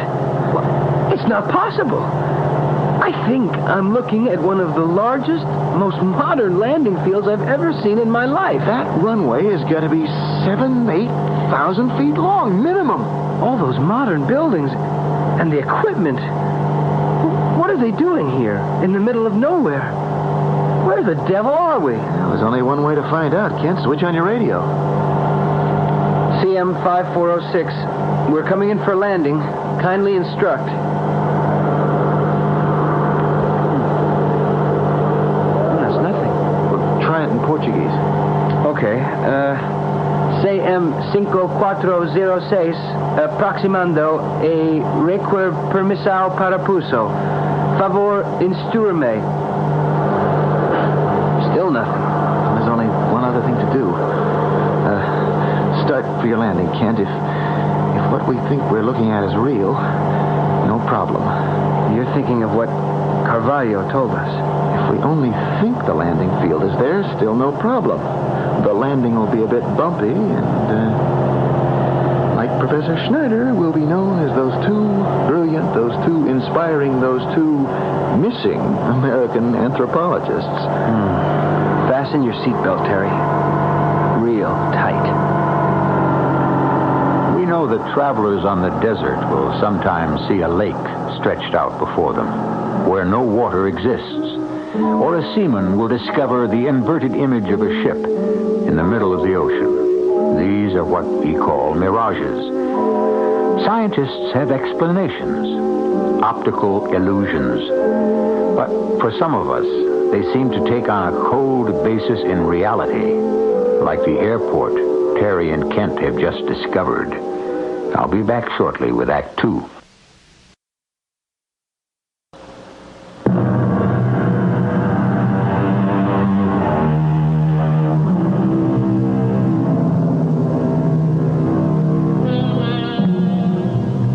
Well, it's not possible. I think I'm looking at one of the largest, most modern landing fields I've ever seen in my life. That runway has got to be 7,000 to 8,000 feet long, minimum. All those modern buildings and the equipment. What are they doing here in the middle of nowhere? Where the devil are we? Well, there's only one way to find out, Kent. Switch on your radio. CM 5406. We're coming in for landing. Kindly instruct. Portuguese. Okay. CM 5406 aproximando e requer permissão para pouso. Favor instruir-me. Still nothing. There's only one other thing to do. Start for your landing, Kent. If what we think we're looking at is real, no problem. You're thinking of what Carvalho told us. If we only think the landing field is there, still no problem. The landing will be a bit bumpy, and like Professor Schneider, will be known as those two brilliant, those two inspiring, those two missing American anthropologists. Fasten your seatbelt, Terry. Real tight. We know know that travelers on the desert will sometimes see a lake stretched out before them, where no water exists. Or a seaman will discover the inverted image of a ship in the middle of the ocean. These are what we call mirages. Scientists have explanations, optical illusions. But for some of us, they seem to take on a cold basis in reality, like the airport Terry and Kent have just discovered. I'll be back shortly with Act 2.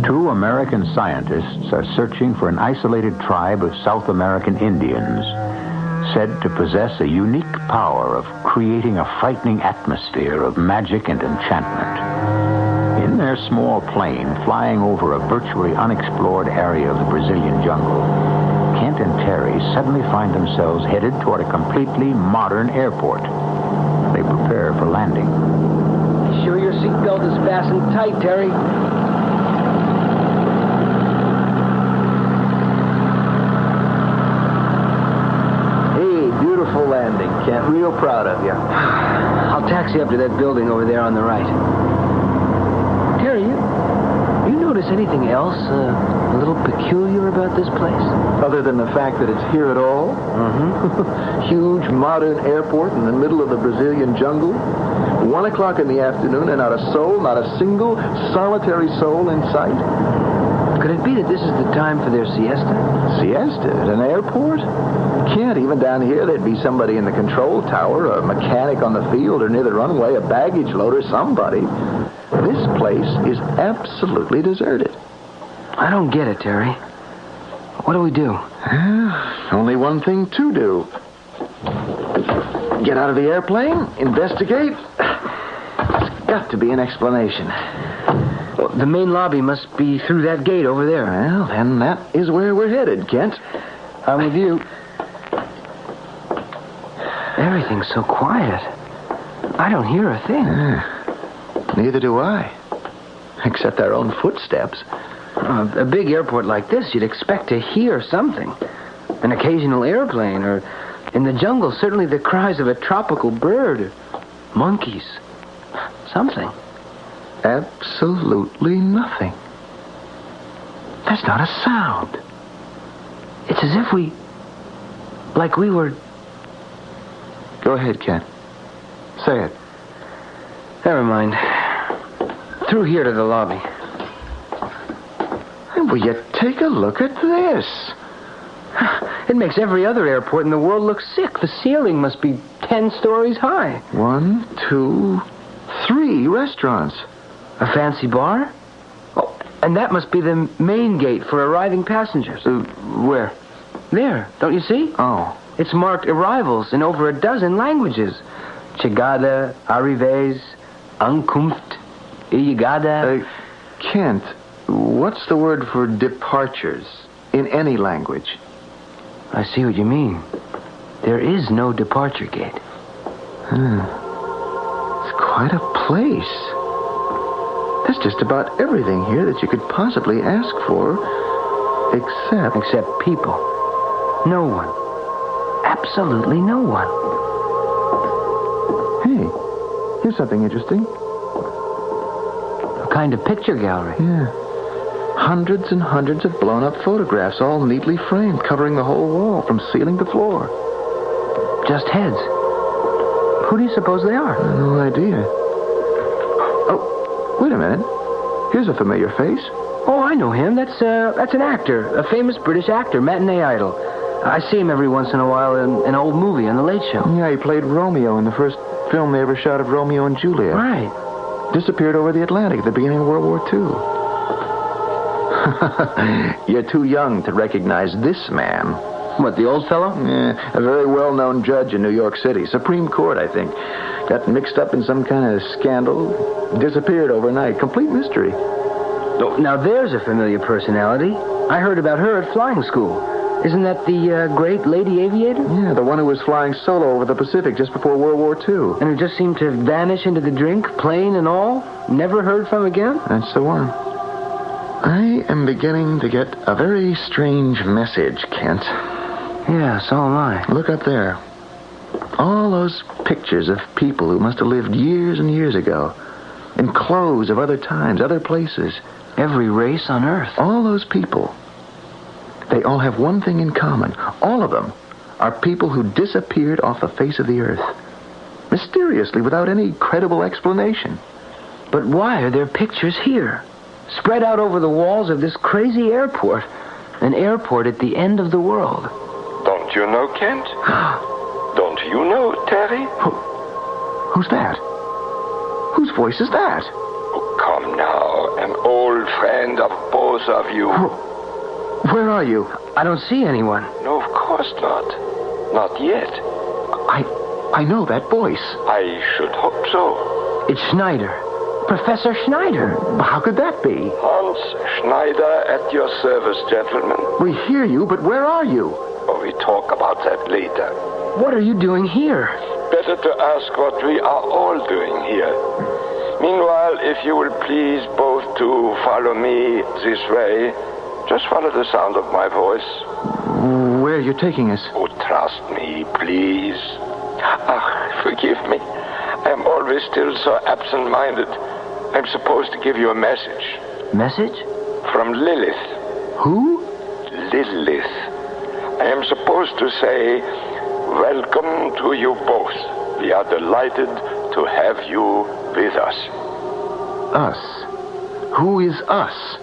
Two American scientists are searching for an isolated tribe of South American Indians, said to possess a unique power of creating a frightening atmosphere of magic and enchantment. In their small plane, flying over a virtually unexplored area of the Brazilian jungle, Kent and Terry suddenly find themselves headed toward a completely modern airport. They prepare for landing. Be sure your seatbelt is fastened tight, Terry. Landing, Kent. Real proud of you. I'll taxi up to that building over there on the right. Terry, you notice anything else a little peculiar about this place? Other than the fact that it's here at all? Mm-hmm. Huge modern airport in the middle of the Brazilian jungle. 1 o'clock in the afternoon and not a soul, not a single solitary soul in sight. Could it be that this is the time for their siesta? Siesta? At an airport? Can't. Even down here, there'd be somebody in the control tower, a mechanic on the field or near the runway, a baggage loader, somebody. This place is absolutely deserted. I don't get it, Terry. What do we do? Only one thing to do. Get out of the airplane, investigate. There's got to be an explanation. Well, the main lobby must be through that gate over there. Well, then that is where we're headed, Kent. I'm with you. Everything's so quiet. I don't hear a thing. Neither do I. Except our own footsteps. A big airport like this, you'd expect to hear something. An occasional airplane, or in the jungle, certainly the cries of a tropical bird, or monkeys. Something. Absolutely nothing. There's not a sound. It's as if we were... Go ahead, Kent. Say it. Never mind. Through here to the lobby. Will you take a look at this? It makes every other airport in the world look sick. The ceiling must be 10 stories high. 1, 2, 3 restaurants. A fancy bar? Oh, and that must be the main gate for arriving passengers. Where? There. Don't you see? Oh. It's marked arrivals in over a dozen languages. Chegada, arrivés, Ankunft, llegada. Kent, what's the word for departures in any language? I see what you mean. There is no departure gate. It's quite a place. There's just about everything here that you could possibly ask for, Except people. No one. Absolutely no one. Hey, here's something interesting. A kind of picture gallery. Yeah. Hundreds and hundreds of blown-up photographs, all neatly framed, covering the whole wall from ceiling to floor. Just heads. Who do you suppose they are? No idea. Oh, wait a minute. Here's a familiar face. Oh, I know him. That's an actor, a famous British actor, matinee idol. I see him every once in a while in an old movie on the Late Show. Yeah, he played Romeo in the first film they ever shot of Romeo and Juliet. Right. Disappeared over the Atlantic at the beginning of World War II. You're too young to recognize this man. What, the old fellow? Yeah, a very well-known judge in New York City. Supreme Court, I think. Got mixed up in some kind of scandal. Disappeared overnight. Complete mystery. Oh, now there's a familiar personality. I heard about her at flying school. Isn't that the great lady aviator? Yeah, the one who was flying solo over the Pacific just before World War II. And who just seemed to vanish into the drink, plane and all? Never heard from again? That's the one. I am beginning to get a very strange message, Kent. Yeah, so am I. Look up there. All those pictures of people who must have lived years and years ago. In clothes of other times, other places. Every race on Earth. All those people. They all have one thing in common. All of them are people who disappeared off the face of the Earth. Mysteriously, without any credible explanation. But why are there pictures here? Spread out over the walls of this crazy airport. An airport at the end of the world. Don't you know, Kent? Don't you know, Terry? Who's that? Whose voice is that? Oh, come now. An old friend of both of you. Where are you? I don't see anyone. No, of course not. Not yet. I know that voice. I should hope so. It's Schneider. Professor Schneider. How could that be? Hans Schneider at your service, gentlemen. We hear you, but where are you? Oh, we talk about that later. What are you doing here? Better to ask what we are all doing here. Meanwhile, if you will please both to follow me this way, just follow the sound of my voice. Where are you taking us? Oh, trust me, please. Forgive me. I am always still so absent-minded. I'm supposed to give you a message. Message? From Lilith. Who? Lilith. I am supposed to say, welcome to you both. We are delighted to have you with us. Us? Who is us?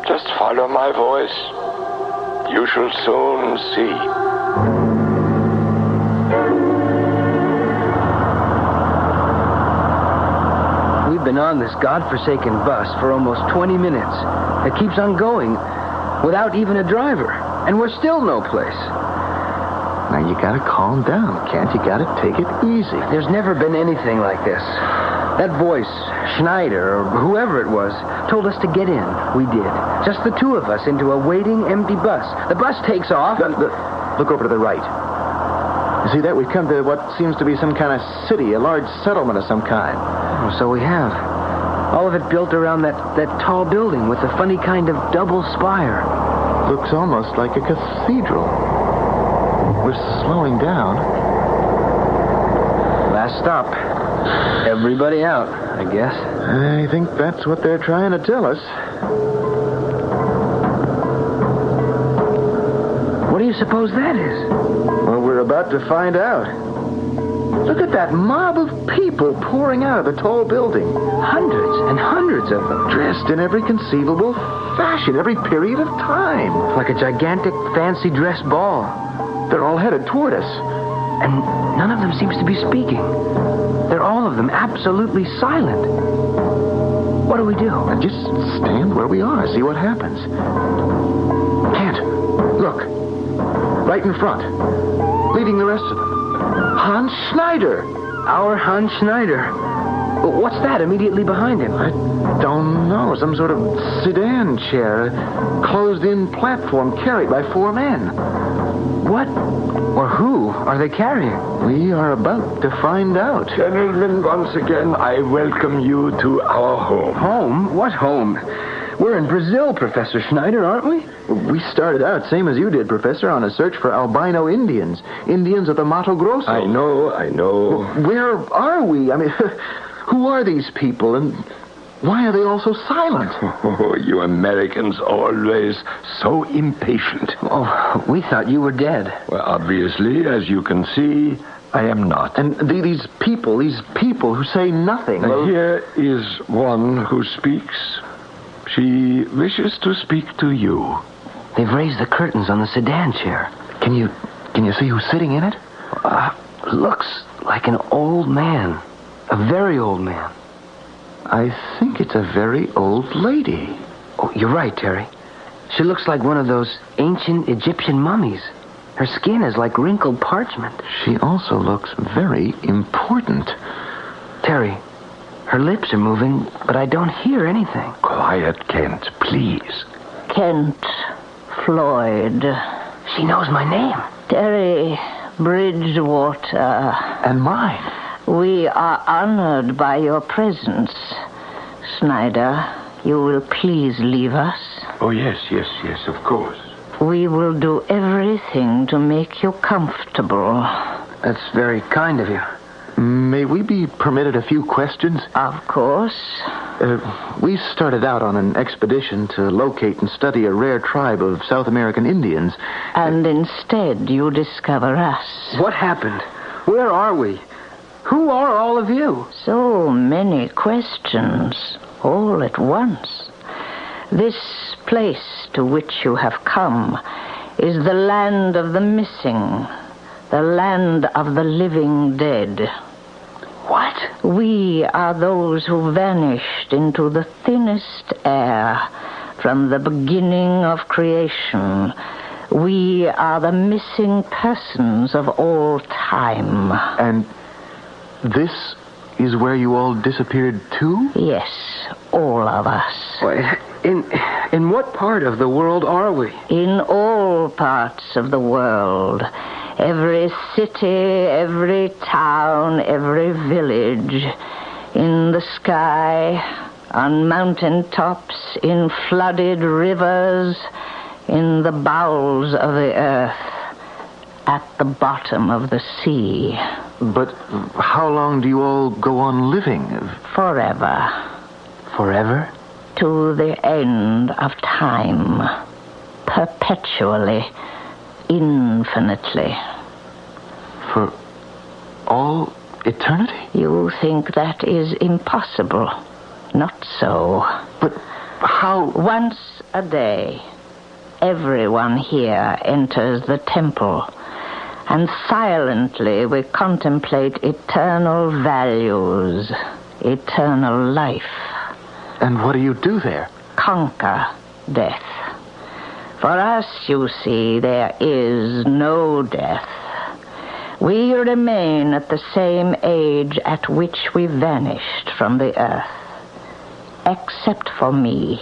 Just follow my voice. You shall soon see. We've been on this godforsaken bus for almost 20 minutes. It keeps on going without even a driver. And we're still no place. Now, you gotta calm down, Kent. You gotta take it easy. There's never been anything like this. That voice, Schneider, or whoever it was, told us to get in. We did. Just the two of us into a waiting, empty bus. The bus takes off. Look over to the right. You see that? We've come to what seems to be some kind of city, a large settlement of some kind. Oh, so we have. All of it built around that tall building with a funny kind of double spire. Looks almost like a cathedral. We're slowing down. Last stop. Everybody out, I guess. I think that's what they're trying to tell us. What do you suppose that is? Well, we're about to find out. Look at that mob of people pouring out of the tall building. Hundreds and hundreds of them. Dressed in every conceivable fashion, every period of time. Like a gigantic fancy dress ball. They're all headed toward us. And none of them seems to be speaking. They're all of them absolutely silent. What do we do? Now just stand where we are, see what happens. Kent, look. Right in front. Leading the rest of them. Hans Schneider. Our Hans Schneider. What's that immediately behind him? I don't know. Some sort of sedan chair. A closed-in platform carried by 4 men. What or who are they carrying? We are about to find out. Gentlemen, once again, I welcome you to our home. Home? What home? We're in Brazil, Professor Schneider, aren't we? We started out, same as you did, Professor, on a search for albino Indians. Indians of the Mato Grosso. I know. Where are we? I mean, who are these people, and why are they all so silent? Oh, you Americans always so impatient. Oh, we thought you were dead. Well, obviously, as you can see, I am not. And these people who say nothing. Well, here is one who speaks. She wishes to speak to you. They've raised the curtains on the sedan chair. Can you see who's sitting in it? Looks like an old man. A very old man. I think it's a very old lady. Oh, you're right, Terry. She looks like one of those ancient Egyptian mummies. Her skin is like wrinkled parchment. She also looks very important. Terry, her lips are moving, but I don't hear anything. Quiet, Kent, please. Kent, Floyd, She knows my name. Terry Bridgewater. And mine. We are honored by your presence. Snyder, you will please leave us. Oh, yes, of course. We will do everything to make you comfortable. That's very kind of you. May we be permitted a few questions? Of course. We started out on an expedition to locate and study a rare tribe of South American Indians. And instead you discover us. What happened? Where are we? Who are all of you? So many questions, all at once. This place to which you have come is the land of the missing, the land of the living dead. What? We are those who vanished into the thinnest air from the beginning of creation. We are the missing persons of all time. And this is where you all disappeared too? Yes, all of us. In what part of the world are we? In all parts of the world. Every city, every town, every village. In the sky, on mountain tops, in flooded rivers, in the bowels of the earth, at the bottom of the sea. But how long do you all go on living? Forever. Forever? To the end of time. Perpetually. Infinitely. For all eternity? You think that is impossible. Not so. But how? Once a day, everyone here enters the temple, and silently we contemplate eternal values, eternal life. And what do you do there? Conquer death. For us, you see, there is no death. We remain at the same age at which we vanished from the earth. Except for me,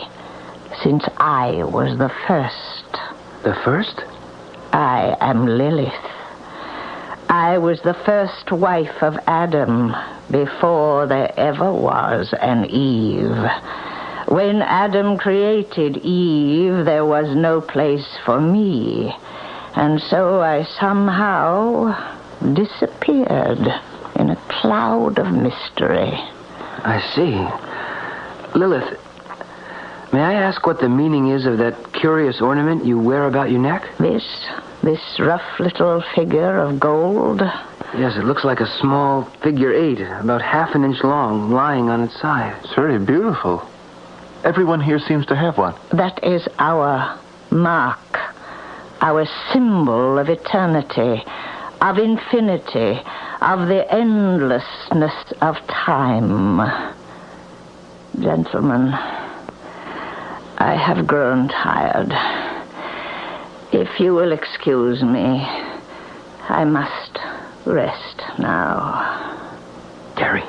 since I was the first. The first? I am Lilith. I was the first wife of Adam before there ever was an Eve. When Adam created Eve, there was no place for me. And so I somehow disappeared in a cloud of mystery. I see. Lilith, may I ask what the meaning is of that curious ornament you wear about your neck? This rough little figure of gold? Yes, it looks like a small figure 8, about half an inch long, lying on its side. It's very beautiful. Everyone here seems to have one. That is our mark, our symbol of eternity, of infinity, of the endlessness of time. Gentlemen, I have grown tired. If you will excuse me, I must rest now. Terry,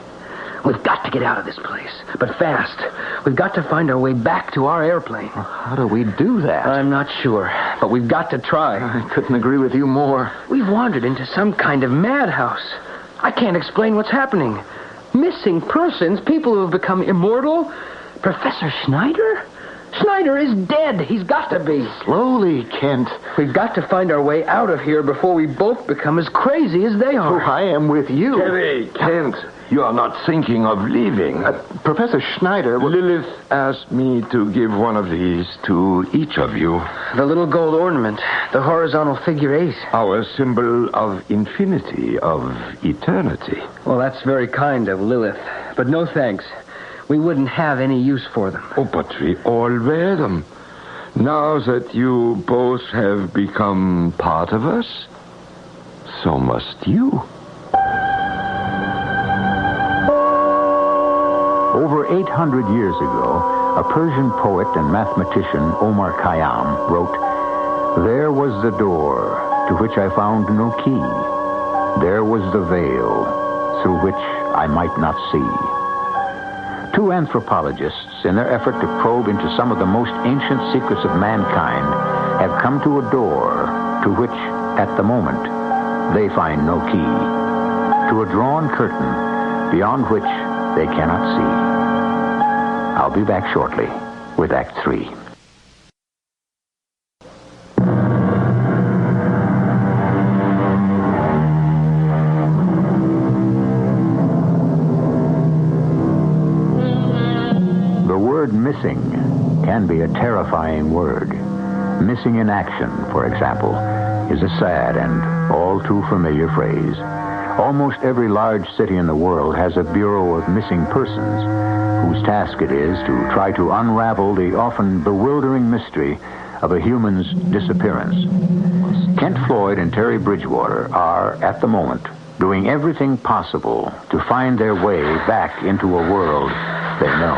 we've got to get out of this place, but fast. We've got to find our way back to our airplane. How do we do that? I'm not sure, but we've got to try. I couldn't agree with you more. We've wandered into some kind of madhouse. I can't explain what's happening. Missing persons, people who have become immortal. Professor Schneider? Schneider is dead. He's got to be. Slowly, Kent. We've got to find our way out of here before we both become as crazy as they are. Oh, I am with you. Terry, Kent, you are not thinking of leaving. Professor Schneider... Lilith asked me to give one of these to each of you. The little gold ornament, the horizontal figure 8. Our symbol of infinity, of eternity. Well, that's very kind of Lilith, but no thanks. We wouldn't have any use for them. Oh, but we all wear them. Now that you both have become part of us, so must you. Over 800 years ago, a Persian poet and mathematician, Omar Khayyam, wrote, "There was the door to which I found no key. There was the veil through which I might not see." Two anthropologists, in their effort to probe into some of the most ancient secrets of mankind, have come to a door to which, at the moment, they find no key, to a drawn curtain beyond which they cannot see. I'll be back shortly with Act 3. The word missing can be a terrifying word. Missing in action, for example, is a sad and all too familiar phrase. Almost every large city in the world has a Bureau of Missing Persons, whose task it is to try to unravel the often bewildering mystery of a human's disappearance. Kent Floyd and Terry Bridgewater are, at the moment, doing everything possible to find their way back into a world they know.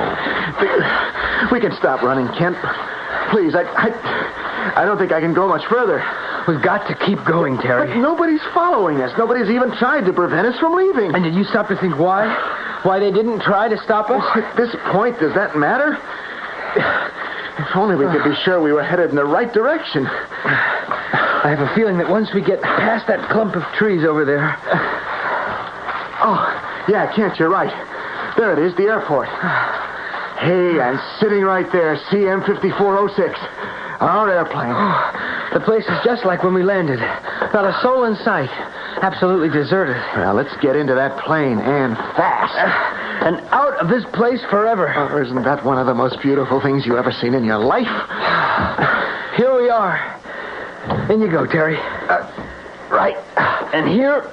We can stop running, Kent. Please, I don't think I can go much further. We've got to keep going, Terry. But nobody's following us. Nobody's even tried to prevent us from leaving. And did you stop to think why? Why they didn't try to stop us? Well, at this point, does that matter? If only we could be sure we were headed in the right direction. I have a feeling that once we get past that clump of trees over there... Oh, yeah, Kent, you're right. There it is, the airport. Hey, I'm sitting right there, CM-5406. Our airplane. Oh, the place is just like when we landed. Not a soul in sight. Absolutely deserted. Well, let's get into that plane, and fast. And out of this place forever. Oh, isn't that one of the most beautiful things you ever seen in your life? Here we are. In you go, Terry. Right. And here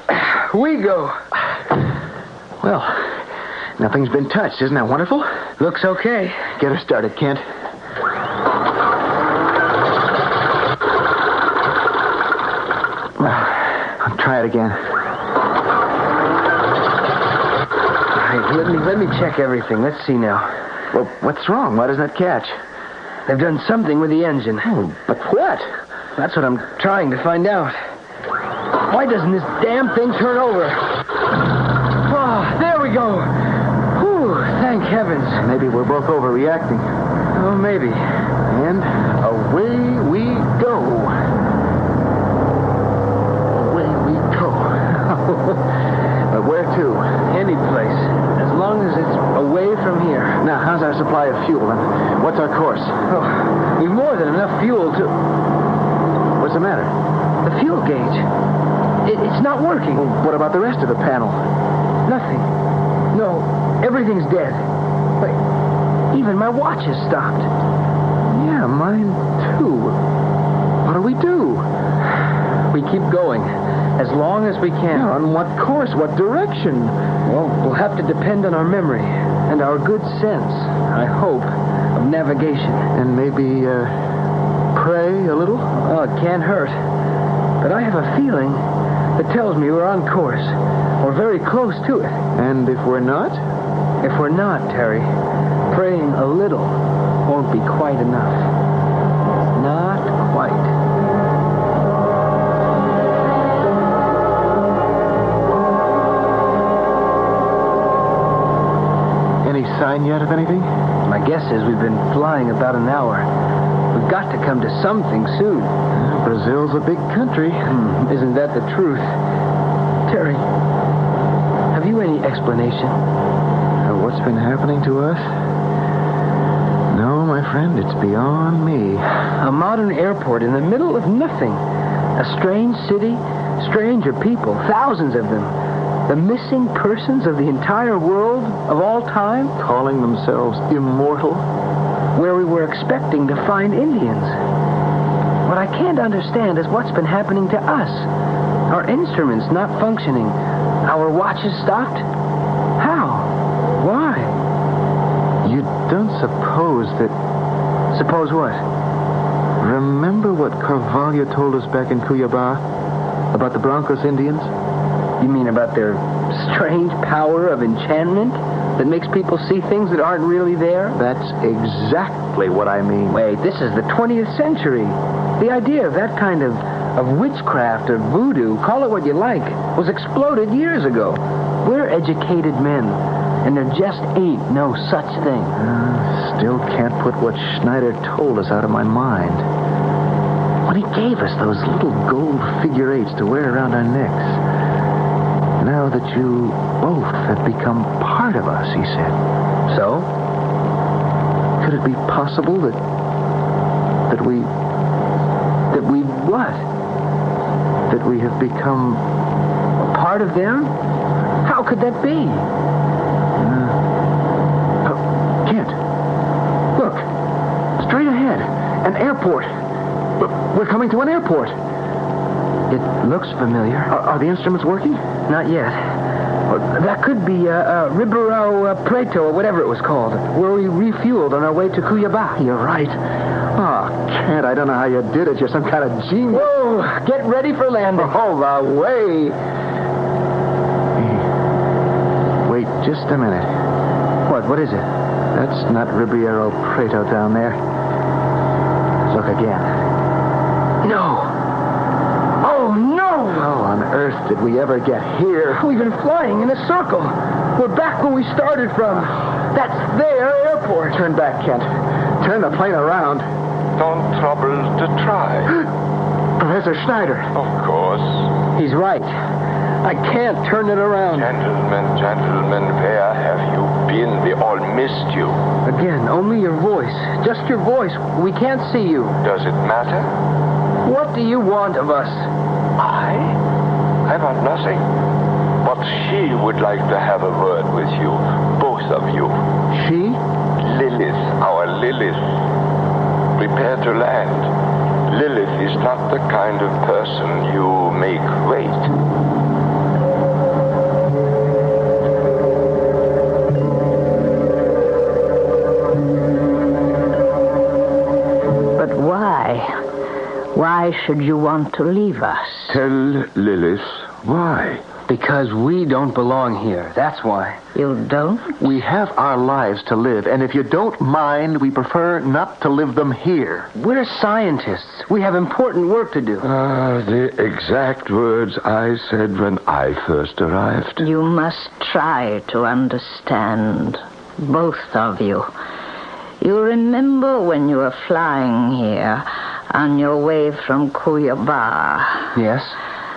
we go. Well, nothing's been touched. Isn't that wonderful? Looks okay. Get her started, Kent. I'll try it again. Let me check everything. Let's see now. Well, what's wrong? Why doesn't it catch? They've done something with the engine. Oh, but what? That's what I'm trying to find out. Why doesn't this damn thing turn over? Oh, there we go. Whew, thank heavens. Maybe we're both overreacting. Oh, maybe. And away we go. Away we go. But where to? Any place. As long as it's away from here. Now, how's our supply of fuel, and what's our course? Oh, we've more than enough fuel to... What's the matter? The fuel gauge. It's not working. Well, what about the rest of the panel? Nothing. No, everything's dead. Wait, even my watch has stopped. Yeah, mine too. What do we do? We keep going. As long as we can. Yeah, on what course? What direction? Well, we'll have to depend on our memory and our good sense, I hope, of navigation. And maybe, pray a little? Oh, it can't hurt. But I have a feeling that tells me we're on course, or very close to it. And if we're not? If we're not, Terry, praying a little won't be quite enough. Not quite. Any sign yet of anything? My guess is we've been flying about an hour. We've got to come to something soon. Brazil's a big country. Isn't that the truth? Terry, have you any explanation? What's been happening to us? No, my friend, it's beyond me. A modern airport in the middle of nothing. A strange city, stranger people, thousands of them. The missing persons of the entire world of all time? Calling themselves immortal? Where we were expecting to find Indians. What I can't understand is what's been happening to us. Our instruments not functioning. Our watches stopped. How? Why? You don't suppose that... Suppose what? Remember what Carvalho told us back in Cuiabá about the Broncos Indians? You mean about their strange power of enchantment that makes people see things that aren't really there? That's exactly what I mean. Wait, this is the 20th century. The idea of that kind of witchcraft or voodoo, call it what you like, was exploded years ago. We're educated men, and there just ain't no such thing. Still can't put what Schneider told us out of my mind. when he gave us those little gold figure eights to wear around our necks. Now that you both have become part of us, he said. So? Could it be possible that we what? That we have become part of them? How could that be? Kent, look, straight ahead, an airport. We're coming to an airport. It looks familiar. Are the instruments working? Not yet. That could be Ribeirão Preto, or whatever it was called, where we refueled on our way to Cuiabá. You're right. Oh, Kent, I don't know how you did it. You're some kind of genius. Whoa! Get ready for landing. Oh, the way. Hey, wait just a minute. What is it? That's not Ribeirão Preto down there. Look again. No. Oh, no! How on earth did we ever get here? We've been flying in a circle. We're back where we started from. That's their airport. Turn back, Kent. Turn the plane around. Don't trouble to try. Professor Schneider. Of course. He's right. I can't turn it around. Gentlemen, where have you been? We all missed you. Again, only your voice. Just your voice. We can't see you. Does it matter? What do you want of us? I want nothing. But she would like to have a word with you. Both of you. She? Lilith, our Lilith. Prepare to land. Lilith is not the kind of person you make wait. But why? Why should you want to leave us? Tell Lilith why. Because we don't belong here. That's why. You don't? We have our lives to live, and if you don't mind, we prefer not to live them here. We're scientists. We have important work to do. The exact words I said when I first arrived. You must try to understand, both of you. You remember when you were flying here on your way from Cuiabá? Yes.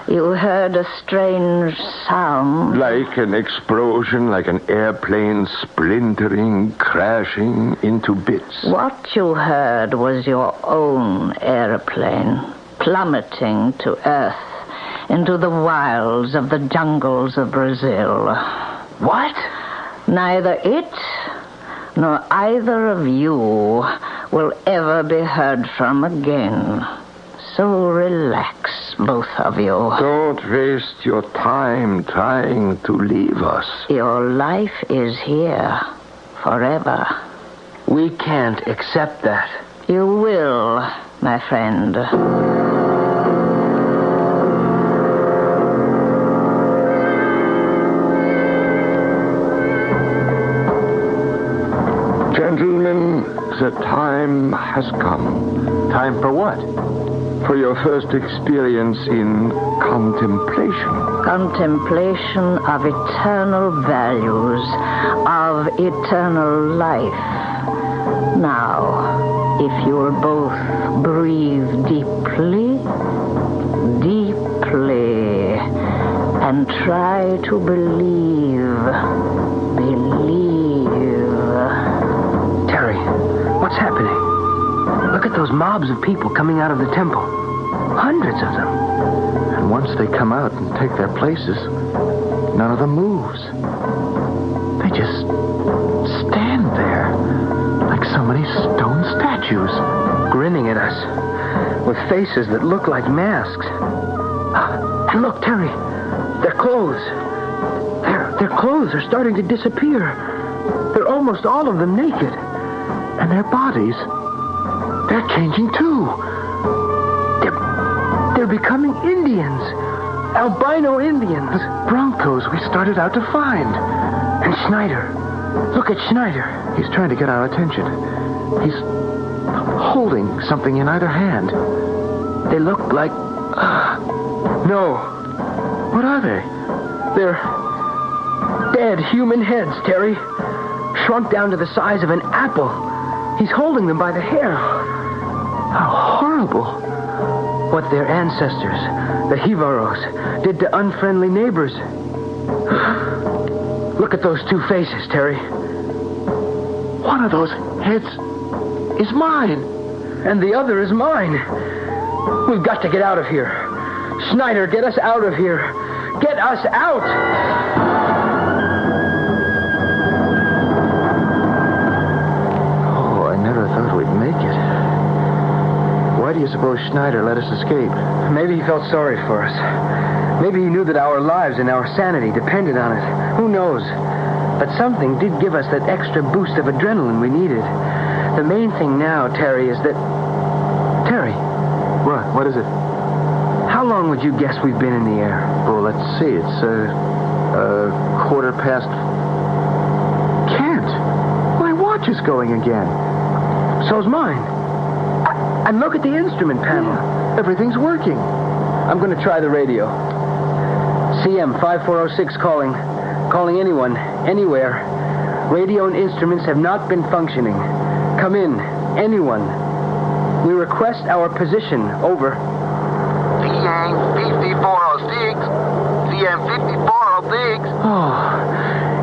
You heard a strange sound. Like an explosion, like an airplane splintering, crashing into bits. What you heard was your own airplane plummeting to earth into the wilds of the jungles of Brazil. What? Neither it nor either of you will ever be heard from again. So relax, both of you. Don't waste your time trying to leave us. Your life is here forever. We can't accept that. You will, my friend. Gentlemen, the time has come. Time for what? For your first experience in contemplation. Contemplation of eternal values, of eternal life. Now, if you'll both breathe deeply, and try to believe. Terry, what's happening? Look at those mobs of people coming out of the temple. Hundreds of them. And once they come out and take their places, none of them moves. They just stand there like so many stone statues, grinning at us with faces that look like masks. And look, Terry, their clothes. Their clothes are starting to disappear. They're almost all of them naked. And their bodies, they're changing too. They're becoming Indians. Albino Indians. The Broncos we started out to find. And Schneider. Look at Schneider. He's trying to get our attention. He's holding something in either hand. They look like... No. What are they? They're dead human heads, Terry. Shrunk down to the size of an apple. He's holding them by the hair. How horrible. What their ancestors, the Hivaros, did to unfriendly neighbors. Look at those two faces, Terry. One of those heads is mine. And the other is mine. We've got to get out of here. Snyder, get us out of here. Get us out! Oh, I never thought we'd make it. Why do you suppose Schneider let us escape? Maybe he felt sorry for us. Maybe he knew that our lives and our sanity depended on it. Who knows? But something did give us that extra boost of adrenaline we needed. The main thing now, Terry, is that... Terry. What is it? How long would you guess we've been in the air? Oh, let's see. It's, 1:15. Kent! My watch is going again. So's mine. And look at the instrument panel. Yeah, everything's working. I'm going to try the radio. CM 5406 calling. Calling anyone, anywhere. Radio and instruments have not been functioning. Come in, anyone. We request our position. Over. CM 5406. CM 5406. Oh,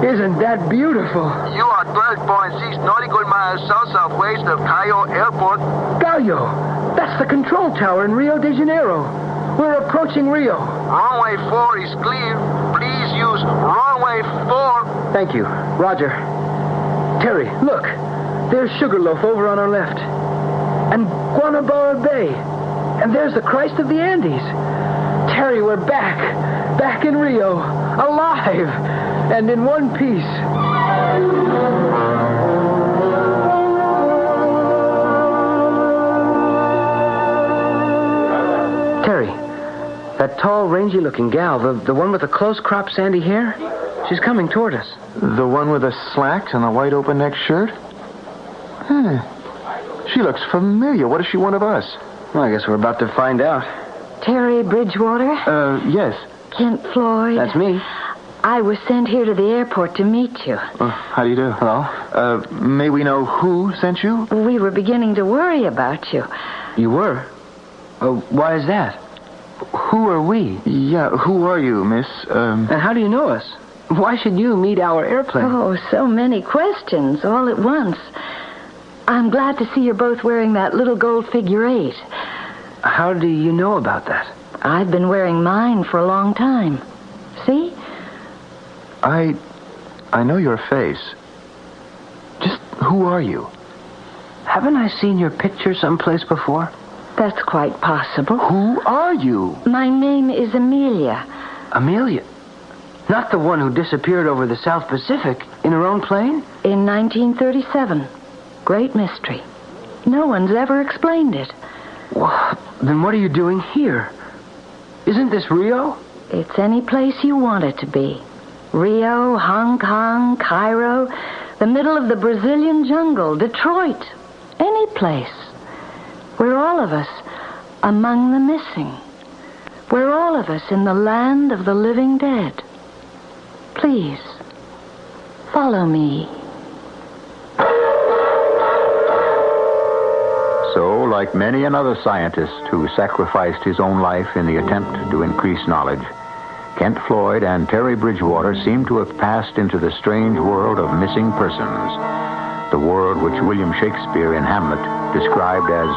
isn't that beautiful? You are 12.6 nautical miles south-southwest of Cayo Airport. Cayo? That's the control tower in Rio de Janeiro. We're approaching Rio. Runway 4 is clear. Please use runway 4. Thank you. Roger. Terry, look. There's Sugarloaf over on our left. And Guanabara Bay. And there's the Christ of the Andes. Terry, we're back. Back in Rio. Alive. And in one piece. Terry, that tall, rangy-looking gal, the one with the close-cropped sandy hair, she's coming toward us. The one with the slacks and the white open-neck shirt? She looks familiar. What does she want of us? Well, I guess we're about to find out. Terry Bridgewater? Yes. Kent Floyd? That's me. I was sent here to the airport to meet you. How do you do? Hello? May we know who sent you? We were beginning to worry about you. You were? Why is that? Who are we? Yeah, who are you, miss? And how do you know us? Why should you meet our airplane? Oh, so many questions all at once. I'm glad to see you're both wearing that little gold figure 8. How do you know about that? I've been wearing mine for a long time. See? I know your face. Just who are you? Haven't I seen your picture someplace before? That's quite possible. Who are you? My name is Amelia. Amelia? Not the one who disappeared over the South Pacific in her own plane? In 1937. Great mystery. No one's ever explained it. Well, then what are you doing here? Isn't this Rio? It's any place you want it to be. Rio, Hong Kong, Cairo, the middle of the Brazilian jungle, Detroit. Any place. We're all of us among the missing. We're all of us in the land of the living dead. Please, follow me. So, like many another scientist who sacrificed his own life in the attempt to increase knowledge, Kent Floyd and Terry Bridgewater seem to have passed into the strange world of missing persons, the world which William Shakespeare in Hamlet described as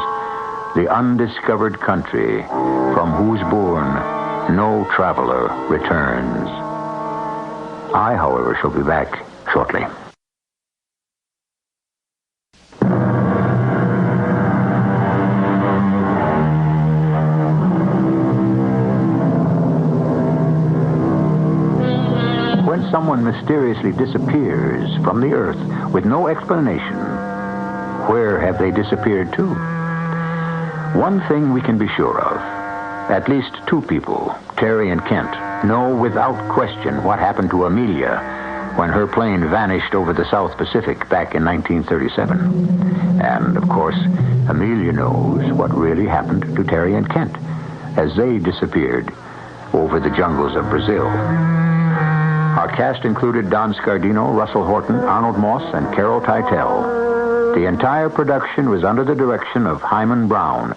the undiscovered country from whose bourne no traveler returns. I, however, shall be back shortly. When someone mysteriously disappears from the earth with no explanation, where have they disappeared to? One thing we can be sure of. At least two people, Terry and Kent, know without question what happened to Amelia when her plane vanished over the South Pacific back in 1937. And, of course, Amelia knows what really happened to Terry and Kent as they disappeared over the jungles of Brazil. Our cast included Don Scardino, Russell Horton, Arnold Moss, and Carol Teitel. The entire production was under the direction of Hyman Brown.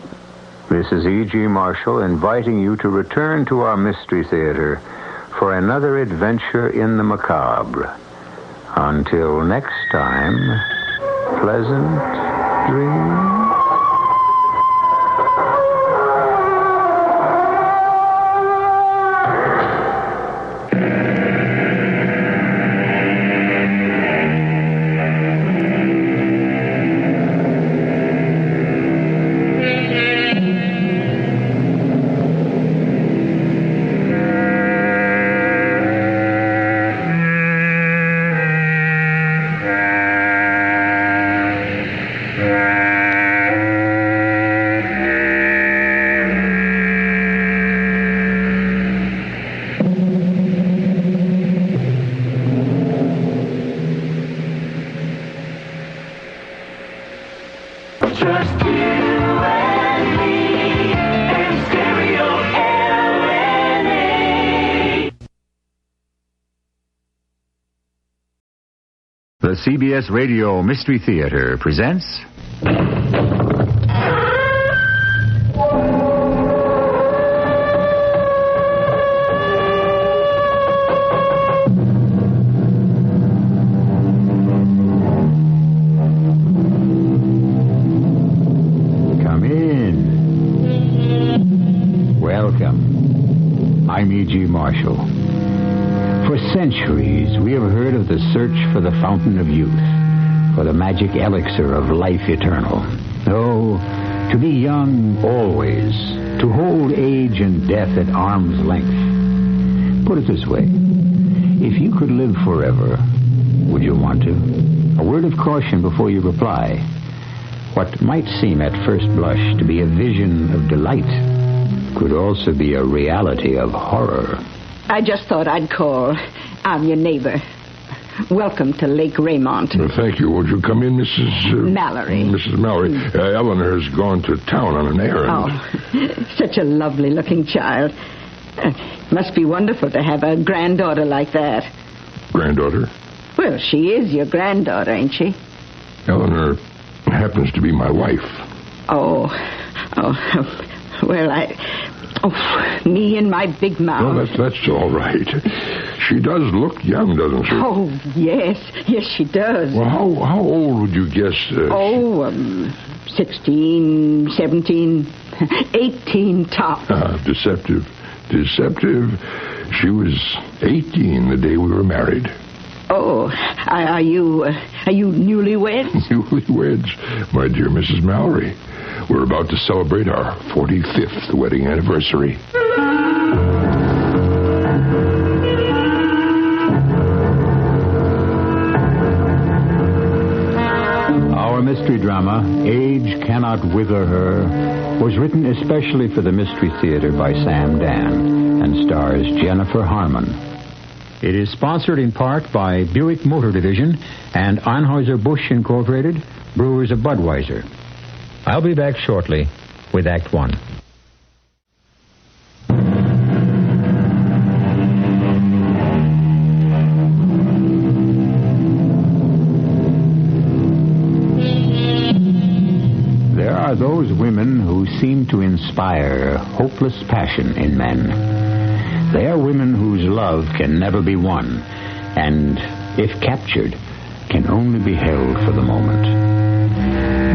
This is E.G. Marshall inviting you to return to our Mystery Theater for another adventure in the macabre. Until next time, pleasant dreams. The CBS Radio Mystery Theater presents... Come in. Welcome. I'm E.G. Marshall. For centuries, we have heard of the search for the fountain of youth, for the magic elixir of life eternal. Oh, to be young always, to hold age and death at arm's length. Put it this way, if you could live forever, would you want to? A word of caution before you reply. What might seem at first blush to be a vision of delight could also be a reality of horror. I just thought I'd call. I'm your neighbor. Welcome to Lake Raymont. Well, thank you. Would you come in, Mrs. Mallory. Mrs. Mallory. Eleanor's gone to town on an errand. Oh, such a lovely-looking child. Must be wonderful to have a granddaughter like that. Granddaughter? Well, she is your granddaughter, ain't she? Eleanor happens to be my wife. Oh, well, me and my big mouth. No, that's all right. She does look young, doesn't she? Oh, yes, she does. Well, how old would you guess? 16, 17, 18 tops. Deceptive. She was 18 the day we were married. Oh, are you newlyweds? Newlyweds, my dear Mrs. Mallory. We're about to celebrate our 45th wedding anniversary. Our mystery drama, Age Cannot Wither Her, was written especially for the Mystery Theater by Sam Dan and stars Jennifer Harmon. It is sponsored in part by Buick Motor Division and Anheuser-Busch Incorporated, Brewers of Budweiser. I'll be back shortly with Act One. There are those women who seem to inspire hopeless passion in men. They are women whose love can never be won, and, if captured, can only be held for the moment.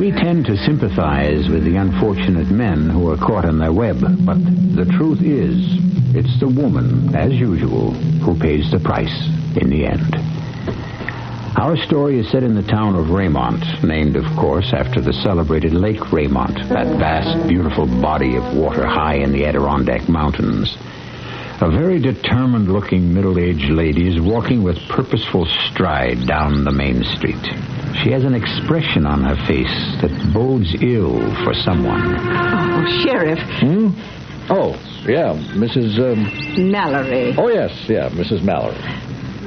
We tend to sympathize with the unfortunate men who are caught in their web, but the truth is, it's the woman, as usual, who pays the price in the end. Our story is set in the town of Raymont, named, of course, after the celebrated Lake Raymont, that vast, beautiful body of water high in the Adirondack Mountains. A very determined-looking middle-aged lady is walking with purposeful stride down the main street. She has an expression on her face that bodes ill for someone. Oh, Sheriff. Oh, yeah, Mrs. Mallory. Oh, yes, Mrs. Mallory.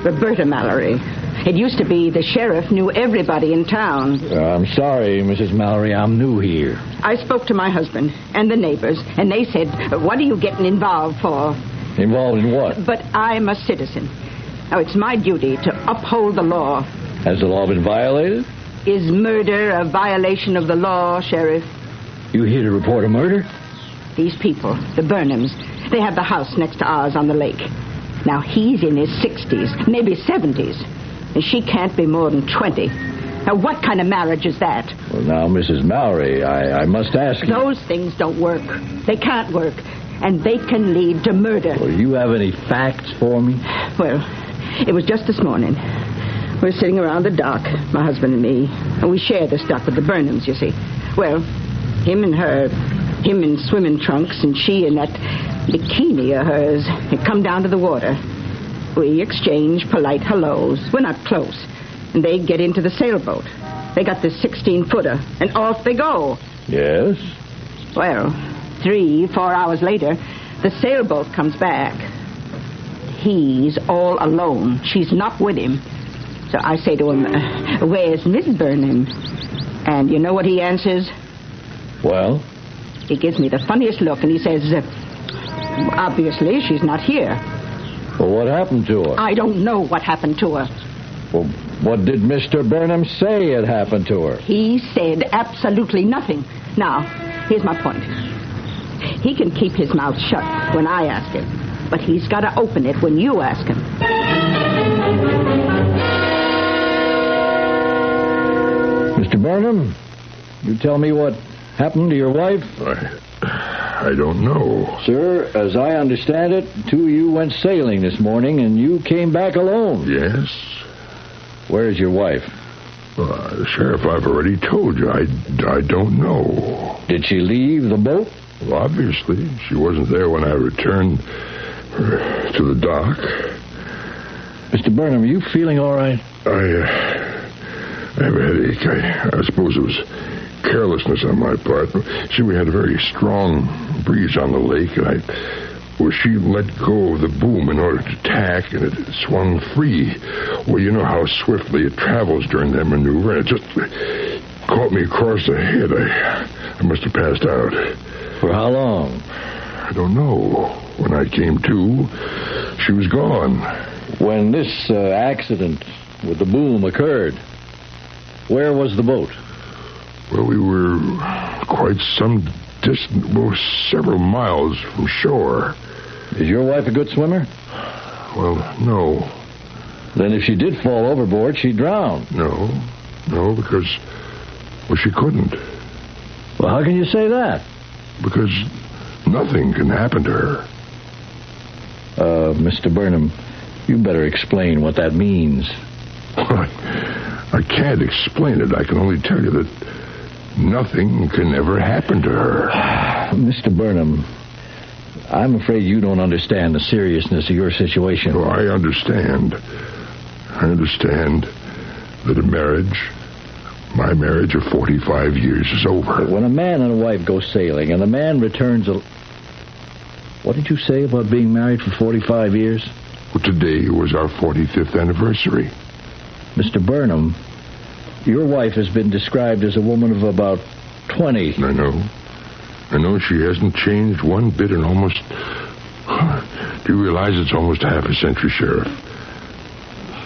Roberta Mallory. It used to be the sheriff knew everybody in town. I'm sorry, Mrs. Mallory, I'm new here. I spoke to my husband and the neighbors, and they said, what are you getting involved for? Involved in what? But I'm a citizen. Now, it's my duty to uphold the law. Has the law been violated? Is murder a violation of the law, Sheriff? You here to report a murder? These people, the Burnhams, they have the house next to ours on the lake. Now, he's in his 60s, maybe 70s, and she can't be more than 20. Now, what kind of marriage is that? Well, now, Mrs. Mallory, I must ask you... Those things don't work. They can't work. And they can lead to murder. Well, you have any facts for me? Well, it was just this morning. We were sitting around the dock, my husband and me. And we share this dock with the Burnhams, you see. Well, him and her, him in swimming trunks, and she in that bikini of hers, had come down to the water. We exchange polite hellos. We're not close. And they get into the sailboat. They got this 16-footer, and off they go. Yes? Well, 3-4 hours later, the sailboat comes back. He's all alone. She's not with him. So I say to him, where's Miss Burnham? And you know what he answers? Well? He gives me the funniest look, and he says, obviously, she's not here. Well, what happened to her? I don't know what happened to her. Well, what did Mr. Burnham say had happened to her? He said absolutely nothing. Now, here's my point. He can keep his mouth shut when I ask him, but he's got to open it when you ask him. Mr. Burnham, you tell me what happened to your wife? I don't know. Sir, as I understand it, two of you went sailing this morning and you came back alone. Yes. Where's your wife? Sheriff, I've already told you. I don't know. Did she leave the boat? Well, obviously. She wasn't there when I returned to the dock. Mr. Burnham, are you feeling all right? I have a headache. I suppose it was carelessness on my part. See, we had a very strong breeze on the lake, and she let go of the boom in order to tack, and it swung free. Well, you know how swiftly it travels during that maneuver, and it just caught me across the head. I must have passed out. For how long? I don't know. When I came to, she was gone. When this accident with the boom occurred, where was the boat? Well, we were quite some distance, well, several miles from shore. Is your wife a good swimmer? Well, no. Then if she did fall overboard, she'd drown. No, because, well, she couldn't. Well, how can you say that? Because nothing can happen to her. Mr. Burnham, you better explain what that means. I can't explain it. I can only tell you that nothing can ever happen to her. Mr. Burnham, I'm afraid you don't understand the seriousness of your situation. Oh, I understand. I understand that my marriage of 45 years is over. But when a man and a wife go sailing and the man returns What did you say about being married for 45 years? Well, today was our 45th anniversary. Mr. Burnham, your wife has been described as a woman of about 20. I know she hasn't changed one bit in almost... Do you realize it's almost half a century, Sheriff?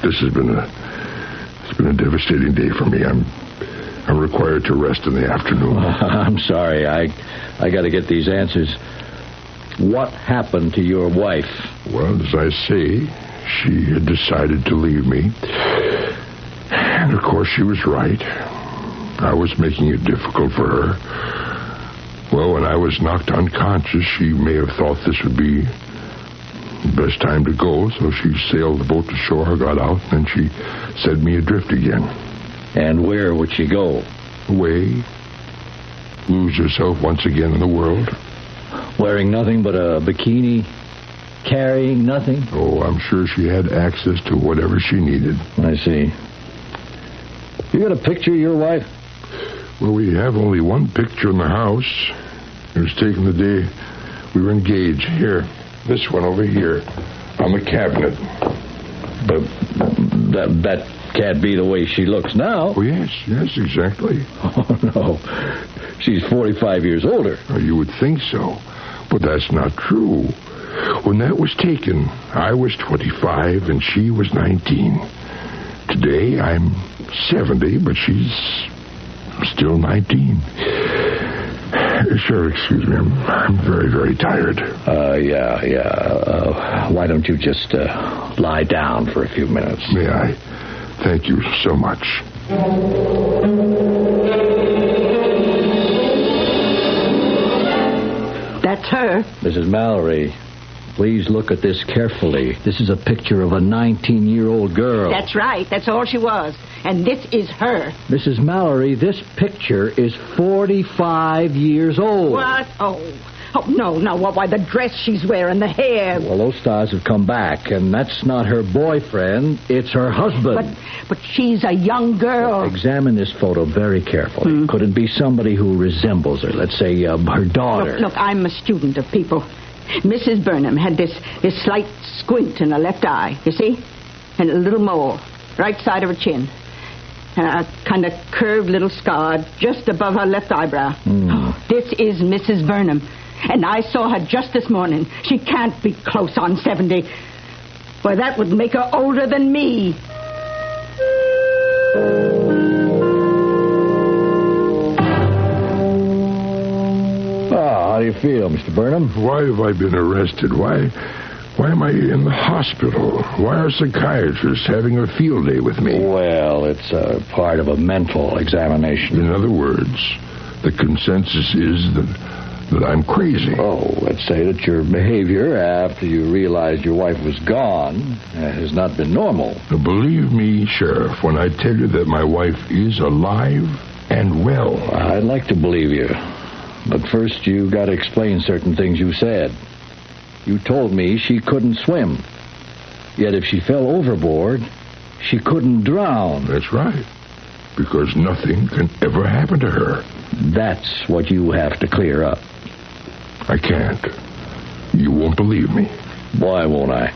This has been a devastating day for me. I'm required to rest in the afternoon. I'm sorry. I got to get these answers. What happened to your wife? Well, as I say, she had decided to leave me. And, of course, she was right. I was making it difficult for her. Well, when I was knocked unconscious, she may have thought this would be the best time to go, so she sailed the boat to shore, got out, and then she set me adrift again. And where would she go? Away. Lose herself once again in the world. Wearing nothing but a bikini? Carrying nothing? Oh, I'm sure she had access to whatever she needed. I see. You got a picture of your wife? Well, we have only one picture in the house. It was taken the day we were engaged. Here, this one over here, on the cabinet. But that can't be the way she looks now. Oh, yes, exactly. Oh, no. She's 45 years older. Oh, you would think so, but that's not true. When that was taken, I was 25 and she was 19. Today, I'm 70, but she's still 19. Sure, excuse me. I'm very, very tired. Why don't you just lie down for a few minutes? May I? Thank you so much. That's her. Mrs. Mallory, please look at this carefully. This is a picture of a 19-year-old girl. That's right. That's all she was. And this is her. Mrs. Mallory, this picture is 45 years old. What? Oh, no. Why, the dress she's wearing, the hair. Well, those stars have come back, and that's not her boyfriend. It's her husband. But she's a young girl. Examine this photo very carefully. Could it be somebody who resembles her? Let's say her daughter. Look, I'm a student of people. Mrs. Burnham had this slight squint in her left eye, you see? And a little mole, right side of her chin. And a kind of curved little scar just above her left eyebrow. Oh, this is Mrs. Burnham. And I saw her just this morning. She can't be close on 70. Well, that would make her older than me. How do you feel, Mr. Burnham? Why have I been arrested? Why am I in the hospital? Why are psychiatrists having a field day with me? Well, it's part of a mental examination. In other words, the consensus is that I'm crazy. Oh, let's say that your behavior after you realized your wife was gone has not been normal. Now, believe me, Sheriff, when I tell you that my wife is alive and well. I'd like to believe you. But first, you got to explain certain things you said. You told me she couldn't swim. Yet if she fell overboard, she couldn't drown. That's right. Because nothing can ever happen to her. That's what you have to clear up. I can't. You won't believe me. Why won't I?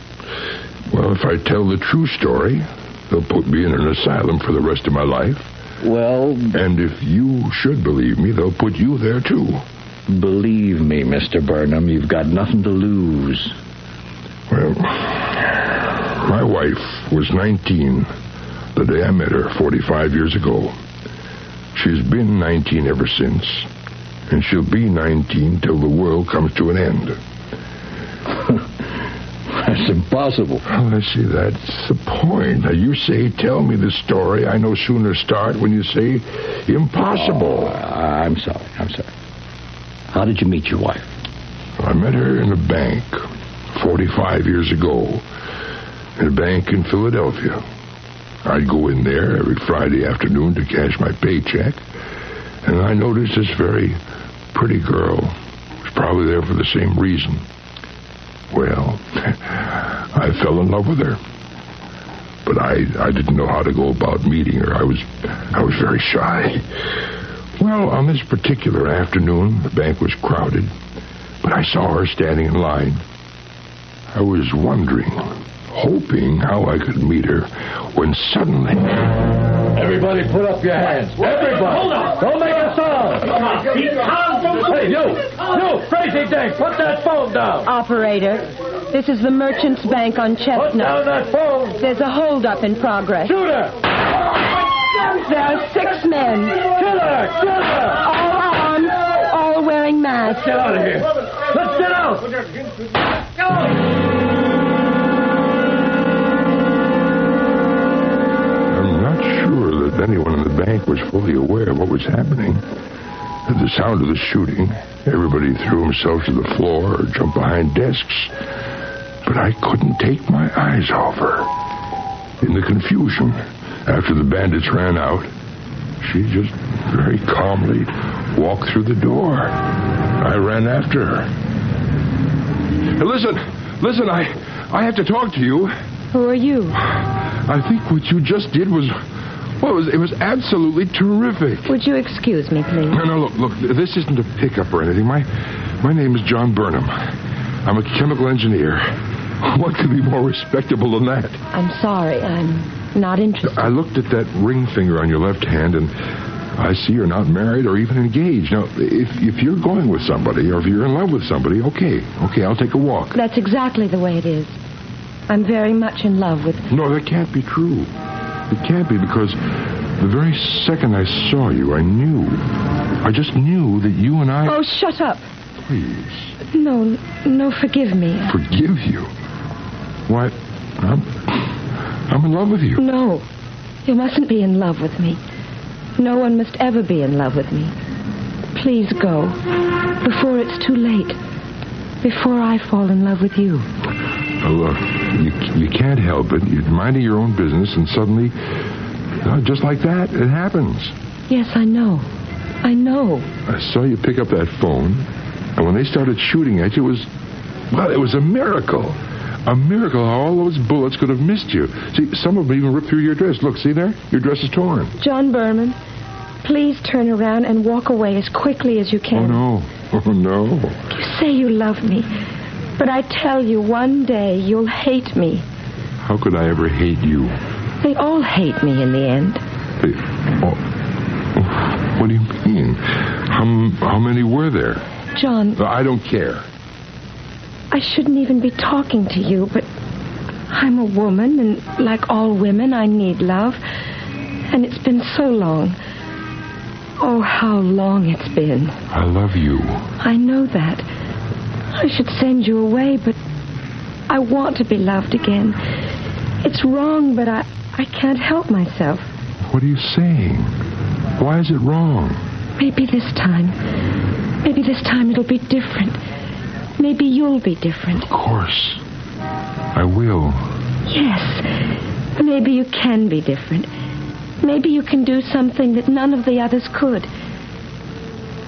Well, if I tell the true story, they'll put me in an asylum for the rest of my life. Well... And if you should believe me, they'll put you there, too. Believe me, Mr. Burnham, you've got nothing to lose. Well, my wife was 19 the day I met her 45 years ago. She's been 19 ever since, and she'll be 19 till the world comes to an end. That's impossible. Well, I see, that's the point. Now, you say, tell me the story. I no sooner start when you say impossible. Oh, I'm sorry. How did you meet your wife? I met her in a bank 45 years ago, in a bank in Philadelphia. I'd go in there every Friday afternoon to cash my paycheck, and I noticed this very pretty girl was probably there for the same reason. Well, I fell in love with her. But I didn't know how to go about meeting her. I was very shy. Well, on this particular afternoon, the bank was crowded, but I saw her standing in line. I was wondering, hoping how I could meet her, when suddenly... Everybody put up your hands. Everybody. Hold on. Don't make a sound. Hey, you, crazy thing, put that phone down. Operator, this is the Merchants Bank on Chestnut. Put down that phone. There's a holdup in progress. Shoot her. There are 6 men. Kill her. All armed, all wearing masks. Let's get out of here. Let's get out. Sure that anyone in the bank was fully aware of what was happening. At the sound of the shooting, everybody threw himself to the floor or jumped behind desks. But I couldn't take my eyes off her. In the confusion, after the bandits ran out, she just very calmly walked through the door. I ran after her. Hey, listen, I have to talk to you. Who are you? I think what you just did was... Well, it was absolutely terrific. Would you excuse me, please? No, look, this isn't a pickup or anything. My name is John Burnham. I'm a chemical engineer. What could be more respectable than that? I'm sorry, I'm not interested. I looked at that ring finger on your left hand, and I see you're not married or even engaged. Now, if you're going with somebody, or if you're in love with somebody, okay, I'll take a walk. That's exactly the way it is. I'm very much in love with... No, that can't be true. It can't be, because the very second I saw you, I knew I just knew that you and I... Oh, shut up. Please. No, forgive me. Forgive you? Why, I'm in love with you. No, you mustn't be in love with me. No one must ever be in love with me. Please go, before it's too late. Before I fall in love with you. Look, you can't help it. You're minding your own business, and suddenly, just like that, it happens. Yes, I know. I know. I saw you pick up that phone, and when they started shooting at you, it was a miracle. A miracle how all those bullets could have missed you. See, some of them even ripped through your dress. Look, see there? Your dress is torn. John Berman, please turn around and walk away as quickly as you can. Oh, no. You say you love me, but I tell you, one day you'll hate me. How could I ever hate you? They all hate me in the end. What do you mean? How many were there? John... I don't care. I shouldn't even be talking to you, but I'm a woman, and like all women, I need love. And it's been so long. Oh, how long it's been. I love you. I know that. I should send you away, but I want to be loved again. It's wrong, but I can't help myself. What are you saying? Why is it wrong? Maybe this time it'll be different. Maybe you'll be different. Of course. I will. Yes. Maybe you can be different. Maybe you can do something that none of the others could.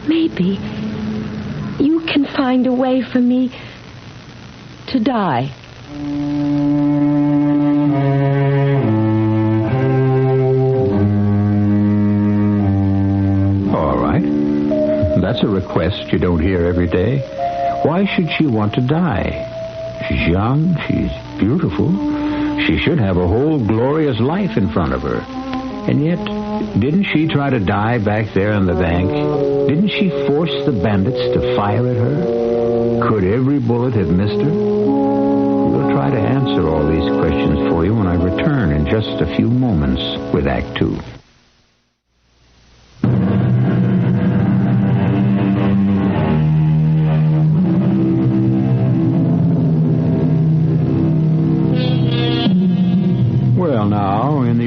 Maybe you can find a way for me to die. All right. That's a request you don't hear every day. Why should she want to die? She's young. She's beautiful. She should have a whole glorious life in front of her. And yet, didn't she try to die back there on the bank? Didn't she force the bandits to fire at her? Could every bullet have missed her? We'll try to answer all these questions for you when I return in just a few moments with Act Two.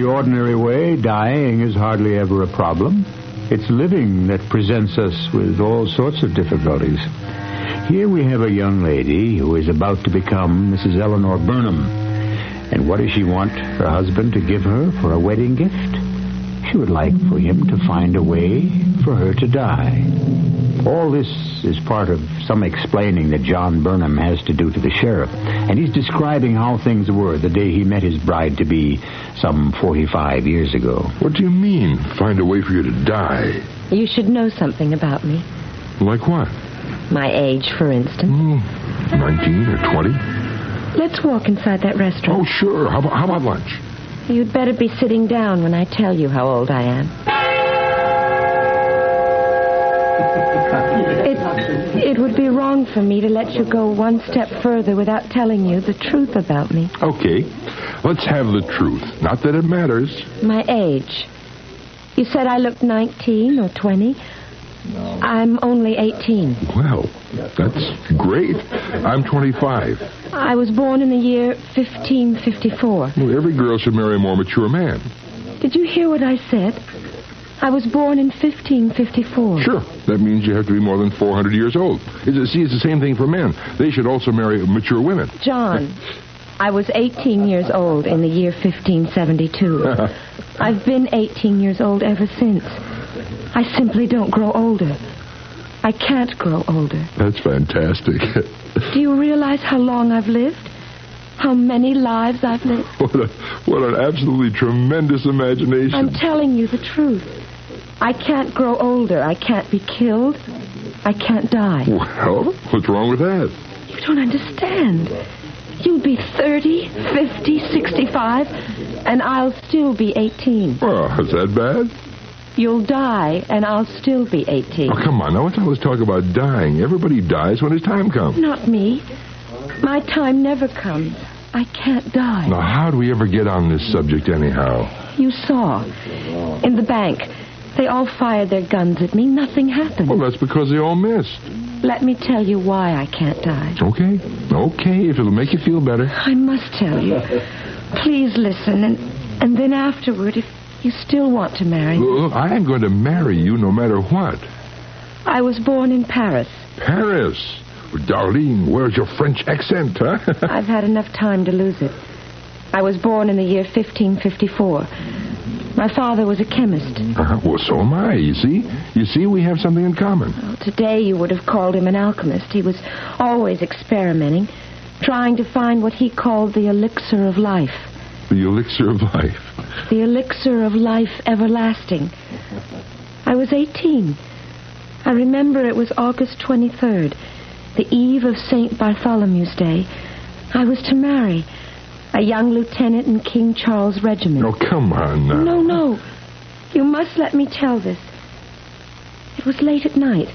Ordinary way, dying is hardly ever a problem. It's living that presents us with all sorts of difficulties. Here we have a young lady who is about to become Mrs. Eleanor Burnham. And what does she want her husband to give her for a wedding gift? She would like for him to find a way for her to die. All this is part of some explaining that John Burnham has to do to the sheriff. And he's describing how things were the day he met his bride-to-be some 45 years ago. What do you mean, find a way for you to die? You should know something about me. Like what? My age, for instance. 19 or 20? Let's walk inside that restaurant. Oh, sure. How about lunch? You'd better be sitting down when I tell you how old I am. It would be wrong for me to let you go one step further without telling you the truth about me. Okay. Let's have the truth. Not that it matters. My age. You said I looked 19 or 20. I'm only 18. Well, that's great. I'm 25. I was born in the year 1554. Well, every girl should marry a more mature man. Did you hear what I said? I was born in 1554. Sure. That means you have to be more than 400 years old. It's the same thing for men. They should also marry mature women. John, I was 18 years old in the year 1572. I've been 18 years old ever since. I simply don't grow older. I can't grow older. That's fantastic. Do you realize how long I've lived? How many lives I've lived? What an absolutely tremendous imagination. I'm telling you the truth. I can't grow older. I can't be killed. I can't die. Well, what's wrong with that? You don't understand. You'll be 30, 50, 65, and I'll still be 18. Well, is that bad? You'll die, and I'll still be 18. Oh, come on. Now, what's all this talk about dying? Everybody dies when his time comes. Not me. My time never comes. I can't die. Now, how do we ever get on this subject anyhow? You saw. In the bank. They all fired their guns at me. Nothing happened. Well, that's because they all missed. Let me tell you why I can't die. Okay, if it'll make you feel better. I must tell you. Please listen, and then afterward, if you still want to marry me. Look, I am going to marry you no matter what. I was born in Paris. Paris? Well, Darlene, where's your French accent, huh? I've had enough time to lose it. I was born in the year 1554. My father was a chemist. Well, so am I, you see? You see, we have something in common. Well, today you would have called him an alchemist. He was always experimenting, trying to find what he called the elixir of life. The elixir of life? The elixir of life everlasting. I was 18. I remember it was August 23rd, the eve of St. Bartholomew's Day. I was to marry a young lieutenant in King Charles' regiment. Oh, come on now. No. You must let me tell this. It was late at night,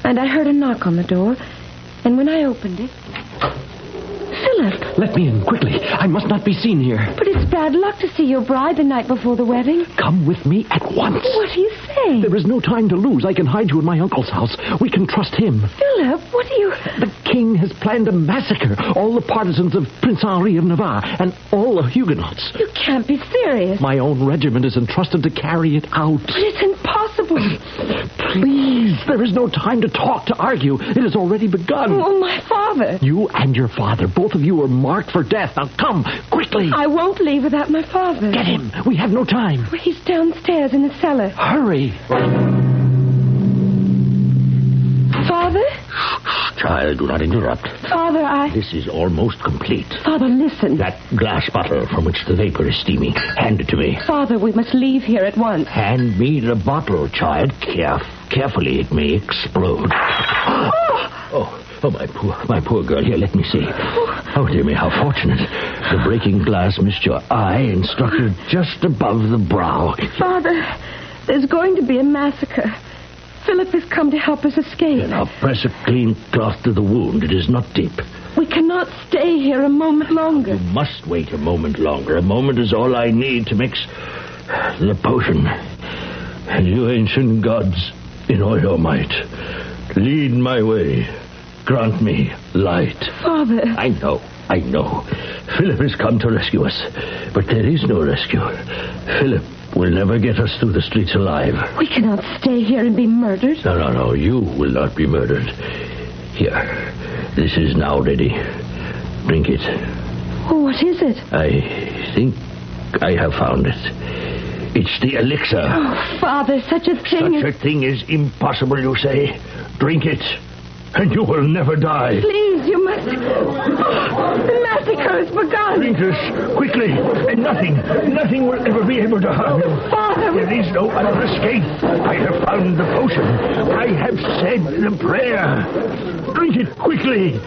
and I heard a knock on the door, and when I opened it... Philip! Let me in, quickly. I must not be seen here. But it's bad luck to see your bride the night before the wedding. Come with me at once. What are you saying? There is no time to lose. I can hide you in my uncle's house. We can trust him. Philip, what are you... The king has planned a massacre. All the partisans of Prince Henri of Navarre and all the Huguenots. You can't be serious. My own regiment is entrusted to carry it out. But it's impossible. Please, there is no time to talk, to argue. It has already begun. Oh, my father. You and your father, both of you are marked for death. Now come, quickly. I won't leave without my father. Get him. We have no time. He's downstairs in the cellar. Hurry. Father? Child, do not interrupt. Father, This is almost complete. Father, listen. That glass bottle from which the vapor is steaming. Hand it to me. Father, we must leave here at once. Hand me the bottle, child. Carefully, it may explode. Oh, my poor girl. Here, let me see. Oh, dear me, how fortunate. The breaking glass missed your eye and struck you just above the brow. Father, there's going to be a massacre. Philip has come to help us escape. Now, press a clean cloth to the wound. It is not deep. We cannot stay here a moment longer. You must wait a moment longer. A moment is all I need to mix the potion. And you ancient gods, in all your might, lead my way. Grant me light. Father. I know. Philip has come to rescue us. But there is no rescue. Philip will never get us through the streets alive. We cannot stay here and be murdered. No. You will not be murdered. Here. This is now ready. Drink it. Oh, what is it? I think I have found it. It's the elixir. Oh, Father, such a thing... Such a thing is impossible, you say. Drink it, and you will never die. Please, you must... The massacre has begun. Drink this, quickly, and nothing will ever be able to harm you. Father... There is no other escape. I have found the potion. I have said the prayer. Drink it quickly.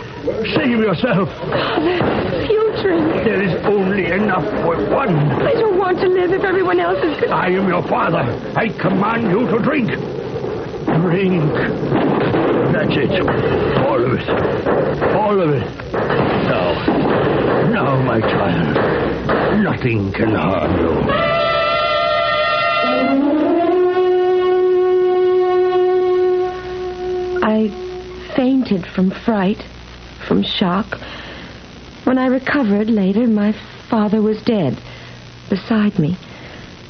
Save yourself. Father, you drink. There is only enough for one. I don't want to live if everyone else is good. I am your father. I command you to drink. Drink. That's it. All of it. All of it. Now, my child. Nothing can harm you. I fainted from fright, from shock. When I recovered later, my father was dead, beside me.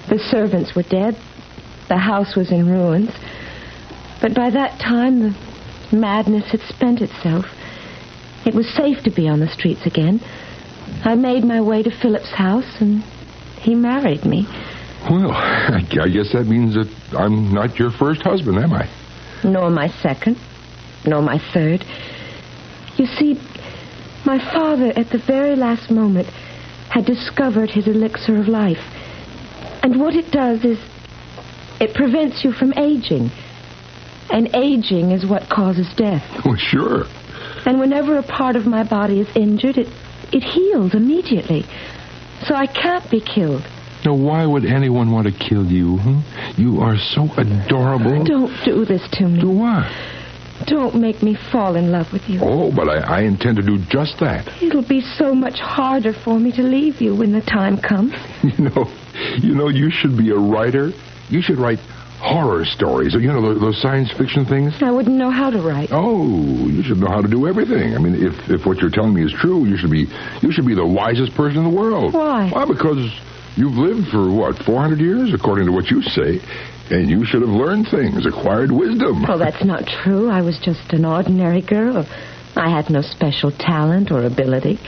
The servants were dead. The house was in ruins. But by that time, the madness had spent itself. It was safe to be on the streets again. I made my way to Philip's house, and he married me. Well, I guess that means that I'm not your first husband, am I? Nor my second, nor my third. You see, my father, at the very last moment, had discovered his elixir of life. And what it does is it prevents you from aging. And aging is what causes death. Well, sure. And whenever a part of my body is injured, it heals immediately. So I can't be killed. Now, why would anyone want to kill you? You are so adorable. Don't do this to me. Do what? Don't make me fall in love with you. Oh, but I intend to do just that. It'll be so much harder for me to leave you when the time comes. You know, you should be a writer. You should write horror stories. You know, those science fiction things? I wouldn't know how to write. Oh, you should know how to do everything. I mean, if what you're telling me is true, you should be the wisest person in the world. Why? Why? Because you've lived for, 400 years, according to what you say, and you should have learned things, acquired wisdom. Oh, that's not true. I was just an ordinary girl. I had no special talent or ability.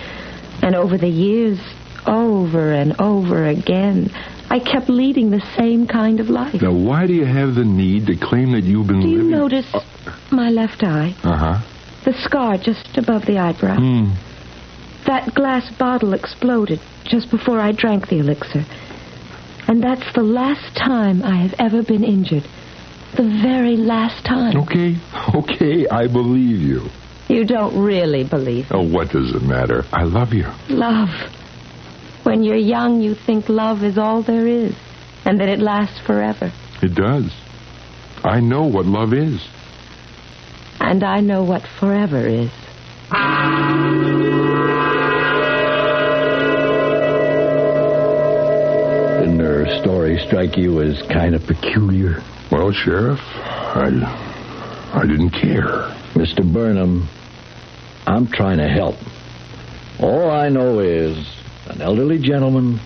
And over the years, over and over again, I kept leading the same kind of life. Now, why do you have the need to claim that you've been living... Do you notice my left eye? Uh-huh. The scar just above the eyebrow. That glass bottle exploded just before I drank the elixir. And that's the last time I have ever been injured. The very last time. Okay, I believe you. You don't really believe me. Oh, what does it matter? I love you. Love. When you're young, you think love is all there is, and that it lasts forever. It does. I know what love is. And I know what forever is. Didn't her story strike you as kind of peculiar? Well, Sheriff, I didn't care. Mr. Burnham, I'm trying to help. All I know is an elderly gentleman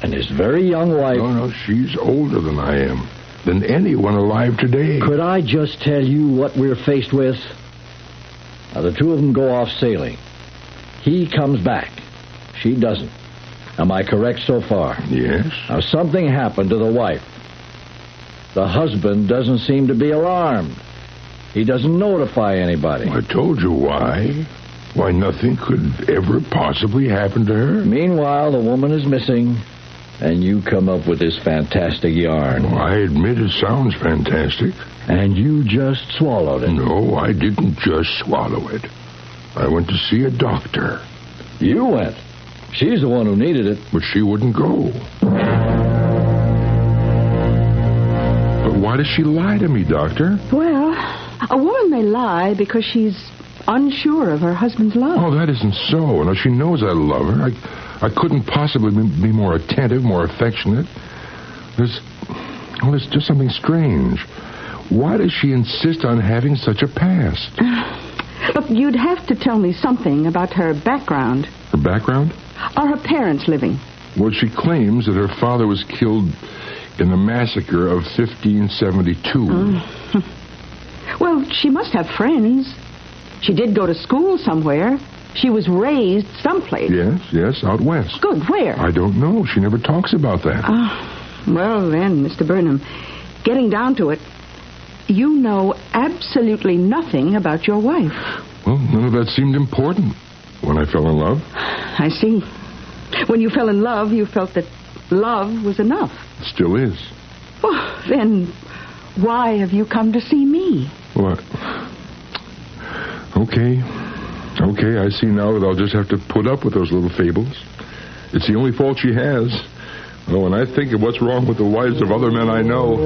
and his very young wife... No, she's older than I am. Than anyone alive today. Could I just tell you what we're faced with? Now, the two of them go off sailing. He comes back. She doesn't. Am I correct so far? Yes. Now, something happened to the wife. The husband doesn't seem to be alarmed. He doesn't notify anybody. I told you why. Why nothing could ever possibly happen to her. Meanwhile, the woman is missing, and you come up with this fantastic yarn. Well, I admit it sounds fantastic. And you just swallowed it. No, I didn't just swallow it. I went to see a doctor. You went? She's the one who needed it. But she wouldn't go. But why does she lie to me, Doctor? Well, a woman may lie because she's unsure of her husband's love. Oh, that isn't so. Now, she knows I love her. I couldn't possibly be more attentive, more affectionate. There's just something strange. Why does she insist on having such a past? Look, you'd have to tell me something about her background. Her background? Are her parents living? Well, she claims that her father was killed in the massacre of 1572. Well, she must have friends. She did go to school somewhere. She was raised someplace. Yes, out west. Good, where? I don't know. She never talks about that. Well, then, Mr. Burnham, getting down to it, you know absolutely nothing about your wife. Well, none of that seemed important when I fell in love. I see. When you fell in love, you felt that love was enough. It still is. Well, then why have you come to see me? What? Okay, I see now that I'll just have to put up with those little fables. It's the only fault she has. Oh, and I think of what's wrong with the wives of other men I know.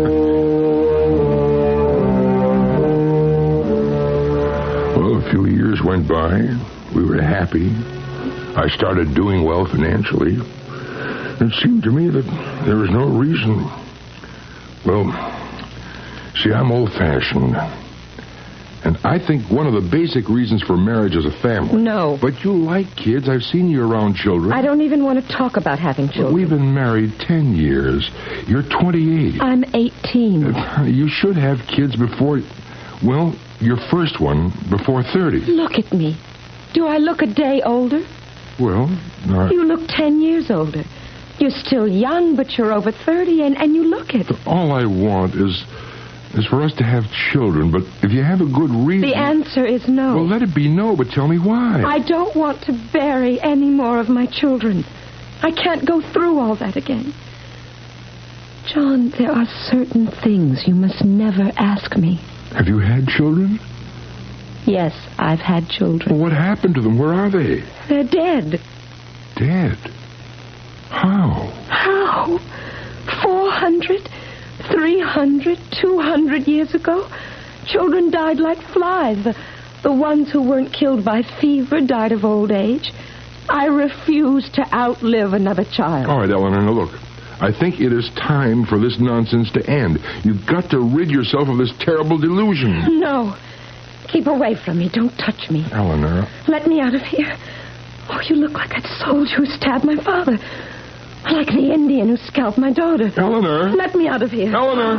Well, a few years went by. We were happy. I started doing well financially. It seemed to me that there was no reason. Well, see, I'm old-fashioned. And I think one of the basic reasons for marriage is a family. No. But you like kids. I've seen you around children. I don't even want to talk about having children. But we've been married 10 years. You're 28. I'm 18. You should have kids before... Well, your first one before 30. Look at me. Do I look a day older? Well, You look 10 years older. You're still young, but you're over 30, and you look it. All I want is for us to have children, but if you have a good reason... The answer is no. Well, let it be no, but tell me why. I don't want to bury any more of my children. I can't go through all that again. John, there are certain things you must never ask me. Have you had children? Yes, I've had children. Well, what happened to them? Where are they? They're dead. Dead? How? How? 400, 300, 200 years ago? Children died like flies. The ones who weren't killed by fever died of old age. I refuse to outlive another child. All right, Eleanor, now look. I think it is time for this nonsense to end. You've got to rid yourself of this terrible delusion. No. Keep away from me. Don't touch me. Eleanor. Let me out of here. Oh, you look like that soldier who stabbed my father. Like the Indian who scalped my daughter. Eleanor. Let me out of here. Eleanor.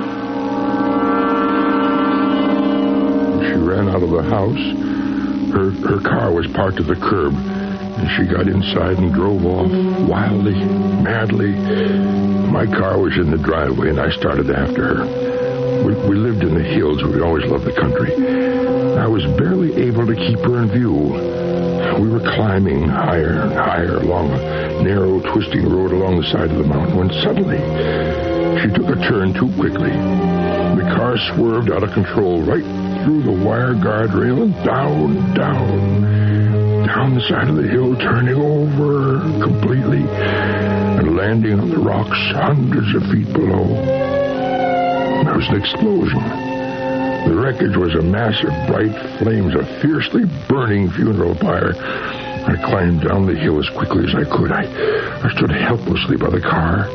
She ran out of the house. Her car was parked at the curb. And she got inside and drove off, wildly, madly. My car was in the driveway, and I started after her. We lived in the hills. We always loved the country. I was barely able to keep her in view. We were climbing higher and higher along a narrow, twisting road along the side of the mountain when suddenly she took a turn too quickly. The car swerved out of control right through the wire guardrail and down the side of the hill, turning over completely and landing on the rocks hundreds of feet below. There was an explosion. The wreckage was a mass of bright flames, a fiercely burning funeral pyre. I climbed down the hill as quickly as I could. I stood helplessly by the car.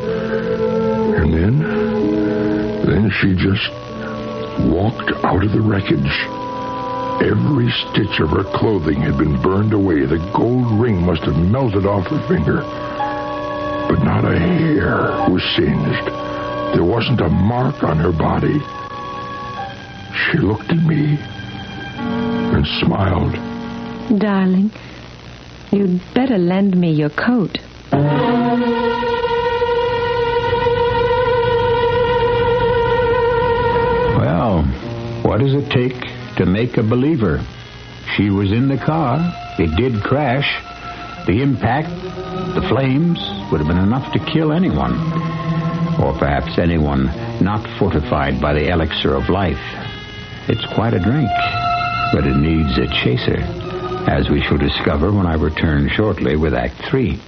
And then she just walked out of the wreckage. Every stitch of her clothing had been burned away. The gold ring must have melted off her finger. But not a hair was singed. There wasn't a mark on her body. She looked at me and smiled. Darling, you'd better lend me your coat. Well, what does it take to make a believer? She was in the car. It did crash. The impact, the flames, would have been enough to kill anyone. Or perhaps anyone not fortified by the elixir of life. It's quite a drink, but it needs a chaser, as we shall discover when I return shortly with Act 3.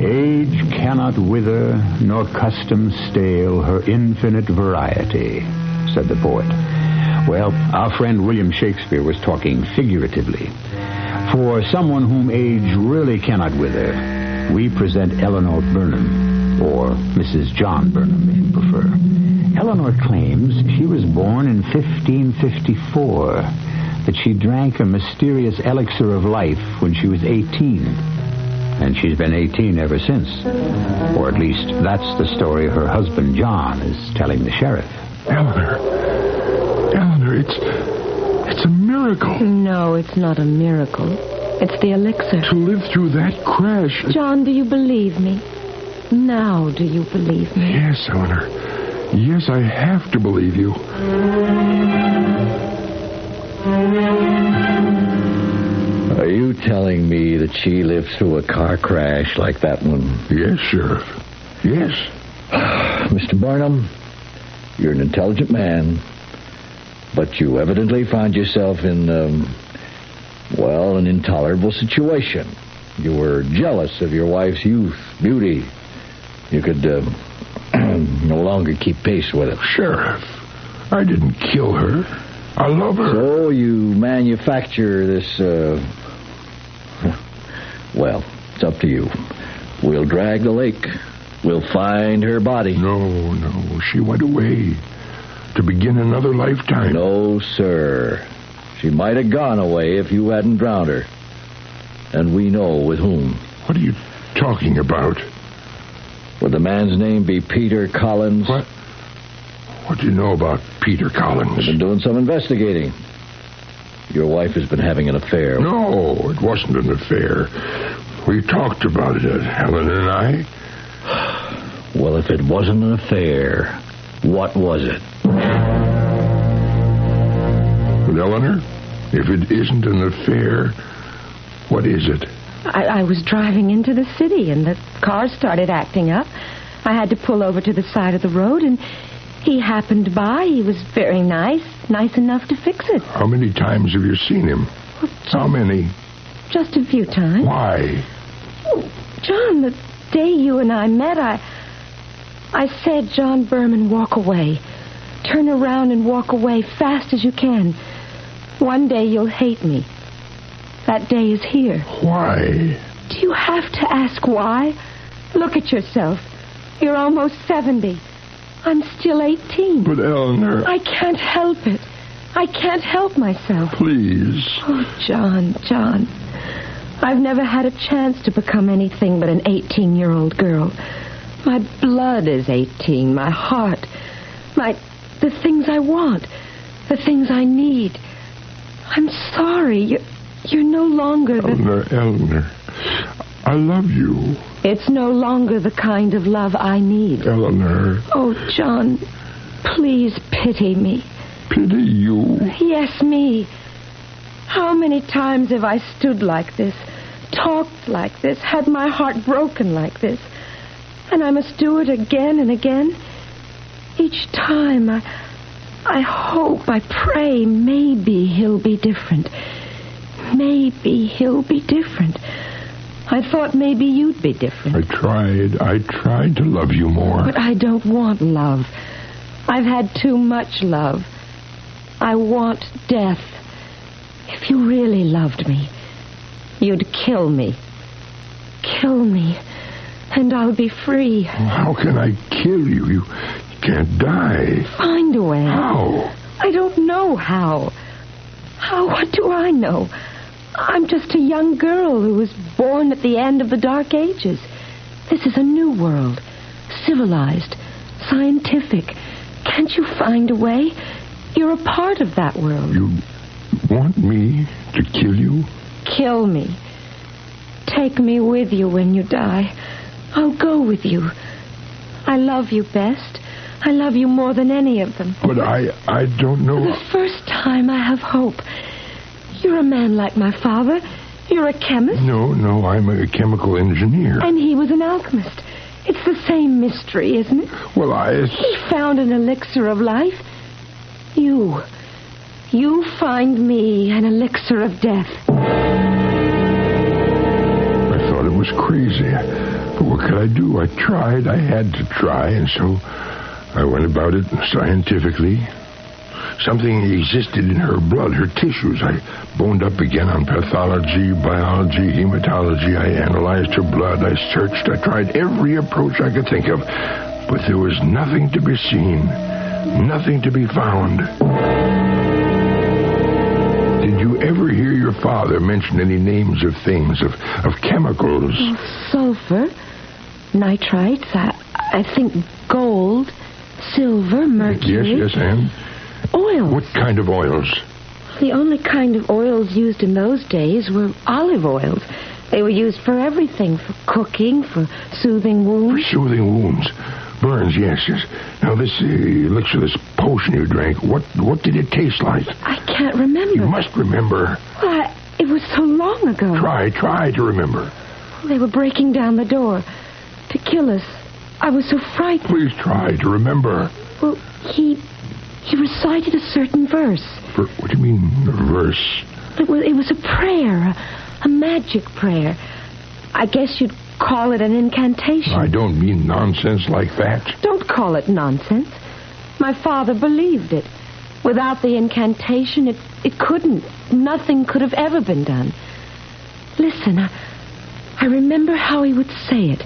Age cannot wither, nor custom stale her infinite variety, said the poet. Well, our friend William Shakespeare was talking figuratively. For someone whom age really cannot wither, we present Eleanor Burnham, or Mrs. John Burnham, if you prefer. Eleanor claims she was born in 1554, that she drank a mysterious elixir of life when she was 18. And she's been 18 ever since. Or at least that's the story her husband John is telling the sheriff. Eleanor, it's a miracle. No, it's not a miracle. It's the elixir. To live through that crash. John, do you believe me? Now do you believe me? Yes, Eleanor. Yes, I have to believe you. Are you telling me that she lived through a car crash like that one? Yes, Sheriff. Yes. Mr. Burnham, you're an intelligent man, but you evidently find yourself in, an intolerable situation. You were jealous of your wife's youth, beauty. You could no longer keep pace with it. Sheriff, I didn't kill her. I love her. So you manufacture this, well, it's up to you. We'll drag the lake. We'll find her body. No. She went away to begin another lifetime. No, sir. She might have gone away if you hadn't drowned her. And we know with whom. What are you talking about? Would the man's name be Peter Collins? What? What do you know about Peter Collins? I've been doing some investigating. Your wife has been having an affair. No, it wasn't an affair. We talked about it, Helen and I. Well, if it wasn't an affair, what was it? But Eleanor, if it isn't an affair, what is it? I was driving into the city, and the car started acting up. I had to pull over to the side of the road, and he happened by. He was very nice enough to fix it. How many times have you seen him? Well, How many? Just a few times. Why? Oh, John, the day you and I met, I said, John Berman, walk away. Turn around and walk away fast as you can. One day you'll hate me. That day is here. Why? Do you have to ask why? Look at yourself. You're almost 70. I'm still 18. But, Eleanor... I can't help it. I can't help myself. Please. Oh, John. I've never had a chance to become anything but an 18-year-old girl. My blood is 18. My heart. The things I want. The things I need. I'm sorry. You're no longer the... Eleanor. I love you. It's no longer the kind of love I need. Eleanor. Oh, John, please pity me. Pity you? Yes, me. How many times have I stood like this, talked like this, had my heart broken like this? And I must do it again and again. Each time I hope, I pray, maybe he'll be different. Maybe he'll be different. I thought maybe you'd be different. I tried to love you more. But I don't want love. I've had too much love. I want death. If you really loved me, you'd kill me. Kill me, and I'll be free. How can I kill you? You can't die. Find a way. How? I don't know how. What do I know? I'm just a young girl who was born at the end of the Dark Ages. This is a new world. Civilized. Scientific. Can't you find a way? You're a part of that world. You want me to kill you? Kill me. Take me with you when you die. I'll go with you. I love you best. I love you more than any of them. But I don't know... For the first time, I have hope. You're a man like my father. You're a chemist. No, I'm a chemical engineer. And he was an alchemist. It's the same mystery, isn't it? Well, He found an elixir of life. You find me an elixir of death. I thought it was crazy. But what could I do? I tried. I had to try, and so I went about it scientifically. Something existed in her blood, her tissues. I boned up again on pathology, biology, hematology. I analyzed her blood. I searched. I tried every approach I could think of. But there was nothing to be seen. Nothing to be found. Did you ever hear your father mention any names of things, of chemicals? Oh, sulfur, nitrites, I think gold, silver, mercury. Yes, and? Oils. What kind of oils? The only kind of oils used in those days were olive oils. They were used for everything, for cooking, for soothing wounds. For soothing wounds. Burns, yes. Now, this elixir, this potion you drank, what did it taste like? I can't remember. You must remember. It was so long ago. Try to remember. They were breaking down the door to kill us. I was so frightened. Please try to remember. Well, he recited a certain verse. What do you mean, a verse? It was a prayer, a magic prayer. I guess you'd call it an incantation. I don't mean nonsense like that. Don't call it nonsense. My father believed it. Without the incantation, it couldn't. Nothing could have ever been done. Listen, I remember how he would say it.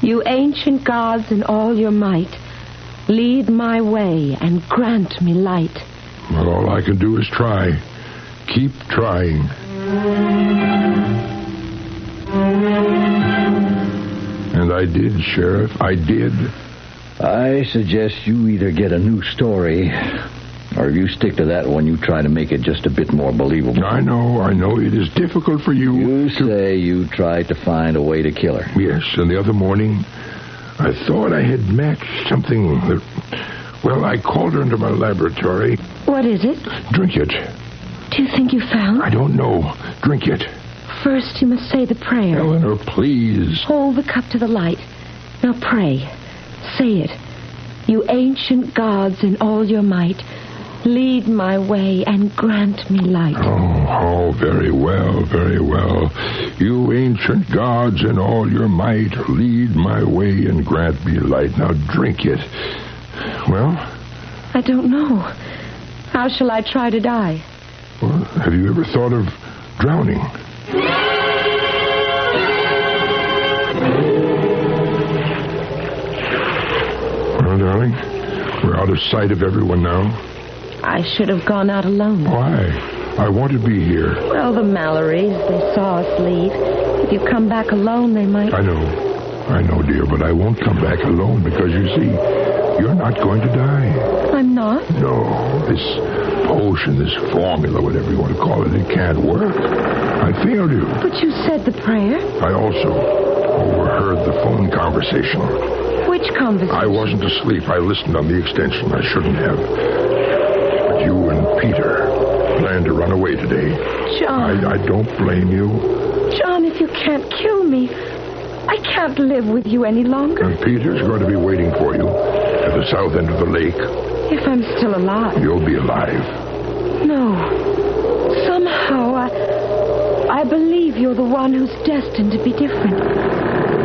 You ancient gods in all your might, lead my way and grant me light. Well, all I can do is try. Keep trying. And I did, Sheriff. I did. I suggest you either get a new story, or you stick to that one, you try to make it just a bit more believable. I know. It is difficult for you. You say you tried to find a way to kill her. Yes, and the other morning, I thought I had matched something that... Well, I called her into my laboratory. What is it? Drink it. Do you think you found? I don't know. Drink it. First, you must say the prayer. Eleanor, please. Hold the cup to the light. Now pray. Say it. You ancient gods in all your might, lead my way and grant me light. Oh, very well, very well. You ancient gods in all your might, lead my way and grant me light. Now drink it. Well, I don't know. How shall I try to die? Well, have you ever thought of drowning? Well, darling, we're out of sight of everyone now. I should have gone out alone. Why? I want to be here. Well, the Mallorys, they saw us leave. If you come back alone, they might... I know, dear, but I won't come back alone because, you see, you're not going to die. I'm not? No, this potion, this formula, whatever you want to call it, it can't work. I failed you. But you said the prayer. I also overheard the phone conversation. Which conversation? I wasn't asleep. I listened on the extension. I shouldn't have. But you and Peter planned to run away today. John. I don't blame you. John, if you can't kill me, I can't live with you any longer. And Peter's going to be waiting for you at the south end of the lake. If I'm still alive. You'll be alive. No. Somehow, I believe you're the one who's destined to be different.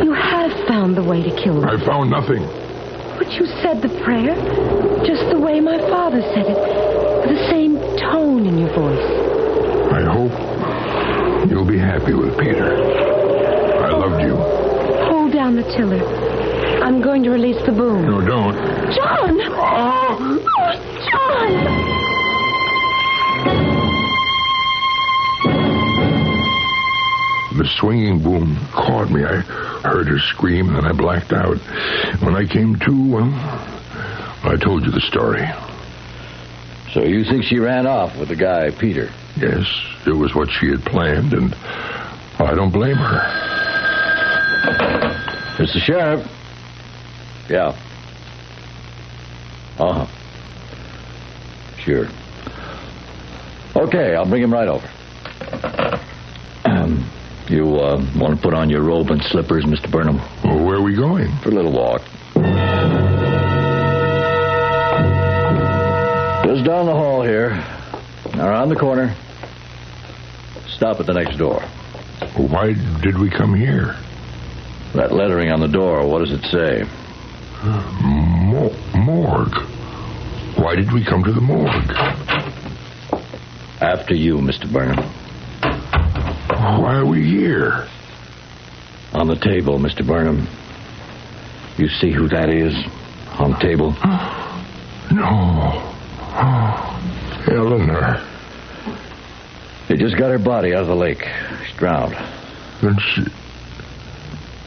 You have found the way to kill me. I found nothing. But you said the prayer just the way my father said it. With the same tone in your voice. I hope you'll be happy with Peter. I loved you. Hold down the tiller. I'm going to release the boom. No, don't. John! Oh, John! The swinging boom caught me. I heard her scream, and then I blacked out. When I came to, well, I told you the story. So you think she ran off with the guy, Peter? Yes, it was what she had planned, and I don't blame her. Mr. Sheriff. Yeah. Uh-huh. Sure. Okay, I'll bring him right over. You want to put on your robe and slippers, Mr. Burnham? Well, where are we going? For a little walk. Just down the hall here. Around the corner. Stop at the next door. Why did we come here? That lettering on the door, what does it say? Morgue. Why did we come to the morgue? After you, Mr. Burnham. Why are we here? On the table, Mr. Burnham. You see who that is? On the table? No. Eleanor. They just got her body out of the lake. She's drowned. Then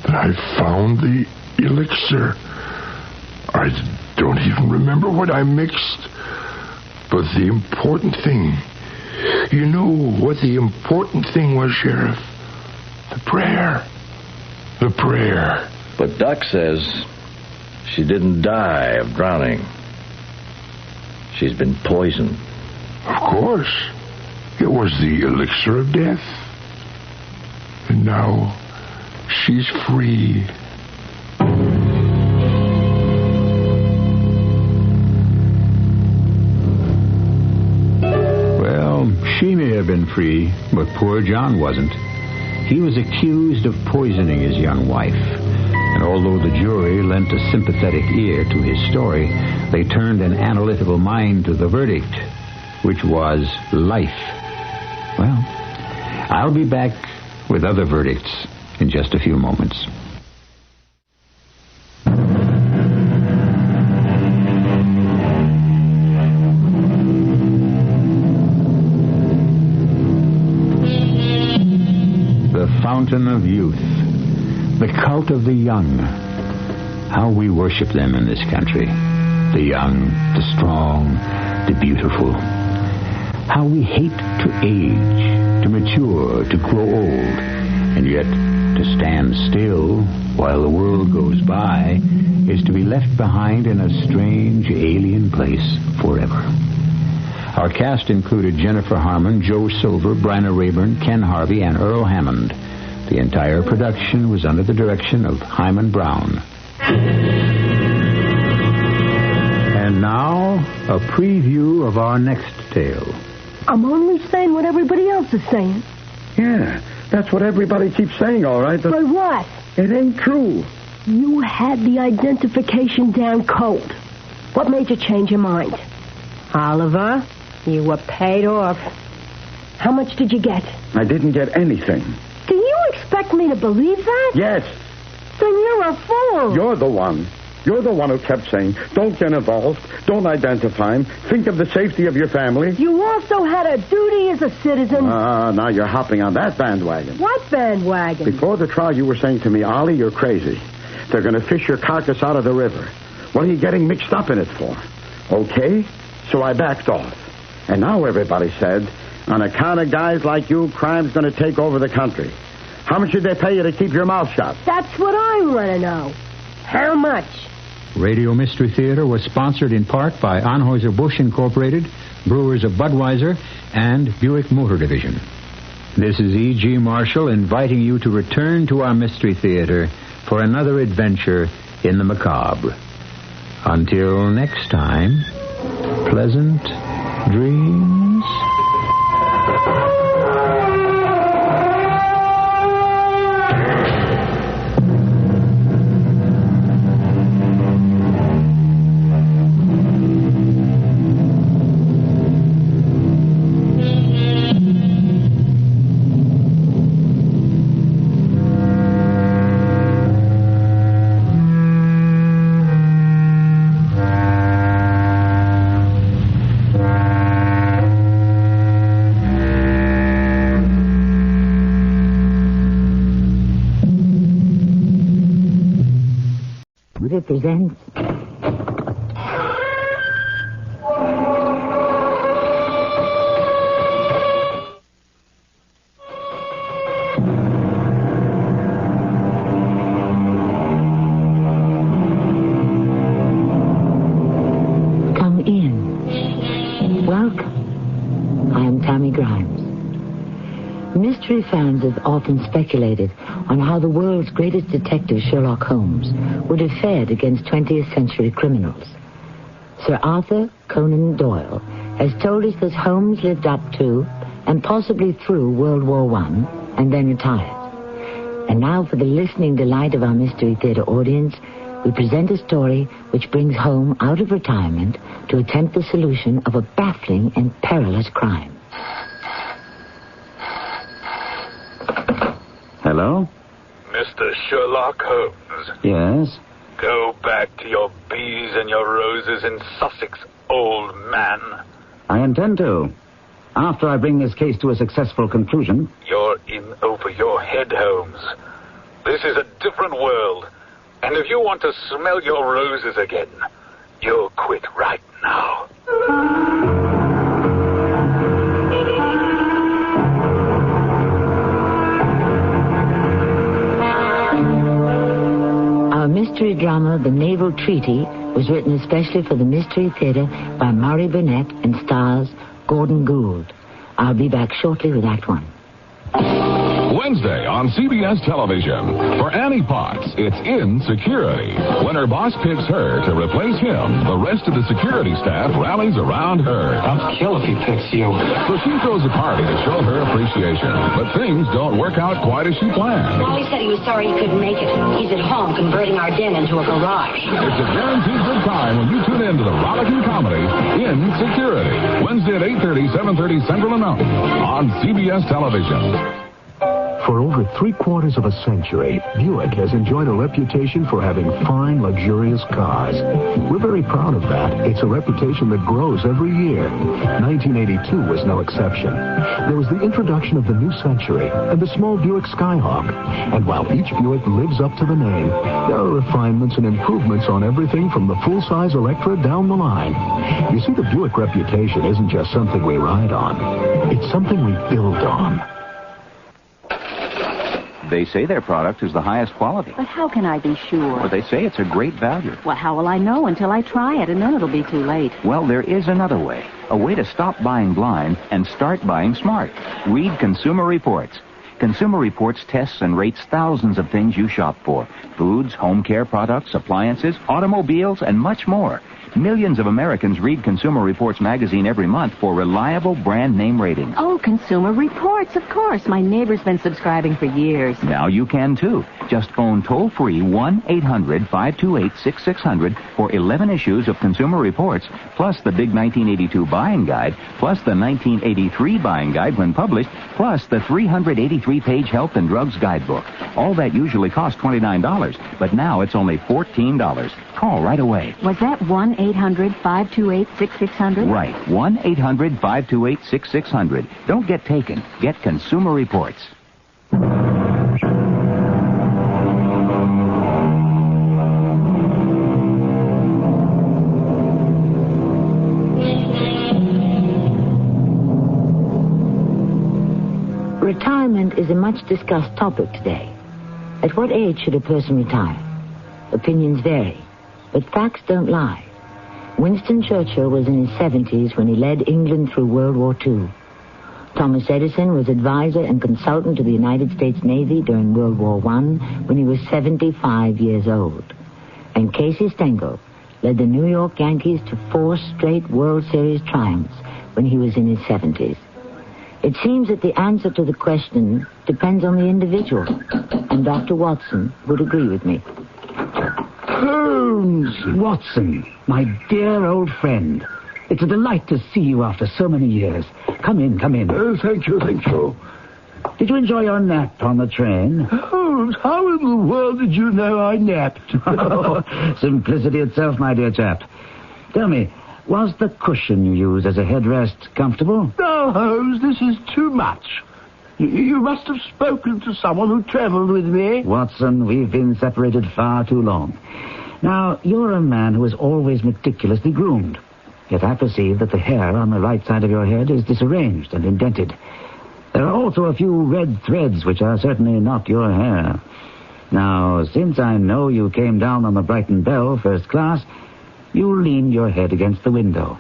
I found the elixir. I don't even remember what I mixed. But the important thing... You know what the important thing was, Sheriff? The prayer. The prayer. But Doc says she didn't die of drowning. She's been poisoned. Of course. It was the elixir of death. And now she's free. She may have been free, but poor John wasn't. He was accused of poisoning his young wife. And although the jury lent a sympathetic ear to his story, they turned an analytical mind to the verdict, which was life. Well, I'll be back with other verdicts in just a few moments. Fountain of youth, the cult of the young. How we worship them in this country. The young, the strong, the beautiful. How we hate to age, to mature, to grow old, and yet to stand still while the world goes by is to be left behind in a strange, alien place forever. Our cast included Jennifer Harmon, Joe Silver, Bryna Rayburn, Ken Harvey, and Earl Hammond. The entire production was under the direction of Hyman Brown. And now, a preview of our next tale. I'm only saying what everybody else is saying. Yeah, that's what everybody keeps saying, all right. But what? It ain't true. You had the identification down cold. What made you change your mind? Oliver, you were paid off. How much did you get? I didn't get anything. Do you expect me to believe that? Yes. Then you're a fool. You're the one. You're the one who kept saying, don't get involved, don't identify him, think of the safety of your family. You also had a duty as a citizen. Now you're hopping on that bandwagon. What bandwagon? Before the trial, you were saying to me, Ollie, you're crazy. They're going to fish your carcass out of the river. What are you getting mixed up in it for? Okay, so I backed off. And now everybody said, on account of guys like you, crime's going to take over the country. How much did they pay you to keep your mouth shut? That's what I want to know. How much? Radio Mystery Theater was sponsored in part by Anheuser-Busch Incorporated, Brewers of Budweiser, and Buick Motor Division. This is E.G. Marshall inviting you to return to our Mystery Theater for another adventure in the macabre. Until next time, pleasant dreams. Represents Come in. Welcome. I am Tammy Grimes. Mystery fans have often speculated on how the world's greatest detective, Sherlock Holmes, would have fared against 20th century criminals. Sir Arthur Conan Doyle has told us that Holmes lived up to and possibly through World War I and then retired. And now, for the listening delight of our Mystery Theater audience, we present a story which brings Holmes out of retirement to attempt the solution of a baffling and perilous crime. Hello? Mr. Sherlock Holmes. Yes? Go back to your bees and your roses in Sussex, old man. I intend to. After I bring this case to a successful conclusion. You're in over your head, Holmes. This is a different world. And if you want to smell your roses again, you'll quit right now. Mystery drama The Naval Treaty was written especially for the Mystery Theater by Murray Burnett and stars Gordon Gould. I'll be back shortly with Act One. Wednesday on CBS television. For Annie Potts, it's in security. When her boss picks her to replace him, the rest of the security staff rallies around her. I'll kill if he picks you. So she throws a party to show her appreciation. But things don't work out quite as she planned. Wally said he was sorry he couldn't make it. He's at home converting our den into a garage. It's a guaranteed good time when you tune in to the rollicking comedy In Security. Wednesday at 8:30, 7:30 Central and Mountain on CBS television. For over 3/4 of a century, Buick has enjoyed a reputation for having fine, luxurious cars. We're very proud of that. It's a reputation that grows every year. 1982 was no exception. There was the introduction of the new century and the small Buick Skyhawk. And while each Buick lives up to the name, there are refinements and improvements on everything from the full-size Electra down the line. You see, the Buick reputation isn't just something we ride on. It's something we build on. They say their product is the highest quality. But how can I be sure? Or they say it's a great value. Well, how will I know until I try it, and then it'll be too late? Well, there is another way. A way to stop buying blind and start buying smart. Read Consumer Reports. Consumer Reports tests and rates thousands of things you shop for. Foods, home care products, appliances, automobiles, and much more. Millions of Americans read Consumer Reports magazine every month for reliable brand name ratings. Oh, Consumer Reports, of course. My neighbor's been subscribing for years. Now you can, too. Just phone toll-free 1-800-528-6600 for 11 issues of Consumer Reports, plus the big 1982 buying guide, plus the 1983 buying guide when published, plus the 383-page health and drugs guidebook. All that usually costs $29, but now it's only $14. Call right away. Was that 1-800-528-6600? Right. 1-800-528-6600. Don't get taken. Get Consumer Reports. Retirement is a much discussed topic today. At what age should a person retire? Opinions vary, but facts don't lie. Winston Churchill was in his 70s when he led England through World War II. Thomas Edison was advisor and consultant to the United States Navy during World War I when he was 75 years old. And Casey Stengel led the New York Yankees to 4 straight World Series triumphs when he was in his 70s. It seems that the answer to the question depends on the individual, and Dr. Watson would agree with me. Holmes! Watson, my dear old friend. It's a delight to see you after so many years. Come in, come in. Oh, thank you. Did you enjoy your nap on the train? Holmes, how in the world did you know I napped? Simplicity itself, my dear chap. Tell me, was the cushion you used as a headrest comfortable? No, Holmes, this is too much. You must have spoken to someone who traveled with me. Watson, we've been separated far too long. Now, you're a man who is always meticulously groomed. Yet I perceive that the hair on the right side of your head is disarranged and indented. There are also a few red threads which are certainly not your hair. Now, since I know you came down on the Brighton Belle first class, you leaned your head against the window.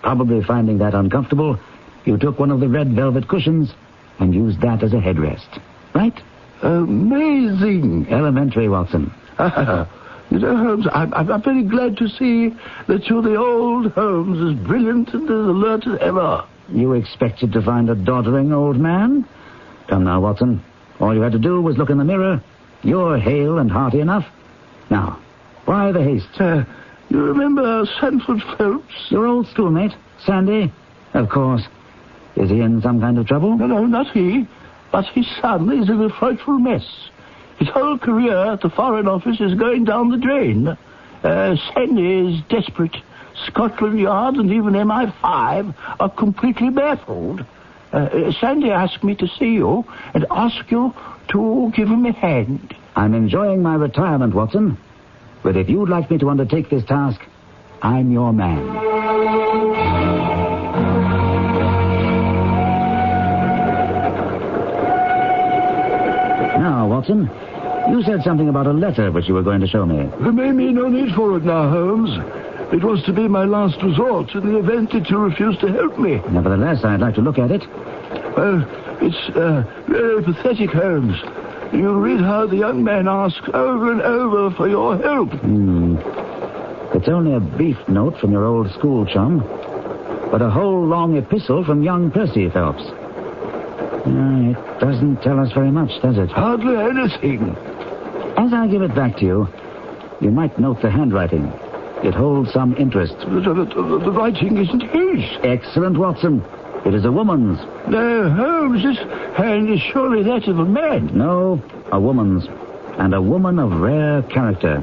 Probably finding that uncomfortable, you took one of the red velvet cushions and used that as a headrest. Right? Amazing. Elementary, Watson. You know, Holmes, I'm very glad to see that you're the old Holmes, as brilliant and as alert as ever. You expected to find a doddering old man? Come now, Watson. All you had to do was look in the mirror. You're hale and hearty enough. Now, why the haste? You remember Sanford Phelps? Your old schoolmate, Sandy? Of course. Is he in some kind of trouble? No, not he. But his son is in a frightful mess. His whole career at the Foreign Office is going down the drain. Sandy is desperate. Scotland Yard and even MI5 are completely baffled. Sandy asked me to see you and ask you to give him a hand. I'm enjoying my retirement, Watson. But if you'd like me to undertake this task, I'm your man. Now, Watson, you said something about a letter which you were going to show me. There may be no need for it now, Holmes. It was to be my last resort in the event that you refused to help me. Nevertheless, I'd like to look at it. Well, it's very pathetic, Holmes. You read how the young man asks over and over for your help. It's only a brief note from your old school chum, but a whole long epistle from young Percy Phelps. It doesn't tell us very much, does it? Hardly anything. As I give it back to you, you might note the handwriting. It holds some interest. The writing isn't his. Excellent, Watson. It is a woman's. No, Holmes, this hand is surely that of a man. No, a woman's. And a woman of rare character.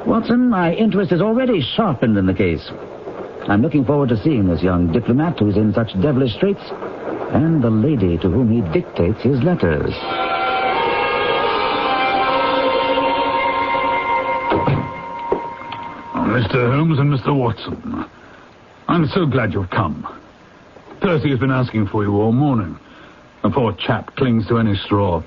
Watson, my interest is already sharpened in the case. I'm looking forward to seeing this young diplomat who's in such devilish straits, and the lady to whom he dictates his letters. Mr. Holmes and Mr. Watson, I'm so glad you've come. Percy has been asking for you all morning. The poor chap clings to any straw.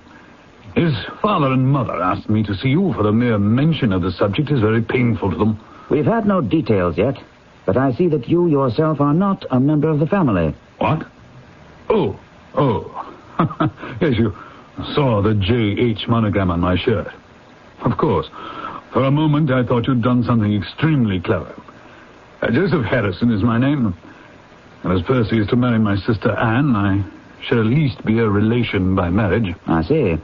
His father and mother asked me to see you, for the mere mention of the subject is very painful to them. We've had no details yet, but I see that you yourself are not a member of the family. What? Oh. Yes, you saw the J.H. monogram on my shirt. Of course. For a moment, I thought you'd done something extremely clever. Joseph Harrison is my name. And as Percy is to marry my sister Anne, I shall at least be a relation by marriage. I see.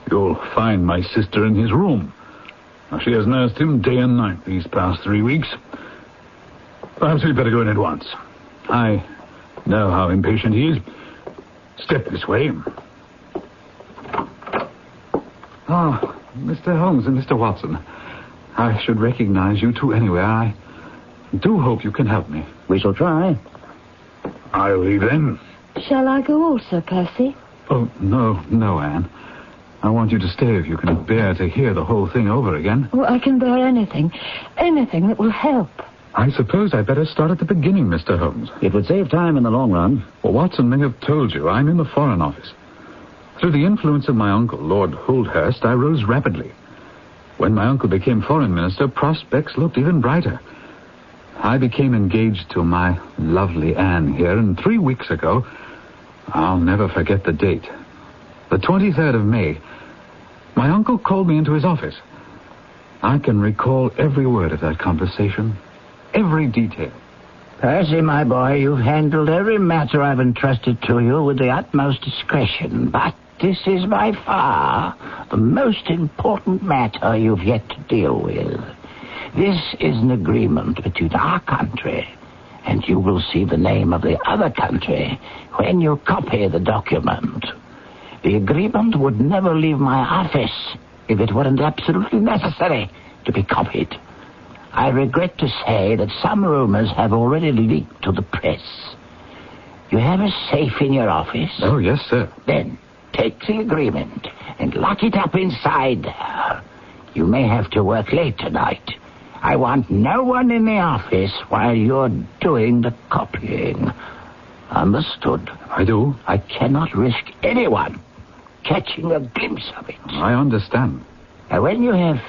You'll find my sister in his room. Now, she has nursed him day and night these past 3 weeks. Perhaps we'd better go in at once. I know how impatient he is. Step this way. Ah, Mr. Holmes and Mr. Watson. I should recognize you two anywhere. I do hope you can help me. We shall try. I'll leave then. Shall I go also, Percy? Oh, no, Anne. I want you to stay if you can bear to hear the whole thing over again. Oh, I can bear anything. Anything that will help. I suppose I'd better start at the beginning, Mr. Holmes. It would save time in the long run. Well, Watson may have told you I'm in the Foreign Office. Through the influence of my uncle, Lord Holdhurst, I rose rapidly. When my uncle became Foreign Minister, prospects looked even brighter. I became engaged to my lovely Anne here, and 3 weeks ago, I'll never forget the date, the 23rd of May, my uncle called me into his office. I can recall every word of that conversation, every detail. Percy, my boy, you've handled every matter I've entrusted to you with the utmost discretion, but this is by far the most important matter you've yet to deal with. This is an agreement between our country, and you will see the name of the other country when you copy the document. The agreement would never leave my office if it weren't absolutely necessary to be copied. I regret to say that some rumors have already leaked to the press. You have a safe in your office? Oh, yes, sir. Then take the agreement and lock it up inside there. You may have to work late tonight. I want no one in the office while you're doing the copying. Understood? I do. I cannot risk anyone catching a glimpse of it. I understand. Now, when you have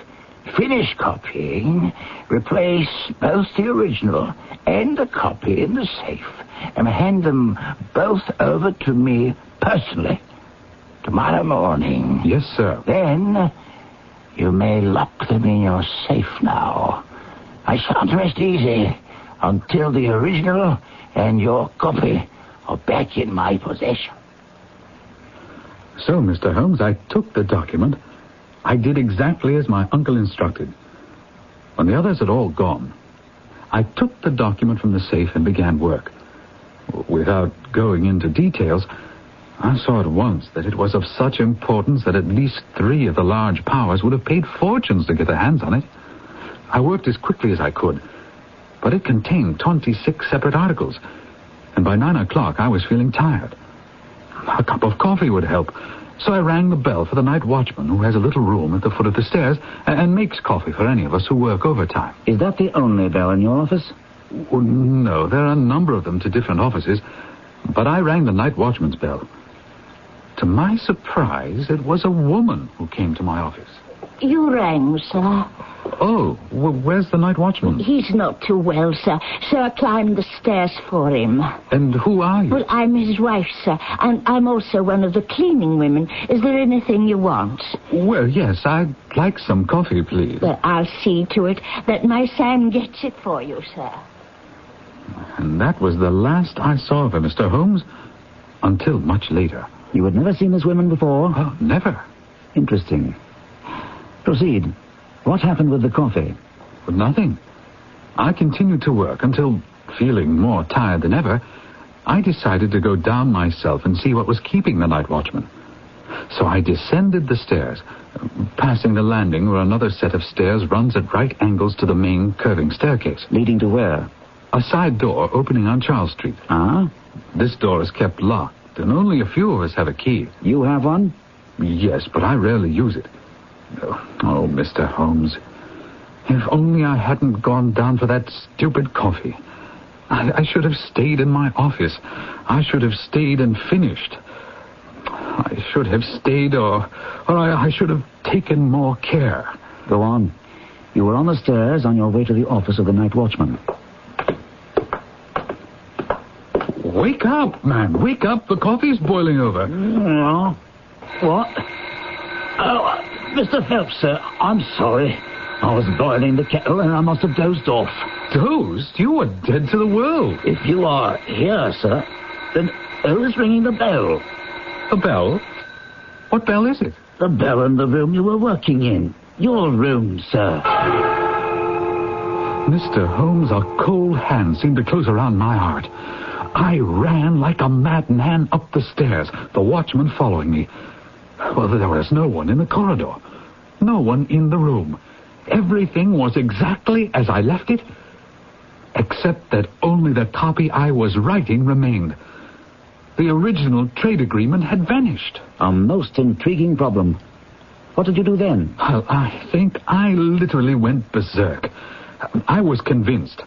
finished copying, replace both the original and the copy in the safe and hand them both over to me personally tomorrow morning. Yes, sir. Then you may lock them in your safe now. I shan't rest easy until the original and your copy are back in my possession. So, Mr. Holmes, I took the document. I did exactly as my uncle instructed. When the others had all gone, I took the document from the safe and began work. Without going into details, I saw at once that it was of such importance that at least 3 of the large powers would have paid fortunes to get their hands on it. I worked as quickly as I could, but it contained 26 separate articles, and by 9 o'clock I was feeling tired. A cup of coffee would help, so I rang the bell for the night watchman, who has a little room at the foot of the stairs and makes coffee for any of us who work overtime. Is that the only bell in your office? Oh, no, there are a number of them to different offices, but I rang the night watchman's bell. To my surprise, it was a woman who came to my office. You rang, sir. Oh, well, where's the night watchman? He's not too well, sir, so I climbed the stairs for him. And who are you? Well, I'm his wife, sir, and I'm also one of the cleaning women. Is there anything you want? Well, yes, I'd like some coffee, please. Well, I'll see to it that my Sam gets it for you, sir. And that was the last I saw of her, Mr. Holmes, until much later. You had never seen this woman before? Oh, never. Interesting. Proceed. What happened with the coffee? Well, nothing. I continued to work until, feeling more tired than ever, I decided to go down myself and see what was keeping the night watchman. So I descended the stairs, passing the landing where another set of stairs runs at right angles to the main curving staircase. Leading to where? A side door opening on Charles Street. Ah? This door is kept locked, and only a few of us have a key. You have one? Yes, but I rarely use it. Oh, Mr. Holmes, if only I hadn't gone down for that stupid coffee. I should have stayed in my office. I should have stayed and finished. I should have stayed, or I should have taken more care. Go on. You were on the stairs on your way to the office of the night watchman. Wake up, man. Wake up. The coffee's boiling over. No. What? Oh, Mr. Phelps, sir, I'm sorry. I was boiling the kettle and I must have dozed off. Dozed? You were dead to the world. If you are here, sir, then who's ringing the bell? A bell? What bell is it? The bell in the room you were working in. Your room, sir. Mr. Holmes, a cold hand seemed to close around my heart. I ran like a madman up the stairs, the watchman following me. Well, there was no one in the corridor. No one in the room. Everything was exactly as I left it, except that only the copy I was writing remained. The original trade agreement had vanished. A most intriguing problem. What did you do then? Well, I think I literally went berserk. I was convinced,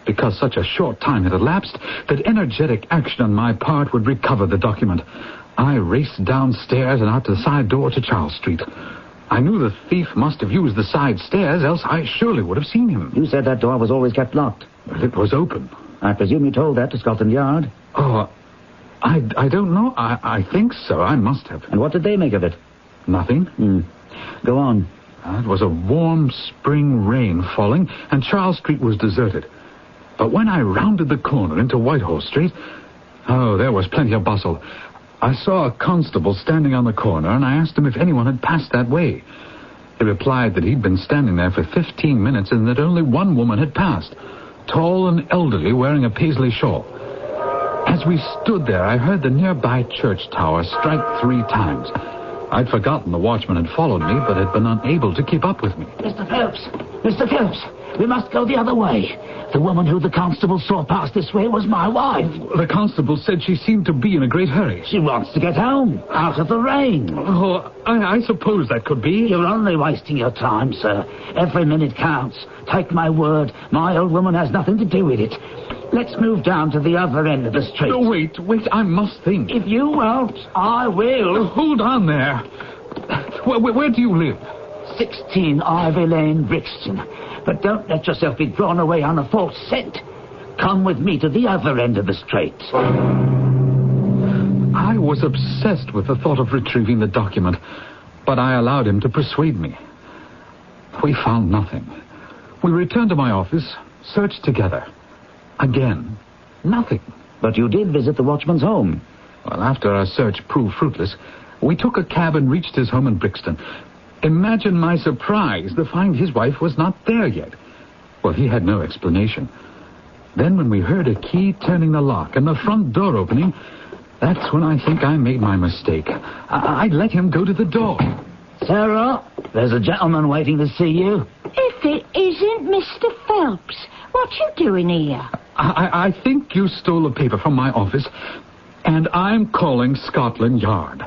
because such a short time had elapsed, that energetic action on my part would recover the document. I raced downstairs and out the side door to Charles Street. I knew the thief must have used the side stairs, else I surely would have seen him. You said that door was always kept locked. Well, it was open. I presume you told that to Scotland Yard? Oh, I don't know. I think so. I must have. And what did they make of it? Nothing. Go on. It was a warm spring rain falling, and Charles Street was deserted. But when I rounded the corner into Whitehall Street, there was plenty of bustle. I saw a constable standing on the corner, and I asked him if anyone had passed that way. He replied that he'd been standing there for 15 minutes and that only one woman had passed, tall and elderly, wearing a paisley shawl. As we stood there, I heard the nearby church tower strike 3 times. I'd forgotten the watchman had followed me, but had been unable to keep up with me. Mr. Phelps, we must go the other way. The woman who the constable saw pass this way was my wife. The constable said she seemed to be in a great hurry. She wants to get home, out of the rain. Oh, I suppose that could be. You're only wasting your time, sir. Every minute counts. Take my word, my old woman has nothing to do with it. Let's move down to the other end of the street. No, wait, I must think. If you won't, I will. Hold on there. Where do you live? 16 Ivy Lane, Brixton. But don't let yourself be drawn away on a false scent. Come with me to the other end of the street. I was obsessed with the thought of retrieving the document, but I allowed him to persuade me. We found nothing. We returned to my office, searched together. Again, nothing. But you did visit the watchman's home. Well, after our search proved fruitless, we took a cab and reached his home in Brixton. Imagine my surprise to find his wife was not there yet. Well, he had no explanation. Then when we heard a key turning the lock and the front door opening, that's when I think I made my mistake. I let him go to the door. Sarah, there's a gentleman waiting to see you. If it isn't Mr. Phelps, what you doing here? I think you stole a paper from my office, and I'm calling Scotland Yard.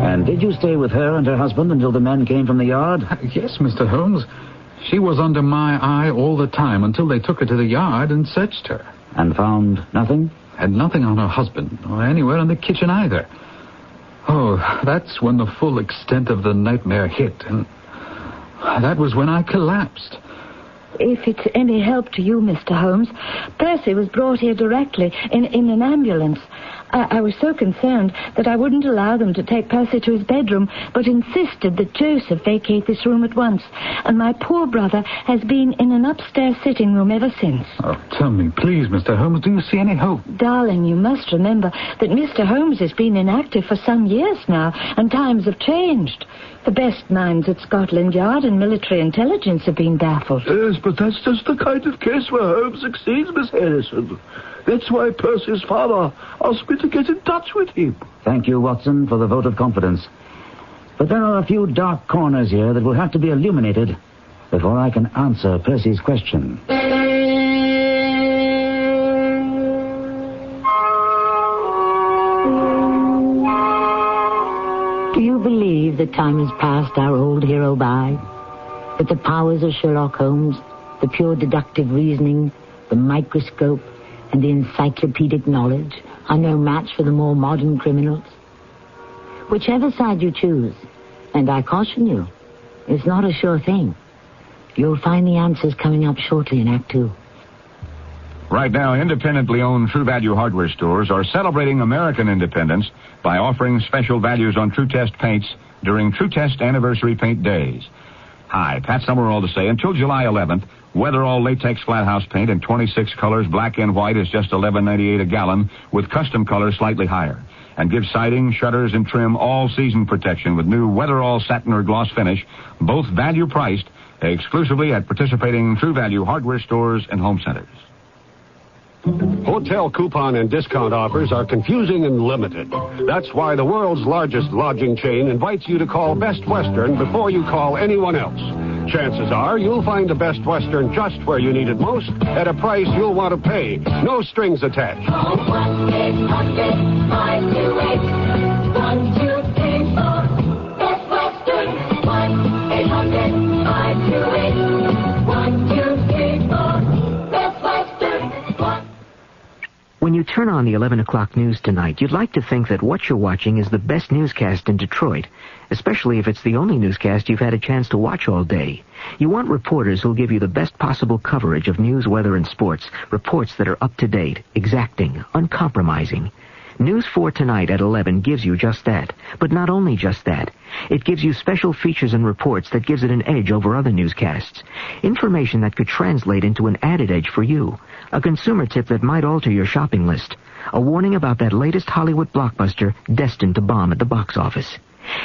And did you stay with her and her husband until the men came from the yard? Yes, Mr. Holmes. She was under my eye all the time until they took her to the yard and searched her. And found nothing? Had nothing on her husband, or anywhere in the kitchen either. Oh, that's when the full extent of the nightmare hit, and that was when I collapsed. If it's any help to you, Mr. Holmes, Percy was brought here directly in an ambulance. I was so concerned that I wouldn't allow them to take Percy to his bedroom, but insisted that Joseph vacate this room at once. And my poor brother has been in an upstairs sitting room ever since. Oh, tell me, please, Mr. Holmes, do you see any hope? Darling, you must remember that Mr. Holmes has been inactive for some years now, and times have changed. The best minds at Scotland Yard and military intelligence have been baffled. Yes, but that's just the kind of case where Holmes succeeds, Miss Harrison. That's why Percy's father asked me to get in touch with him. Thank you, Watson, for the vote of confidence. But there are a few dark corners here that will have to be illuminated before I can answer Percy's question. Do you believe that time has passed our old hero by? That the powers of Sherlock Holmes, the pure deductive reasoning, the microscope, and the encyclopedic knowledge are no match for the more modern criminals? Whichever side you choose, and I caution you, it's not a sure thing. You'll find the answers coming up shortly in Act 2. Right now, independently owned True Value hardware stores are celebrating American independence by offering special values on True Test paints during True Test anniversary paint days. Hi, Pat Summerall to say, until July 11th, Weatherall latex flat house paint in 26 colors, black and white, is just $11.98 a gallon, with custom colors slightly higher. And gives siding, shutters, and trim all-season protection with new Weatherall satin or gloss finish, both value-priced, exclusively at participating True Value hardware stores and home centers. Hotel coupon and discount offers are confusing and limited. That's why the world's largest lodging chain invites you to call Best Western before you call anyone else. Chances are you'll find the Best Western just where you need it most at a price you'll want to pay. No strings attached. Call 1-800-528-1234. Best Western. 1-800-528-1234. Best Western. When you turn on the 11 o'clock news tonight, you'd like to think that what you're watching is the best newscast in Detroit, especially if it's the only newscast you've had a chance to watch all day. You want reporters who'll give you the best possible coverage of news, weather, and sports, reports that are up to date, exacting, uncompromising. News 4 Tonight at 11 gives you just that, but not only just that. It gives you special features and reports that gives it an edge over other newscasts. Information that could translate into an added edge for you. A consumer tip that might alter your shopping list. A warning about that latest Hollywood blockbuster destined to bomb at the box office.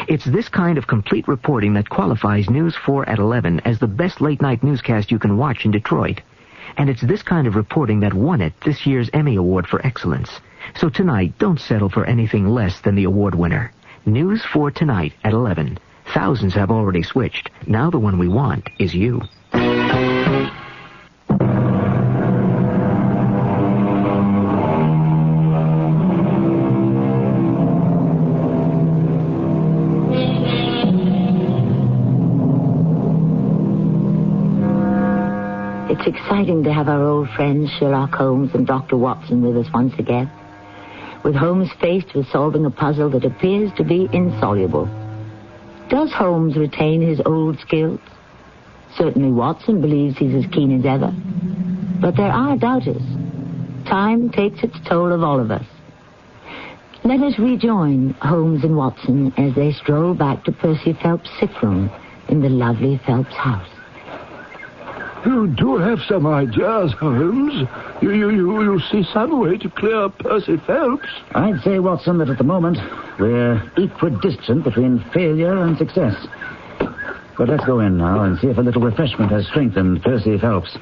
It's this kind of complete reporting that qualifies News 4 at 11 as the best late-night newscast you can watch in Detroit. And it's this kind of reporting that won it this year's Emmy Award for Excellence. So tonight, don't settle for anything less than the award winner. News 4 Tonight at 11. Thousands have already switched. Now the one we want is you. It's exciting to have our old friends Sherlock Holmes and Dr. Watson with us once again. With Holmes faced with solving a puzzle that appears to be insoluble. Does Holmes retain his old skills? Certainly Watson believes he's as keen as ever. But there are doubters. Time takes its toll of all of us. Let us rejoin Holmes and Watson as they stroll back to Percy Phelps' sick room in the lovely Phelps house. You do have some ideas, Holmes. You see some way to clear Percy Phelps. I'd say, Watson, that at the moment we're equidistant between failure and success. But let's go in now and see if a little refreshment has strengthened Percy Phelps.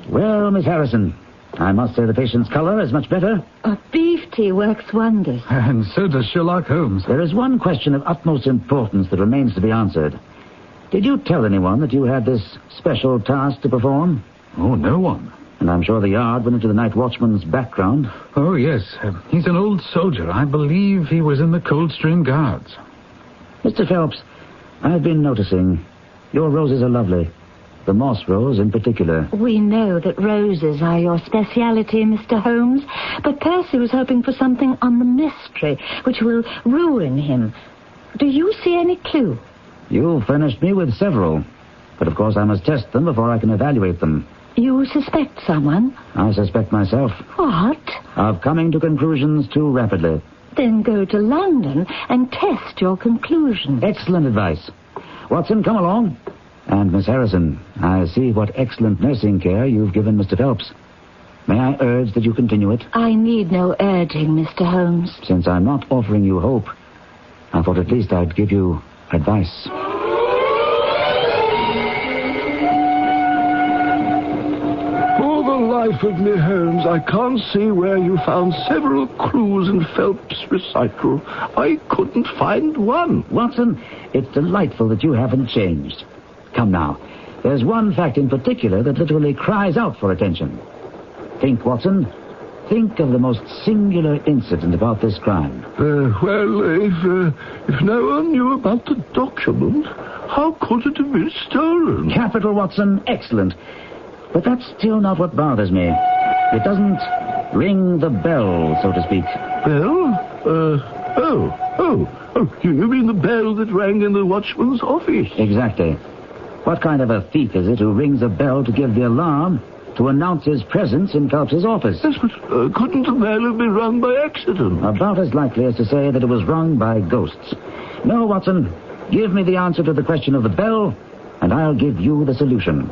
Well, Miss Harrison, I must say the patient's color is much better. Beef tea works wonders. And so does Sherlock Holmes. There is one question of utmost importance that remains to be answered. Did you tell anyone that you had this special task to perform? Oh, no one. And I'm sure the yard went into the night watchman's background. Oh, yes. He's an old soldier. I believe he was in the Coldstream Guards. Mr. Phelps, I've been noticing your roses are lovely. The moss rose in particular. We know that roses are your speciality, Mr. Holmes, but Percy was hoping for something on the mystery, which will ruin him. Do you see any clue? You furnished me with several, but of course I must test them before I can evaluate them. You suspect someone? I suspect myself. What? Of coming to conclusions too rapidly. Then go to London and test your conclusions. Excellent advice. Watson, come along. And Miss Harrison, I see what excellent nursing care you've given Mr. Phelps. May I urge that you continue it? I need no urging, Mr. Holmes. Since I'm not offering you hope, I thought at least I'd give you advice. For the life of me, Holmes, I can't see where you found several clues in Phelps' recital. I couldn't find one. Watson, it's delightful that you haven't changed. Come now, there's one fact in particular that literally cries out for attention. Think, Watson. Think of the most singular incident about this crime. If no one knew about the document, how could it have been stolen? Capital, Watson. Excellent. But that's still not what bothers me. It doesn't ring the bell, so to speak. Bell? You mean the bell that rang in the watchman's office? Exactly. What kind of a thief is it who rings a bell to give the alarm to announce his presence in Phelps' office? Yes, but couldn't the bell have been rung by accident? About as likely as to say that it was rung by ghosts. No, Watson, Give me the answer to the question of the bell, and I'll give you the solution.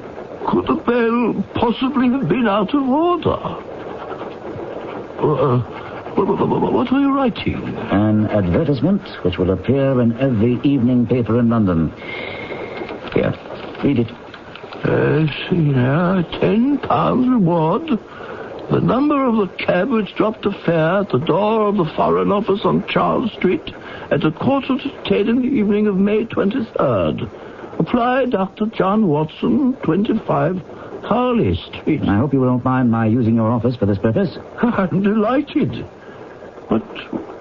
Could the bell possibly have been out of order? What are you writing? An advertisement which will appear in every evening paper in London. Here, read it. See now, £10 reward. The number of the cab which dropped the fare at the door of the Foreign Office on Charles Street at 9:45 in the evening of May 23rd. Apply Dr. John Watson, 25 Harley Street. I hope you won't mind my using your office for this purpose. I'm delighted. But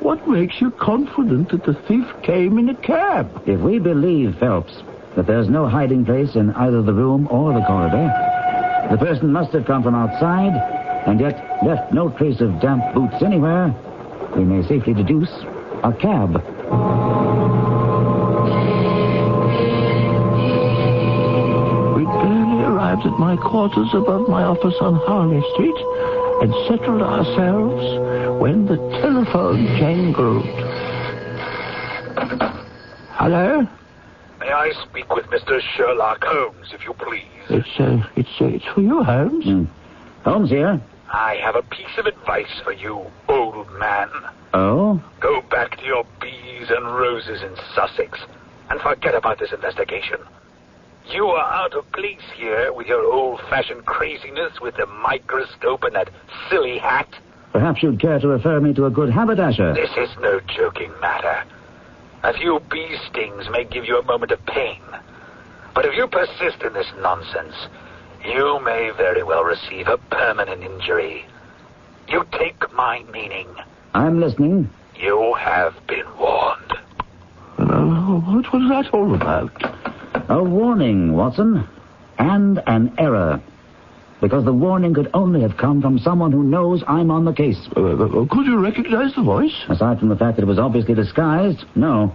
what makes you confident that the thief came in a cab? If we believe, Phelps, that there's no hiding place in either the room or the corridor, the person must have come from outside and yet left no trace of damp boots anywhere, we may safely deduce a cab. We barely arrived at my quarters above my office on Harley Street and settled ourselves when the telephone jangled. Hello? May I speak with Mr. Sherlock Holmes, if you please? It's for you, Holmes. Holmes here. I have a piece of advice for you, old man. Oh? Go back to your bees and roses in Sussex and forget about this investigation. You are out of place here with your old-fashioned craziness with the microscope and that silly hat. Perhaps you'd care to refer me to a good haberdasher. This is no joking matter. A few bee stings may give you a moment of pain. But if you persist in this nonsense, you may very well receive a permanent injury. You take my meaning. I'm listening. You have been warned. What was that all about? A warning, Watson. And an error. Because the warning could only have come from someone who knows I'm on the case. Could you recognize the voice? Aside from the fact that it was obviously disguised, no.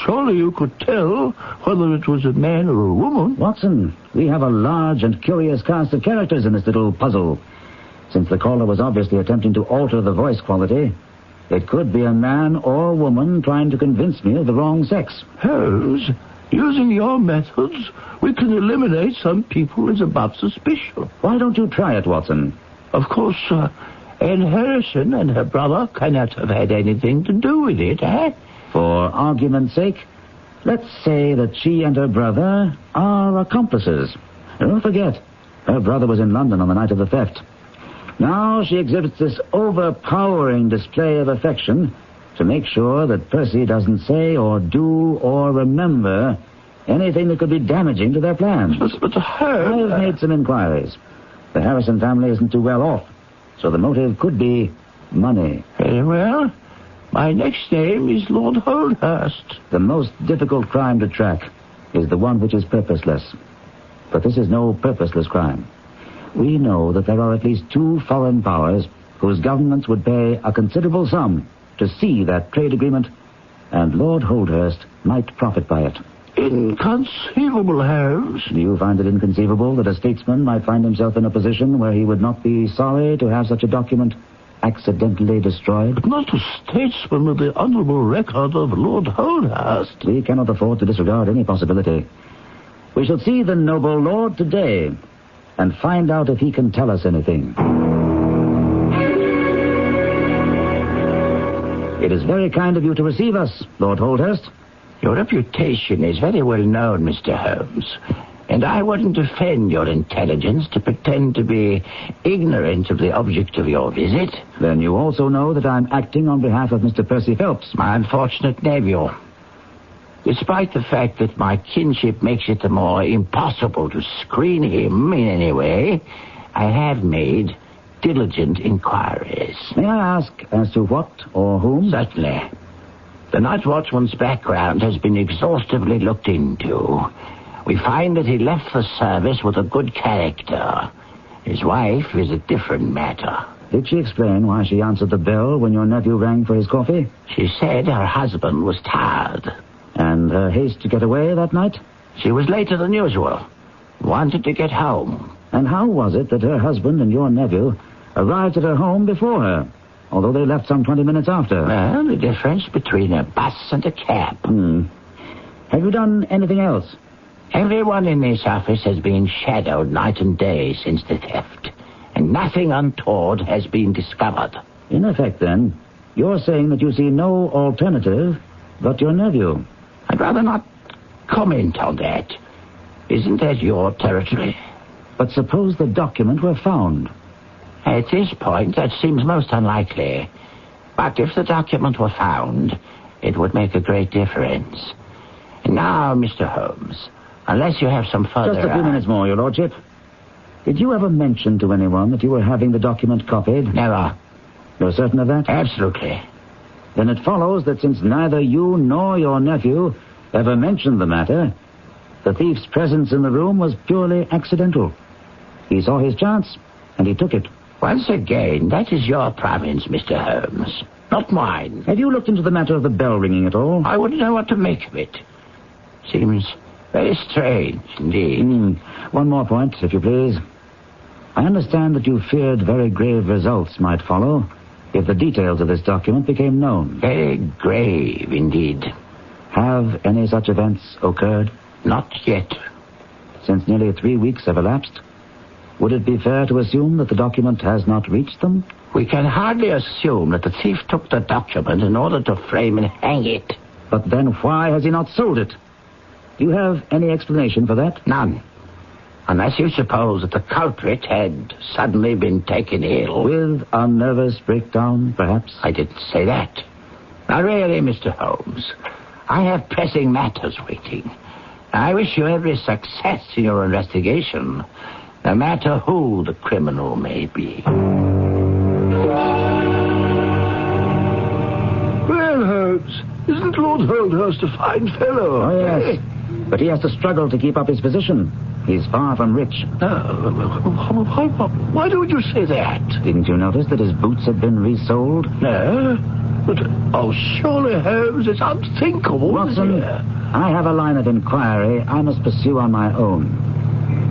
Surely you could tell whether it was a man or a woman. Watson, we have a large and curious cast of characters in this little puzzle. Since the caller was obviously attempting to alter the voice quality, it could be a man or woman trying to convince me of the wrong sex. Holmes, using your methods, we can eliminate some people as above suspicion. Why don't you try it, Watson? Of course, Anne Harrison and her brother cannot have had anything to do with it, eh? For argument's sake, let's say that she and her brother are accomplices. Don't forget, her brother was in London on the night of the theft. Now she exhibits this overpowering display of affection to make sure that Percy doesn't say or do or remember anything that could be damaging to their plans. But I've made some inquiries. The Harrison family isn't too well off, so the motive could be money. Very well. My next name is Lord Holdhurst. The most difficult crime to track is the one which is purposeless. But this is no purposeless crime. We know that there are at least 2 foreign powers whose governments would pay a considerable sum to see that trade agreement, and Lord Holdhurst might profit by it. Inconceivable, Holmes. Do you find it inconceivable that a statesman might find himself in a position where he would not be sorry to have such a document accidentally destroyed? But not a statesman with the honourable record of Lord Holdhurst. We cannot afford to disregard any possibility. We shall see the noble lord today and find out if he can tell us anything. It is very kind of you to receive us, Lord Holdhurst. Your reputation is very well known, Mr. Holmes, and I wouldn't offend your intelligence to pretend to be ignorant of the object of your visit. Then you also know that I'm acting on behalf of Mr. Percy Phelps, my unfortunate nephew. Despite the fact that my kinship makes it the more impossible to screen him in any way, I have made diligent inquiries. May I ask as to what or whom? Certainly. The night watchman's background has been exhaustively looked into. We find that he left the service with a good character. His wife is a different matter. Did she explain why she answered the bell when your nephew rang for his coffee? She said her husband was tired. And her haste to get away that night? She was later than usual. Wanted to get home. And how was it that her husband and your nephew arrived at her home before her, although they left some 20 minutes after? Well, the difference between a bus and a cab. Have you done anything else? Everyone in this office has been shadowed night and day since the theft, and nothing untoward has been discovered. In effect, then, you're saying that you see no alternative but your nephew. I'd rather not comment on that. Isn't that your territory? But suppose the document were found. At this point, that seems most unlikely. But if the document were found, it would make a great difference. And now, Mr. Holmes, unless you have some further... Just a few minutes more, Your Lordship. Did you ever mention to anyone that you were having the document copied? Never. You're certain of that? Absolutely. Then it follows that since neither you nor your nephew ever mentioned the matter, the thief's presence in the room was purely accidental. He saw his chance, and he took it. Once again, that is your province, Mr. Holmes, not mine. Have you looked into the matter of the bell ringing at all? I wouldn't know what to make of it. Seems very strange, indeed. One more point, if you please. I understand that you feared very grave results might follow if the details of this document became known. Very grave, indeed. Have any such events occurred? Not yet. Since nearly 3 weeks have elapsed, would it be fair to assume that the document has not reached them? We can hardly assume that the thief took the document in order to frame and hang it. But then why has he not sold it? Do you have any explanation for that? None. Unless you suppose that the culprit had suddenly been taken ill. With a nervous breakdown, perhaps? I didn't say that. Now, really, Mr. Holmes, I have pressing matters waiting. I wish you every success in your investigation, no matter who the criminal may be. Well, Holmes, isn't Lord Holdhurst a fine fellow? Oh, yes. But he has to struggle to keep up his position. He's far from rich. Why don't you say that? Didn't you notice that his boots had been resold? No. But, surely, Holmes, it's unthinkable. Watson, I have a line of inquiry I must pursue on my own.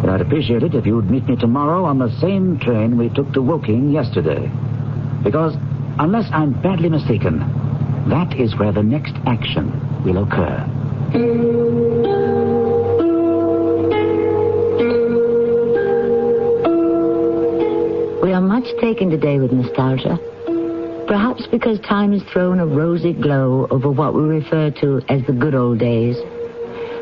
But I'd appreciate it if you would meet me tomorrow on the same train we took to Woking yesterday. Because, unless I'm badly mistaken, that is where the next action will occur. We are much taken today with nostalgia. Perhaps because time has thrown a rosy glow over what we refer to as the good old days.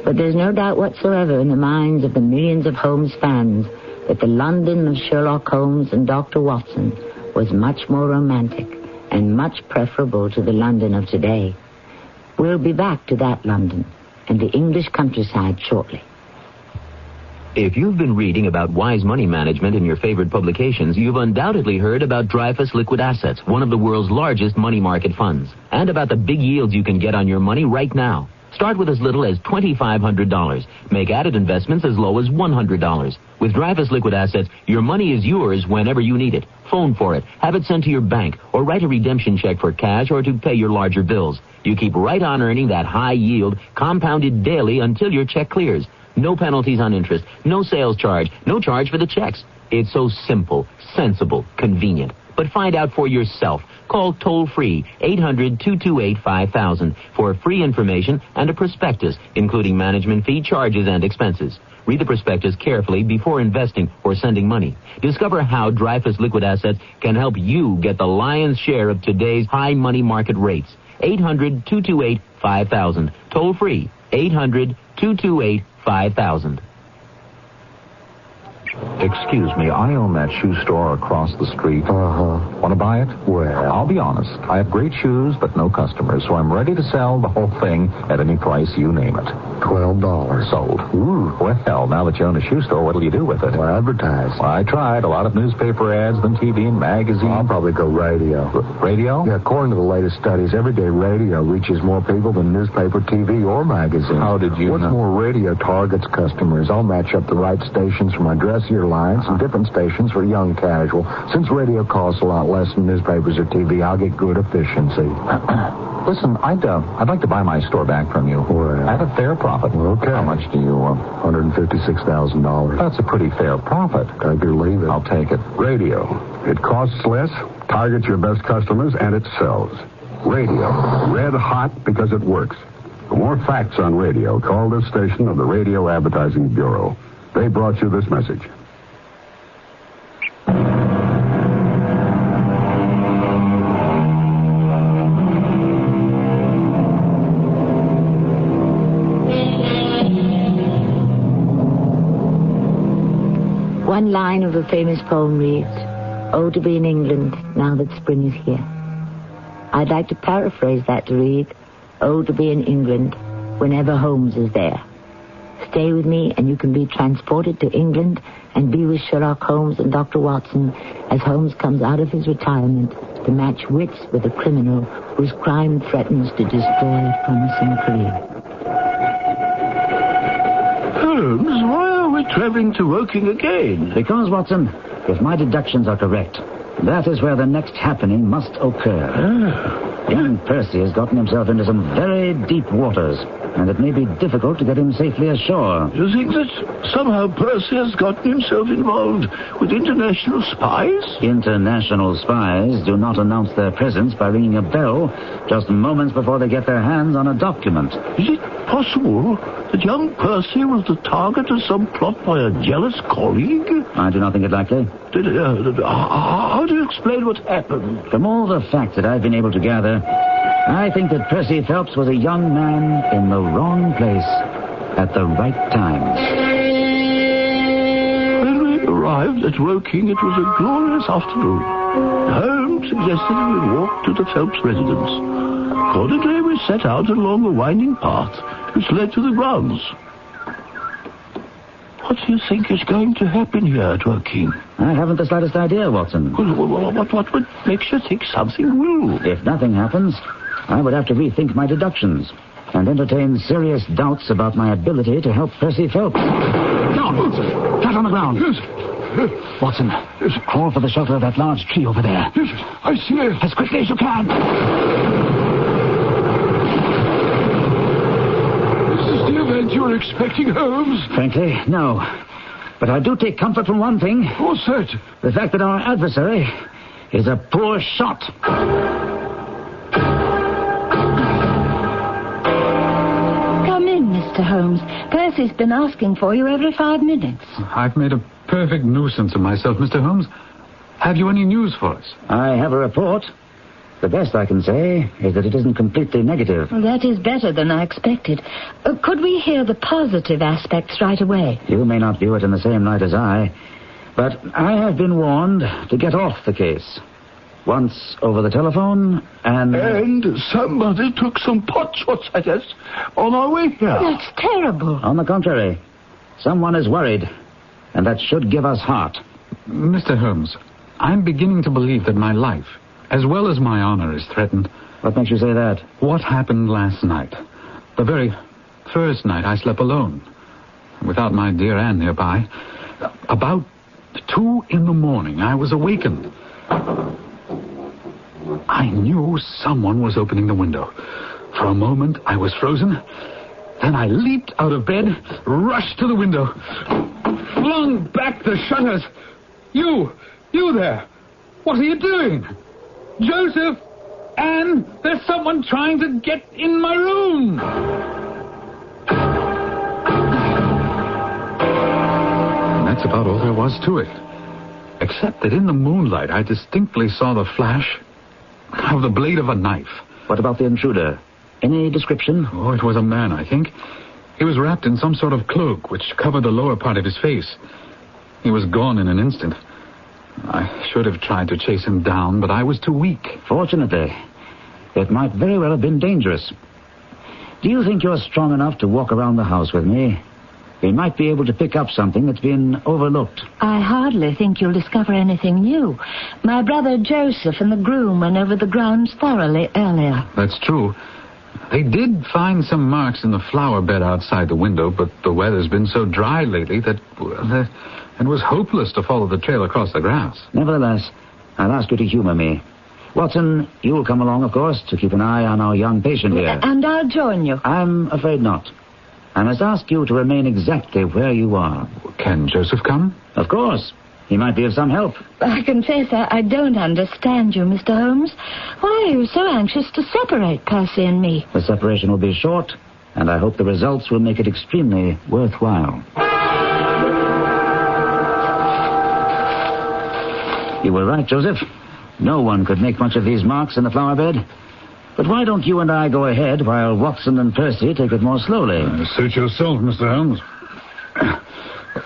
But there's no doubt whatsoever in the minds of the millions of Holmes fans that the London of Sherlock Holmes and Dr. Watson was much more romantic and much preferable to the London of today. We'll be back to that London and the English countryside shortly. If you've been reading about wise money management in your favorite publications, you've undoubtedly heard about Dreyfus Liquid Assets, one of the world's largest money market funds, and about the big yields you can get on your money right now. Start with as little as $2,500. Make added investments as low as $100. With Dreyfus Liquid Assets, your money is yours whenever you need it. Phone for it, have it sent to your bank, or write a redemption check for cash or to pay your larger bills. You keep right on earning that high yield, compounded daily until your check clears. No penalties on interest, no sales charge, no charge for the checks. It's so simple, sensible, convenient. But find out for yourself. Call toll-free 800-228-5000 for free information and a prospectus, including management fee, charges, and expenses. Read the prospectus carefully before investing or sending money. Discover how Dreyfus Liquid Assets can help you get the lion's share of today's high money market rates. 800-228-5000. Toll-free 800-228-5000. Excuse me, I own that shoe store across the street. Want to buy it? Well, I'll be honest. I have great shoes, but no customers, so I'm ready to sell the whole thing at any price you name it. $12. Sold. Ooh, well, now that you own a shoe store, what'll you do with it? Well, advertise. Well, I tried. A lot of newspaper ads, then TV and magazines. I'll probably go radio. Radio? Yeah, according to the latest studies, everyday radio reaches more people than newspaper, TV, or magazine. How did you What's know? more, radio targets customers. I'll match up the right stations for my dressier lines and different stations for young casual. Since radio costs a lot less than newspapers or TV, I'll get good efficiency. Listen, I'd like to buy my store back from you. Well, at a fair profit. Okay. How much do you... $156,000. That's a pretty fair profit. Take it or leave it. I'll take it. Radio. It costs less, targets your best customers, and it sells. Radio. Red hot because it works. For more facts on radio, call this station of the Radio Advertising Bureau. They brought you this message. One line of a famous poem reads, "Oh, to be in England, now that spring is here." I'd like to paraphrase that to read, "Oh, to be in England, whenever Holmes is there." Stay with me and you can be transported to England and be with Sherlock Holmes and Dr. Watson as Holmes comes out of his retirement to match wits with a criminal whose crime threatens to destroy a promising career. Holmes, why are we traveling to Woking again? Because, Watson, if my deductions are correct, that is where the next happening must occur. Young Percy has gotten himself into some very deep waters, and it may be difficult to get him safely ashore. You think that somehow Percy has gotten himself involved with international spies? International spies do not announce their presence by ringing a bell just moments before they get their hands on a document. Is it possible that young Percy was the target of some plot by a jealous colleague? I do not think it likely. How do you explain what happened? From all the facts that I've been able to gather, I think that Percy Phelps was a young man in the wrong place at the right time. When we arrived at Woking, it was a glorious afternoon. Holmes suggested we walk to the Phelps residence. Accordingly, we set out along a winding path which led to the grounds. What do you think is going to happen here at Woking? I haven't the slightest idea, Watson. What makes you think something will? If nothing happens, I would have to rethink my deductions and entertain serious doubts about my ability to help Percy Phelps. Down! Flat on the ground. Yes. Watson, crawl for the shelter of that large tree over there. Yes, I see it. As quickly as you can. Is this the event you were expecting, Holmes? Frankly, no. But I do take comfort from one thing. What's that? The fact that our adversary is a poor shot. Come in, Mr. Holmes. Percy's been asking for you every 5 minutes. I've made a perfect nuisance of myself, Mr. Holmes. Have you any news for us? I have a report. The best I can say is that it isn't completely negative. Well, that is better than I expected. Could we hear the positive aspects right away? You may not view it in the same light as I, but I have been warned to get off the case. Once over the telephone, and somebody took some pot shots at us on our way here. That's terrible. On the contrary, someone is worried, and that should give us heart. Mr. Holmes, I'm beginning to believe that my life, as well as my honor, is threatened. What makes you say that? What happened last night? The very first night I slept alone, without my dear Anne nearby. About 2 a.m, I was awakened. I knew someone was opening the window. For a moment, I was frozen. Then I leaped out of bed, rushed to the window, flung back the shutters. You there. What are you doing? Joseph! Anne, there's someone trying to get in my room! And that's about all there was to it. Except that in the moonlight, I distinctly saw the flash of the blade of a knife. What about the intruder? Any description? Oh, it was a man, I think. He was wrapped in some sort of cloak which covered the lower part of his face. He was gone in an instant. I should have tried to chase him down, but I was too weak. Fortunately, it might very well have been dangerous. Do you think you're strong enough to walk around the house with me? We might be able to pick up something that's been overlooked. I hardly think you'll discover anything new. My brother Joseph and the groom went over the grounds thoroughly earlier. That's true. They did find some marks in the flower bed outside the window, but the weather's been so dry lately that it was hopeless to follow the trail across the grass. Nevertheless, I'll ask you to humor me. Watson, you'll come along, of course, to keep an eye on our young patient here. And I'll join you. I'm afraid not. I must ask you to remain exactly where you are. Can Joseph come? Of course. He might be of some help. I confess I don't understand you, Mr. Holmes. Why are you so anxious to separate Percy and me? The separation will be short and I hope the results will make it extremely worthwhile. You were right, Joseph. No one could make much of these marks in the flower bed. But why don't you and I go ahead while Watson and Percy take it more slowly? Suit yourself, Mr. Holmes.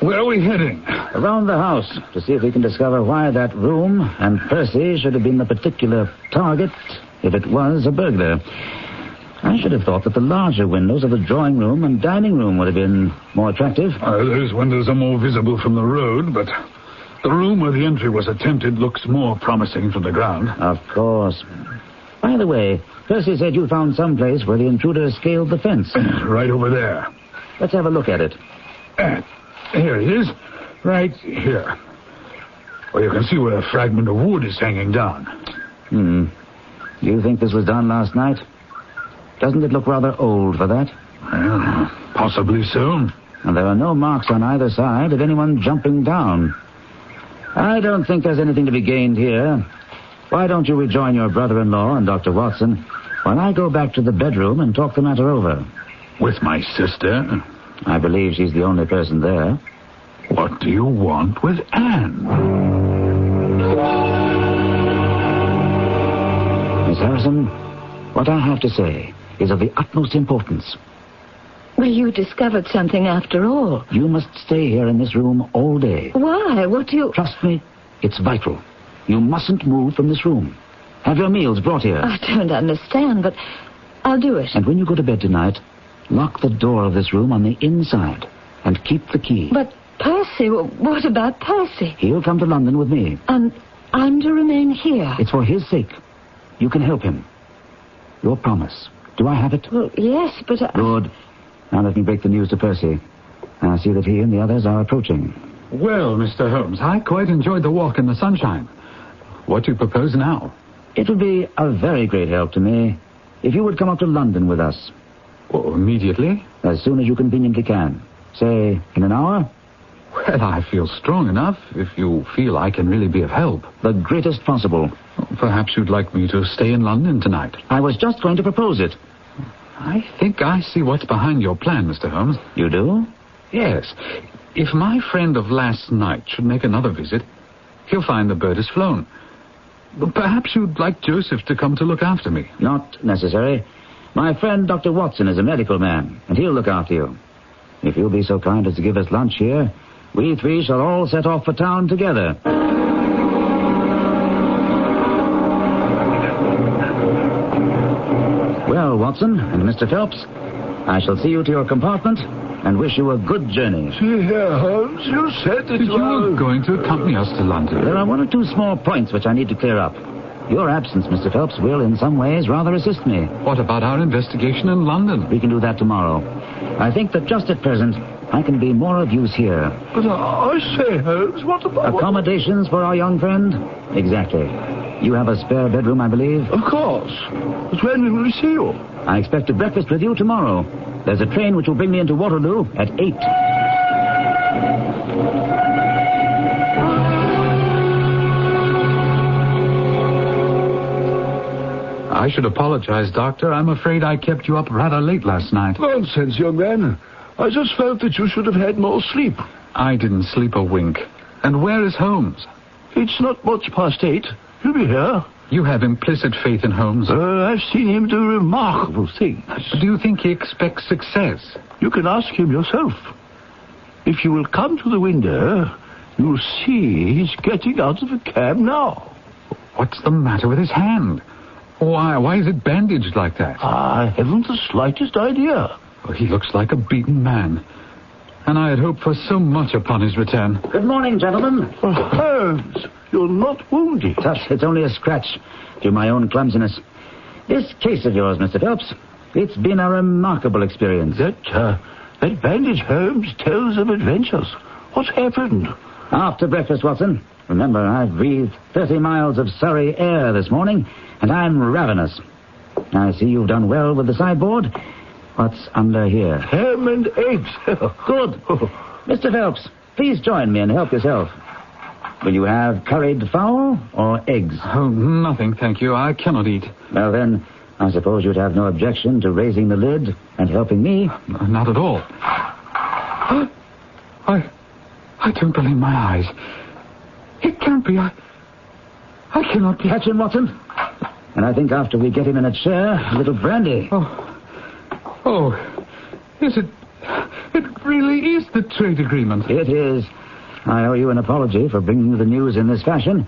Where are we heading? Around the house to see if we can discover why that room and Percy should have been the particular target if it was a burglar. I should have thought that the larger windows of the drawing room and dining room would have been more attractive. Those windows are more visible from the road, but the room where the entry was attempted looks more promising from the ground. Of course. By the way, Percy said you found some place where the intruder scaled the fence. Right over there. Let's have a look at it. Here it is. Right here. Well, you can see where a fragment of wood is hanging down. You think this was done last night? Doesn't it look rather old for that? Well, possibly so. And there are no marks on either side of anyone jumping down. I don't think there's anything to be gained here. Why don't you rejoin your brother-in-law and Dr. Watson while I go back to the bedroom and talk the matter over? With my sister? I believe she's the only person there. What do you want with Anne? Miss Harrison, what I have to say is of the utmost importance. Well, you discovered something after all. You must stay here in this room all day. Why? What do you... Trust me, it's vital. You mustn't move from this room. Have your meals brought here. I don't understand, but I'll do it. And when you go to bed tonight, lock the door of this room on the inside and keep the key. But Percy, what about Percy? He'll come to London with me. And I'm to remain here? It's for his sake. You can help him. Your promise. Do I have it? Well, yes, but Good. Now let me break the news to Percy. I see that he and the others are approaching. Well, Mr. Holmes, I quite enjoyed the walk in the sunshine. What do you propose now? It would be a very great help to me if you would come up to London with us. Oh, immediately? As soon as you conveniently can. Say, in an hour? Well, I feel strong enough if you feel I can really be of help. The greatest possible. Perhaps you'd like me to stay in London tonight. I was just going to propose it. I think I see what's behind your plan, Mr. Holmes. You do? Yes. If my friend of last night should make another visit, he'll find the bird has flown. Perhaps you'd like Joseph to come to look after me. Not necessary. My friend Dr. Watson is a medical man, and he'll look after you. If you'll be so kind as to give us lunch here, we three shall all set off for town together. Well, Watson and Mr. Phelps, I shall see you to your compartment and wish you a good journey. See here, Holmes, you said that you were going to accompany us to London. There are one or two small points which I need to clear up. Your absence, Mr. Phelps, will in some ways rather assist me. What about our investigation in London? We can do that tomorrow. I think that just at present, I can be more of use here. But I say, Holmes, what about... Accommodations for our young friend? Exactly. You have a spare bedroom, I believe? Of course. But when will we see you? I expect to breakfast with you tomorrow. There's a train which will bring me into Waterloo at 8. I should apologize, Doctor. I'm afraid I kept you up rather late last night. Nonsense, young man. I just felt that you should have had more sleep. I didn't sleep a wink. And where is Holmes? It's not much past 8. He'll be here. You have implicit faith in Holmes. I've seen him do remarkable things. Do you think he expects success? You can ask him yourself. If you will come to the window, you'll see he's getting out of a cab now. What's the matter with his hand? Why is it bandaged like that? I haven't the slightest idea. Well, he looks like a beaten man. And I had hoped for so much upon his return. Good morning, gentlemen. Holmes, you're not wounded. Tush, it's only a scratch through my own clumsiness. This case of yours, Mr. Phelps, it's been a remarkable experience. That bandage, Holmes, tells of adventures. What's happened? After breakfast, Watson. Remember, I've breathed 30 miles of Surrey air this morning, and I'm ravenous. I see you've done well with the sideboard. What's under here? Ham and eggs. Good. Mr. Phelps, please join me and help yourself. Will you have curried fowl or eggs? Oh, nothing, thank you. I cannot eat. Well, then, I suppose you'd have no objection to raising the lid and helping me? Not at all. I don't believe my eyes. It can't be. I cannot be. Catch him, Watson. And I think after we get him in a chair, a little brandy. Oh, is it? It really is the trade agreement. It is. I owe you an apology for bringing you the news in this fashion.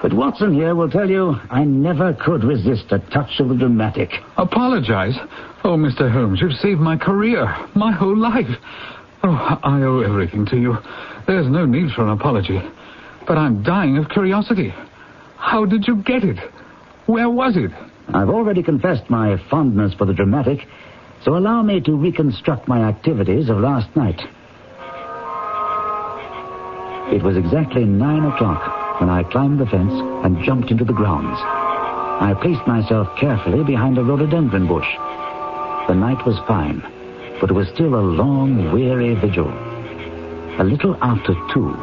But Watson here will tell you I never could resist a touch of the dramatic. Apologize? Oh, Mr. Holmes, you've saved my career, my whole life. Oh, I owe everything to you. There's no need for an apology. But I'm dying of curiosity. How did you get it? Where was it? I've already confessed my fondness for the dramatic, so allow me to reconstruct my activities of last night. It was exactly 9 o'clock when I climbed the fence and jumped into the grounds. I placed myself carefully behind a rhododendron bush. The night was fine, but it was still a long, weary vigil. A little after 2,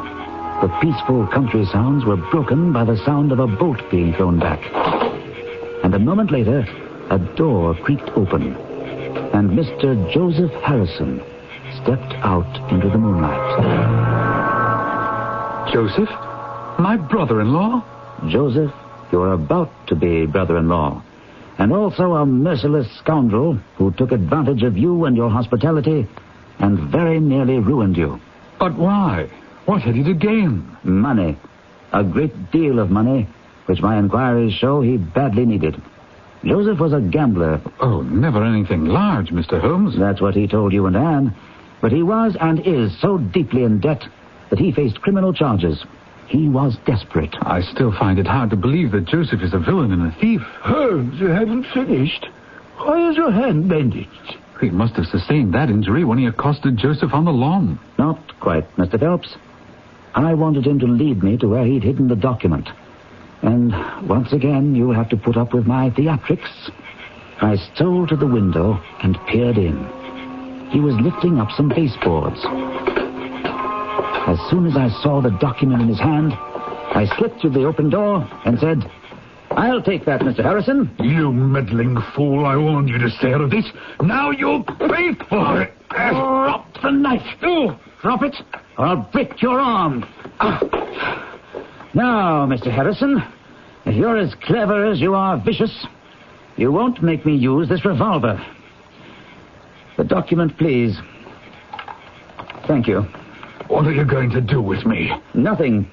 the peaceful country sounds were broken by the sound of a boat being thrown back. And a moment later, a door creaked open, and Mr. Joseph Harrison stepped out into the moonlight. Joseph? My brother-in-law? Joseph, you're about to be brother-in-law, and also a merciless scoundrel who took advantage of you and your hospitality and very nearly ruined you. But why? What had he to gain? Money. A great deal of money, which my inquiries show he badly needed. Joseph was a gambler. Oh, never anything large, Mr. Holmes. That's what he told you and Anne. But he was and is so deeply in debt that he faced criminal charges. He was desperate. I still find it hard to believe that Joseph is a villain and a thief. Holmes, you haven't finished. Why is your hand bandaged? He must have sustained that injury when he accosted Joseph on the lawn. Not quite, Mr. Phelps. I wanted him to lead me to where he'd hidden the document. And once again, you'll have to put up with my theatrics. I stole to the window and peered in. He was lifting up some baseboards. As soon as I saw the document in his hand, I slipped through the open door and said, "I'll take that, Mr. Harrison." You meddling fool, I warned you to stay out of this. Now you'll pay for it. Drop the knife. Oh, drop it, or I'll break your arm. Now, Mr. Harrison, if you're as clever as you are vicious, you won't make me use this revolver. The document, please. Thank you. What are you going to do with me? Nothing.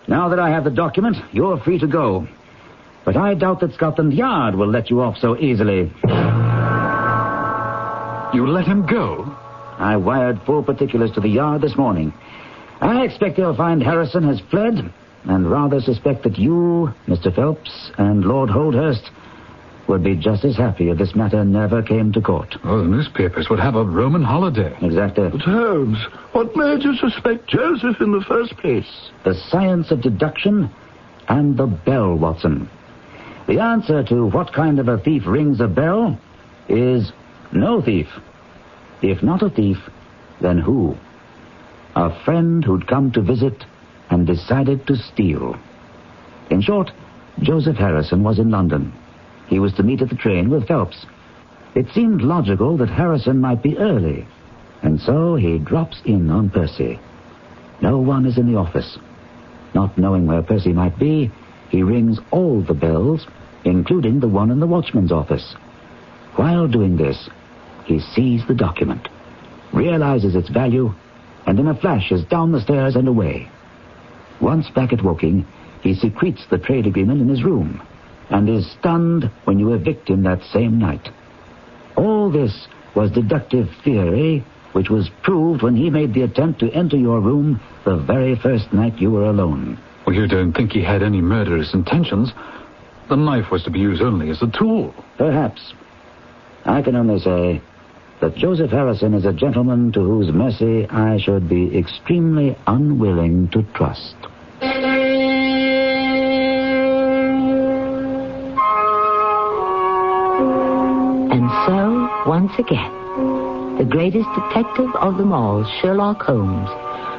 Now that I have the document, you're free to go. But I doubt that Scotland Yard will let you off so easily. You let him go? I wired full particulars to the Yard this morning. I expect they'll find Harrison has fled, and rather suspect that you, Mr. Phelps, and Lord Holdhurst would be just as happy if this matter never came to court. Oh, the newspapers would have a Roman holiday. Exactly. But Holmes, what made you suspect Joseph in the first place? The science of deduction and the bell, Watson. The answer to what kind of a thief rings a bell is no thief. If not a thief, then who? A friend who'd come to visit and decided to steal. In short, Joseph Harrison was in London. He was to meet at the train with Phelps. It seemed logical that Harrison might be early, and so he drops in on Percy. No one is in the office. Not knowing where Percy might be, he rings all the bells, including the one in the watchman's office. While doing this, he sees the document, realizes its value, and in a flash is down the stairs and away. Once back at Woking, he secretes the trade agreement in his room, and is stunned when you evict him that same night. All this was deductive theory, which was proved when he made the attempt to enter your room the very first night you were alone. Well, you don't think he had any murderous intentions? The knife was to be used only as a tool. Perhaps. I can only say that Joseph Harrison is a gentleman to whose mercy I should be extremely unwilling to trust. And so, once again, the greatest detective of them all, Sherlock Holmes,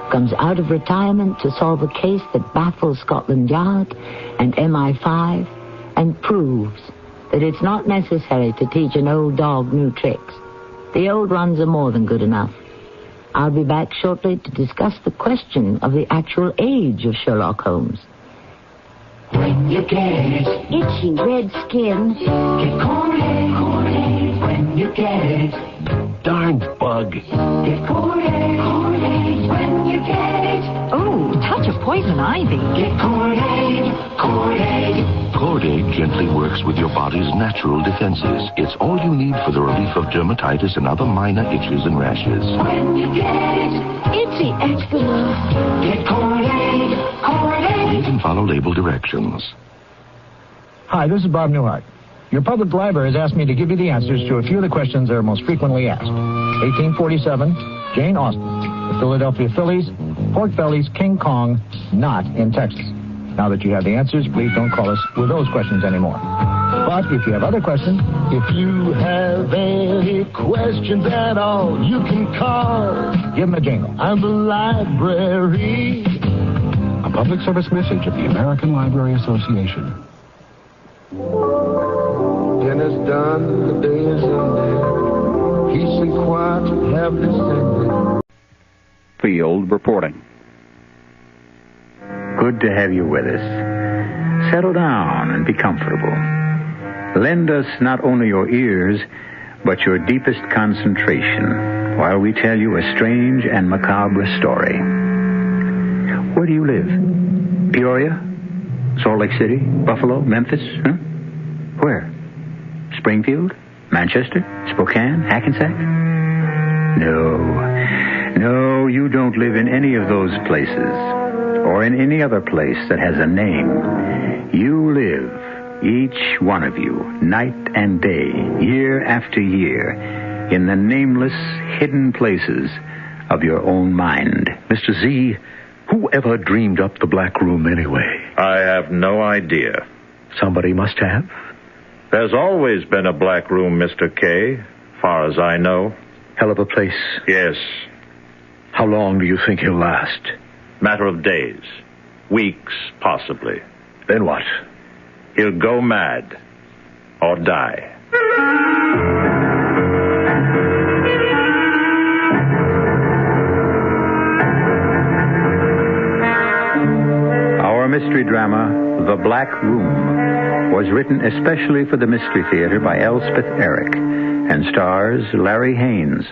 comes out of retirement to solve a case that baffles Scotland Yard and MI5 and proves that it's not necessary to teach an old dog new tricks. The old ones are more than good enough. I'll be back shortly to discuss the question of the actual age of Sherlock Holmes. When you get itchy red skin, get Curated. When you get Darn bug. get Curated. When you get Oh, touch of poison ivy. get Curated. Curated gently works with your body's natural defenses. It's all you need for the relief of dermatitis and other minor itches and rashes. When you get itchy eczema, get Curated. Read and follow label directions. Hi, this is Bob Newhart. Your public library has asked me to give you the answers to a few of the questions that are most frequently asked. 1847, Jane Austen. The Philadelphia Phillies, pork bellies, King Kong, not in Texas. Now that you have the answers, please don't call us with those questions anymore. But if you have other questions, If you have any questions at all, you can call. give them a jingle. I'm the library. A public service message of the American Library Association. Dinner's done, the day is ended. Peace and quiet have descended. Field reporting. Good to have you with us. Settle down and be comfortable. Lend us not only your ears, but your deepest concentration while we tell you a strange and macabre story. Where do you live? Peoria? Salt Lake City? Buffalo? Memphis? Huh? Where? Springfield? Manchester? Spokane? Hackensack? No, you don't live in any of those places, or in any other place that has a name. You live, each one of you, night and day, year after year, in the nameless, hidden places of your own mind. Mr. Z, who ever dreamed up the Black Room anyway? I have no idea. Somebody must have. There's always been a Black Room, Mr. K, far as I know. Hell of a place. Yes. How long do you think he'll last? Matter of days. Weeks, possibly. Then what? He'll go mad. Or die. Our mystery drama, The Black Room, was written especially for the Mystery Theater by Elspeth Eric and stars Larry Haynes.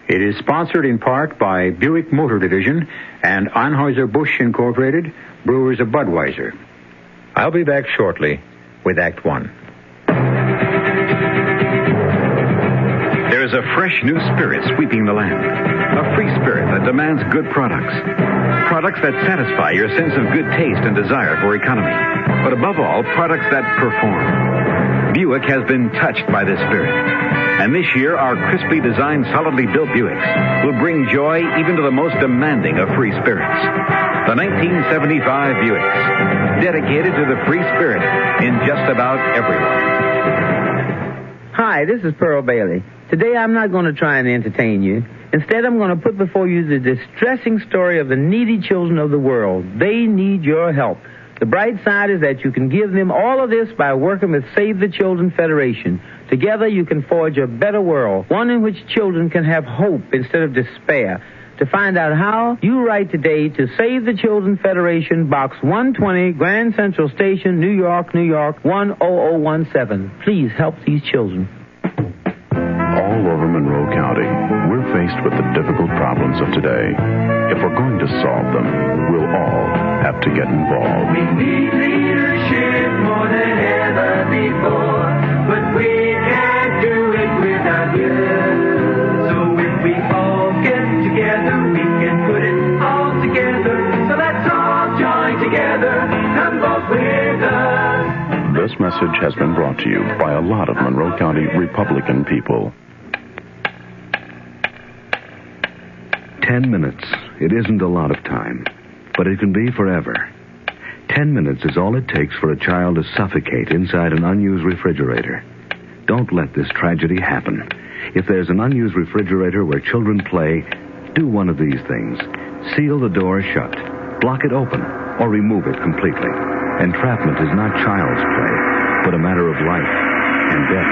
It is sponsored in part by Buick Motor Division and Anheuser-Busch Incorporated, Brewers of Budweiser. I'll be back shortly with Act One. There is a fresh new spirit sweeping the land. A free spirit that demands good products. Products that satisfy your sense of good taste and desire for economy. But above all, products that perform. Buick has been touched by this spirit. And this year, our crisply designed, solidly built Buicks will bring joy even to the most demanding of free spirits. The 1975 Buicks, dedicated to the free spirit in just about everyone. Hi, this is Pearl Bailey. Today I'm not going to try and entertain you. Instead, I'm going to put before you the distressing story of the needy children of the world. They need your help. The bright side is that you can give them all of this by working with Save the Children Federation. Together you can forge a better world, one in which children can have hope instead of despair. To find out how, you write today to Save the Children Federation, Box 120, Grand Central Station, New York, 10017. Please help these children. All over Monroe County, we're faced with the difficult problems of today. If we're going to solve them, we'll all have to get involved. We need leadership more than ever before, but we can't do it without you. So if we all get together, we can put it all together. So let's all join together and vote with us. This message has been brought to you by a lot of Monroe County Republican people. 10 minutes. It isn't a lot of time, but it can be forever. 10 minutes is all it takes for a child to suffocate inside an unused refrigerator. Don't let this tragedy happen. If there's an unused refrigerator where children play, do one of these things. Seal the door shut, block it open, or remove it completely. Entrapment is not child's play, but a matter of life. and death.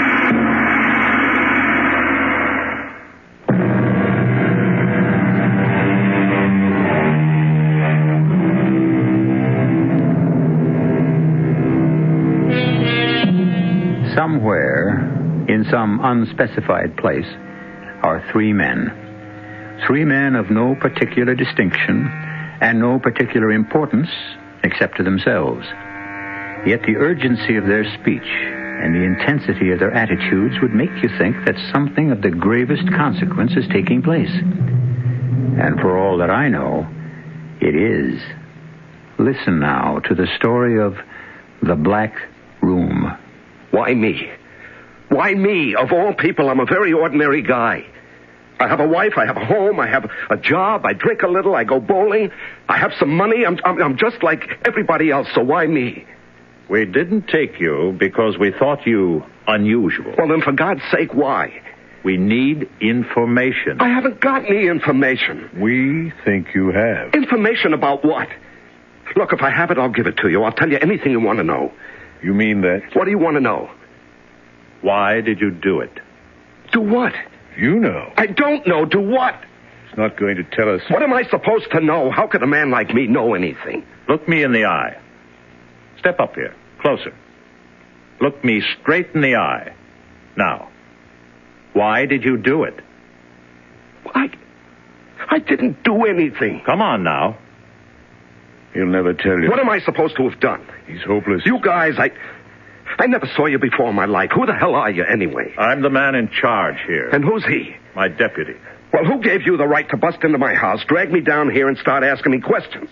Somewhere, in some unspecified place, are three men. Three men of no particular distinction and no particular importance except to themselves. Yet the urgency of their speech and the intensity of their attitudes would make you think that something of the gravest consequence is taking place. And for all that I know, it is. Listen now to the story of The Black Room. Why me? Why me? Of all people, I'm a very ordinary guy. I have a wife, I have a home, I have a job, I drink a little, I go bowling, I have some money. I'm just like everybody else, so why me? We didn't take you because we thought you unusual. Well, then, for God's sake, why? We need information. I haven't got any information. We think you have. Information about what? Look, if I have it, I'll give it to you. I'll tell you anything you want to know. You mean that? What do you want to know? Why did you do it? Do what? You know. I don't know. Do what? It's not going to tell us. What am I supposed to know? How could a man like me know anything? Look me in the eye. Step up here. Closer. Look me straight in the eye. Now, why did you do it? I didn't do anything. Come on now. He'll never tell you. What am I supposed to have done? He's hopeless. You guys, I never saw you before in my life. Who the hell are you, anyway? I'm the man in charge here. And who's he? My deputy. Well, who gave you the right to bust into my house, drag me down here, and start asking me questions?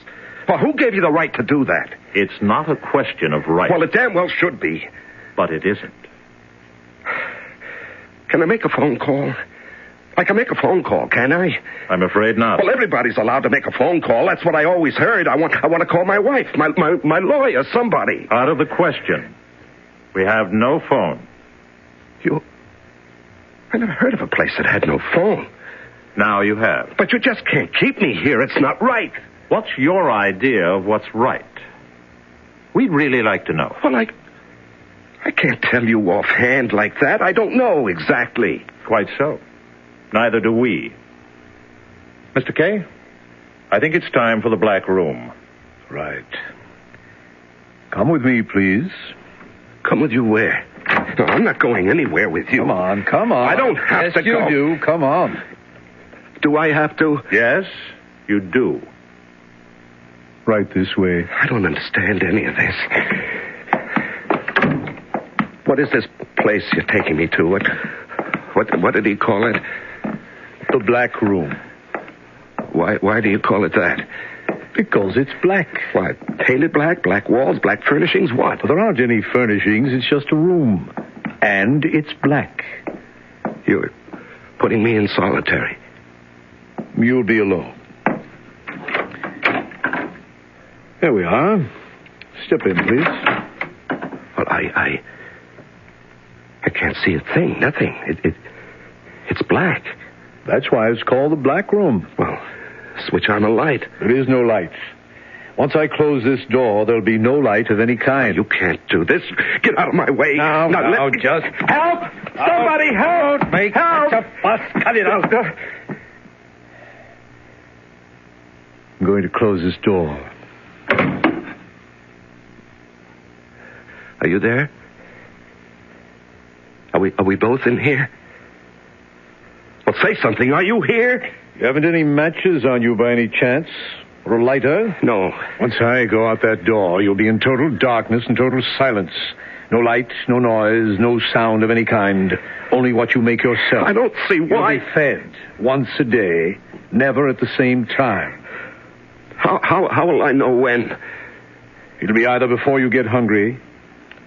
Well, who gave you the right to do that? It's not a question of right. Well, it damn well should be. But it isn't. Can I make a phone call? I can make a phone call, can I? I'm afraid not. Well, everybody's allowed to make a phone call. That's what I always heard. I want to call my wife, my lawyer, somebody. Out of the question. We have no phone. I never heard of a place that had no phone. Now you have. But you just can't keep me here. It's not right. What's your idea of what's right? We'd really like to know. Well, I can't tell you offhand like that. I don't know exactly. Quite so. Neither do we. Mr. Kay, I think it's time for the Black Room. Right. Come with me, please. Come with you where? No, I'm not going anywhere with you. Come on. I don't have to go. Yes, you do. Come on. Do I have to? Yes, you do. Right this way. I don't understand any of this. What is this place you're taking me to? What did he call it? The Black Room. Why do you call it that? Because it's black. What? Painted black? Black walls? Black furnishings? What? Well, there aren't any furnishings. It's just a room. And it's black. You're putting me in solitary. You'll be alone. There we are. Step in, please. Well, I can't see a thing. Nothing. It's black. That's why it's called the Black Room. Well, switch on a light. There is no light. Once I close this door, there'll be no light of any kind. You can't do this. Get out of my way. Now, just... Help! Somebody help! Don't make help! such a fuss. Cut it out. I'm going to close this door. Are you there? Are we both in here? Well, say something. Are you here? You haven't any matches on you by any chance? Or a lighter? No. Once I go out that door, you'll be in total darkness and total silence. No light, no noise, no sound of any kind. Only what you make yourself. I don't see why. You'll be fed once a day, never at the same time. How will I know when? It'll be either before you get hungry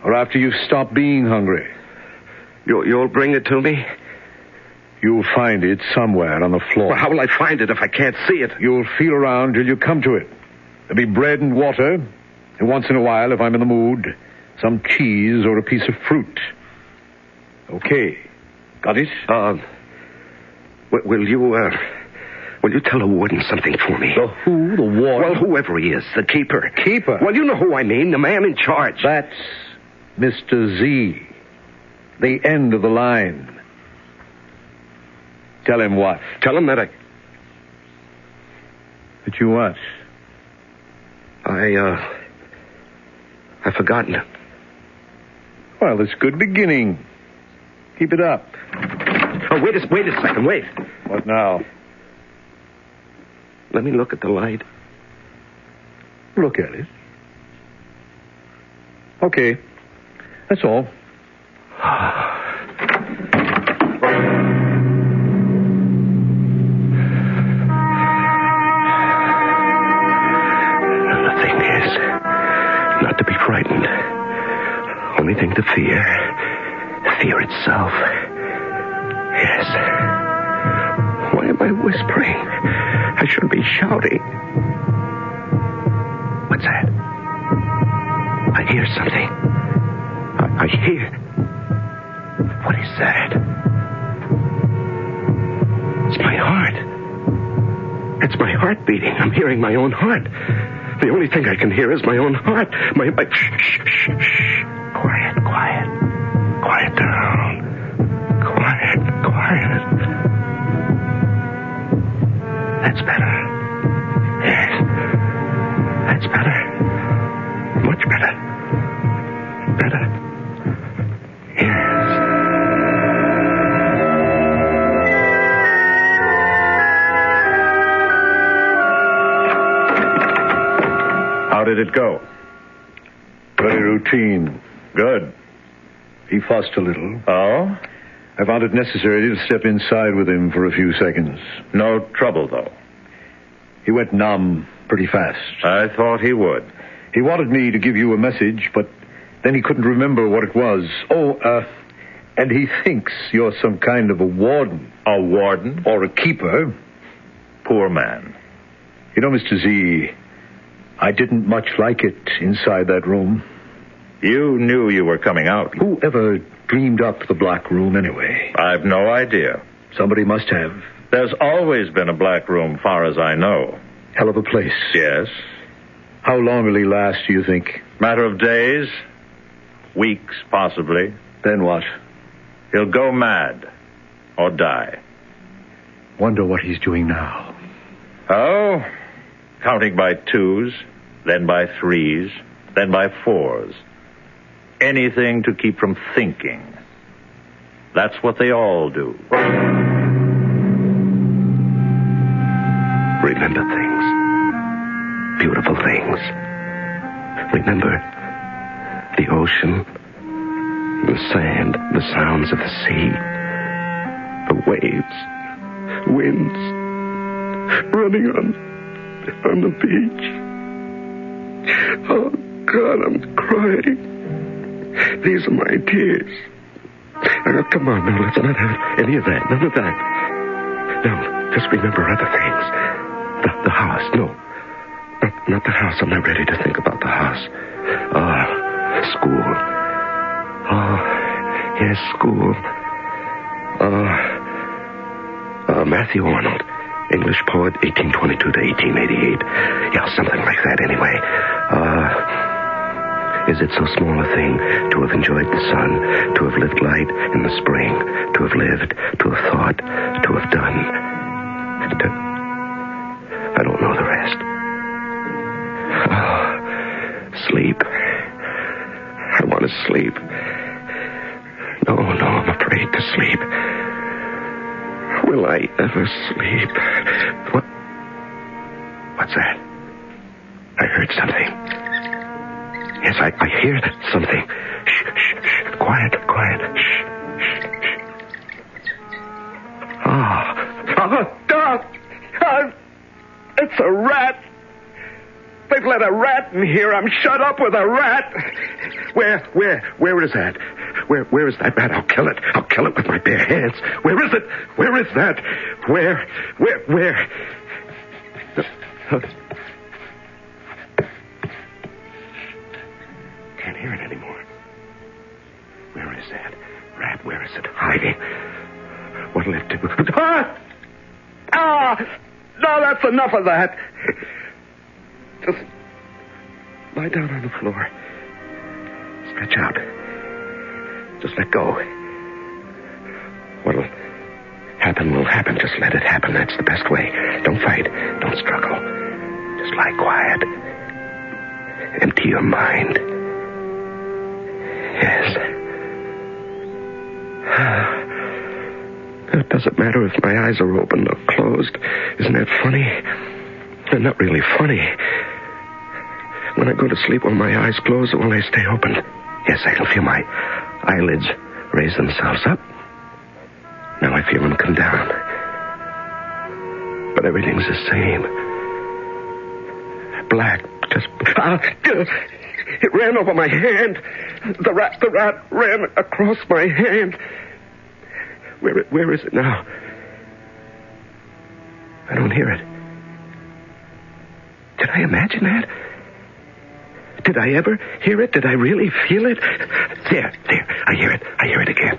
or after you've stopped being hungry. You'll bring it to me? You'll find it somewhere on the floor. Well, how will I find it if I can't see it? You'll feel around till you come to it. There'll be bread and water, and once in a while, if I'm in the mood, some cheese or a piece of fruit. Okay. Got it? Will you tell the warden something for me? The who? The warden? Well, whoever he is, the keeper. Keeper? Well, you know who I mean, the man in charge. That's Mr. Z. the end of the line. Tell him what? Tell him that That you what? I've forgotten it. Well, it's a good beginning. Keep it up. Oh, wait a second, wait. What now? Let me look at the light. Look at it. Okay. That's all. The thing is, not to be frightened. Only thing to fear. Fear itself. Yes. Why am I whispering? I should be shouting. What's that? I hear something. I hear. What is that? It's my heart. It's my heart beating. I'm hearing my own heart. The only thing I can hear is my own heart. Shh. Quiet. Quiet down. Quiet. That's better. Yes. That's better. Much better. Better. Yes. How did it go? Very routine. Good. He fussed a little. Oh? I found it necessary to step inside with him for a few seconds. No trouble, though. He went numb pretty fast. I thought he would. He wanted me to give you a message, but then he couldn't remember what it was. And he thinks you're some kind of a warden. A warden? Or a keeper. Poor man. You know, Mr. Z, I didn't much like it inside that room. You knew you were coming out. Who ever dreamed up the black room anyway? I've no idea. Somebody must have. There's always been a black room, far as I know. Hell of a place. Yes. How long will he last, do you think? Matter of days. Weeks, possibly. Then what? He'll go mad. Or die. Wonder what he's doing now. Oh, counting by twos, then by threes, then by fours. Anything to keep from thinking. That's what they all do. Remember things. Beautiful things. Remember the ocean, the sand, the sounds of the sea, the waves, winds, running on the beach. Oh, God, I'm crying. These are my tears. Come on, now, let's not have any of that. None of that. No, just remember other things. The house. No, not the house. I'm not ready to think about the house. School. Yes, school. Matthew Arnold, English poet, 1822 to 1888. Yeah, something like that anyway. Is it so small a thing to have enjoyed the sun, to have lived light in the spring, to have lived, to have thought, to have done, I don't know the rest. Sleep. I want to sleep. No, I'm afraid to sleep. Will I ever sleep? What's that? I heard something. Yes, I hear something. Shh. Quiet. Shh. It's a rat. They've let a rat in here. I'm shut up with a rat. Where is that? Where is that rat? I'll kill it. I'll kill it with my bare hands. Where is it? Where is that? Where? Can't hear it anymore. Where is that rat? Where is it hiding? What'll it do? No, that's enough of that. Just lie down on the floor. Stretch out. Just let go. What'll happen will happen. Just let it happen. That's the best way. Don't fight. Don't struggle. Just lie quiet. Empty your mind. Yes. It doesn't matter if my eyes are open or closed. Isn't that funny? They're not really funny. When I go to sleep, will my eyes close or will they stay open? Yes, I can feel my eyelids raise themselves up. Now I feel them come down. But everything's the same. Black, just... it ran over my hand. The rat ran across my hand. Where is it now? I don't hear it. Did I imagine that? Did I ever hear it? Did I really feel it? There. I hear it again.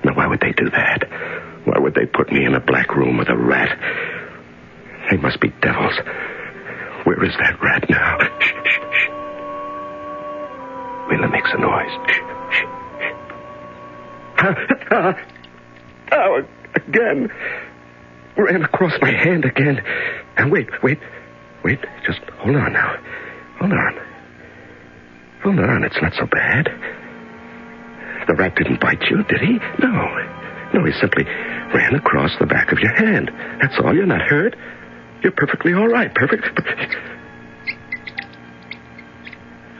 Now, why would they do that? Why would they put me in a black room with a rat? They must be devils. Where is that rat now? Shh. Wait, it makes a noise. Shh. Oh, again. Ran across my hand again. And wait. Just hold on now. Hold on. It's not so bad. The rat didn't bite you, did he? No, he simply ran across the back of your hand. That's all. You're not hurt. You're perfectly all right. Perfect.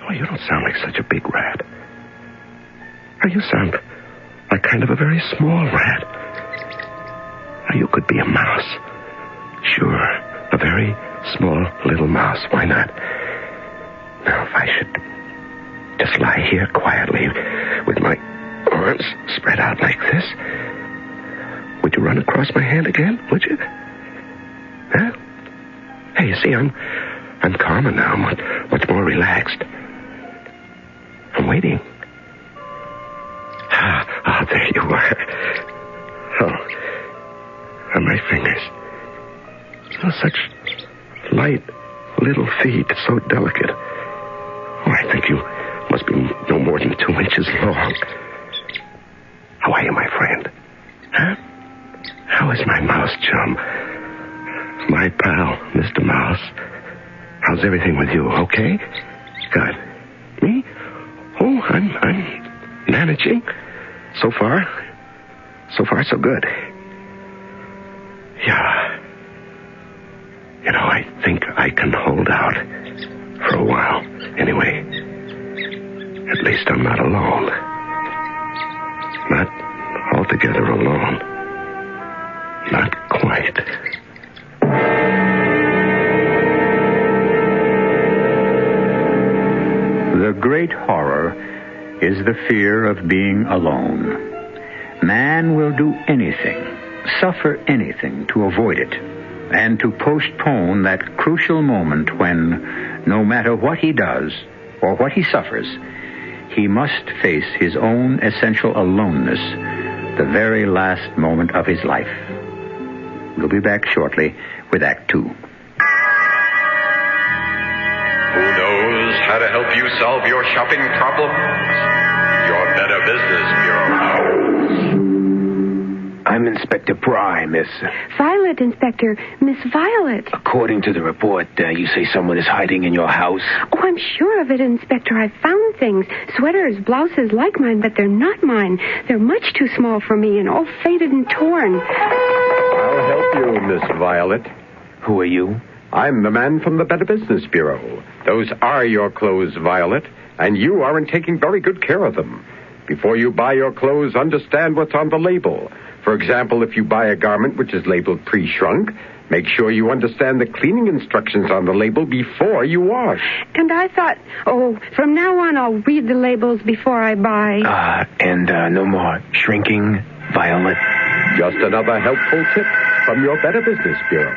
Oh, you don't sound like such a big rat. Oh, you sound like kind of a very small rat. Oh, you could be a mouse. Sure, a very small little mouse. Why not? Now, if I should just lie here quietly with my arms spread out like this, would you run across my hand again? Would you? Huh? Hey, you see, I'm calmer now. I'm much more relaxed. I'm waiting. Ah, there you are. Oh, my fingers. Oh, such light little feet, so delicate. Oh, I think you must be no more than 2 inches long. How are you, my friend? Huh? How is my mouse chum? My pal, Mr. Mouse. How's everything with you? Okay? Good. Me? Oh, I'm managing. So far, so good. Yeah. You know, I think I can hold out for a while. Anyway, at least I'm not alone. Not altogether alone. Not quite. The great horror is the fear of being alone. Man will do anything, suffer anything to avoid it, and to postpone that crucial moment when, no matter what he does or what he suffers, he must face his own essential aloneness, the very last moment of his life. We'll be back shortly with Act 2. Who knows how to help you solve your shopping problems? Your Better Business Bureau. I'm Inspector Pry, Miss. Violet, Inspector. Miss Violet. According to the report, you say someone is hiding in your house? Oh, I'm sure of it, Inspector. I've found things. Sweaters, blouses like mine, but they're not mine. They're much too small for me and all faded and torn. I'll help you, Miss Violet. Who are you? I'm the man from the Better Business Bureau. Those are your clothes, Violet, and you aren't taking very good care of them. Before you buy your clothes, understand what's on the label. For example, if you buy a garment which is labeled pre-shrunk, make sure you understand the cleaning instructions on the label before you wash. And I thought, from now on I'll read the labels before I buy. And no more shrinking, Violet. Just another helpful tip from your Better Business Bureau.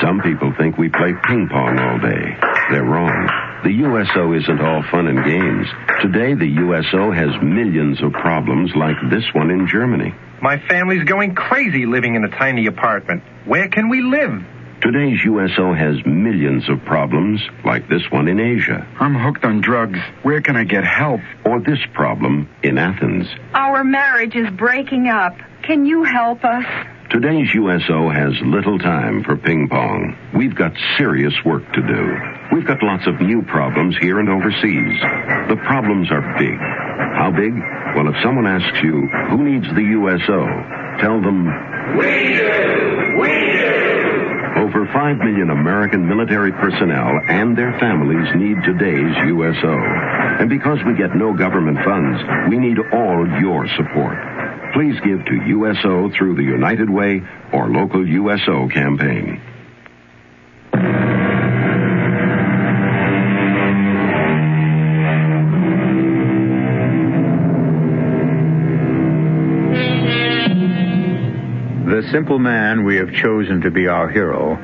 Some people think we play ping pong all day. They're wrong. The USO isn't all fun and games. Today, the USO has millions of problems like this one in Germany. My family's going crazy living in a tiny apartment. Where can we live? Today's USO has millions of problems, like this one in Asia. I'm hooked on drugs. Where can I get help? Or this problem in Athens. Our marriage is breaking up. Can you help us? Today's USO has little time for ping pong. We've got serious work to do. We've got lots of new problems here and overseas. The problems are big. How big? Well, if someone asks you, who needs the USO? Tell them, We do! We do! over 5 million American military personnel and their families need today's USO. And because we get no government funds, we need all your support. Please give to USO through the United Way or local USO campaign. The simple man we have chosen to be our hero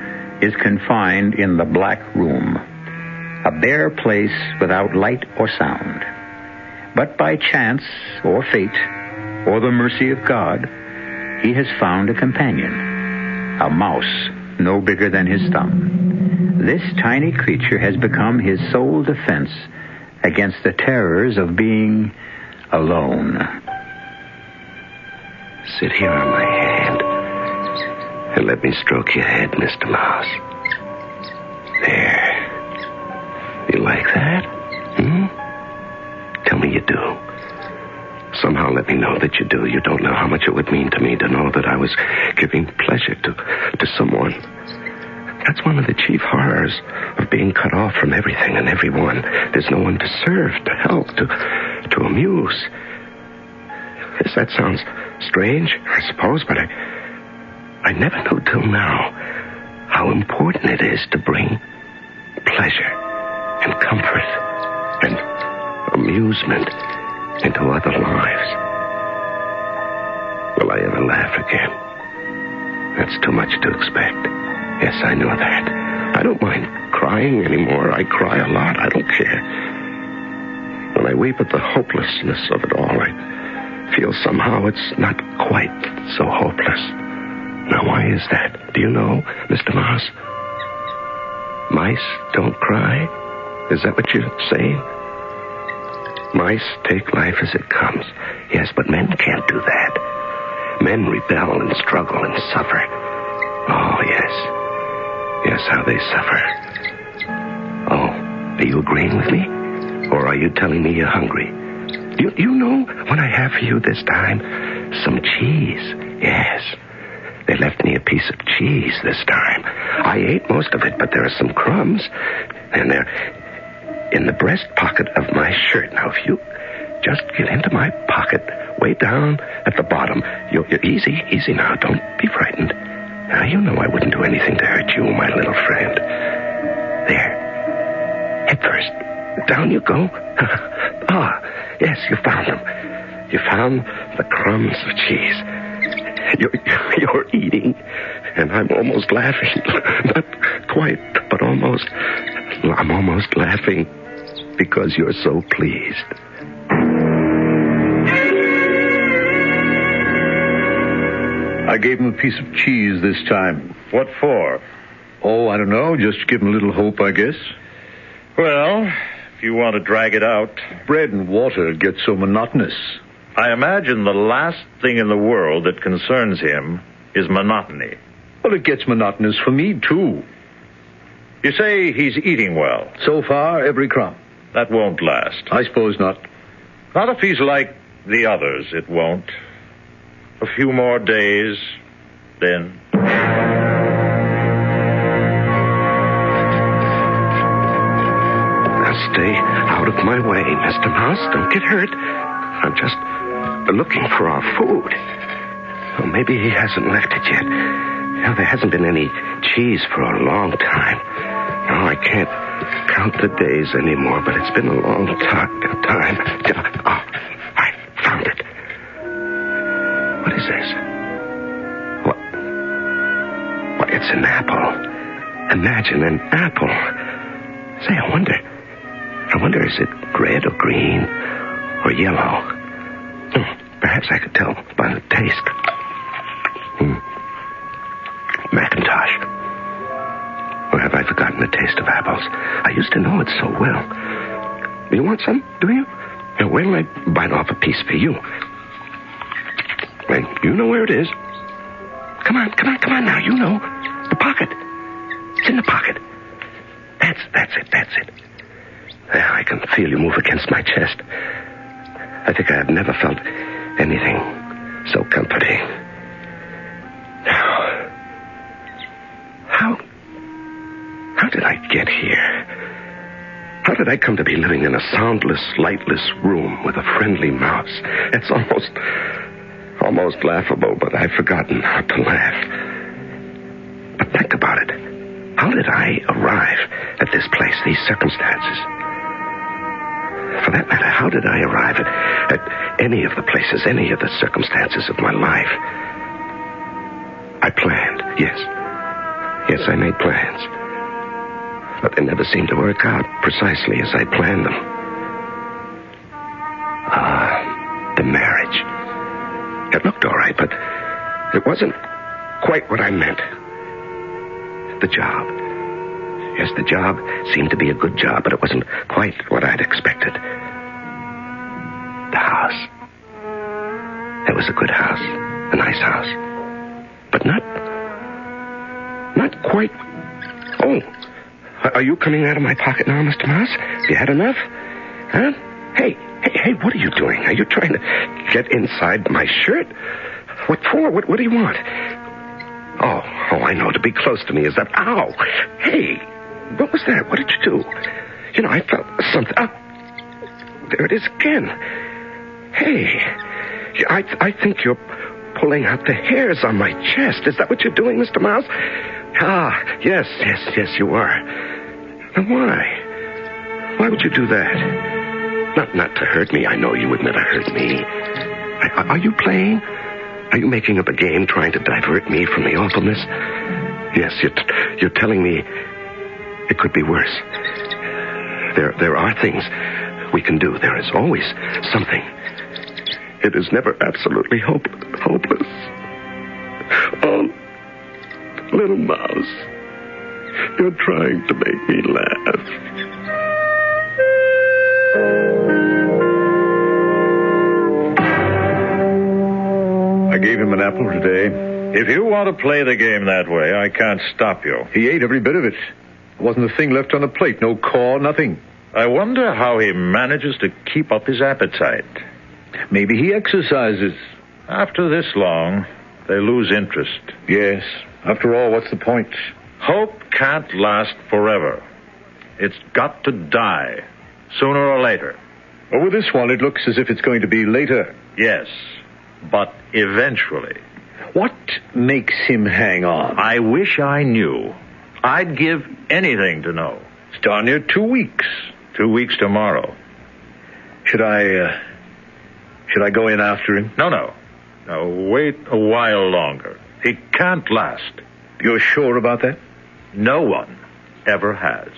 is confined in the Black Room, a bare place without light or sound. But by chance or fate, or the mercy of God, he has found a companion, a mouse no bigger than his thumb. This tiny creature has become his sole defense against the terrors of being alone. Sit here on my hand and let me stroke your head, Mr. Mouse. There. You like that? Tell me you do. Somehow let me know that you do. You don't know how much it would mean to me to know that I was giving pleasure to someone. That's one of the chief horrors of being cut off from everything and everyone. There's no one to serve, to help, to amuse. Yes, that sounds strange, I suppose, but I never knew till now how important it is to bring pleasure and comfort and amusement into other lives. Will I ever laugh again? That's too much to expect. Yes, I know that. I don't mind crying anymore. I cry a lot. I don't care. When I weep at the hopelessness of it all, I feel somehow it's not quite so hopeless. Now, why is that? Do you know, Mr. Mouse? Mice don't cry? Is that what you're saying? Mice take life as it comes. Yes, but men can't do that. Men rebel and struggle and suffer. Oh, yes. Yes, how they suffer. Oh, are you agreeing with me? Or are you telling me you're hungry? You know what I have for you this time? Some cheese. Yes. They left me a piece of cheese this time. I ate most of it, but there are some crumbs. And they're in the breast pocket of my shirt. Now, if you just get into my pocket, way down at the bottom. You're easy now. Don't be frightened. Now, you know I wouldn't do anything to hurt you, my little friend. There. Head first. Down you go. Ah, yes, you found them. You found the crumbs of cheese. You're eating, and I'm almost laughing. Not quite, but almost. I'm almost laughing because you're so pleased. I gave him a piece of cheese this time. What for? Oh, I don't know. Just give him a little hope, I guess. Well, if you want to drag it out. Bread and water get so monotonous. I imagine the last thing in the world that concerns him is monotony. Well, it gets monotonous for me, too. You say he's eating well. So far, every crumb. That won't last. I suppose not. Not if he's like the others, it won't. A few more days, then. Now stay out of my way, Mr. Mouse. Don't get hurt. I'm just looking for our food. Well, maybe he hasn't left it yet. Now, there hasn't been any cheese for a long time. No, I can't count the days anymore, but it's been a long time. Oh, I found it. What is this? What? It's an apple. Imagine an apple. Say, I wonder, is it red or green or yellow? Perhaps I could tell by the taste. Macintosh. of apples. I used to know it so well. You want some, do you? Now, wait till I bite off a piece for you. Wait, you know where it is. Come on now, you know. The pocket. It's in the pocket. That's it. There, I can feel you move against my chest. I think I have never felt anything so comforting. Now, how did I get here? How did I come to be living in a soundless, lightless room with a friendly mouse? It's almost laughable, but I've forgotten how to laugh. But think about it. How did I arrive at this place, these circumstances? For that matter, how did I arrive at any of the places, any of the circumstances of my life? I planned, yes. Yes, I made plans. But they never seemed to work out precisely as I planned them. The marriage. It looked all right, but it wasn't quite what I meant. The job. Yes, the job seemed to be a good job, but it wasn't quite what I'd expected. The house. It was a good house. A nice house. But not quite. Oh, are you coming out of my pocket now, Mr. Mouse? Have you had enough? Huh? Hey, what are you doing? Are you trying to get inside my shirt? What for? What do you want? Oh, I know. To be close to me is that... Ow! Hey, what was that? What did you do? You know, I felt something... Oh, there it is again. Hey, I think you're pulling out the hairs on my chest. Is that what you're doing, Mr. Mouse? Ah, yes, you are. Now, why? Why would you do that? Not to hurt me. I know you would never hurt me. Are you playing? Are you making up a game trying to divert me from the awfulness? Yes, you're telling me it could be worse. There are things we can do. There is always something. It is never absolutely hopeless. Oh, little mouse, you're trying to make me laugh. I gave him an apple today. If you want to play the game that way, I can't stop you. He ate every bit of it. There wasn't a thing left on the plate. No core, nothing. I wonder how he manages to keep up his appetite. Maybe he exercises. After this long, they lose interest. Yes. After all, what's the point? Hope can't last forever. It's got to die, sooner or later. Well, with this one, it looks as if it's going to be later. Yes, but eventually. What makes him hang on? I wish I knew. I'd give anything to know. It's darn near 2 weeks. 2 weeks tomorrow. Should I go in after him? No. Wait a while longer. He can't last. You're sure about that? No one ever has.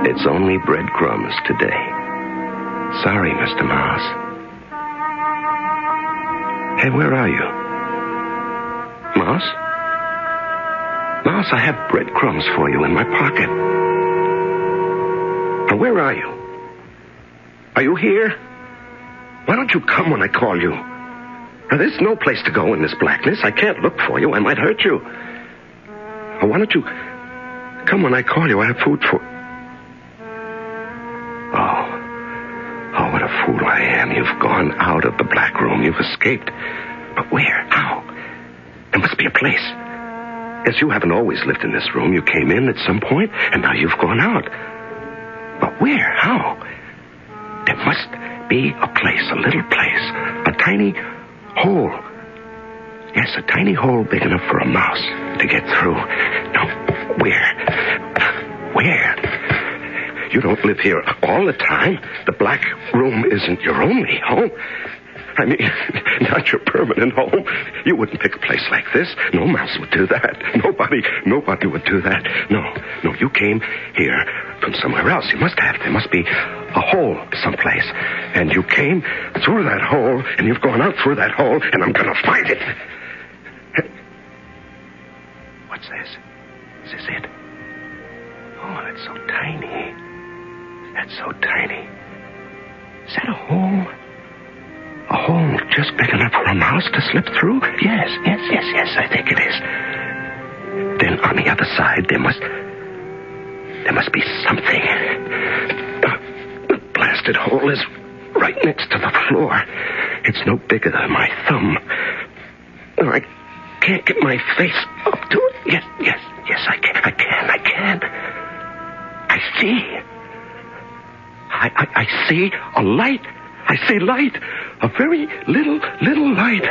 It's only breadcrumbs today. Sorry, Mr. Mouse. Hey, where are you? Mouse? Mouse, I have breadcrumbs for you in my pocket. Now, where are you? Are you here? Why don't you come when I call you? Now, there's no place to go in this blackness. I can't look for you. I might hurt you. Now, why don't you come when I call you? I have food for... Oh, what a fool I am. You've gone out of the black room. You've escaped. But where? How? There must be a place. Yes, you haven't always lived in this room. You came in at some point, and now you've gone out. But where? How? There must be a place, a little place, a tiny hole. Yes, a tiny hole big enough for a mouse to get through. Now, where? Where? You don't live here all the time. The black room isn't your only home. I mean, not your permanent home. You wouldn't pick a place like this. No mouse would do that. Nobody would do that. No, you came here from somewhere else. You must have. There must be a hole someplace. And you came through that hole, and you've gone out through that hole, and I'm going to find it. What's this? Is this it? Oh, that's so tiny. That's so tiny. Is that a hole? A hole just big enough for a mouse to slip through? Yes, I think it is. Then on the other side, there must be something. The blasted hole is right next to the floor. It's no bigger than my thumb. Oh, I can't get my face up to it. Yes, I can. I see. I see a light. I see light. A very little light.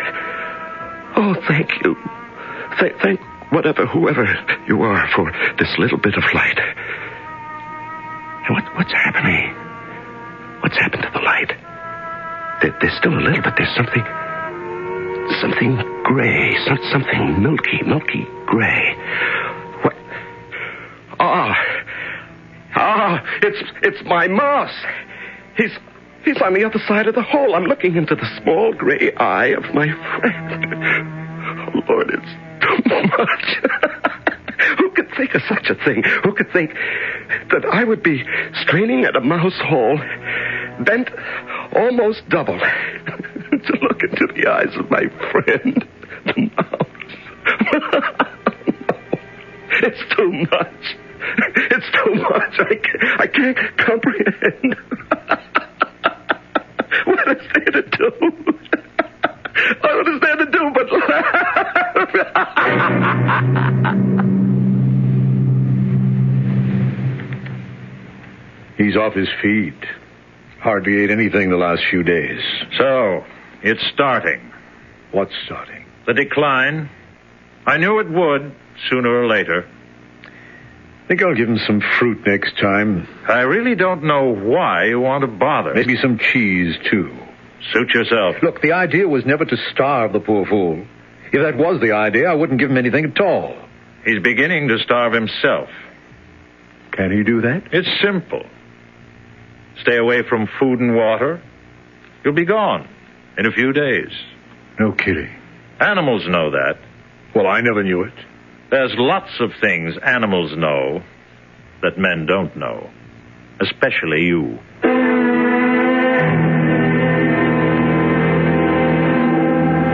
Oh, thank you. Thank whoever you are for this little bit of light. And what's happening? What's happened to the light? There's still a little, but there's something gray, something milky gray. What? It's my mouse. He's on the other side of the hole. I'm looking into the small gray eye of my friend. Oh, Lord, it's too much. Who could think of such a thing? Who could think that I would be straining at a mouse hole, bent almost double, to look into the eyes of my friend, the mouse? It's too much. It's too much. I can't comprehend. What is there to do? What is there to do but laugh? He's off his feet. Hardly ate anything the last few days. So, it's starting. What's starting? The decline. I knew it would, sooner or later. I think I'll give him some fruit next time. I really don't know why you want to bother. Maybe some cheese, too. Suit yourself. Look, the idea was never to starve the poor fool. If that was the idea, I wouldn't give him anything at all. He's beginning to starve himself. Can he do that? It's simple. Stay away from food and water. You'll be gone in a few days. No kidding. Animals know that. Well, I never knew it. There's lots of things animals know that men don't know. Especially you. If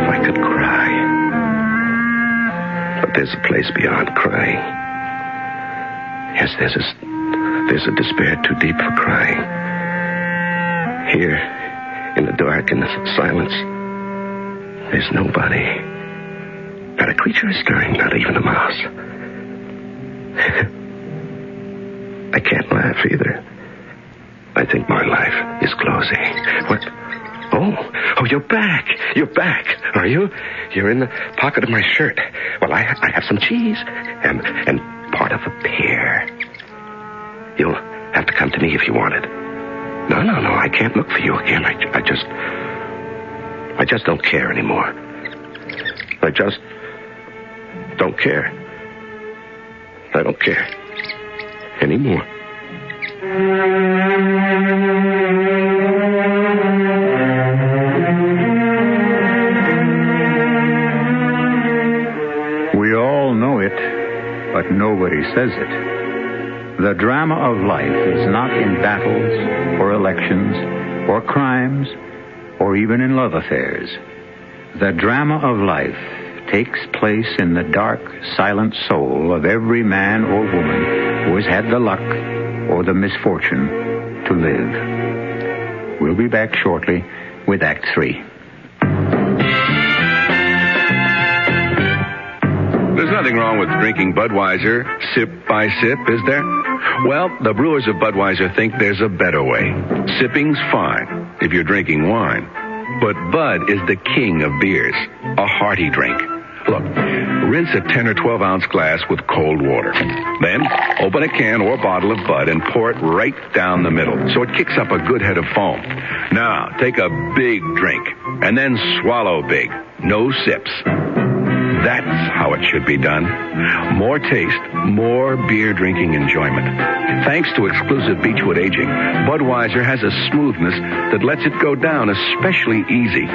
I could cry. But there's a place beyond crying. Yes, there's a despair too deep for crying. Here, in the dark and the silence, there's nobody. Not a creature is stirring, not even a mouse. I can't laugh either. I think my life is closing. What? Oh, you're back. You're back, are you? You're in the pocket of my shirt. Well, I have some cheese and part of a pear. You'll have to come to me if you want it. No, I can't look for you again. I just don't care anymore. I just don't care. I don't care anymore. We all know it, but nobody says it. The drama of life is not in battles or elections or crimes or even in love affairs. The drama of life takes place in the dark, silent soul of every man or woman who has had the luck or the misfortune to live. We'll be back shortly with Act 3. There's nothing wrong with drinking Budweiser sip by sip, is there? Well, the brewers of Budweiser think there's a better way. Sipping's fine if you're drinking wine. But Bud is the king of beers, a hearty drink. Look, rinse a 10 or 12 ounce glass with cold water. Then open a can or bottle of Bud and pour it right down the middle so it kicks up a good head of foam. Now, take a big drink and then swallow big. No sips. That's how it should be done. More taste, more beer drinking enjoyment. Thanks to exclusive Beechwood aging, Budweiser has a smoothness that lets it go down especially easy.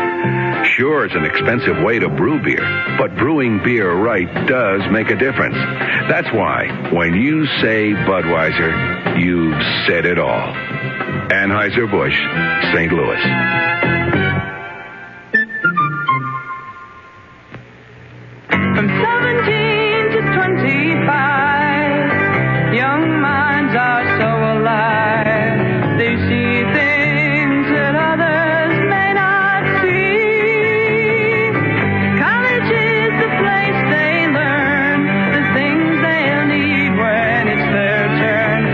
Sure, it's an expensive way to brew beer, but brewing beer right does make a difference. That's why, when you say Budweiser, you've said it all. Anheuser-Busch, St. Louis. From 17 to 25, young minds are so alive. They see things that others may not see. College is the place they learn the things they'll need when it's their turn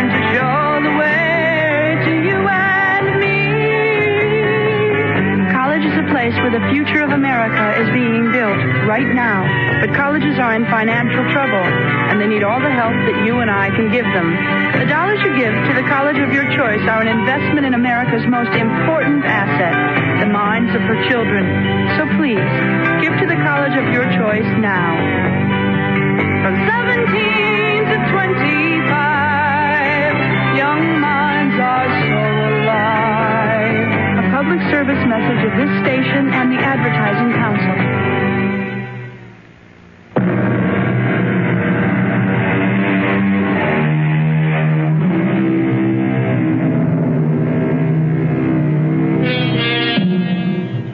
to show the way to you and me. College is a place where the future of America is being built right now. But colleges are in financial trouble, and they need all the help that you and I can give them. The dollars you give to the college of your choice are an investment in America's most important asset, the minds of her children. So please, give to the college of your choice now. From 17 to 25, young minds are so alive. A public service message of this station and the Advertising Council.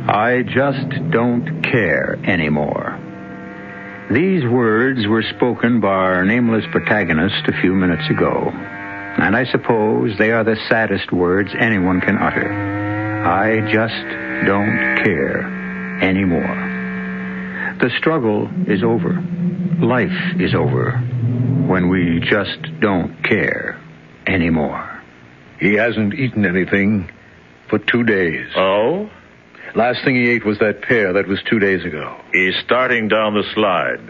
I just don't care anymore. These words were spoken by our nameless protagonist a few minutes ago, and I suppose they are the saddest words anyone can utter. I just don't care anymore. The struggle is over. Life is over when we just don't care anymore. He hasn't eaten anything for 2 days. Oh? Last thing he ate was that pear. That was 2 days ago. He's starting down the slide.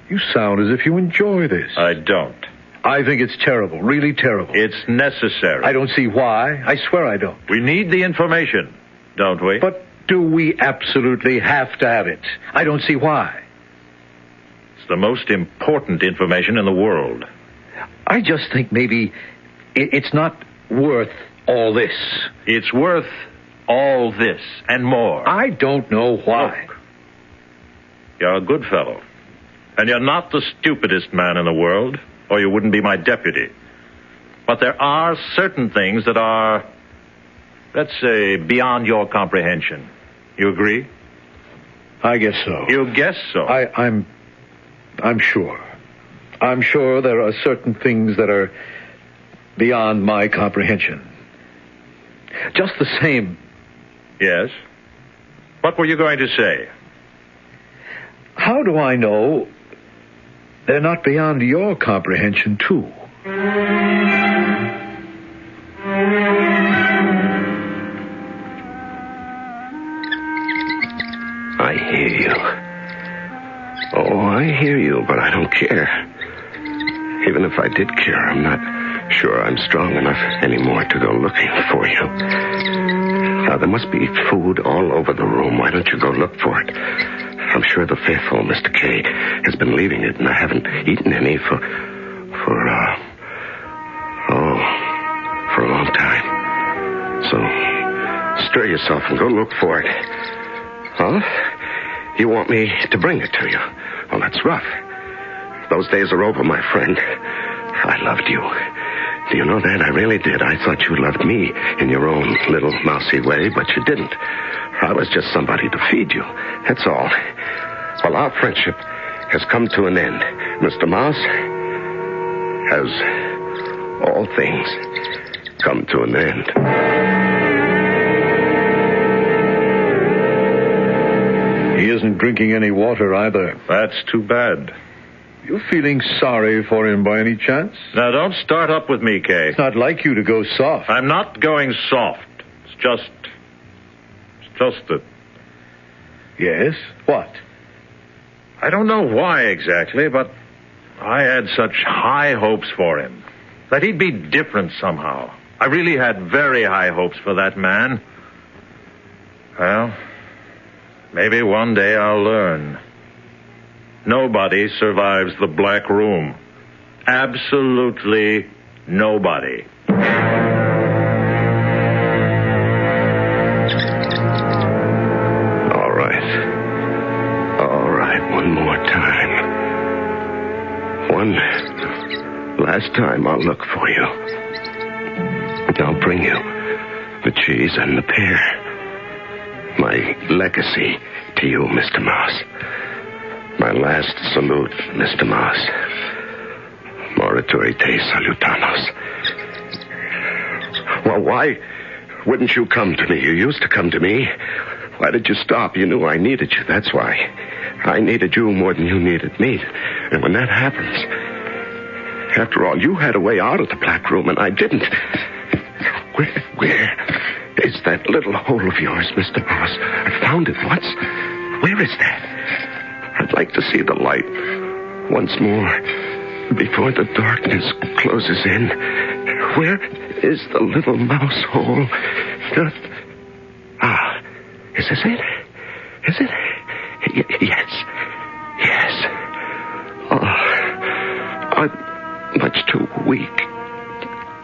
You sound as if you enjoy this. I don't. I think it's terrible, really terrible. It's necessary. I don't see why. I swear I don't. We need the information, don't we? But do we absolutely have to have it? I don't see why. It's the most important information in the world. I just think maybe it's not worth all this. It's worth all this and more. I don't know why. Look, you're a good fellow. And you're not the stupidest man in the world, or you wouldn't be my deputy. But there are certain things that are, let's say, beyond your comprehension. You agree? I guess so. You guess so? I'm sure. I'm sure there are certain things that are beyond my comprehension. Just the same. Yes? What were you going to say? How do I know they're not beyond your comprehension, too? I hear you. Oh, I hear you, but I don't care. Even if I did care, I'm not sure I'm strong enough anymore to go looking for you. Now, there must be food all over the room. Why don't you go look for it? I'm sure the faithful Mr. K has been leaving it, and I haven't eaten any for a long time. So, stir yourself and go look for it. Huh? You want me to bring it to you? Well, that's rough. Those days are over, my friend. I loved you. Do you know that? I really did. I thought you loved me in your own little mousy way, but you didn't. I was just somebody to feed you. That's all. Well, our friendship has come to an end. Mr. Mouse, has all things come to an end. He isn't drinking any water either. That's too bad. You feeling sorry for him by any chance? Now, don't start up with me, Kay. It's not like you to go soft. I'm not going soft. It's just that... Yes? What? I don't know why exactly, but I had such high hopes for him. That he'd be different somehow. I really had very high hopes for that man. Well, Maybe one day I'll learn. Nobody survives the Black Room. Absolutely nobody. All right, one more time. One last time I'll look for you. I'll bring you the cheese and the pear. My legacy to you, Mr. Mouse. My last salute, Mr. Mouse. Morituri te salutanos. Well, why wouldn't you come to me? You used to come to me. Why did you stop? You knew I needed you, that's why. I needed you more than you needed me. And when that happens... After all, you had a way out of the Black Room, and I didn't. Where is that little hole of yours, Mr. Mouse? I found it once. Where is that? I'd like to see the light once more before the darkness closes in. Where is the little mouse hole? Is this it? Is it? Yes. Oh, I'm much too weak.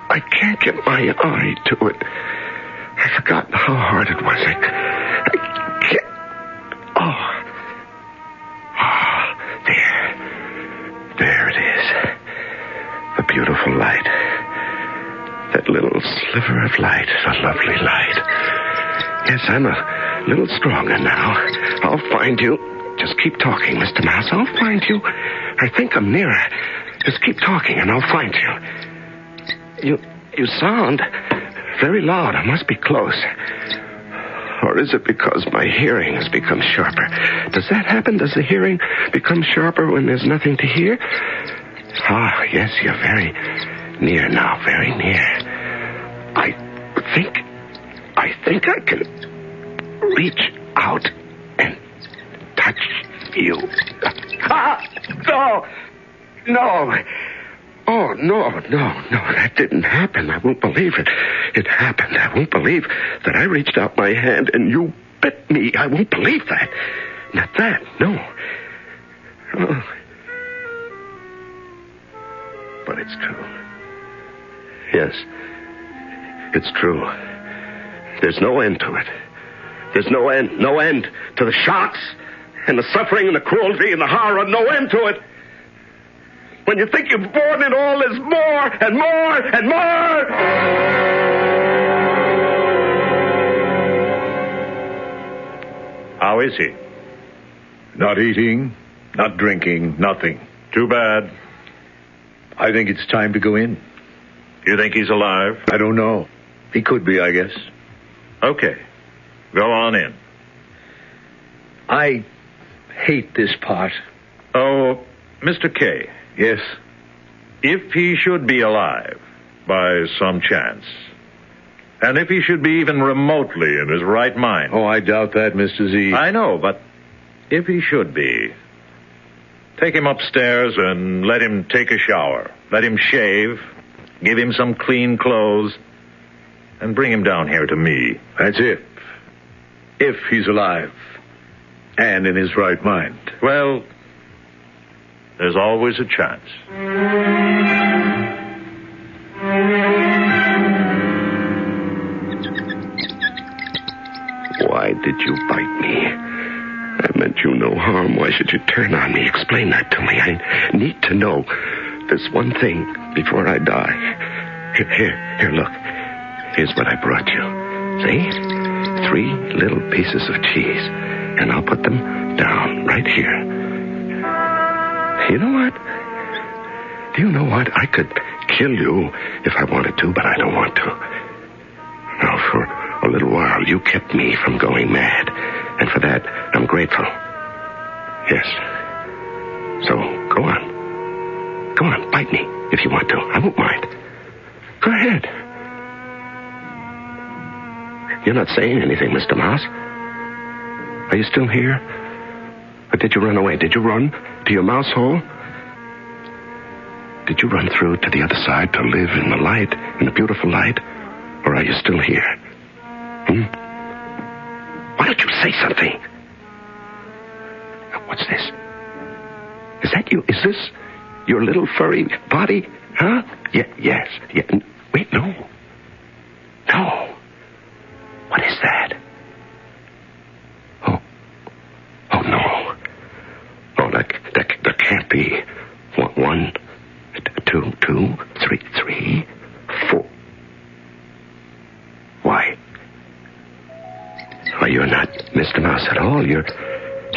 I can't get my eye to it. I've forgotten how hard it was. I can't... There it is. The beautiful light. That little sliver of light. A lovely light. Yes, I'm a little stronger now. I'll find you. Just keep talking, Mr. Mouse. I'll find you. I think I'm nearer. Just keep talking and I'll find you. You sound very loud. I must be close. Or is it because my hearing has become sharper? Does that happen? Does the hearing become sharper when there's nothing to hear? Yes, you're very near now, very near. I think I can reach out and touch you. No. Oh, no, that didn't happen. I won't believe it. It happened. I won't believe that I reached out my hand and you bit me. I won't believe that. Not that, no. Oh. But it's true. Yes, it's true. There's no end to it. There's no end to the shocks and the suffering and the cruelty and the horror. No end to it. When you think you've borne it all, there's more and more and more. How is he? Not eating, not drinking, nothing. Too bad. I think it's time to go in. You think he's alive? I don't know. He could be, I guess. Okay. Go on in. I hate this part. Oh, Mr. K. Yes? If he should be alive, by some chance, and if he should be even remotely in his right mind... Oh, I doubt that, Mr. Z. I know, but if he should be, take him upstairs and let him take a shower. Let him shave, give him some clean clothes, and bring him down here to me. That's it. If he's alive and in his right mind. Well, there's always a chance. Why did you bite me? I meant you no harm. Why should you turn on me? Explain that to me. I need to know this one thing before I die. Here, look. Here's what I brought you. See? 3 little pieces of cheese. And I'll put them down right here. You know what? Do you know what? I could kill you if I wanted to, but I don't want to. Now, for a little while, you kept me from going mad. And for that, I'm grateful. Yes. So, go on. Go on, bite me if you want to. I won't mind. Go ahead. You're not saying anything, Mr. Mouse. Are you still here? Or did you run away? Did you run to your mouse hole? Did you run through to the other side to live in the light, in the beautiful light? Or are you still here? Why don't you say something? What's this? Is that you? Is this your little furry body? Huh? Yes. Wait, no. No. What is that? Oh, no. Oh, that can't be. 1, 2, 3, 4. Why, you're not Mr. Mouse at all. You're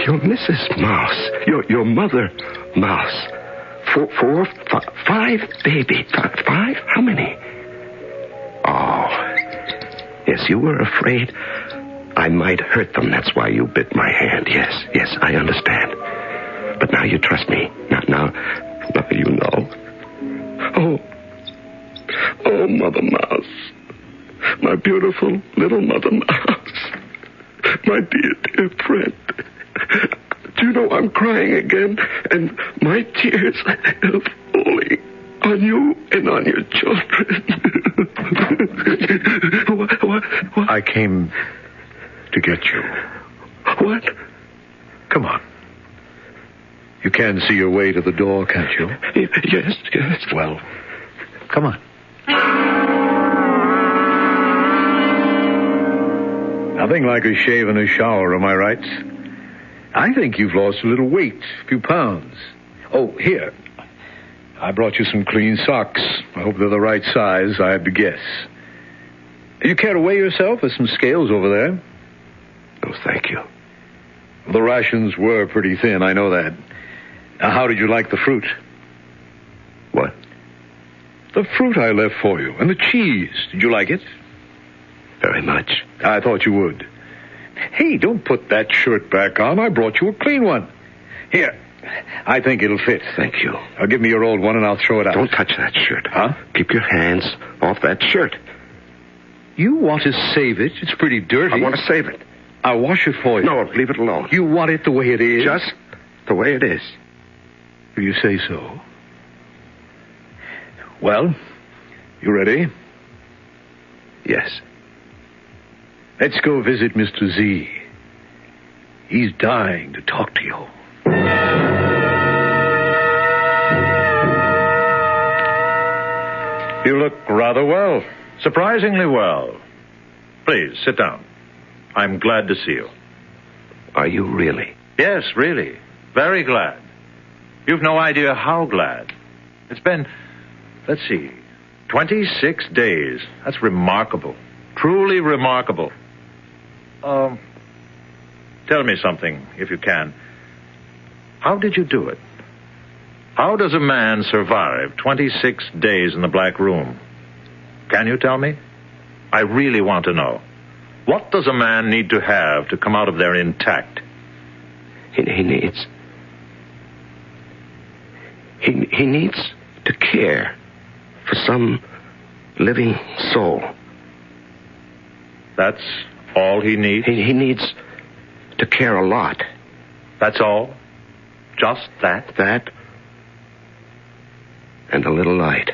Mrs. Mouse. Your mother Mouse. 4, 5, baby. 5? How many? Oh, yes, you were afraid I might hurt them. That's why you bit my hand. Yes, I understand. But now you trust me. Now you know. Oh, Mother Mouse. My beautiful little Mother Mouse. My dear friend. Do you know I'm crying again? And my tears are falling on you and on your children. What? I came to get you. What? Come on. You can see your way to the door, can't you? Yes. Well, come on. Nothing like a shave and a shower, am I right? I think you've lost a little weight, a few pounds. Oh, here. I brought you some clean socks. I hope they're the right size. I had to guess. You care to weigh yourself? There's some scales over there. Oh, thank you. The rations were pretty thin, I know that. Now, how did you like the fruit? What? The fruit I left for you. And the cheese. Did you like it? Very much. I thought you would. Hey, don't put that shirt back on. I brought you a clean one. Here. I think it'll fit. Thank you. Now, give me your old one and I'll throw it out. Don't touch that shirt. Huh? Keep your hands off that shirt. You want to save it? It's pretty dirty. I want to save it. I'll wash it for you. No, leave it alone. You want it the way it is? Just the way it is. If you say so. Well, you ready? Yes. Let's go visit Mr. Z. He's dying to talk to you. You look rather well. Surprisingly well. Please, sit down. I'm glad to see you. Are you really? Yes, really. Very glad. You've no idea how glad. It's been, let's see, 26 days. That's remarkable. Truly remarkable. Tell me something, if you can. How did you do it? How does a man survive 26 days in the Black Room? Can you tell me? I really want to know. What does a man need to have to come out of there intact? He needs to care for some living soul. That's all he needs? He needs to care a lot. That's all? Just that? That and a little light.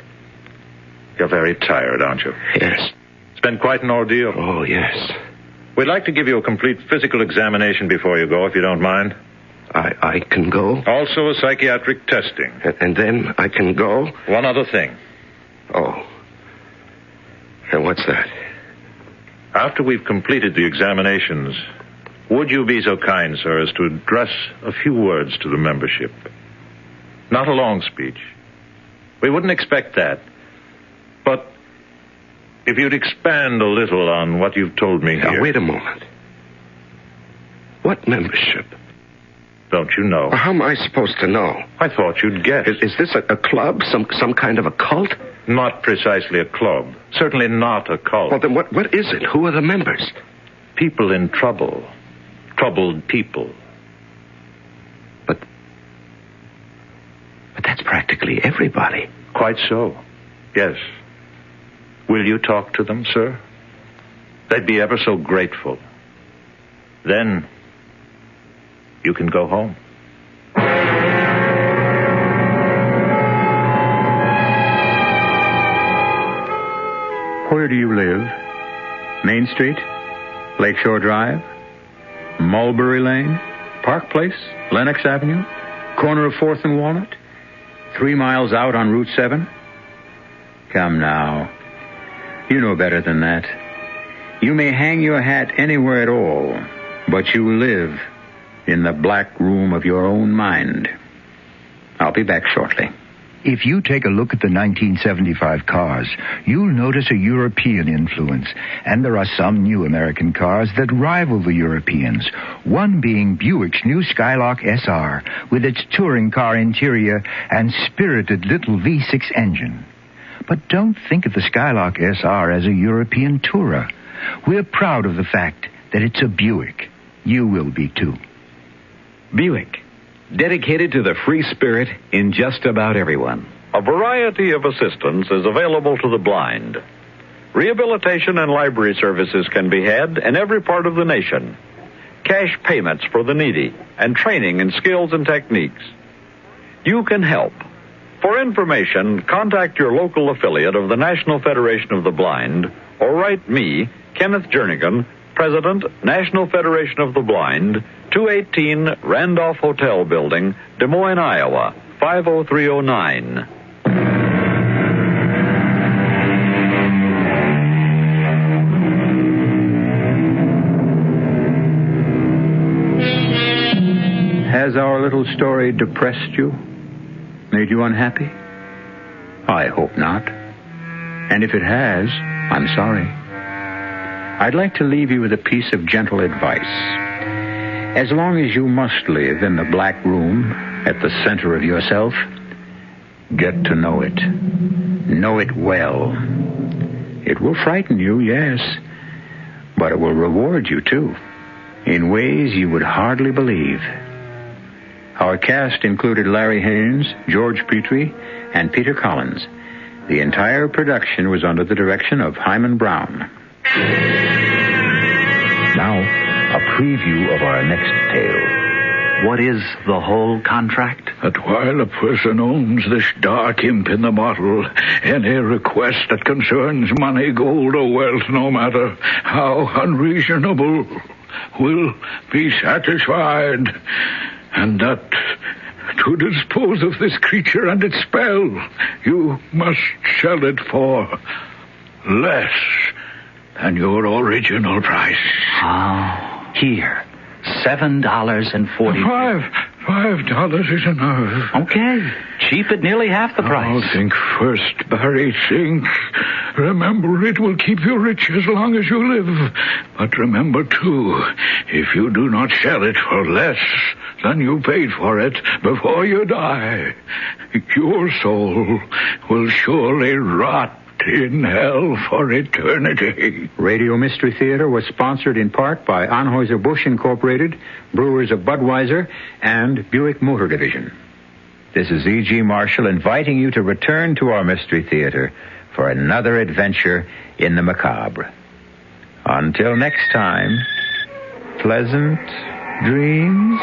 You're very tired, aren't you? Yes. It's been quite an ordeal. Oh, yes. We'd like to give you a complete physical examination before you go, if you don't mind. I can go? Also a psychiatric testing. And then I can go? One other thing. Oh. And what's that? After we've completed the examinations, would you be so kind, sir, as to address a few words to the membership? Not a long speech. We wouldn't expect that. But if you'd expand a little on what you've told me here. Now, wait a moment. What membership? Don't you know? How am I supposed to know? I thought you'd guess. Is this a club? Some kind of a cult? Not precisely a club. Certainly not a cult. Well, then what is it? Who are the members? People in trouble. Troubled people. But that's practically everybody. Quite so. Yes. Will you talk to them, sir? They'd be ever so grateful. Then you can go home. Where do you live? Main Street? Lakeshore Drive? Mulberry Lane? Park Place, Lenox Avenue, corner of 4th and Walnut, 3 miles out on Route 7? Come now. You know better than that. You may hang your hat anywhere at all, but you live in the black room of your own mind. I'll be back shortly. If you take a look at the 1975 cars, you'll notice a European influence, and there are some new American cars that rival the Europeans, one being Buick's new Skylark SR, with its touring car interior and spirited little V6 engine. But don't think of the Skylark SR as a European tourer. We're proud of the fact that it's a Buick. You will be, too. Buick, dedicated to the free spirit in just about everyone. A variety of assistance is available to the blind. Rehabilitation and library services can be had in every part of the nation. Cash payments for the needy and training in skills and techniques. You can help. For information, contact your local affiliate of the National Federation of the Blind or write me, Kenneth Jernigan, President, National Federation of the Blind, 218 Randolph Hotel Building, Des Moines, Iowa, 50309. Has our little story depressed you? Made you unhappy? I hope not. And if it has, I'm sorry. I'd like to leave you with a piece of gentle advice. As long as you must live in the black room at the center of yourself, get to know it. Know it well. It will frighten you, yes, but it will reward you, too, in ways you would hardly believe. Our cast included Larry Haynes, George Petrie, and Peter Collins. The entire production was under the direction of Hyman Brown. Now, a preview of our next tale. What is the whole contract? That while a person owns this dark imp in the bottle, any request that concerns money, gold, or wealth, no matter how unreasonable, will be satisfied. And that to dispose of this creature and its spell, you must sell it for less than your original price. Oh, here, $7.40. $5 is enough. Okay, cheap at nearly half the price. Oh, think first, Barry, think. Remember, it will keep you rich as long as you live. But remember, too, if you do not sell it for less than you paid for it before you die, your soul will surely rot in hell for eternity. Radio Mystery Theater was sponsored in part by Anheuser-Busch Incorporated, Brewers of Budweiser, and Buick Motor Division. This is E.G. Marshall inviting you to return to our Mystery Theater for another adventure in the macabre. Until next time, pleasant dreams.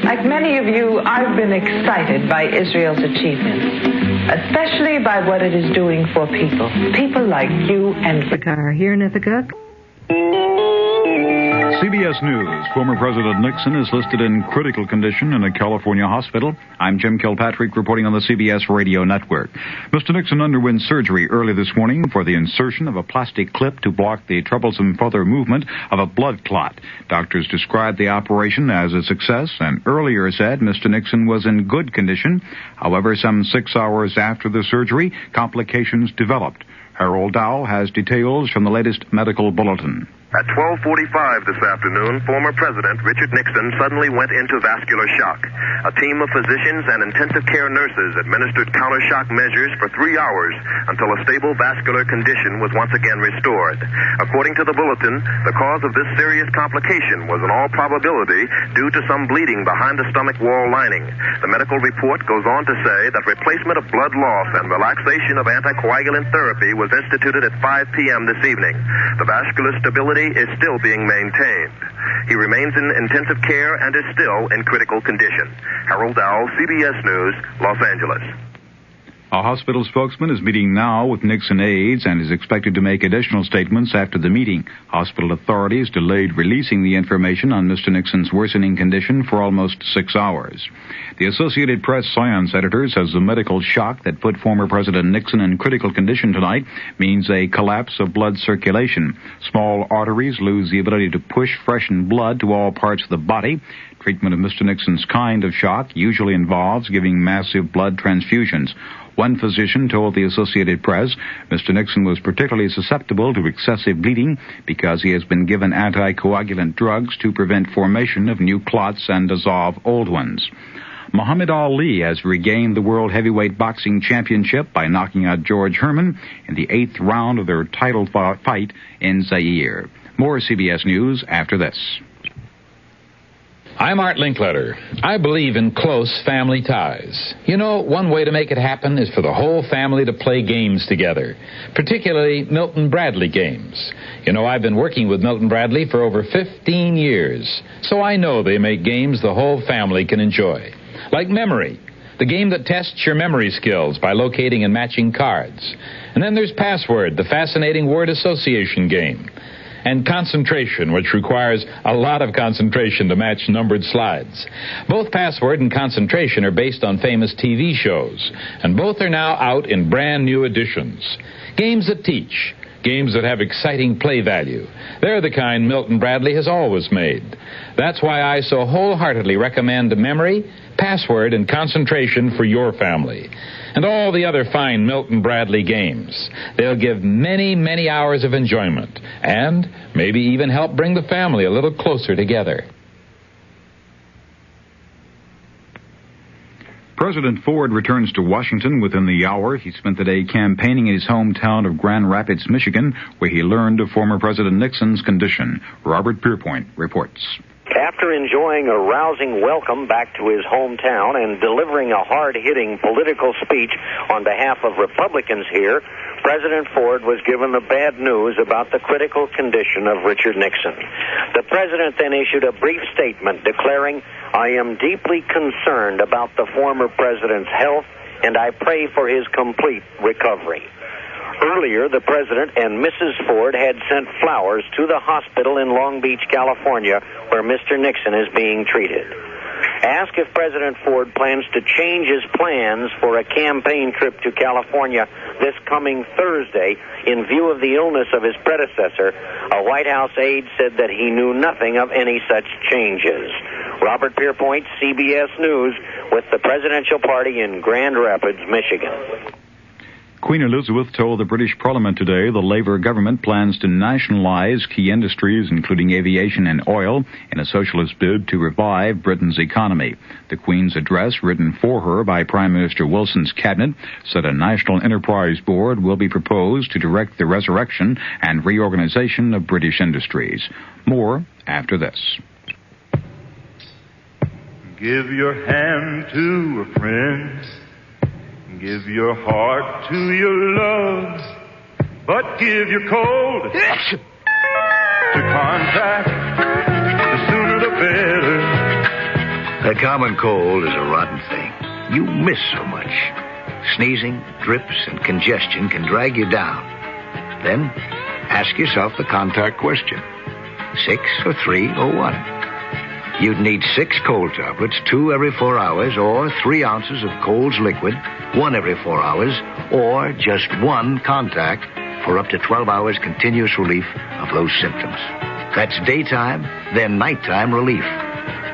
Like many of you, I've been excited by Israel's achievements, especially by what it is doing for people. People like you and Ithaca here in Ithaca. CBS News. Former President Nixon is listed in critical condition in a California hospital. I'm Jim Kilpatrick reporting on the CBS Radio Network. Mr. Nixon underwent surgery early this morning for the insertion of a plastic clip to block the troublesome further movement of a blood clot. Doctors described the operation as a success and earlier said Mr. Nixon was in good condition. However, some 6 hours after the surgery, complications developed. Harold Dow has details from the latest medical bulletin. At 12:45 this afternoon, former President Richard Nixon suddenly went into vascular shock. A team of physicians and intensive care nurses administered counter-shock measures for 3 hours until a stable vascular condition was once again restored. According to the bulletin, the cause of this serious complication was in all probability due to some bleeding behind the stomach wall lining. The medical report goes on to say that replacement of blood loss and relaxation of anticoagulant therapy was instituted at 5 p.m. this evening. The vascular stability is still being maintained. He remains in intensive care and is still in critical condition. Harold Dowell, CBS News, Los Angeles. A hospital spokesman is meeting now with Nixon aides and is expected to make additional statements after the meeting. Hospital authorities delayed releasing the information on Mr. Nixon's worsening condition for almost 6 hours. The Associated Press science editor says the medical shock that put former President Nixon in critical condition tonight means a collapse of blood circulation. Small arteries lose the ability to push freshened blood to all parts of the body. Treatment of Mr. Nixon's kind of shock usually involves giving massive blood transfusions. One physician told the Associated Press Mr. Nixon was particularly susceptible to excessive bleeding because he has been given anticoagulant drugs to prevent formation of new clots and dissolve old ones. Muhammad Ali has regained the World Heavyweight Boxing Championship by knocking out George Herman in the 8th round of their title fight in Zaire. More CBS News after this. I'm Art Linkletter. I believe in close family ties. You know, one way to make it happen is for the whole family to play games together, particularly Milton Bradley games. You know, I've been working with Milton Bradley for over 15 years, so I know they make games the whole family can enjoy. Like Memory, the game that tests your memory skills by locating and matching cards. And then there's Password, the fascinating word association game. And Concentration, which requires a lot of concentration to match numbered slides. Both Password and Concentration are based on famous TV shows, and both are now out in brand new editions. Games that teach, games that have exciting play value. They're the kind Milton Bradley has always made. That's why I so wholeheartedly recommend Memory, Password, and Concentration for your family. And all the other fine Milton Bradley games. They'll give many, many hours of enjoyment and maybe even help bring the family a little closer together. President Ford returns to Washington within the hour. He spent the day campaigning in his hometown of Grand Rapids, Michigan, where he learned of former President Nixon's condition. Robert Pierpoint reports. After enjoying a rousing welcome back to his hometown and delivering a hard-hitting political speech on behalf of Republicans here, President Ford was given the bad news about the critical condition of Richard Nixon. The president then issued a brief statement declaring, "I am deeply concerned about the former president's health, and I pray for his complete recovery." Earlier, the president and Mrs. Ford had sent flowers to the hospital in Long Beach, California, where Mr. Nixon is being treated. Asked if President Ford plans to change his plans for a campaign trip to California this coming Thursday in view of the illness of his predecessor, a White House aide said that he knew nothing of any such changes. Robert Pierpoint, CBS News, with the presidential party in Grand Rapids, Michigan. Queen Elizabeth told the British Parliament today the Labour government plans to nationalise key industries, including aviation and oil, in a socialist bid to revive Britain's economy. The Queen's address, written for her by Prime Minister Wilson's cabinet, said a national enterprise board will be proposed to direct the resurrection and reorganisation of British industries. More after this. Give your hand to a friend. Give your heart to your love, but give your cold to contact. The sooner the better. A common cold is a rotten thing. You miss so much. Sneezing, drips, and congestion can drag you down. Then ask yourself the contact question. 6 or 3 or 1? You'd need 6 cold tablets, 2 every 4 hours, or 3 ounces of Cold's liquid, 1 every 4 hours, or just 1 contact for up to 12 hours continuous relief of those symptoms. That's daytime, then nighttime relief.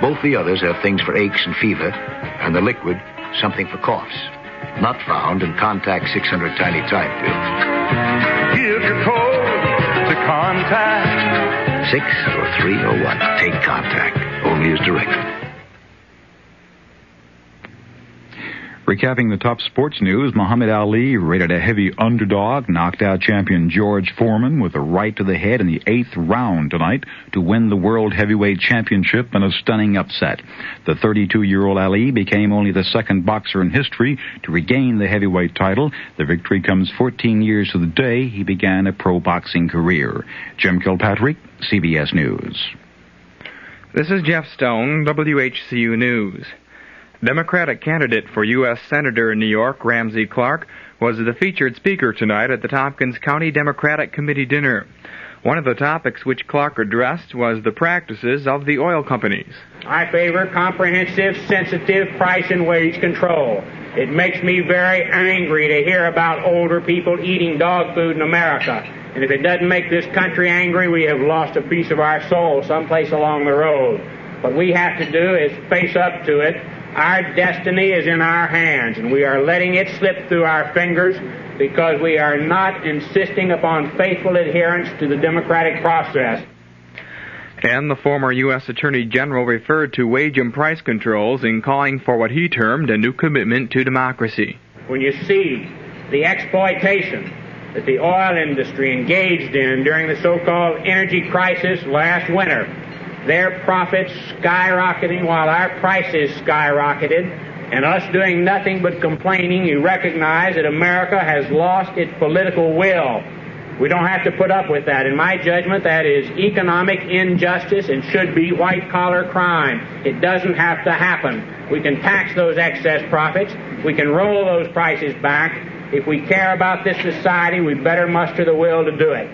Both the others have things for aches and fever, and the liquid, something for coughs. Not found in Contact 600 Tiny Time pills. Give your cold to contact. 6 or 3 or what? Take contact. Only as directed. Recapping the top sports news, Muhammad Ali, rated a heavy underdog, knocked out champion George Foreman with a right to the head in the 8th round tonight to win the World Heavyweight Championship in a stunning upset. The 32-year-old Ali became only the second boxer in history to regain the heavyweight title. The victory comes 14 years to the day he began a pro boxing career. Jim Kilpatrick, CBS News. This is Jeff Stone, WHCU News. Democratic candidate for U.S. Senator in New York, Ramsey Clark, was the featured speaker tonight at the Tompkins County Democratic Committee dinner. One of the topics which Clark addressed was the practices of the oil companies. I favor comprehensive, sensitive price and wage control. It makes me very angry to hear about older people eating dog food in America. And if it doesn't make this country angry, we have lost a piece of our soul someplace along the road. What we have to do is face up to it. Our destiny is in our hands, and we are letting it slip through our fingers because we are not insisting upon faithful adherence to the democratic process. And the former U.S. Attorney General referred to wage and price controls in calling for what he termed a new commitment to democracy. When you see the exploitation that the oil industry engaged in during the so-called energy crisis last winter, their profits skyrocketing while our prices skyrocketed, and us doing nothing but complaining, you recognize that America has lost its political will. We don't have to put up with that. In my judgment, that is economic injustice and should be white-collar crime. It doesn't have to happen. We can tax those excess profits. We can roll those prices back. If we care about this society, we better muster the will to do it.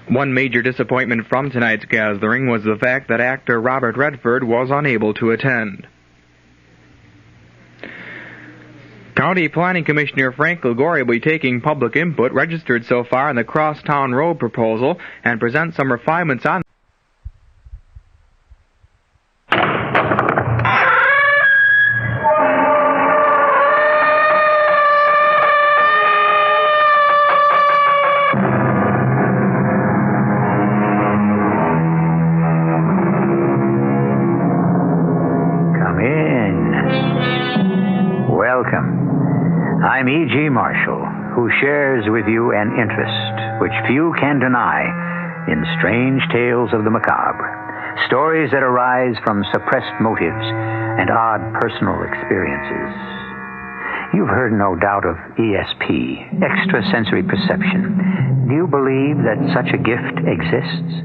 One major disappointment from tonight's gathering was the fact that actor Robert Redford was unable to attend. County Planning Commissioner Frank Liguori will be taking public input registered so far in the Crosstown Road proposal and present some refinements on I'm E.G. Marshall, who shares with you an interest which few can deny in strange tales of the macabre, stories that arise from suppressed motives and odd personal experiences. You've heard, no doubt, of ESP, extrasensory perception. Do you believe that such a gift exists?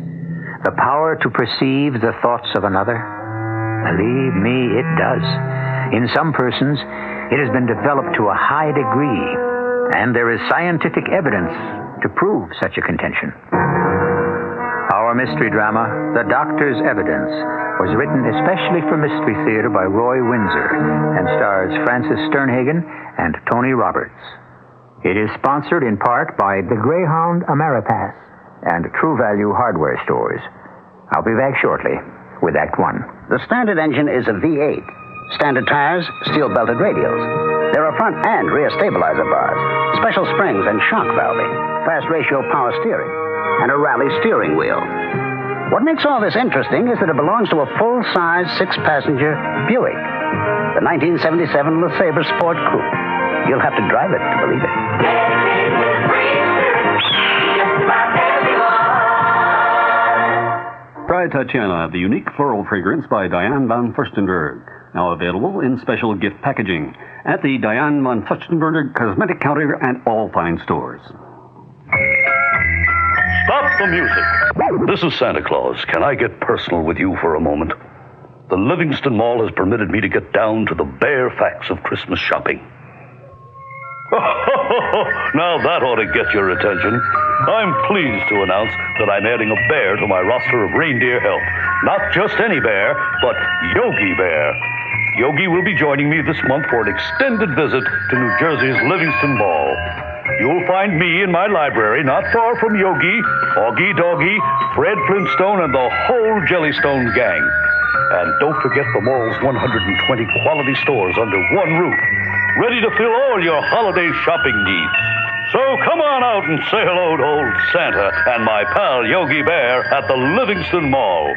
The power to perceive the thoughts of another? Believe me, it does. In some persons, it has been developed to a high degree, and there is scientific evidence to prove such a contention. Our mystery drama, The Doctor's Evidence, was written especially for Mystery Theater by Roy Windsor and stars Francis Sternhagen and Tony Roberts. It is sponsored in part by the Greyhound Ameripass and True Value Hardware Stores. I'll be back shortly with Act One. The standard engine is a V8. Standard tires, steel-belted radials. There are front and rear stabilizer bars, special springs and shock valving, fast-ratio power steering, and a rally steering wheel. What makes all this interesting is that it belongs to a full-size, six-passenger Buick, the 1977 LeSabre Sport Coupe. You'll have to drive it to believe it. Try Tatiana, the unique floral fragrance by Diane von Furstenberg. Now available in special gift packaging at the Diane von Furstenberg Cosmetic Counter and all fine stores. Stop the music. This is Santa Claus. Can I get personal with you for a moment? The Livingston Mall has permitted me to get down to the bare facts of Christmas shopping. Now that ought to get your attention. I'm pleased to announce that I'm adding a bear to my roster of reindeer help. Not just any bear, but Yogi Bear. Yogi will be joining me this month for an extended visit to New Jersey's Livingston Mall. You'll find me in my library not far from Yogi, Augie Doggy, Fred Flintstone, and the whole Jellystone gang. And don't forget the mall's 120 quality stores under one roof, ready to fill all your holiday shopping needs. So come on out and say hello to old Santa and my pal Yogi Bear at the Livingston Mall.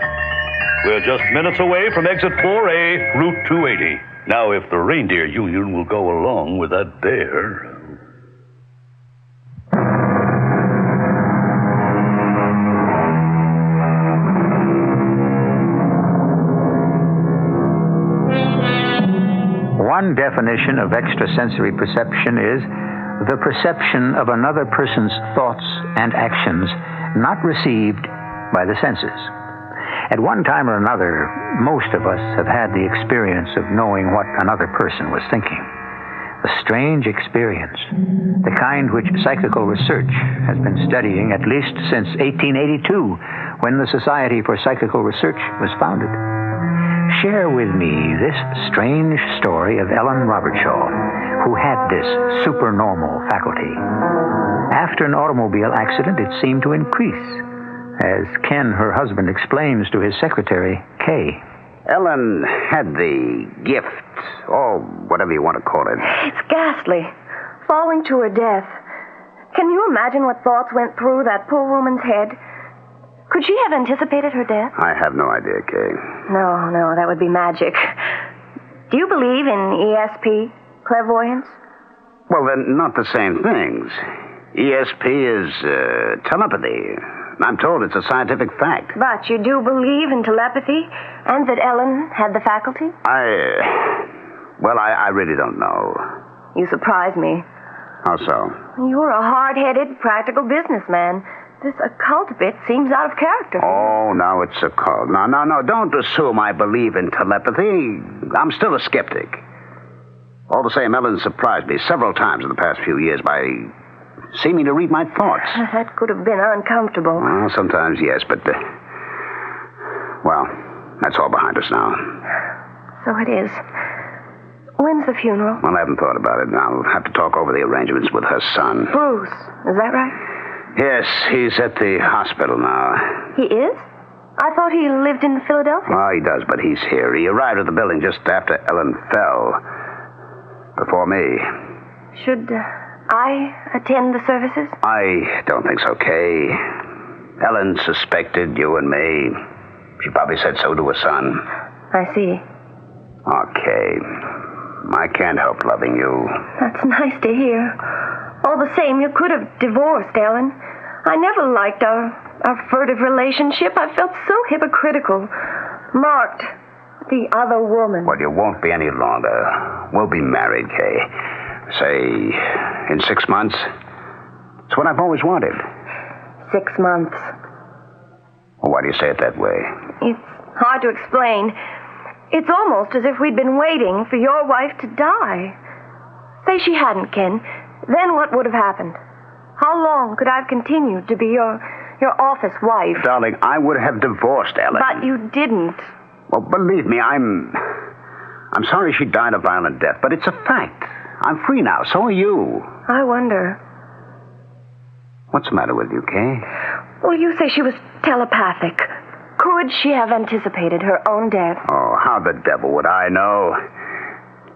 We're just minutes away from exit 4A, Route 280. Now, if the reindeer union will go along with that dare... One definition of extrasensory perception is the perception of another person's thoughts and actions not received by the senses. At one time or another, most of us have had the experience of knowing what another person was thinking. A strange experience, the kind which psychical research has been studying at least since 1882, when the Society for Psychical Research was founded. Share with me this strange story of Ellen Robertshaw, who had this supernormal faculty. After an automobile accident, it seemed to increase, as Ken, her husband, explains to his secretary, Kay. Ellen had the gift, or whatever you want to call it. It's ghastly. Falling to her death. Can you imagine what thoughts went through that poor woman's head? Could she have anticipated her death? I have no idea, Kay. No, that would be magic. Do you believe in ESP, clairvoyance? Well, they're not the same things. ESP is telepathy. I'm told it's a scientific fact. But you do believe in telepathy and that Ellen had the faculty? I really don't know. You surprise me. How so? You're a hard-headed, practical businessman. This occult bit seems out of character. Oh, now it's occult. No. Don't assume I believe in telepathy. I'm still a skeptic. All the same, Ellen surprised me several times in the past few years by seeming to read my thoughts. That could have been uncomfortable. Well, sometimes, yes, but... that's all behind us now. So it is. When's the funeral? Well, I haven't thought about it. I'll have to talk over the arrangements with her son. Bruce, is that right? Yes, he's at the hospital now. He is? I thought he lived in Philadelphia. Oh, he does, but he's here. He arrived at the building just after Ellen fell. Before me. Should I attend the services? I don't think so, Kay. Ellen suspected you and me. She probably said so to her son. I see. Okay. I can't help loving you. That's nice to hear. All the same, you could have divorced, Ellen. I never liked our furtive relationship. I felt so hypocritical. Marked. The other woman. Well, you won't be any longer. We'll be married, Kay. Say, in 6 months. It's what I've always wanted. 6 months. Well, why do you say it that way? It's hard to explain. It's almost as if we'd been waiting for your wife to die. Say she hadn't, Ken. Then what would have happened? How long could I have continued to be your office wife? Darling, I would have divorced Ellen. But you didn't. Well, believe me, I'm sorry she died a violent death, but it's a fact. I'm free now. So are you. I wonder. What's the matter with you, Kay? Well, you say she was telepathic. Could she have anticipated her own death? Oh, how the devil would I know?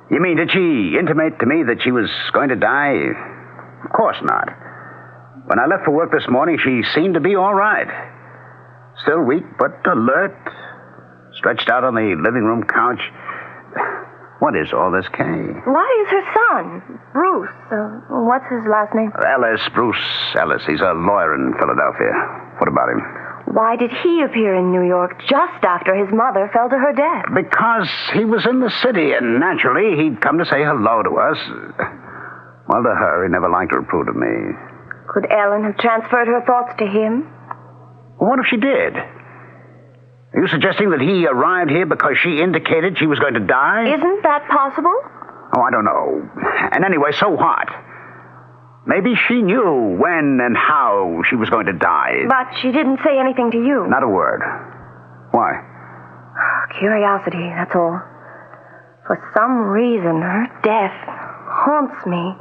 You mean, did she intimate to me that she was going to die? Of course not. When I left for work this morning, she seemed to be all right. Still weak, but alert. Stretched out on the living room couch. What is all this, Kay? Why is her son, Bruce, what's his last name? Bruce Ellis. He's a lawyer in Philadelphia. What about him? Why did he appear in New York just after his mother fell to her death? Because he was in the city, and naturally he'd come to say hello to us. Well, to her, he never liked to approve of me. Could Ellen have transferred her thoughts to him? What if she did? Are you suggesting that he arrived here because she indicated she was going to die? Isn't that possible? Oh, I don't know. And anyway, so what? Maybe she knew when and how she was going to die. But she didn't say anything to you. Not a word. Why? Curiosity, that's all. For some reason, her death haunts me.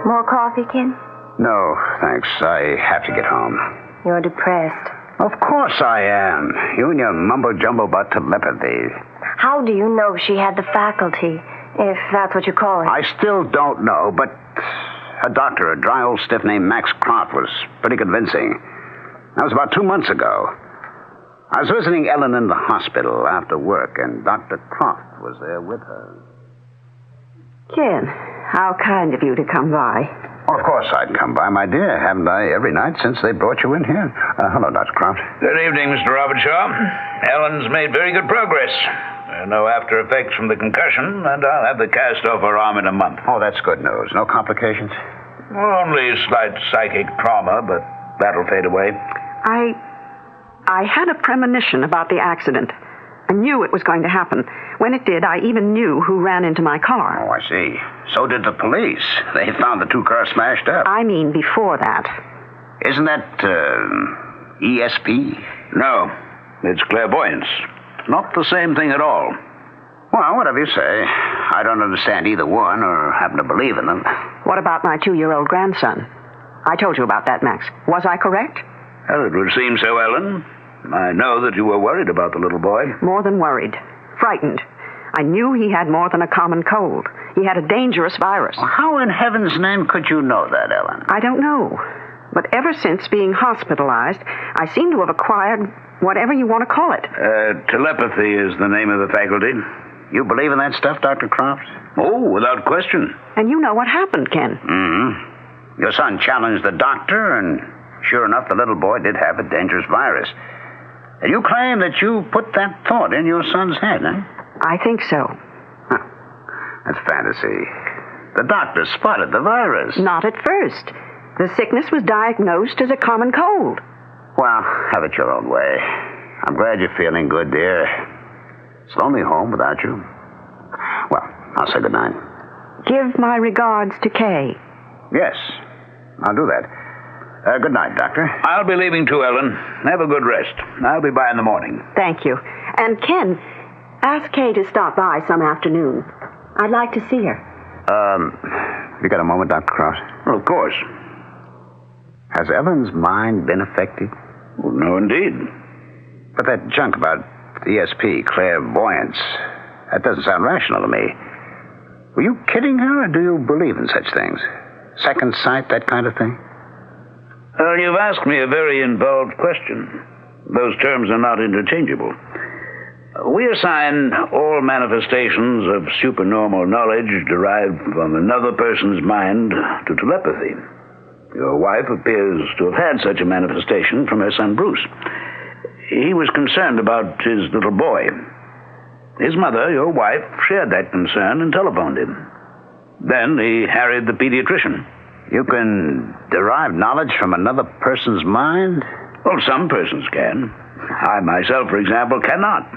More coffee, Ken? No, thanks. I have to get home. You're depressed. Of course I am. You and your mumbo-jumbo about telepathy. How do you know she had the faculty, if that's what you call it? I still don't know, but a doctor, a dry old stiff named Max Croft, was pretty convincing. That was about 2 months ago. I was visiting Ellen in the hospital after work, and Dr. Croft was there with her. Ken, how kind of you to come by. Well, of course I'd come by, my dear. Haven't I every night since they brought you in here? Hello, Dr. Croft. Good evening, Mr. Robertshaw. Ellen's made very good progress. No after effects from the concussion, and I'll have the cast off her arm in a month. Oh, that's good news. No complications? Well, only slight psychic trauma, but that'll fade away. I had a premonition about the accident. I knew it was going to happen. When it did, I even knew who ran into my car. Oh, I see. So did the police. They found the two cars smashed up. I mean before that. Isn't that, ESP? No, it's clairvoyance. Not the same thing at all. Well, whatever you say. I don't understand either one or happen to believe in them. What about my 2-year-old grandson? I told you about that, Max. Was I correct? Well, it would seem so, Ellen. I know that you were worried about the little boy. More than worried. Frightened. I knew he had more than a common cold. He had a dangerous virus. Well, how in heaven's name could you know that, Ellen? I don't know. But ever since being hospitalized, I seem to have acquired whatever you want to call it. Telepathy is the name of the faculty. You believe in that stuff, Dr. Croft? Oh, without question. And you know what happened, Ken. Mm-hmm. Your son challenged the doctor, and sure enough, the little boy did have a dangerous virus. And you claim that you put that thought in your son's head, eh? I think so. Huh. That's fantasy. The doctor spotted the virus. Not at first. The sickness was diagnosed as a common cold. Well, have it your own way. I'm glad you're feeling good, dear. It's lonely home without you. Well, I'll say good night. Give my regards to Kay. Yes, I'll do that. Good night, Doctor. I'll be leaving too, Ellen. Have a good rest. I'll be by in the morning. Thank you. And Ken, ask Kay to stop by some afternoon. I'd like to see her. You got a moment, Dr. Croft? Well, of course. Has Ellen's mind been affected? Well, no, indeed. But that junk about ESP, clairvoyance, that doesn't sound rational to me. Were you kidding her, or do you believe in such things? Second sight, that kind of thing? Well, you've asked me a very involved question. Those terms are not interchangeable. We assign all manifestations of supernormal knowledge derived from another person's mind to telepathy. Your wife appears to have had such a manifestation from her son Bruce. He was concerned about his little boy. His mother, your wife, shared that concern and telephoned him. Then he harried the pediatrician. You can derive knowledge from another person's mind? Well, some persons can. I myself, for example, cannot.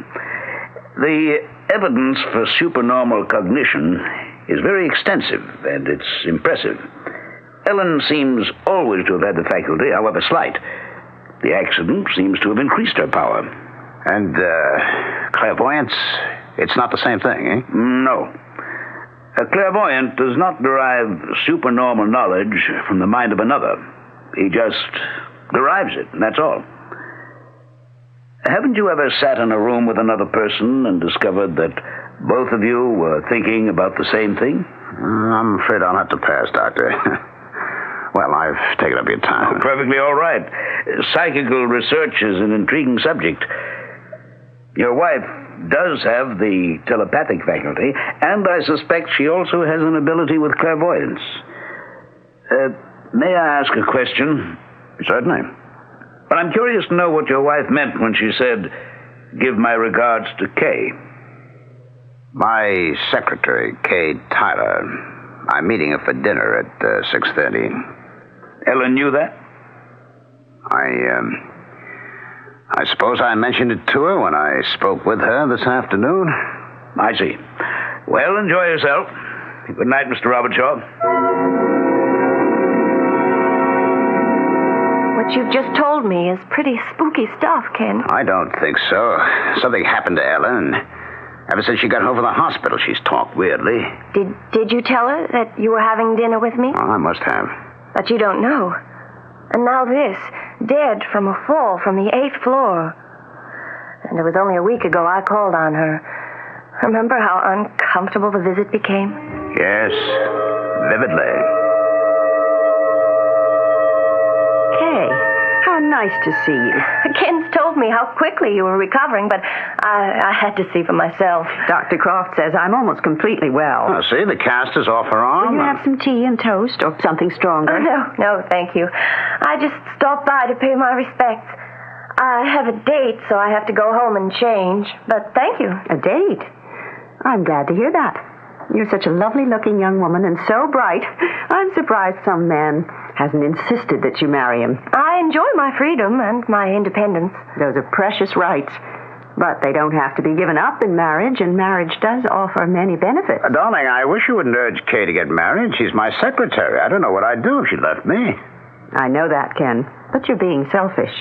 The evidence for supernormal cognition is very extensive, and it's impressive. Ellen seems always to have had the faculty, however slight. The accident seems to have increased her power. And, clairvoyance, it's not the same thing, eh? No. A clairvoyant does not derive supernormal knowledge from the mind of another. He just derives it, and that's all. Haven't you ever sat in a room with another person and discovered that both of you were thinking about the same thing? I'm afraid I'll have to pass, Doctor. Well, I've taken up your time. Oh, perfectly all right. Psychical research is an intriguing subject. Your wife does have the telepathic faculty, and I suspect she also has an ability with clairvoyance. May I ask a question? Certainly. But I'm curious to know what your wife meant when she said, "Give my regards to Kay." My secretary, Kay Tyler. I'm meeting her for dinner at 6:30. Ellen knew that? I suppose I mentioned it to her when I spoke with her this afternoon. I see. Well, enjoy yourself. Good night, Mr. Robertshaw. What you've just told me is pretty spooky stuff, Ken. I don't think so. Something happened to Ellen. Ever since she got home from the hospital, she's talked weirdly. Did you tell her that you were having dinner with me? Oh, I must have. But you don't know. And now this. dead from a fall from the 8th floor. And it was only a week ago I called on her. Remember how uncomfortable the visit became? Yes, vividly. Kay, how nice to see you. Ken's told me how quickly you were recovering, but I had to see for myself. Dr. Croft says I'm almost completely well. Oh, see, the cast is off her arm. Will you have some tea and toast or something stronger? No, thank you. I just stopped by to pay my respects. I have a date, so I have to go home and change. But thank you. A date? I'm glad to hear that. You're such a lovely-looking young woman and so bright. I'm surprised some man hasn't insisted that you marry him. I enjoy my freedom and my independence. Those are precious rights. But they don't have to be given up in marriage, and marriage does offer many benefits. Darling, I wish you wouldn't urge Kay to get married. She's my secretary. I don't know what I'd do if she left me. I know that, Ken, but you're being selfish.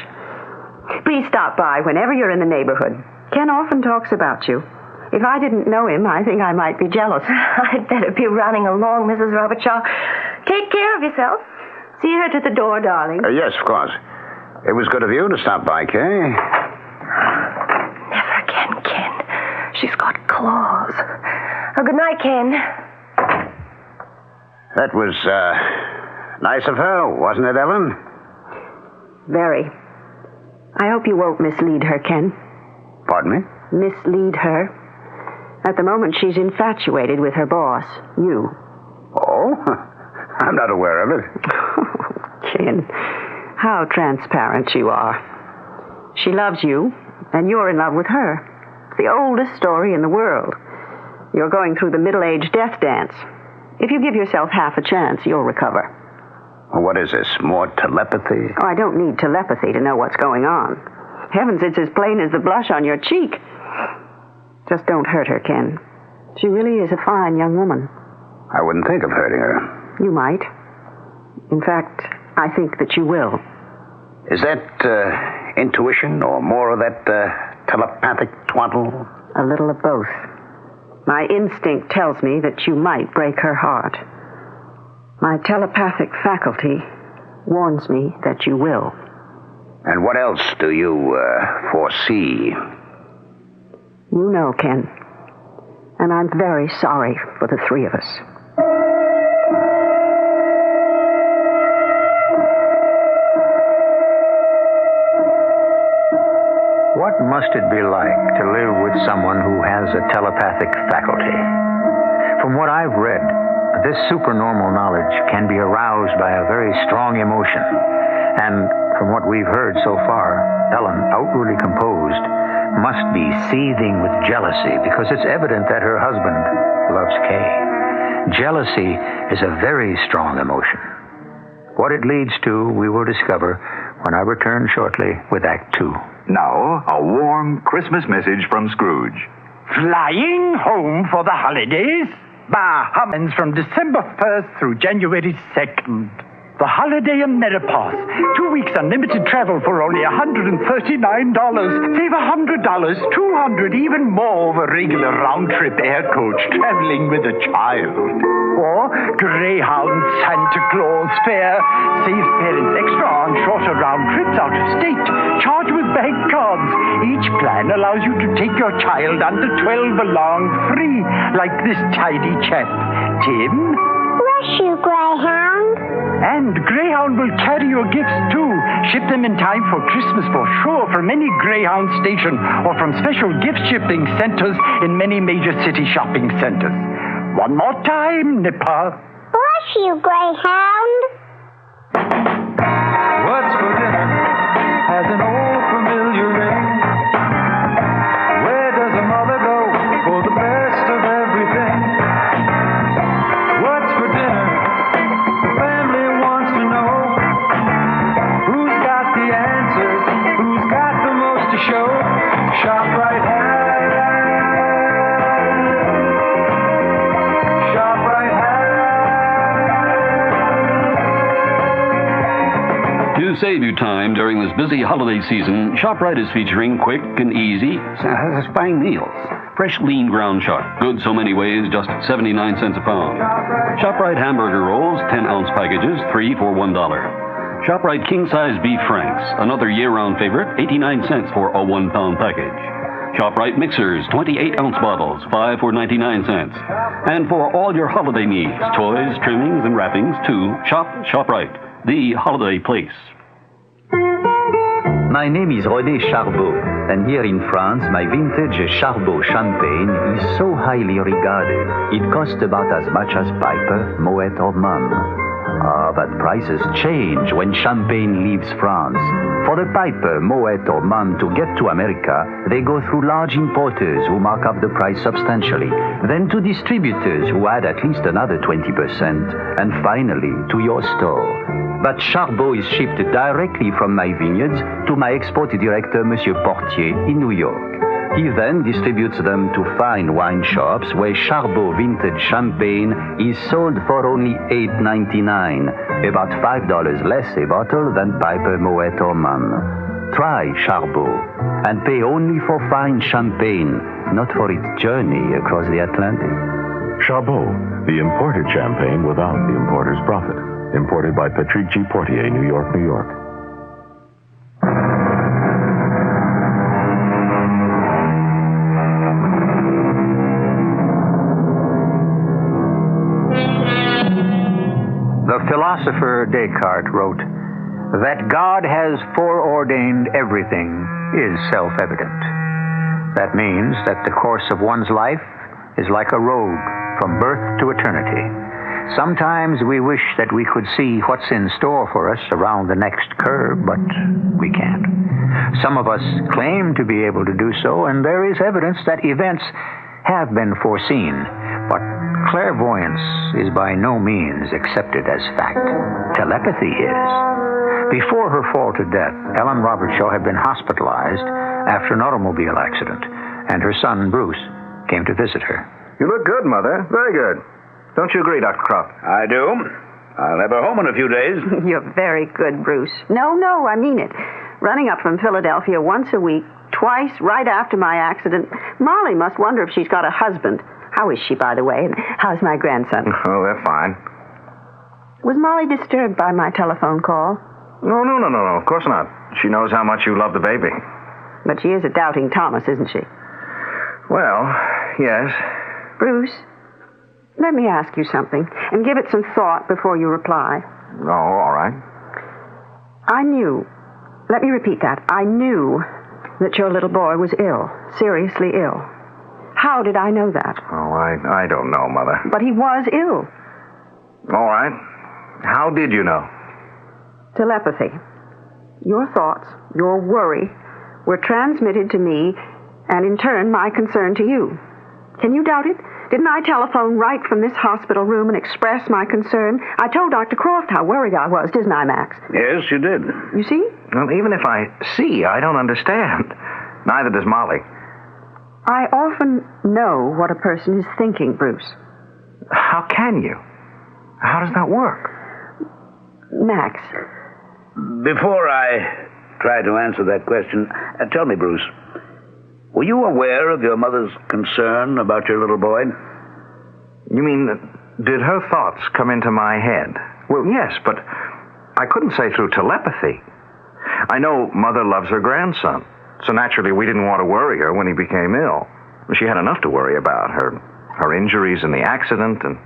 Please stop by whenever you're in the neighborhood. Ken often talks about you. If I didn't know him, I think I might be jealous. I'd better be running along, Mrs. Robertshaw. Take care of yourself. See her to the door, darling. Yes, of course. It was good of you to stop by, Kay. Never again, Ken. She's got claws. Oh, good night, Ken. That was, nice of her, wasn't it, Ellen? Very. I hope you won't mislead her, Ken. Pardon me? Mislead her. At the moment, she's infatuated with her boss, you. Oh? I'm not aware of it. Ken, how transparent you are. She loves you, and you're in love with her. It's the oldest story in the world. You're going through the middle-age death dance. If you give yourself half a chance, you'll recover. What is this, more telepathy? Oh, I don't need telepathy to know what's going on. Heavens, it's as plain as the blush on your cheek. Just don't hurt her, Ken. She really is a fine young woman. I wouldn't think of hurting her. You might. In fact, I think that you will. Is that intuition or more of that telepathic twaddle? A little of both. My instinct tells me that you might break her heart. My telepathic faculty warns me that you will. And what else do you foresee? You know, Ken. And I'm very sorry for the three of us. What must it be like to live with someone who has a telepathic faculty? From what I've read, this supernormal knowledge can be aroused by a very strong emotion. And from what we've heard so far, Ellen, outwardly composed, must be seething with jealousy because it's evident that her husband loves Kay. Jealousy is a very strong emotion. What it leads to, we will discover when I return shortly with Act 2. Now, a warm Christmas message from Scrooge. Flying home for the holidays? Bahamians from December 1st through January 2nd. The holiday Ameripass. 2 weeks unlimited travel for only $139. Save $100, $200, even more over regular round-trip air coach traveling with a child. Or Greyhound Santa Claus fare. Saves parents extra on shorter round trips out of state. Charged with bank cards. Each plan allows you to take your child under 12 along free, like this tidy chap. Tim? Bless you, Greyhound. And Greyhound will carry your gifts, too. Ship them in time for Christmas for sure from any Greyhound station or from special gift shipping centers in many major city shopping centers. One more time, Nipper. Bless you, Greyhound. What's for dinner has an old familiar ring. Where does a mother go for the best of everything? What's for dinner? The family wants to know. Who's got the answers? Who's got the most to show? ShopRite has. To save you time during this busy holiday season, ShopRite is featuring quick and easy, satisfying meals. Fresh lean ground chuck, good so many ways, just 79 cents a pound. ShopRite hamburger rolls, 10-ounce packages, 3 for $1. ShopRite king-size beef franks, another year-round favorite, 89 cents for a 1-pound package. ShopRite mixers, 28-ounce bottles, 5 for 99 cents. And for all your holiday needs, toys, trimmings, and wrappings, too, ShopRite, the holiday place. My name is René Charbot, and here in France, my vintage Charbot champagne is so highly regarded. It costs about as much as Piper, Moet, or Mumm. But prices change when champagne leaves France. For the Piper, Moet, or Mumm to get to America, they go through large importers who mark up the price substantially, then to distributors who add at least another 20%, and finally to your store. But Charbot is shipped directly from my vineyards to my export director, Monsieur Portier, in New York. He then distributes them to fine wine shops where Charbot vintage champagne is sold for only $8.99, about $5 less a bottle than Piper, Moet, or Mumm. Try Charbot and pay only for fine champagne, not for its journey across the Atlantic. Charbot, the imported champagne without the importer's profit. Imported by Patrick G. Portier, New York, New York. The philosopher Descartes wrote, "That God has foreordained everything is self-evident." That means that the course of one's life is like a road from birth to eternity. Sometimes we wish that we could see what's in store for us around the next curve, but we can't. Some of us claim to be able to do so, and there is evidence that events have been foreseen. But clairvoyance is by no means accepted as fact. Telepathy is. Before her fall to death, Ellen Robertshaw had been hospitalized after an automobile accident, and her son, Bruce, came to visit her. You look good, Mother. Very good. Don't you agree, Dr. Croft? I do. I'll have her home in a few days. You're very good, Bruce. No, I mean it. Running up from Philadelphia once a week, twice right after my accident. Molly must wonder if she's got a husband. How is she, by the way? And how's my grandson? Oh, they're fine. Was Molly disturbed by my telephone call? No. Of course not. She knows how much you love the baby. But she is a doubting Thomas, isn't she? Well, yes. Bruce, let me ask you something, and give it some thought before you reply. Oh, all right. Let me repeat that. I knew that your little boy was ill, seriously ill. How did I know that? Oh, I don't know, Mother. But he was ill. All right. How did you know? Telepathy. Your thoughts, your worry, were transmitted to me, and in turn, my concern to you. Can you doubt it? Didn't I telephone right from this hospital room and express my concern? I told Dr. Croft how worried I was, didn't I, Max? Yes, you did. You see? Well, even if I see, I don't understand. Neither does Molly. I often know what a person is thinking, Bruce. How can you? How does that work? Max. Before I try to answer that question, tell me, Bruce, were you aware of your mother's concern about your little boy? You mean, did her thoughts come into my head? Well, yes, but I couldn't say through telepathy. I know Mother loves her grandson, so naturally we didn't want to worry her when he became ill. She had enough to worry about, her injuries and the accident, and...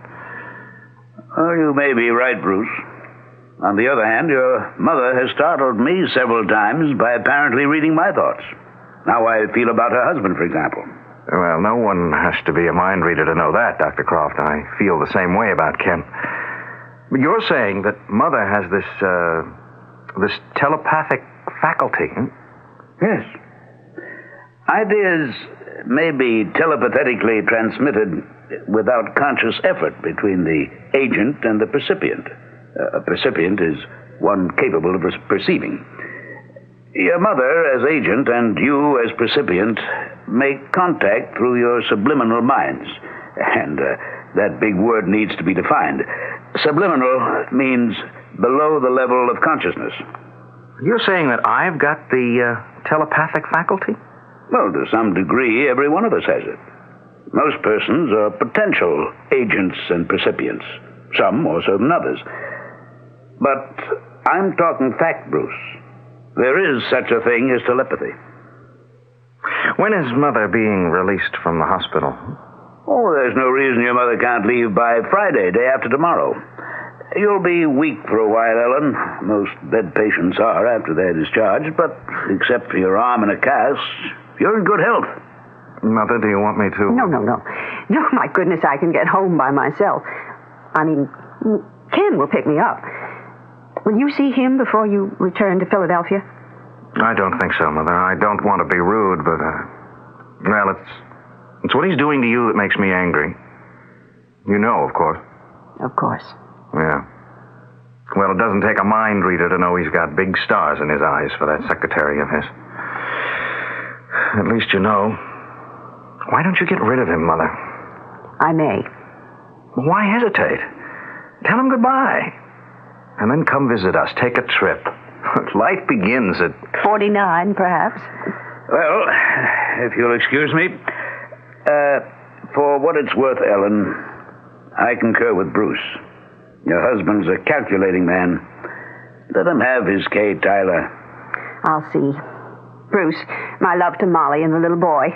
Oh, you may be right, Bruce. On the other hand, your mother has startled me several times by apparently reading my thoughts. How I feel about her husband, for example. Well, no one has to be a mind reader to know that, Dr. Croft. I feel the same way about Ken. But you're saying that Mother has this telepathic faculty, hmm? Yes. Ideas may be telepathetically transmitted without conscious effort between the agent and the percipient. A percipient is one capable of perceiving. Your mother as agent and you as percipient make contact through your subliminal minds. And that big word needs to be defined. Subliminal means below the level of consciousness. You're saying that I've got the telepathic faculty? Well, to some degree, every one of us has it. Most persons are potential agents and percipients. Some more so than others. But I'm talking fact, Bruce. There is such a thing as telepathy. When is Mother being released from the hospital? Oh, there's no reason your mother can't leave by Friday, day after tomorrow. You'll be weak for a while, Ellen. Most bed patients are after they're discharged, but except for your arm in a cast, you're in good health. Mother, do you want me to? No. No, my goodness, I can get home by myself. I mean, Ken will pick me up. Will you see him before you return to Philadelphia? I don't think so, Mother. I don't want to be rude, but, well, it's what he's doing to you that makes me angry. You know, of course. Of course. Yeah. Well, it doesn't take a mind reader to know he's got big stars in his eyes for that secretary of his. At least you know. Why don't you get rid of him, Mother? I may. Why hesitate? Tell him goodbye. And then come visit us. Take a trip. Life begins at 49, perhaps. Well, if you'll excuse me, for what it's worth, Ellen, I concur with Bruce. Your husband's a calculating man. Let him have his Kay, Tyler. I'll see. Bruce, my love to Molly and the little boy.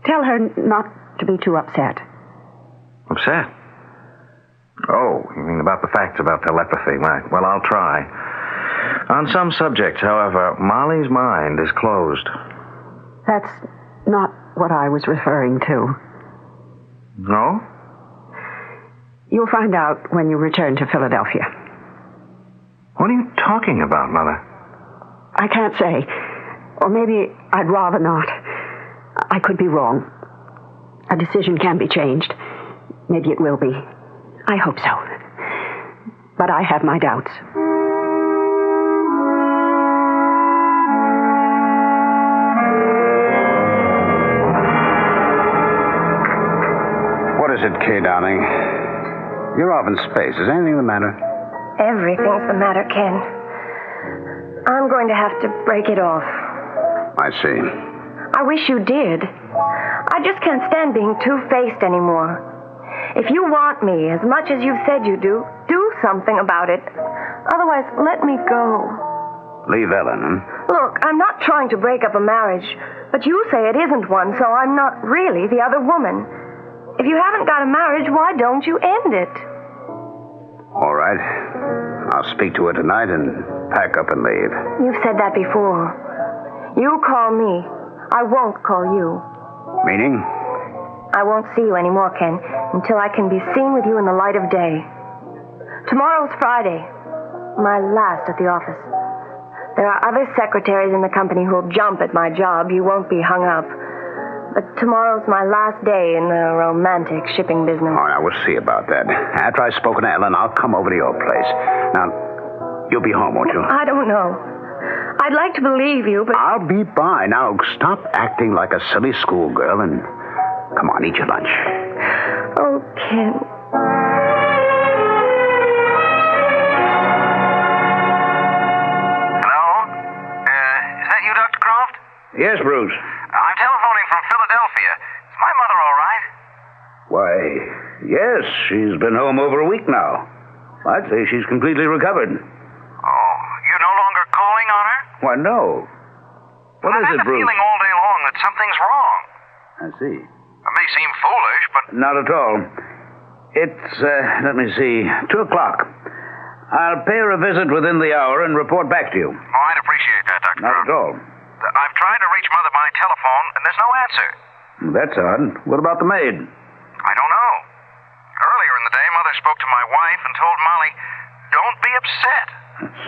Tell her not to be too upset. Upset? Oh, you mean about the facts about telepathy? Right. Well, I'll try. On some subjects, however, Molly's mind is closed. That's not what I was referring to. No? You'll find out when you return to Philadelphia. What are you talking about, Mother? I can't say. Or maybe I'd rather not. I could be wrong. A decision can be changed. Maybe it will be. I hope so. But I have my doubts. What is it, Kay, darling? You're off in space. Is anything the matter? Everything's the matter, Ken. I'm going to have to break it off. I see. I wish you did. I just can't stand being two-faced anymore. If you want me as much as you've said you do something about it. Otherwise, let me go. Leave Ellen, huh? Look, I'm not trying to break up a marriage, but you say it isn't one, so I'm not really the other woman. If you haven't got a marriage, why don't you end it? All right. I'll speak to her tonight and pack up and leave. You've said that before. You call me. I won't call you. Meaning? I won't see you anymore, Ken, until I can be seen with you in the light of day. Tomorrow's Friday. My last at the office. There are other secretaries in the company who'll jump at my job. You won't be hung up. But tomorrow's my last day in the romantic shipping business. All right, we'll see about that. After I've spoken to Ellen, I'll come over to your place. Now, you'll be home, won't you? I don't know. I'd like to believe you, but... I'll be by. Now, stop acting like a silly schoolgirl and come on, eat your lunch. Oh, Ken. Hello? Is that you, Dr. Croft? Yes, Bruce. I'm telephoning from Philadelphia. Is my mother all right? Why, yes, she's been home over a week now. I'd say she's completely recovered. Oh, you're no longer calling on her? Why, no. What is it, Bruce? I've had the feeling all day long that something's wrong. I see. It may seem foolish, but... Not at all. It's, let me see, 2 o'clock. I'll pay her a visit within the hour and report back to you. Oh, I'd appreciate that, Dr. Not at all. I've tried to reach Mother by telephone, and there's no answer. That's odd. What about the maid? I don't know. Earlier in the day, Mother spoke to my wife and told Molly, don't be upset.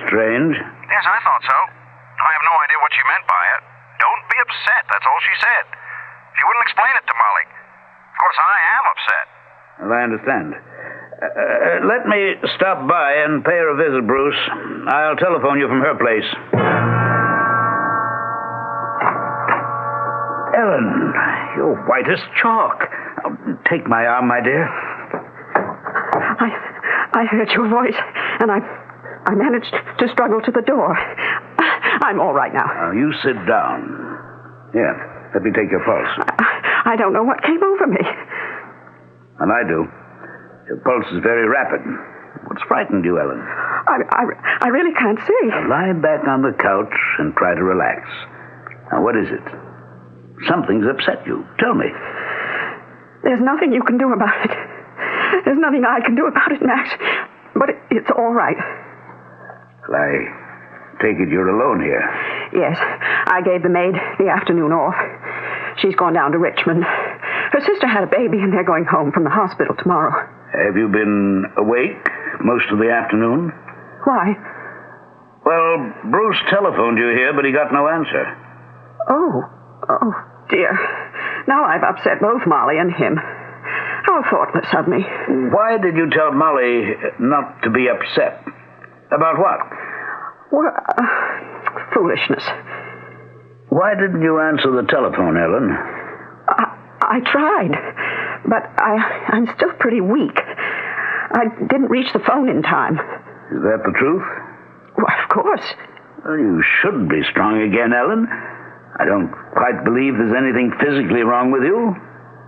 Strange. Yes, I thought so. I have no idea what she meant by it. Don't be upset, that's all she said. She wouldn't explain it to Molly. Of course, I am upset. Well, I understand. Let me stop by and pay her a visit, Bruce. I'll telephone you from her place. Ellen, you're white as chalk. Take my arm, my dear. I heard your voice, and I managed to struggle to the door. I'm all right now. Now, you sit down. Here, let me take your pulse. I don't know what came over me. And I do. Your pulse is very rapid. What's frightened you, Ellen? I really can't see. Now lie back on the couch and try to relax. Now, what is it? Something's upset you. Tell me. There's nothing you can do about it. There's nothing I can do about it, Max. But it's all right. Well, I take it you're alone here. Yes. I gave the maid the afternoon off. She's gone down to Richmond. Her sister had a baby, and they're going home from the hospital tomorrow. Have you been awake most of the afternoon? Why? Well, Bruce telephoned you here, but he got no answer. Oh, dear. Now I've upset both Molly and him. How thoughtless of me. Why did you tell Molly not to be upset? About what? Well, foolishness. Why didn't you answer the telephone, Ellen? I tried, but I'm still pretty weak. I didn't reach the phone in time. Is that the truth? Why, of course. Well, you should be strong again, Ellen. I don't quite believe there's anything physically wrong with you.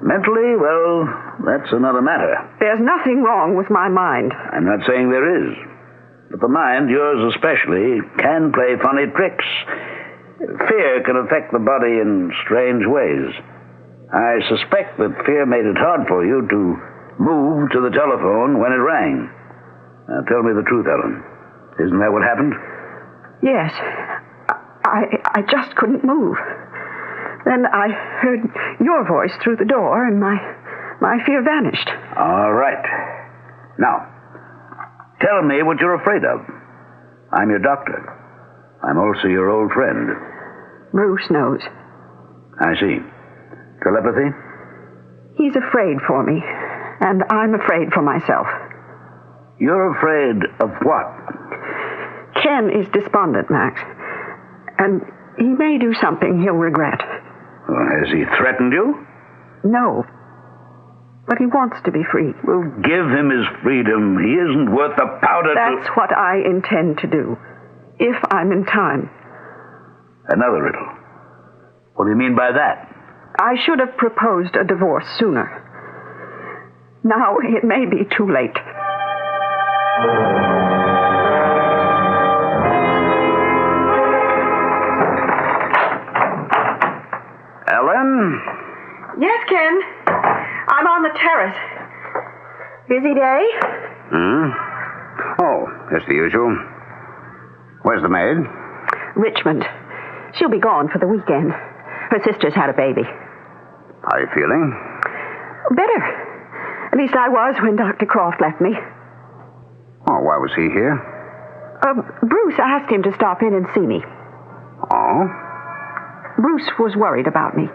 Mentally, well, that's another matter. There's nothing wrong with my mind. I'm not saying there is. But the mind, yours especially, can play funny tricks. Fear can affect the body in strange ways. I suspect that fear made it hard for you to move to the telephone when it rang. Now, tell me the truth, Ellen. Isn't that what happened? Yes. I just couldn't move. Then I heard your voice through the door, and my fear vanished. All right. Now, tell me what you're afraid of. I'm your doctor. I'm also your old friend. Bruce knows. I see. Telepathy? He's afraid for me, and I'm afraid for myself. You're afraid of what? Ken is despondent, Max. And he may do something he'll regret. Well, has he threatened you? No. But he wants to be free. Well, give him his freedom. He isn't worth the powder That's what I intend to do. If I'm in time. Another riddle. What do you mean by that? I should have proposed a divorce sooner. Now it may be too late. Ellen? Yes, Ken. I'm on the terrace. Busy day? Oh, just the usual. Where's the maid? Richmond. She'll be gone for the weekend. Her sister's had a baby. How are you feeling? Better. At least I was when Dr. Croft left me. Oh, why was he here? Bruce asked him to stop in and see me. Oh? Bruce was worried about me.